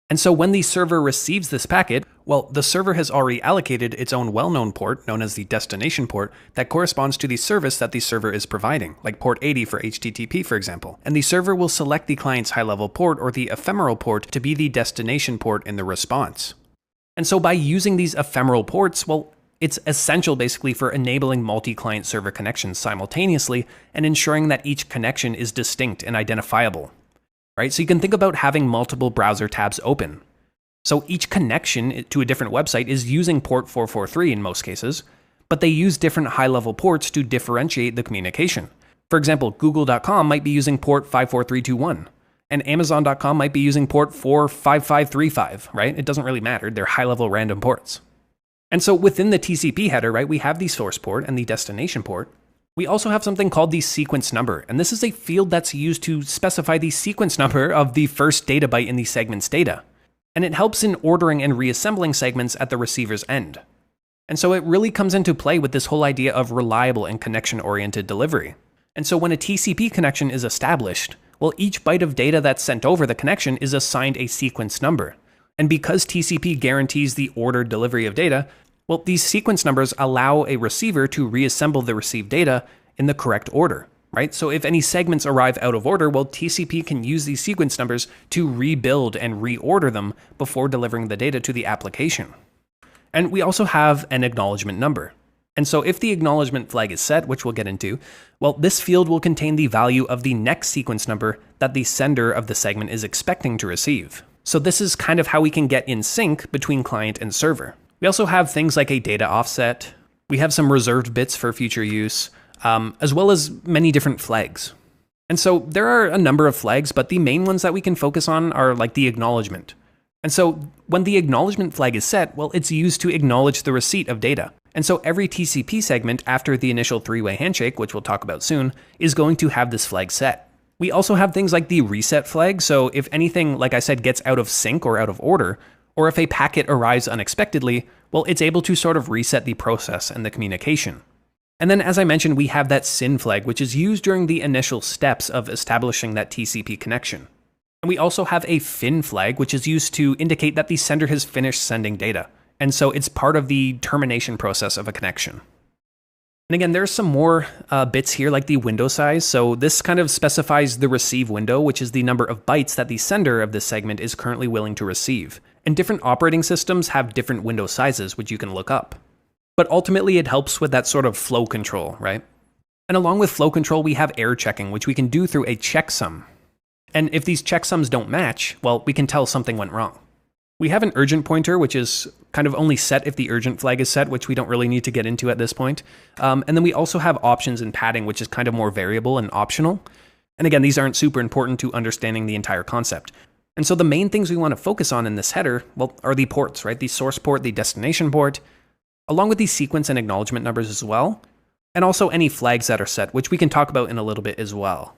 And so when the server receives this packet, well, the server has already allocated its own well-known port, known as the destination port, that corresponds to the service that the server is providing, like port 80 for HTTP, for example. And the server will select the client's high-level port or the ephemeral port to be the destination port in the response. And so by using these ephemeral ports, well, it's essential basically for enabling multi-client server connections simultaneously and ensuring that each connection is distinct and identifiable. Right? So you can think about having multiple browser tabs open. So each connection to a different website is using port 443 in most cases, but they use different high-level ports to differentiate the communication. For example, google.com might be using port 54321, and amazon.com might be using port 45535, right? It doesn't really matter. They're high-level random ports. And so within the TCP header, right, we have the source port and the destination port. We also have something called the sequence number, and this is a field that's used to specify the sequence number of the first data byte in the segment's data. And it helps in ordering and reassembling segments at the receiver's end. And so it really comes into play with this whole idea of reliable and connection-oriented delivery. And so when a TCP connection is established, well, each byte of data that's sent over the connection is assigned a sequence number. And because TCP guarantees the ordered delivery of data, well, these sequence numbers allow a receiver to reassemble the received data in the correct order, right? So if any segments arrive out of order, well, TCP can use these sequence numbers to rebuild and reorder them before delivering the data to the application. And we also have an acknowledgement number. And so if the acknowledgement flag is set, which we'll get into, well, this field will contain the value of the next sequence number that the sender of the segment is expecting to receive. So this is kind of how we can get in sync between client and server. We also have things like a data offset. We have some reserved bits for future use, as well as many different flags. And so there are a number of flags, but the main ones that we can focus on are like the acknowledgement. And so when the acknowledgement flag is set, well, it's used to acknowledge the receipt of data. And so every TCP segment after the initial three-way handshake, which we'll talk about soon, is going to have this flag set. We also have things like the reset flag. So if anything, like I said, gets out of sync or out of order, or if a packet arrives unexpectedly, well, it's able to sort of reset the process and the communication. And then, as I mentioned, we have that SYN flag, which is used during the initial steps of establishing that TCP connection. And we also have a FIN flag, which is used to indicate that the sender has finished sending data. And so it's part of the termination process of a connection. And again, there's some more bits here, like the window size. So this kind of specifies the receive window, which is the number of bytes that the sender of this segment is currently willing to receive. And different operating systems have different window sizes, which you can look up. But ultimately, it helps with that sort of flow control, right? And along with flow control, we have error checking, which we can do through a checksum. And if these checksums don't match, well, we can tell something went wrong. We have an urgent pointer, which is kind of only set if the urgent flag is set, which we don't really need to get into at this point. And then we also have options and padding, which is kind of more variable and optional. And again, these aren't super important to understanding the entire concept. And so the main things we want to focus on in this header, well, are the ports, right? The source port, the destination port, along with the sequence and acknowledgement numbers as well, and also any flags that are set, which we can talk about in a little bit as well.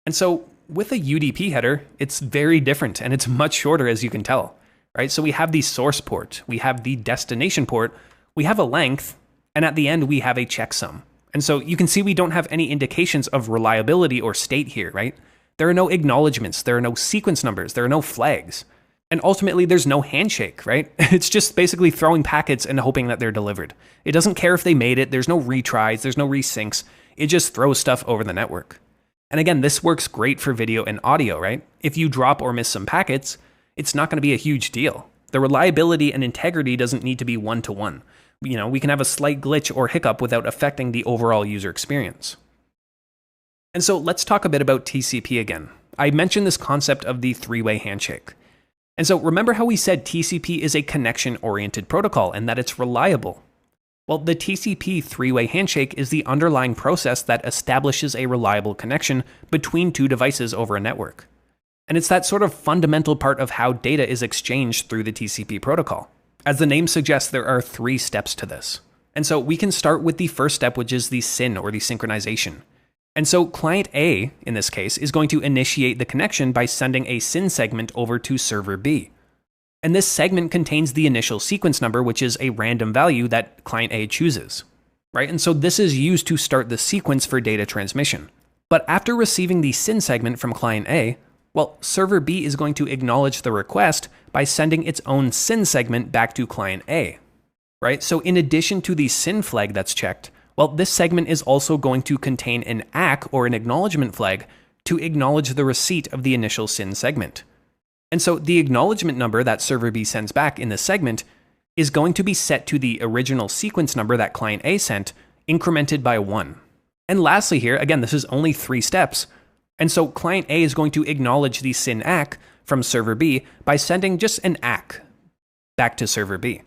And so with a UDP header, it's very different and it's much shorter, as you can tell, right? So we have the source port, we have the destination port, we have a length, and at the end we have a checksum. And so you can see we don't have any indications of reliability or state here, right? There are no acknowledgements, there are no sequence numbers, there are no flags. And ultimately, there's no handshake, right? It's just basically throwing packets and hoping that they're delivered. It doesn't care if they made it, there's no retries, there's no resyncs. It just throws stuff over the network. And again, this works great for video and audio, right? If you drop or miss some packets, it's not going to be a huge deal. The reliability and integrity doesn't need to be one-to-one. You know, we can have a slight glitch or hiccup without affecting the overall user experience. And so let's talk a bit about TCP again. I mentioned this concept of the three-way handshake. And so remember how we said TCP is a connection-oriented protocol and that it's reliable? Well, the TCP three-way handshake is the underlying process that establishes a reliable connection between two devices over a network. And it's that sort of fundamental part of how data is exchanged through the TCP protocol. As the name suggests, there are 3 steps to this. And so we can start with the first step, which is the SYN or the synchronization. And so client A, in this case, is going to initiate the connection by sending a SYN segment over to server B. And this segment contains the initial sequence number, which is a random value that client A chooses, right? And so this is used to start the sequence for data transmission. But after receiving the SYN segment from client A, well, server B is going to acknowledge the request by sending its own SYN segment back to client A, right? So in addition to the SYN flag that's checked, well, this segment is also going to contain an ACK or an acknowledgement flag to acknowledge the receipt of the initial SYN segment. And so the acknowledgement number that server B sends back in this segment is going to be set to the original sequence number that client A sent, incremented by 1. And lastly here, again, this is only 3 steps. And so client A is going to acknowledge the SYN ACK from server B by sending just an ACK back to server B.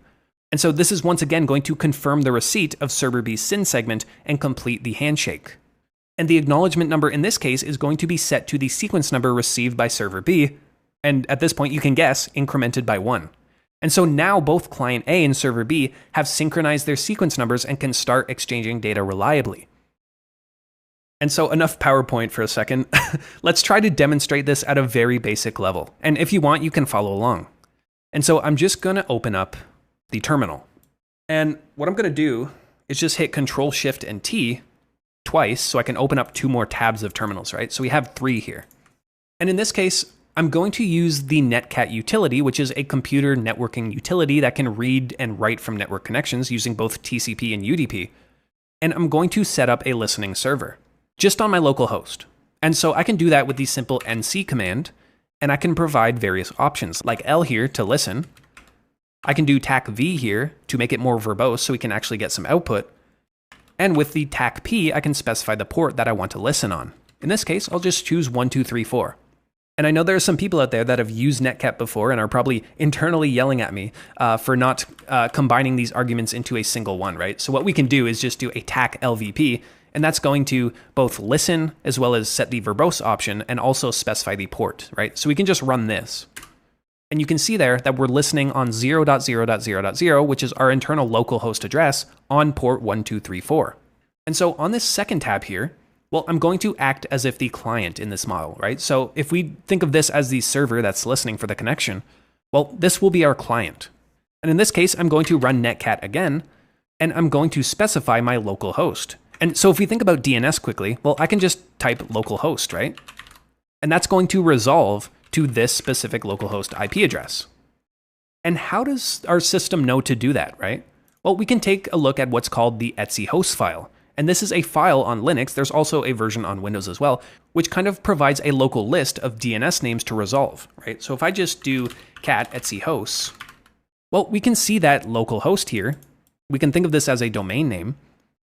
And so this is once again going to confirm the receipt of server B's SYN segment and complete the handshake. And the acknowledgement number in this case is going to be set to the sequence number received by server B, and at this point you can guess, incremented by 1. And so now both client A and server B have synchronized their sequence numbers and can start exchanging data reliably. And so enough PowerPoint for a second. Let's try to demonstrate this at a very basic level. And if you want, you can follow along. And so I'm just going to open up the terminal. And what I'm going to do is just hit Control Shift and T twice so I can open up 2 more tabs of terminals, right? So we have 3 here. And in this case, I'm going to use the Netcat utility, which is a computer networking utility that can read and write from network connections using both TCP and UDP. And I'm going to set up a listening server just on my local host. And so I can do that with the simple nc command, and I can provide various options like L here to listen. I can do TAC V here to make it more verbose so we can actually get some output. And with the TAC P, I can specify the port that I want to listen on. In this case, I'll just choose 1234. And I know there are some people out there that have used Netcat before and are probably internally yelling at me for not combining these arguments into a single one, right? So what we can do is just do a TAC LVP, and that's going to both listen as well as set the verbose option and also specify the port, right? So we can just run this. And you can see there that we're listening on 0.0.0.0, which is our internal local host address on port 1234. And so on this second tab here, well, I'm going to act as if the client in this model, right? So if we think of this as the server that's listening for the connection, well, this will be our client. And in this case, I'm going to run netcat again, and I'm going to specify my local host. And so if we think about DNS quickly, well, I can just type localhost, right? And that's going to resolve to this specific localhost IP address. And how does our system know to do that, right? Well, we can take a look at what's called the etc host file. And this is a file on Linux. There's also a version on Windows as well, which kind of provides a local list of DNS names to resolve, right? So if I just do cat etc hosts, well, we can see that localhost here. We can think of this as a domain name.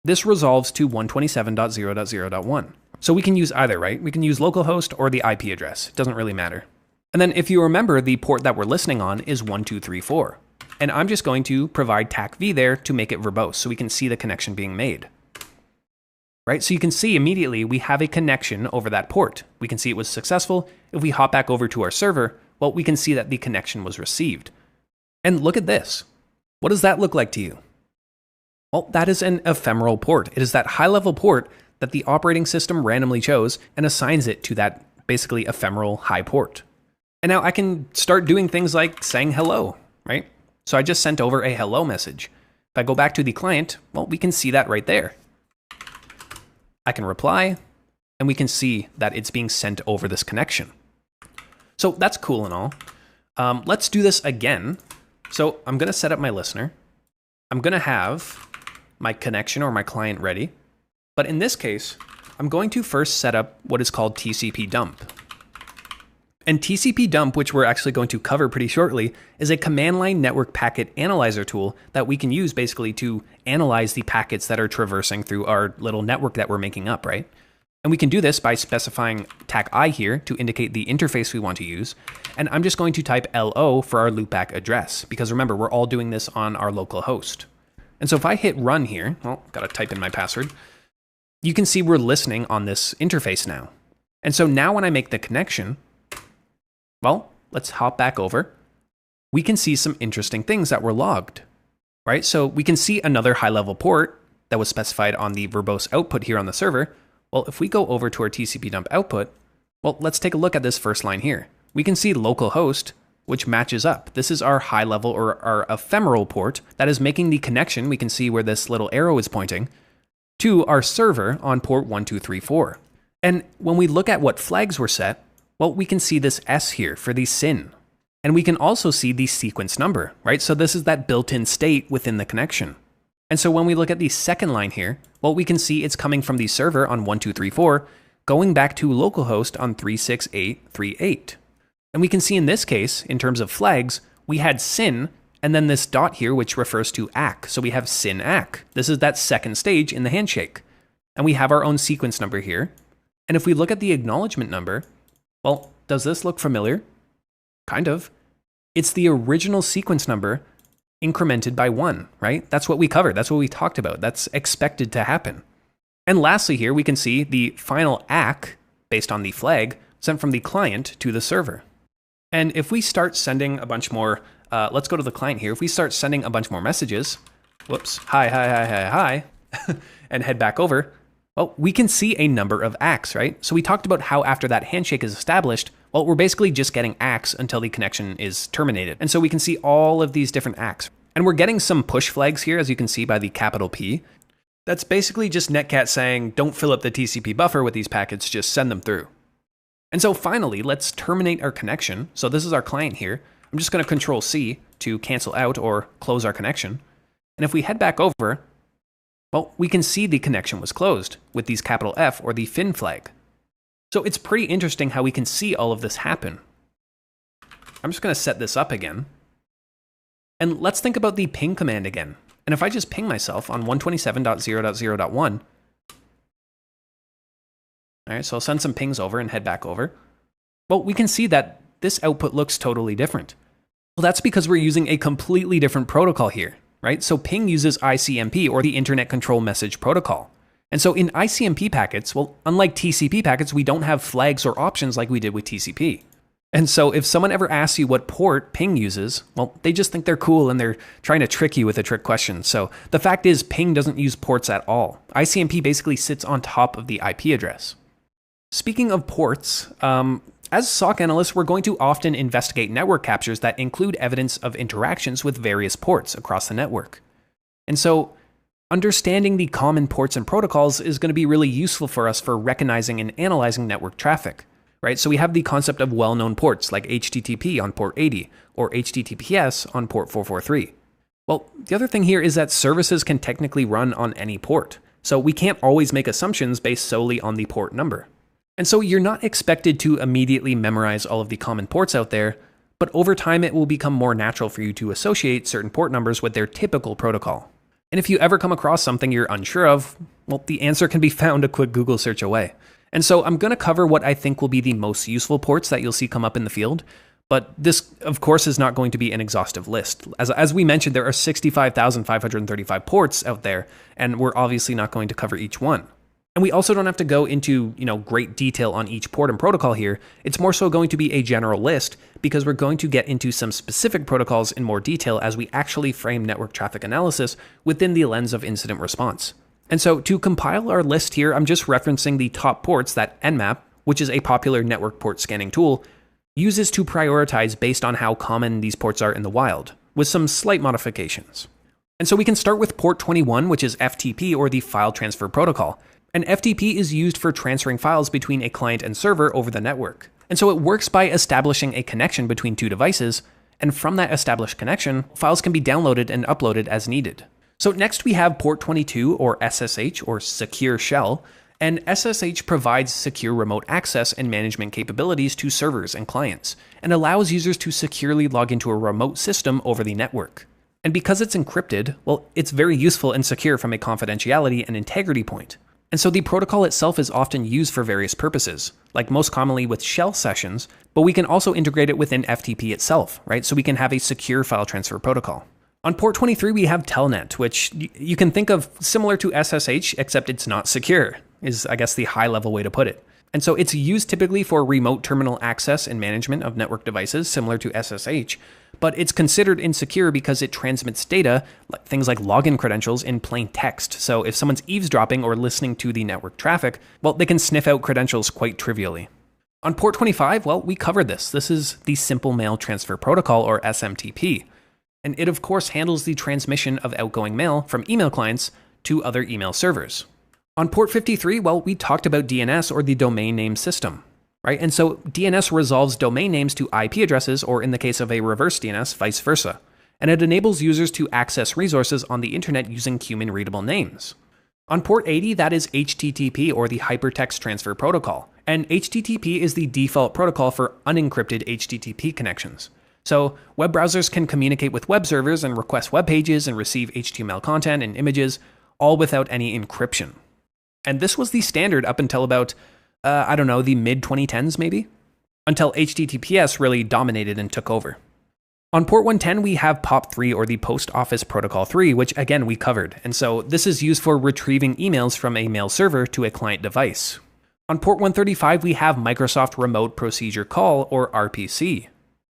This resolves to 127.0.0.1. So we can use either, right? We can use localhost or the IP address. It doesn't really matter. And then if you remember, the port that we're listening on is 1234. And I'm just going to provide TAC V there to make it verbose so we can see the connection being made. right? So you can see immediately we have a connection over that port. We can see it was successful. If we hop back over to our server, well, we can see that the connection was received. And look at this. What does that look like to you? Well, that is an ephemeral port. It is that high-level port that the operating system randomly chose and assigns it to that basically ephemeral high port. And now I can start doing things like saying hello, right? So I just sent over a hello message. If I go back to the client, well, we can see that right there. I can reply, and we can see that it's being sent over this connection. So that's cool and all. Let's do this again. So I'm going to set up my listener. I'm going to have my connection or my client ready. But in this case, I'm going to first set up what is called tcpdump. And tcpdump, which we're actually going to cover pretty shortly, is a command line network packet analyzer tool that we can use basically to analyze the packets that are traversing through our little network that we're making up, right? And we can do this by specifying TAC I here to indicate the interface we want to use. And I'm just going to type LO for our loopback address, because remember, we're all doing this on our local host. And so if I hit run here, well, gotta type in my password, you can see we're listening on this interface now. And so now when I make the connection, well, let's hop back over. We can see some interesting things that were logged, right? So we can see another high-level port that was specified on the verbose output here on the server. Well, if we go over to our tcpdump output, well, let's take a look at this first line here. We can see localhost, which matches up. This is our high-level or our ephemeral port that is making the connection. We can see where this little arrow is pointing to our server on port 1234. And when we look at what flags were set, well, we can see this S here for the SYN. And we can also see the sequence number, right? So this is that built-in state within the connection. And so when we look at the second line here, well, we can see it's coming from the server on 1234, going back to localhost on 36838. And we can see in this case, in terms of flags, we had SYN, and then this dot here, which refers to ACK. So we have SYN ACK. This is that second stage in the handshake. And we have our own sequence number here. And if we look at the acknowledgement number, well, does this look familiar? Kind of. It's the original sequence number incremented by 1, right? That's what we covered. That's what we talked about. That's expected to happen. And lastly here, we can see the final ACK, based on the flag, sent from the client to the server. And if we start sending a bunch more, let's go to the client here. If we start sending a bunch more messages, whoops, hi, and head back over, well, we can see a number of ACKs, right? So we talked about how after that handshake is established, well, we're basically just getting ACKs until the connection is terminated. And so we can see all of these different ACKs. And we're getting some push flags here, as you can see by the capital P. That's basically just Netcat saying, don't fill up the TCP buffer with these packets, just send them through. And so finally, let's terminate our connection. So this is our client here. I'm just going to Control C to cancel out or close our connection. And if we head back over, well, we can see the connection was closed with these capital F or the fin flag. So it's pretty interesting how we can see all of this happen. I'm just going to set this up again. And let's think about the ping command again. And if I just ping myself on 127.0.0.1, all right, so I'll send some pings over and head back over. Well, we can see that this output looks totally different. Well, that's because we're using a completely different protocol here, right? So ping uses ICMP, or the Internet Control Message Protocol. And so in ICMP packets, well, unlike TCP packets, we don't have flags or options like we did with TCP. And so if someone ever asks you what port ping uses, well, they just think they're cool and they're trying to trick you with a trick question. So the fact is, ping doesn't use ports at all. ICMP basically sits on top of the IP address. Speaking of ports, as SOC analysts, we're going to often investigate network captures that include evidence of interactions with various ports across the network. And so understanding the common ports and protocols is going to be really useful for us for recognizing and analyzing network traffic, right? So we have the concept of well-known ports like HTTP on port 80 or HTTPS on port 443. Well, the other thing here is that services can technically run on any port. So we can't always make assumptions based solely on the port number. And so you're not expected to immediately memorize all of the common ports out there, but over time it will become more natural for you to associate certain port numbers with their typical protocol. And if you ever come across something you're unsure of, well, the answer can be found a quick Google search away. And so I'm going to cover what I think will be the most useful ports that you'll see come up in the field, but this, of course, is not going to be an exhaustive list. As we mentioned, there are 65,535 ports out there, and we're obviously not going to cover each one. And we also don't have to go into, great detail on each port and protocol here. It's more so going to be a general list because we're going to get into some specific protocols in more detail as we actually frame network traffic analysis within the lens of incident response. And so to compile our list here, I'm just referencing the top ports that Nmap, which is a popular network port scanning tool, uses to prioritize based on how common these ports are in the wild, with some slight modifications. And so we can start with port 21, which is FTP, or the File Transfer Protocol. And FTP is used for transferring files between a client and server over the network. And so it works by establishing a connection between two devices, and from that established connection, files can be downloaded and uploaded as needed. So next we have port 22, or SSH, or Secure Shell, and SSH provides secure remote access and management capabilities to servers and clients, and allows users to securely log into a remote system over the network. And because it's encrypted, well, it's very useful and secure from a confidentiality and integrity point. And so the protocol itself is often used for various purposes, like most commonly with shell sessions, but we can also integrate it within FTP itself, right? So we can have a secure file transfer protocol. On port 23, we have Telnet, which you can think of similar to SSH, except it's not secure, is I guess the high level way to put it. And so it's used typically for remote terminal access and management of network devices, similar to SSH, but it's considered insecure because it transmits data, like things like login credentials, in plain text. So if someone's eavesdropping or listening to the network traffic, well, they can sniff out credentials quite trivially. On port 25, well, we covered this. This is the Simple Mail Transfer Protocol, or SMTP. And it, of course, handles the transmission of outgoing mail from email clients to other email servers. On port 53, well, we talked about DNS, or the domain name system, right? And so DNS resolves domain names to IP addresses, or in the case of a reverse DNS, vice versa. And it enables users to access resources on the internet using human-readable names. On port 80, that is HTTP, or the Hypertext Transfer Protocol. And HTTP is the default protocol for unencrypted HTTP connections. So web browsers can communicate with web servers and request web pages and receive HTML content and images, all without any encryption. And this was the standard up until about, the mid-2010s maybe? Until HTTPS really dominated and took over. On port 110, we have POP3, or the Post Office Protocol 3, which again we covered. And so this is used for retrieving emails from a mail server to a client device. On port 135, we have Microsoft Remote Procedure Call, or RPC.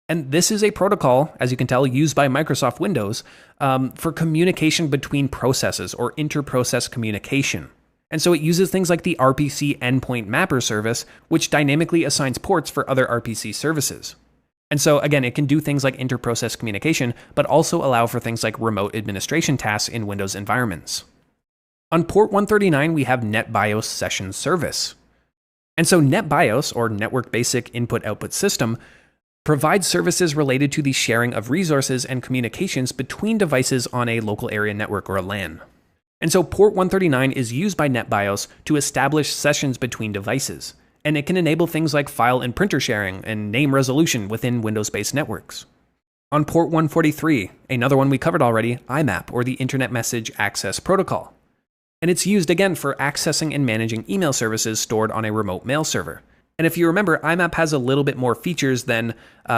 And this is a protocol, as you can tell, used by Microsoft Windows for communication between processes, or inter-process communication. And so it uses things like the RPC Endpoint Mapper service, which dynamically assigns ports for other RPC services. And so again, it can do things like inter-process communication, but also allow for things like remote administration tasks in Windows environments. On port 139, we have NetBIOS Session Service. And so NetBIOS, or Network Basic Input-Output System, provides services related to the sharing of resources and communications between devices on a local area network, or a LAN. And so port 139 is used by NetBIOS to establish sessions between devices, and it can enable things like file and printer sharing and name resolution within Windows-based networks. On port 143, another one we covered already, IMAP, or the Internet Message Access Protocol. And it's used again for accessing and managing email services stored on a remote mail server. And if you remember, IMAP has a little bit more features than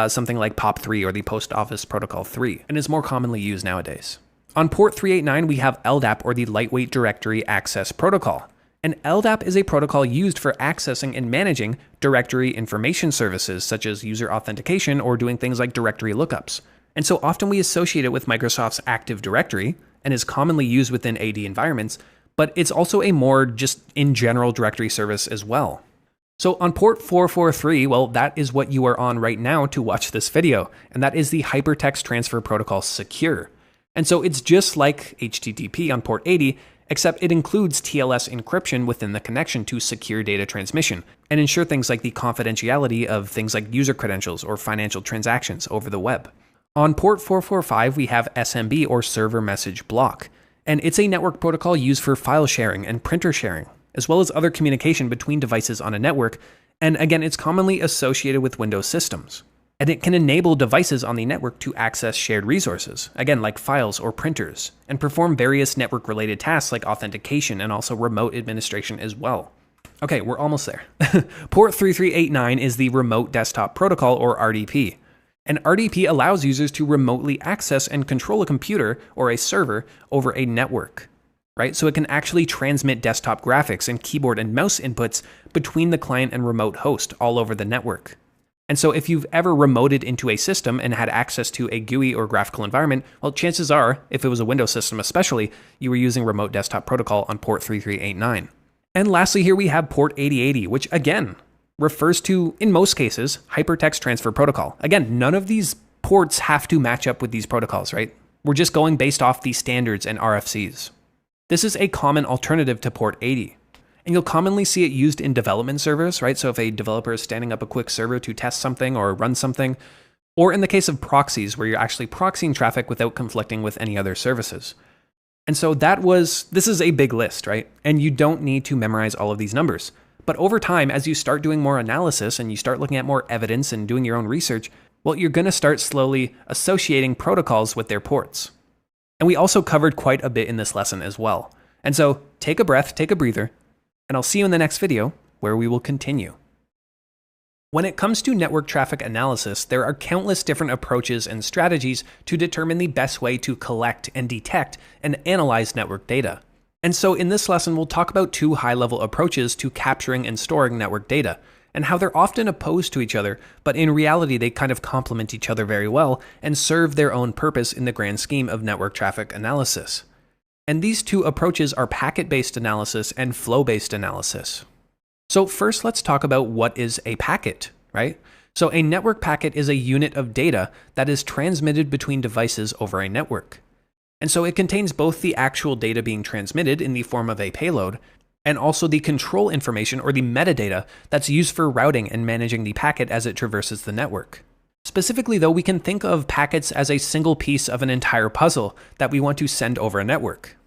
something like POP3 or the Post Office Protocol 3, and is more commonly used nowadays. On port 389, we have LDAP, or the Lightweight Directory Access Protocol. And LDAP is a protocol used for accessing and managing directory information services, such as user authentication or doing things like directory lookups. And so often we associate it with Microsoft's Active Directory, and is commonly used within AD environments, but it's also a more just in general directory service as well. So on port 443, well, that is what you are on right now to watch this video, and that is the Hypertext Transfer Protocol Secure. And so it's just like HTTP on port 80, except it includes TLS encryption within the connection to secure data transmission, and ensure things like the confidentiality of things like user credentials or financial transactions over the web. On port 445, we have SMB, or Server Message Block, and it's a network protocol used for file sharing and printer sharing, as well as other communication between devices on a network, and again, it's commonly associated with Windows systems. And it can enable devices on the network to access shared resources, again, like files or printers, and perform various network-related tasks like authentication and also remote administration as well. Okay, we're almost there. Port 3389 is the Remote Desktop Protocol, or RDP. And RDP allows users to remotely access and control a computer or a server over a network. right? So it can actually transmit desktop graphics and keyboard and mouse inputs between the client and remote host all over the network. And so if you've ever remoted into a system and had access to a GUI or graphical environment, well, chances are, if it was a Windows system especially, you were using remote desktop protocol on port 3389. And lastly, here we have port 8080, which again refers to, in most cases, hypertext transfer protocol. Again, none of these ports have to match up with these protocols, right? We're just going based off the standards and RFCs. This is a common alternative to port 80. And you'll commonly see it used in development servers, right? So if a developer is standing up a quick server to test something or run something, or in the case of proxies where you're actually proxying traffic without conflicting with any other services. And so this is a big list, right? And you don't need to memorize all of these numbers. But over time, as you start doing more analysis and you start looking at more evidence and doing your own research, well, you're going to start slowly associating protocols with their ports. And we also covered quite a bit in this lesson as well. And so take a breath, take a breather, and I'll see you in the next video where we will continue. When it comes to network traffic analysis, there are countless different approaches and strategies to determine the best way to collect and detect and analyze network data. And so in this lesson, we'll talk about two high-level approaches to capturing and storing network data, and how they're often opposed to each other, but in reality, they kind of complement each other very well and serve their own purpose in the grand scheme of network traffic analysis. And these two approaches are packet-based analysis and flow-based analysis. So first, let's talk about what is a packet, right? So a network packet is a unit of data that is transmitted between devices over a network. And so it contains both the actual data being transmitted in the form of a payload, and also the control information or the metadata that's used for routing and managing the packet as it traverses the network. Specifically though, we can think of packets as a single piece of an entire puzzle that we want to send over a network.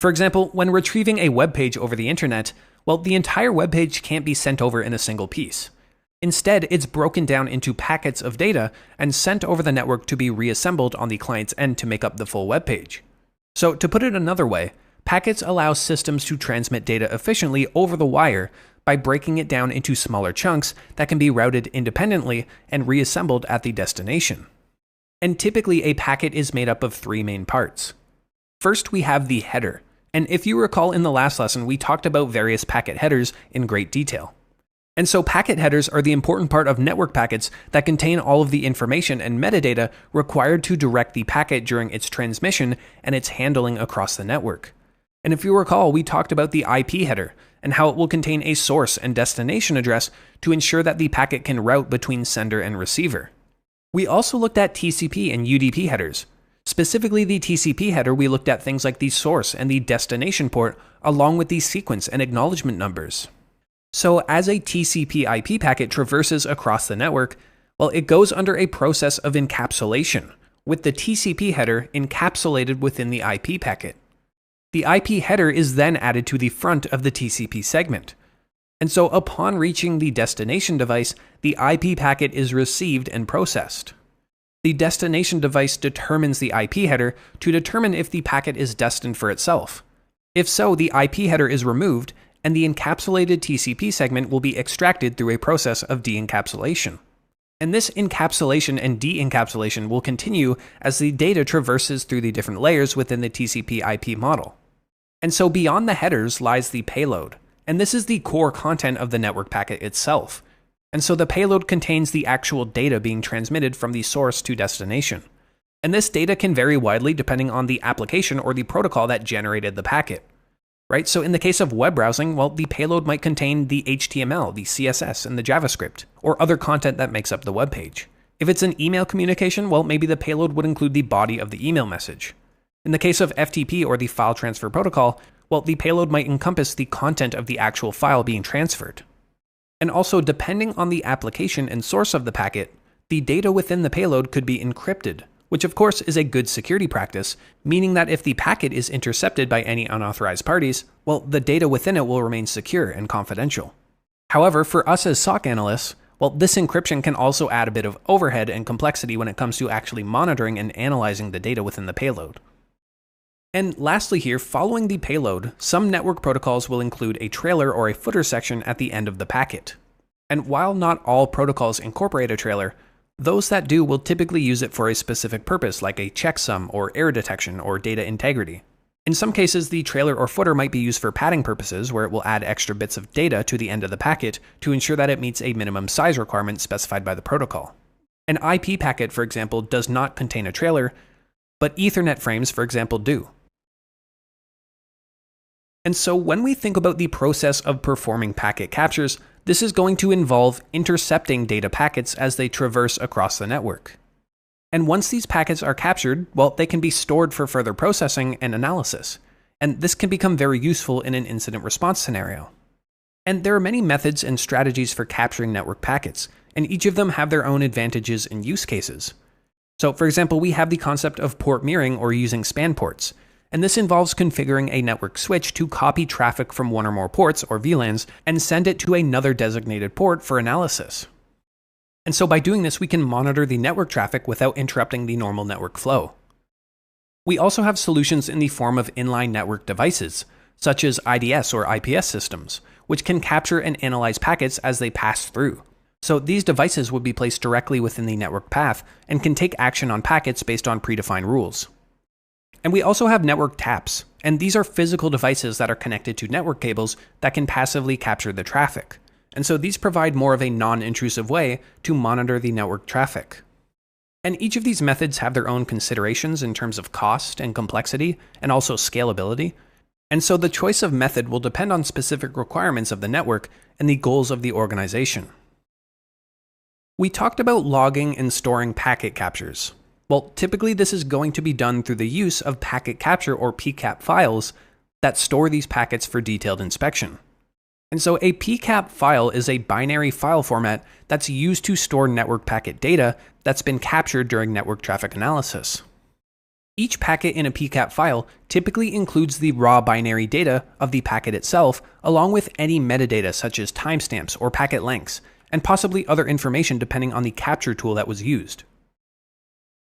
For example, when retrieving a web page over the internet, well, the entire web page can't be sent over in a single piece. Instead, it's broken down into packets of data and sent over the network to be reassembled on the client's end to make up the full web page. So to put it another way, packets allow systems to transmit data efficiently over the wire by breaking it down into smaller chunks that can be routed independently and reassembled at the destination. And typically, a packet is made up of three main parts. First, we have the header. And if you recall in the last lesson, we talked about various packet headers in great detail. And so packet headers are the important part of network packets that contain all of the information and metadata required to direct the packet during its transmission and its handling across the network. And if you recall, we talked about the IP header and how it will contain a source and destination address to ensure that the packet can route between sender and receiver. We also looked at TCP and UDP headers. Specifically the TCP header, we looked at things like the source and the destination port, along with the sequence and acknowledgement numbers. So as a TCP IP packet traverses across the network, well, it goes under a process of encapsulation, with the TCP header encapsulated within the IP packet. The IP header is then added to the front of the TCP segment. And so upon reaching the destination device, the IP packet is received and processed. The destination device determines the IP header to determine if the packet is destined for itself. If so, the IP header is removed, and the encapsulated TCP segment will be extracted through a process of de-encapsulation. And this encapsulation and de-encapsulation will continue as the data traverses through the different layers within the TCP IP model. And so beyond the headers lies the payload, and this is the core content of the network packet itself. And so the payload contains the actual data being transmitted from the source to destination. And this data can vary widely depending on the application or the protocol that generated the packet. Right? So in the case of web browsing, well, the payload might contain the HTML, the CSS, and the JavaScript, or other content that makes up the web page. If it's an email communication, well, maybe the payload would include the body of the email message. In the case of FTP or the file transfer protocol, well, the payload might encompass the content of the actual file being transferred. And also, depending on the application and source of the packet, the data within the payload could be encrypted, which of course is a good security practice, meaning that if the packet is intercepted by any unauthorized parties, well, the data within it will remain secure and confidential. However, for us as SOC analysts, well, this encryption can also add a bit of overhead and complexity when it comes to actually monitoring and analyzing the data within the payload. And lastly here, following the payload, some network protocols will include a trailer or a footer section at the end of the packet. And while not all protocols incorporate a trailer, those that do will typically use it for a specific purpose like a checksum or error detection or data integrity. In some cases, the trailer or footer might be used for padding purposes, where it will add extra bits of data to the end of the packet to ensure that it meets a minimum size requirement specified by the protocol. An IP packet, for example, does not contain a trailer, but Ethernet frames, for example, do. And so when we think about the process of performing packet captures, this is going to involve intercepting data packets as they traverse across the network. And once these packets are captured, well, they can be stored for further processing and analysis. And this can become very useful in an incident response scenario. And there are many methods and strategies for capturing network packets, and each of them have their own advantages and use cases. So, for example, we have the concept of port mirroring or using span ports. And this involves configuring a network switch to copy traffic from one or more ports, or VLANs, and send it to another designated port for analysis. And so by doing this, we can monitor the network traffic without interrupting the normal network flow. We also have solutions in the form of inline network devices, such as IDS or IPS systems, which can capture and analyze packets as they pass through. So these devices would be placed directly within the network path and can take action on packets based on predefined rules. And we also have network taps, and these are physical devices that are connected to network cables that can passively capture the traffic. And so these provide more of a non-intrusive way to monitor the network traffic. And each of these methods have their own considerations in terms of cost and complexity, and also scalability. And so the choice of method will depend on specific requirements of the network and the goals of the organization. We talked about logging and storing packet captures. Well, typically this is going to be done through the use of packet capture or PCAP files that store these packets for detailed inspection. And so a PCAP file is a binary file format that's used to store network packet data that's been captured during network traffic analysis. Each packet in a PCAP file typically includes the raw binary data of the packet itself, along with any metadata such as timestamps or packet lengths, and possibly other information depending on the capture tool that was used.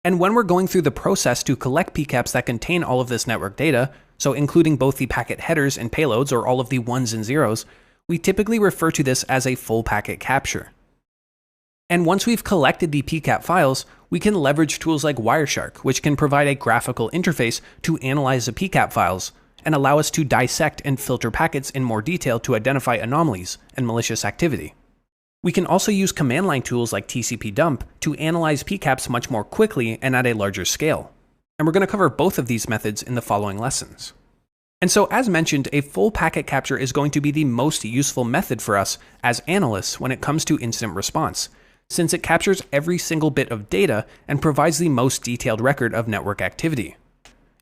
And when we're going through the process to collect PCAPs that contain all of this network data, so including both the packet headers and payloads or all of the ones and zeros, we typically refer to this as a full packet capture. And once we've collected the PCAP files, we can leverage tools like Wireshark, which can provide a graphical interface to analyze the PCAP files and allow us to dissect and filter packets in more detail to identify anomalies and malicious activity. We can also use command line tools like tcpdump to analyze PCAPs much more quickly and at a larger scale. And we're going to cover both of these methods in the following lessons. And so, as mentioned, a full packet capture is going to be the most useful method for us as analysts when it comes to incident response, since it captures every single bit of data and provides the most detailed record of network activity.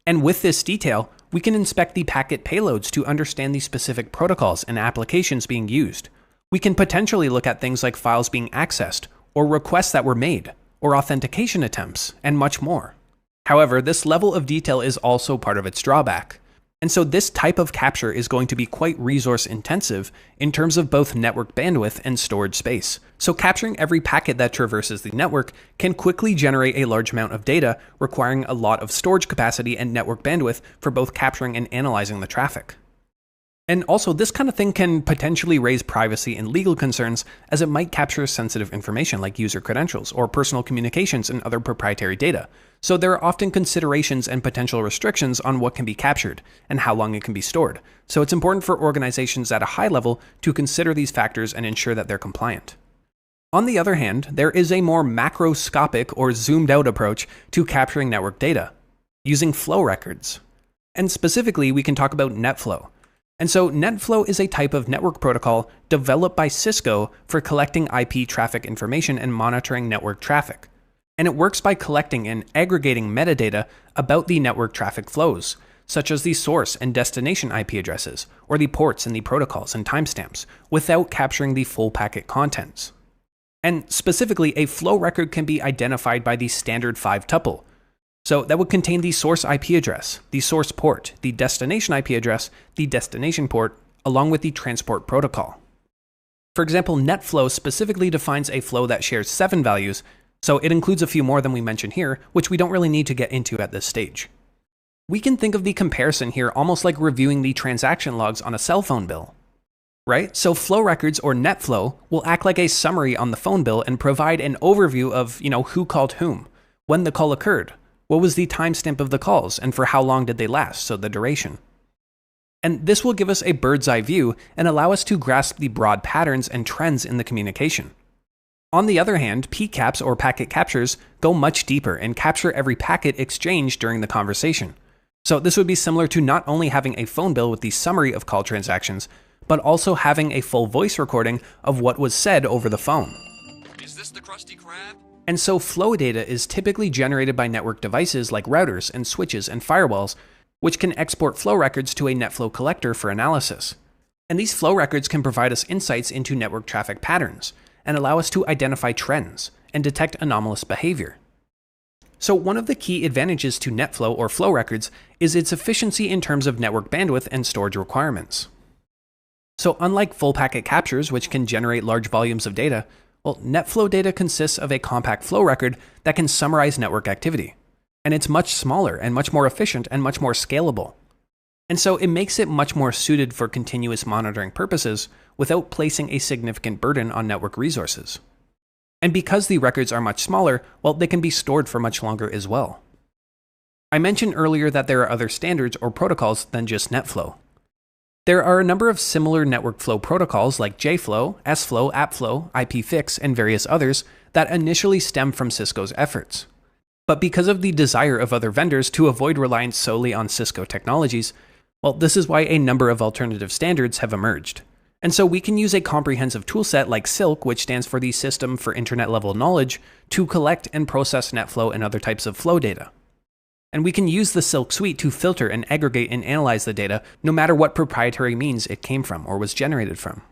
And with this detail, we can inspect the packet payloads to understand the specific protocols and applications being used. We can potentially look at things like files being accessed, or requests that were made, or authentication attempts, and much more. However, this level of detail is also part of its drawback. And so this type of capture is going to be quite resource intensive in terms of both network bandwidth and storage space. So capturing every packet that traverses the network can quickly generate a large amount of data, requiring a lot of storage capacity and network bandwidth for both capturing and analyzing the traffic. And also, this kind of thing can potentially raise privacy and legal concerns, as it might capture sensitive information like user credentials or personal communications and other proprietary data. So there are often considerations and potential restrictions on what can be captured and how long it can be stored. So it's important for organizations at a high level to consider these factors and ensure that they're compliant. On the other hand, there is a more macroscopic or zoomed out approach to capturing network data, using flow records. And specifically, we can talk about NetFlow. And so NetFlow is a type of network protocol developed by Cisco for collecting IP traffic information and monitoring network traffic. And it works by collecting and aggregating metadata about the network traffic flows, such as the source and destination IP addresses, or the ports and the protocols and timestamps, without capturing the full packet contents. And specifically, a flow record can be identified by the standard 5-tuple. So that would contain the source IP address, the source port, the destination IP address, the destination port, along with the transport protocol. For example, NetFlow specifically defines a flow that shares 7 values, so it includes a few more than we mentioned here, which we don't really need to get into at this stage. We can think of the comparison here almost like reviewing the transaction logs on a cell phone bill, right? So flow records or NetFlow will act like a summary on the phone bill and provide an overview of, who called whom, when the call occurred, What was the timestamp of the calls, and for how long did they last, so the duration? And this will give us a bird's eye view and allow us to grasp the broad patterns and trends in the communication. On the other hand, PCAPs or packet captures go much deeper and capture every packet exchanged during the conversation. So this would be similar to not only having a phone bill with the summary of call transactions, but also having a full voice recording of what was said over the phone. Is this the Krusty Krab? And so flow data is typically generated by network devices like routers and switches and firewalls, which can export flow records to a NetFlow collector for analysis. And these flow records can provide us insights into network traffic patterns and allow us to identify trends and detect anomalous behavior. So one of the key advantages to NetFlow or flow records is its efficiency in terms of network bandwidth and storage requirements. So unlike full packet captures, which can generate large volumes of data, well, NetFlow data consists of a compact flow record that can summarize network activity. And it's much smaller and much more efficient and much more scalable. And so it makes it much more suited for continuous monitoring purposes without placing a significant burden on network resources. And because the records are much smaller, well, they can be stored for much longer as well. I mentioned earlier that there are other standards or protocols than just NetFlow. There are a number of similar network flow protocols like JFlow, SFlow, AppFlow, IPFix, and various others that initially stem from Cisco's efforts. But because of the desire of other vendors to avoid reliance solely on Cisco technologies, well, this is why a number of alternative standards have emerged. And so we can use a comprehensive toolset like SILK, which stands for the System for Internet Level Knowledge, to collect and process NetFlow and other types of flow data. And we can use the SILK suite to filter and aggregate and analyze the data, no matter what proprietary means it came from or was generated from.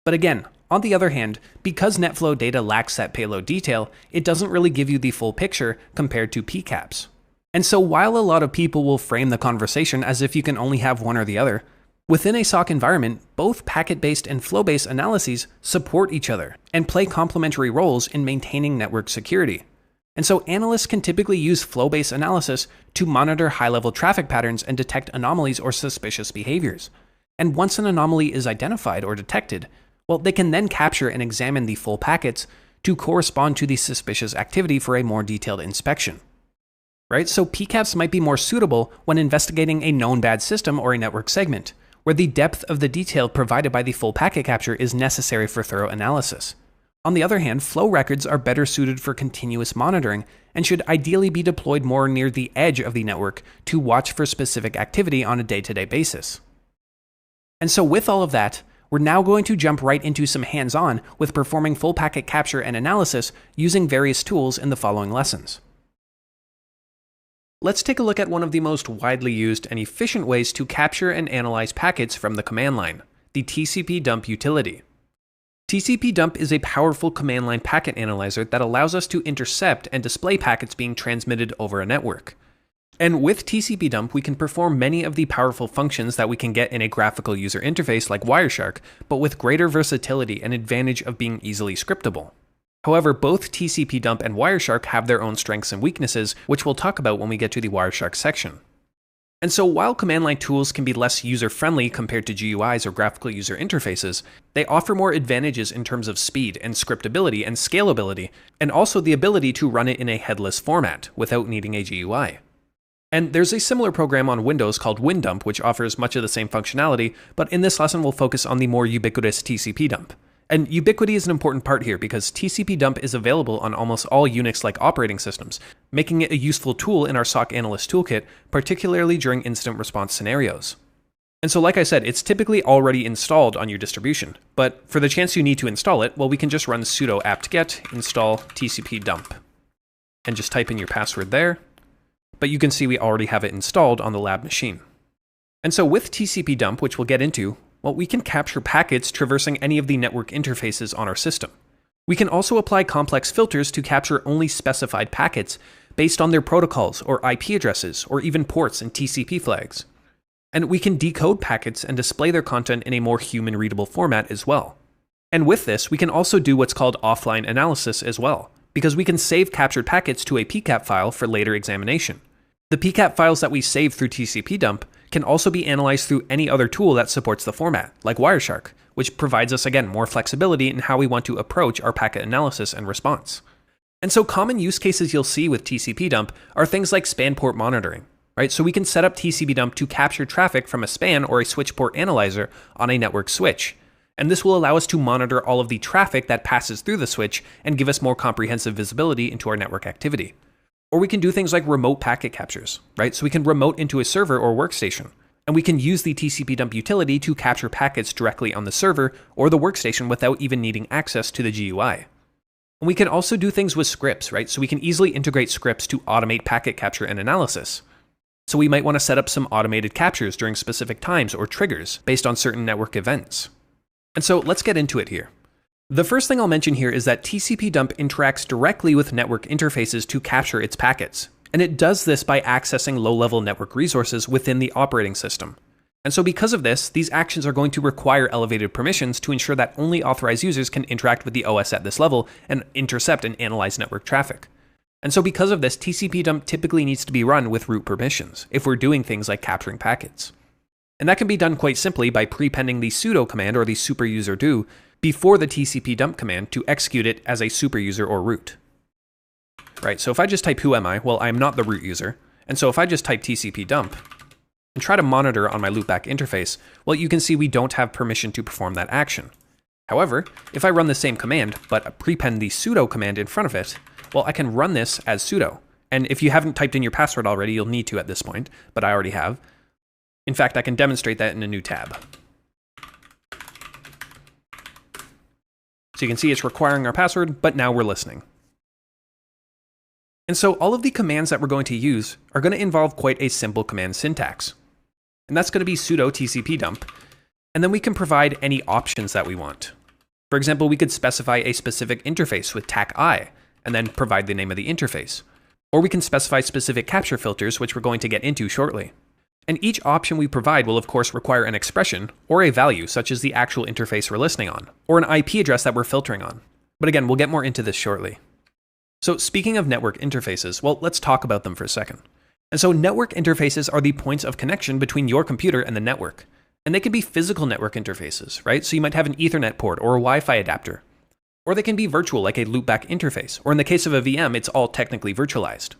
But again, on the other hand, because NetFlow data lacks that payload detail, it doesn't really give you the full picture compared to PCAPs. And so while a lot of people will frame the conversation as if you can only have one or the other, within a SOC environment, both packet-based and flow-based analyses support each other and play complementary roles in maintaining network security. And so analysts can typically use flow-based analysis to monitor high-level traffic patterns and detect anomalies or suspicious behaviors. And once an anomaly is identified or detected, well, they can then capture and examine the full packets to correspond to the suspicious activity for a more detailed inspection. Right? So PCAPs might be more suitable when investigating a known bad system or a network segment, where the depth of the detail provided by the full packet capture is necessary for thorough analysis. On the other hand, flow records are better suited for continuous monitoring and should ideally be deployed more near the edge of the network to watch for specific activity on a day-to-day basis. And so with all of that, we're now going to jump right into some hands-on with performing full packet capture and analysis using various tools in the following lessons. Let's take a look at one of the most widely used and efficient ways to capture and analyze packets from the command line, the tcpdump utility. tcpdump is a powerful command line packet analyzer that allows us to intercept and display packets being transmitted over a network. And with tcpdump, we can perform many of the powerful functions that we can get in a graphical user interface like Wireshark, but with greater versatility and advantage of being easily scriptable. However, both tcpdump and Wireshark have their own strengths and weaknesses, which we'll talk about when we get to the Wireshark section. And so while command line tools can be less user-friendly compared to GUIs or graphical user interfaces, they offer more advantages in terms of speed and scriptability and scalability, and also the ability to run it in a headless format without needing a GUI. And there's a similar program on Windows called WinDump, which offers much of the same functionality, but in this lesson we'll focus on the more ubiquitous tcpdump. And ubiquity is an important part here because tcpdump is available on almost all Unix-like operating systems, making it a useful tool in our SOC Analyst toolkit, particularly during incident response scenarios. And so like I said, it's typically already installed on your distribution, but for the chance you need to install it, well, we can just run sudo apt-get install tcpdump and just type in your password there. But you can see we already have it installed on the lab machine. And so with tcpdump, which we'll get into, well, we can capture packets traversing any of the network interfaces on our system. We can also apply complex filters to capture only specified packets based on their protocols or IP addresses or even ports and TCP flags. And we can decode packets and display their content in a more human-readable format as well. And with this, we can also do what's called offline analysis as well, because we can save captured packets to a PCAP file for later examination. The PCAP files that we save through tcpdump can also be analyzed through any other tool that supports the format, like Wireshark, which provides us, again, more flexibility in how we want to approach our packet analysis and response. And so common use cases you'll see with tcpdump are things like span port monitoring, right? So we can set up tcpdump to capture traffic from a span or a switch port analyzer on a network switch. And this will allow us to monitor all of the traffic that passes through the switch and give us more comprehensive visibility into our network activity. Or we can do things like remote packet captures, right? So we can remote into a server or workstation. And we can use the tcpdump utility to capture packets directly on the server or the workstation without even needing access to the GUI. And we can also do things with scripts, right? So we can easily integrate scripts to automate packet capture and analysis. So we might want to set up some automated captures during specific times or triggers based on certain network events. And so let's get into it here. The first thing I'll mention here is that tcpdump interacts directly with network interfaces to capture its packets. And it does this by accessing low-level network resources within the operating system. And so because of this, these actions are going to require elevated permissions to ensure that only authorized users can interact with the OS at this level and intercept and analyze network traffic. And so because of this, tcpdump typically needs to be run with root permissions if we're doing things like capturing packets. And that can be done quite simply by prepending the sudo command or the superuser do before the tcpdump command to execute it as a superuser or root. Right, so if I just type who am I, well, I'm not the root user. And so if I just type tcpdump and try to monitor on my loopback interface, well, you can see we don't have permission to perform that action. However, if I run the same command, but prepend the sudo command in front of it, well, I can run this as sudo. And if you haven't typed in your password already, you'll need to at this point, but I already have. In fact, I can demonstrate that in a new tab. So you can see it's requiring our password, but now we're listening. And so all of the commands that we're going to use are going to involve quite a simple command syntax. And that's going to be sudo tcpdump. And then we can provide any options that we want. For example, we could specify a specific interface with tac-i, and then provide the name of the interface. Or we can specify specific capture filters, which we're going to get into shortly. And each option we provide will of course require an expression or a value, such as the actual interface we're listening on, or an IP address that we're filtering on. But again, we'll get more into this shortly. So speaking of network interfaces, well, let's talk about them for a second. And so network interfaces are the points of connection between your computer and the network. And they can be physical network interfaces, right? So you might have an Ethernet port or a Wi-Fi adapter. Or they can be virtual, like a loopback interface. Or in the case of a VM, it's all technically virtualized.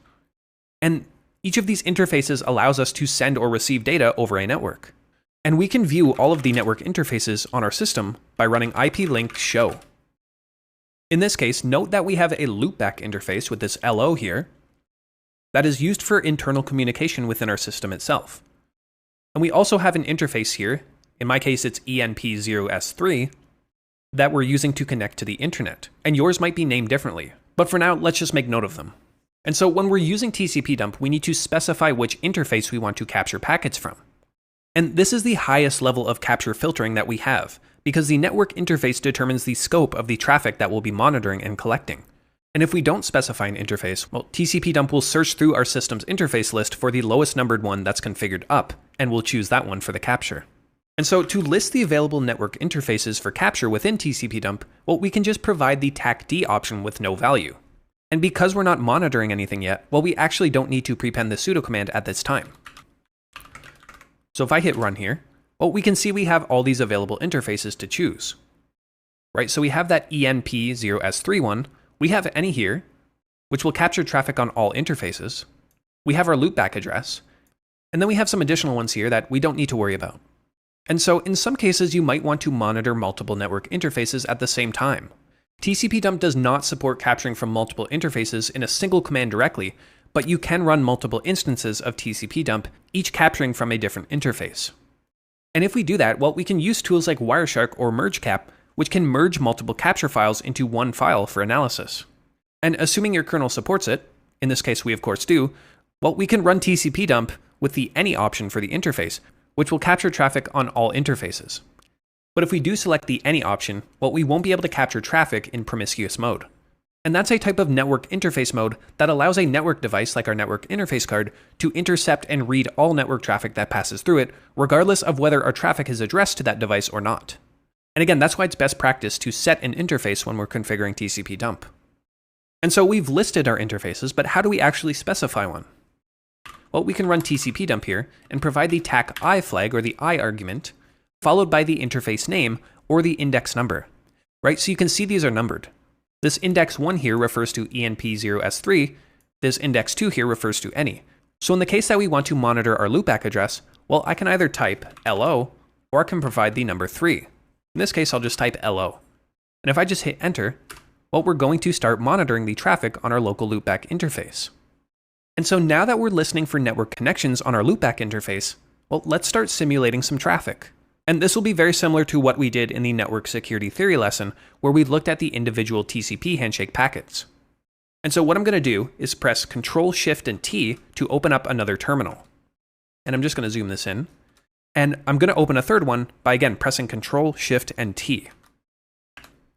And each of these interfaces allows us to send or receive data over a network. And we can view all of the network interfaces on our system by running ip-link show. In this case, note that we have a loopback interface with this LO here that is used for internal communication within our system itself. And we also have an interface here, in my case it's ENP0S3, that we're using to connect to the internet. And yours might be named differently, but for now, let's just make note of them. And so when we're using tcpdump, we need to specify which interface we want to capture packets from. And this is the highest level of capture filtering that we have, because the network interface determines the scope of the traffic that we'll be monitoring and collecting. And if we don't specify an interface, well, tcpdump will search through our system's interface list for the lowest numbered one that's configured up, and we'll choose that one for the capture. And so to list the available network interfaces for capture within tcpdump, well, we can just provide the tac-d option with no value. And because we're not monitoring anything yet, well, we actually don't need to prepend the sudo command at this time. So if I hit run here, well, we can see we have all these available interfaces to choose. Right, so we have that ENP0S3 one, we have any here, which will capture traffic on all interfaces. We have our loopback address, and then we have some additional ones here that we don't need to worry about. And so in some cases, you might want to monitor multiple network interfaces at the same time. tcpdump does not support capturing from multiple interfaces in a single command directly, but you can run multiple instances of tcpdump, each capturing from a different interface. And if we do that, well, we can use tools like Wireshark or MergeCap, which can merge multiple capture files into one file for analysis. And assuming your kernel supports it, in this case we of course do, well, we can run tcpdump with the any option for the interface, which will capture traffic on all interfaces. But if we do select the any option, well, we won't be able to capture traffic in promiscuous mode. And that's a type of network interface mode that allows a network device like our network interface card to intercept and read all network traffic that passes through it, regardless of whether our traffic is addressed to that device or not. And again, that's why it's best practice to set an interface when we're configuring tcpdump. And so we've listed our interfaces, but how do we actually specify one? Well, we can run tcpdump here and provide the tac-i flag or the I argument, followed by the interface name or the index number, right? So you can see these are numbered. This index 1 here refers to ENP0S3, this index 2 here refers to any. So in the case that we want to monitor our loopback address, well, I can either type LO, or I can provide the number 3. In this case, I'll just type LO. And if I just hit enter, well, we're going to start monitoring the traffic on our local loopback interface. And so now that we're listening for network connections on our loopback interface, well, let's start simulating some traffic. And this will be very similar to what we did in the network security theory lesson, where we looked at the individual TCP handshake packets. And so what I'm going to do is press Control, Shift, and T to open up another terminal. And I'm just going to zoom this in. And I'm going to open a third one by, again, pressing Control, Shift, and T.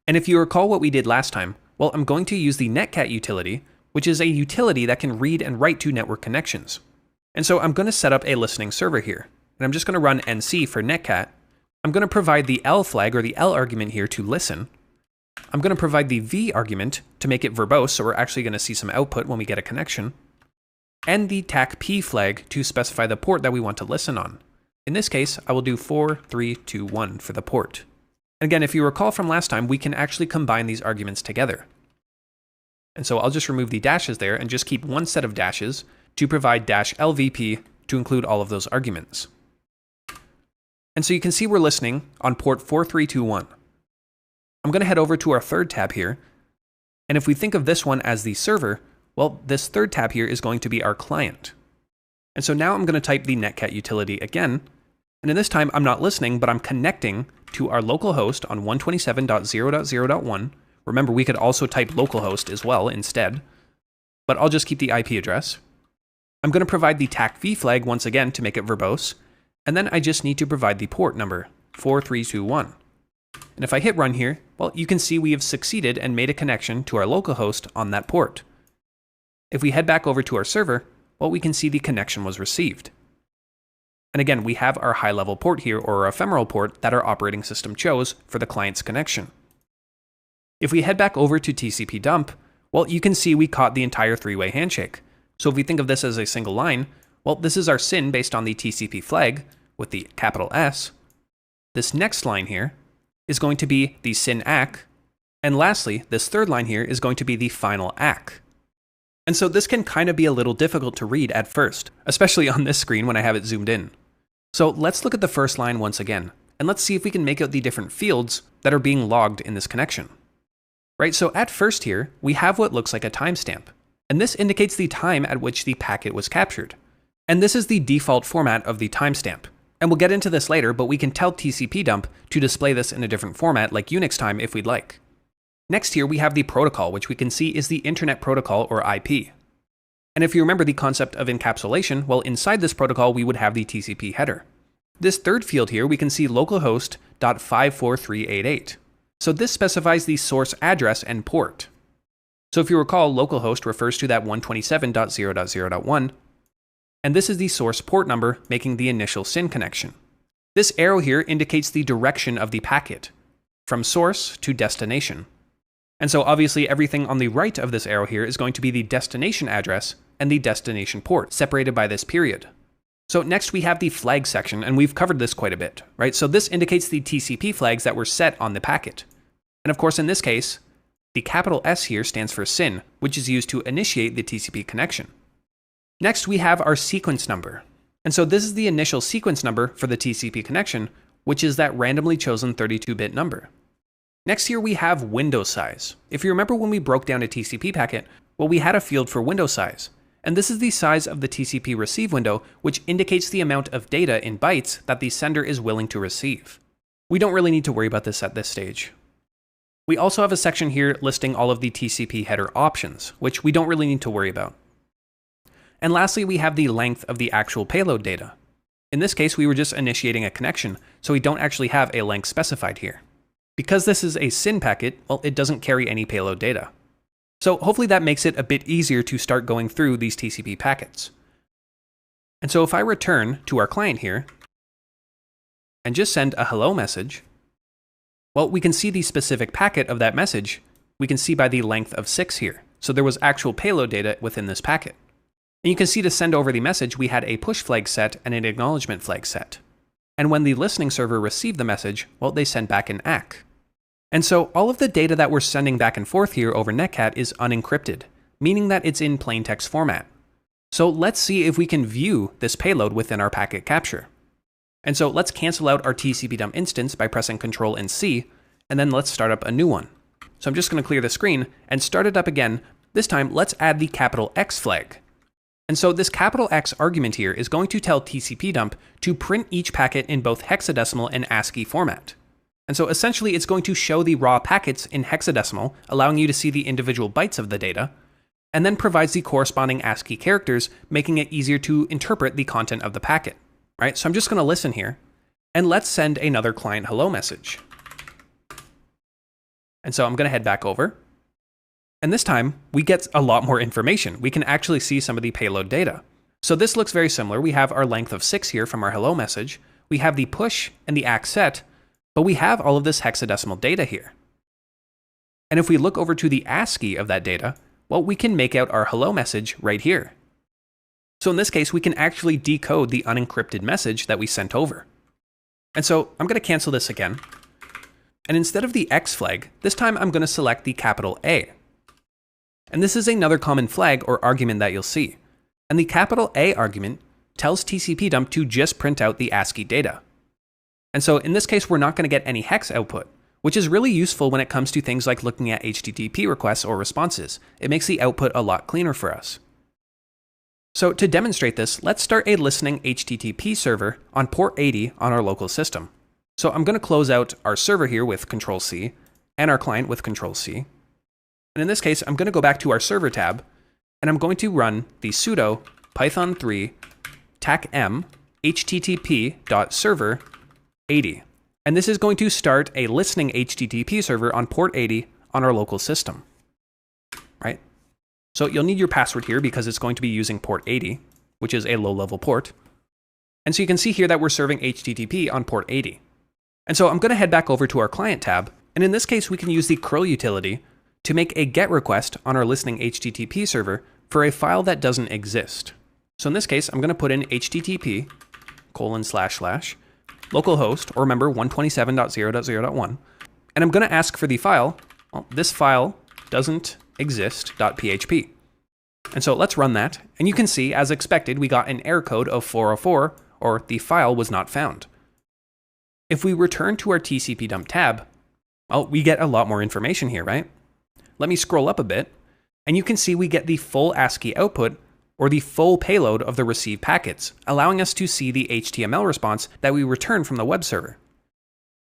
And if you recall what we did last time, well, I'm going to use the netcat utility, which is a utility that can read and write to network connections. And so I'm going to set up a listening server here. And I'm just going to run NC for netcat. I'm going to provide the L flag or the L argument here to listen. I'm going to provide the V argument to make it verbose, so we're actually going to see some output when we get a connection. And the TAC P flag to specify the port that we want to listen on. In this case, I will do 4321 for the port. Again, if you recall from last time, we can actually combine these arguments together. And so I'll just remove the dashes there and just keep one set of dashes to provide -LVP to include all of those arguments. And so you can see we're listening on port 4321. I'm going to head over to our third tab here. And if we think of this one as the server, well, this third tab here is going to be our client. And so now I'm going to type the netcat utility again. And in this time, I'm not listening, but I'm connecting to our local host on 127.0.0.1. Remember, we could also type localhost as well instead, but I'll just keep the IP address. I'm going to provide the TAC V flag once again to make it verbose. And then I just need to provide the port number, 4321. And if I hit run here, well, you can see we have succeeded and made a connection to our local host on that port. If we head back over to our server, well, we can see the connection was received. And again, we have our high-level port here, or our ephemeral port, that our operating system chose for the client's connection. If we head back over to tcpdump, well, you can see we caught the entire three-way handshake. So if we think of this as a single line, well, this is our SYN based on the TCP flag with the capital S. This next line here is going to be the SYN ACK. And lastly, this third line here is going to be the final ACK. And so this can kind of be a little difficult to read at first, especially on this screen when I have it zoomed in. So let's look at the first line once again, and let's see if we can make out the different fields that are being logged in this connection. Right, so at first here, we have what looks like a timestamp, and this indicates the time at which the packet was captured. And this is the default format of the timestamp. And we'll get into this later, but we can tell tcpdump to display this in a different format like Unix time if we'd like. Next here, we have the protocol, which we can see is the Internet Protocol, or IP. And if you remember the concept of encapsulation, well, inside this protocol, we would have the TCP header. This third field here, we can see localhost.54388. So this specifies the source address and port. So if you recall, localhost refers to that 127.0.0.1, and this is the source port number making the initial SYN connection. This arrow here indicates the direction of the packet, from source to destination. And so obviously everything on the right of this arrow here is going to be the destination address and the destination port, separated by this period. So next we have the flag section, and we've covered this quite a bit, right? So this indicates the TCP flags that were set on the packet. And of course, in this case, the capital S here stands for SYN, which is used to initiate the TCP connection. Next, we have our sequence number. And so this is the initial sequence number for the TCP connection, which is that randomly chosen 32-bit number. Next here, we have window size. If you remember when we broke down a TCP packet, well, we had a field for window size. And this is the size of the TCP receive window, which indicates the amount of data in bytes that the sender is willing to receive. We don't really need to worry about this at this stage. We also have a section here listing all of the TCP header options, which we don't really need to worry about. And lastly, we have the length of the actual payload data. In this case, we were just initiating a connection, so we don't actually have a length specified here. Because this is a SYN packet, well, it doesn't carry any payload data. So hopefully that makes it a bit easier to start going through these TCP packets. And so if I return to our client here and just send a hello message, well, we can see the specific packet of that message. We can see by the length of 6 here. So there was actual payload data within this packet. And you can see to send over the message, we had a push flag set and an acknowledgement flag set. And when the listening server received the message, well, they sent back an ACK. And so all of the data that we're sending back and forth here over Netcat is unencrypted, meaning that it's in plain text format. So let's see if we can view this payload within our packet capture. And so let's cancel out our tcpdump instance by pressing Ctrl and C, and then let's start up a new one. So I'm just going to clear the screen and start it up again. This time, let's add the capital X flag. And so this capital X argument here is going to tell tcpdump to print each packet in both hexadecimal and ASCII format. And so essentially it's going to show the raw packets in hexadecimal, allowing you to see the individual bytes of the data, and then provides the corresponding ASCII characters, making it easier to interpret the content of the packet. Right? So I'm just going to listen here, and let's send another client hello message. And so I'm going to head back over. And this time, we get a lot more information. We can actually see some of the payload data. So this looks very similar. We have our length of 6 here from our hello message. We have the push and the ACK set, but we have all of this hexadecimal data here. And if we look over to the ASCII of that data, well, we can make out our hello message right here. So in this case, we can actually decode the unencrypted message that we sent over. And so I'm going to cancel this again. And instead of the X flag, this time I'm going to select the capital A. And this is another common flag or argument that you'll see. And the capital A argument tells tcpdump to just print out the ASCII data. And so in this case, we're not going to get any hex output, which is really useful when it comes to things like looking at HTTP requests or responses. It makes the output a lot cleaner for us. So to demonstrate this, let's start a listening HTTP server on port 80 on our local system. So I'm going to close out our server here with Control C and our client with Control C. And in this case, I'm going to go back to our server tab, and I'm going to run the sudo python 3 tacm http.server 80. And this is going to start a listening HTTP server on port 80 on our local system, right? So you'll need your password here because it's going to be using port 80, which is a low-level port. And so you can see here that we're serving HTTP on port 80. And so I'm going to head back over to our client tab. And in this case, we can use the curl utility to make a GET request on our listening HTTP server for a file that doesn't exist. So in this case, I'm going to put in http:// localhost, or remember 127.0.0.1. And I'm going to ask for the file. Well, this file doesn't exist.php. And so let's run that. And you can see, as expected, we got an error code of 404, or the file was not found. If we return to our tcpdump tab, well, we get a lot more information here, right? Let me scroll up a bit, and you can see we get the full ASCII output, or the full payload of the received packets, allowing us to see the HTML response that we return from the web server.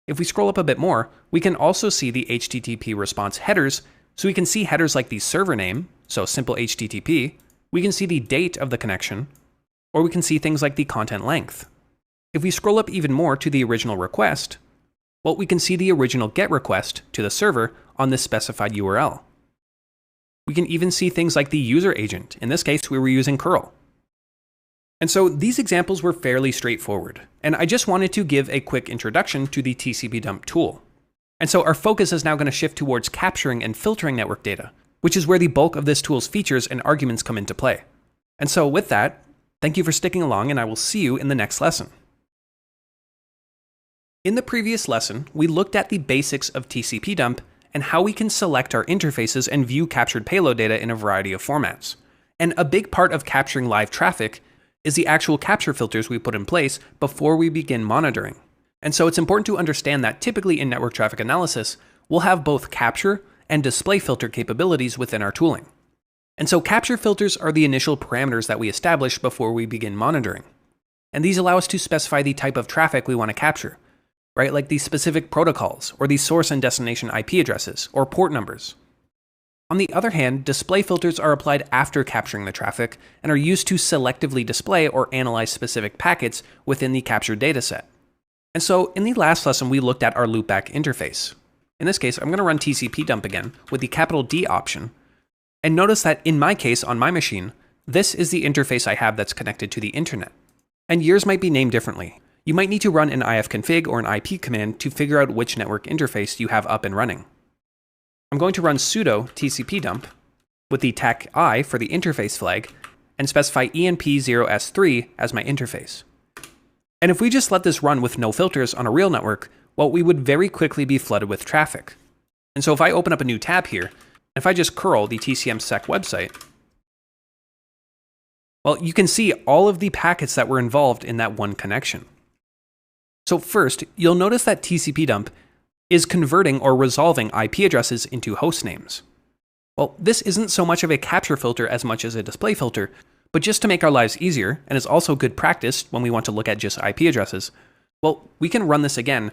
If we scroll up a bit more, we can also see the HTTP response headers, so we can see headers like the server name, so simple HTTP, we can see the date of the connection, or we can see things like the content length. If we scroll up even more to the original request, well, we can see the original GET request to the server on this specified URL. We can even see things like the user agent. In this case, we were using curl. And so these examples were fairly straightforward, and I just wanted to give a quick introduction to the tcpdump tool. And so our focus is now going to shift towards capturing and filtering network data, which is where the bulk of this tool's features and arguments come into play. And so with that, thank you for sticking along, and I will see you in the next lesson. In the previous lesson, we looked at the basics of tcpdump and how we can select our interfaces and view captured payload data in a variety of formats. And a big part of capturing live traffic is the actual capture filters we put in place before we begin monitoring. And so it's important to understand that typically in network traffic analysis, we'll have both capture and display filter capabilities within our tooling. And so capture filters are the initial parameters that we establish before we begin monitoring. And these allow us to specify the type of traffic we want to capture, right? Like the specific protocols, or the source and destination IP addresses, or port numbers. On the other hand, display filters are applied after capturing the traffic and are used to selectively display or analyze specific packets within the captured dataset. And so in the last lesson, we looked at our loopback interface. In this case, I'm going to run tcpdump again with the capital D option. And notice that in my case, on my machine, this is the interface I have that's connected to the internet. And yours might be named differently. You might need to run an ifconfig or an IP command to figure out which network interface you have up and running. I'm going to run sudo tcpdump with the tac-i for the interface flag and specify enp0s3 as my interface. And if we just let this run with no filters on a real network, well, we would very quickly be flooded with traffic. And so if I open up a new tab here, if I just curl the TCMSec website, well, you can see all of the packets that were involved in that one connection. So first, you'll notice that tcpdump is converting or resolving IP addresses into host names. Well, this isn't so much of a capture filter as much as a display filter, but just to make our lives easier, and is also good practice when we want to look at just IP addresses, well, we can run this again,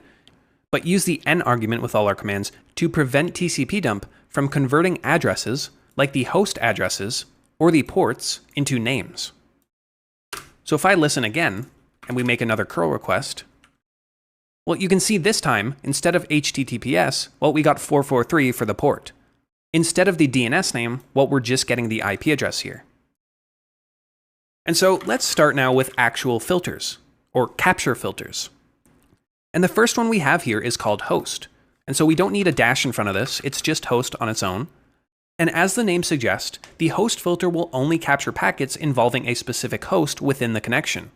but use the n argument with all our commands to prevent tcpdump from converting addresses, like the host addresses or the ports, into names. So if I listen again, and we make another curl request, well, you can see this time, instead of HTTPS, well, we got 443 for the port. Instead of the DNS name, well, we're just getting the IP address here. And so let's start now with actual filters, or capture filters. And the first one we have here is called host. And so we don't need a dash in front of this, it's just host on its own. And as the name suggests, the host filter will only capture packets involving a specific host within the connection.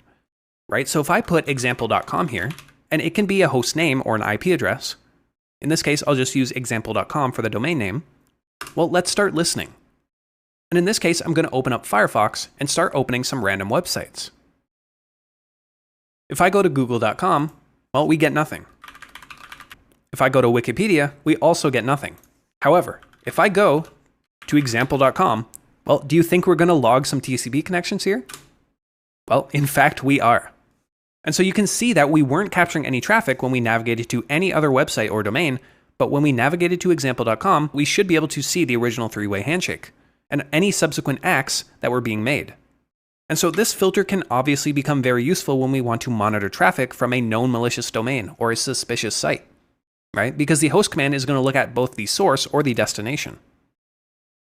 Right? So if I put example.com here, and it can be a host name or an IP address. In this case, I'll just use example.com for the domain name. Well, let's start listening. And in this case, I'm going to open up Firefox and start opening some random websites. If I go to google.com, well, we get nothing. If I go to Wikipedia, we also get nothing. However, if I go to example.com, well, do you think we're going to log some TCP connections here? Well, in fact, we are. And so you can see that we weren't capturing any traffic when we navigated to any other website or domain, but when we navigated to example.com, we should be able to see the original three-way handshake and any subsequent acts that were being made. And so this filter can obviously become very useful when we want to monitor traffic from a known malicious domain or a suspicious site, right? Because the host command is going to look at both the source or the destination.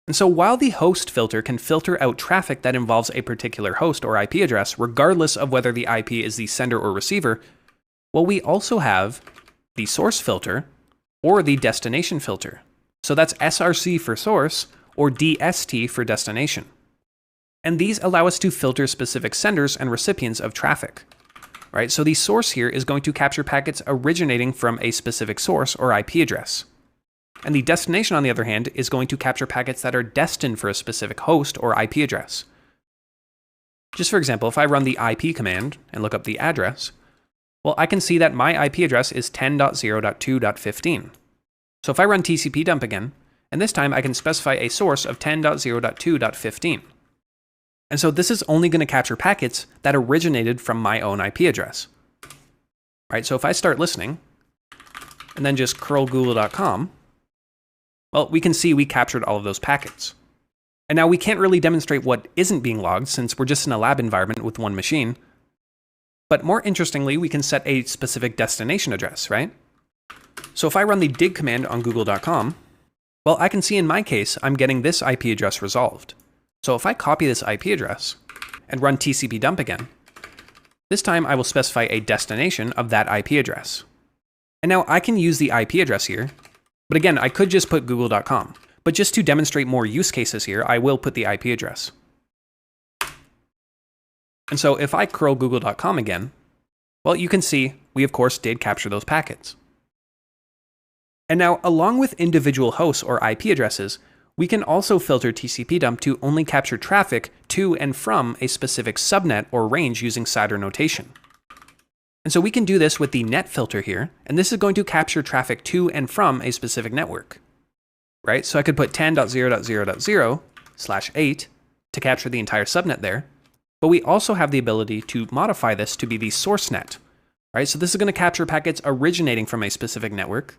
And so while the host filter can filter out traffic that involves a particular host or IP address, regardless of whether the IP is the sender or receiver, well, we also have the source filter or the destination filter. So that's SRC for source or DST for destination. And these allow us to filter specific senders and recipients of traffic, right? So the source here is going to capture packets originating from a specific source or IP address. And the destination, on the other hand, is going to capture packets that are destined for a specific host or IP address. Just for example, if I run the IP command and look up the address, well, I can see that my IP address is 10.0.2.15. So if I run tcpdump again, and this time I can specify a source of 10.0.2.15. And so this is only going to capture packets that originated from my own IP address. Right? So if I start listening, and then just curl google.com, well, we can see we captured all of those packets. And now we can't really demonstrate what isn't being logged since we're just in a lab environment with one machine. But more interestingly, we can set a specific destination address, right? So if I run the dig command on google.com, well, I can see in my case, I'm getting this IP address resolved. So if I copy this IP address and run tcpdump again, this time I will specify a destination of that IP address. And now I can use the IP address here. But again, I could just put google.com. But just to demonstrate more use cases here, I will put the IP address. And so if I curl google.com again, well, you can see we of course did capture those packets. And now, along with individual hosts or IP addresses, we can also filter tcpdump to only capture traffic to and from a specific subnet or range using CIDR notation. And so we can do this with the net filter here, and this is going to capture traffic to and from a specific network, right? So I could put 10.0.0.0/8 to capture the entire subnet there, but we also have the ability to modify this to be the source net, right? So this is going to capture packets originating from a specific network,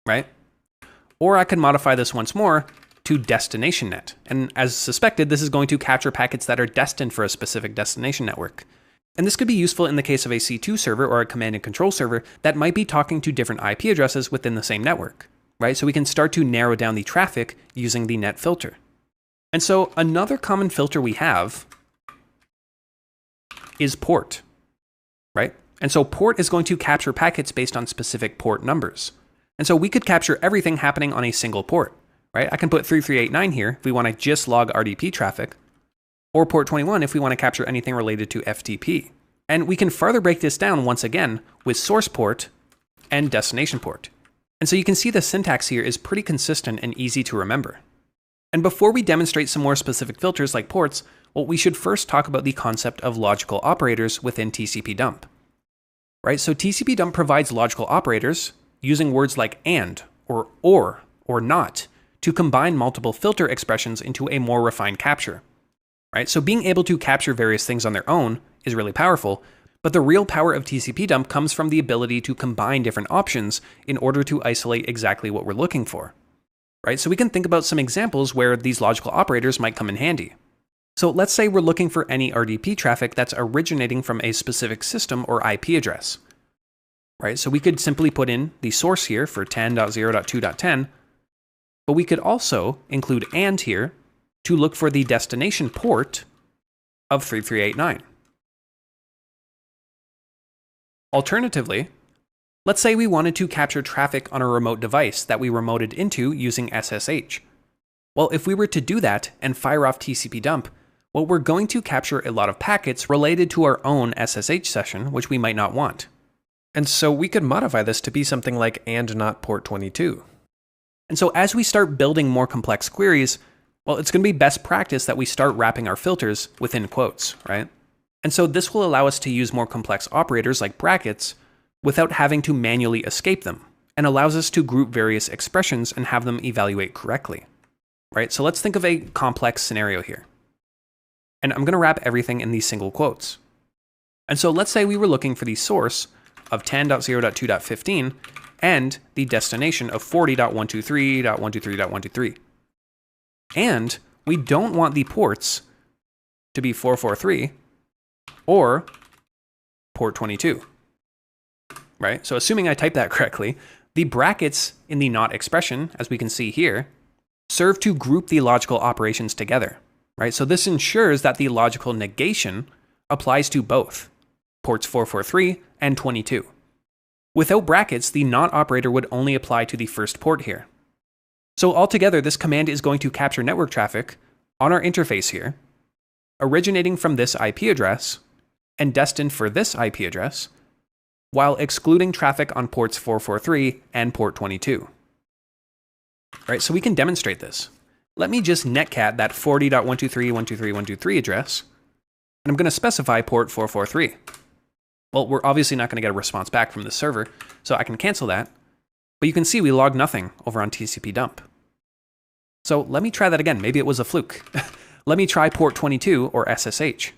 right? Or I can modify this once more to destination net. And as suspected, this is going to capture packets that are destined for a specific destination network. And this could be useful in the case of a C2 server or a command and control server that might be talking to different IP addresses within the same network, right? So we can start to narrow down the traffic using the net filter. And so another common filter we have is port, right? And so port is going to capture packets based on specific port numbers. And so we could capture everything happening on a single port, right? I can put 3389 here if we want to just log RDP traffic, or port 21 if we want to capture anything related to FTP. And we can further break this down once again with source port and destination port. And so you can see the syntax here is pretty consistent and easy to remember. And before we demonstrate some more specific filters like ports, well, we should first talk about the concept of logical operators within tcpdump. Right, so tcpdump provides logical operators using words like and, or not, to combine multiple filter expressions into a more refined capture. Right, so being able to capture various things on their own is really powerful, but the real power of tcpdump comes from the ability to combine different options in order to isolate exactly what we're looking for. Right, so we can think about some examples where these logical operators might come in handy. So let's say we're looking for any RDP traffic that's originating from a specific system or IP address. Right, so we could simply put in the source here for 10.0.2.10, but we could also include and here to look for the destination port of 3389. Alternatively, let's say we wanted to capture traffic on a remote device that we remoted into using SSH. Well, if we were to do that and fire off tcpdump, well, we're going to capture a lot of packets related to our own SSH session, which we might not want. And so we could modify this to be something like and not port 22. And so as we start building more complex queries, well, it's going to be best practice that we start wrapping our filters within quotes, right? And so this will allow us to use more complex operators like brackets without having to manually escape them, and allows us to group various expressions and have them evaluate correctly, right? So let's think of a complex scenario here. And I'm going to wrap everything in these single quotes. And so let's say we were looking for the source of 10.0.2.15 and the destination of 40.123.123.123. And we don't want the ports to be 443 or port 22, right? So assuming I typed that correctly, the brackets in the not expression, as we can see here, serve to group the logical operations together, right? So this ensures that the logical negation applies to both ports 443 and 22. Without brackets, the not operator would only apply to the first port here. So altogether, this command is going to capture network traffic on our interface here, originating from this IP address and destined for this IP address, while excluding traffic on ports 443 and port 22. Right, so we can demonstrate this. Let me just netcat that 40.123.123.123 address, and I'm going to specify port 443. Well, we're obviously not going to get a response back from the server, so I can cancel that. But you can see we logged nothing over on tcpdump. So let me try that again. Maybe it was a fluke. Let me try port 22 or SSH.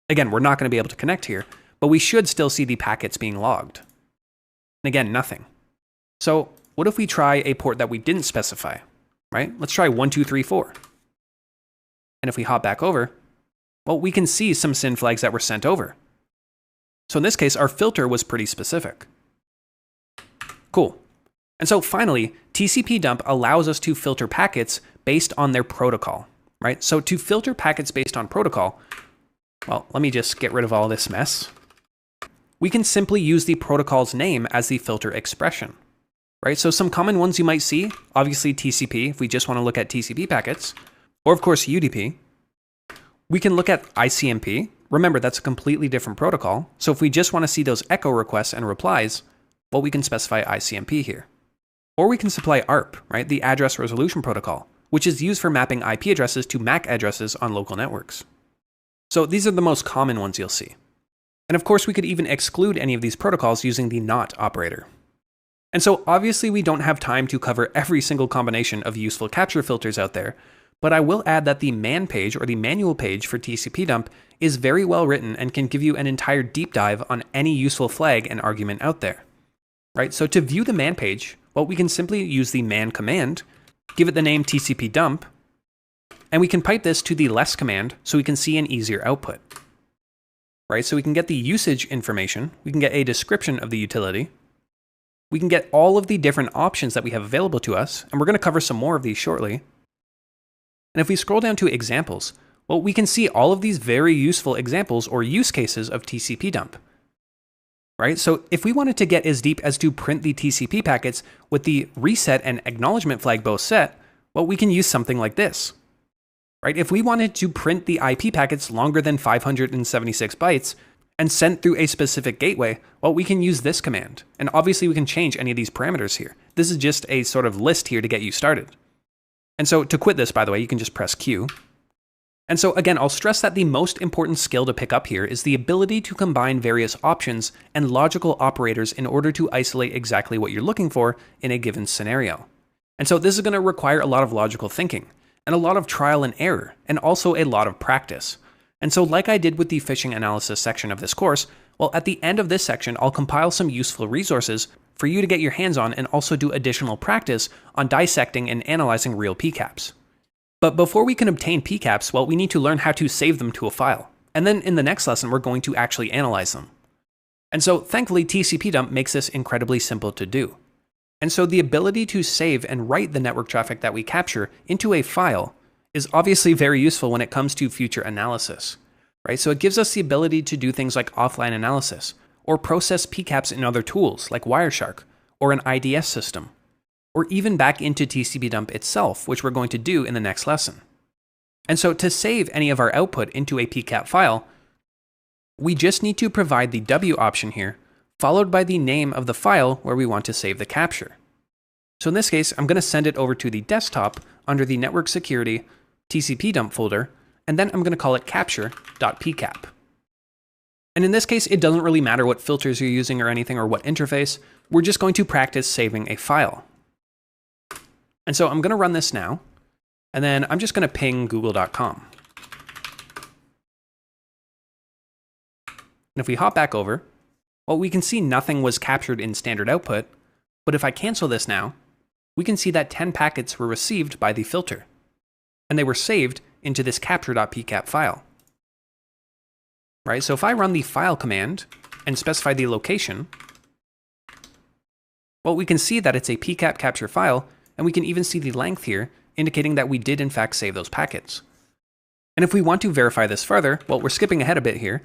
Again, we're not going to be able to connect here, but we should still see the packets being logged. And again, nothing. So what if we try a port that we didn't specify, right? Let's try 1234. And if we hop back over, well, we can see some SYN flags that were sent over. So in this case, our filter was pretty specific. Cool. And so finally, tcpdump allows us to filter packets based on their protocol, right? So to filter packets based on protocol, well, let me just get rid of all this mess. We can simply use the protocol's name as the filter expression, right? So some common ones you might see, obviously TCP, if we just want to look at TCP packets, or of course UDP. We can look at ICMP. Remember, that's a completely different protocol. So if we just want to see those echo requests and replies, well, we can specify ICMP here. Or we can supply ARP, right? The Address Resolution Protocol, which is used for mapping IP addresses to MAC addresses on local networks. So these are the most common ones you'll see. And of course, we could even exclude any of these protocols using the not operator. And so obviously we don't have time to cover every single combination of useful capture filters out there, but I will add that the man page or the manual page for tcpdump is very well written and can give you an entire deep dive on any useful flag and argument out there. Right? So to view the man page, well, we can simply use the man command, give it the name tcpdump, and we can pipe this to the less command so we can see an easier output. Right? So we can get the usage information, we can get a description of the utility, we can get all of the different options that we have available to us, and we're going to cover some more of these shortly. And if we scroll down to examples, well, we can see all of these very useful examples or use cases of tcpdump. Right? So if we wanted to get as deep as to print the TCP packets with the reset and acknowledgement flag both set, well, we can use something like this. Right? If we wanted to print the IP packets longer than 576 bytes, and sent through a specific gateway, well, we can use this command. And obviously we can change any of these parameters here. This is just a sort of list here to get you started. And so to quit this, by the way, you can just press Q. And so again, I'll stress that the most important skill to pick up here is the ability to combine various options and logical operators in order to isolate exactly what you're looking for in a given scenario. And so this is going to require a lot of logical thinking and a lot of trial and error, and also a lot of practice. And so like I did with the phishing analysis section of this course, well, at the end of this section, I'll compile some useful resources for you to get your hands on and also do additional practice on dissecting and analyzing real PCAPs. But before we can obtain PCAPs, well, we need to learn how to save them to a file. And then in the next lesson, we're going to actually analyze them. And so thankfully, tcpdump makes this incredibly simple to do. And so the ability to save and write the network traffic that we capture into a file is obviously very useful when it comes to future analysis, right? So it gives us the ability to do things like offline analysis, or process PCAPs in other tools like Wireshark, or an IDS system, or even back into tcpdump itself, which we're going to do in the next lesson. And so to save any of our output into a PCAP file, we just need to provide the W option here, followed by the name of the file where we want to save the capture. So in this case, I'm going to send it over to the desktop under the network security tcpdump folder, and then I'm going to call it capture.pcap. And in this case, it doesn't really matter what filters you're using or anything or what interface. We're just going to practice saving a file. And so I'm going to run this now, and then I'm just going to ping google.com. And if we hop back over, well, we can see nothing was captured in standard output, but if I cancel this now, we can see that 10 packets were received by the filter, and they were saved into this capture.pcap file. Right, so if I run the file command and specify the location, well, we can see that it's a PCAP capture file, and we can even see the length here, indicating that we did in fact save those packets. And if we want to verify this further, well, we're skipping ahead a bit here,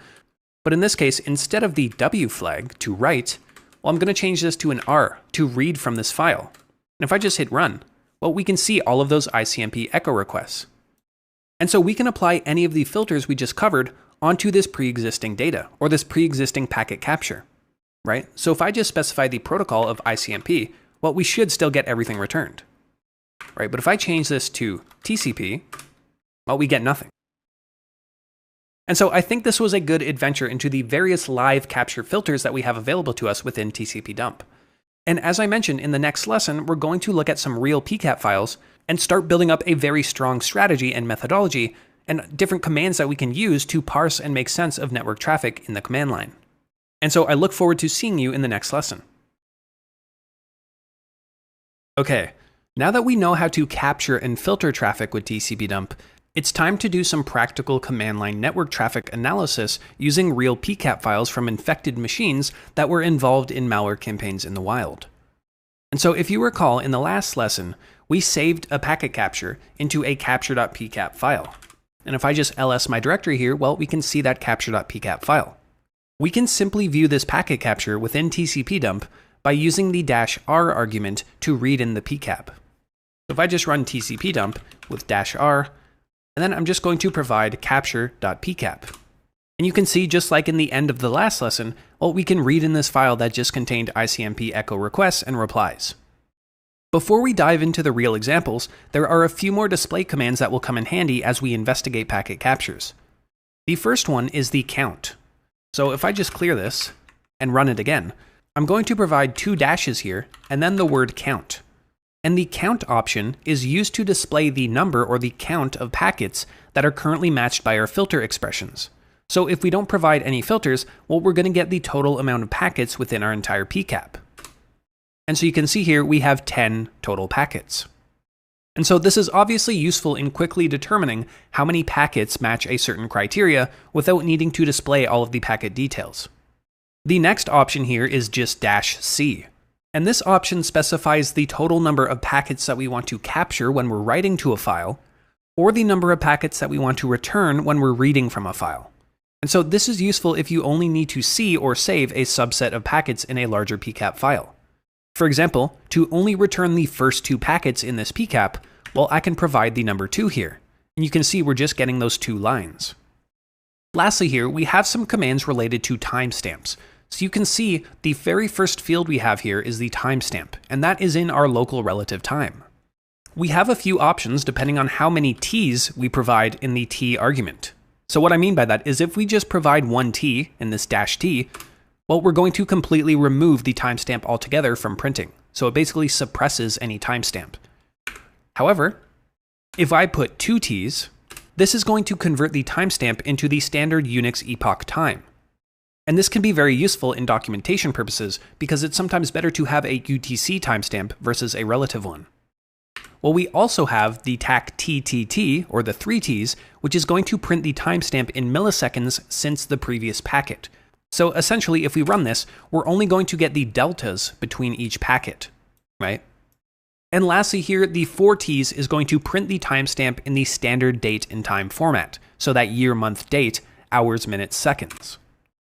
but in this case, instead of the W flag to write, well, I'm going to change this to an R to read from this file. And if I just hit run, well, we can see all of those ICMP echo requests. And so we can apply any of the filters we just covered onto this pre-existing data, or this pre-existing packet capture, right? So if I just specify the protocol of ICMP, well, we should still get everything returned, right? But if I change this to TCP, well, we get nothing. And so I think this was a good adventure into the various live capture filters that we have available to us within tcpdump. And as I mentioned in the next lesson, we're going to look at some real PCAP files and start building up a very strong strategy and methodology and different commands that we can use to parse and make sense of network traffic in the command line. And so I look forward to seeing you in the next lesson. Okay, now that we know how to capture and filter traffic with tcpdump, it's time to do some practical command line network traffic analysis using real PCAP files from infected machines that were involved in malware campaigns in the wild. And so if you recall, in the last lesson, we saved a packet capture into a capture.pcap file. And if I just ls my directory here, well, we can see that capture.pcap file. We can simply view this packet capture within tcpdump by using the -r argument to read in the PCAP. So if I just run tcpdump with -r, and then I'm just going to provide capture.pcap. And you can see, just like in the end of the last lesson, well, we can read in this file that just contained ICMP echo requests and replies. Before we dive into the real examples, there are a few more display commands that will come in handy as we investigate packet captures. The first one is the count. So if I just clear this and run it again, I'm going to provide 2 dashes here and then the word count. And the count option is used to display the number or the count of packets that are currently matched by our filter expressions. So if we don't provide any filters, well, we're going to get the total amount of packets within our entire PCAP. And so you can see here we have 10 total packets. And so this is obviously useful in quickly determining how many packets match a certain criteria without needing to display all of the packet details. The next option here is just -C. And this option specifies the total number of packets that we want to capture when we're writing to a file, or the number of packets that we want to return when we're reading from a file. And so this is useful if you only need to see or save a subset of packets in a larger PCAP file. For example, to only return the first 2 packets in this PCAP, well, I can provide the number 2 here. And you can see we're just getting those 2 lines. Lastly here, we have some commands related to timestamps. So you can see the very first field we have here is the timestamp, and that is in our local relative time. We have a few options depending on how many t's we provide in the t argument. So what I mean by that is if we just provide one t in this -t, well, we're going to completely remove the timestamp altogether from printing. So it basically suppresses any timestamp. However, if I put 2 t's, this is going to convert the timestamp into the standard Unix epoch time. And this can be very useful in documentation purposes because it's sometimes better to have a UTC timestamp versus a relative one. Well, we also have the TAC TTT, or the 3 T's, which is going to print the timestamp in milliseconds since the previous packet. So essentially, if we run this, we're only going to get the deltas between each packet, right? And lastly here, the 4 T's is going to print the timestamp in the standard date and time format. So that year, month, date, hours, minutes, seconds.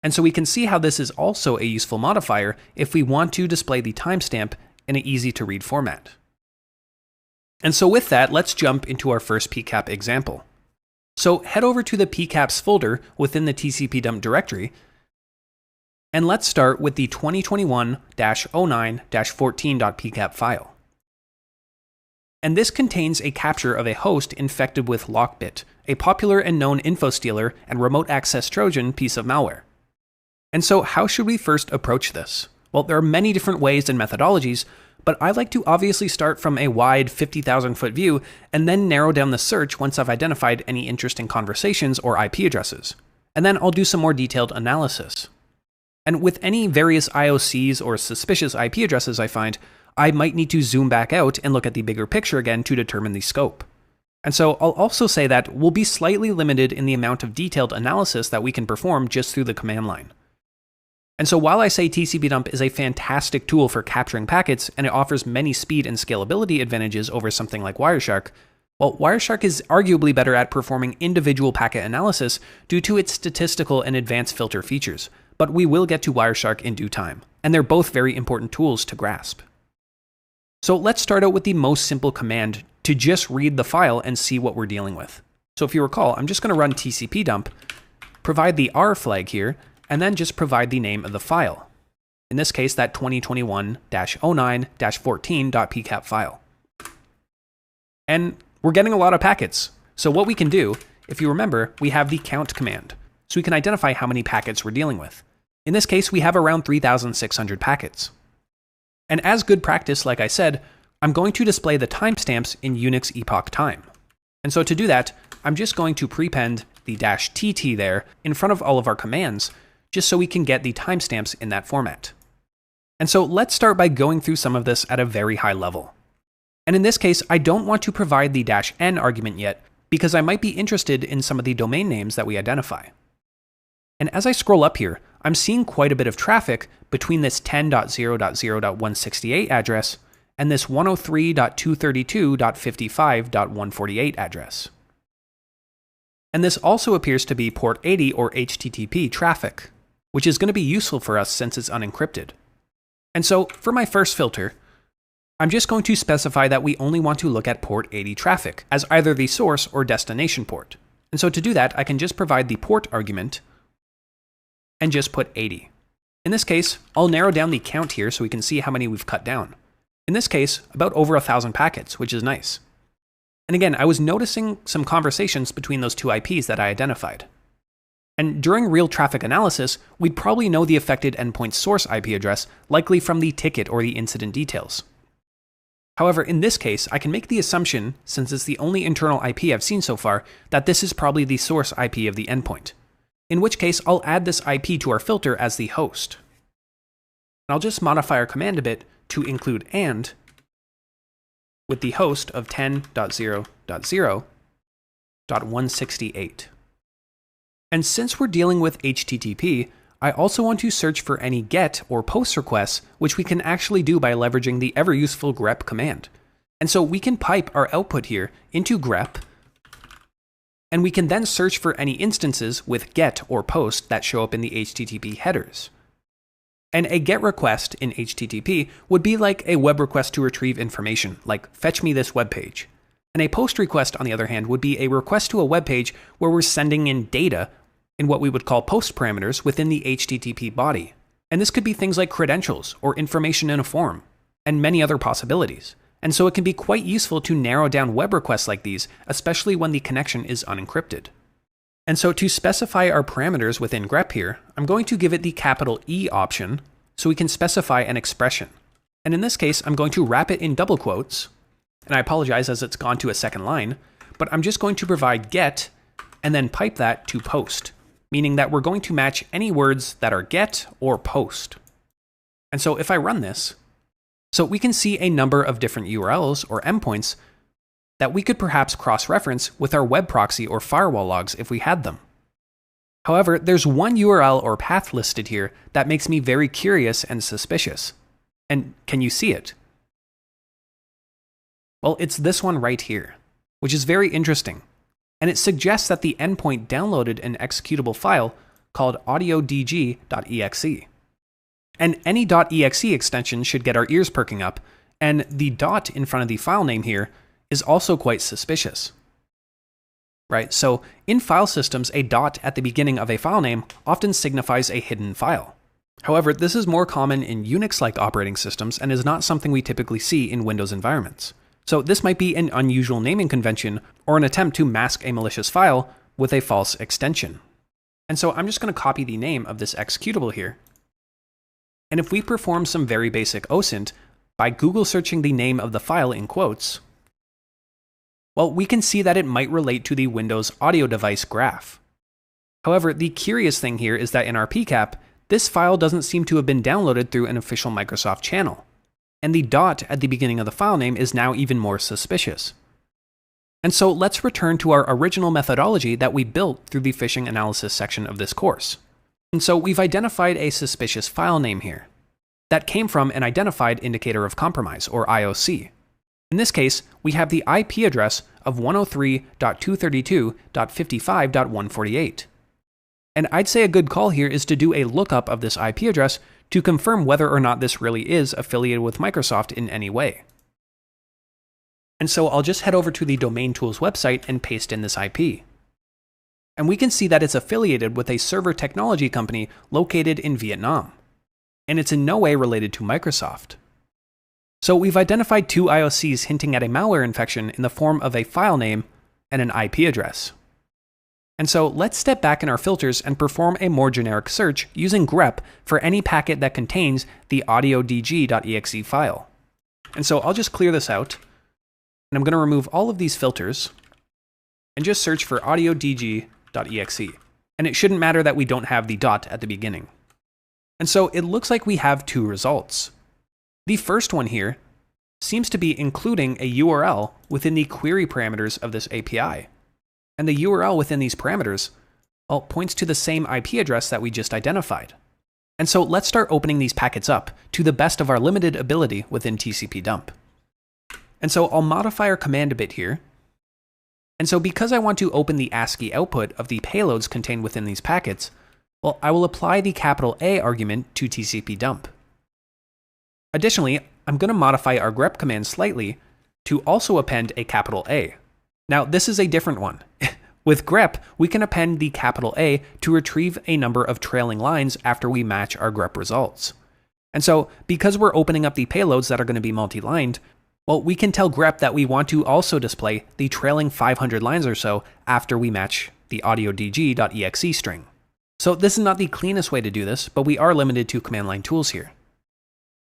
And so we can see how this is also a useful modifier if we want to display the timestamp in an easy to read format. And so with that, let's jump into our first PCAP example. So head over to the PCAPs folder within the tcpdump directory, and let's start with the 2021-09-14.pcap file. And this contains a capture of a host infected with Lockbit, a popular and known info stealer and remote access Trojan piece of malware. And so how should we first approach this? Well, there are many different ways and methodologies, but I like to obviously start from a wide 50,000-foot view and then narrow down the search once I've identified any interesting conversations or IP addresses. And then I'll do some more detailed analysis. And with any various IOCs or suspicious IP addresses I find, I might need to zoom back out and look at the bigger picture again to determine the scope. And so I'll also say that we'll be slightly limited in the amount of detailed analysis that we can perform just through the command line. And so while I say tcpdump is a fantastic tool for capturing packets and it offers many speed and scalability advantages over something like Wireshark, well, Wireshark is arguably better at performing individual packet analysis due to its statistical and advanced filter features. But we will get to Wireshark in due time, and they're both very important tools to grasp. So let's start out with the most simple command to just read the file and see what we're dealing with. So if you recall, I'm just going to run tcpdump, provide the R flag here, and then just provide the name of the file. In this case, that 2021-09-14.pcap file. And we're getting a lot of packets. So what we can do, if you remember, we have the count command. So we can identify how many packets we're dealing with. In this case, we have around 3,600 packets. And as good practice, like I said, I'm going to display the timestamps in Unix epoch time. And so to do that, I'm just going to prepend the -tt there in front of all of our commands, just so we can get the timestamps in that format. And so let's start by going through some of this at a very high level. And in this case, I don't want to provide the -n argument yet, because I might be interested in some of the domain names that we identify. And as I scroll up here, I'm seeing quite a bit of traffic between this 10.0.0.168 address and this 103.232.55.148 address. And this also appears to be port 80 or HTTP traffic, which is going to be useful for us since it's unencrypted. And so for my first filter, I'm just going to specify that we only want to look at port 80 traffic as either the source or destination port. And so to do that, I can just provide the port argument and just put 80. In this case, I'll narrow down the count here so we can see how many we've cut down. In this case, about over 1,000 packets, which is nice. And again, I was noticing some conversations between those two IPs that I identified. And during real traffic analysis, we'd probably know the affected endpoint source IP address, likely from the ticket or the incident details. However, in this case, I can make the assumption, since it's the only internal IP I've seen so far, that this is probably the source IP of the endpoint. In which case, I'll add this IP to our filter as the host. I'll just modify our command a bit to include AND with the host of 10.0.0.168. And since we're dealing with HTTP, I also want to search for any GET or POST requests, which we can actually do by leveraging the ever-useful grep command. And so we can pipe our output here into grep, and we can then search for any instances with GET or POST that show up in the HTTP headers. And a GET request in HTTP would be like a web request to retrieve information, like fetch me this web page. And a POST request, on the other hand, would be a request to a web page where we're sending in data in what we would call post parameters within the HTTP body. And this could be things like credentials or information in a form, and many other possibilities. And so it can be quite useful to narrow down web requests like these, especially when the connection is unencrypted. And so to specify our parameters within grep here, I'm going to give it the capital E option so we can specify an expression. And in this case, I'm going to wrap it in double quotes, and I apologize as it's gone to a second line, but I'm just going to provide get and then pipe that to post, meaning that we're going to match any words that are get or post. And so if I run this, so we can see a number of different URLs or endpoints that we could perhaps cross-reference with our web proxy or firewall logs if we had them. However, there's one URL or path listed here that makes me very curious and suspicious. And can you see it? Well, it's this one right here, which is very interesting. And it suggests that the endpoint downloaded an executable file called audiodg.exe. And any .exe extension should get our ears perking up, and the dot in front of the file name here is also quite suspicious. Right, so in file systems, a dot at the beginning of a file name often signifies a hidden file. However, this is more common in Unix-like operating systems and is not something we typically see in Windows environments. So this might be an unusual naming convention or an attempt to mask a malicious file with a false extension. And so I'm just going to copy the name of this executable here. And if we perform some very basic OSINT by Google searching the name of the file in quotes, well, we can see that it might relate to the Windows audio device graph. However, the curious thing here is that in our PCAP, this file doesn't seem to have been downloaded through an official Microsoft channel. And the dot at the beginning of the file name is now even more suspicious. And so let's return to our original methodology that we built through the phishing analysis section of this course. And so we've identified a suspicious file name here that came from an identified indicator of compromise, or IOC. In this case, we have the IP address of 103.232.55.148. And I'd say a good call here is to do a lookup of this IP address to confirm whether or not this really is affiliated with Microsoft in any way. And so I'll just head over to the Domain Tools website and paste in this IP. And we can see that it's affiliated with a server technology company located in Vietnam. And it's in no way related to Microsoft. So we've identified two IOCs hinting at a malware infection in the form of a file name and an IP address. And so let's step back in our filters and perform a more generic search using grep for any packet that contains the audiodg.exe file. And so I'll just clear this out, and I'm going to remove all of these filters and just search for audiodg.exe. And it shouldn't matter that we don't have the dot at the beginning. And so it looks like we have two results. The first one here seems to be including a URL within the query parameters of this API. And the URL within these parameters, well, points to the same IP address that we just identified. And so let's start opening these packets up to the best of our limited ability within tcpdump. And so I'll modify our command a bit here. And so because I want to open the ASCII output of the payloads contained within these packets, well, I will apply the capital A argument to tcpdump. Additionally, I'm going to modify our grep command slightly to also append a capital A. Now, this is a different one. With grep, we can append the capital A to retrieve a number of trailing lines after we match our grep results. And so, because we're opening up the payloads that are going to be multi-lined, well, we can tell grep that we want to also display the trailing 500 lines or so after we match the audiodg.exe string. So this is not the cleanest way to do this, but we are limited to command line tools here.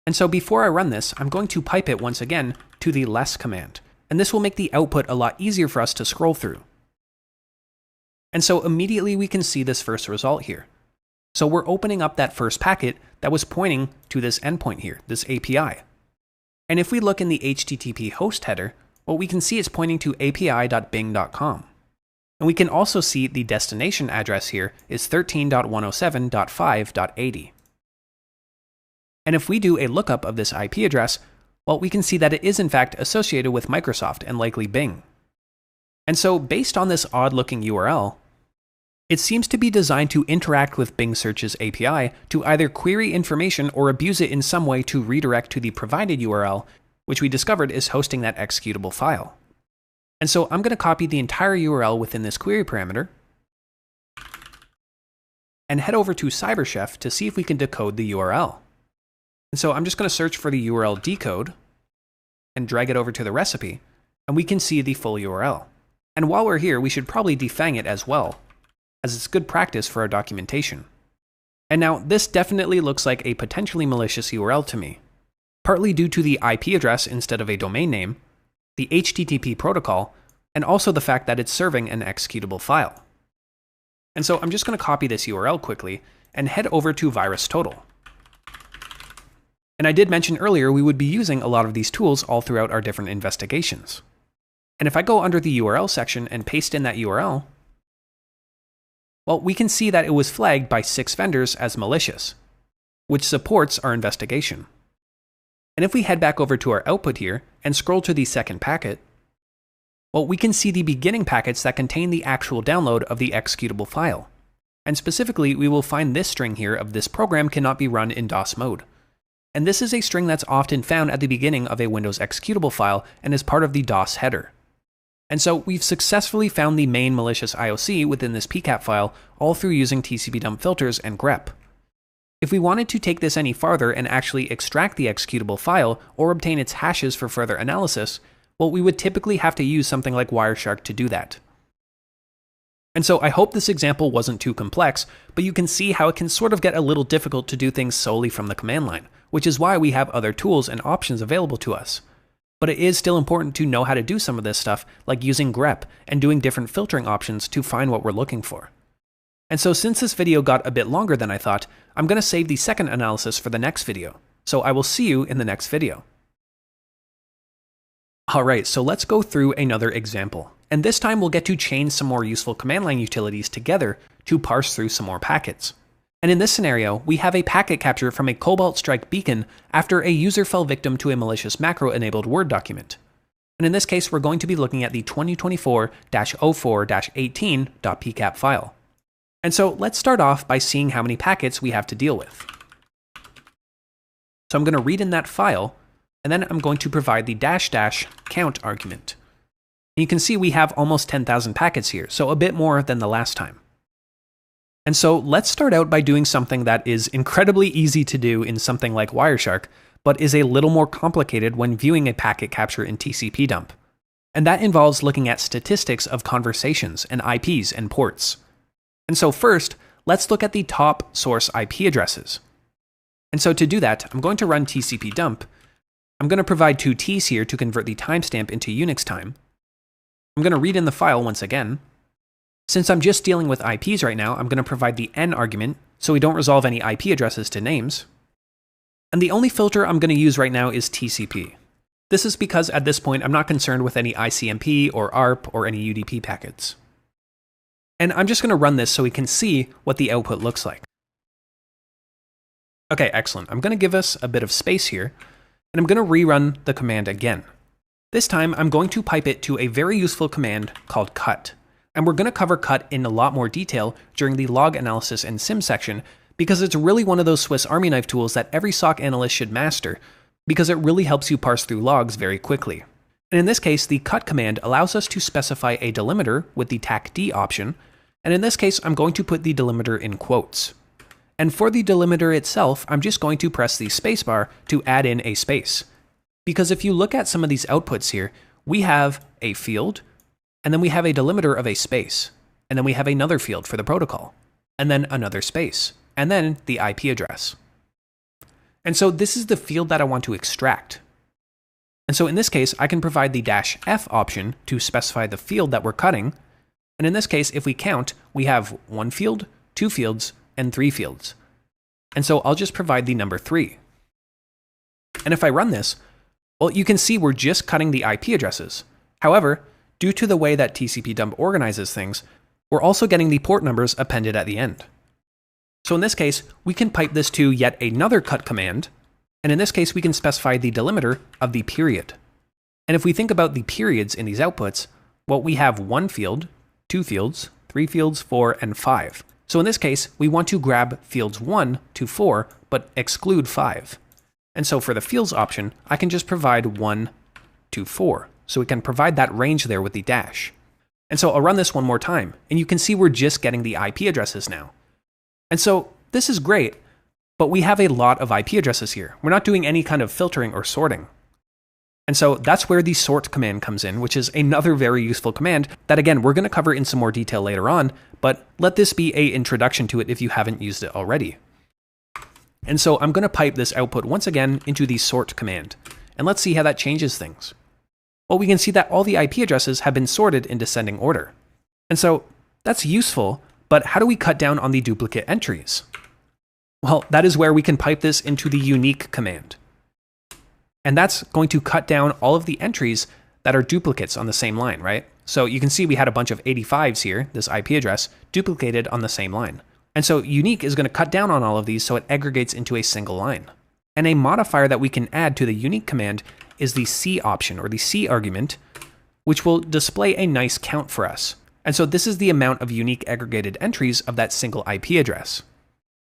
And so before I run this, I'm going to pipe it once again to the less command. And this will make the output a lot easier for us to scroll through. And so immediately we can see this first result here. So we're opening up that first packet that was pointing to this endpoint here, this API. And if we look in the HTTP host header, well, we can see it's pointing to api.bing.com. And we can also see the destination address here is 13.107.5.80. And if we do a lookup of this IP address, well, we can see that it is in fact associated with Microsoft and likely Bing. And so based on this odd-looking URL, it seems to be designed to interact with Bing Search's API to either query information or abuse it in some way to redirect to the provided URL, which we discovered is hosting that executable file. And so I'm going to copy the entire URL within this query parameter. and head over to CyberChef to see if we can decode the URL. And so I'm just going to search for the URL decode and drag it over to the recipe, and we can see the full URL. And while we're here, we should probably defang it as well, as it's good practice for our documentation. And now this definitely looks like a potentially malicious URL to me, partly due to the IP address instead of a domain name, the HTTP protocol, and also the fact that it's serving an executable file. And so I'm just going to copy this URL quickly and head over to VirusTotal. And I did mention earlier we would be using a lot of these tools all throughout our different investigations. And if I go under the URL section and paste in that URL, well, we can see that it was flagged by 6 vendors as malicious, which supports our investigation. And if we head back over to our output here and scroll to the second packet, well, we can see the beginning packets that contain the actual download of the executable file. And specifically, we will find this string here of this program cannot be run in DOS mode. And this is a string that's often found at the beginning of a Windows executable file and is part of the DOS header. And so we've successfully found the main malicious IOC within this PCAP file all through using tcpdump filters and grep. If we wanted to take this any farther and actually extract the executable file or obtain its hashes for further analysis, well, we would typically have to use something like Wireshark to do that. And so I hope this example wasn't too complex, but you can see how it can sort of get a little difficult to do things solely from the command line, which is why we have other tools and options available to us. But it is still important to know how to do some of this stuff, like using grep and doing different filtering options to find what we're looking for. And so since this video got a bit longer than I thought, I'm going to save the second analysis for the next video. So I will see you in the next video. Alright, so let's go through another example. And this time we'll get to chain some more useful command line utilities together to parse through some more packets. And in this scenario, we have a packet capture from a Cobalt Strike beacon after a user fell victim to a malicious macro-enabled Word document. And in this case, we're going to be looking at the 2024-04-18.pcap file. And so let's start off by seeing how many packets we have to deal with. So I'm going to read in that file, and then I'm going to provide the -- count argument. And you can see we have almost 10,000 packets here, so a bit more than the last time. And so let's start out by doing something that is incredibly easy to do in something like Wireshark, but is a little more complicated when viewing a packet capture in tcpdump. And that involves looking at statistics of conversations and IPs and ports. And so first, let's look at the top source IP addresses. And so to do that, I'm going to run tcpdump. I'm going to provide 2 T's here to convert the timestamp into Unix time. I'm going to read in the file once again. Since I'm just dealing with IPs right now, I'm going to provide the N argument so we don't resolve any IP addresses to names. And the only filter I'm going to use right now is TCP. This is because at this point I'm not concerned with any ICMP or ARP or any UDP packets. And I'm just going to run this so we can see what the output looks like. Okay, excellent. I'm going to give us a bit of space here, and I'm going to rerun the command again. This time I'm going to pipe it to a very useful command called cut. And we're going to cover cut in a lot more detail during the log analysis and SIEM section, because it's really one of those Swiss Army knife tools that every SOC analyst should master, because it really helps you parse through logs very quickly. And in this case, the cut command allows us to specify a delimiter with the TAC-D option, and in this case, I'm going to put the delimiter in quotes. And for the delimiter itself, I'm just going to press the spacebar to add in a space. Because if you look at some of these outputs here, we have a field, and then we have a delimiter of a space, and then we have another field for the protocol, and then another space, and then the IP address. And so this is the field that I want to extract. And so in this case, I can provide the -F option to specify the field that we're cutting. And in this case, if we count, we have 1 field, 2 fields, and 3 fields. And so I'll just provide the number 3. And if I run this, well, you can see we're just cutting the IP addresses. However, due to the way that tcpdump organizes things, we're also getting the port numbers appended at the end. So in this case, we can pipe this to yet another cut command, and in this case we can specify the delimiter of the period. And if we think about the periods in these outputs, well, we have 1 field, 2 fields, 3 fields, 4, and 5. So in this case, we want to grab fields 1 to 4, but exclude 5. And so for the fields option, I can just provide 1 to 4. So we can provide that range there with the dash. And so I'll run this one more time, and you can see we're just getting the IP addresses now. And so this is great, but we have a lot of IP addresses here. We're not doing any kind of filtering or sorting. And so that's where the sort command comes in, which is another very useful command that, again, we're going to cover in some more detail later on, but let this be an introduction to it if you haven't used it already. And so I'm going to pipe this output once again into the sort command, and let's see how that changes things. Well, we can see that all the IP addresses have been sorted in descending order. And so that's useful, but how do we cut down on the duplicate entries? Well, that is where we can pipe this into the unique command. And that's going to cut down all of the entries that are duplicates on the same line, right? So you can see we had a bunch of 85s here, this IP address, duplicated on the same line. And so unique is going to cut down on all of these so it aggregates into a single line. And a modifier that we can add to the unique command is the C option, or the C argument, which will display a nice count for us. And so this is the amount of unique aggregated entries of that single IP address.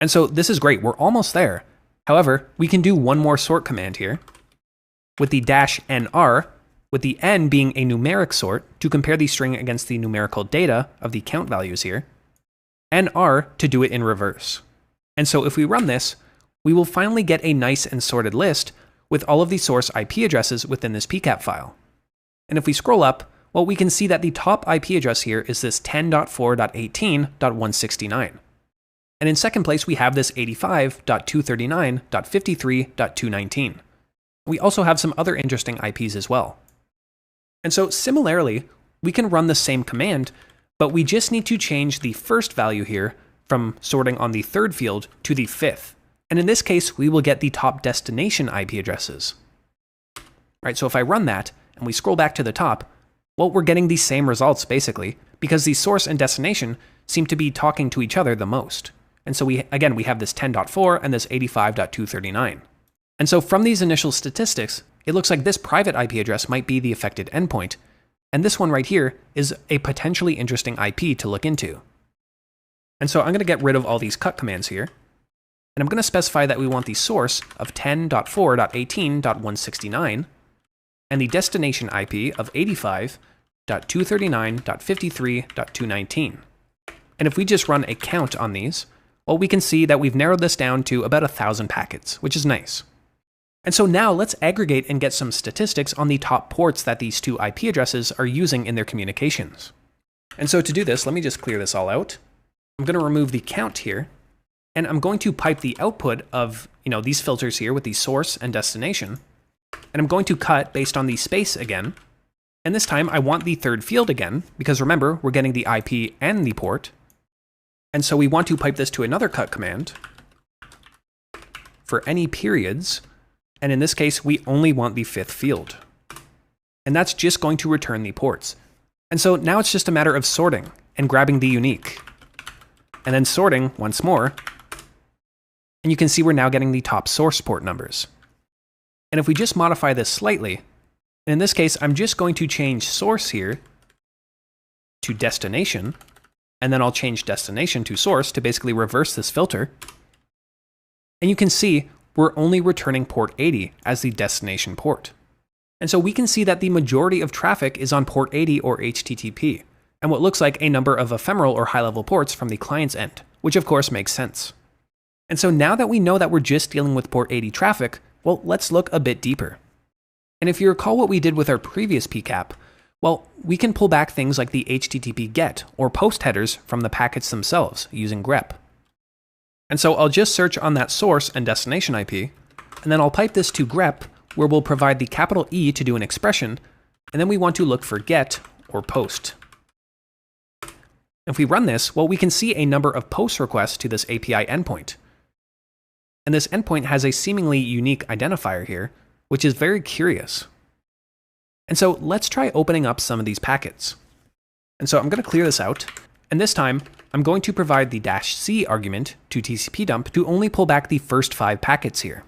And so this is great, we're almost there. However, we can do one more sort command here, with the -nr, with the n being a numeric sort to compare the string against the numerical data of the count values here, nr to do it in reverse. And so if we run this, we will finally get a nice and sorted list with all of the source IP addresses within this PCAP file. And if we scroll up, well, we can see that the top IP address here is this 10.4.18.169. And in second place, we have this 85.239.53.219. We also have some other interesting IPs as well. And so similarly, we can run the same command, but we just need to change the first value here from sorting on the third field to the fifth. And in this case, we will get the top destination IP addresses. Right, so if I run that and we scroll back to the top, well, we're getting the same results basically, because the source and destination seem to be talking to each other the most. And so we have this 10.4 and this 85.239. And so from these initial statistics, it looks like this private IP address might be the affected endpoint, and this one right here is a potentially interesting IP to look into. And so I'm going to get rid of all these cut commands here, and I'm going to specify that we want the source of 10.4.18.169 and the destination IP of 85.239.53.219. And if we just run a count on these, well, we can see that we've narrowed this down to about 1,000 packets, which is nice. And so now let's aggregate and get some statistics on the top ports that these two IP addresses are using in their communications. And so to do this, let me just clear this all out. I'm going to remove the count here, and I'm going to pipe the output of these filters here with the source and destination. And I'm going to cut based on the space again. And this time I want the third field again, because remember, we're getting the IP and the port. And so we want to pipe this to another cut command for any periods. And in this case, we only want the fifth field. And that's just going to return the ports. And so now it's just a matter of sorting and grabbing the unique. And then sorting once more. And you can see we're now getting the top source port numbers. And if we just modify this slightly, in this case, I'm just going to change source here to destination. And then I'll change destination to source to basically reverse this filter. And you can see we're only returning port 80 as the destination port. And so we can see that the majority of traffic is on port 80 or HTTP, and what looks like a number of ephemeral or high-level ports from the client's end, which of course makes sense. And so now that we know that we're just dealing with port 80 traffic, well, let's look a bit deeper. And if you recall what we did with our previous PCAP, well, we can pull back things like the HTTP GET or POST headers from the packets themselves using grep. And so I'll just search on that source and destination IP, and then I'll pipe this to grep, where we'll provide the capital E to do an expression, and then we want to look for GET or POST. If we run this, well, we can see a number of POST requests to this API endpoint. And this endpoint has a seemingly unique identifier here, which is very curious. And so let's try opening up some of these packets. And so I'm going to clear this out, and this time I'm going to provide the -c argument to tcpdump to only pull back the first 5 packets here.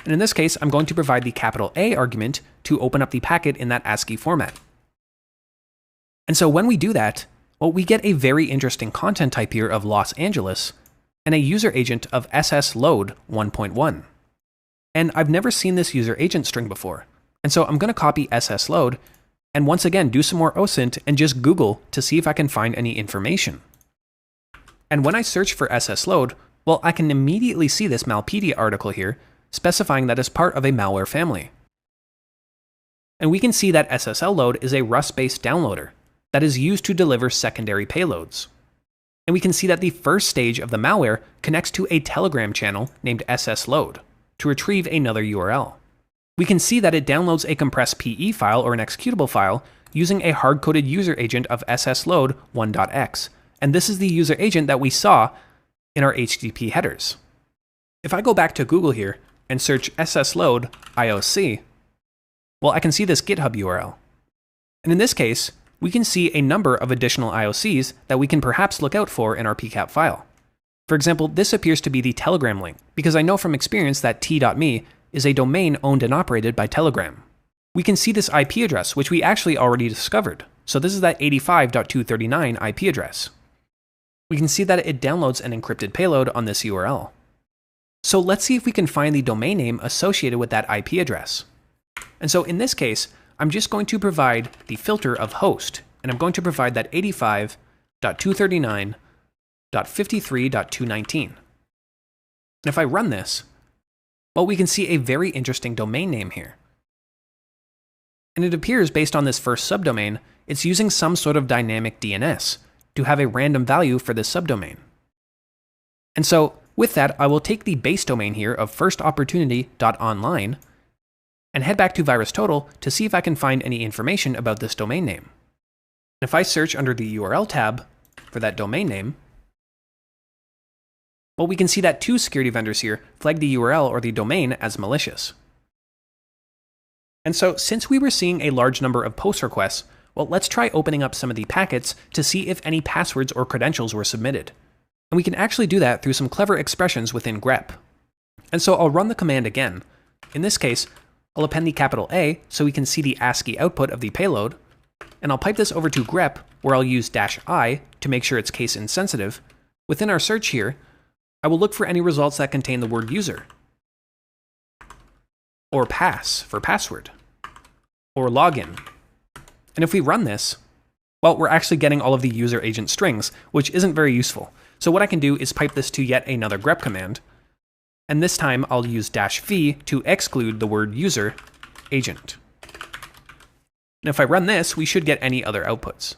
And in this case, I'm going to provide the capital A argument to open up the packet in that ASCII format. And so when we do that, well, we get a very interesting content type here of Los Angeles and a user agent of ssload 1.1. And I've never seen this user agent string before. And so I'm going to copy ssload and once again do some more OSINT and just Google to see if I can find any information. And when I search for ssload, well, I can immediately see this Malpedia article here specifying that it's part of a malware family. And we can see that SSLload is a Rust-based downloader that is used to deliver secondary payloads. And we can see that the first stage of the malware connects to a Telegram channel named ssload to retrieve another URL. We can see that it downloads a compressed PE file or an executable file using a hard-coded user agent of ssload 1.x, and this is the user agent that we saw in our HTTP headers. If I go back to Google here and search ssload IOC, well, I can see this GitHub URL. And in this case, we can see a number of additional IOCs that we can perhaps look out for in our PCAP file. For example, this appears to be the Telegram link, because I know from experience that t.me is a domain owned and operated by Telegram. We can see this IP address, which we actually already discovered. So this is that 85.239 IP address. We can see that it downloads an encrypted payload on this URL. So let's see if we can find the domain name associated with that IP address. And so in this case, I'm just going to provide the filter of host, and I'm going to provide that 85.239.53.219. And if I run this, well, we can see a very interesting domain name here. And it appears based on this first subdomain, it's using some sort of dynamic DNS to have a random value for this subdomain. And so with that, I will take the base domain here of firstopportunity.online and head back to VirusTotal to see if I can find any information about this domain name. If I search under the URL tab for that domain name, well, we can see that two security vendors here flag the URL or the domain as malicious. And so since we were seeing a large number of post requests, well, let's try opening up some of the packets to see if any passwords or credentials were submitted. And we can actually do that through some clever expressions within grep. And so I'll run the command again. In this case, I'll append the capital A so we can see the ASCII output of the payload, and I'll pipe this over to grep where I'll use -i to make sure it's case insensitive. Within our search here, I will look for any results that contain the word user, or pass for password, or login. And if we run this, well, we're actually getting all of the user agent strings, which isn't very useful. So what I can do is pipe this to yet another grep command, and this time I'll use -v to exclude the word user agent. And if I run this, we should get any other outputs.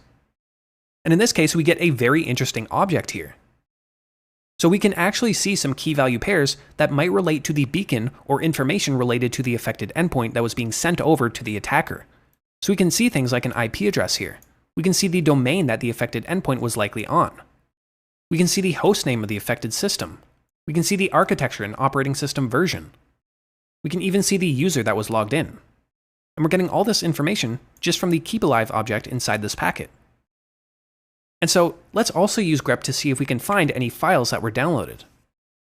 And in this case, we get a very interesting object here. So we can actually see some key value pairs that might relate to the beacon or information related to the affected endpoint that was being sent over to the attacker. So we can see things like an IP address here. We can see the domain that the affected endpoint was likely on. We can see the host name of the affected system. We can see the architecture and operating system version. We can even see the user that was logged in. And we're getting all this information just from the keepAlive object inside this packet. And so let's also use grep to see if we can find any files that were downloaded.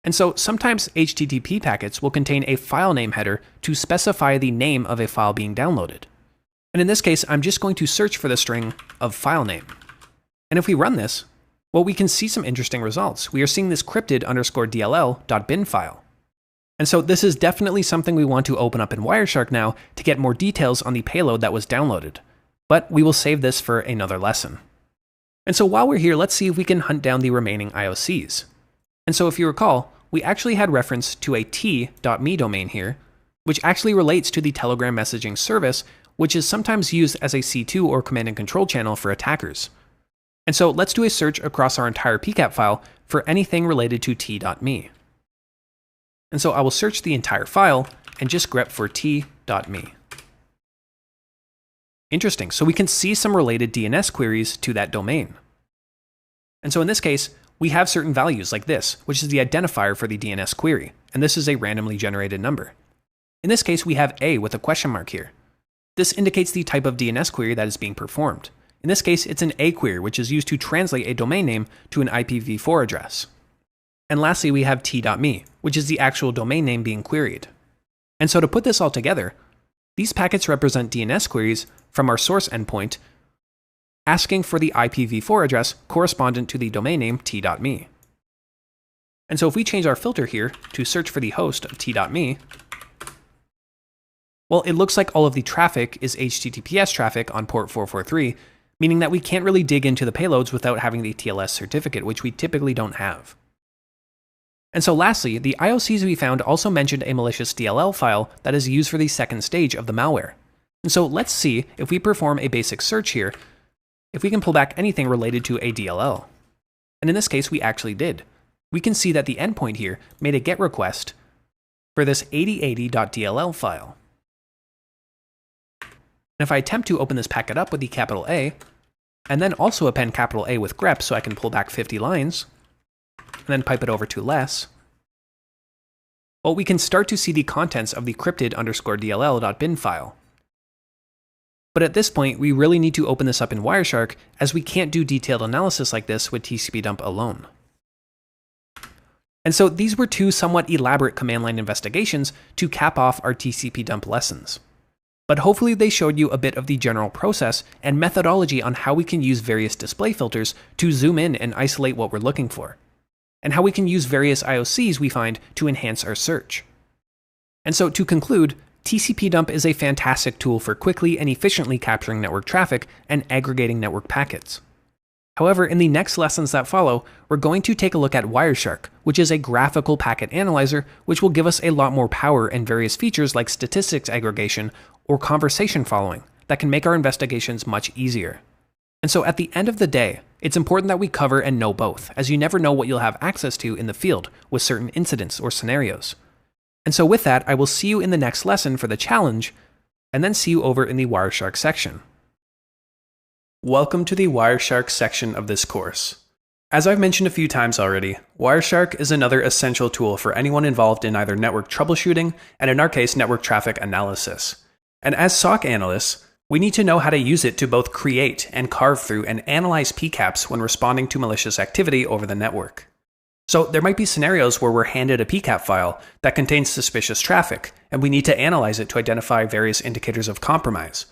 And so sometimes HTTP packets will contain a file name header to specify the name of a file being downloaded. And in this case, I'm just going to search for the string of file name. And if we run this, well, we can see some interesting results. We are seeing this cryptid_dll.bin file. And so this is definitely something we want to open up in Wireshark now to get more details on the payload that was downloaded. But we will save this for another lesson. And so while we're here, let's see if we can hunt down the remaining IOCs. And so if you recall, we actually had reference to a t.me domain here, which actually relates to the Telegram messaging service, which is sometimes used as a C2 or command and control channel for attackers. And so let's do a search across our entire PCAP file for anything related to t.me. And so I will search the entire file and just grep for t.me. Interesting, so we can see some related DNS queries to that domain. And so in this case, we have certain values like this, which is the identifier for the DNS query, and this is a randomly generated number. In this case, we have A with a question mark here. This indicates the type of DNS query that is being performed. In this case, it's an A query, which is used to translate a domain name to an IPv4 address. And lastly, we have t.me, which is the actual domain name being queried. And so to put this all together, these packets represent DNS queries from our source endpoint asking for the IPv4 address correspondent to the domain name t.me. And so if we change our filter here to search for the host of t.me, well, it looks like all of the traffic is HTTPS traffic on port 443, meaning that we can't really dig into the payloads without having the TLS certificate, which we typically don't have. And so lastly, the IOCs we found also mentioned a malicious DLL file that is used for the second stage of the malware. And so let's see if we perform a basic search here, if we can pull back anything related to a DLL. And in this case, we actually did. We can see that the endpoint here made a GET request for this 8080.dll file. And if I attempt to open this packet up with the capital A, and then also append capital A with grep so I can pull back 50 lines, and then pipe it over to less, well, we can start to see the contents of the cryptid_dll.bin file. But at this point, we really need to open this up in Wireshark, as we can't do detailed analysis like this with tcpdump alone. And so these were two somewhat elaborate command line investigations to cap off our tcpdump lessons. But hopefully they showed you a bit of the general process and methodology on how we can use various display filters to zoom in and isolate what we're looking for, and how we can use various IOCs we find to enhance our search. And so to conclude, tcpdump is a fantastic tool for quickly and efficiently capturing network traffic and aggregating network packets. However, in the next lessons that follow, we're going to take a look at Wireshark, which is a graphical packet analyzer which will give us a lot more power and various features like statistics aggregation or conversation following that can make our investigations much easier. And so at the end of the day, it's important that we cover and know both, as you never know what you'll have access to in the field with certain incidents or scenarios. And so with that, I will see you in the next lesson for the challenge, and then see you over in the Wireshark section. Welcome to the Wireshark section of this course. As I've mentioned a few times already, Wireshark is another essential tool for anyone involved in either network troubleshooting and in our case, network traffic analysis. And as SOC analysts, we need to know how to use it to both create and carve through and analyze PCAPs when responding to malicious activity over the network. So there might be scenarios where we're handed a PCAP file that contains suspicious traffic, and we need to analyze it to identify various indicators of compromise.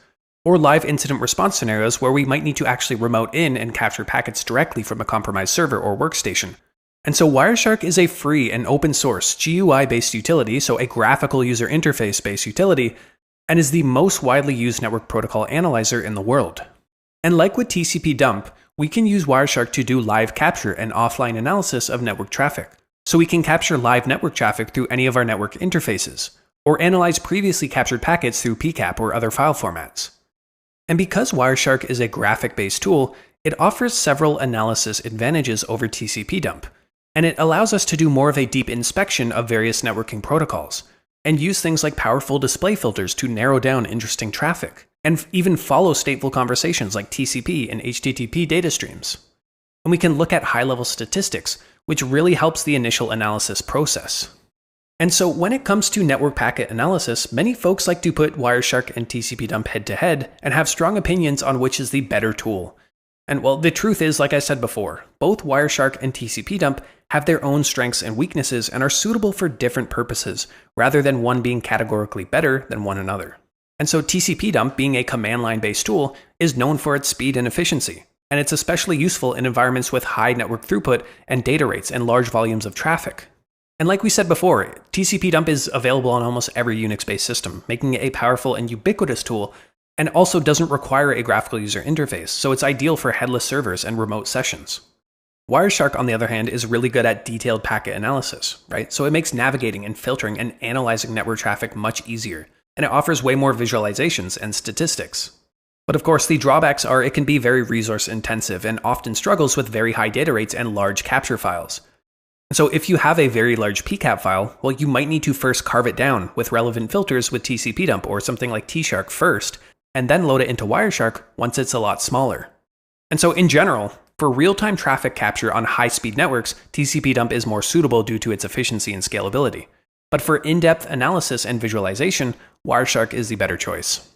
Or live incident response scenarios where we might need to actually remote in and capture packets directly from a compromised server or workstation. And so Wireshark is a free and open source GUI-based utility, so a graphical user interface-based utility, and is the most widely used network protocol analyzer in the world. And like with tcpdump, we can use Wireshark to do live capture and offline analysis of network traffic. So we can capture live network traffic through any of our network interfaces, or analyze previously captured packets through PCAP or other file formats. And because Wireshark is a graphic-based tool, it offers several analysis advantages over tcpdump, and it allows us to do more of a deep inspection of various networking protocols, and use things like powerful display filters to narrow down interesting traffic, and even follow stateful conversations like TCP and HTTP data streams. And we can look at high-level statistics, which really helps the initial analysis process. And so when it comes to network packet analysis, many folks like to put Wireshark and tcpdump head-to-head and have strong opinions on which is the better tool. And well, the truth is, like I said before, both Wireshark and tcpdump have their own strengths and weaknesses and are suitable for different purposes, rather than one being categorically better than one another. And so tcpdump, being a command line-based tool, is known for its speed and efficiency, and it's especially useful in environments with high network throughput and data rates and large volumes of traffic. And like we said before, tcpdump is available on almost every Unix-based system, making it a powerful and ubiquitous tool, and also doesn't require a graphical user interface, so it's ideal for headless servers and remote sessions. Wireshark, on the other hand, is really good at detailed packet analysis, right? So it makes navigating and filtering and analyzing network traffic much easier, and it offers way more visualizations and statistics. But of course, the drawbacks are it can be very resource intensive and often struggles with very high data rates and large capture files. So if you have a very large PCAP file, well, you might need to first carve it down with relevant filters with tcpdump or something like tshark first, and then load it into Wireshark once it's a lot smaller. And so in general, for real-time traffic capture on high-speed networks, tcpdump is more suitable due to its efficiency and scalability. But for in-depth analysis and visualization, Wireshark is the better choice.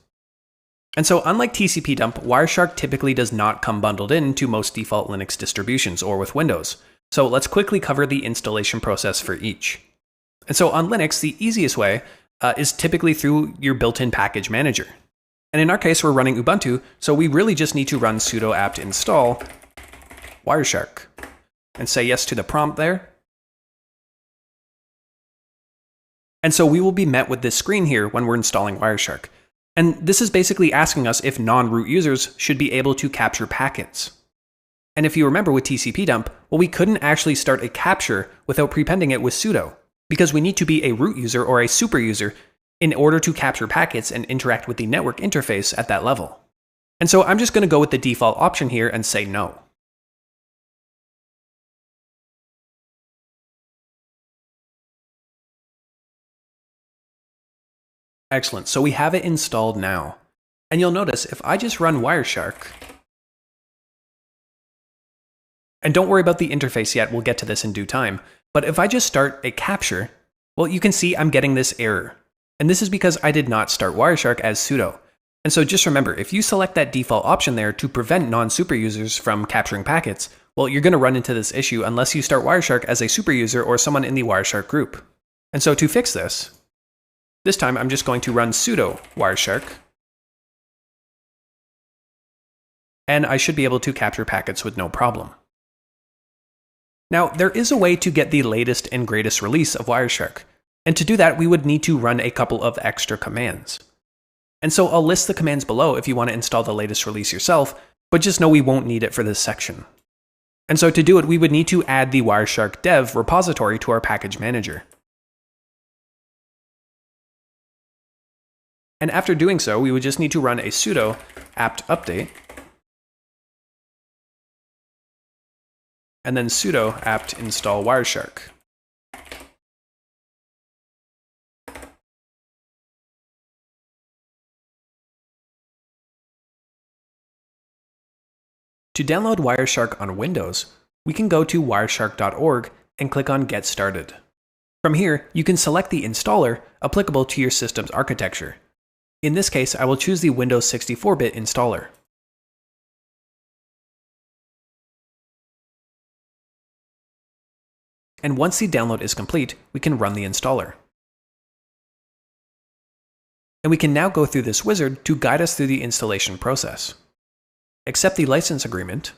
And so unlike tcpdump, Wireshark typically does not come bundled into most default Linux distributions or with Windows. So let's quickly cover the installation process for each. And so on Linux, the easiest way is typically through your built-in package manager. And in our case, we're running Ubuntu, so we really just need to run sudo apt install Wireshark and say yes to the prompt there. And so we will be met with this screen here when we're installing Wireshark. And this is basically asking us if non-root users should be able to capture packets. And if you remember with tcpdump, well, we couldn't actually start a capture without prepending it with sudo, because we need to be a root user or a super user in order to capture packets and interact with the network interface at that level. And so I'm just going to go with the default option here and say no. Excellent, so we have it installed now. And you'll notice if I just run Wireshark, and don't worry about the interface yet, we'll get to this in due time, but if I just start a capture, well, you can see I'm getting this error. And this is because I did not start Wireshark as sudo. And so just remember, if you select that default option there to prevent non-super users from capturing packets, well, you're going to run into this issue unless you start Wireshark as a super user or someone in the Wireshark group. And so to fix this time I'm just going to run sudo Wireshark, and I should be able to capture packets with no problem. Now, there is a way to get the latest and greatest release of Wireshark, and to do that we would need to run a couple of extra commands. And so I'll list the commands below if you want to install the latest release yourself, but just know we won't need it for this section. And so to do it, we would need to add the Wireshark dev repository to our package manager. And after doing so, we would just need to run a sudo apt update, and then sudo apt install Wireshark. To download Wireshark on Windows, we can go to wireshark.org and click on Get Started. From here, you can select the installer applicable to your system's architecture. In this case, I will choose the Windows 64-bit installer. And once the download is complete, we can run the installer. And we can now go through this wizard to guide us through the installation process. Accept the license agreement,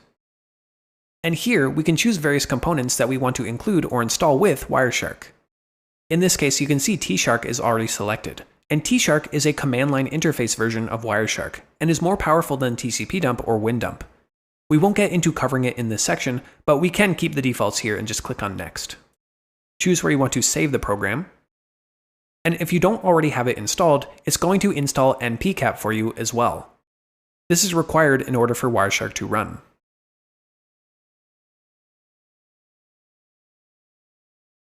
and here we can choose various components that we want to include or install with Wireshark. In this case, you can see Tshark is already selected, and Tshark is a command line interface version of Wireshark, and is more powerful than tcpdump or windump. We won't get into covering it in this section, but we can keep the defaults here and just click on Next. Choose where you want to save the program, and if you don't already have it installed, it's going to install npcap for you as well. This is required in order for Wireshark to run.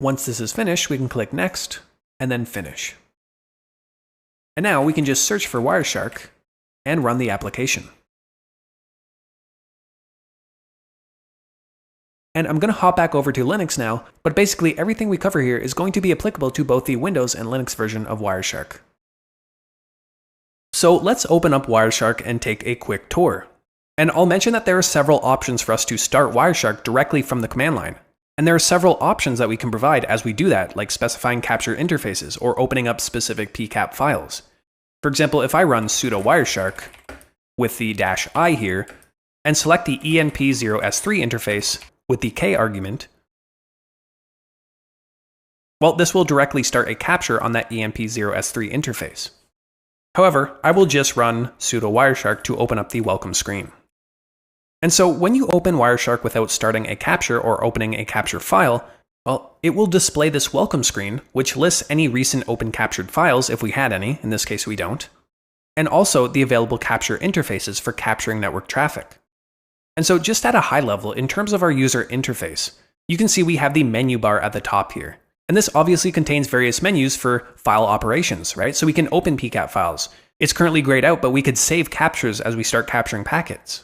Once this is finished, we can click Next, and then Finish. And now we can just search for Wireshark and run the application. And I'm going to hop back over to Linux now, but basically everything we cover here is going to be applicable to both the Windows and Linux version of Wireshark. So let's open up Wireshark and take a quick tour. And I'll mention that there are several options for us to start Wireshark directly from the command line. And there are several options that we can provide as we do that, like specifying capture interfaces or opening up specific PCAP files. For example, if I run sudo Wireshark with the -i here, and select the enp0s3 interface with the k argument, well, this will directly start a capture on that enp0s3 interface. However, I will just run sudo Wireshark to open up the welcome screen. And so when you open Wireshark without starting a capture or opening a capture file, well, it will display this welcome screen, which lists any recent open captured files if we had any, in this case we don't, and also the available capture interfaces for capturing network traffic. And so just at a high level, in terms of our user interface, you can see we have the menu bar at the top here. And this obviously contains various menus for file operations, right? So we can open PCAP files. It's currently grayed out, but we could save captures as we start capturing packets.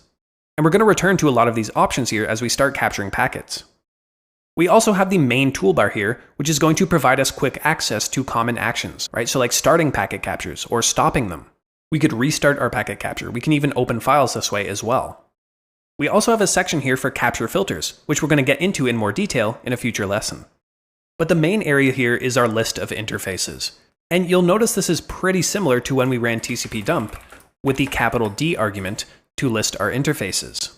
And we're going to return to a lot of these options here as we start capturing packets. We also have the main toolbar here, which is going to provide us quick access to common actions, right? So like starting packet captures or stopping them. We could restart our packet capture. We can even open files this way as well. We also have a section here for capture filters, which we're going to get into in more detail in a future lesson. But the main area here is our list of interfaces. And you'll notice this is pretty similar to when we ran tcpdump with the D argument to list our interfaces.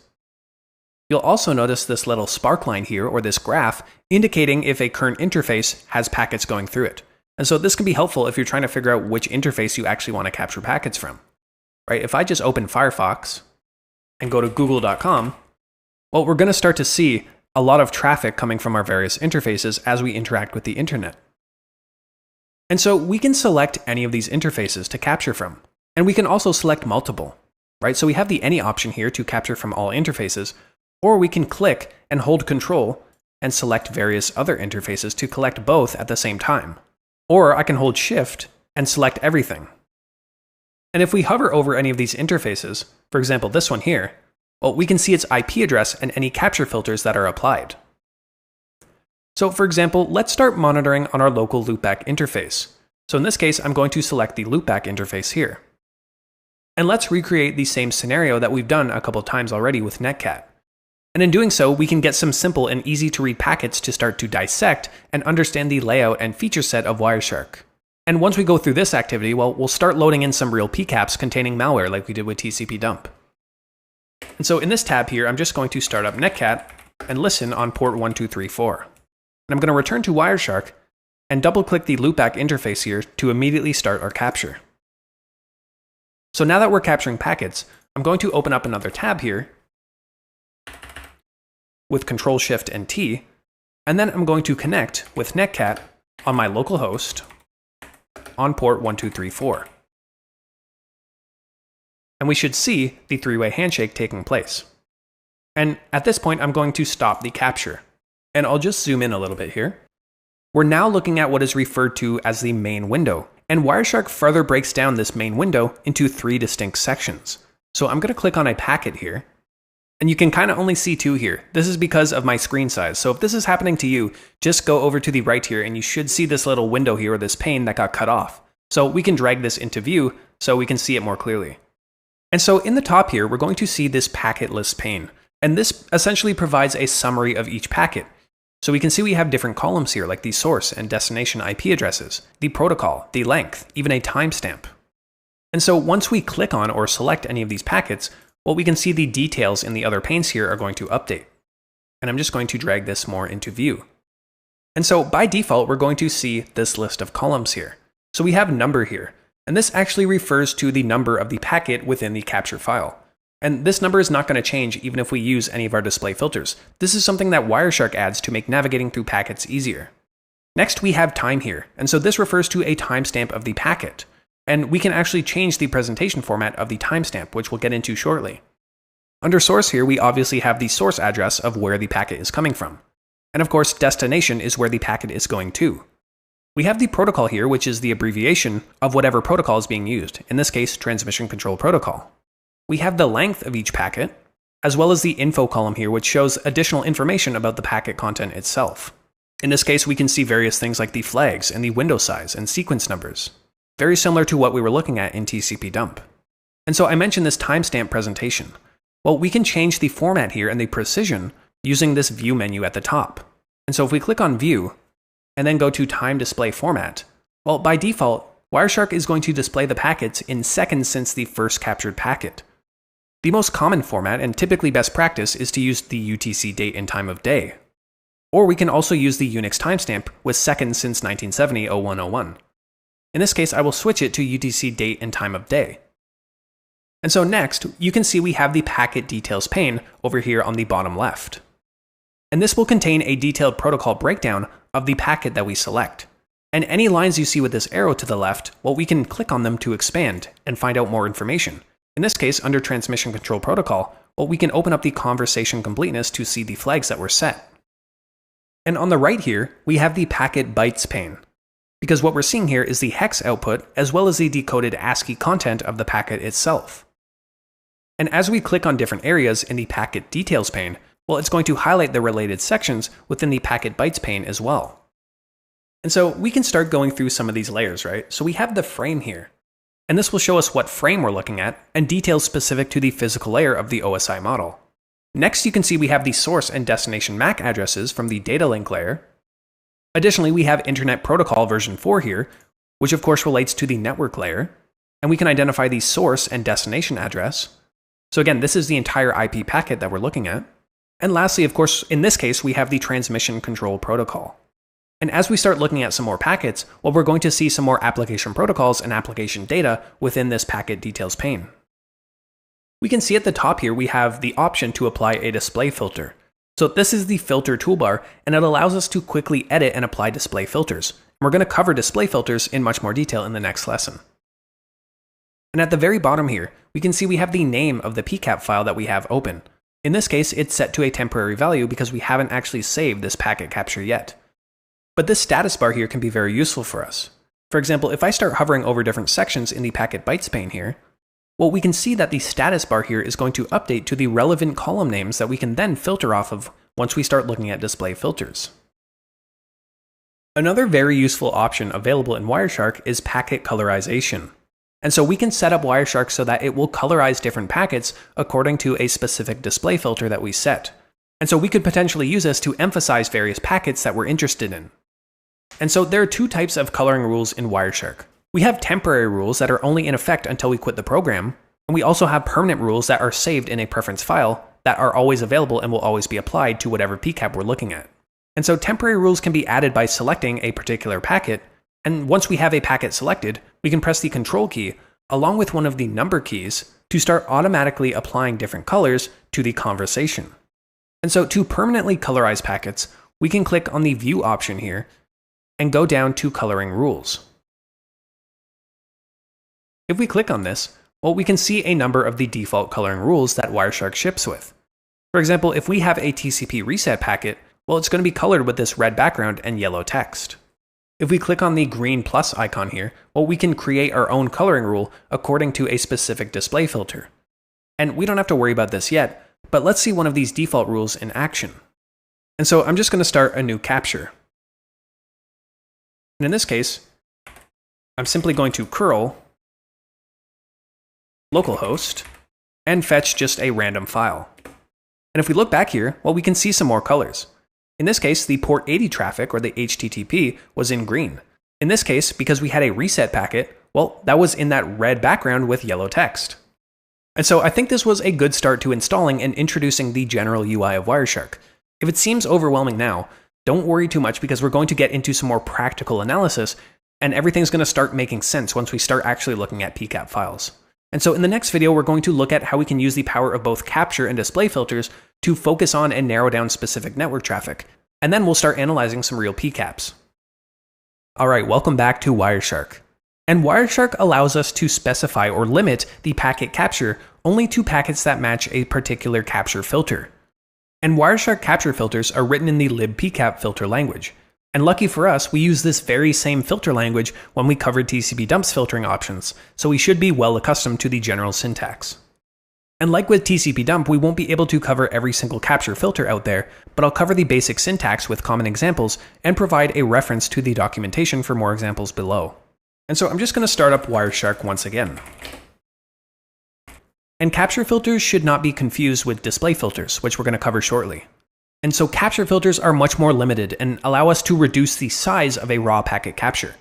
You'll also notice this little spark line here, or this graph, indicating if a current interface has packets going through it. And so this can be helpful if you're trying to figure out which interface you actually want to capture packets from. Right? If I just open Firefox and go to google.com, well, we're going to start to see a lot of traffic coming from our various interfaces as we interact with the internet. And so we can select any of these interfaces to capture from. And we can also select multiple, right? So we have the any option here to capture from all interfaces, or we can click and hold Control and select various other interfaces to collect both at the same time. Or I can hold Shift and select everything. And if we hover over any of these interfaces, for example, this one here, well, we can see its IP address and any capture filters that are applied. So for example, let's start monitoring on our local loopback interface. So in this case, I'm going to select the loopback interface here. And let's recreate the same scenario that we've done a couple times already with Netcat. And in doing so, we can get some simple and easy to read packets to start to dissect and understand the layout and feature set of Wireshark. And once we go through this activity, well, we'll start loading in some real PCAPs containing malware like we did with tcpdump. And so in this tab here, I'm just going to start up Netcat and listen on port 1234. And I'm going to return to Wireshark and double-click the loopback interface here to immediately start our capture. So now that we're capturing packets, I'm going to open up another tab here with Control Shift and T, and then I'm going to connect with Netcat on my local host on port 1234. And we should see the three-way handshake taking place. And at this point, I'm going to stop the capture. And I'll just zoom in a little bit here. We're now looking at what is referred to as the main window, and Wireshark further breaks down this main window into 3 distinct sections. So I'm going to click on a packet here, and you can kind of only see 2 here. This is because of my screen size. So if this is happening to you, just go over to the right here, and you should see this little window here, or this pane that got cut off. So we can drag this into view so we can see it more clearly. And so in the top here, we're going to see this packet list pane, and this essentially provides a summary of each packet. So we can see we have different columns here, like the source and destination IP addresses, the protocol, the length, even a timestamp. And so once we click on or select any of these packets, well, we can see the details in the other panes here are going to update. And I'm just going to drag this more into view. And so by default, we're going to see this list of columns here. So we have number here, and this actually refers to the number of the packet within the capture file. And this number is not going to change even if we use any of our display filters. This is something that Wireshark adds to make navigating through packets easier. Next, we have time here, and so this refers to a timestamp of the packet. And we can actually change the presentation format of the timestamp, which we'll get into shortly. Under source here, we obviously have the source address of where the packet is coming from. And of course, destination is where the packet is going to. We have the protocol here, which is the abbreviation of whatever protocol is being used, in this case, Transmission Control Protocol. We have the length of each packet, as well as the info column here, which shows additional information about the packet content itself. In this case, we can see various things like the flags and the window size and sequence numbers, very similar to what we were looking at in tcpdump. And so I mentioned this timestamp presentation. Well, we can change the format here and the precision using this view menu at the top. And so if we click on view and then go to time display format, well, by default, Wireshark is going to display the packets in seconds since the first captured packet. The most common format and typically best practice is to use the UTC date and time of day. Or we can also use the Unix timestamp with seconds since 1970-0101. In this case, I will switch it to UTC date and time of day. And so next, you can see we have the packet details pane over here on the bottom left. And this will contain a detailed protocol breakdown of the packet that we select. And any lines you see with this arrow to the left, well, we can click on them to expand and find out more information. In this case, under Transmission Control Protocol, well, we can open up the conversation completeness to see the flags that were set. And on the right here, we have the packet bytes pane, because what we're seeing here is the hex output as well as the decoded ASCII content of the packet itself. And as we click on different areas in the packet details pane, well, it's going to highlight the related sections within the packet bytes pane as well. And so we can start going through some of these layers, right? So we have the frame here. And this will show us what frame we're looking at and details specific to the physical layer of the OSI model. Next, you can see we have the source and destination MAC addresses from the data link layer. Additionally, we have Internet Protocol version 4 here, which of course relates to the network layer. And we can identify the source and destination address. So again, this is the entire IP packet that we're looking at. And lastly, of course, in this case, we have the Transmission Control Protocol. And as we start looking at some more packets, well, we're going to see some more application protocols and application data within this packet details pane. We can see at the top here, we have the option to apply a display filter. So this is the filter toolbar, and it allows us to quickly edit and apply display filters. And we're going to cover display filters in much more detail in the next lesson. And at the very bottom here, we can see we have the name of the PCAP file that we have open. In this case, it's set to a temporary value because we haven't actually saved this packet capture yet. But this status bar here can be very useful for us. For example, if I start hovering over different sections in the packet bytes pane here, well, we can see that the status bar here is going to update to the relevant column names that we can then filter off of once we start looking at display filters. Another very useful option available in Wireshark is packet colorization. And so we can set up Wireshark so that it will colorize different packets according to a specific display filter that we set. And so we could potentially use this to emphasize various packets that we're interested in. And so there are two types of coloring rules in Wireshark. We have temporary rules that are only in effect until we quit the program, and we also have permanent rules that are saved in a preference file that are always available and will always be applied to whatever PCAP we're looking at. And so temporary rules can be added by selecting a particular packet, and once we have a packet selected, we can press the Control key along with one of the number keys to start automatically applying different colors to the conversation. And so to permanently colorize packets, we can click on the View option here and go down to Coloring Rules. If we click on this, well, we can see a number of the default coloring rules that Wireshark ships with. For example, if we have a TCP reset packet, well, it's going to be colored with this red background and yellow text. If we click on the green plus icon here, well, we can create our own coloring rule according to a specific display filter. And we don't have to worry about this yet, but let's see one of these default rules in action. And so I'm just going to start a new capture. And in this case, I'm simply going to curl localhost and fetch just a random file. And if we look back here, well, we can see some more colors. In this case, the port 80 traffic, or the HTTP, was in green. In this case, because we had a reset packet, well, that was in that red background with yellow text. And so I think this was a good start to installing and introducing the general UI of Wireshark. If it seems overwhelming now, don't worry too much because we're going to get into some more practical analysis, and everything's going to start making sense once we start actually looking at PCAP files. And so in the next video, we're going to look at how we can use the power of both capture and display filters to focus on and narrow down specific network traffic. And then we'll start analyzing some real PCAPs. All right, welcome back to Wireshark. And Wireshark allows us to specify or limit the packet capture only to packets that match a particular capture filter. And Wireshark capture filters are written in the libpcap filter language. And lucky for us, we use this very same filter language when we covered tcpdump's filtering options, so we should be well accustomed to the general syntax. And like with tcpdump, we won't be able to cover every single capture filter out there, but I'll cover the basic syntax with common examples and provide a reference to the documentation for more examples below. And so I'm just going to start up Wireshark once again. And capture filters should not be confused with display filters, which we're going to cover shortly. And so capture filters are much more limited and allow us to reduce the size of a raw packet capture.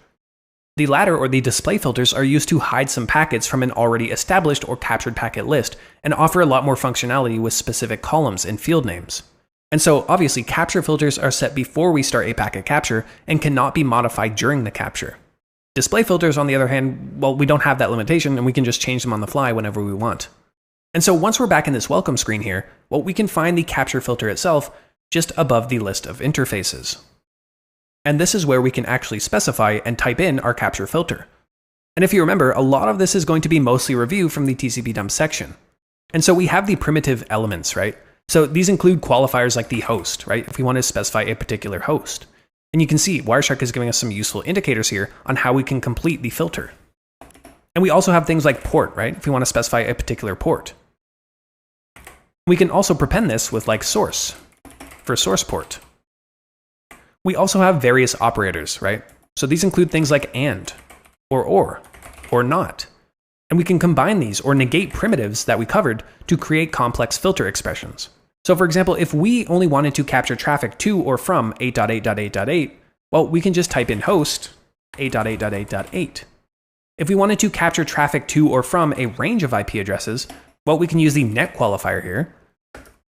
The latter, or the display filters, are used to hide some packets from an already established or captured packet list and offer a lot more functionality with specific columns and field names. And so obviously capture filters are set before we start a packet capture and cannot be modified during the capture. Display filters, on the other hand, well, we don't have that limitation and we can just change them on the fly whenever we want. And so once we're back in this welcome screen here, well, we can find the capture filter itself just above the list of interfaces. And this is where we can actually specify and type in our capture filter. And if you remember, a lot of this is going to be mostly reviewed from the tcpdump section. And so we have the primitive elements, right? So these include qualifiers like the host, right? If we want to specify a particular host. And you can see Wireshark is giving us some useful indicators here on how we can complete the filter. And we also have things like port, right? If we want to specify a particular port. We can also prepend this with like source for source port. We also have various operators, right? So these include things like and, or not. And we can combine these or negate primitives that we covered to create complex filter expressions. So for example, if we only wanted to capture traffic to or from 8.8.8.8, well, we can just type in host 8.8.8.8. If we wanted to capture traffic to or from a range of IP addresses, well, we can use the net qualifier here,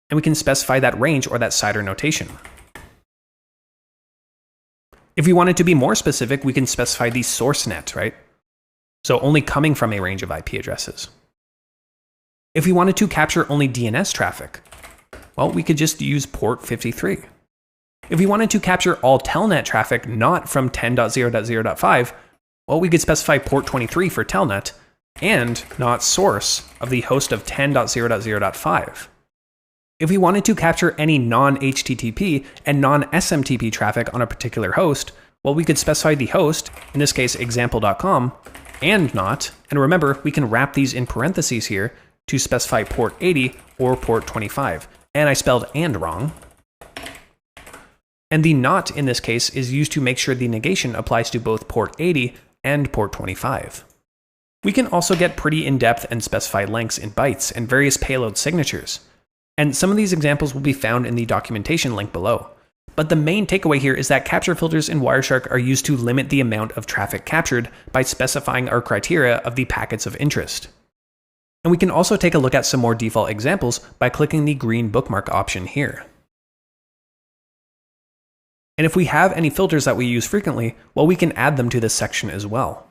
and we can specify that range or that CIDR notation. If we wanted to be more specific, we can specify the source net, right? So only coming from a range of IP addresses. If we wanted to capture only DNS traffic, well, we could just use port 53. If we wanted to capture all telnet traffic not from 10.0.0.5, well, we could specify port 23 for telnet and not source of the host of 10.0.0.5. If we wanted to capture any non-HTTP and non-SMTP traffic on a particular host, well, we could specify the host, in this case example.com, and not, and remember, we can wrap these in parentheses here to specify port 80 or port 25. And I spelled and wrong. And the not in this case is used to make sure the negation applies to both port 80 and port 25. We can also get pretty in-depth and specify lengths in bytes and various payload signatures. And some of these examples will be found in the documentation link below. But the main takeaway here is that capture filters in Wireshark are used to limit the amount of traffic captured by specifying our criteria of the packets of interest. And we can also take a look at some more default examples by clicking the green bookmark option here. And if we have any filters that we use frequently, well, we can add them to this section as well.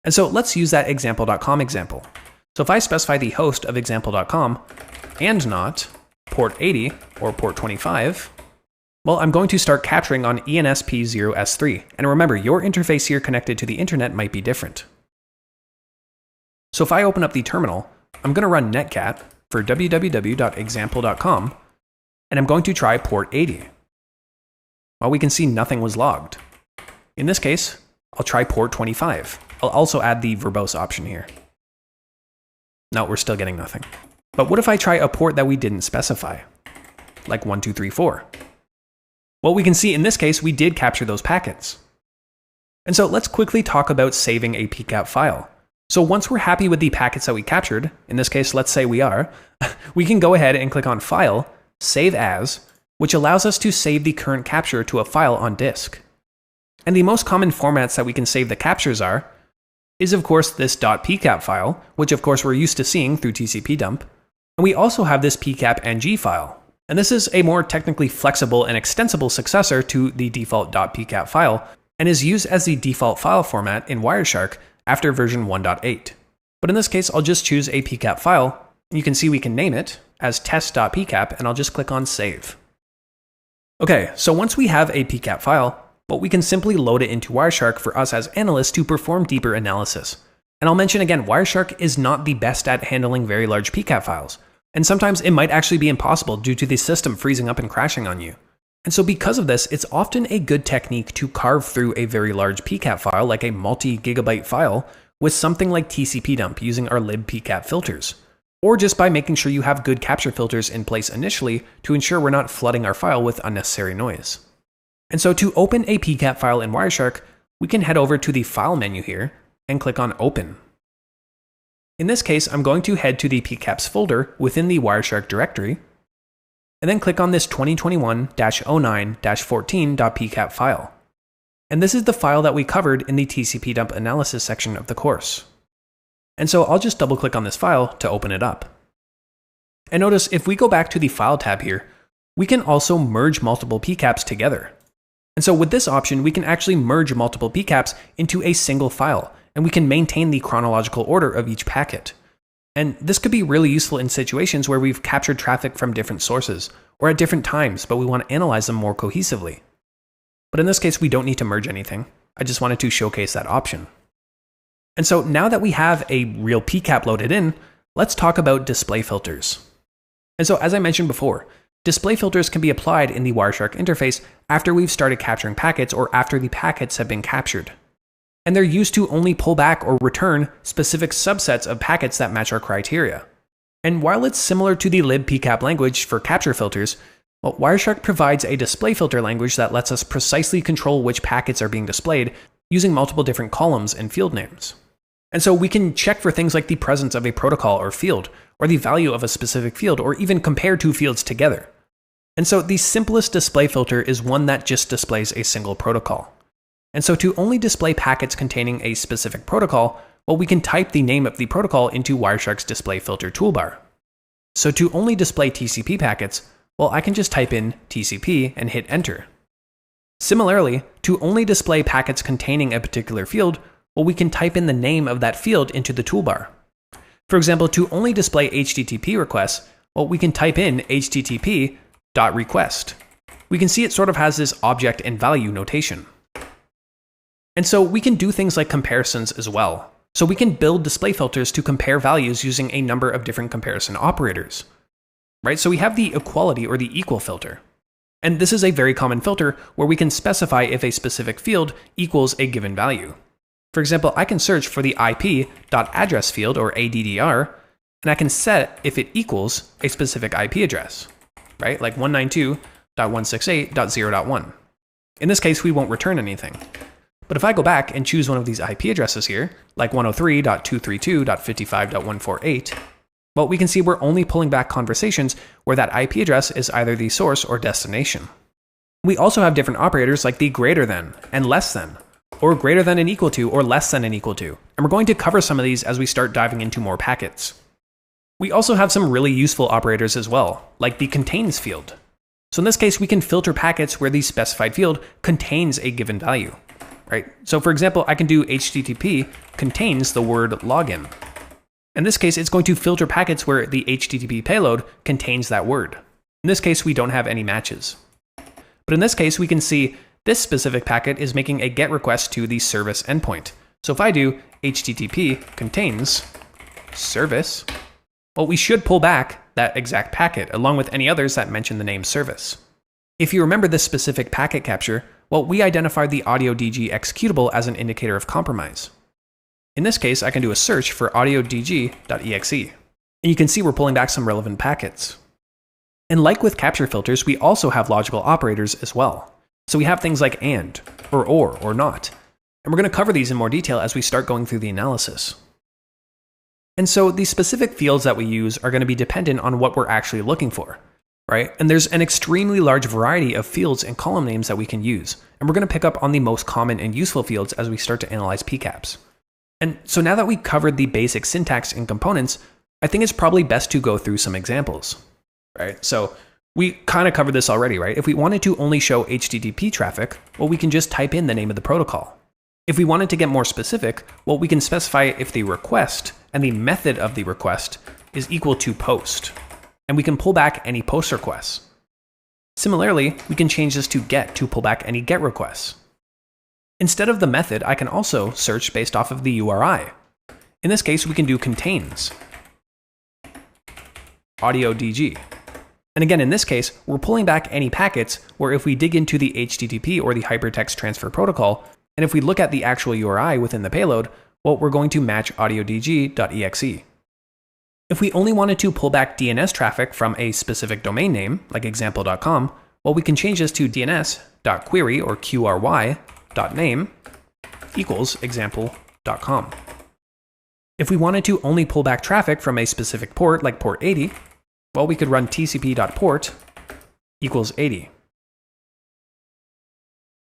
And so let's use that example.com example. So if I specify the host of example.com and not port 80 or port 25, well, I'm going to start capturing on ENSP0S3. And remember, your interface here connected to the internet might be different. So if I open up the terminal, I'm going to run netcat for www.example.com, and I'm going to try port 80. Well, we can see nothing was logged. In this case, I'll try port 25. I'll also add the verbose option here. No, we're still getting nothing. But what if I try a port that we didn't specify? Like 1234. Well, we can see in this case, we did capture those packets. And so let's quickly talk about saving a PCAP file. So once we're happy with the packets that we captured, in this case, let's say we are, we can go ahead and click on File, Save As, which allows us to save the current capture to a file on disk. And the most common formats that we can save the captures is of course this .pcap file, which of course we're used to seeing through tcpdump. And we also have this pcap.ng file. And this is a more technically flexible and extensible successor to the default .pcap file, and is used as the default file format in Wireshark after version 1.8. But in this case, I'll just choose a pcap file. You can see we can name it as test.pcap, and I'll just click on Save. Okay, so once we have a pcap file, but we can simply load it into Wireshark for us as analysts to perform deeper analysis. And I'll mention again, Wireshark is not the best at handling very large pcap files, and sometimes it might actually be impossible due to the system freezing up and crashing on you. And so because of this, it's often a good technique to carve through a very large PCAP file, like a multi-gigabyte file, with something like tcpdump using our libpcap filters. Or just by making sure you have good capture filters in place initially to ensure we're not flooding our file with unnecessary noise. And so to open a PCAP file in Wireshark, we can head over to the File menu here and click on Open. In this case, I'm going to head to the PCAPs folder within the Wireshark directory, and then click on this 2021-09-14.pcap file. And this is the file that we covered in the tcpdump analysis section of the course. And so I'll just double click on this file to open it up. And notice if we go back to the File tab here, we can also merge multiple PCAPs together. And so with this option, we can actually merge multiple PCAPs into a single file, and we can maintain the chronological order of each packet. And this could be really useful in situations where we've captured traffic from different sources, or at different times, but we want to analyze them more cohesively. But in this case, we don't need to merge anything. I just wanted to showcase that option. And so now that we have a real PCAP loaded in, let's talk about display filters. And so as I mentioned before, display filters can be applied in the Wireshark interface after we've started capturing packets or after the packets have been captured. And they're used to only pull back or return specific subsets of packets that match our criteria. And while it's similar to the libpcap language for capture filters, well, Wireshark provides a display filter language that lets us precisely control which packets are being displayed using multiple different columns and field names. And so we can check for things like the presence of a protocol or field, or the value of a specific field, or even compare two fields together. And so the simplest display filter is one that just displays a single protocol. And so to only display packets containing a specific protocol, well, we can type the name of the protocol into Wireshark's display filter toolbar. So to only display TCP packets, well, I can just type in TCP and hit enter. Similarly, to only display packets containing a particular field, well, we can type in the name of that field into the toolbar. For example, to only display HTTP requests, well, we can type in http.request. We can see it sort of has this object and value notation. And so we can do things like comparisons as well. So we can build display filters to compare values using a number of different comparison operators, right? So we have the equality or the equal filter. And this is a very common filter where we can specify if a specific field equals a given value. For example, I can search for the IP.address field or ADDR, and I can set if it equals a specific IP address, right? Like 192.168.0.1. In this case, we won't return anything. But if I go back and choose one of these IP addresses here, like 103.232.55.148, well, we can see we're only pulling back conversations where that IP address is either the source or destination. We also have different operators like the greater than and less than, or greater than and equal to, or less than and equal to. And we're going to cover some of these as we start diving into more packets. We also have some really useful operators as well, like the contains field. So in this case, we can filter packets where the specified field contains a given value. Right? So for example, I can do HTTP contains the word login. In this case, it's going to filter packets where the HTTP payload contains that word. In this case, we don't have any matches. But in this case, we can see this specific packet is making a GET request to the service endpoint. So if I do HTTP contains service, well, we should pull back that exact packet along with any others that mention the name service. If you remember this specific packet capture, well, we identified the audio.dg executable as an indicator of compromise. In this case, I can do a search for audio.dg.exe, and you can see we're pulling back some relevant packets. And like with capture filters, we also have logical operators as well. So we have things like and, or not. And we're going to cover these in more detail as we start going through the analysis. And so the specific fields that we use are going to be dependent on what we're actually looking for. Right? And there's an extremely large variety of fields and column names that we can use. And we're going to pick up on the most common and useful fields as we start to analyze PCAPs. And so now that we've covered the basic syntax and components, I think it's probably best to go through some examples, right? So we kind of covered this already, right? If we wanted to only show HTTP traffic, well, we can just type in the name of the protocol. If we wanted to get more specific, well, we can specify if the request and the method of the request is equal to post. And we can pull back any post requests. Similarly, we can change this to get to pull back any get requests. Instead of the method, I can also search based off of the URI. In this case, we can do contains audio.dg. And again, in this case, we're pulling back any packets where if we dig into the HTTP or the Hypertext Transfer Protocol, and if we look at the actual URI within the payload, well, we're going to match audio.dg.exe. If we only wanted to pull back DNS traffic from a specific domain name, like example.com, well, we can change this to dns.query or qry.name equals example.com. If we wanted to only pull back traffic from a specific port, like port 80, well, we could run tcp.port equals 80.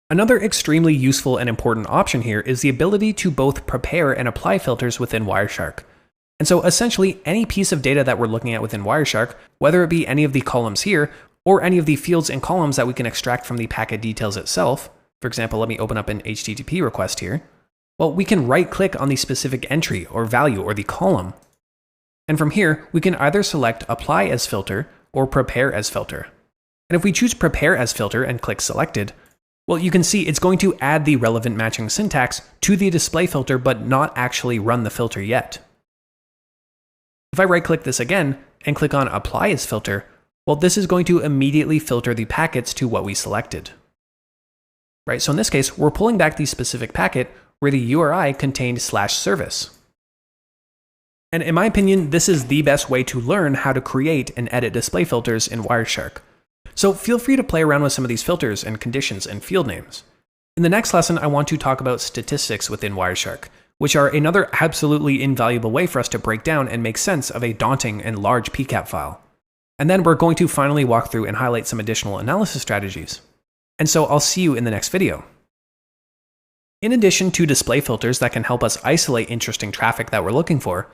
Another extremely useful and important option here is the ability to both prepare and apply filters within Wireshark. And so essentially any piece of data that we're looking at within Wireshark, whether it be any of the columns here or any of the fields and columns that we can extract from the packet details itself, for example, let me open up an HTTP request here, well, we can right click on the specific entry or value or the column. And from here, we can either select apply as filter or prepare as filter. And if we choose prepare as filter and click selected, well, you can see it's going to add the relevant matching syntax to the display filter, but not actually run the filter yet. If I right-click this again and click on Apply as Filter, well, this is going to immediately filter the packets to what we selected. Right, so in this case, we're pulling back the specific packet where the URI contained /service. And in my opinion, this is the best way to learn how to create and edit display filters in Wireshark. So feel free to play around with some of these filters and conditions and field names. In the next lesson, I want to talk about statistics within Wireshark, which are another absolutely invaluable way for us to break down and make sense of a daunting and large PCAP file. And then we're going to finally walk through and highlight some additional analysis strategies. And so I'll see you in the next video. In addition to display filters that can help us isolate interesting traffic that we're looking for,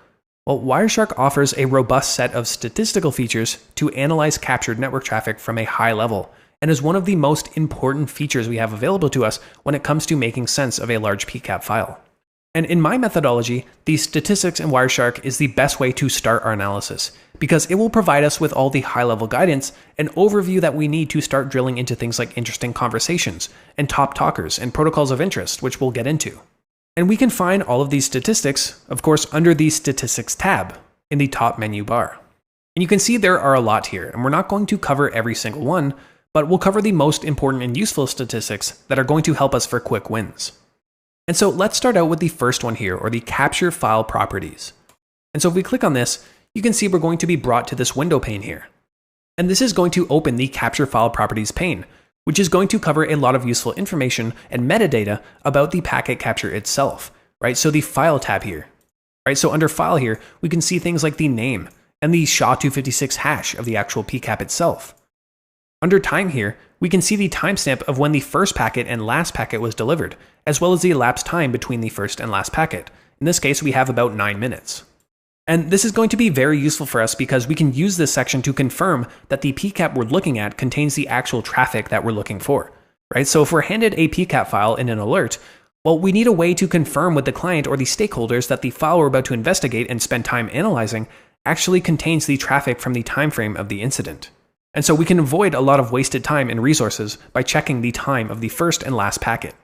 well, Wireshark offers a robust set of statistical features to analyze captured network traffic from a high level and is one of the most important features we have available to us when it comes to making sense of a large PCAP file. And in my methodology, the statistics in Wireshark is the best way to start our analysis, because it will provide us with all the high-level guidance and overview that we need to start drilling into things like interesting conversations, and top talkers, and protocols of interest, which we'll get into. And we can find all of these statistics, of course, under the Statistics tab in the top menu bar. And you can see there are a lot here, and we're not going to cover every single one, but we'll cover the most important and useful statistics that are going to help us for quick wins. And so let's start out with the first one here, or the capture file properties. And so if we click on this, you can see we're going to be brought to this window pane here. And this is going to open the capture file properties pane, which is going to cover a lot of useful information and metadata about the packet capture itself, right? So the file tab here, right? So under file here, we can see things like the name and the SHA-256 hash of the actual PCAP itself. Under time here, we can see the timestamp of when the first packet and last packet was delivered, as well as the elapsed time between the first and last packet. In this case, we have about 9 minutes. And this is going to be very useful for us because we can use this section to confirm that the PCAP we're looking at contains the actual traffic that we're looking for, right? So if we're handed a PCAP file in an alert, well, we need a way to confirm with the client or the stakeholders that the file we're about to investigate and spend time analyzing actually contains the traffic from the time frame of the incident. And so we can avoid a lot of wasted time and resources by checking the time of the first and last packet.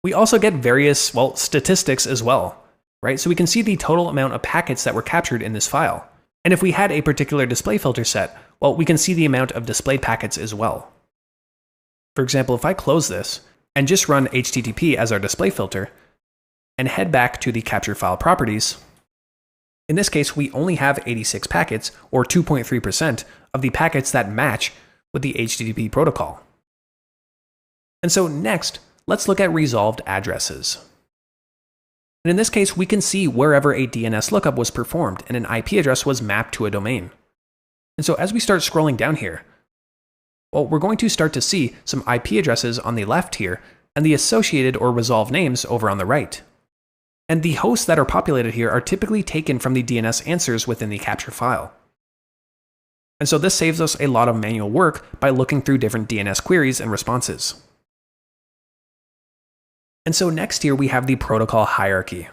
We also get various, statistics as well, right? So we can see the total amount of packets that were captured in this file. And if we had a particular display filter set, well, we can see the amount of displayed packets as well. For example, if I close this and just run HTTP as our display filter and head back to the capture file properties, in this case, we only have 86 packets, or 2.3% of the packets that match with the HTTP protocol. And so next, let's look at resolved addresses. And in this case, we can see wherever a DNS lookup was performed and an IP address was mapped to a domain. And so as we start scrolling down here, well, we're going to start to see some IP addresses on the left here and the associated or resolved names over on the right. And the hosts that are populated here are typically taken from the DNS answers within the capture file. And so this saves us a lot of manual work by looking through different DNS queries and responses. And so next here we have the protocol hierarchy.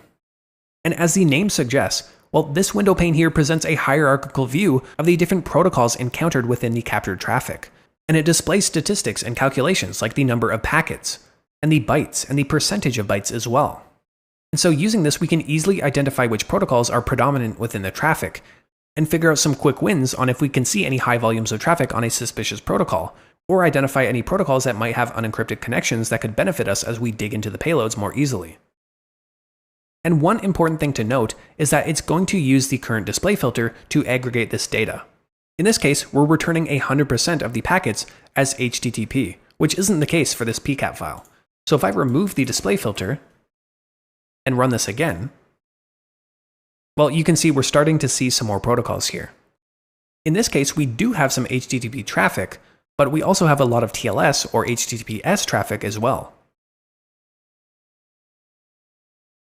And as the name suggests, well, this window pane here presents a hierarchical view of the different protocols encountered within the captured traffic. And it displays statistics and calculations like the number of packets, and the bytes, and the percentage of bytes as well. And so using this, we can easily identify which protocols are predominant within the traffic, and figure out some quick wins on if we can see any high volumes of traffic on a suspicious protocol, or identify any protocols that might have unencrypted connections that could benefit us as we dig into the payloads more easily. And one important thing to note is that it's going to use the current display filter to aggregate this data. In this case, we're returning 100% of the packets as HTTP, which isn't the case for this PCAP file. So if I remove the display filter and run this again, well, you can see we're starting to see some more protocols here. In this case, we do have some HTTP traffic, but we also have a lot of TLS or HTTPS traffic as well.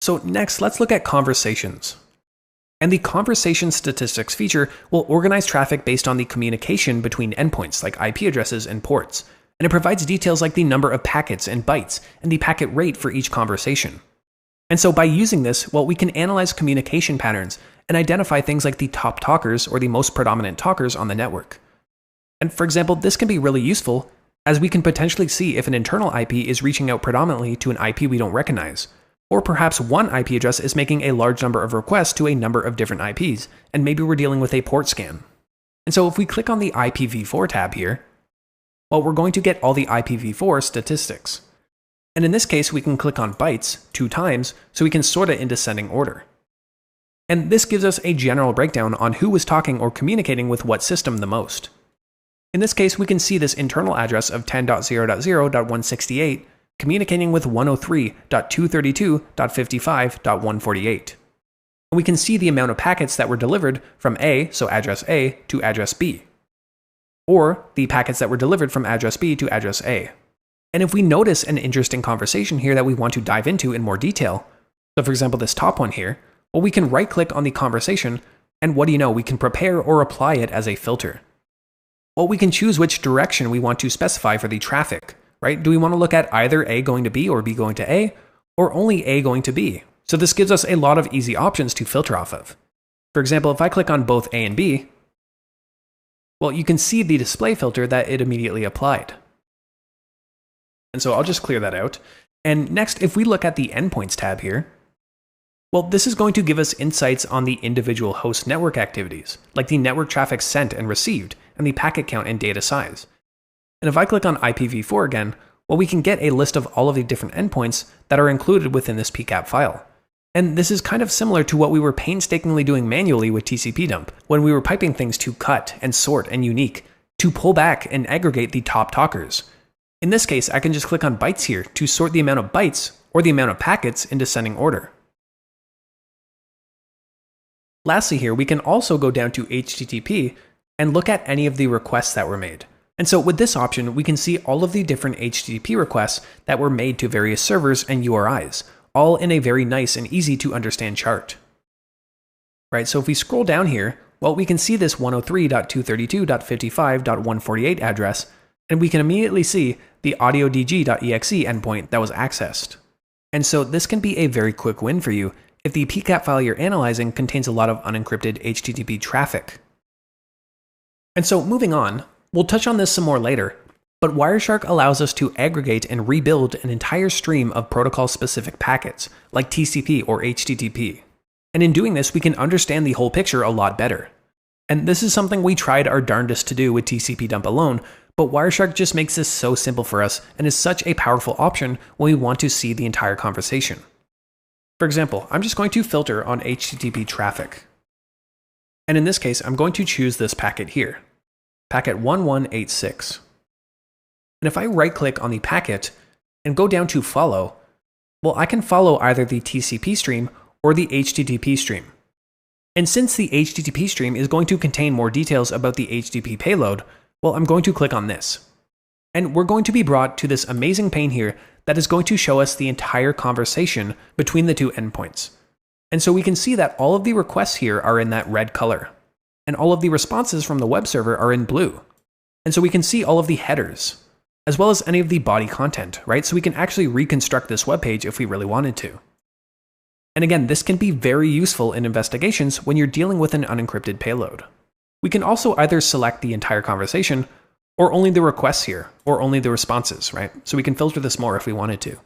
So next, let's look at conversations. And the conversation statistics feature will organize traffic based on the communication between endpoints like IP addresses and ports. And it provides details like the number of packets and bytes and the packet rate for each conversation. And so by using this, well, we can analyze communication patterns and identify things like the top talkers or the most predominant talkers on the network. And for example, this can be really useful as we can potentially see if an internal IP is reaching out predominantly to an IP we don't recognize. Or perhaps one IP address is making a large number of requests to a number of different IPs, and maybe we're dealing with a port scan. And so if we click on the IPv4 tab here, well, we're going to get all the IPv4 statistics. And in this case, we can click on bytes 2 times so we can sort it in descending order. And this gives us a general breakdown on who was talking or communicating with what system the most. In this case, we can see this internal address of 10.0.0.168 communicating with 103.232.55.148. And we can see the amount of packets that were delivered from A, so address A, to address B, or the packets that were delivered from address B to address A. And if we notice an interesting conversation here that we want to dive into in more detail, so for example this top one here, well, we can right-click on the conversation, and what do you know, we can prepare or apply it as a filter. Well, we can choose which direction we want to specify for the traffic, right? Do we want to look at either A going to B or B going to A, or only A going to B? So this gives us a lot of easy options to filter off of. For example, if I click on both A and B, well, you can see the display filter that it immediately applied. And so I'll just clear that out. And next, if we look at the Endpoints tab here, well, this is going to give us insights on the individual host network activities, like the network traffic sent and received, and the packet count and data size. And if I click on IPv4 again, well, we can get a list of all of the different endpoints that are included within this PCAP file. And this is kind of similar to what we were painstakingly doing manually with tcpdump, when we were piping things to cut and sort and unique, to pull back and aggregate the top talkers. In this case, I can just click on bytes here to sort the amount of bytes or the amount of packets in descending order. Lastly here, we can also go down to HTTP and look at any of the requests that were made. And so with this option, we can see all of the different HTTP requests that were made to various servers and URIs, all in a very nice and easy to understand chart. Right, so if we scroll down here, well, we can see this 103.232.55.148 address, and we can immediately see the audiodg.exe endpoint that was accessed. And so this can be a very quick win for you if the PCAP file you're analyzing contains a lot of unencrypted HTTP traffic. And so moving on, we'll touch on this some more later, but Wireshark allows us to aggregate and rebuild an entire stream of protocol-specific packets, like TCP or HTTP. And in doing this, we can understand the whole picture a lot better. And this is something we tried our darndest to do with tcpdump alone, but Wireshark just makes this so simple for us and is such a powerful option when we want to see the entire conversation. For example, I'm just going to filter on HTTP traffic. And in this case, I'm going to choose this packet here, packet 1186. And if I right-click on the packet and go down to follow, well, I can follow either the TCP stream or the HTTP stream. And since the HTTP stream is going to contain more details about the HTTP payload, well, I'm going to click on this. And we're going to be brought to this amazing pane here that is going to show us the entire conversation between the two endpoints. And so we can see that all of the requests here are in that red color, and all of the responses from the web server are in blue. And so we can see all of the headers, as well as any of the body content, right? So we can actually reconstruct this web page if we really wanted to. And again, this can be very useful in investigations when you're dealing with an unencrypted payload. We can also either select the entire conversation, or only the requests here, or only the responses, right? So we can filter this more if we wanted to.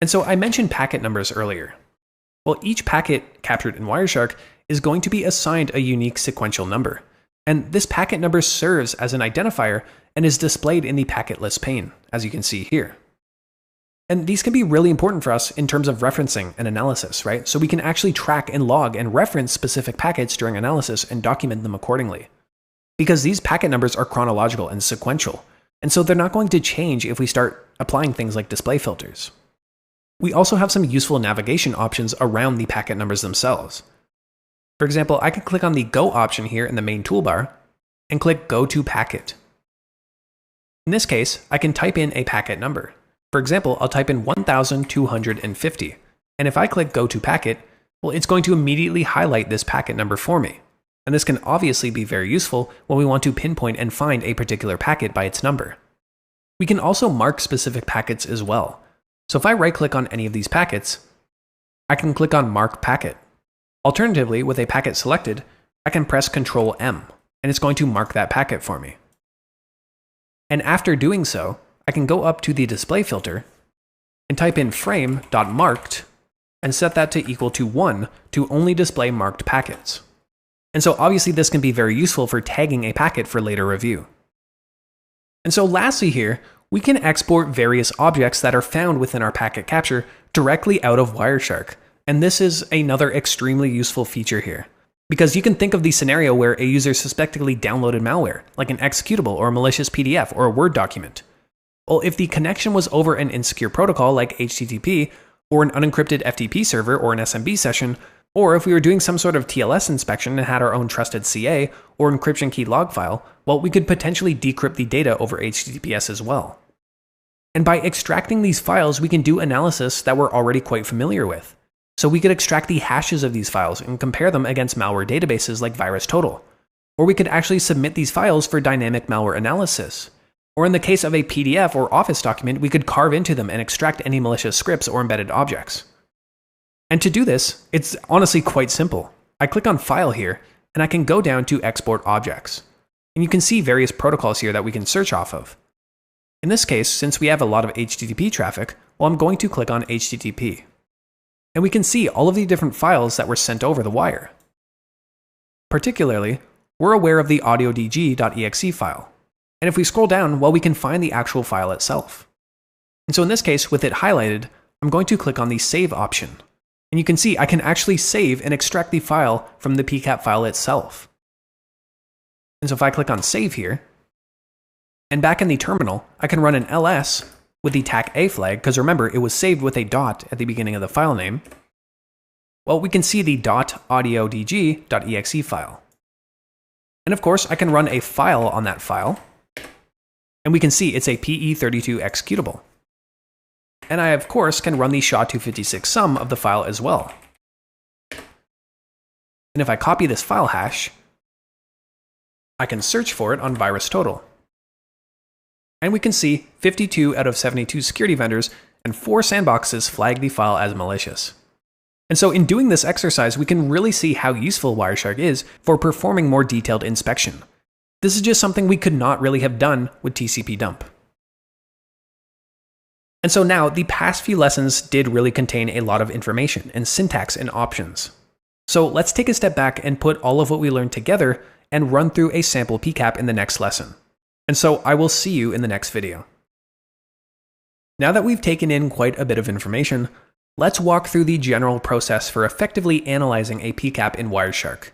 And so I mentioned packet numbers earlier. Well, each packet captured in Wireshark is going to be assigned a unique sequential number. And this packet number serves as an identifier and is displayed in the packet list pane, as you can see here. And these can be really important for us in terms of referencing and analysis, right? So we can actually track and log and reference specific packets during analysis and document them accordingly. Because these packet numbers are chronological and sequential, and so they're not going to change if we start applying things like display filters. We also have some useful navigation options around the packet numbers themselves. For example, I can click on the Go option here in the main toolbar and click Go to Packet. In this case, I can type in a packet number. For example, I'll type in 1250, and if I click Go to Packet, well, it's going to immediately highlight this packet number for me. And this can obviously be very useful when we want to pinpoint and find a particular packet by its number. We can also mark specific packets as well. So if I right-click on any of these packets, I can click on Mark Packet. Alternatively, with a packet selected, I can press Ctrl-M, and it's going to mark that packet for me. And after doing so, I can go up to the display filter and type in frame.marked and set that to equal to 1 to only display marked packets. And so obviously this can be very useful for tagging a packet for later review. And so lastly here, we can export various objects that are found within our packet capture directly out of Wireshark. And this is another extremely useful feature here. Because you can think of the scenario where a user suspectedly downloaded malware, like an executable or a malicious PDF or a Word document. Well, if the connection was over an insecure protocol like HTTP, or an unencrypted FTP server or an SMB session, or if we were doing some sort of TLS inspection and had our own trusted CA or encryption key log file, well, we could potentially decrypt the data over HTTPS as well. And by extracting these files, we can do analysis that we're already quite familiar with. So we could extract the hashes of these files and compare them against malware databases like VirusTotal. Or we could actually submit these files for dynamic malware analysis. Or in the case of a PDF or Office document, we could carve into them and extract any malicious scripts or embedded objects. And to do this, it's honestly quite simple. I click on File here, and I can go down to Export Objects. And you can see various protocols here that we can search off of. In this case, since we have a lot of HTTP traffic, well, I'm going to click on HTTP. And we can see all of the different files that were sent over the wire. Particularly, we're aware of the audiodg.exe file. And if we scroll down, well, we can find the actual file itself. And so in this case, with it highlighted, I'm going to click on the Save option. And you can see I can actually save and extract the file from the PCAP file itself. And so if I click on Save here, and back in the terminal, I can run an ls with the TAC-A flag, because remember, it was saved with a dot at the beginning of the file name. Well, we can see the .audiodg.exe file. And of course, I can run a file on that file, and we can see it's a PE32 executable. And I, of course, can run the SHA-256 sum of the file as well. And if I copy this file hash, I can search for it on VirusTotal. And we can see 52 out of 72 security vendors and 4 sandboxes flag the file as malicious. And so in doing this exercise, we can really see how useful Wireshark is for performing more detailed inspection. This is just something we could not really have done with tcpdump. And so now, the past few lessons did really contain a lot of information and syntax and options. So let's take a step back and put all of what we learned together and run through a sample PCAP in the next lesson. And so I will see you in the next video. Now that we've taken in quite a bit of information, let's walk through the general process for effectively analyzing a PCAP in Wireshark.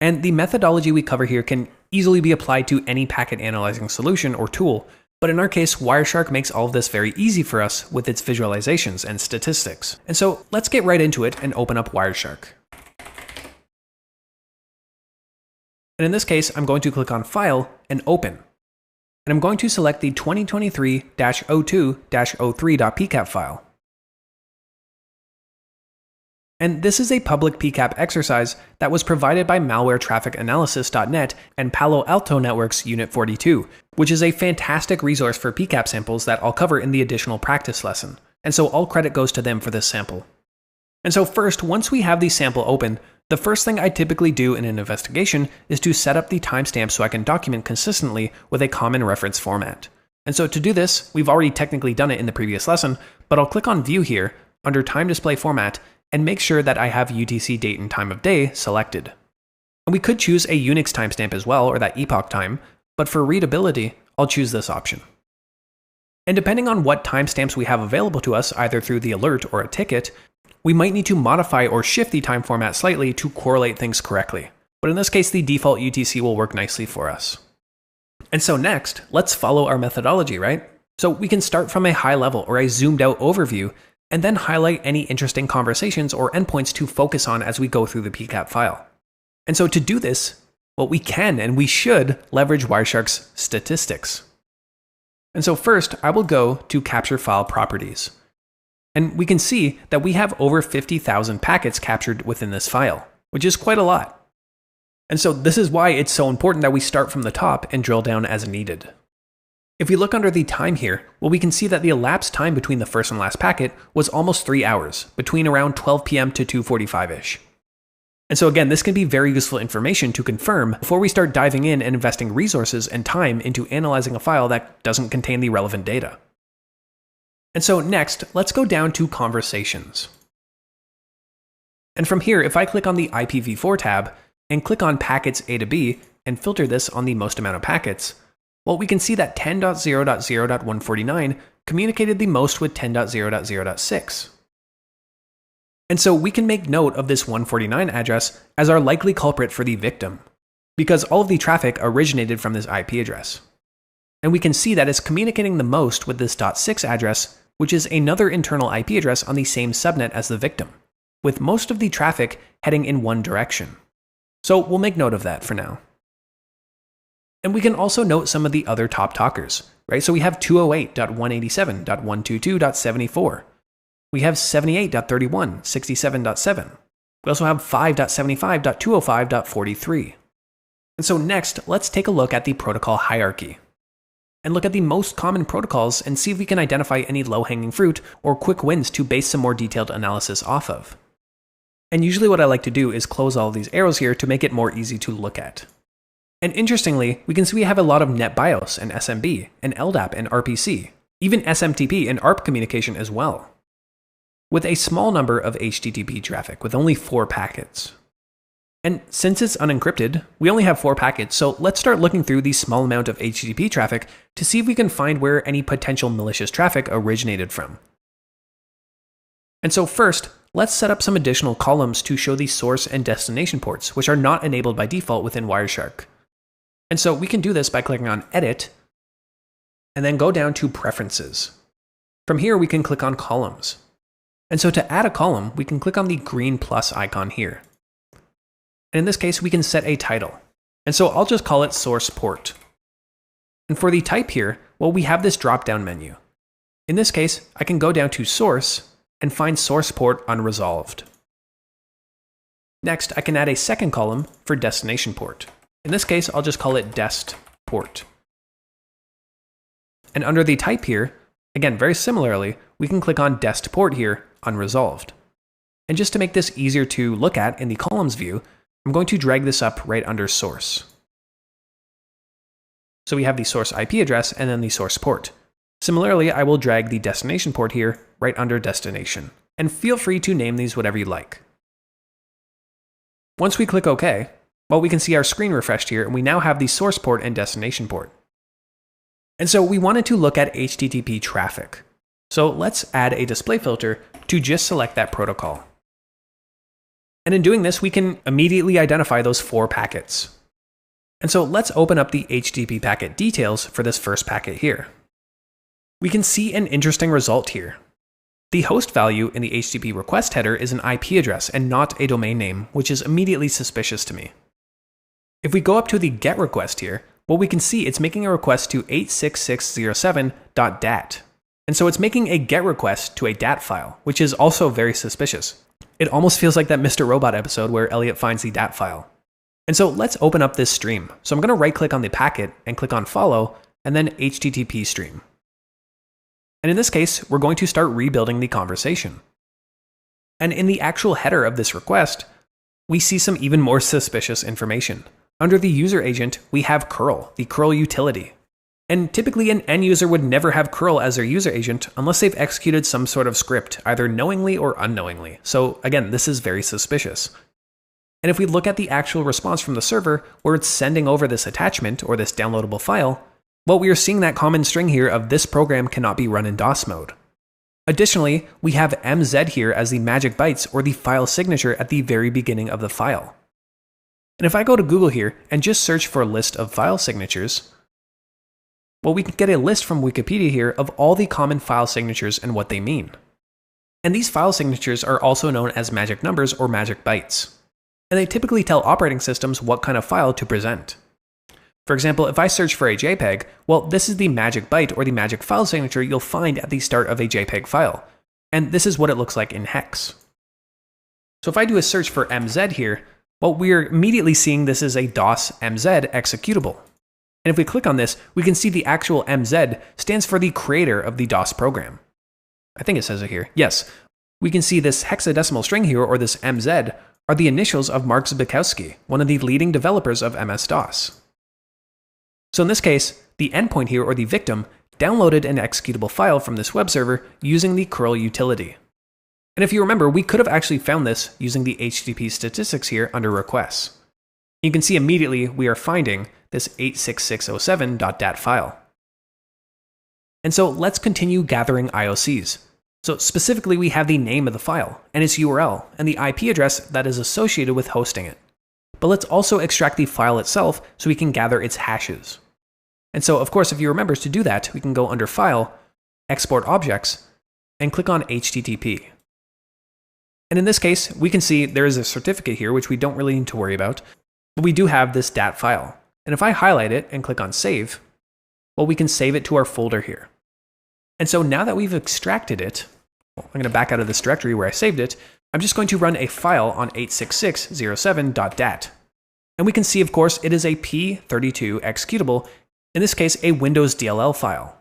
And the methodology we cover here can easily be applied to any packet analyzing solution or tool, but in our case, Wireshark makes all of this very easy for us with its visualizations and statistics. And so let's get right into it and open up Wireshark. And in this case, I'm going to click on File and Open. And I'm going to select the 2023-02-03.pcap file. And this is a public PCAP exercise that was provided by malwaretrafficanalysis.net and Palo Alto Network's Unit 42, which is a fantastic resource for PCAP samples that I'll cover in the additional practice lesson. And so all credit goes to them for this sample. And so first, once we have the sample open, the first thing I typically do in an investigation is to set up the timestamp so I can document consistently with a common reference format. And so to do this, we've already technically done it in the previous lesson, but I'll click on View here under Time Display Format and make sure that I have UTC date and time of day selected. And we could choose a Unix timestamp as well, or that epoch time, but for readability, I'll choose this option. And depending on what timestamps we have available to us, either through the alert or a ticket, we might need to modify or shift the time format slightly to correlate things correctly. But in this case, the default UTC will work nicely for us. And so next, let's follow our methodology, right? So we can start from a high level or a zoomed out overview, and then highlight any interesting conversations or endpoints to focus on as we go through the PCAP file. And so to do this, well, we can and we should leverage Wireshark's statistics. And so first, I will go to Capture File Properties. And we can see that we have over 50,000 packets captured within this file, which is quite a lot. And so this is why it's so important that we start from the top and drill down as needed. If we look under the time here, well, we can see that the elapsed time between the first and last packet was almost 3 hours, between around 12 p.m. to 2:45-ish. And so again, this can be very useful information to confirm before we start diving in and investing resources and time into analyzing a file that doesn't contain the relevant data. And so next, let's go down to Conversations. And from here, if I click on the IPv4 tab and click on Packets A to B and filter this on the most amount of packets, well, we can see that 10.0.0.149 communicated the most with 10.0.0.6. And so we can make note of this 149 address as our likely culprit for the victim, because all of the traffic originated from this IP address. And we can see that it's communicating the most with this .6 address, which is another internal IP address on the same subnet as the victim, with most of the traffic heading in one direction. So we'll make note of that for now. And we can also note some of the other top talkers, right? So we have 208.187.122.74. We have 78.31, 67.7. We also have 5.75.205.43. And so next, let's take a look at the protocol hierarchy and look at the most common protocols and see if we can identify any low-hanging fruit or quick wins to base some more detailed analysis off of. And usually what I like to do is close all of these arrows here to make it more easy to look at. And interestingly, we can see we have a lot of NetBIOS and SMB and LDAP and RPC, even SMTP and ARP communication as well, with a small number of HTTP traffic with only 4 packets. And since it's unencrypted, we only have 4 packets, so let's start looking through the small amount of HTTP traffic to see if we can find where any potential malicious traffic originated from. And so first, let's set up some additional columns to show the source and destination ports, which are not enabled by default within Wireshark. And so we can do this by clicking on Edit, and then go down to Preferences. From here, we can click on Columns. And so to add a column, we can click on the green plus icon here. And in this case, we can set a title. And so I'll just call it Source Port. And for the type here, well, we have this drop-down menu. In this case, I can go down to Source and find Source Port Unresolved. Next, I can add a second column for Destination Port. In this case, I'll just call it Dest Port. And under the type here, again, very similarly, we can click on Dest Port here, Unresolved. And just to make this easier to look at in the columns view, I'm going to drag this up right under source. So we have the source IP address and then the source port. Similarly, I will drag the destination port here right under destination. And feel free to name these whatever you like. Once we click OK, well, we can see our screen refreshed here and we now have the source port and destination port. And so we wanted to look at HTTP traffic. So let's add a display filter to just select that protocol. And in doing this, we can immediately identify those 4 packets. And so let's open up the HTTP packet details for this first packet here. We can see an interesting result here. The host value in the HTTP request header is an IP address and not a domain name, which is immediately suspicious to me. If we go up to the GET request here, well, we can see it's making a request to 86607.dat. And so it's making a GET request to a DAT file, which is also very suspicious. It almost feels like that Mr. Robot episode where Elliot finds the DAT file. And so let's open up this stream. So I'm going to right click on the packet and click on follow and then HTTP stream. And in this case, we're going to start rebuilding the conversation. And in the actual header of this request, we see some even more suspicious information. Under the user agent, we have curl, the curl utility. And typically an end user would never have curl as their user agent unless they've executed some sort of script, either knowingly or unknowingly. So again, this is very suspicious. And if we look at the actual response from the server, where it's sending over this attachment or this downloadable file, well, we are seeing that common string here of this program cannot be run in DOS mode. Additionally, we have MZ here as the magic bytes or the file signature at the very beginning of the file. And if I go to Google here and just search for a list of file signatures, well, we can get a list from Wikipedia here of all the common file signatures and what they mean. And these file signatures are also known as magic numbers or magic bytes. And they typically tell operating systems what kind of file to present. For example, if I search for a JPEG, well, this is the magic byte or the magic file signature you'll find at the start of a JPEG file. And this is what it looks like in hex. So if I do a search for MZ here, well, we're immediately seeing this is a DOS MZ executable. And if we click on this, we can see the actual MZ stands for the creator of the DOS program. I think it says it here. Yes, we can see this hexadecimal string here, or this MZ, are the initials of Mark Zbikowski, one of the leading developers of MS-DOS. So in this case, the endpoint here, or the victim, downloaded an executable file from this web server using the curl utility. And if you remember, we could have actually found this using the HTTP statistics here under requests. You can see immediately we are finding this 86607.dat file. And so let's continue gathering IOCs. So specifically, we have the name of the file and its URL and the IP address that is associated with hosting it. But let's also extract the file itself so we can gather its hashes. And so, of course, if you remember to do that, we can go under File, Export Objects, and click on HTTP. And in this case, we can see there is a certificate here, which we don't really need to worry about, but we do have this DAT file. And if I highlight it and click on Save, well, we can save it to our folder here. And so now that we've extracted it, I'm going to back out of this directory where I saved it. I'm just going to run a file on 86607.dat. And we can see, of course, it is a P32 executable, in this case, a Windows DLL file.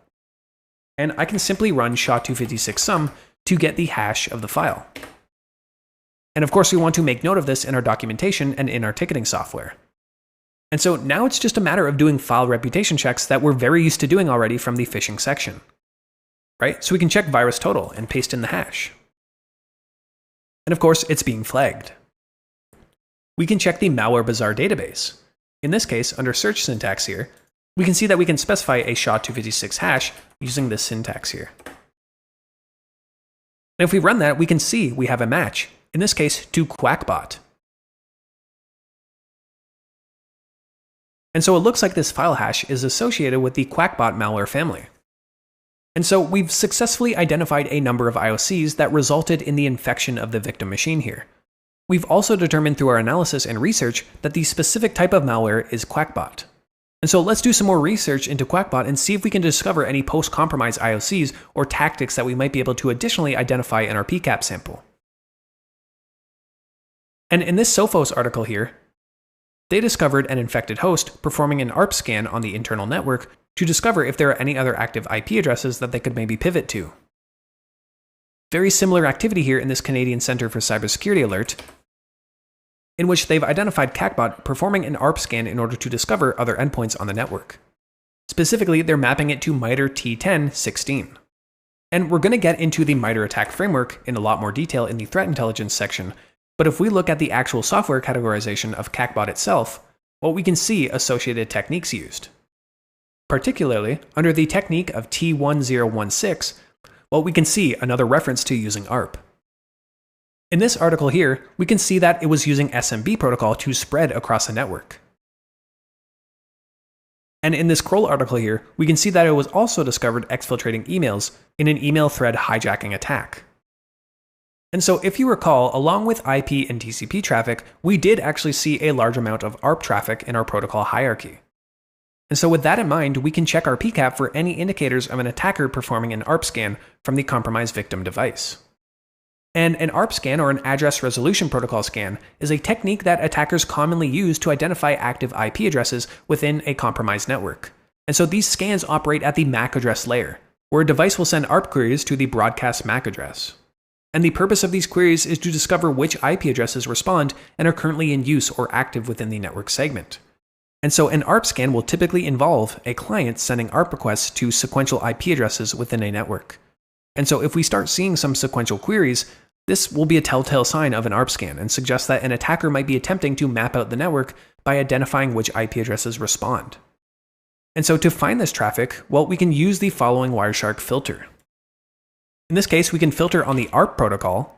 And I can simply run SHA-256-SUM to get the hash of the file. And of course, we want to make note of this in our documentation and in our ticketing software. And so now it's just a matter of doing file reputation checks that we're very used to doing already from the phishing section. Right? So we can check virus total and paste in the hash. And of course, it's being flagged. We can check the malware bazaar database. In this case, under search syntax here, we can see that we can specify a SHA-256 hash using this syntax here. And if we run that, we can see we have a match, in this case, to Quackbot. And so it looks like this file hash is associated with the Quackbot malware family. And so we've successfully identified a number of IOCs that resulted in the infection of the victim machine here. We've also determined through our analysis and research that the specific type of malware is Quackbot. And so let's do some more research into Quackbot and see if we can discover any post-compromise IOCs or tactics that we might be able to additionally identify in our PCAP sample. And in this Sophos article here, they discovered an infected host performing an ARP scan on the internal network to discover if there are any other active IP addresses that they could maybe pivot to. Very similar activity here in this Canadian Centre for Cybersecurity alert, in which they've identified Quackbot performing an ARP scan in order to discover other endpoints on the network. Specifically, they're mapping it to MITRE T1016. And we're going to get into the MITRE attack framework in a lot more detail in the threat intelligence section, but if we look at the actual software categorization of Quackbot itself, well, we can see associated techniques used. Particularly, under the technique of T1016, well, we can see another reference to using ARP. In this article here, we can see that it was using SMB protocol to spread across the network. And in this Kroll article here, we can see that it was also discovered exfiltrating emails in an email thread hijacking attack. And so if you recall, along with IP and TCP traffic, we did actually see a large amount of ARP traffic in our protocol hierarchy. And so with that in mind, we can check our PCAP for any indicators of an attacker performing an ARP scan from the compromised victim device. And an ARP scan, or an address resolution protocol scan, is a technique that attackers commonly use to identify active IP addresses within a compromised network. And so these scans operate at the MAC address layer, where a device will send ARP queries to the broadcast MAC address. And the purpose of these queries is to discover which IP addresses respond and are currently in use or active within the network segment. And so an ARP scan will typically involve a client sending ARP requests to sequential IP addresses within a network. And so if we start seeing some sequential queries, this will be a telltale sign of an ARP scan and suggests that an attacker might be attempting to map out the network by identifying which IP addresses respond. And so to find this traffic, well, we can use the following Wireshark filter. In this case, we can filter on the ARP protocol,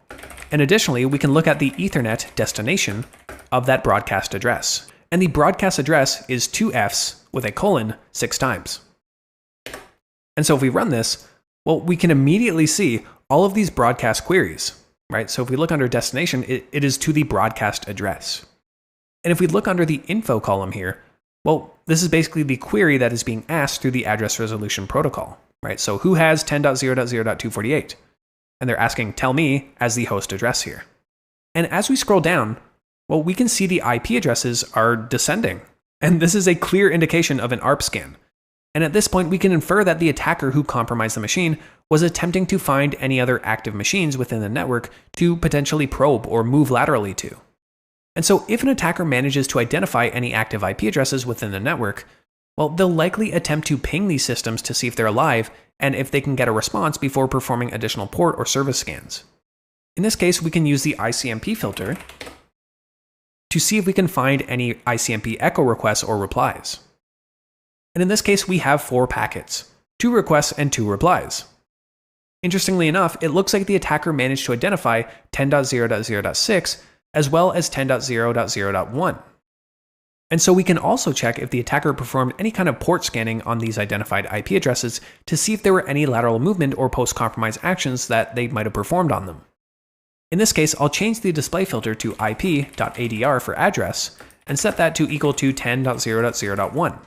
and additionally, we can look at the Ethernet destination of that broadcast address. And the broadcast address is 2Fs with a colon 6 times. And so if we run this, well, we can immediately see all of these broadcast queries, right? So if we look under destination, it is to the broadcast address. And if we look under the info column here, well, this is basically the query that is being asked through the address resolution protocol, right? So who has 10.0.0.248? And they're asking, tell me, as the host address here. And as we scroll down, well, we can see the IP addresses are descending. And this is a clear indication of an ARP scan. And at this point, we can infer that the attacker who compromised the machine was attempting to find any other active machines within the network to potentially probe or move laterally to. And so if an attacker manages to identify any active IP addresses within the network, well, they'll likely attempt to ping these systems to see if they're alive and if they can get a response before performing additional port or service scans. In this case, we can use the ICMP filter to see if we can find any ICMP echo requests or replies. And in this case, we have 4 packets, 2 requests and 2 replies. Interestingly enough, it looks like the attacker managed to identify 10.0.0.6 as well as 10.0.0.1. And so we can also check if the attacker performed any kind of port scanning on these identified IP addresses to see if there were any lateral movement or post-compromise actions that they might have performed on them. In this case, I'll change the display filter to ip.adr for address and set that to equal to 10.0.0.1.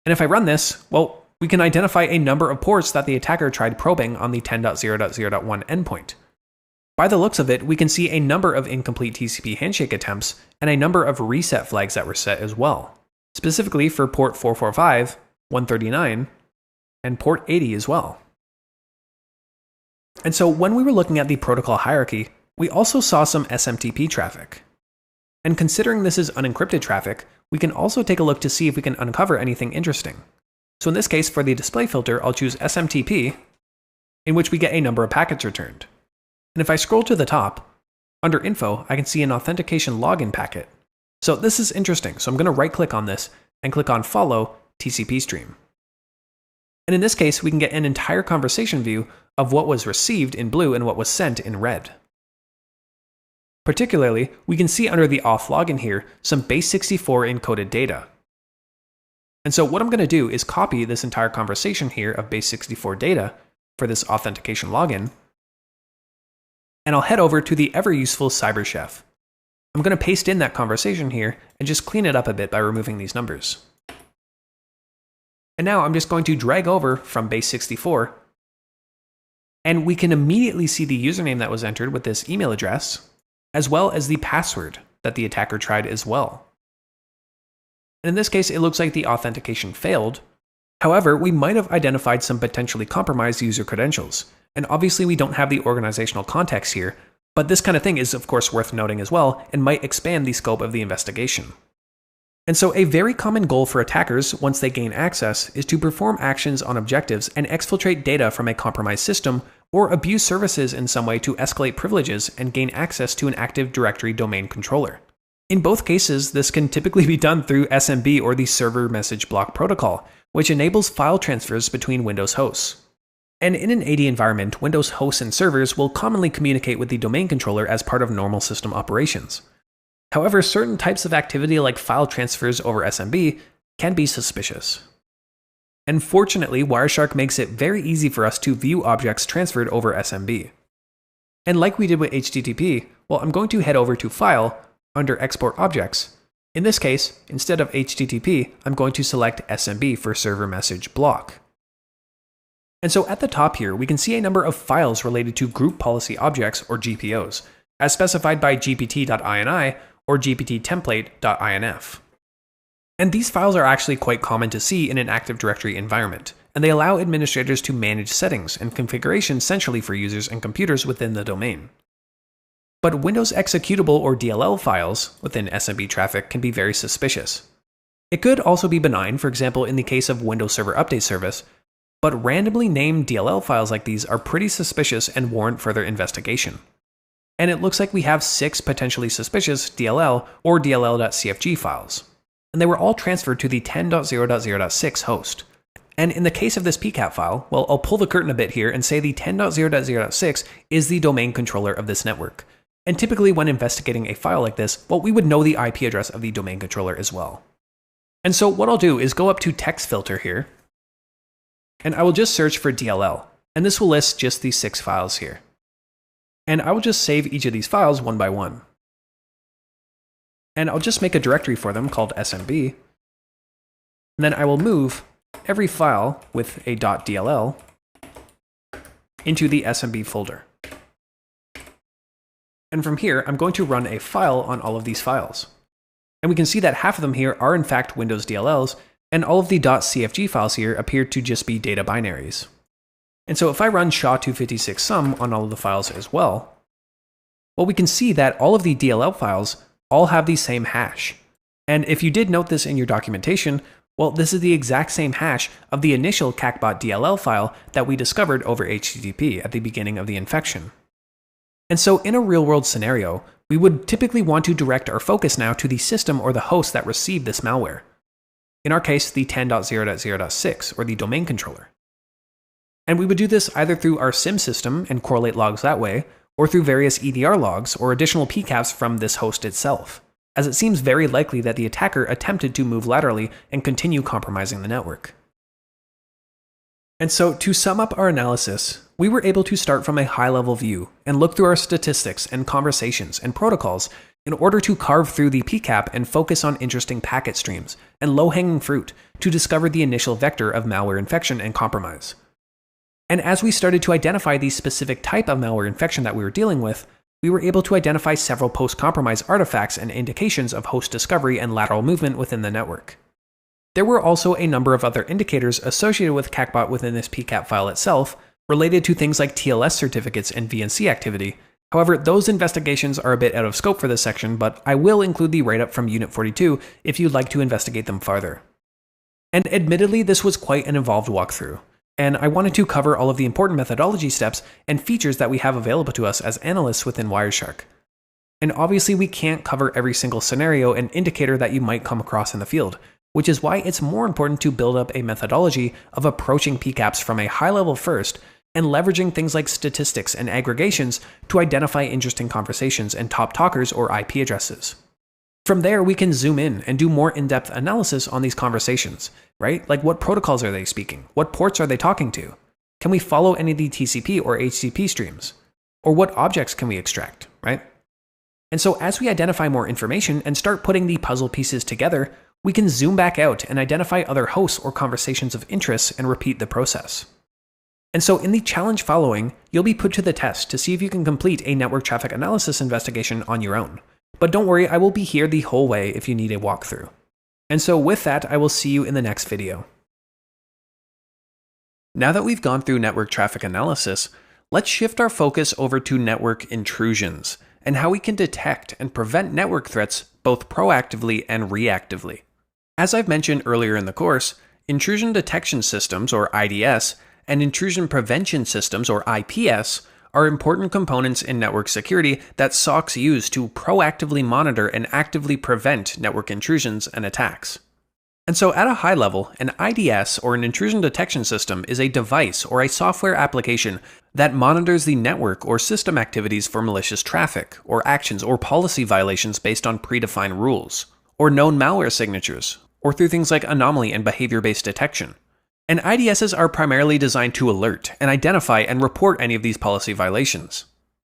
And if I run this, well, we can identify a number of ports that the attacker tried probing on the 10.0.0.1 endpoint. By the looks of it, we can see a number of incomplete TCP handshake attempts and a number of reset flags that were set as well, specifically for port 445, 139, and port 80 as well. And so when we were looking at the protocol hierarchy, we also saw some SMTP traffic. And considering this is unencrypted traffic, we can also take a look to see if we can uncover anything interesting. So in this case, for the display filter, I'll choose SMTP, in which we get a number of packets returned. And if I scroll to the top, under info, I can see an authentication login packet. So this is interesting. So I'm going to right click on this and click on follow TCP stream. And in this case, we can get an entire conversation view of what was received in blue and what was sent in red. Particularly, we can see under the auth login here some base64 encoded data. And so what I'm going to do is copy this entire conversation here of base64 data for this authentication login, and I'll head over to the ever useful CyberChef. I'm going to paste in that conversation here and just clean it up a bit by removing these numbers. And now I'm just going to drag over from base64, and we can immediately see the username that was entered with this email address, as well as the password that the attacker tried as well. And in this case, it looks like the authentication failed. However, we might have identified some potentially compromised user credentials. And obviously we don't have the organizational context here, but this kind of thing is of course worth noting as well and might expand the scope of the investigation. And so a very common goal for attackers once they gain access is to perform actions on objectives and exfiltrate data from a compromised system or abuse services in some way to escalate privileges and gain access to an Active Directory domain controller. In both cases, this can typically be done through SMB or the Server Message Block Protocol, which enables file transfers between Windows hosts. And in an AD environment, Windows hosts and servers will commonly communicate with the domain controller as part of normal system operations. However, certain types of activity like file transfers over SMB can be suspicious. And fortunately, Wireshark makes it very easy for us to view objects transferred over SMB. And like we did with HTTP, well, I'm going to head over to File under Export Objects. In this case, instead of HTTP, I'm going to select SMB for Server Message Block. And so at the top here, we can see a number of files related to Group Policy Objects, or GPOs, as specified by gpt.ini or gpttemplate.inf. And these files are actually quite common to see in an Active Directory environment, and they allow administrators to manage settings and configurations centrally for users and computers within the domain. But Windows executable or DLL files within SMB traffic can be very suspicious. It could also be benign, for example in the case of Windows Server Update Service, but randomly named DLL files like these are pretty suspicious and warrant further investigation. And it looks like we have 6 potentially suspicious DLL or DLL.cfg files. And they were all transferred to the 10.0.0.6 host. And in the case of this PCAP file, well, I'll pull the curtain a bit here and say the 10.0.0.6 is the domain controller of this network. And typically when investigating a file like this, well, we would know the IP address of the domain controller as well. And so what I'll do is go up to text filter here, and I will just search for DLL, and this will list just these 6 files here. And I will just save each of these files one by one. And I'll just make a directory for them called SMB, and then I will move every file with a .dll into the SMB folder. And from here, I'm going to run a file on all of these files. And we can see that half of them here are in fact Windows DLLs, and all of the .cfg files here appear to just be data binaries. And so if I run SHA-256-SUM on all of the files as well, we can see that all of the DLL files all have the same hash. And if you did note this in your documentation, well, this is the exact same hash of the initial CACBOT DLL file that we discovered over HTTP at the beginning of the infection. And so in a real-world scenario, we would typically want to direct our focus now to the system or the host that received this malware. In our case, the 10.0.0.6, or the domain controller. And we would do this either through our SIEM system and correlate logs that way, or through various EDR logs or additional PCAPs from this host itself, as it seems very likely that the attacker attempted to move laterally and continue compromising the network. And so to sum up our analysis, we were able to start from a high-level view and look through our statistics and conversations and protocols in order to carve through the PCAP and focus on interesting packet streams and low-hanging fruit to discover the initial vector of malware infection and compromise. And as we started to identify the specific type of malware infection that we were dealing with, we were able to identify several post-compromise artifacts and indications of host discovery and lateral movement within the network. There were also a number of other indicators associated with CACBOT within this PCAP file itself, related to things like TLS certificates and VNC activity. However, those investigations are a bit out of scope for this section, but I will include the write-up from Unit 42 if you'd like to investigate them farther. And admittedly, this was quite an involved walkthrough, and I wanted to cover all of the important methodology steps and features that we have available to us as analysts within Wireshark. And obviously, we can't cover every single scenario and indicator that you might come across in the field, which is why it's more important to build up a methodology of approaching PCAPs from a high level first and leveraging things like statistics and aggregations to identify interesting conversations and top talkers or IP addresses. From there, we can zoom in and do more in-depth analysis on these conversations, right? Like, what protocols are they speaking? What ports are they talking to? Can we follow any of the TCP or HTTP streams? Or what objects can we extract, right? And so as we identify more information and start putting the puzzle pieces together, we can zoom back out and identify other hosts or conversations of interest and repeat the process. And so in the challenge following, you'll be put to the test to see if you can complete a network traffic analysis investigation on your own. But don't worry, I will be here the whole way if you need a walkthrough. And so with that, I will see you in the next video. Now that we've gone through network traffic analysis, let's shift our focus over to network intrusions and how we can detect and prevent network threats both proactively and reactively. As I've mentioned earlier in the course, intrusion detection systems, or IDS, and intrusion prevention systems, or IPS, are important components in network security that SOCs use to proactively monitor and actively prevent network intrusions and attacks. And so at a high level, an IDS, or an intrusion detection system, is a device or a software application that monitors the network or system activities for malicious traffic, or actions or policy violations based on predefined rules, or known malware signatures, or through things like anomaly and behavior-based detection. And IDSs are primarily designed to alert and identify and report any of these policy violations.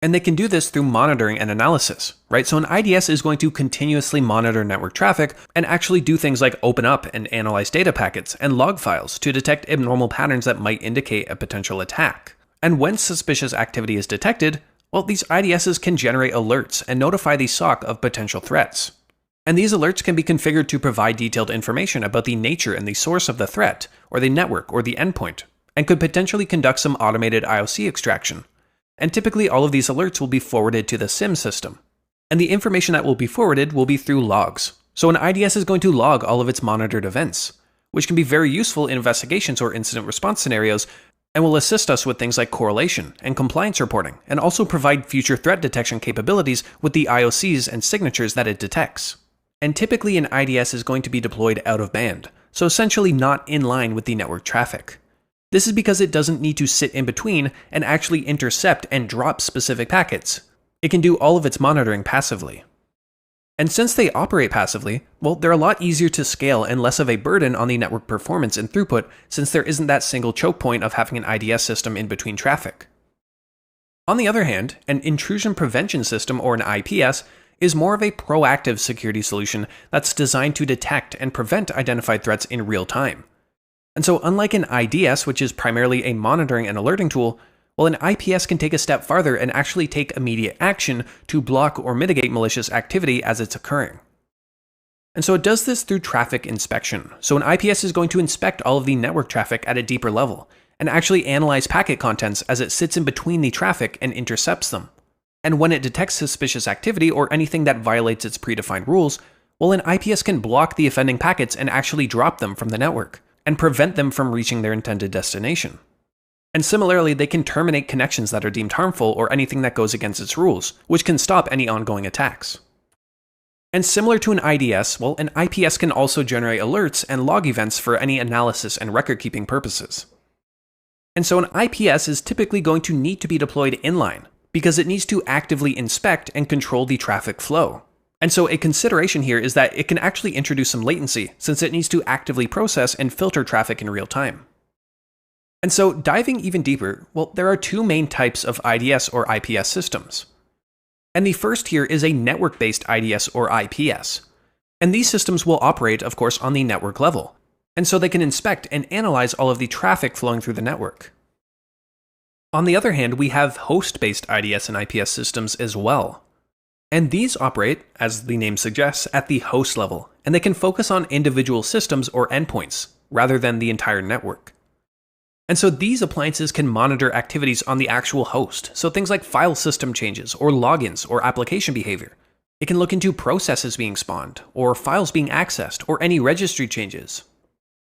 And they can do this through monitoring and analysis, right? So an IDS is going to continuously monitor network traffic and actually do things like open up and analyze data packets and log files to detect abnormal patterns that might indicate a potential attack. And when suspicious activity is detected, well, these IDSs can generate alerts and notify the SOC of potential threats. And these alerts can be configured to provide detailed information about the nature and the source of the threat, or the network, or the endpoint, and could potentially conduct some automated IOC extraction. And typically all of these alerts will be forwarded to the SIEM system. And the information that will be forwarded will be through logs. So an IDS is going to log all of its monitored events, which can be very useful in investigations or incident response scenarios, and will assist us with things like correlation and compliance reporting, and also provide future threat detection capabilities with the IOCs and signatures that it detects. And typically an IDS is going to be deployed out of band, so essentially not in line with the network traffic. This is because it doesn't need to sit in between and actually intercept and drop specific packets. It can do all of its monitoring passively. And since they operate passively, well, they're a lot easier to scale and less of a burden on the network performance and throughput, since there isn't that single choke point of having an IDS system in between traffic. On the other hand, an intrusion prevention system, or an IPS, is more of a proactive security solution that's designed to detect and prevent identified threats in real time. And so unlike an IDS, which is primarily a monitoring and alerting tool, well, an IPS can take a step farther and actually take immediate action to block or mitigate malicious activity as it's occurring. And so it does this through traffic inspection. So an IPS is going to inspect all of the network traffic at a deeper level and actually analyze packet contents as it sits in between the traffic and intercepts them. And when it detects suspicious activity or anything that violates its predefined rules, well, an IPS can block the offending packets and actually drop them from the network and prevent them from reaching their intended destination. And similarly, they can terminate connections that are deemed harmful or anything that goes against its rules, which can stop any ongoing attacks. And similar to an IDS, well, an IPS can also generate alerts and log events for any analysis and record-keeping purposes. And so an IPS is typically going to need to be deployed inline, because it needs to actively inspect and control the traffic flow. And so a consideration here is that it can actually introduce some latency, since it needs to actively process and filter traffic in real time. And so diving even deeper, well, there are two main types of IDS or IPS systems. And the first here is a network-based IDS or IPS. And these systems will operate, of course, on the network level. And so they can inspect and analyze all of the traffic flowing through the network. On the other hand, we have host-based IDS and IPS systems as well. And these operate, as the name suggests, at the host level, and they can focus on individual systems or endpoints, rather than the entire network. And so these appliances can monitor activities on the actual host, so things like file system changes, or logins, or application behavior. It can look into processes being spawned, or files being accessed, or any registry changes.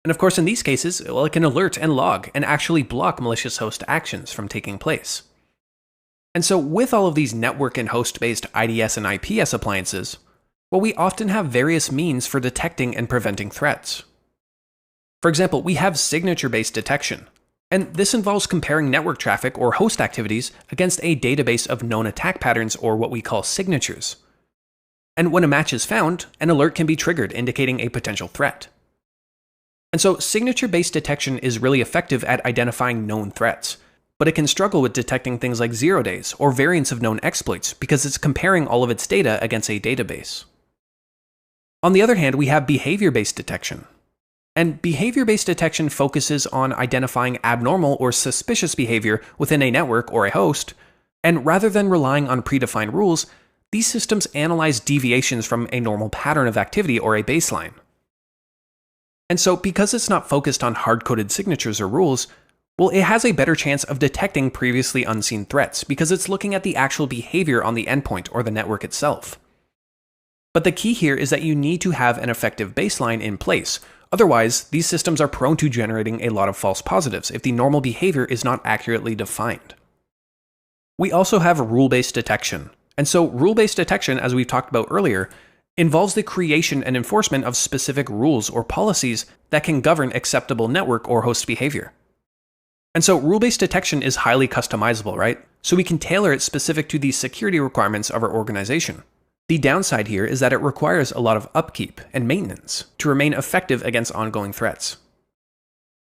And of course, in these cases, well, it can alert and log, and actually block malicious host actions from taking place. And so with all of these network and host-based IDS and IPS appliances, well, we often have various means for detecting and preventing threats. For example, we have signature-based detection, and this involves comparing network traffic or host activities against a database of known attack patterns, or what we call signatures. And when a match is found, an alert can be triggered indicating a potential threat. And so signature-based detection is really effective at identifying known threats, but it can struggle with detecting things like 0 days or variants of known exploits because it's comparing all of its data against a database. On the other hand, we have behavior-based detection. And behavior-based detection focuses on identifying abnormal or suspicious behavior within a network or a host, and rather than relying on predefined rules, these systems analyze deviations from a normal pattern of activity or a baseline. And so because it's not focused on hard-coded signatures or rules, well, it has a better chance of detecting previously unseen threats because it's looking at the actual behavior on the endpoint or the network itself. But the key here is that you need to have an effective baseline in place. Otherwise, these systems are prone to generating a lot of false positives if the normal behavior is not accurately defined. We also have rule-based detection. And so rule-based detection, as we've talked about earlier, involves the creation and enforcement of specific rules or policies that can govern acceptable network or host behavior. And so rule-based detection is highly customizable, right? So we can tailor it specific to the security requirements of our organization. The downside here is that it requires a lot of upkeep and maintenance to remain effective against ongoing threats.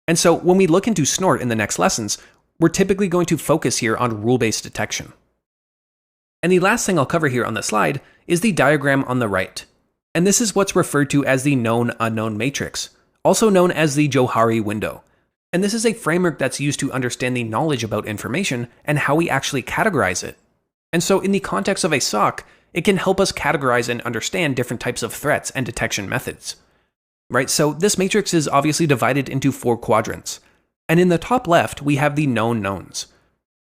And so when we look into Snort in the next lessons, we're typically going to focus here on rule-based detection. And the last thing I'll cover here on the slide is the diagram on the right. And this is what's referred to as the known-unknown matrix, also known as the Johari window. And this is a framework that's used to understand the knowledge about information and how we actually categorize it. And so in the context of a SOC, it can help us categorize and understand different types of threats and detection methods. Right? So this matrix is obviously divided into 4 quadrants. And in the top left, we have the known knowns.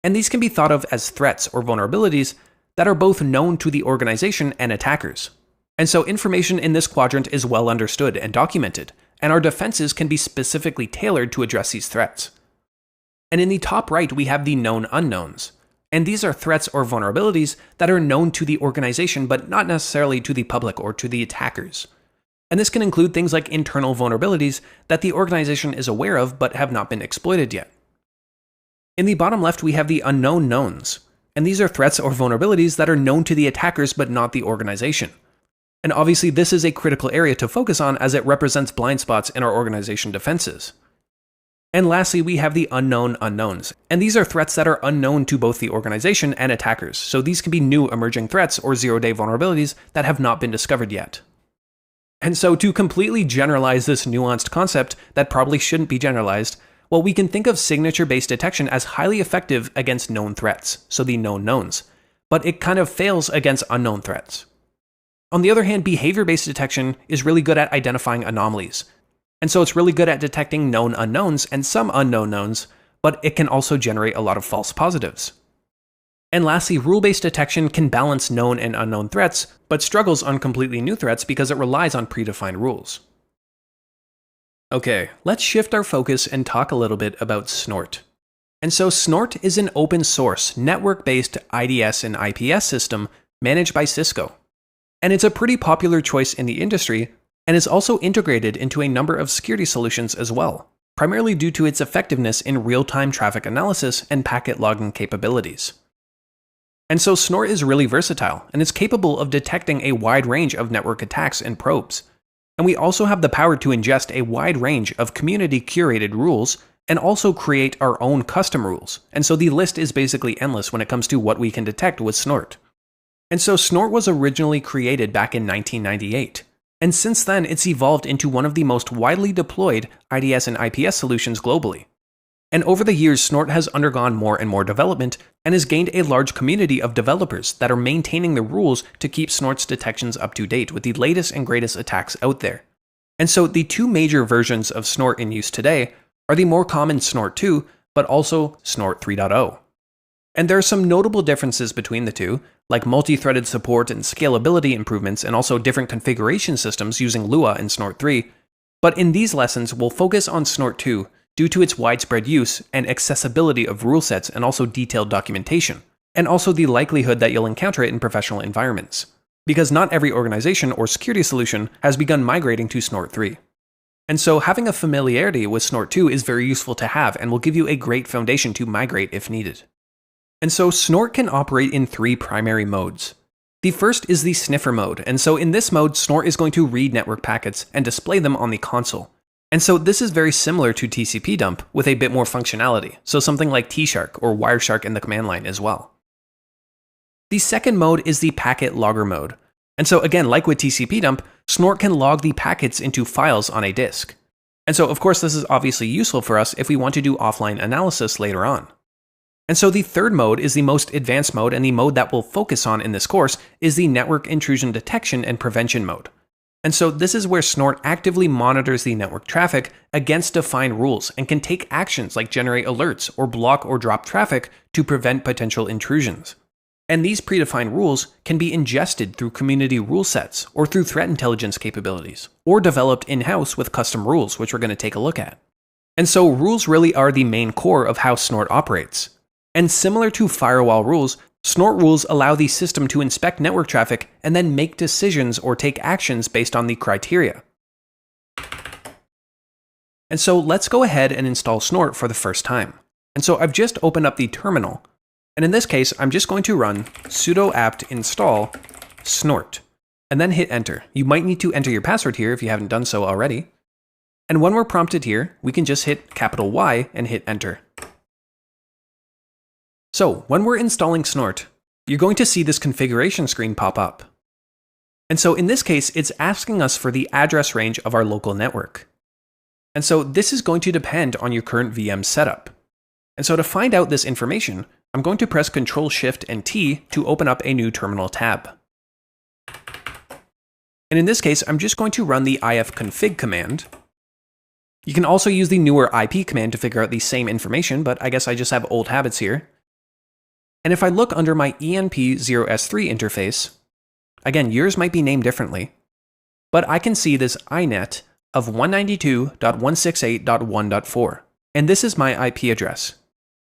And these can be thought of as threats or vulnerabilities that are both known to the organization and attackers. And so information in this quadrant is well understood and documented, and our defenses can be specifically tailored to address these threats. And in the top right, we have the known unknowns. And these are threats or vulnerabilities that are known to the organization, but not necessarily to the public or to the attackers. And this can include things like internal vulnerabilities that the organization is aware of but have not been exploited yet. In the bottom left, we have the unknown knowns. And these are threats or vulnerabilities that are known to the attackers but not the organization. And obviously this is a critical area to focus on as it represents blind spots in our organization defenses. And lastly, we have the unknown unknowns. And these are threats that are unknown to both the organization and attackers. So these can be new emerging threats or zero-day vulnerabilities that have not been discovered yet. And so to completely generalize this nuanced concept that probably shouldn't be generalized, well, we can think of signature-based detection as highly effective against known threats, so the known knowns, but it kind of fails against unknown threats. On the other hand, behavior-based detection is really good at identifying anomalies, and so it's really good at detecting known unknowns and some unknown knowns, but it can also generate a lot of false positives. And lastly, rule-based detection can balance known and unknown threats, but struggles on completely new threats because it relies on predefined rules. Okay, let's shift our focus and talk a little bit about Snort. And so Snort is an open source, network-based IDS and IPS system managed by Cisco. And it's a pretty popular choice in the industry, and is also integrated into a number of security solutions as well, primarily due to its effectiveness in real-time traffic analysis and packet logging capabilities. And so Snort is really versatile, and is capable of detecting a wide range of network attacks and probes. And we also have the power to ingest a wide range of community-curated rules, and also create our own custom rules. And so the list is basically endless when it comes to what we can detect with Snort. And so Snort was originally created back in 1998. And since then, it's evolved into one of the most widely deployed IDS and IPS solutions globally. And over the years, Snort has undergone more and more development and has gained a large community of developers that are maintaining the rules to keep Snort's detections up to date with the latest and greatest attacks out there. And so the two major versions of Snort in use today are the more common Snort 2, but also Snort 3.0. And there are some notable differences between the two, like multi-threaded support and scalability improvements, and also different configuration systems using Lua in Snort 3. But in these lessons, we'll focus on Snort 2 due to its widespread use and accessibility of rule sets and also detailed documentation, and also the likelihood that you'll encounter it in professional environments. Because not every organization or security solution has begun migrating to Snort 3. And so having a familiarity with Snort 2 is very useful to have and will give you a great foundation to migrate if needed. And so Snort can operate in three primary modes. The first is the sniffer mode, and so in this mode, Snort is going to read network packets and display them on the console. And so this is very similar to tcpdump with a bit more functionality, so something like tshark or Wireshark in the command line as well. The second mode is the packet logger mode. And so again, like with tcpdump, Snort can log the packets into files on a disk. And so of course this is obviously useful for us if we want to do offline analysis later on. And so the third mode is the most advanced mode, and the mode that we'll focus on in this course is the network intrusion detection and prevention mode. And so this is where Snort actively monitors the network traffic against defined rules and can take actions like generate alerts or block or drop traffic to prevent potential intrusions. And these predefined rules can be ingested through community rule sets or through threat intelligence capabilities, or developed in-house with custom rules, which we're going to take a look at. And so rules really are the main core of how Snort operates. And similar to firewall rules, Snort rules allow the system to inspect network traffic and then make decisions or take actions based on the criteria. And so let's go ahead and install Snort for the first time. And so I've just opened up the terminal. And in this case, I'm just going to run sudo apt install snort and then hit enter. You might need to enter your password here if you haven't done so already. And when we're prompted here, we can just hit capital Y and hit enter. So when we're installing Snort, you're going to see this configuration screen pop up. And so in this case, it's asking us for the address range of our local network. And so this is going to depend on your current VM setup. And so to find out this information, I'm going to press Ctrl Shift and T to open up a new terminal tab. And in this case, I'm just going to run the ifconfig command. You can also use the newer IP command to figure out the same information, but I guess I just have old habits here. And if I look under my ENP0S3 interface, again, yours might be named differently, but I can see this inet of 192.168.1.4, and this is my IP address.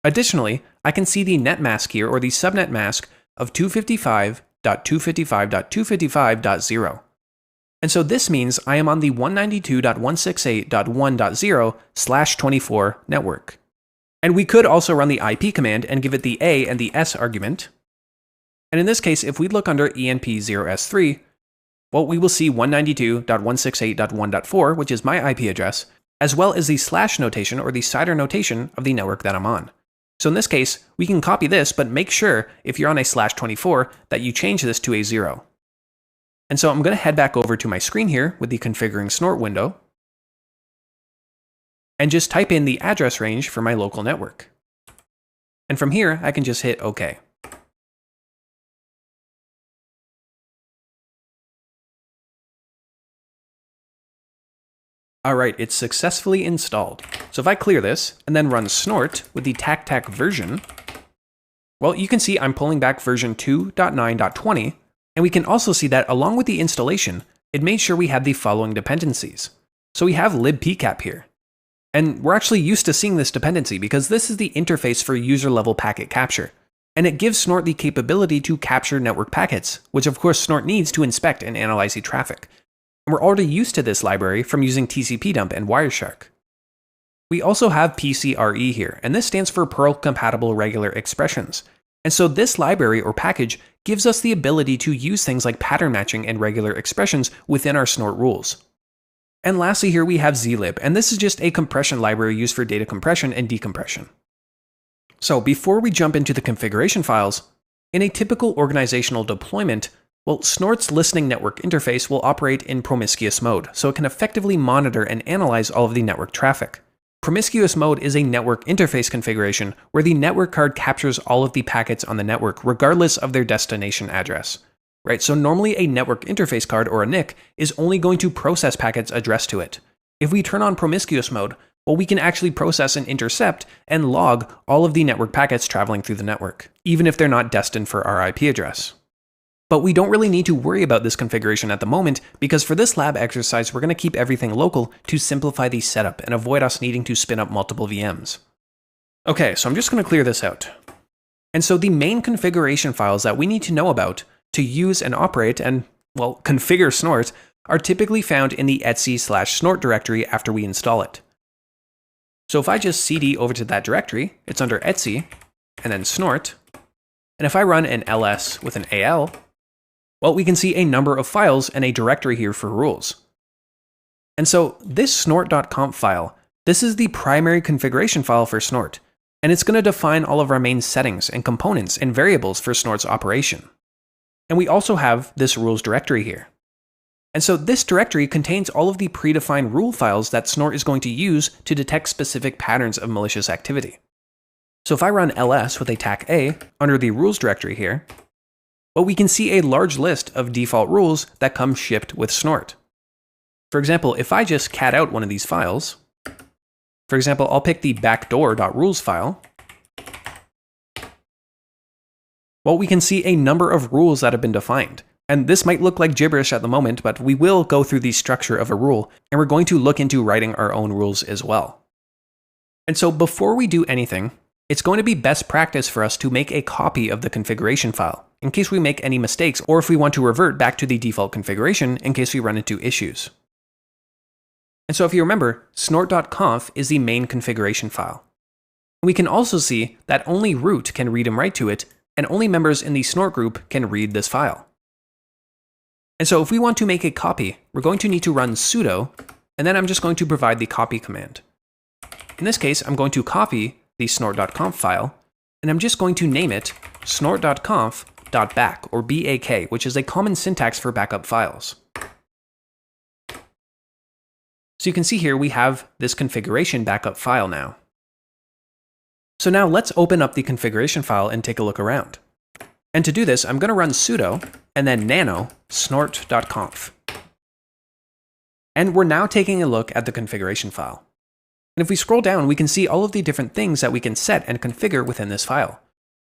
Additionally, I can see the net mask here, or the subnet mask of 255.255.255.0. And so this means I am on the 192.168.1.0/24 network. And we could also run the IP command and give it the A and the S argument. And in this case, if we look under ENP0S3, well, we will see 192.168.1.4, which is my IP address, as well as the slash notation or the CIDR notation of the network that I'm on. So in this case, we can copy this, but make sure if you're on a /24 that you change this to a 0. And so I'm going to head back over to my screen here with the configuring Snort window, and just type in the address range for my local network. And from here, I can just hit OK. All right, it's successfully installed. So if I clear this and then run Snort with the tac version, well, you can see I'm pulling back version 2.9.20, and we can also see that along with the installation, it made sure we had the following dependencies. So we have libpcap here. And we're actually used to seeing this dependency because this is the interface for user-level packet capture. And it gives Snort the capability to capture network packets, which of course Snort needs to inspect and analyze the traffic. And we're already used to this library from using tcpdump and Wireshark. We also have PCRE here, and this stands for Perl Compatible Regular Expressions. And so this library or package gives us the ability to use things like pattern matching and regular expressions within our Snort rules. And lastly here we have zlib, and this is just a compression library used for data compression and decompression. So before we jump into the configuration files, in a typical organizational deployment, well, Snort's listening network interface will operate in promiscuous mode, so it can effectively monitor and analyze all of the network traffic. Promiscuous mode is a network interface configuration where the network card captures all of the packets on the network regardless of their destination address. Right? So normally a network interface card or a NIC is only going to process packets addressed to it. If we turn on promiscuous mode, well, we can actually process and intercept and log all of the network packets traveling through the network, even if they're not destined for our IP address. But we don't really need to worry about this configuration at the moment because for this lab exercise, we're going to keep everything local to simplify the setup and avoid us needing to spin up multiple VMs. Okay, so I'm just going to clear this out. And so the main configuration files that we need to know about to use and operate and, well, configure Snort are typically found in the etc/snort directory after we install it. So if I just cd over to that directory, it's under etc and then snort, and if I run an ls with an al, well, we can see a number of files and a directory here for rules. And so this snort.conf file, this is the primary configuration file for Snort, and it's going to define all of our main settings and components and variables for Snort's operation. And we also have this rules directory here. And so this directory contains all of the predefined rule files that Snort is going to use to detect specific patterns of malicious activity. So if I run ls with a tac a under the rules directory here, well, we can see a large list of default rules that come shipped with Snort. For example, if I just cat out one of these files, for example, I'll pick the backdoor.rules file, well, we can see a number of rules that have been defined. And this might look like gibberish at the moment, but we will go through the structure of a rule, and we're going to look into writing our own rules as well. And so before we do anything, it's going to be best practice for us to make a copy of the configuration file, in case we make any mistakes, or if we want to revert back to the default configuration in case we run into issues. And so if you remember, snort.conf is the main configuration file. We can also see that only root can read and write to it, and only members in the Snort group can read this file. And so if we want to make a copy, we're going to need to run sudo, and then I'm just going to provide the copy command. In this case, I'm going to copy the snort.conf file, and I'm just going to name it snort.conf.back, or BAK, which is a common syntax for backup files. So you can see here we have this configuration backup file now. So now let's open up the configuration file and take a look around. And to do this, I'm going to run sudo and then nano snort.conf. And we're now taking a look at the configuration file. And if we scroll down, we can see all of the different things that we can set and configure within this file.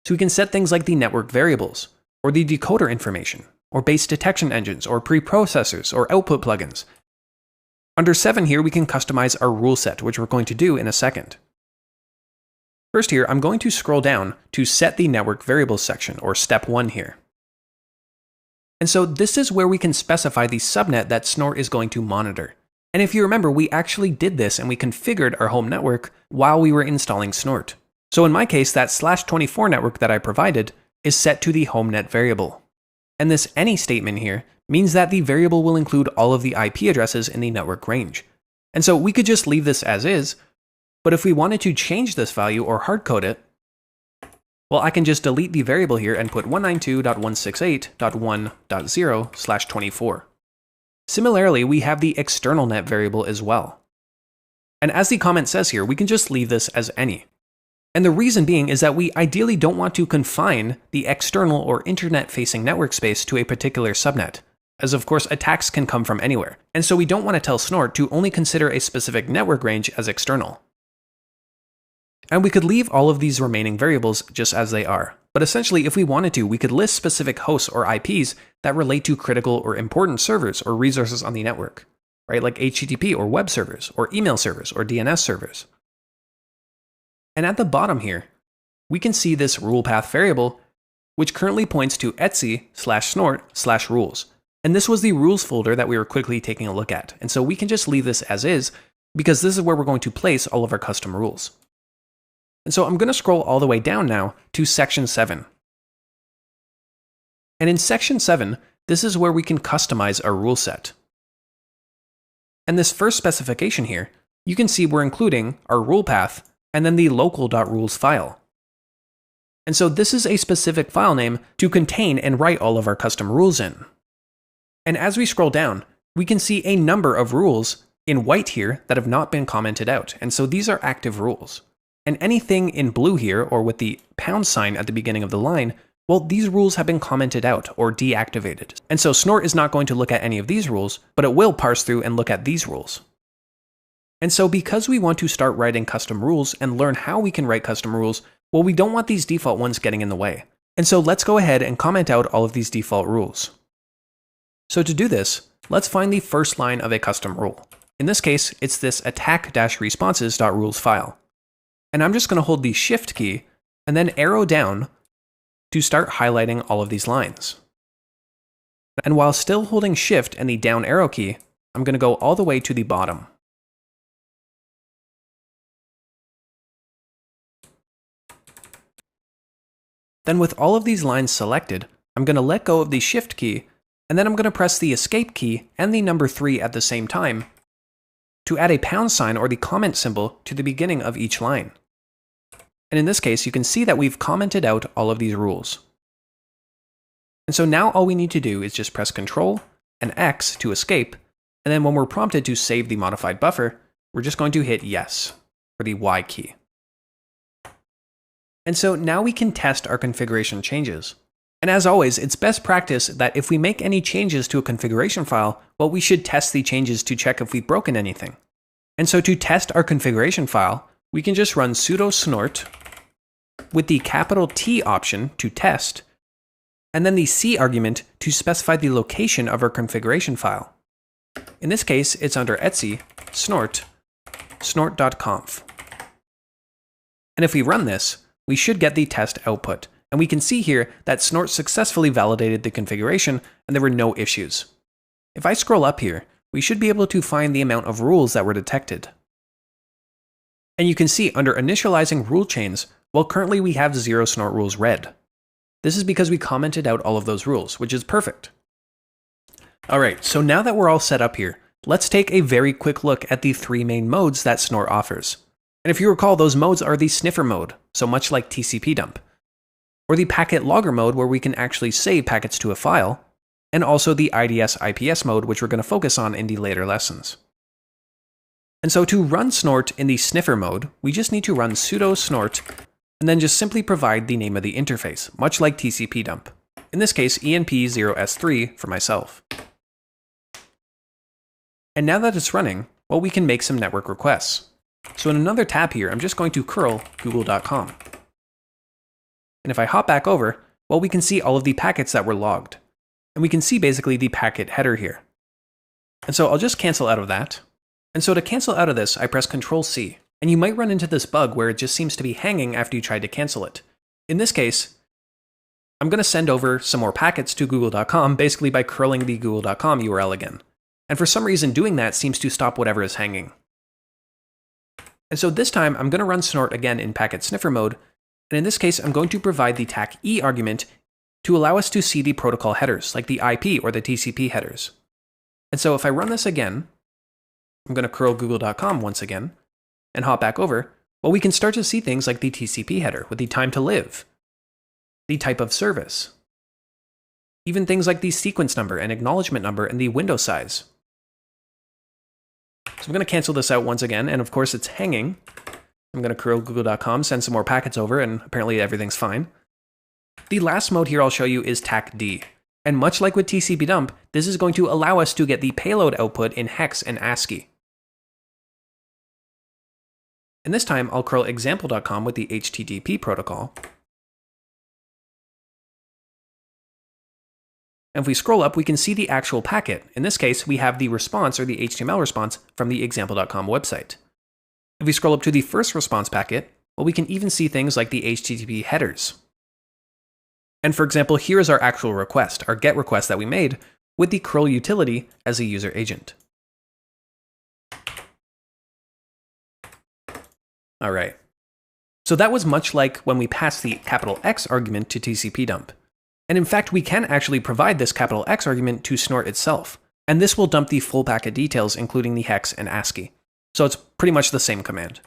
So we can set things like the network variables, or the decoder information, or base detection engines, or preprocessors, or output plugins. Under 7 here, we can customize our rule set, which we're going to do in a second. First here, I'm going to scroll down to set the network variables section, or step 1 here. And so this is where we can specify the subnet that Snort is going to monitor. And if you remember, we actually did this and we configured our home network while we were installing Snort. So in my case, that /24 network that I provided is set to the home net variable. And this any statement here means that the variable will include all of the IP addresses in the network range. And so we could just leave this as is, but if we wanted to change this value or hardcode it, well, I can just delete the variable here and put 192.168.1.0/24. Similarly, we have the external net variable as well. And as the comment says here, we can just leave this as any. And the reason being is that we ideally don't want to confine the external or internet-facing network space to a particular subnet, as of course attacks can come from anywhere. And so we don't want to tell Snort to only consider a specific network range as external. And we could leave all of these remaining variables just as they are. But essentially, if we wanted to, we could list specific hosts or IPs that relate to critical or important servers or resources on the network, right? Like HTTP or web servers or email servers or DNS servers. And at the bottom here, we can see this rule path variable, which currently points to etc/snort/rules. And this was the rules folder that we were quickly taking a look at. And so we can just leave this as is, because this is where we're going to place all of our custom rules. And so I'm going to scroll all the way down now to section 7. And in section 7, this is where we can customize our rule set. And this first specification here, you can see we're including our rule path and then the local.rules file. And so this is a specific file name to contain and write all of our custom rules in. And as we scroll down, we can see a number of rules in white here that have not been commented out, and so these are active rules. And anything in blue here, or with the pound sign at the beginning of the line, well, these rules have been commented out or deactivated. And so Snort is not going to look at any of these rules, but it will parse through and look at these rules. And so because we want to start writing custom rules and learn how we can write custom rules, well, we don't want these default ones getting in the way. And so let's go ahead and comment out all of these default rules. So to do this, let's find the first line of a custom rule. In this case, it's this attack-responses.rules file. And I'm just going to hold the Shift key and then arrow down to start highlighting all of these lines. And while still holding Shift and the down arrow key, I'm going to go all the way to the bottom. Then with all of these lines selected, I'm going to let go of the Shift key, and then I'm going to press the Escape key and the number 3 at the same time to add a pound sign or the comment symbol to the beginning of each line. And in this case, you can see that we've commented out all of these rules. And so now all we need to do is just press Ctrl and X to escape, and then when we're prompted to save the modified buffer, we're just going to hit Yes, or the Y key. And so now we can test our configuration changes. And as always, it's best practice that if we make any changes to a configuration file, well, we should test the changes to check if we've broken anything. And so to test our configuration file, we can just run sudo snort with the capital T option to test, and then the C argument to specify the location of our configuration file. In this case, it's under etc snort snort.conf. And if we run this, we should get the test output. And we can see here that Snort successfully validated the configuration and there were no issues. If I scroll up here, we should be able to find the amount of rules that were detected. And you can see under initializing rule chains, well, currently we have 0 Snort rules read. This is because we commented out all of those rules, which is perfect. Alright, so now that we're all set up here, let's take a very quick look at the 3 main modes that Snort offers. And if you recall, those modes are the sniffer mode, so much like tcpdump, or the packet logger mode where we can actually save packets to a file, and also the IDS/IPS mode, which we're going to focus on in the later lessons. And so to run Snort in the sniffer mode, we just need to run sudo snort, and then just simply provide the name of the interface, much like tcpdump. In this case, enp0s3 for myself. And now that it's running, well, we can make some network requests. So in another tab here, I'm just going to curl google.com. And if I hop back over, well, we can see all of the packets that were logged. And we can see basically the packet header here. And so I'll just cancel out of that. And so to cancel out of this, I press Ctrl-C. And you might run into this bug where it just seems to be hanging after you tried to cancel it. In this case, I'm going to send over some more packets to google.com basically by curling the google.com URL again. And for some reason, doing that seems to stop whatever is hanging. And so this time, I'm going to run Snort again in packet sniffer mode, and in this case, I'm going to provide the TAC-E argument to allow us to see the protocol headers, like the IP or the TCP headers. And so if I run this again, I'm going to curl google.com once again, and hop back over, well, we can start to see things like the TCP header with the time to live, the type of service, even things like the sequence number and acknowledgement number and the window size. So I'm going to cancel this out once again, and of course it's hanging. I'm going to curl google.com, send some more packets over, and apparently everything's fine. The last mode here I'll show you is TAC-D. And much like with tcpdump, this is going to allow us to get the payload output in hex and ASCII. And this time I'll curl example.com with the HTTP protocol. And if we scroll up, we can see the actual packet. In this case, we have the response or the HTML response from the example.com website. If we scroll up to the first response packet, well, we can even see things like the HTTP headers. And for example, here is our actual request, our GET request that we made with the curl utility as a user agent. All right. So that was much like when we passed the X argument to tcpdump. And in fact, we can actually provide this X argument to Snort itself. And this will dump the full packet details, including the hex and ASCII. So it's pretty much the same command.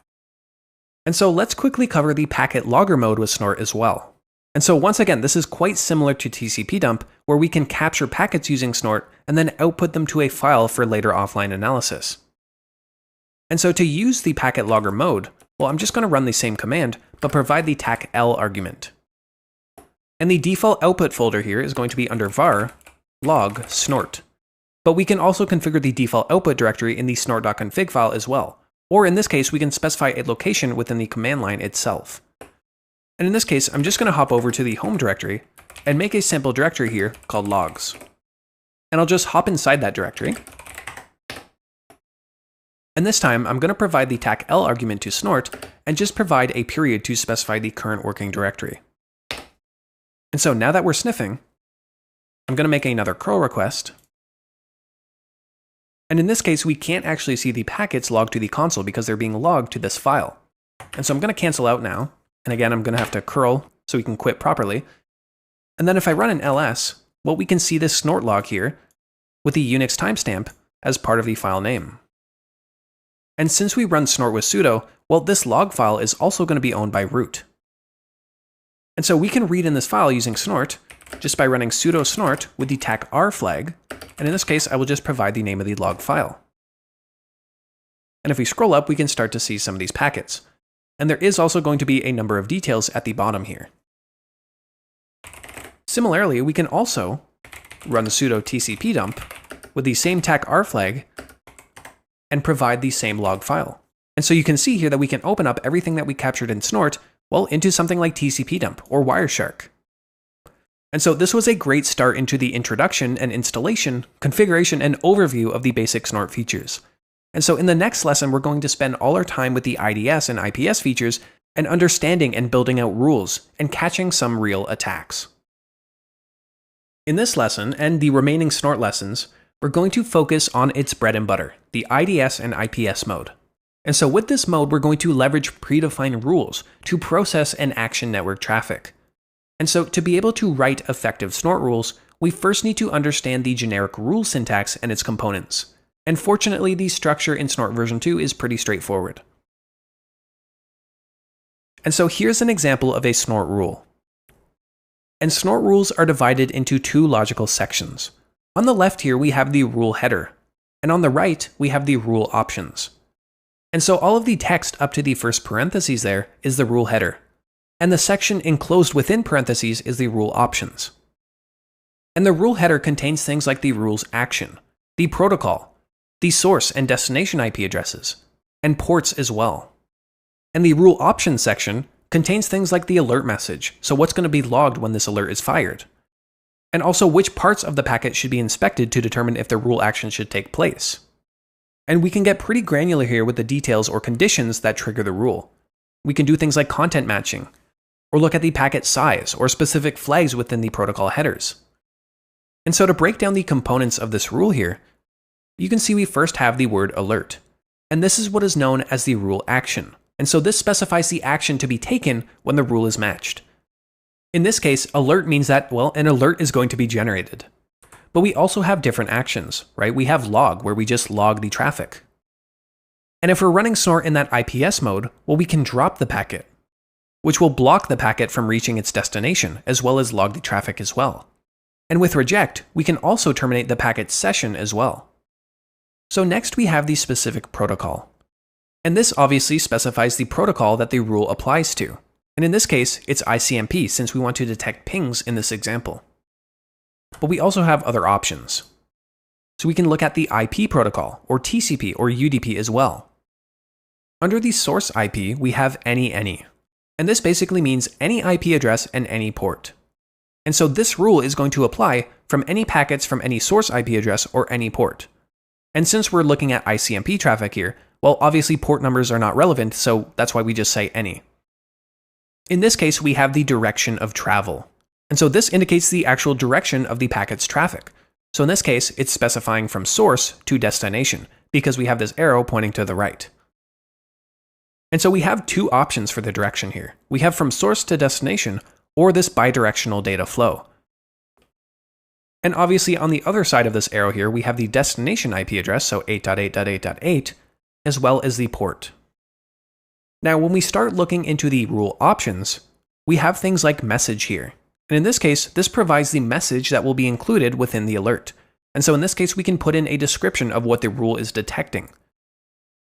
And so let's quickly cover the packet logger mode with Snort as well. And so once again, this is quite similar to tcpdump, where we can capture packets using Snort and then output them to a file for later offline analysis. And so to use the packet logger mode, well, I'm just going to run the same command, but provide the tacl argument. And the default output folder here is going to be under var log snort. But we can also configure the default output directory in the snort.config file as well. Or in this case, we can specify a location within the command line itself. And in this case, I'm just going to hop over to the home directory and make a sample directory here called logs. And I'll just hop inside that directory. And this time, I'm going to provide the tacl argument to snort and just provide a period to specify the current working directory. And so now that we're sniffing, I'm going to make another curl request. And in this case, we can't actually see the packets logged to the console because they're being logged to this file. And so I'm going to cancel out now. And again, I'm going to have to curl so we can quit properly. And then if I run an ls, well, we can see this snort log here with the Unix timestamp as part of the file name. And since we run snort with sudo, well, this log file is also going to be owned by root. And so we can read in this file using snort just by running sudo snort with the tacr flag. And in this case, I will just provide the name of the log file. And if we scroll up, we can start to see some of these packets. And there is also going to be a number of details at the bottom here. Similarly, we can also run sudo tcpdump with the same tacr flag and provide the same log file. And so you can see here that we can open up everything that we captured in snort, well, into something like tcpdump or Wireshark. And so this was a great start into the introduction and installation, configuration, and overview of the basic snort features. And so in the next lesson, we're going to spend all our time with the IDS and IPS features and understanding and building out rules and catching some real attacks. In this lesson and the remaining snort lessons, we're going to focus on its bread and butter, the IDS and IPS mode. And so with this mode, we're going to leverage predefined rules to process and action network traffic. And so to be able to write effective snort rules, we first need to understand the generic rule syntax and its components. And fortunately, the structure in Snort version 2 is pretty straightforward. And so here's an example of a snort rule. And snort rules are divided into two logical sections. On the left here, we have the rule header, and on the right, we have the rule options. And so all of the text up to the first parentheses there is the rule header, and the section enclosed within parentheses is the rule options. And the rule header contains things like the rule's action, the protocol, the source and destination IP addresses, and ports as well. And the rule options section contains things like the alert message, so what's going to be logged when this alert is fired, and also which parts of the packet should be inspected to determine if the rule action should take place. And we can get pretty granular here with the details or conditions that trigger the rule. We can do things like content matching, or look at the packet size or specific flags within the protocol headers. And so to break down the components of this rule here, you can see we first have the word alert. And this is what is known as the rule action. And so this specifies the action to be taken when the rule is matched. In this case, alert means that, well, an alert is going to be generated. But we also have different actions, right? We have log, where we just log the traffic. And if we're running snort in that IPS mode, well, we can drop the packet, which will block the packet from reaching its destination, as well as log the traffic as well. And with reject, we can also terminate the packet session as well. So next we have the specific protocol. And this obviously specifies the protocol that the rule applies to. And in this case, it's ICMP since we want to detect pings in this example. But we also have other options. So we can look at the IP protocol, or TCP, or UDP as well. Under the source IP, we have any. And this basically means any IP address and any port. And so this rule is going to apply from any packets from any source IP address or any port. And since we're looking at ICMP traffic here, well, obviously port numbers are not relevant, so that's why we just say any. In this case, we have the direction of travel. And so this indicates the actual direction of the packet's traffic. So in this case, it's specifying from source to destination, because we have this arrow pointing to the right. And so we have two options for the direction here. We have from source to destination, or this bidirectional data flow. And obviously on the other side of this arrow here, we have the destination IP address, so 8.8.8.8, as well as the port. Now, when we start looking into the rule options, we have things like message here. And in this case, this provides the message that will be included within the alert. And so in this case, we can put in a description of what the rule is detecting.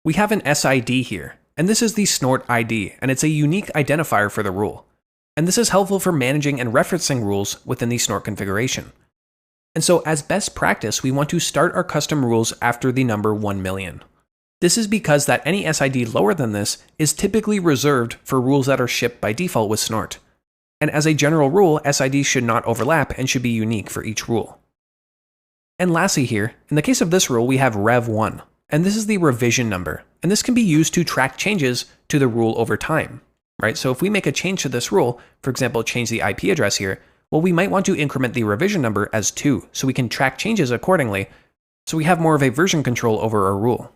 We have an SID here, and this is the Snort ID, and it's a unique identifier for the rule. And this is helpful for managing and referencing rules within the Snort configuration. And so as best practice, we want to start our custom rules after the number 1 million. This is because that any SID lower than this is typically reserved for rules that are shipped by default with Snort. And as a general rule, SIDs should not overlap and should be unique for each rule. And lastly here, in the case of this rule, we have rev1, and this is the revision number. And this can be used to track changes to the rule over time, right? So if we make a change to this rule, for example, change the IP address here, well, we might want to increment the revision number as 2, so we can track changes accordingly, so we have more of a version control over our rule.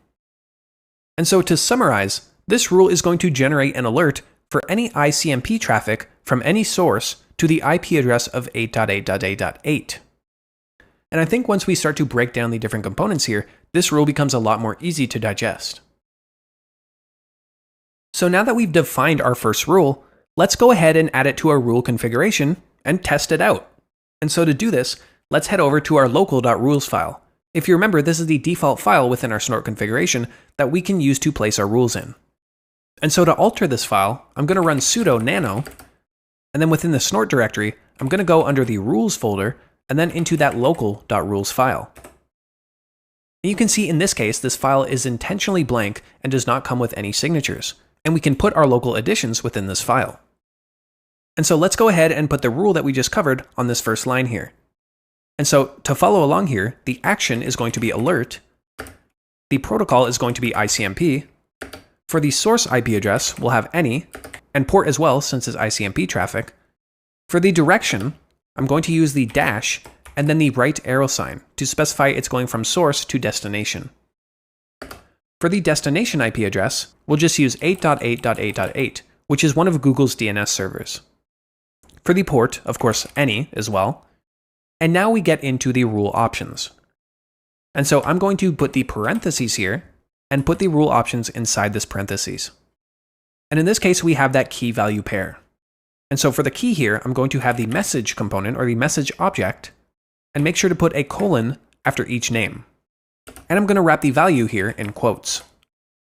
And so to summarize, this rule is going to generate an alert for any ICMP traffic from any source to the IP address of 8.8.8.8. And I think once we start to break down the different components here, this rule becomes a lot more easy to digest. So now that we've defined our first rule, let's go ahead and add it to our rule configuration and test it out. And so to do this, let's head over to our local.rules file. If you remember, this is the default file within our Snort configuration that we can use to place our rules in. And so to alter this file, I'm going to run sudo nano, and then within the Snort directory, I'm going to go under the rules folder and then into that local.rules file. And you can see in this case, this file is intentionally blank and does not come with any signatures. And we can put our local additions within this file. And so let's go ahead and put the rule that we just covered on this first line here. And so to follow along here, the action is going to be alert. The protocol is going to be ICMP. For the source IP address, we'll have any, and port as well since it's ICMP traffic. For the direction, I'm going to use the dash and then the right arrow sign to specify it's going from source to destination. For the destination IP address, we'll just use 8.8.8.8, which is one of Google's DNS servers. For the port, of course, any as well. And now we get into the rule options. And so I'm going to put the parentheses here and put the rule options inside this parentheses. And in this case, we have that key value pair. And so for the key here, I'm going to have the message component or the message object and make sure to put a colon after each name. And I'm going to wrap the value here in quotes.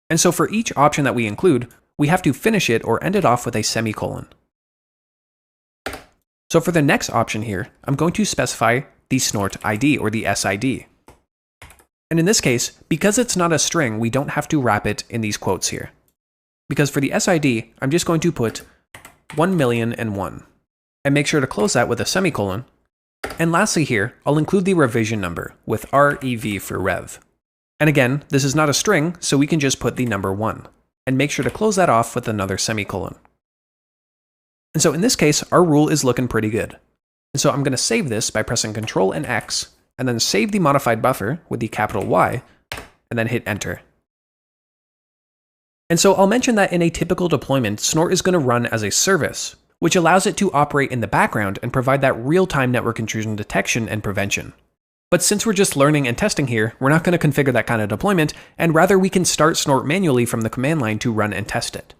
And so for each option that we include, we have to finish it or end it off with a semicolon. So for the next option here, I'm going to specify the Snort ID or the SID. And in this case, because it's not a string, we don't have to wrap it in these quotes here. Because for the SID, I'm just going to put 1,000,001 and make sure to close that with a semicolon. And lastly here, I'll include the revision number with REV for rev. And again, this is not a string, so we can just put the number 1 and make sure to close that off with another semicolon. And so in this case, our rule is looking pretty good. And so I'm going to save this by pressing Ctrl and X, and then save the modified buffer with the capital Y, and then hit enter. And so I'll mention that in a typical deployment, Snort is going to run as a service, which allows it to operate in the background and provide that real-time network intrusion detection and prevention. But since we're just learning and testing here, we're not going to configure that kind of deployment, and rather we can start Snort manually from the command line to run and test it.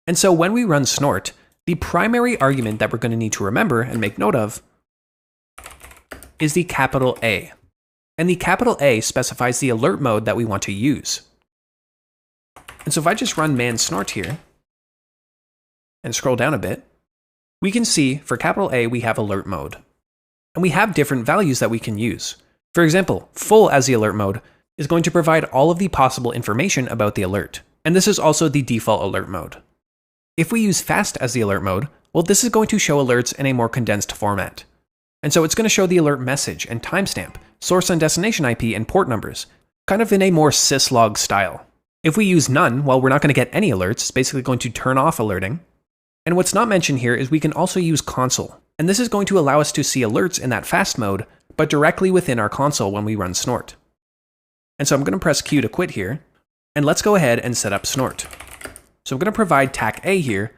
And so when we run Snort, the primary argument that we're going to need to remember and make note of is the capital A. And the capital A specifies the alert mode that we want to use. And so if I just run man snort here and scroll down a bit, we can see for capital A, we have alert mode. And we have different values that we can use. For example, full as the alert mode is going to provide all of the possible information about the alert. And this is also the default alert mode. If we use fast as the alert mode, well, this is going to show alerts in a more condensed format. And so it's going to show the alert message and timestamp, source and destination IP and port numbers, kind of in a more syslog style. If we use none, well, we're not going to get any alerts. It's basically going to turn off alerting. And what's not mentioned here is we can also use console. And this is going to allow us to see alerts in that fast mode, but directly within our console when we run Snort. And so I'm going to press Q to quit here, and let's go ahead and set up Snort. So I'm going to provide TAC A here,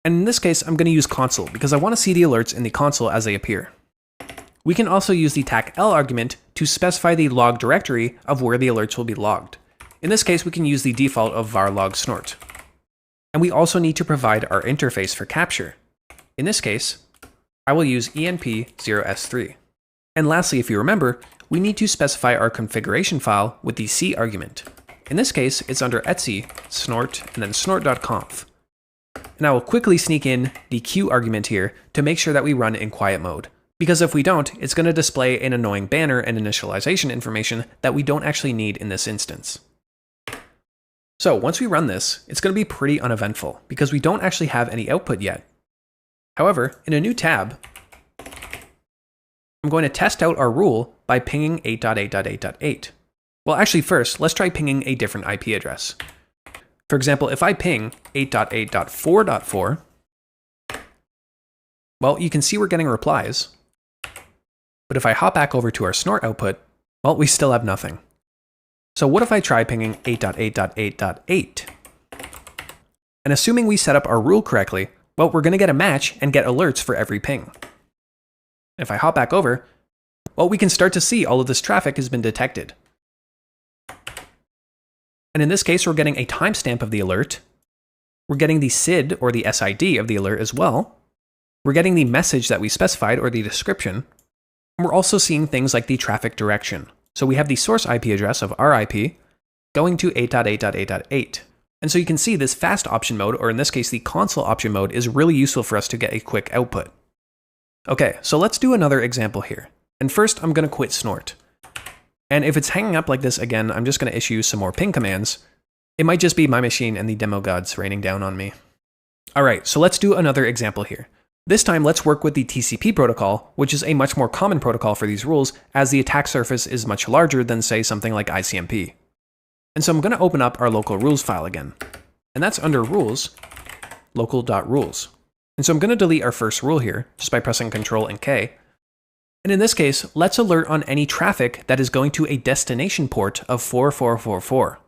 and in this case, I'm going to use console because I want to see the alerts in the console as they appear. We can also use the TAC L argument to specify the log directory of where the alerts will be logged. In this case, we can use the default of var log snort. And we also need to provide our interface for capture. In this case, I will use enp0s3. And lastly, if you remember, we need to specify our configuration file with the C argument. In this case, it's under etc, snort, and then snort.conf. And I will quickly sneak in the Q argument here to make sure that we run in quiet mode, because if we don't, it's going to display an annoying banner and initialization information that we don't actually need in this instance. So once we run this, it's going to be pretty uneventful because we don't actually have any output yet. However, in a new tab, I'm going to test out our rule by pinging 8.8.8.8. Well, actually first, let's try pinging a different IP address. For example, if I ping 8.8.4.4, well, you can see we're getting replies. But if I hop back over to our snort output, well, we still have nothing. So what if I try pinging 8.8.8.8? And assuming we set up our rule correctly, well, we're going to get a match and get alerts for every ping. If I hop back over, well, we can start to see all of this traffic has been detected. And in this case, we're getting a timestamp of the alert. We're getting the SID or the SID of the alert as well. We're getting the message that we specified or the description. And we're also seeing things like the traffic direction. So we have the source IP address of our IP going to 8.8.8.8. And so you can see this fast option mode, or in this case, the console option mode, is really useful for us to get a quick output. Okay, so let's do another example here. And first, I'm going to quit snort. And if it's hanging up like this again, I'm just going to issue some more ping commands. It might just be my machine and the demo gods raining down on me. All right, so let's do another example here. This time, let's work with the TCP protocol, which is a much more common protocol for these rules, as the attack surface is much larger than, say, something like ICMP. And so I'm going to open up our local rules file again. And that's under rules, local.rules. And so I'm going to delete our first rule here, just by pressing Ctrl and K. And in this case, let's alert on any traffic that is going to a destination port of 4444.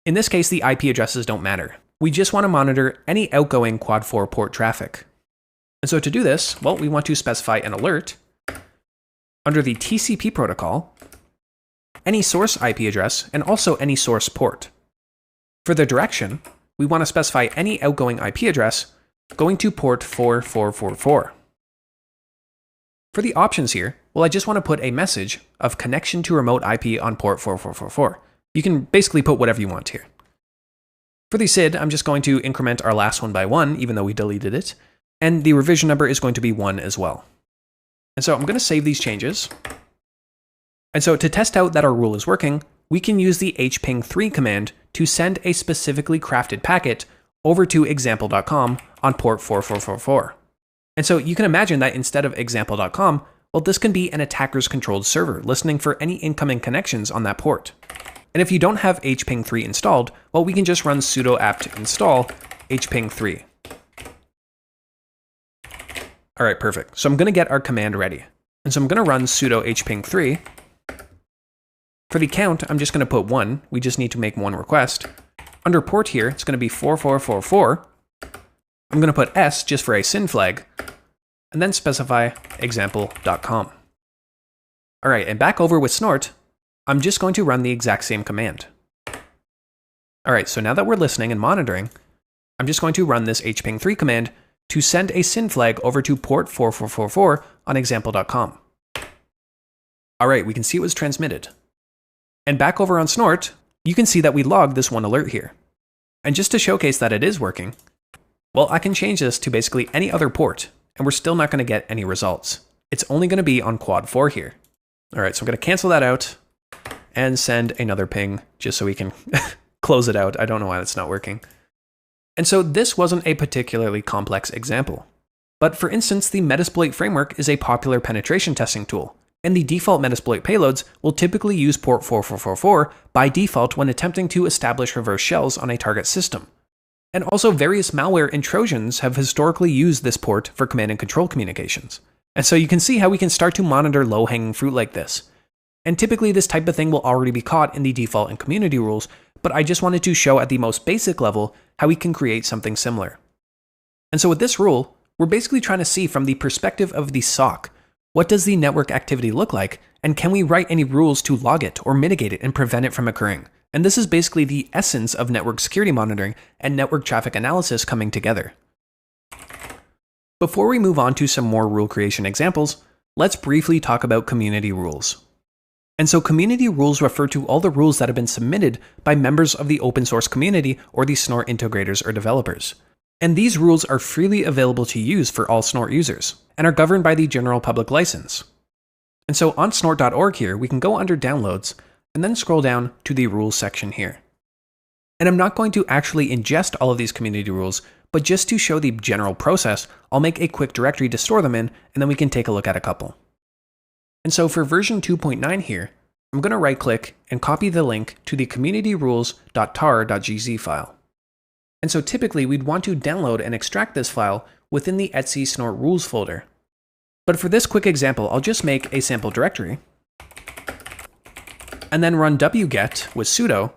In this case, the IP addresses don't matter. We just want to monitor any outgoing quad 4 port traffic. And so to do this, well, we want to specify an alert under the TCP protocol, any source IP address, and also any source port. For the direction, we want to specify any outgoing IP address going to port 4444. For the options here, well, I just want to put a message of connection to remote IP on port 4444. You can basically put whatever you want here. For the SID, I'm just going to increment our last one by 1, even though we deleted it. And the revision number is going to be 1 as well. And so I'm going to save these changes. And so to test out that our rule is working, we can use the hping3 command to send a specifically crafted packet over to example.com on port 4444. And so you can imagine that instead of example.com, well, this can be an attacker's controlled server listening for any incoming connections on that port. And if you don't have hping3 installed, well, we can just run sudo apt install hping3. All right, perfect. So I'm going to get our command ready. And so I'm going to run sudo hping3. For the count, I'm just going to put 1. We just need to make one request. Under port here, it's going to be 4444. I'm going to put S just for a SYN flag, and then specify example.com. All right, and back over with snort, I'm just going to run the exact same command. All right, so now that we're listening and monitoring, I'm just going to run this hping3 command to send a SYN flag over to port 4444 on example.com. All right, we can see it was transmitted. And back over on snort, you can see that we logged this one alert here. And just to showcase that it is working, well, I can change this to basically any other port, and we're still not going to get any results. It's only going to be on quad 4 here. All right, so I'm going to cancel that out and send another ping just so we can close it out. I don't know why that's not working. And so this wasn't a particularly complex example. But for instance, the Metasploit framework is a popular penetration testing tool, and the default Metasploit payloads will typically use port 4444 by default when attempting to establish reverse shells on a target system. And also various malware and Trojans have historically used this port for command and control communications. And so you can see how we can start to monitor low-hanging fruit like this. And typically this type of thing will already be caught in the default and community rules, but I just wanted to show at the most basic level how we can create something similar. And so with this rule, we're basically trying to see from the perspective of the SOC, what does the network activity look like, and can we write any rules to log it or mitigate it and prevent it from occurring? And this is basically the essence of network security monitoring and network traffic analysis coming together. Before we move on to some more rule creation examples, let's briefly talk about community rules. And so community rules refer to all the rules that have been submitted by members of the open source community or the Snort integrators or developers. And these rules are freely available to use for all Snort users, and are governed by the general public license. And so on snort.org here, we can go under Downloads, and then scroll down to the Rules section here. And I'm not going to actually ingest all of these community rules, but just to show the general process, I'll make a quick directory to store them in, and then we can take a look at a couple. And so for version 2.9 here, I'm going to right-click and copy the link to the communityrules.tar.gz file. And so typically we'd want to download and extract this file within the etc snort rules folder. But for this quick example, I'll just make a sample directory, and then run wget with sudo,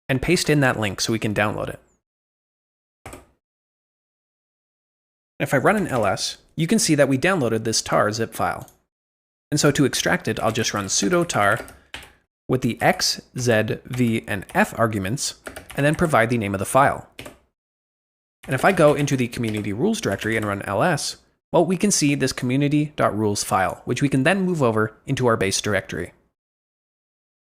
and paste in that link so we can download it. If I run an ls, you can see that we downloaded this tar zip file. And so to extract it, I'll just run sudo tar with the x, z, v, and f arguments, and then provide the name of the file. And if I go into the community rules directory and run ls, well, we can see this community.rules file, which we can then move over into our base directory.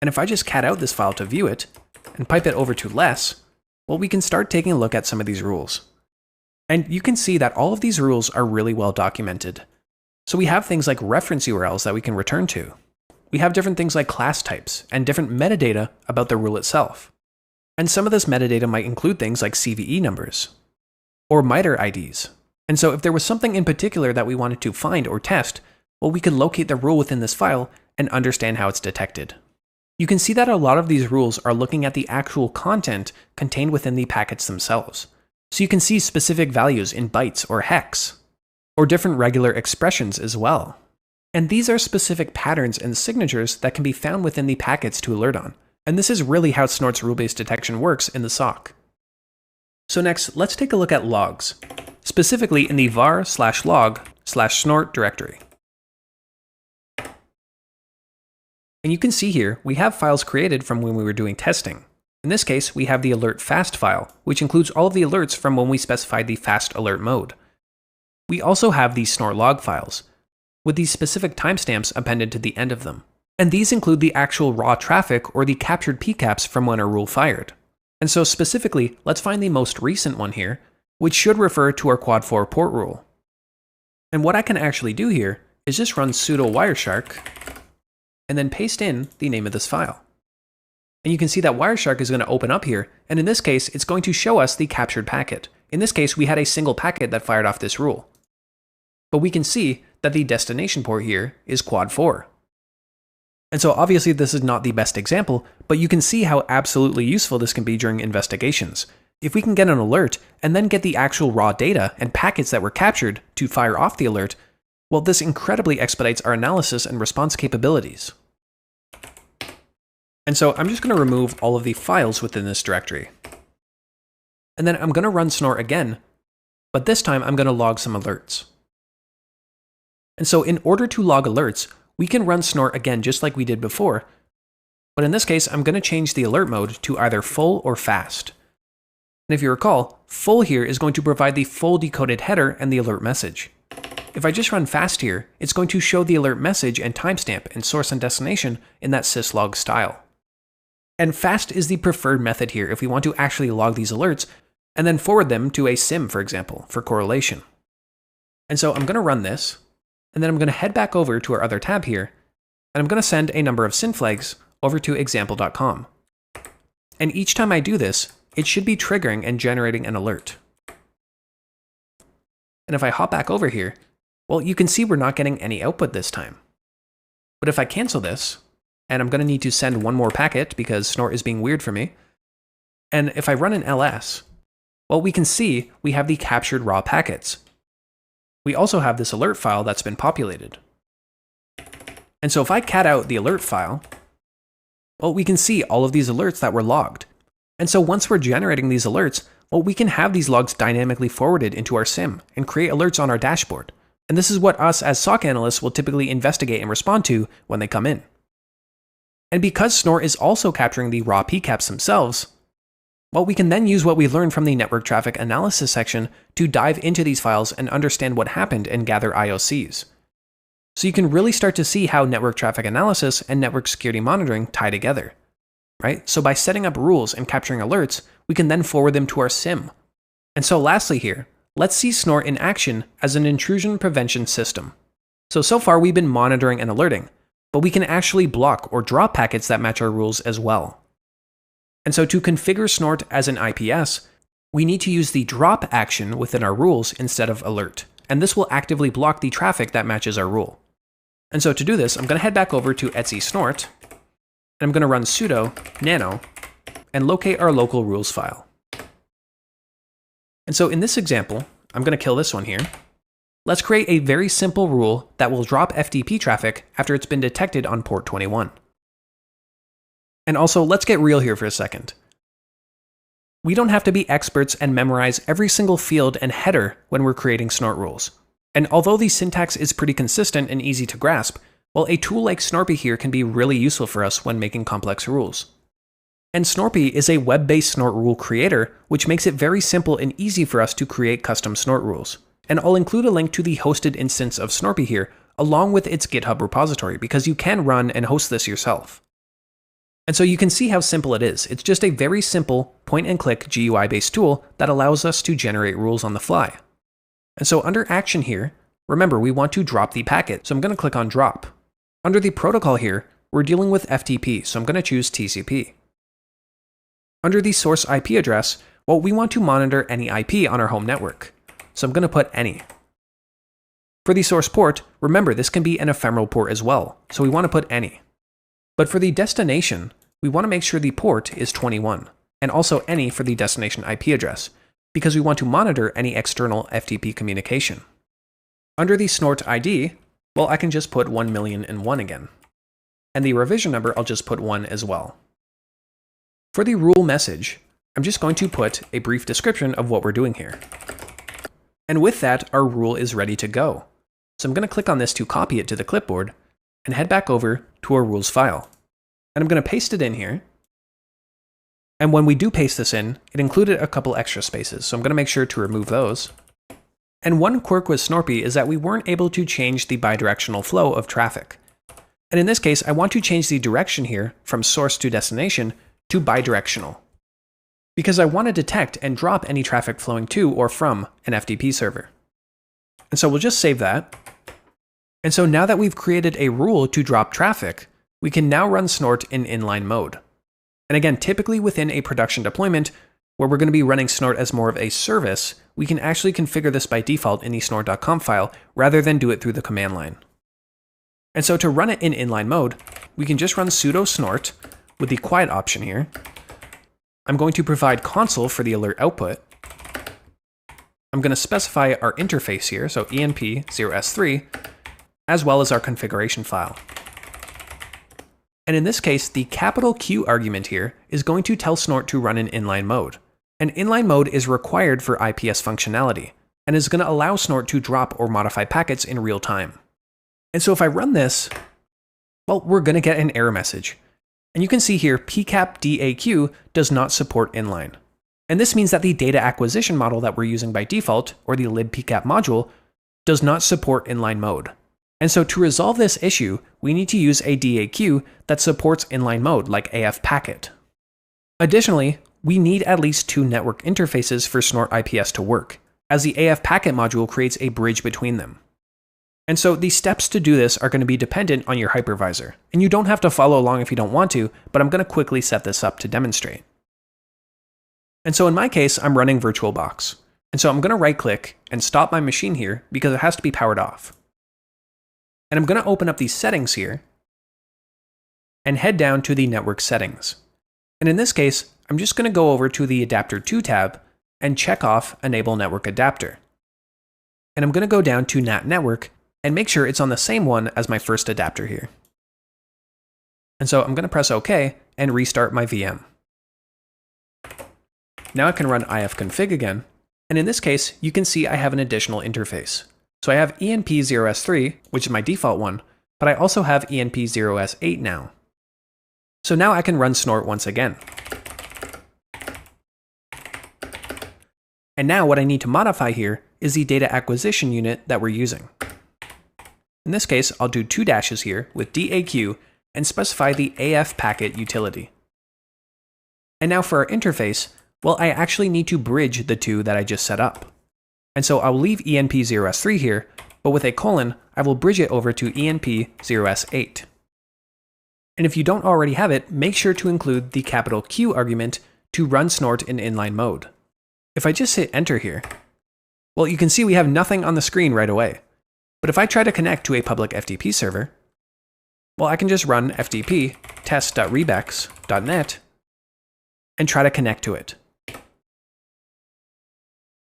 And if I just cat out this file to view it, and pipe it over to less, well, we can start taking a look at some of these rules. And you can see that all of these rules are really well documented. So we have things like reference URLs that we can return to. We have different things like class types and different metadata about the rule itself. And some of this metadata might include things like CVE numbers or MITRE IDs. And so if there was something in particular that we wanted to find or test, well, we could locate the rule within this file and understand how it's detected. You can see that a lot of these rules are looking at the actual content contained within the packets themselves. So you can see specific values in bytes or hex, or different regular expressions as well. And these are specific patterns and signatures that can be found within the packets to alert on. And this is really how Snort's rule-based detection works in the SOC. So next, let's take a look at logs, specifically in the var/log/snort directory. And you can see here, we have files created from when we were doing testing. In this case, we have the alert fast file, which includes all of the alerts from when we specified the fast alert mode. We also have these snort log files, with these specific timestamps appended to the end of them. And these include the actual raw traffic or the captured PCAPs from when a rule fired. And so specifically, let's find the most recent one here, which should refer to our quad 4 port rule. And what I can actually do here is just run sudo Wireshark, and then paste in the name of this file. And you can see that Wireshark is going to open up here, and in this case, it's going to show us the captured packet. In this case, we had a single packet that fired off this rule. But we can see that the destination port here is quad 4. And so obviously this is not the best example, but you can see how absolutely useful this can be during investigations. If we can get an alert, and then get the actual raw data and packets that were captured to fire off the alert, well, this incredibly expedites our analysis and response capabilities. And so I'm just going to remove all of the files within this directory. And then I'm going to run Snort again, but this time I'm going to log some alerts. And so in order to log alerts, we can run Snort again just like we did before, but in this case I'm going to change the alert mode to either full or fast. And if you recall, full here is going to provide the full decoded header and the alert message. If I just run fast here, it's going to show the alert message and timestamp and source and destination in that syslog style. And fast is the preferred method here if we want to actually log these alerts and then forward them to a SIEM, for example, for correlation. And so I'm going to run this, and then I'm going to head back over to our other tab here, and I'm going to send a number of SYN flags over to example.com. And each time I do this, it should be triggering and generating an alert. And if I hop back over here, well, you can see we're not getting any output this time. But if I cancel this, and I'm going to need to send one more packet because Snort is being weird for me, and if I run an ls, well, we can see we have the captured raw packets. We also have this alert file that's been populated. And so if I cat out the alert file, well, we can see all of these alerts that were logged. And so once we're generating these alerts, well, we can have these logs dynamically forwarded into our SIEM and create alerts on our dashboard. And this is what us as SOC analysts will typically investigate and respond to when they come in. And because Snort is also capturing the raw PCAPs themselves, well, we can then use what we learned from the network traffic analysis section to dive into these files and understand what happened and gather IOCs. So you can really start to see how network traffic analysis and network security monitoring tie together, right? So by setting up rules and capturing alerts, we can then forward them to our SIEM. And so lastly here, let's see Snort in action as an intrusion prevention system. So far we've been monitoring and alerting, but we can actually block or drop packets that match our rules as well. And so to configure Snort as an IPS, we need to use the drop action within our rules instead of alert. And this will actively block the traffic that matches our rule. And so to do this, I'm going to head back over to etc snort, and I'm going to run sudo nano and locate our local rules file. And so in this example, I'm going to kill this one here. Let's create a very simple rule that will drop FTP traffic after it's been detected on port 21. And also, let's get real here for a second. We don't have to be experts and memorize every single field and header when we're creating Snort rules. And although the syntax is pretty consistent and easy to grasp, well, a tool like Snorpy here can be really useful for us when making complex rules. And Snorpy is a web-based Snort rule creator, which makes it very simple and easy for us to create custom Snort rules. And I'll include a link to the hosted instance of Snorpy here, along with its GitHub repository, because you can run and host this yourself. And so you can see how simple it is. It's just a very simple point-and-click GUI-based tool that allows us to generate rules on the fly. And so under action here, remember we want to drop the packet, so I'm going to click on drop. Under the protocol here, we're dealing with FTP, so I'm going to choose TCP. Under the source IP address, well, we want to monitor any IP on our home network, so I'm going to put any. For the source port, remember this can be an ephemeral port as well, so we want to put any. But for the destination, we want to make sure the port is 21, and also any for the destination IP address, because we want to monitor any external FTP communication. Under the Snort ID, well, I can just put 1,000,001 again. And the revision number, I'll just put 1 as well. For the rule message, I'm just going to put a brief description of what we're doing here. And with that, our rule is ready to go. So I'm going to click on this to copy it to the clipboard and head back over to our rules file. And I'm going to paste it in here. And when we do paste this in, it included a couple extra spaces, so I'm going to make sure to remove those. And one quirk with Snorpy is that we weren't able to change the bidirectional flow of traffic. And in this case, I want to change the direction here from source to destination to bidirectional, because I want to detect and drop any traffic flowing to or from an FTP server. And so we'll just save that. And so now that we've created a rule to drop traffic, we can now run Snort in inline mode. And again, typically within a production deployment, where we're going to be running Snort as more of a service, we can actually configure this by default in the snort.conf file rather than do it through the command line. And so to run it in inline mode, we can just run sudo snort with the quiet option here. I'm going to provide console for the alert output. I'm going to specify our interface here, so enp0s3, as well as our configuration file. And in this case, the capital Q argument here is going to tell Snort to run in inline mode. And inline mode is required for IPS functionality, and is going to allow Snort to drop or modify packets in real time. And so if I run this, well, we're going to get an error message. And you can see here, PCAP-DAQ does not support inline. And this means that the data acquisition model that we're using by default, or the libpcap module, does not support inline mode. And so to resolve this issue, we need to use a DAQ that supports inline mode, like AF packet. Additionally, we need at least 2 network interfaces for Snort IPS to work, as the AF packet module creates a bridge between them. And so the steps to do this are going to be dependent on your hypervisor, and you don't have to follow along if you don't want to, but I'm going to quickly set this up to demonstrate. And so in my case, I'm running VirtualBox. And so I'm going to right-click and stop my machine here because it has to be powered off. And I'm going to open up these settings here and head down to the network settings. And in this case, I'm just going to go over to the Adapter 2 tab and check off Enable Network Adapter. And I'm going to go down to NAT Network and make sure it's on the same one as my first adapter here. And so I'm going to press OK and restart my VM. Now I can run ifconfig again. And in this case, you can see I have an additional interface. So I have ENP0s3, which is my default one, but I also have ENP0s8 now. So now I can run Snort once again. And now what I need to modify here is the data acquisition unit that we're using. In this case, I'll do 2 dashes here with DAQ and specify the AF packet utility. And now for our interface, well, I actually need to bridge the two that I just set up. And so I'll leave ENP0S3 here, but with a colon, I will bridge it over to ENP0S8. And if you don't already have it, make sure to include the capital Q argument to run Snort in inline mode. If I just hit enter here, well, you can see we have nothing on the screen right away. But if I try to connect to a public FTP server, well, I can just run FTP test.rebex.net and try to connect to it.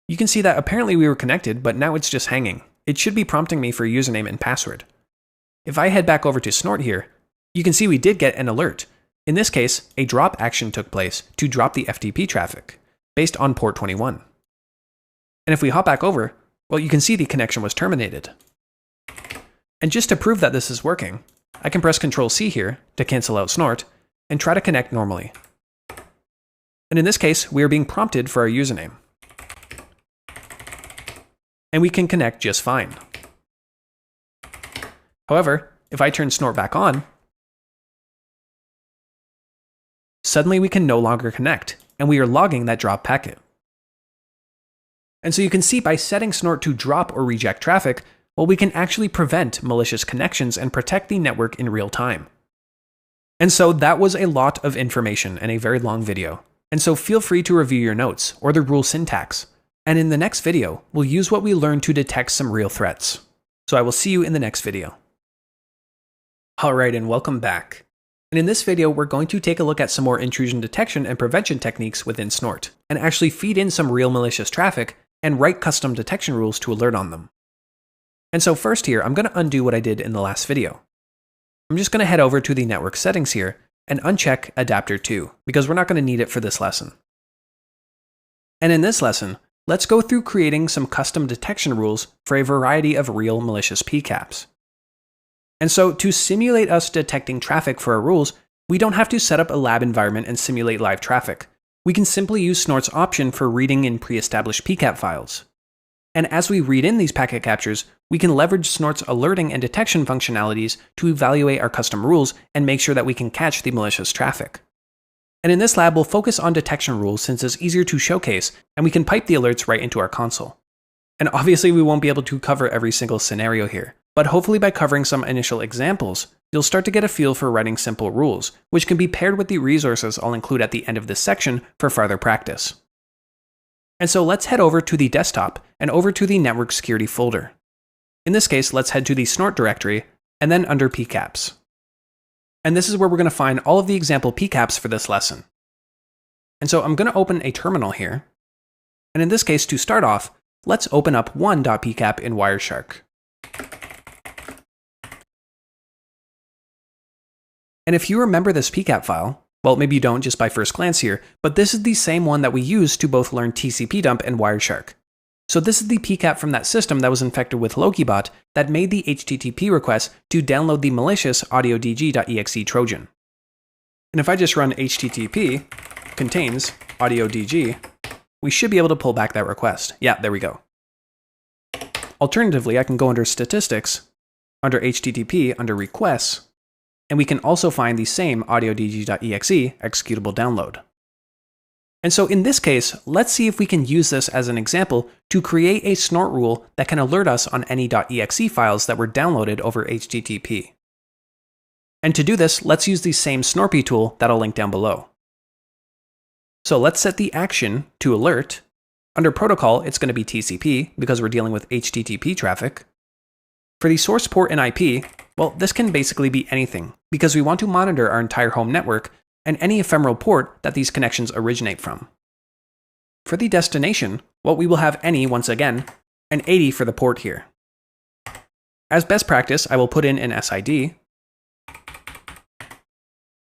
You can see that apparently we were connected, but now it's just hanging. It should be prompting me for a username and password. If I head back over to Snort here, you can see we did get an alert. In this case, a drop action took place to drop the FTP traffic, based on port 21. And if we hop back over, well, you can see the connection was terminated. And just to prove that this is working, I can press Ctrl+C here to cancel out Snort and try to connect normally. And in this case, we are being prompted for our username. And we can connect just fine. However, if I turn Snort back on, suddenly we can no longer connect, and we are logging that drop packet. And so you can see by setting Snort to drop or reject traffic, well, we can actually prevent malicious connections and protect the network in real time. And so that was a lot of information and a very long video. And so feel free to review your notes or the rule syntax. And in the next video, we'll use what we learned to detect some real threats. So I will see you in the next video. Alright, and welcome back. And in this video, we're going to take a look at some more intrusion detection and prevention techniques within Snort, and actually feed in some real malicious traffic and write custom detection rules to alert on them. And so first here, I'm going to undo what I did in the last video. I'm just going to head over to the network settings here and uncheck adapter 2, because we're not going to need it for this lesson. And in this lesson, let's go through creating some custom detection rules for a variety of real malicious PCAPs. And so to simulate us detecting traffic for our rules, we don't have to set up a lab environment and simulate live traffic. We can simply use Snort's option for reading in pre-established PCAP files. And as we read in these packet captures, we can leverage Snort's alerting and detection functionalities to evaluate our custom rules and make sure that we can catch the malicious traffic. And in this lab, we'll focus on detection rules since it's easier to showcase, and we can pipe the alerts right into our console. And obviously we won't be able to cover every single scenario here, but hopefully by covering some initial examples, you'll start to get a feel for writing simple rules, which can be paired with the resources I'll include at the end of this section for further practice. And so let's head over to the desktop and over to the network security folder. In this case, let's head to the Snort directory and then under PCAPs. And this is where we're going to find all of the example PCAPs for this lesson. And so I'm going to open a terminal here. And in this case, to start off, let's open up one.pcap in Wireshark. And if you remember this PCAP file, well, maybe you don't just by first glance here, but this is the same one that we used to both learn tcpdump and Wireshark. So this is the PCAP from that system that was infected with LokiBot that made the HTTP request to download the malicious audiodg.exe Trojan. And if I just run http contains audiodg, we should be able to pull back that request. Yeah, there we go. Alternatively, I can go under statistics, under http, under requests, and we can also find the same audiodg.exe executable download. And so in this case, let's see if we can use this as an example to create a Snort rule that can alert us on any .exe files that were downloaded over HTTP. And to do this, let's use the same Snorpy tool that I'll link down below. So let's set the action to alert. Under protocol, it's going to be TCP because we're dealing with HTTP traffic. For the source port and IP, well, this can basically be anything because we want to monitor our entire home network and any ephemeral port that these connections originate from. For the destination, well, we will have any, once again, and 80 for the port here. As best practice, I will put in an SID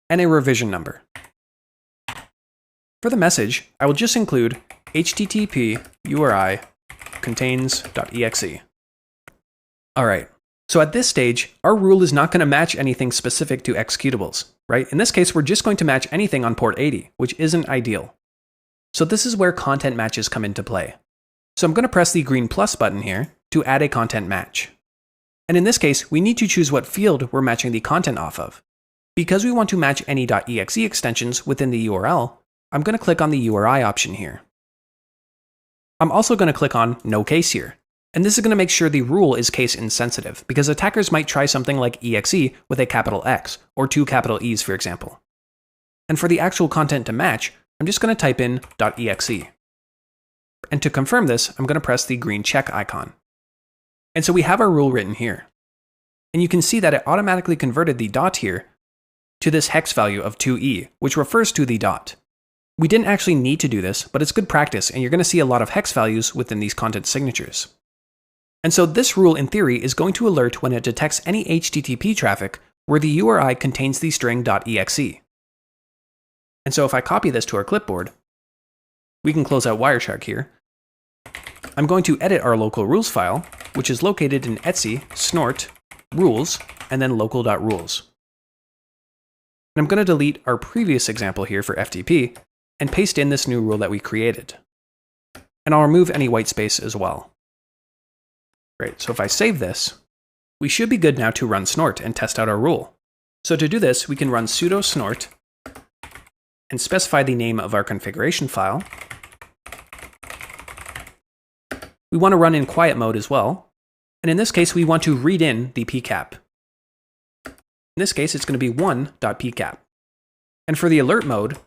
and a revision number. For the message, I will just include http URI contains.exe. Alright, so at this stage, our rule is not going to match anything specific to executables, right? In this case, we're just going to match anything on port 80, which isn't ideal. So this is where content matches come into play. So I'm going to press the green plus button here to add a content match. And in this case, we need to choose what field we're matching the content off of. Because we want to match any .exe extensions within the URL, I'm going to click on the URI option here. I'm also going to click on No Case here. And this is going to make sure the rule is case insensitive, because attackers might try something like exe with a capital X, or 2 capital E's, for example. And for the actual content to match, I'm just going to type in .exe. And to confirm this, I'm going to press the green check icon. And so we have our rule written here. And you can see that it automatically converted the dot here to this hex value of 2e, which refers to the dot. We didn't actually need to do this, but it's good practice, and you're going to see a lot of hex values within these content signatures. And so this rule, in theory, is going to alert when it detects any HTTP traffic where the URI contains the string .exe. And so if I copy this to our clipboard, we can close out Wireshark here. I'm going to edit our local rules file, which is located in etc snort rules and then local.rules. And I'm going to delete our previous example here for FTP and paste in this new rule that we created. And I'll remove any white space as well. Great, so if I save this, we should be good now to run snort and test out our rule. So to do this, we can run sudo snort and specify the name of our configuration file. We want to run in quiet mode as well. And in this case, we want to read in the pcap. In this case, it's going to be 1.pcap. And for the alert mode,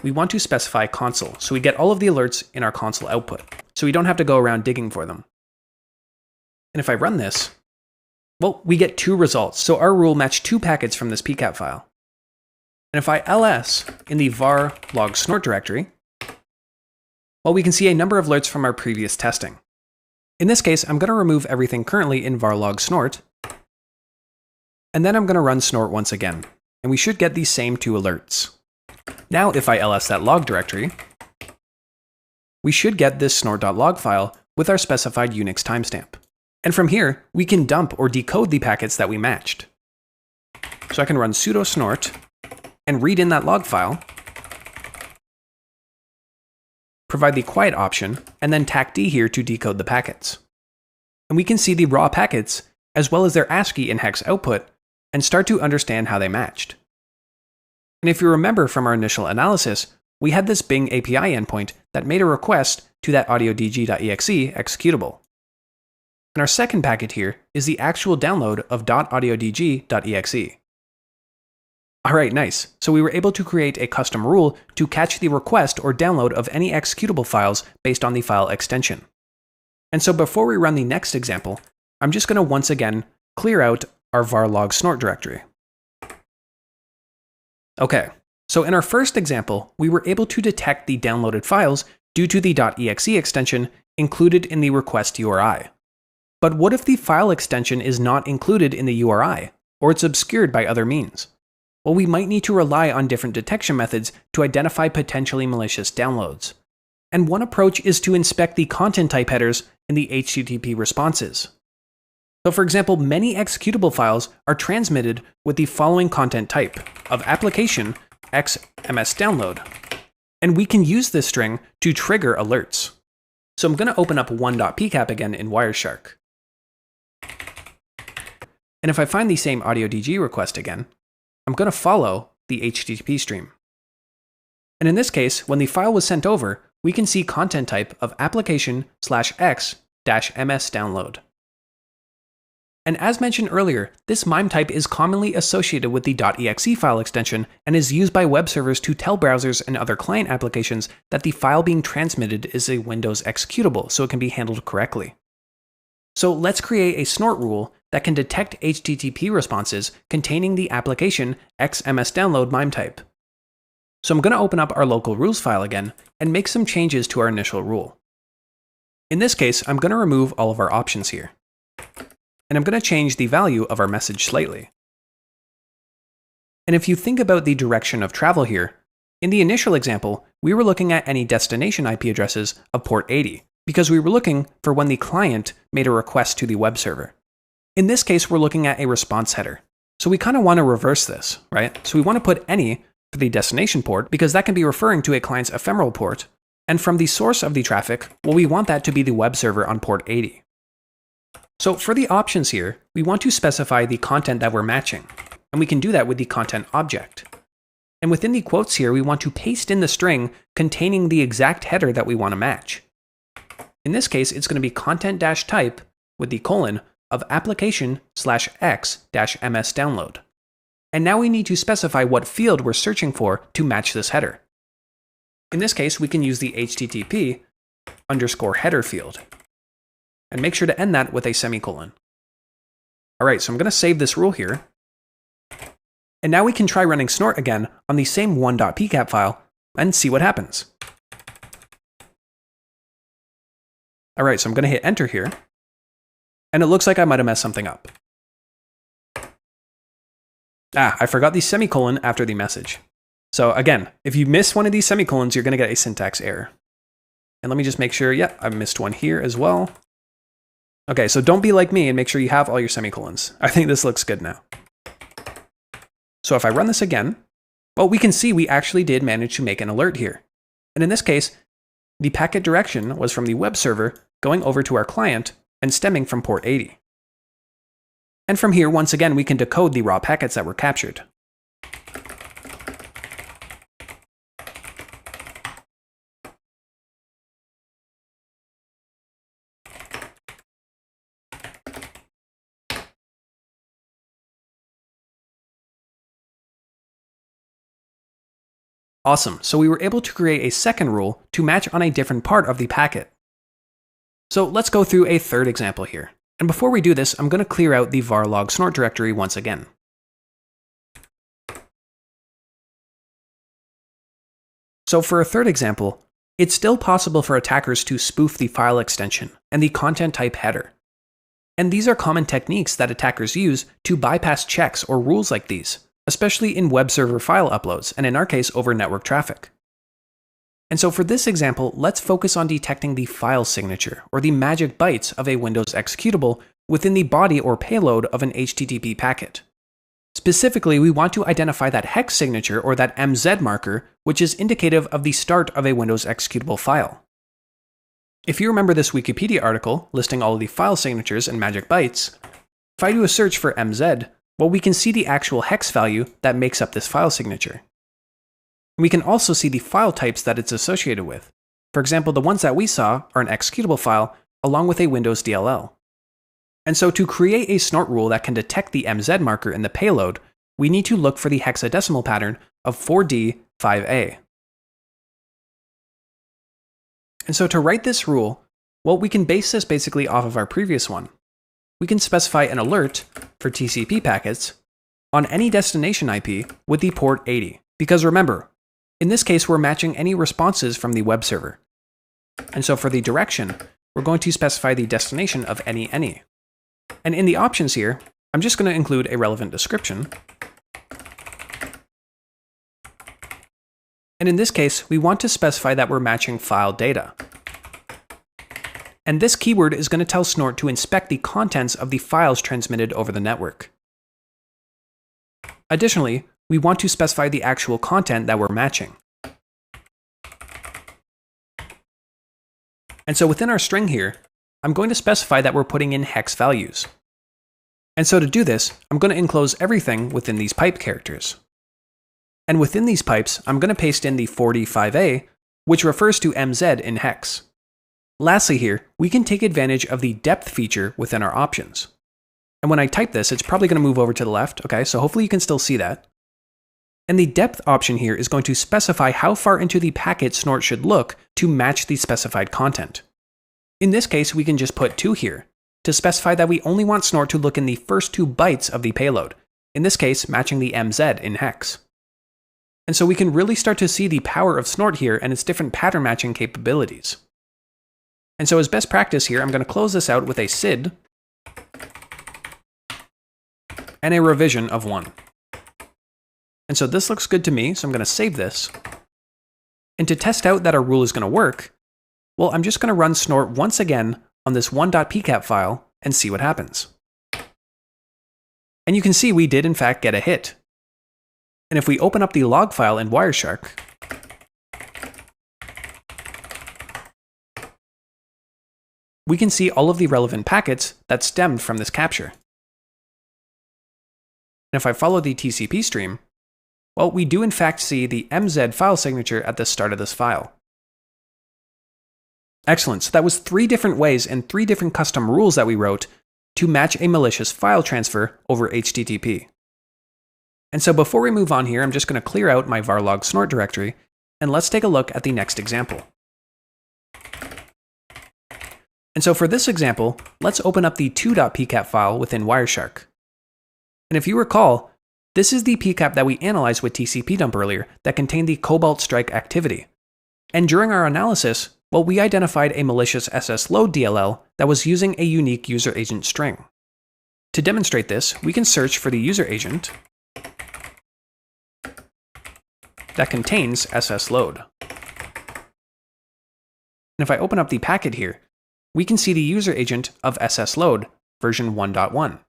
we want to specify console, so we get all of the alerts in our console output, so we don't have to go around digging for them. And if I run this, well, we get 2 results, so our rule matched 2 packets from this pcap file. And if I ls in the var log snort directory, well, we can see a number of alerts from our previous testing. In this case, I'm going to remove everything currently in var log snort, and then I'm going to run snort once again, and we should get these same 2 alerts. Now, if I ls that log directory, we should get this snort.log file with our specified Unix timestamp. And from here, we can dump or decode the packets that we matched. So I can run sudo snort and read in that log file, provide the quiet option, and then tac d here to decode the packets. And we can see the raw packets, as well as their ASCII and hex output, and start to understand how they matched. And if you remember from our initial analysis, we had this Bing API endpoint that made a request to that audiodg.exe executable. And our second packet here is the actual download of .audiodg.exe. Alright, nice. So we were able to create a custom rule to catch the request or download of any executable files based on the file extension. And so before we run the next example, I'm just going to once again clear out our var log snort directory. Okay, so in our first example, we were able to detect the downloaded files due to the .exe extension included in the request URI. But what if the file extension is not included in the URI, or it's obscured by other means? Well, we might need to rely on different detection methods to identify potentially malicious downloads. And one approach is to inspect the content type headers in the HTTP responses. So for example, many executable files are transmitted with the following content type of application xmsdownload. And we can use this string to trigger alerts. So I'm going to open up 1.pcap again in Wireshark. And if I find the same audiodg request again, I'm going to follow the HTTP stream. And in this case, when the file was sent over, we can see content type of application/x-msdownload. And as mentioned earlier, this MIME type is commonly associated with the .exe file extension and is used by web servers to tell browsers and other client applications that the file being transmitted is a Windows executable, so it can be handled correctly. So let's create a snort rule that can detect HTTP responses containing the application xmsdownload MIME type. So I'm going to open up our local rules file again and make some changes to our initial rule. In this case, I'm going to remove all of our options here. And I'm going to change the value of our message slightly. And if you think about the direction of travel here, in the initial example, we were looking at any destination IP addresses of port 80, because we were looking for when the client made a request to the web server. In this case, we're looking at a response header. So we kind of want to reverse this, right? So we want to put any for the destination port, because that can be referring to a client's ephemeral port. And from the source of the traffic, well, we want that to be the web server on port 80. So for the options here, we want to specify the content that we're matching, and we can do that with the content object. And within the quotes here, we want to paste in the string containing the exact header that we want to match. In this case, it's going to be content-type with the colon of application/x-ms download. And now we need to specify what field we're searching for to match this header. In this case, we can use the HTTP_header field. And make sure to end that with a semicolon. All right, so I'm going to save this rule here. And now we can try running Snort again on the same 1.pcap file and see what happens. All right, so I'm going to hit enter here. And it looks like I might have messed something up. I forgot the semicolon after the message. So again, if you miss one of these semicolons, you're going to get a syntax error. And let me just make sure, I missed one here as well. Okay, so don't be like me and make sure you have all your semicolons. I think this looks good now. So if I run this again, well, we can see we actually did manage to make an alert here. And in this case, the packet direction was from the web server going over to our client and stemming from port 80. And from here, once again, we can decode the raw packets that were captured. Awesome, so we were able to create a second rule to match on a different part of the packet. So let's go through a third example here. And before we do this, I'm going to clear out the var log snort directory once again. So for a third example, it's still possible for attackers to spoof the file extension and the content type header. And these are common techniques that attackers use to bypass checks or rules like these, especially in web server file uploads, and in our case, over network traffic. And so for this example, let's focus on detecting the file signature, or the magic bytes of a Windows executable within the body or payload of an HTTP packet. Specifically, we want to identify that hex signature, or that MZ marker, which is indicative of the start of a Windows executable file. If you remember this Wikipedia article listing all of the file signatures and magic bytes, if I do a search for MZ, well, we can see the actual hex value that makes up this file signature. We can also see the file types that it's associated with. For example, the ones that we saw are an executable file along with a Windows DLL. And so to create a snort rule that can detect the MZ marker in the payload, we need to look for the hexadecimal pattern of 4D5A. And so to write this rule, well, we can base this basically off of our previous one. We can specify an alert for TCP packets on any destination IP with the port 80. Because remember, in this case, we're matching any responses from the web server. And so for the direction, we're going to specify the destination of any. And in the options here, I'm just going to include a relevant description. And in this case, we want to specify that we're matching file data. And this keyword is going to tell Snort to inspect the contents of the files transmitted over the network. Additionally, we want to specify the actual content that we're matching. And so within our string here, I'm going to specify that we're putting in hex values. And so to do this, I'm going to enclose everything within these pipe characters. And within these pipes, I'm going to paste in the 45A, which refers to MZ in hex. Lastly here, we can take advantage of the depth feature within our options. And when I type this, it's probably going to move over to the left. Okay, so hopefully you can still see that. And the depth option here is going to specify how far into the packet Snort should look to match the specified content. In this case, we can just put 2 here to specify that we only want Snort to look in the first 2 bytes of the payload, in this case, matching the MZ in hex. And so we can really start to see the power of Snort here and its different pattern matching capabilities. And so as best practice here, I'm going to close this out with a SID and a revision of 1. And so this looks good to me, so I'm going to save this. And to test out that our rule is going to work, well, I'm just going to run Snort once again on this 1.pcap file and see what happens. And you can see we did in fact get a hit. And if we open up the log file in Wireshark, we can see all of the relevant packets that stemmed from this capture. And if I follow the TCP stream, well, we do in fact see the MZ file signature at the start of this file. Excellent, so that was 3 different ways and 3 different custom rules that we wrote to match a malicious file transfer over HTTP. And so before we move on here, I'm just going to clear out my varlog snort directory, and let's take a look at the next example. And so for this example, let's open up the 2.pcap file within Wireshark. And if you recall, this is the pcap that we analyzed with tcpdump earlier that contained the Cobalt Strike activity. And during our analysis, well, we identified a malicious SSLoad DLL that was using a unique user agent string. To demonstrate this, we can search for the user agent that contains SSLoad. And if I open up the packet here, we can see the user agent of SSLoad version 1.1.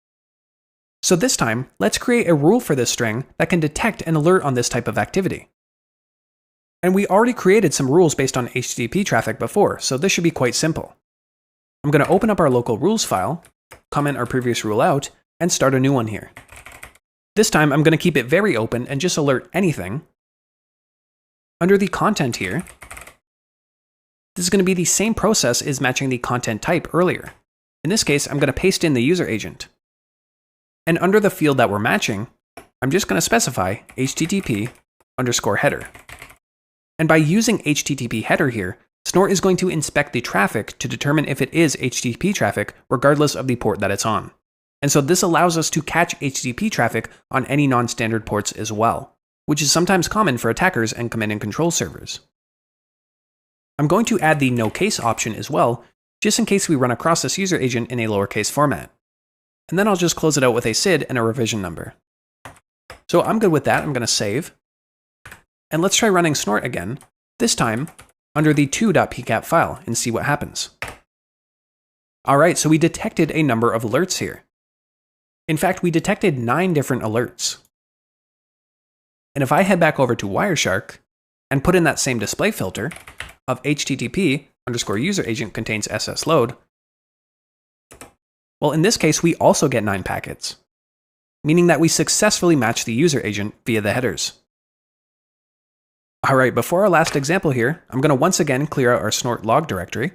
So this time, let's create a rule for this string that can detect and alert on this type of activity. And we already created some rules based on HTTP traffic before, so this should be quite simple. I'm going to open up our local rules file, comment our previous rule out, and start a new one here. This time, I'm going to keep it very open and just alert anything. Under the content here, this is going to be the same process as matching the content type earlier. In this case, I'm going to paste in the user agent. And under the field that we're matching, I'm just going to specify HTTP_header. And by using HTTP header here, Snort is going to inspect the traffic to determine if it is HTTP traffic, regardless of the port that it's on. And so this allows us to catch HTTP traffic on any non-standard ports as well, which is sometimes common for attackers and command and control servers. I'm going to add the no case option as well, just in case we run across this user agent in a lowercase format. And then I'll just close it out with a SID and a revision number. So I'm good with that. I'm going to save. And let's try running Snort again, this time under the 2.pcap file, and see what happens. All right, so we detected a number of alerts here. In fact, we detected 9 different alerts. And if I head back over to Wireshark and put in that same display filter of HTTP_user agent contains SSLoad, well, in this case, we also get 9 packets, meaning that we successfully match the user agent via the headers. All right, before our last example here, I'm going to once again clear out our snort log directory.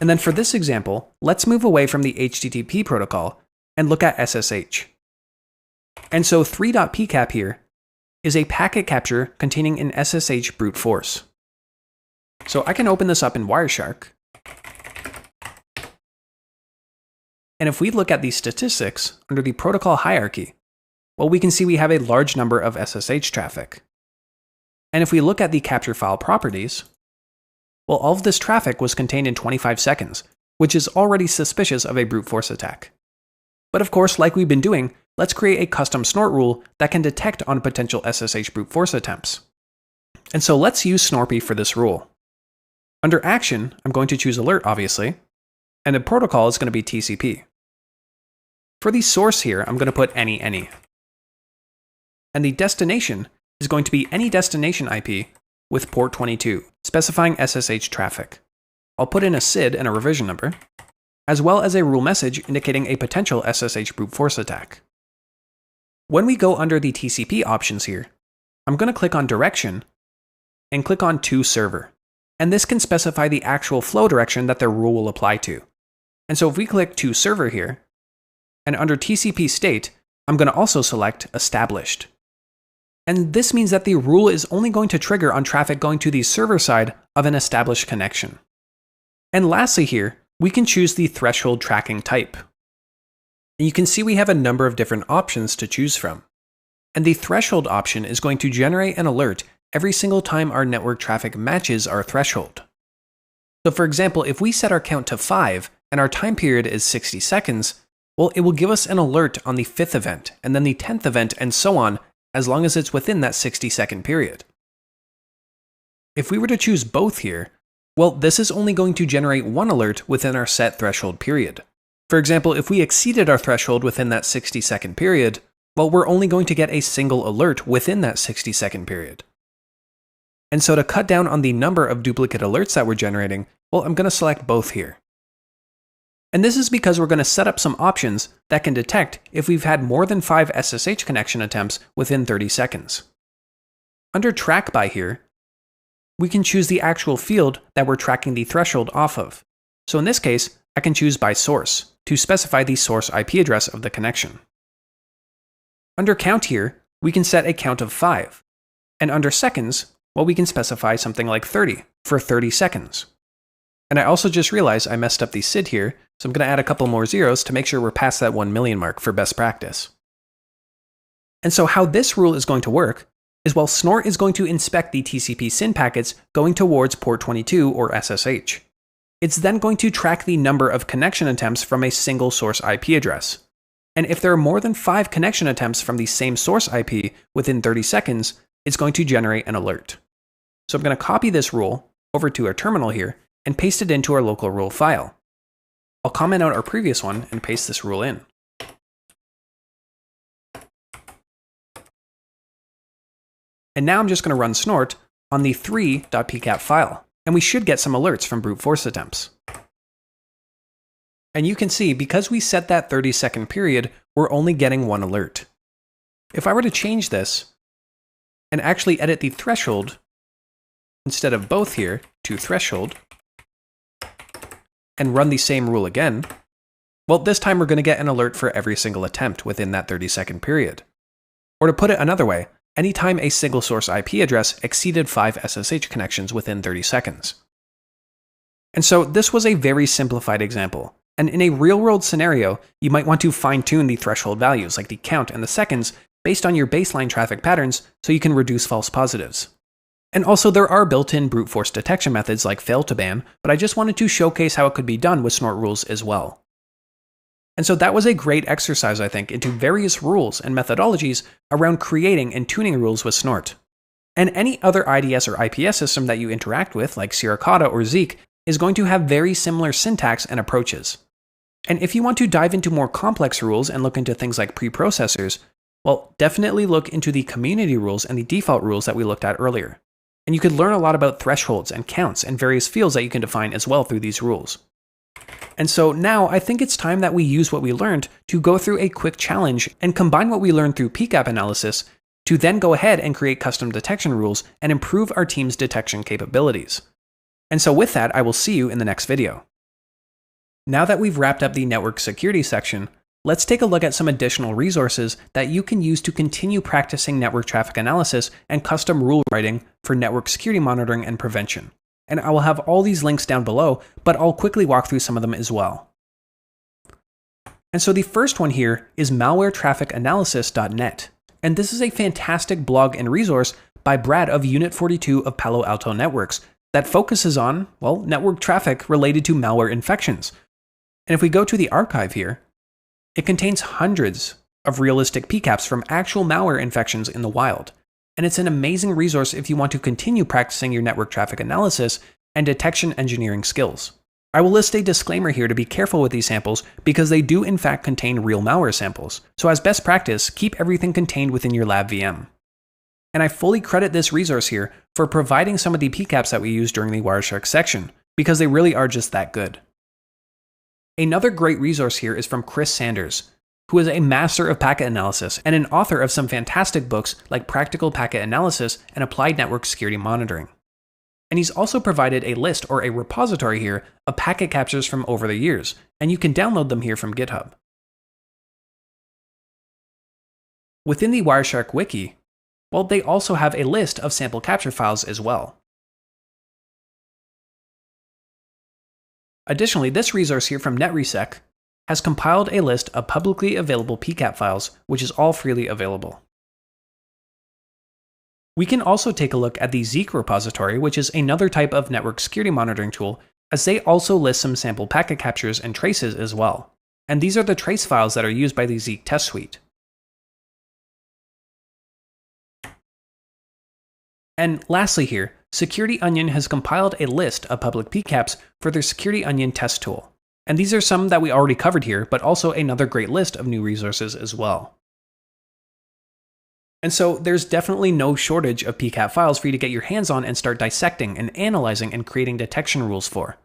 And then for this example, let's move away from the HTTP protocol and look at SSH. And so 3.pcap here is a packet capture containing an SSH brute force. So I can open this up in Wireshark. And if we look at the statistics under the protocol hierarchy, well, we can see we have a large number of SSH traffic. And if we look at the capture file properties, well, all of this traffic was contained in 25 seconds, which is already suspicious of a brute force attack. But of course, like we've been doing, let's create a custom snort rule that can detect on potential SSH brute force attempts. And so let's use Snorpy for this rule. Under action, I'm going to choose alert, obviously, and the protocol is going to be TCP. For the source here, I'm going to put any. And the destination is going to be any destination IP with port 22, specifying SSH traffic. I'll put in a SID and a revision number, as well as a rule message indicating a potential SSH brute force attack. When we go under the TCP options here, I'm going to click on direction and click on to server. And this can specify the actual flow direction that the rule will apply to. And so if we click to server here, and under TCP state, I'm going to also select established. And this means that the rule is only going to trigger on traffic going to the server side of an established connection. And lastly here, we can choose the threshold tracking type. And you can see we have a number of different options to choose from. And the threshold option is going to generate an alert every single time our network traffic matches our threshold. So for example, if we set our count to 5 and our time period is 60 seconds, well, it will give us an alert on the 5th event, and then the 10th event, and so on, as long as it's within that 60-second period. If we were to choose both here, well, this is only going to generate one alert within our set threshold period. For example, if we exceeded our threshold within that 60-second period, well, we're only going to get a single alert within that 60-second period. And so to cut down on the number of duplicate alerts that we're generating, well, I'm going to select both here. And this is because we're going to set up some options that can detect if we've had more than 5 SSH connection attempts within 30 seconds. Under Track By here, we can choose the actual field that we're tracking the threshold off of. So in this case, I can choose by source to specify the source IP address of the connection. Under Count here, we can set a count of 5. And under Seconds, well, we can specify something like 30 for 30 seconds. And I also just realized I messed up the SID here, so I'm going to add a couple more zeros to make sure we're past that 1 million mark for best practice. And so how this rule is going to work is, well, Snort is going to inspect the TCP SYN packets going towards port 22 or SSH. It's then going to track the number of connection attempts from a single source IP address. And if there are more than 5 connection attempts from the same source IP within 30 seconds, it's going to generate an alert. So I'm going to copy this rule over to our terminal here and paste it into our local rule file. I'll comment out our previous one and paste this rule in. And now I'm just going to run Snort on the 3.pcap file, and we should get some alerts from brute force attempts. And you can see, because we set that 30-second period, we're only getting 1 alert. If I were to change this and actually edit the threshold, instead of both here, to threshold, and run the same rule again, well, this time we're going to get an alert for every single attempt within that 30-second period. Or to put it another way, anytime a single source IP address exceeded 5 SSH connections within 30 seconds. And so this was a very simplified example. And in a real-world scenario, you might want to fine-tune the threshold values, like the count and the seconds, based on your baseline traffic patterns so you can reduce false positives. And also, there are built-in brute force detection methods like fail to ban, but I just wanted to showcase how it could be done with Snort rules as well. And so that was a great exercise, I think, into various rules and methodologies around creating and tuning rules with Snort. And any other IDS or IPS system that you interact with, like Suricata or Zeek, is going to have very similar syntax and approaches. And if you want to dive into more complex rules and look into things like preprocessors, well, definitely look into the community rules and the default rules that we looked at earlier. And you could learn a lot about thresholds and counts and various fields that you can define as well through these rules. And so now I think it's time that we use what we learned to go through a quick challenge and combine what we learned through PCAP analysis to then go ahead and create custom detection rules and improve our team's detection capabilities. And so with that, I will see you in the next video. Now that we've wrapped up the network security section, let's take a look at some additional resources that you can use to continue practicing network traffic analysis and custom rule writing for network security monitoring and prevention. And I will have all these links down below, but I'll quickly walk through some of them as well. And so the first one here is malwaretrafficanalysis.net. And this is a fantastic blog and resource by Brad of Unit 42 of Palo Alto Networks that focuses on, well, network traffic related to malware infections. And if we go to the archive here, it contains hundreds of realistic PCAPs from actual malware infections in the wild. And it's an amazing resource if you want to continue practicing your network traffic analysis and detection engineering skills. I will list a disclaimer here to be careful with these samples because they do in fact contain real malware samples. So as best practice, keep everything contained within your lab VM. And I fully credit this resource here for providing some of the PCAPs that we used during the Wireshark section, because they really are just that good. Another great resource here is from Chris Sanders, who is a master of packet analysis and an author of some fantastic books like Practical Packet Analysis and Applied Network Security Monitoring. And he's also provided a list or a repository here of packet captures from over the years, and you can download them here from GitHub. Within the Wireshark wiki, well, they also have a list of sample capture files as well. Additionally, this resource here from NetResec has compiled a list of publicly available PCAP files, which is all freely available. We can also take a look at the Zeek repository, which is another type of network security monitoring tool, as they also list some sample packet captures and traces as well. And these are the trace files that are used by the Zeek test suite. And lastly here, Security Onion has compiled a list of public PCAPs for their Security Onion test tool. And these are some that we already covered here, but also another great list of new resources as well. And so there's definitely no shortage of PCAP files for you to get your hands on and start dissecting and analyzing and creating detection rules for.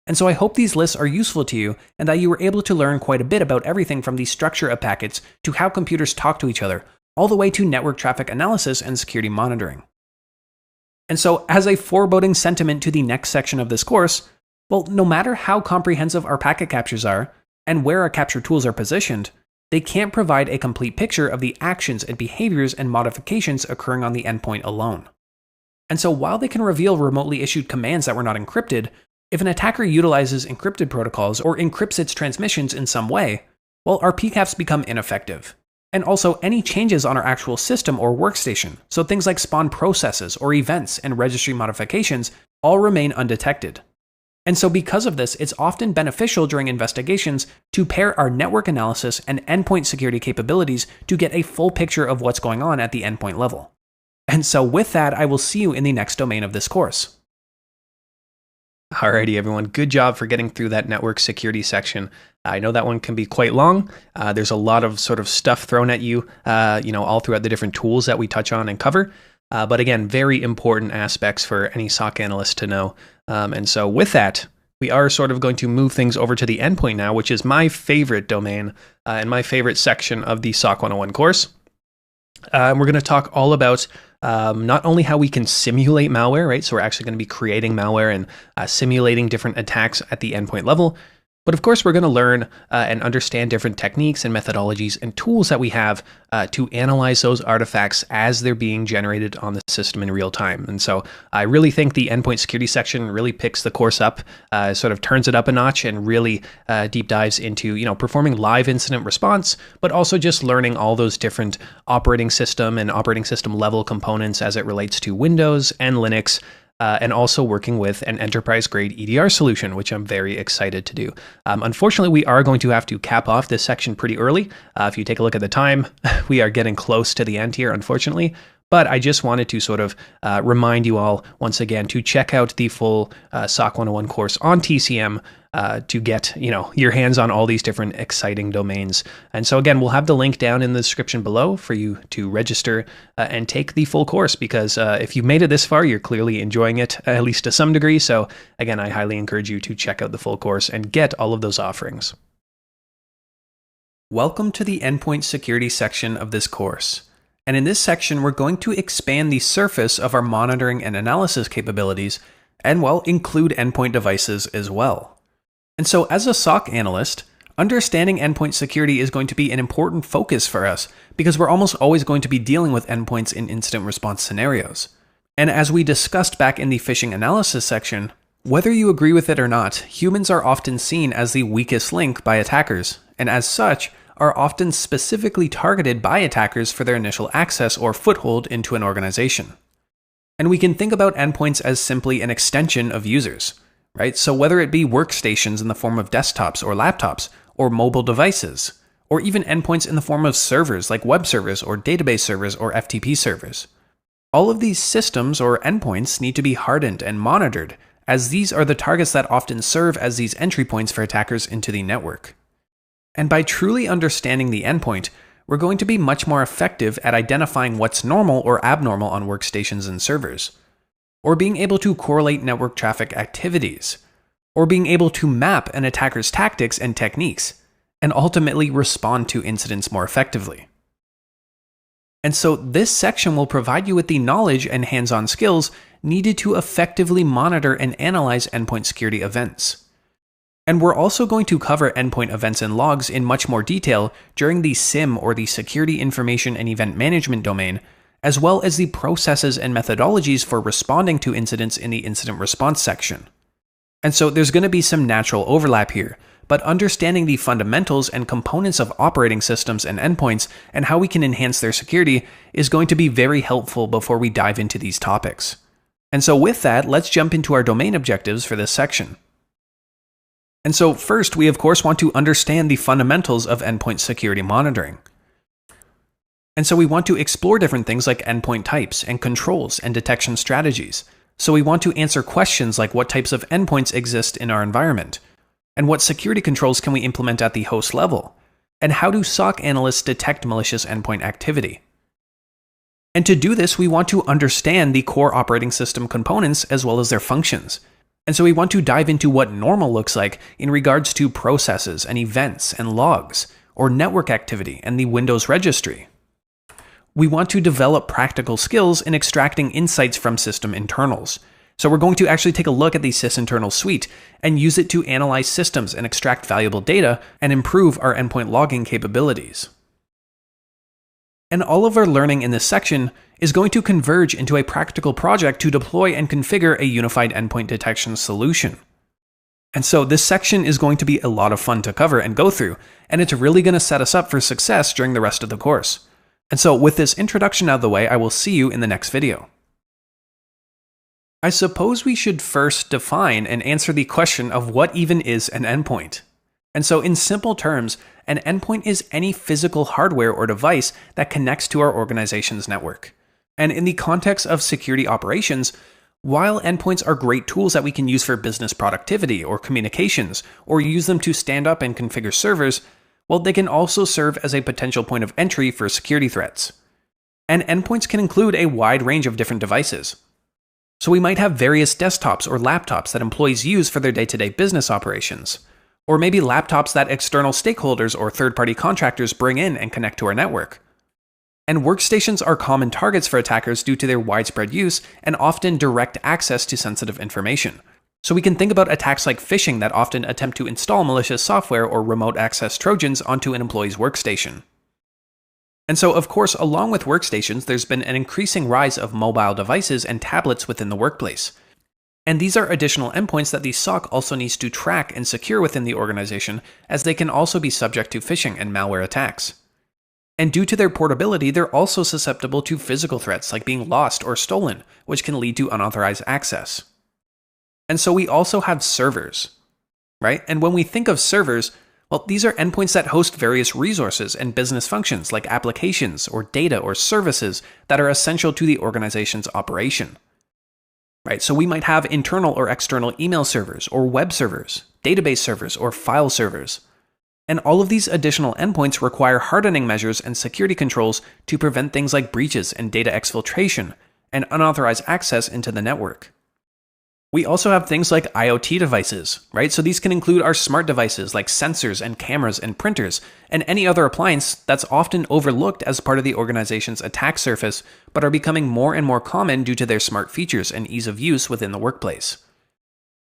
And so I hope these lists are useful to you and that you were able to learn quite a bit about everything from the structure of packets to how computers talk to each other, all the way to network traffic analysis and security monitoring. And so as a foreboding sentiment to the next section of this course, well, no matter how comprehensive our packet captures are and where our capture tools are positioned, they can't provide a complete picture of the actions and behaviors and modifications occurring on the endpoint alone. And so while they can reveal remotely issued commands that were not encrypted, if an attacker utilizes encrypted protocols or encrypts its transmissions in some way, well, our PCAPs become ineffective. And also any changes on our actual system or workstation, so things like spawn processes or events and registry modifications, all remain undetected. And so because of this, it's often beneficial during investigations to pair our network analysis and endpoint security capabilities to get a full picture of what's going on at the endpoint level. And so with that, I will see you in the next domain of this course. Alrighty, everyone. Good job for getting through that network security section. I know that one can be quite long. There's a lot of sort of stuff thrown at you, all throughout the different tools that we touch on and cover. But again, very important aspects for any SOC analyst to know. And so with that, we are sort of going to move things over to the endpoint now, which is my favorite domain and my favorite section of the SOC 101 course. We're going to talk all about not only how we can simulate malware, right? So we're actually going to be creating malware and simulating different attacks at the endpoint level. But of course, we're going to learn and understand different techniques and methodologies and tools that we have to analyze those artifacts as they're being generated on the system in real time. And so I really think the endpoint security section really picks the course up, sort of turns it up a notch and really deep dives into, performing live incident response, but also just learning all those different operating system and operating system level components as it relates to Windows and Linux. And also working with an enterprise-grade EDR solution, which I'm very excited to do. Unfortunately, we are going to have to cap off this section pretty early. If you take a look at the time, we are getting close to the end here, unfortunately. But I just wanted to sort of remind you all once again to check out the full SOC 101 course on TCM to get your hands on all these different exciting domains. And so again, we'll have the link down in the description below for you to register and take the full course, because if you made it this far, you're clearly enjoying it, at least to some degree. So again, I highly encourage you to check out the full course and get all of those offerings. Welcome to the endpoint security section of this course. And in this section, we're going to expand the surface of our monitoring and analysis capabilities and, well, include endpoint devices as well. And so as a SOC analyst, understanding endpoint security is going to be an important focus for us because we're almost always going to be dealing with endpoints in incident response scenarios. And as we discussed back in the phishing analysis section, whether you agree with it or not, humans are often seen as the weakest link by attackers, and as such, are often specifically targeted by attackers for their initial access or foothold into an organization. And we can think about endpoints as simply an extension of users, right? So whether it be workstations in the form of desktops or laptops, or mobile devices, or even endpoints in the form of servers like web servers or database servers or FTP servers. All of these systems or endpoints need to be hardened and monitored, as these are the targets that often serve as these entry points for attackers into the network. And by truly understanding the endpoint, we're going to be much more effective at identifying what's normal or abnormal on workstations and servers, or being able to correlate network traffic activities, or being able to map an attacker's tactics and techniques, and ultimately respond to incidents more effectively. And so this section will provide you with the knowledge and hands-on skills needed to effectively monitor and analyze endpoint security events. And we're also going to cover endpoint events and logs in much more detail during the SIEM or the Security Information and Event Management domain, as well as the processes and methodologies for responding to incidents in the incident response section. And so there's going to be some natural overlap here, but understanding the fundamentals and components of operating systems and endpoints and how we can enhance their security is going to be very helpful before we dive into these topics. And so with that, let's jump into our domain objectives for this section. And so first, we of course want to understand the fundamentals of endpoint security monitoring. And so we want to explore different things like endpoint types and controls and detection strategies. So we want to answer questions like what types of endpoints exist in our environment, and what security controls can we implement at the host level, and how do SOC analysts detect malicious endpoint activity. And to do this, we want to understand the core operating system components as well as their functions. And so we want to dive into what normal looks like in regards to processes and events and logs, or network activity and the Windows registry. We want to develop practical skills in extracting insights from system internals. So we're going to actually take a look at the sysinternal suite and use it to analyze systems and extract valuable data and improve our endpoint logging capabilities. And all of our learning in this section is going to converge into a practical project to deploy and configure a unified endpoint detection solution. And so this section is going to be a lot of fun to cover and go through, and it's really going to set us up for success during the rest of the course. And so with this introduction out of the way, I will see you in the next video. I suppose we should first define and answer the question of what even is an endpoint. And so in simple terms, an endpoint is any physical hardware or device that connects to our organization's network. And in the context of security operations, while endpoints are great tools that we can use for business productivity or communications, or use them to stand up and configure servers, well, they can also serve as a potential point of entry for security threats. And endpoints can include a wide range of different devices. So we might have various desktops or laptops that employees use for their day-to-day business operations. Or maybe laptops that external stakeholders or third-party contractors bring in and connect to our network. And workstations are common targets for attackers due to their widespread use and often direct access to sensitive information. So we can think about attacks like phishing that often attempt to install malicious software or remote access Trojans onto an employee's workstation. And so, of course, along with workstations, there's been an increasing rise of mobile devices and tablets within the workplace. And these are additional endpoints that the SOC also needs to track and secure within the organization, as they can also be subject to phishing and malware attacks. And due to their portability, they're also susceptible to physical threats like being lost or stolen, which can lead to unauthorized access. And so we also have servers, right? And when we think of servers, well, these are endpoints that host various resources and business functions like applications or data or services that are essential to the organization's operation. Right, so we might have internal or external email servers or web servers, database servers or file servers. And all of these additional endpoints require hardening measures and security controls to prevent things like breaches and data exfiltration and unauthorized access into the network. We also have things like IoT devices, right? So these can include our smart devices like sensors and cameras and printers, and any other appliance that's often overlooked as part of the organization's attack surface, but are becoming more and more common due to their smart features and ease of use within the workplace.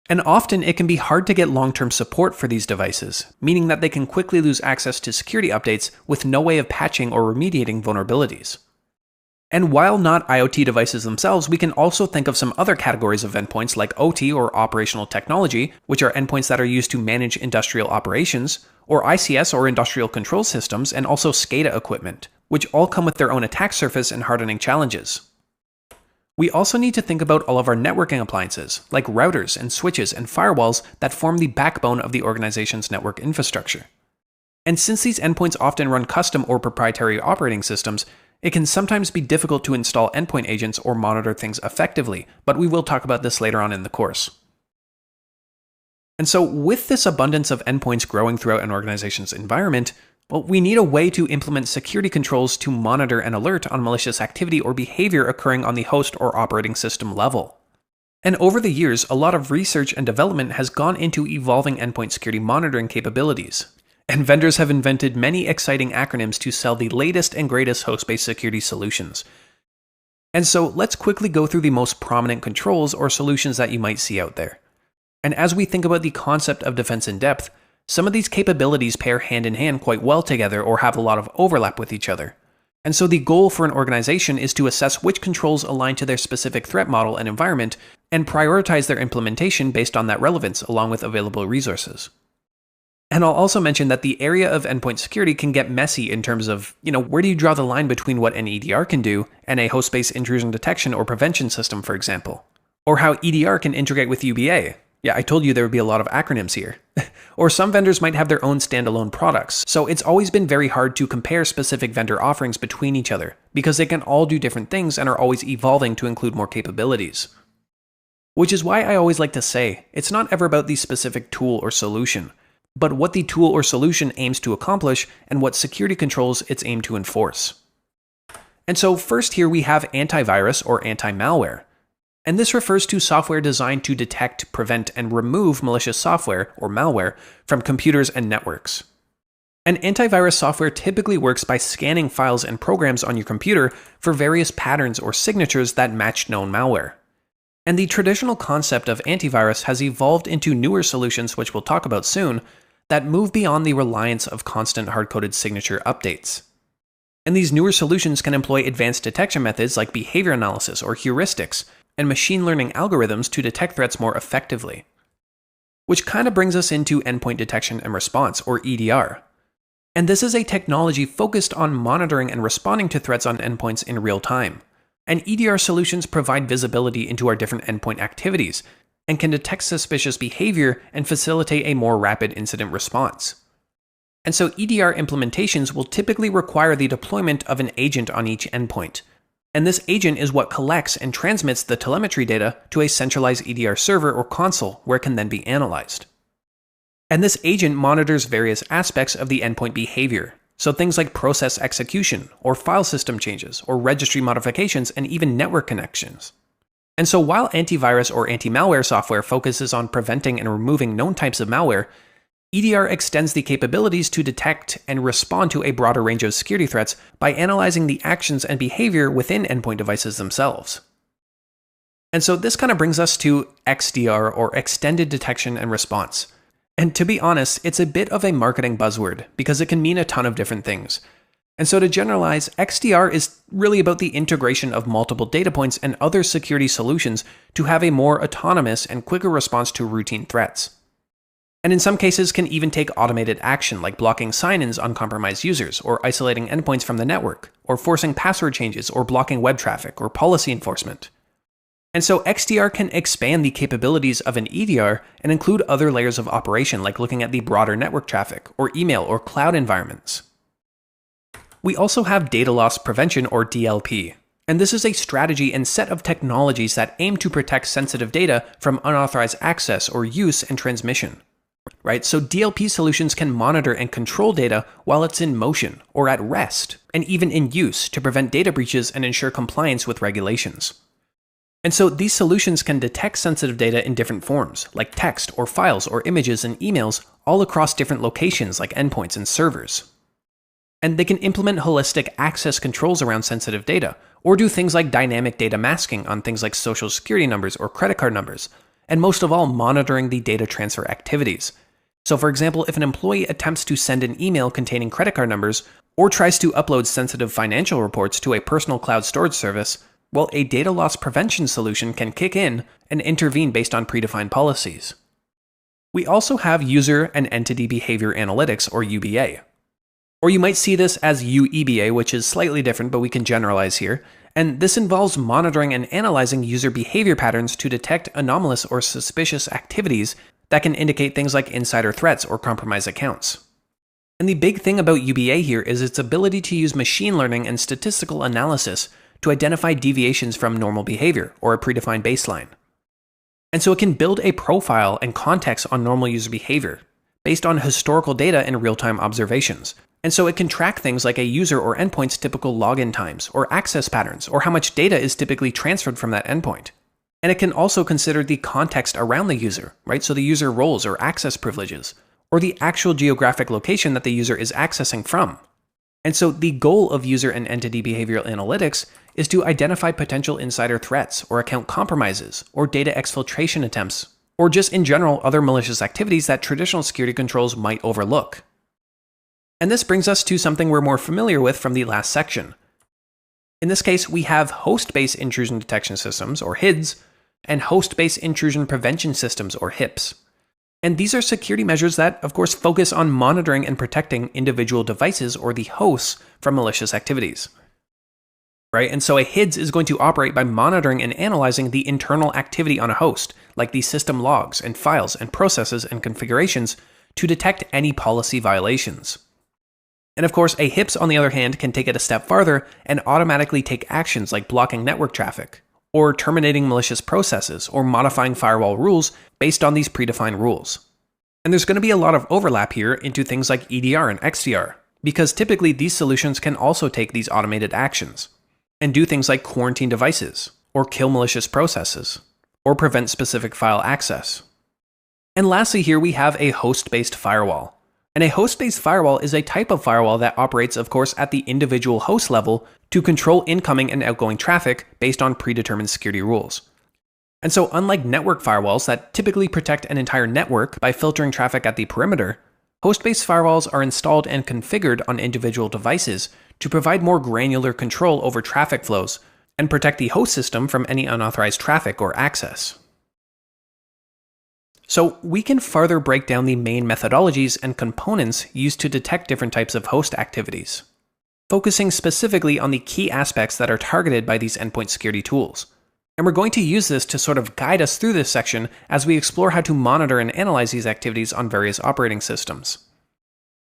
And often it can be hard to get long-term support for these devices, meaning that they can quickly lose access to security updates with no way of patching or remediating vulnerabilities. And while not IoT devices themselves, we can also think of some other categories of endpoints like OT or operational technology, which are endpoints that are used to manage industrial operations, or ICS or industrial control systems, and also SCADA equipment, which all come with their own attack surface and hardening challenges. We also need to think about all of our networking appliances, like routers and switches and firewalls that form the backbone of the organization's network infrastructure. And since these endpoints often run custom or proprietary operating systems, it can sometimes be difficult to install endpoint agents or monitor things effectively, but we will talk about this later on in the course. And so with this abundance of endpoints growing throughout an organization's environment, well, we need a way to implement security controls to monitor and alert on malicious activity or behavior occurring on the host or operating system level. And over the years, a lot of research and development has gone into evolving endpoint security monitoring capabilities. And vendors have invented many exciting acronyms to sell the latest and greatest host-based security solutions. And so let's quickly go through the most prominent controls or solutions that you might see out there. And as we think about the concept of defense in depth, some of these capabilities pair hand in hand quite well together or have a lot of overlap with each other. And so the goal for an organization is to assess which controls align to their specific threat model and environment and prioritize their implementation based on that relevance along with available resources. And I'll also mention that the area of endpoint security can get messy in terms of, where do you draw the line between what an EDR can do and a host-based intrusion detection or prevention system, for example? Or how EDR can integrate with UBA. Yeah, I told you there would be a lot of acronyms here. Or some vendors might have their own standalone products, so it's always been very hard to compare specific vendor offerings between each other, because they can all do different things and are always evolving to include more capabilities. Which is why I always like to say, it's not ever about the specific tool or solution, but what the tool or solution aims to accomplish and what security controls it's aimed to enforce. And so first here we have antivirus or anti-malware. And this refers to software designed to detect, prevent, and remove malicious software, or malware, from computers and networks. And antivirus software typically works by scanning files and programs on your computer for various patterns or signatures that match known malware. And the traditional concept of antivirus has evolved into newer solutions, which we'll talk about soon, that move beyond the reliance of constant hard-coded signature updates. And these newer solutions can employ advanced detection methods like behavior analysis or heuristics, and machine learning algorithms to detect threats more effectively. Which kind of brings us into endpoint detection and response, or EDR. And this is a technology focused on monitoring and responding to threats on endpoints in real time. And EDR solutions provide visibility into our different endpoint activities, and can detect suspicious behavior and facilitate a more rapid incident response. And so EDR implementations will typically require the deployment of an agent on each endpoint. And this agent is what collects and transmits the telemetry data to a centralized EDR server or console where it can then be analyzed. And this agent monitors various aspects of the endpoint behavior, so things like process execution, or file system changes, or registry modifications, and even network connections. And so while antivirus or anti-malware software focuses on preventing and removing known types of malware, EDR extends the capabilities to detect and respond to a broader range of security threats by analyzing the actions and behavior within endpoint devices themselves. And so this kind of brings us to XDR, or Extended Detection and Response. And to be honest, it's a bit of a marketing buzzword because it can mean a ton of different things. And so to generalize, XDR is really about the integration of multiple data points and other security solutions to have a more autonomous and quicker response to routine threats. And in some cases can even take automated action like blocking sign-ins on compromised users, or isolating endpoints from the network, or forcing password changes, or blocking web traffic, or policy enforcement. And so XDR can expand the capabilities of an EDR and include other layers of operation like looking at the broader network traffic, or email, or cloud environments. We also have data loss prevention, or DLP. And this is a strategy and set of technologies that aim to protect sensitive data from unauthorized access or use and transmission. Right? So DLP solutions can monitor and control data while it's in motion or at rest, and even in use to prevent data breaches and ensure compliance with regulations. And so these solutions can detect sensitive data in different forms, like text or files or images and emails, all across different locations like endpoints and servers. And they can implement holistic access controls around sensitive data, or do things like dynamic data masking on things like social security numbers or credit card numbers, and most of all, monitoring the data transfer activities. So for example, if an employee attempts to send an email containing credit card numbers, or tries to upload sensitive financial reports to a personal cloud storage service, well, a data loss prevention solution can kick in and intervene based on predefined policies. We also have User and Entity Behavior Analytics, or UBA. Or you might see this as UEBA, which is slightly different, but we can generalize here. And this involves monitoring and analyzing user behavior patterns to detect anomalous or suspicious activities that can indicate things like insider threats or compromised accounts. And the big thing about UBA here is its ability to use machine learning and statistical analysis to identify deviations from normal behavior or a predefined baseline. And so it can build a profile and context on normal user behavior based on historical data and real-time observations. And so it can track things like a user or endpoint's typical login times, or access patterns, or how much data is typically transferred from that endpoint. And it can also consider the context around the user, right? So the user roles or access privileges, or the actual geographic location that the user is accessing from. And so the goal of user and entity behavioral analytics is to identify potential insider threats, or account compromises, or data exfiltration attempts, or just in general other malicious activities that traditional security controls might overlook. And this brings us to something we're more familiar with from the last section. In this case, we have host-based intrusion detection systems, or HIDs, and host-based intrusion prevention systems, or HIPs. And these are security measures that, of course, focus on monitoring and protecting individual devices or the hosts from malicious activities. Right? And so a HIDS is going to operate by monitoring and analyzing the internal activity on a host, like the system logs and files and processes and configurations, to detect any policy violations. And of course, a HIPS, on the other hand, can take it a step farther and automatically take actions like blocking network traffic, or terminating malicious processes, or modifying firewall rules based on these predefined rules. And there's going to be a lot of overlap here into things like EDR and XDR, because typically these solutions can also take these automated actions, and do things like quarantine devices, or kill malicious processes, or prevent specific file access. And lastly here we have a host-based firewall. And a host-based firewall is a type of firewall that operates, of course, at the individual host level to control incoming and outgoing traffic based on predetermined security rules. And so unlike network firewalls that typically protect an entire network by filtering traffic at the perimeter, host-based firewalls are installed and configured on individual devices to provide more granular control over traffic flows and protect the host system from any unauthorized traffic or access. So we can further break down the main methodologies and components used to detect different types of host activities, focusing specifically on the key aspects that are targeted by these endpoint security tools. And we're going to use this to sort of guide us through this section as we explore how to monitor and analyze these activities on various operating systems.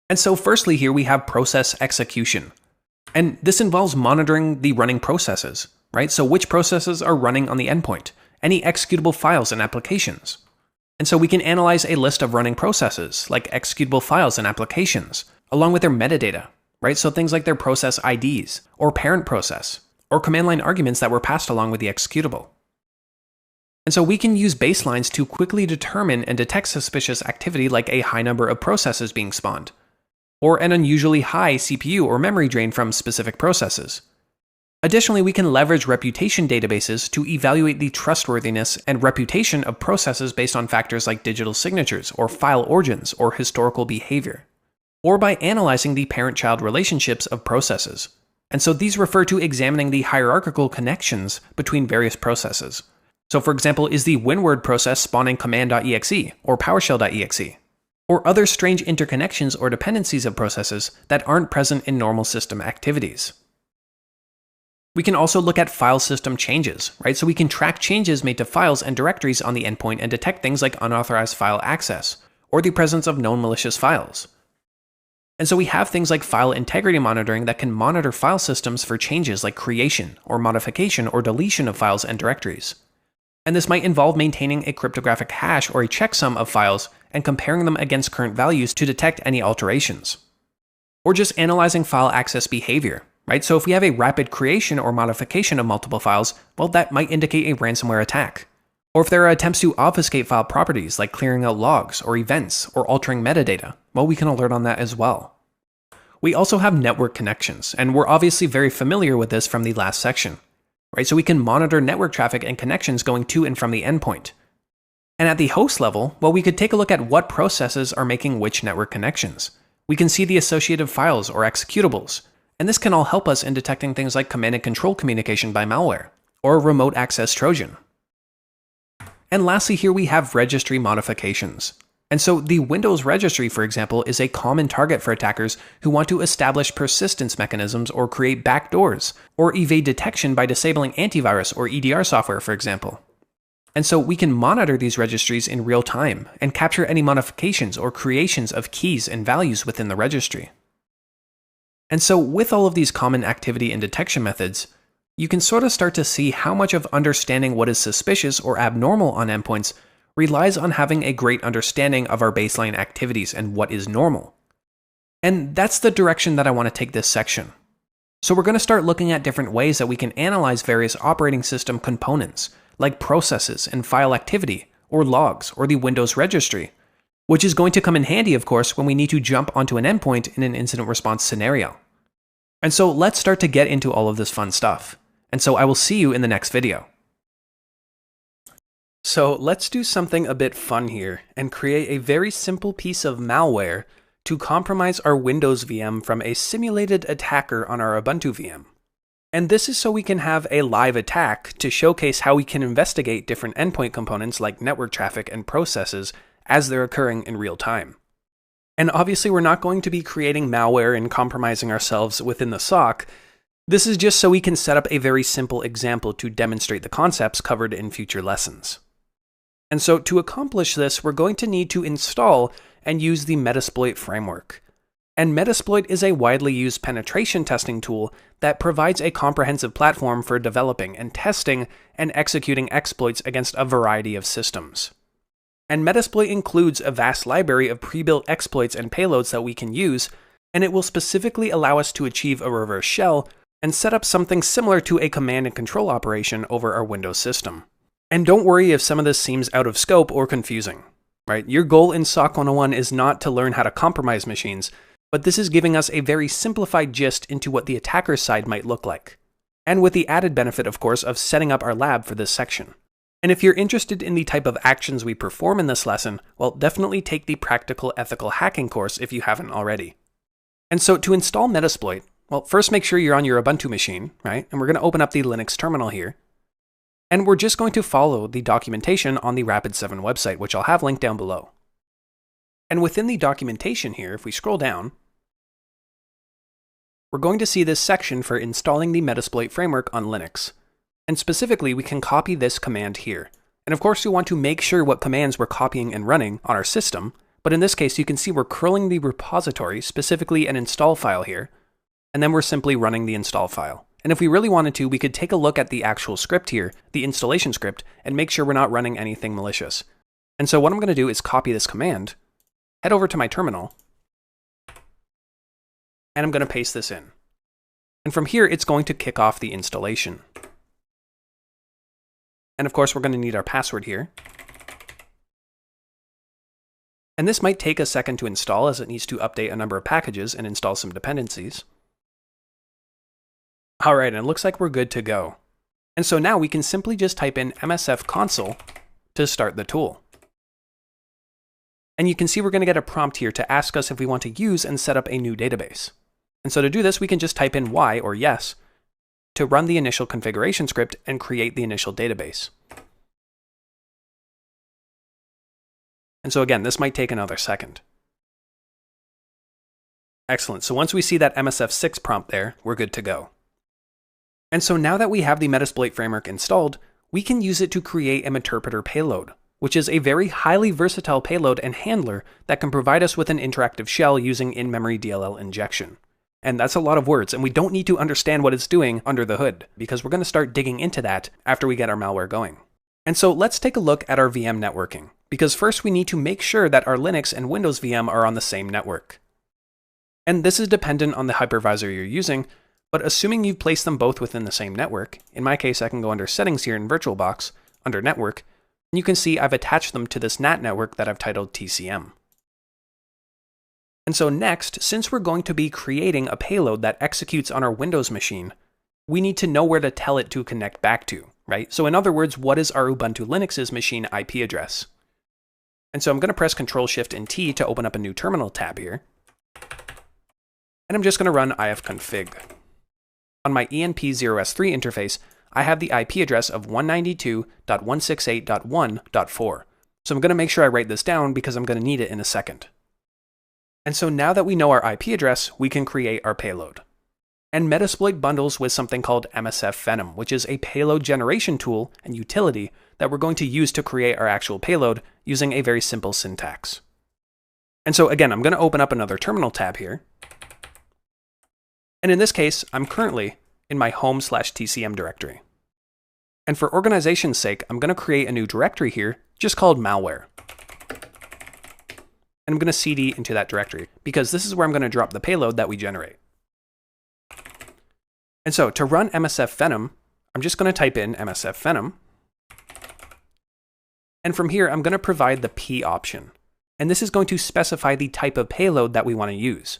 And so firstly here we have process execution. And this involves monitoring the running processes, right? So which processes are running on the endpoint, any executable files and applications. And so we can analyze a list of running processes, like executable files and applications, along with their metadata, right? So things like their process IDs, or parent process, or command line arguments that were passed along with the executable. And so we can use baselines to quickly determine and detect suspicious activity like a high number of processes being spawned, or an unusually high CPU or memory drain from specific processes. Additionally, we can leverage reputation databases to evaluate the trustworthiness and reputation of processes based on factors like digital signatures, or file origins, or historical behavior, or by analyzing the parent-child relationships of processes. And so these refer to examining the hierarchical connections between various processes. So for example, is the WinWord process spawning command.exe or PowerShell.exe? Or other strange interconnections or dependencies of processes that aren't present in normal system activities. We can also look at file system changes, right? So we can track changes made to files and directories on the endpoint and detect things like unauthorized file access, or the presence of known malicious files. And so we have things like file integrity monitoring that can monitor file systems for changes like creation, or modification, or deletion of files and directories. And this might involve maintaining a cryptographic hash or a checksum of files and comparing them against current values to detect any alterations. Or just analyzing file access behavior, right? So if we have a rapid creation or modification of multiple files, well, that might indicate a ransomware attack. Or if there are attempts to obfuscate file properties like clearing out logs or events or altering metadata, well, we can alert on that as well. We also have network connections, and we're obviously very familiar with this from the last section, right? So we can monitor network traffic and connections going to and from the endpoint. And at the host level, well, we could take a look at what processes are making which network connections. We can see the associated files or executables, and this can all help us in detecting things like command and control communication by malware, or remote access Trojan. And lastly, here we have registry modifications. And so the Windows registry, for example, is a common target for attackers who want to establish persistence mechanisms or create backdoors, or evade detection by disabling antivirus or EDR software, for example. And so we can monitor these registries in real time and capture any modifications or creations of keys and values within the registry. And so with all of these common activity and detection methods, you can sort of start to see how much of understanding what is suspicious or abnormal on endpoints relies on having a great understanding of our baseline activities and what is normal. And that's the direction that I want to take this section. So we're going to start looking at different ways that we can analyze various operating system components, like processes and file activity, or logs, or the Windows registry, which is going to come in handy, of course, when we need to jump onto an endpoint in an incident response scenario. And so let's start to get into all of this fun stuff. And so I will see you in the next video. So let's do something a bit fun here and create a very simple piece of malware to compromise our Windows VM from a simulated attacker on our Ubuntu VM. And this is so we can have a live attack to showcase how we can investigate different endpoint components like network traffic and processes as they're occurring in real time. And obviously we're not going to be creating malware and compromising ourselves within the SOC. This is just so we can set up a very simple example to demonstrate the concepts covered in future lessons. And so to accomplish this, we're going to need to install and use the Metasploit framework. And Metasploit is a widely used penetration testing tool that provides a comprehensive platform for developing and testing and executing exploits against a variety of systems. And Metasploit includes a vast library of pre-built exploits and payloads that we can use, and it will specifically allow us to achieve a reverse shell and set up something similar to a command and control operation over our Windows system. And don't worry if some of this seems out of scope or confusing, right? Your goal in SOC 101 is not to learn how to compromise machines, but this is giving us a very simplified gist into what the attacker's side might look like. And with the added benefit, of course, of setting up our lab for this section. And if you're interested in the type of actions we perform in this lesson, well, definitely take the Practical Ethical Hacking course if you haven't already. And so to install Metasploit, well, first make sure you're on your Ubuntu machine, right? And we're going to open up the Linux terminal here. And we're just going to follow the documentation on the Rapid7 website, which I'll have linked down below. And within the documentation here, if we scroll down, we're going to see this section for installing the Metasploit framework on Linux. And specifically, we can copy this command here. And of course, we want to make sure what commands we're copying and running on our system. But in this case, you can see we're curling the repository, specifically an install file here. And then we're simply running the install file. And if we really wanted to, we could take a look at the actual script here, the installation script, and make sure we're not running anything malicious. And so what I'm going to do is copy this command, head over to my terminal, and I'm going to paste this in. And from here, it's going to kick off the installation. And of course, we're going to need our password here. And this might take a second to install as it needs to update a number of packages and install some dependencies. All right, and it looks like we're good to go. And so now we can simply just type in MSF console to start the tool. And you can see we're going to get a prompt here to ask us if we want to use and set up a new database. And so to do this, we can just type in Y or yes to run the initial configuration script and create the initial database. And so again, this might take another second. Excellent. So once we see that MSF6 prompt there, we're good to go. And so now that we have the Metasploit framework installed, we can use it to create a Meterpreter payload, which is a very highly versatile payload and handler that can provide us with an interactive shell using in-memory DLL injection. And that's a lot of words, and we don't need to understand what it's doing under the hood, because we're going to start digging into that after we get our malware going. And so let's take a look at our VM networking, because first we need to make sure that our Linux and Windows VM are on the same network. And this is dependent on the hypervisor you're using, but assuming you've placed them both within the same network, in my case I can go under Settings here in VirtualBox, under Network, and you can see I've attached them to this NAT network that I've titled TCM. And so next, since we're going to be creating a payload that executes on our Windows machine, we need to know where to tell it to connect back to, right? So in other words, what is our Ubuntu Linux's machine IP address? And so I'm going to press Ctrl-Shift and T to open up a new terminal tab here. And I'm just going to run ifconfig. On my ENP0S3 interface, I have the IP address of 192.168.1.4. So I'm going to make sure I write this down because I'm going to need it in a second. And so now that we know our IP address, we can create our payload. And Metasploit bundles with something called MSF Venom, which is a payload generation tool and utility that we're going to use to create our actual payload using a very simple syntax. And so again, I'm going to open up another terminal tab here. And in this case, I'm currently in my home/TCM directory. And for organization's sake, I'm going to create a new directory here just called malware. And I'm going to cd into that directory because this is where I'm going to drop the payload that we generate. And so to run MSF Venom, I'm just going to type in MSF Venom. And from here, I'm going to provide the P option. And this is going to specify the type of payload that we want to use.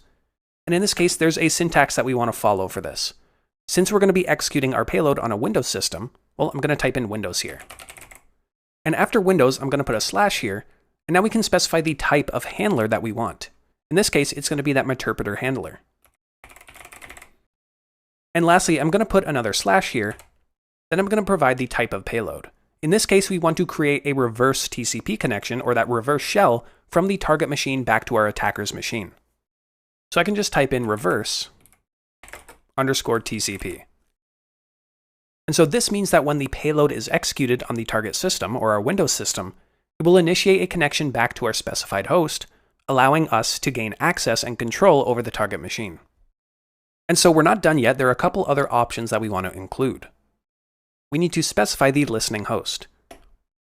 And in this case, there's a syntax that we want to follow for this. Since we're going to be executing our payload on a Windows system, well, I'm going to type in Windows here. And after Windows, I'm going to put a slash here. And now we can specify the type of handler that we want. In this case, it's going to be that Meterpreter handler. And lastly, I'm going to put another slash here. Then I'm going to provide the type of payload. In this case, we want to create a reverse TCP connection, or that reverse shell, from the target machine back to our attacker's machine. So I can just type in reverse _ TCP. And so this means that when the payload is executed on the target system, or our Windows system, it will initiate a connection back to our specified host, allowing us to gain access and control over the target machine. And so we're not done yet. There are a couple other options that we want to include. We need to specify the listening host.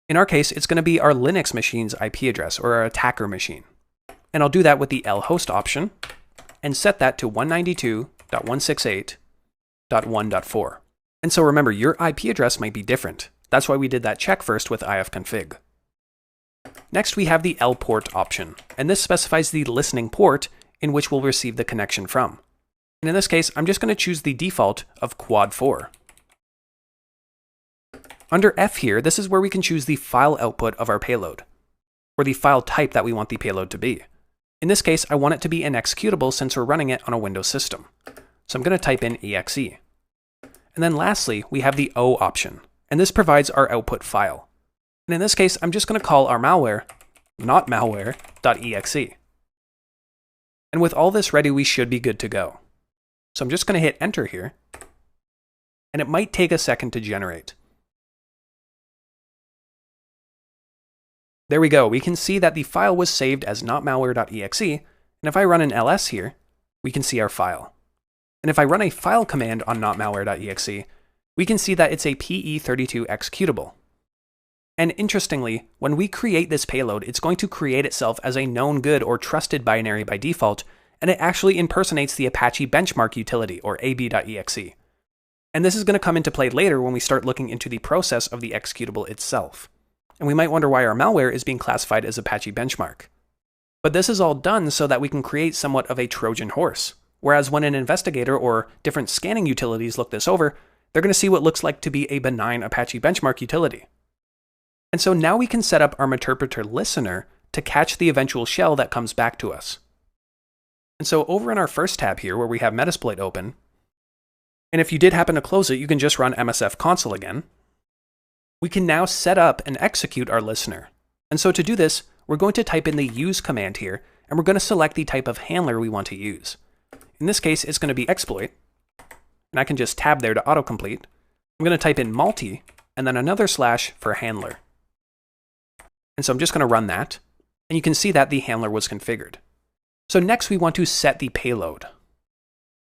In our case, it's going to be our Linux machine's IP address, or our attacker machine. And I'll do that with the lhost option and set that to 192.168.1. malware.1.4. And so remember, your IP address might be different. That's why we did that check first with ifconfig. Next, we have the L port option, and this specifies the listening port in which we'll receive the connection from. And in this case, I'm just going to choose the default of quad 4. Under F here, this is where we can choose the file output of our payload, or the file type that we want the payload to be. In this case, I want it to be an executable since we're running it on a Windows system. So I'm going to type in exe. And then lastly, we have the O option, and this provides our output file. And in this case, I'm just going to call our malware, not malware.exe. And with all this ready, we should be good to go. So I'm just going to hit enter here, and it might take a second to generate. There we go. We can see that the file was saved as notmalware.exe, and if I run an ls here, we can see our file. And if I run a file command on notmalware.exe, we can see that it's a PE32 executable. And interestingly, when we create this payload, it's going to create itself as a known good or trusted binary by default, and it actually impersonates the Apache benchmark utility, or ab.exe. And this is going to come into play later when we start looking into the process of the executable itself. And we might wonder why our malware is being classified as Apache benchmark. But this is all done so that we can create somewhat of a Trojan horse. Whereas when an investigator or different scanning utilities look this over, they're going to see what looks like to be a benign Apache benchmark utility. And so now we can set up our Meterpreter listener to catch the eventual shell that comes back to us. And so over in our first tab here where we have Metasploit open, and if you did happen to close it, you can just run MSF console again. We can now set up and execute our listener. And so to do this, we're going to type in the use command here, and we're going to select the type of handler we want to use. In this case, it's going to be exploit, and I can just tab there to autocomplete. I'm going to type in multi, and then another slash for handler. And so I'm just going to run that, and you can see that the handler was configured. So next we want to set the payload.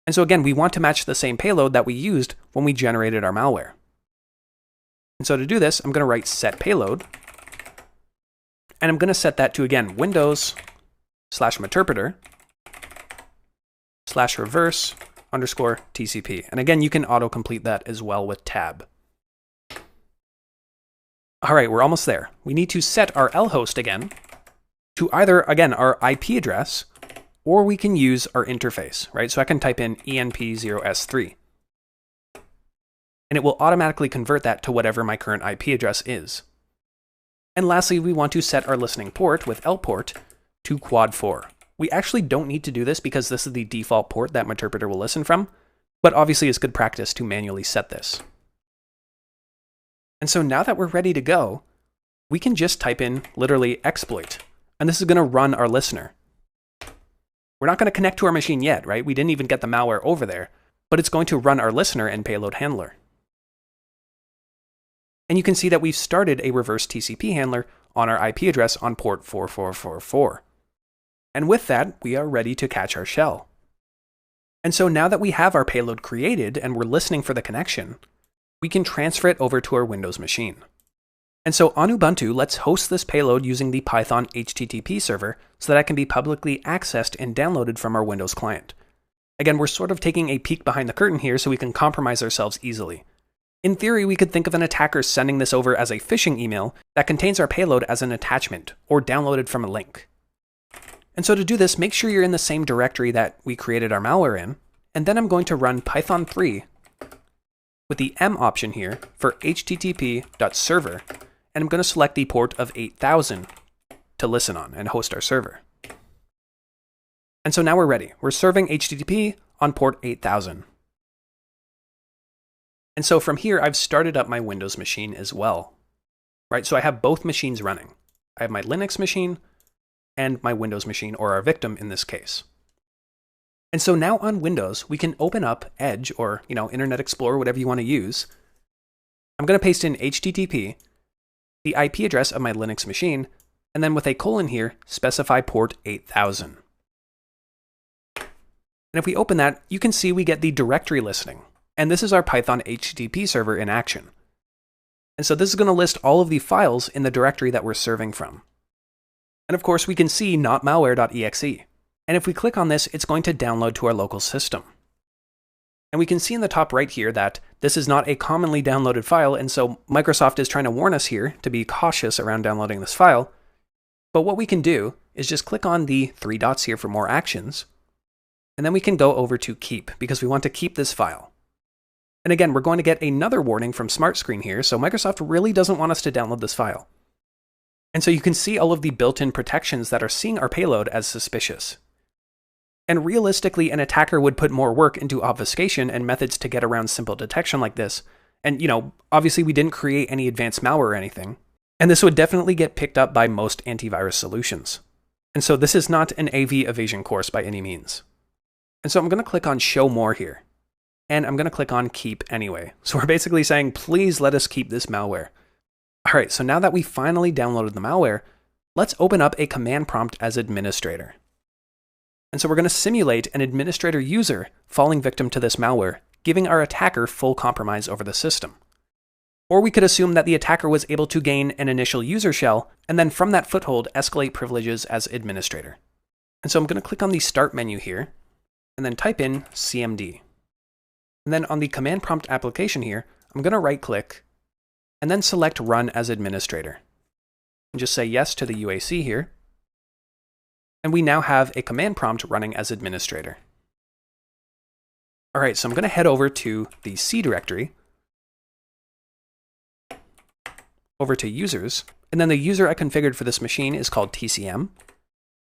And so again, we want to match the same payload that we used when we generated our malware. And so to do this, I'm going to write set payload, and I'm going to set that to, again, Windows/Meterpreter /reverse_TCP. And again, you can autocomplete that as well with tab. All right, we're almost there. We need to set our lhost again to either, again, our IP address, or we can use our interface, right? So I can type in enp0s3. And it will automatically convert that to whatever my current IP address is. And lastly, we want to set our listening port with lport to quad 4. We actually don't need to do this because this is the default port that Meterpreter will listen from, but obviously it's good practice to manually set this. And so now that we're ready to go, we can just type in literally exploit, and this is going to run our listener. We're not going to connect to our machine yet, right? We didn't even get the malware over there, but it's going to run our listener and payload handler. And you can see that we've started a reverse TCP handler on our IP address on port 4444. And with that, we are ready to catch our shell. And so now that we have our payload created and we're listening for the connection, we can transfer it over to our Windows machine. And so on Ubuntu, let's host this payload using the Python HTTP server so that it can be publicly accessed and downloaded from our Windows client. Again, we're sort of taking a peek behind the curtain here so we can compromise ourselves easily. In theory, we could think of an attacker sending this over as a phishing email that contains our payload as an attachment or downloaded from a link. And so to do this, make sure you're in the same directory that we created our malware in, and then I'm going to run Python 3 with the M option here for http.server, and I'm going to select the port of 8000 to listen on and host our server. And so now we're ready. We're serving HTTP on port 8000. And so from here, I've started up my Windows machine as well, right? So I have both machines running. I have my Linux machine and my Windows machine, or our victim in this case. And so now on Windows, we can open up Edge or, Internet Explorer, whatever you want to use. I'm going to paste in HTTP, the IP address of my Linux machine, and then with a colon here, specify port 8000. And if we open that, you can see we get the directory listening. And this is our Python HTTP server in action. And so this is going to list all of the files in the directory that we're serving from. And of course, we can see notmalware.exe. And if we click on this, it's going to download to our local system. And we can see in the top right here that this is not a commonly downloaded file, and so Microsoft is trying to warn us here to be cautious around downloading this file. But what we can do is just click on the 3 dots here for more actions, and then we can go over to keep, because we want to keep this file. And again, we're going to get another warning from Smart Screen here, so Microsoft really doesn't want us to download this file. And so you can see all of the built-in protections that are seeing our payload as suspicious. And realistically, an attacker would put more work into obfuscation and methods to get around simple detection like this. And, obviously we didn't create any advanced malware or anything. And this would definitely get picked up by most antivirus solutions. And so this is not an AV evasion course by any means. And so I'm going to click on Show More here. And I'm going to click on Keep anyway. So we're basically saying, please let us keep this malware. All right, so now that we finally downloaded the malware, let's open up a command prompt as administrator. And so we're going to simulate an administrator user falling victim to this malware, giving our attacker full compromise over the system. Or we could assume that the attacker was able to gain an initial user shell, and then from that foothold, escalate privileges as administrator. And so I'm going to click on the Start menu here, and then type in CMD. And then on the command prompt application here, I'm going to right-click, and then select Run as Administrator. And just say yes to the UAC here. And we now have a command prompt running as administrator. All right, so I'm going to head over to the C directory, over to users, and then the user I configured for this machine is called TCM.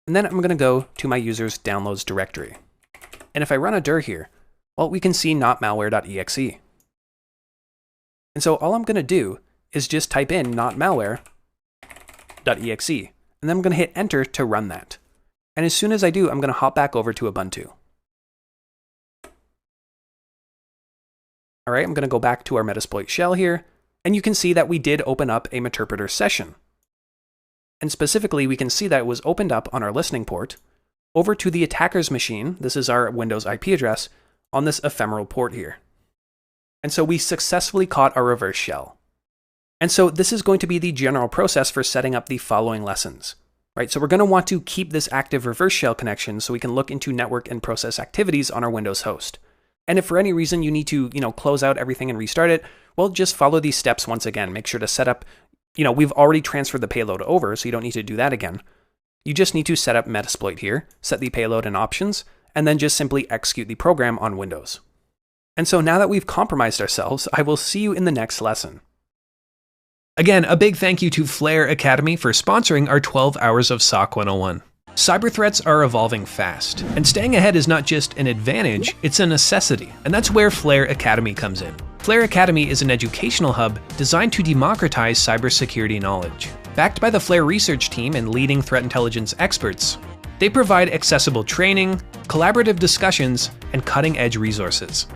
And then I'm going to go to my user's downloads directory. And if I run a dir here, well, we can see notmalware.exe. And so all I'm going to do is just type in notmalware.exe, and then I'm going to hit enter to run that. And as soon as I do, I'm going to hop back over to Ubuntu. All right, I'm going to go back to our Metasploit shell here, and you can see that we did open up a Meterpreter session. And specifically, we can see that it was opened up on our listening port over to the attacker's machine. This is our Windows IP address on this ephemeral port here. And so we successfully caught our reverse shell. And so this is going to be the general process for setting up the following lessons. Right, so we're going to want to keep this active reverse shell connection so we can look into network and process activities on our Windows host. And if for any reason you need to, close out everything and restart it, well, just follow these steps once again. Make sure to set up, we've already transferred the payload over, so you don't need to do that again. You just need to set up Metasploit here, set the payload and options, and then just simply execute the program on Windows. And so now that we've compromised ourselves, I will see you in the next lesson. Again, a big thank you to Flare Academy for sponsoring our 12 hours of SOC 101. Cyber threats are evolving fast, and staying ahead is not just an advantage, it's a necessity, and that's where Flare Academy comes in. Flare Academy is an educational hub designed to democratize cybersecurity knowledge. Backed by the Flare research team and leading threat intelligence experts, they provide accessible training, collaborative discussions, and cutting-edge resources.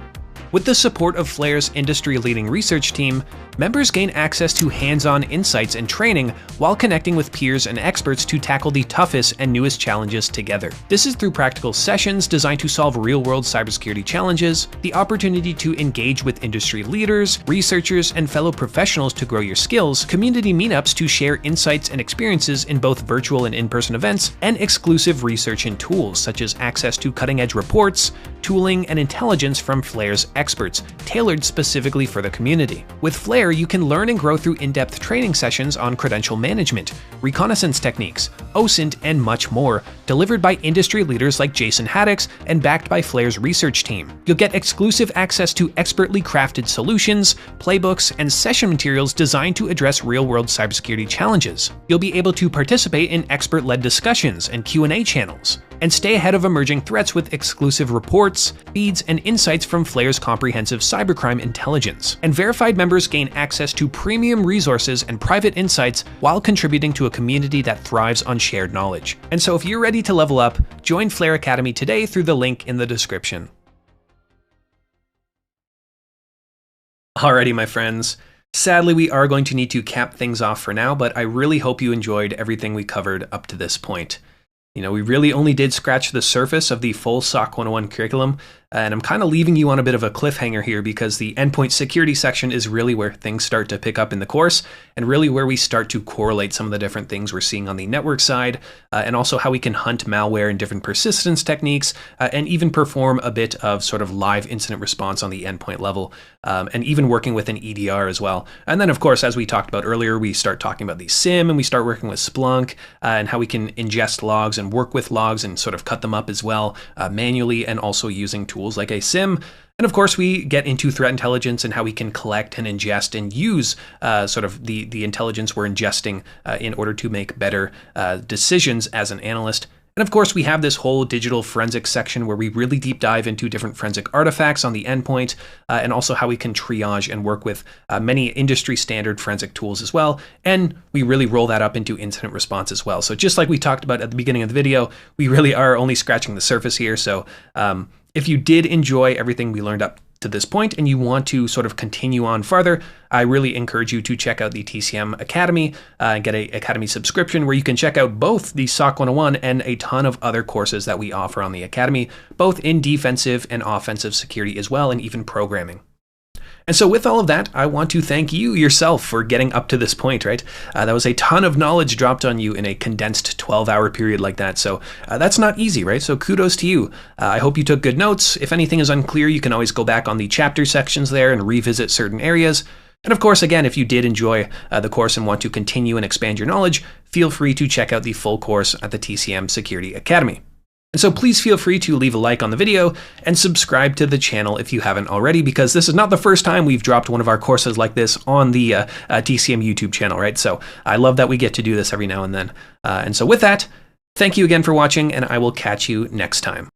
With the support of Flare's industry-leading research team, members gain access to hands-on insights and training while connecting with peers and experts to tackle the toughest and newest challenges together. This is through practical sessions designed to solve real-world cybersecurity challenges, the opportunity to engage with industry leaders, researchers, and fellow professionals to grow your skills, community meetups to share insights and experiences in both virtual and in-person events, and exclusive research and tools such as access to cutting-edge reports, tooling, and intelligence from Flare's experts, tailored specifically for the community. With Flare, you can learn and grow through in-depth training sessions on credential management, reconnaissance techniques, OSINT, and much more, delivered by industry leaders like Jason Haddix and backed by Flare's research team. You'll get exclusive access to expertly crafted solutions, playbooks, and session materials designed to address real-world cybersecurity challenges. You'll be able to participate in expert-led discussions and Q&A channels, and stay ahead of emerging threats with exclusive reports, feeds, and insights from Flare's comprehensive cybercrime intelligence. And verified members gain access to premium resources and private insights while contributing to a community that thrives on shared knowledge. And so if you're ready to level up, join Flare Academy today through the link in the description. Alrighty, my friends. Sadly, we are going to need to cap things off for now, but I really hope you enjoyed everything we covered up to this point. We really only did scratch the surface of the full SOC 101 curriculum, And I'm kind of leaving you on a bit of a cliffhanger here because the endpoint security section is really where things start to pick up in the course, and really where we start to correlate some of the different things we're seeing on the network side, and also how we can hunt malware in different persistence techniques, and even perform a bit of sort of live incident response on the endpoint level, and even working with an EDR as well. And then, of course, as we talked about earlier, we start talking about the SIEM, and we start working with Splunk, and how we can ingest logs and work with logs and sort of cut them up as well, manually, and also using tools like a SIEM. And of course, we get into threat intelligence and how we can collect and ingest and use sort of the intelligence we're ingesting in order to make better decisions as an analyst. And of course, we have this whole digital forensics section where we really deep dive into different forensic artifacts on the endpoint, and also how we can triage and work with many industry standard forensic tools as well. And we really roll that up into incident response as well. So just like we talked about at the beginning of the video, we really are only scratching the surface here. So if you did enjoy everything we learned up to this point and you want to sort of continue on farther, I really encourage you to check out the TCM Academy and get a Academy subscription where you can check out both the SOC 101 and a ton of other courses that we offer on the Academy, both in defensive and offensive security as well, and even programming. And so with all of that, I want to thank you yourself for getting up to this point, right? That was a ton of knowledge dropped on you in a condensed 12-hour period like that. So that's not easy, right? So kudos to you. I hope you took good notes. If anything is unclear, you can always go back on the chapter sections there and revisit certain areas. And of course, again, if you did enjoy the course and want to continue and expand your knowledge, feel free to check out the full course at the TCM Security Academy. And so please feel free to leave a like on the video and subscribe to the channel if you haven't already, because this is not the first time we've dropped one of our courses like this on the TCM YouTube channel, right? So I love that we get to do this every now and then. And so with that, thank you again for watching, and I will catch you next time.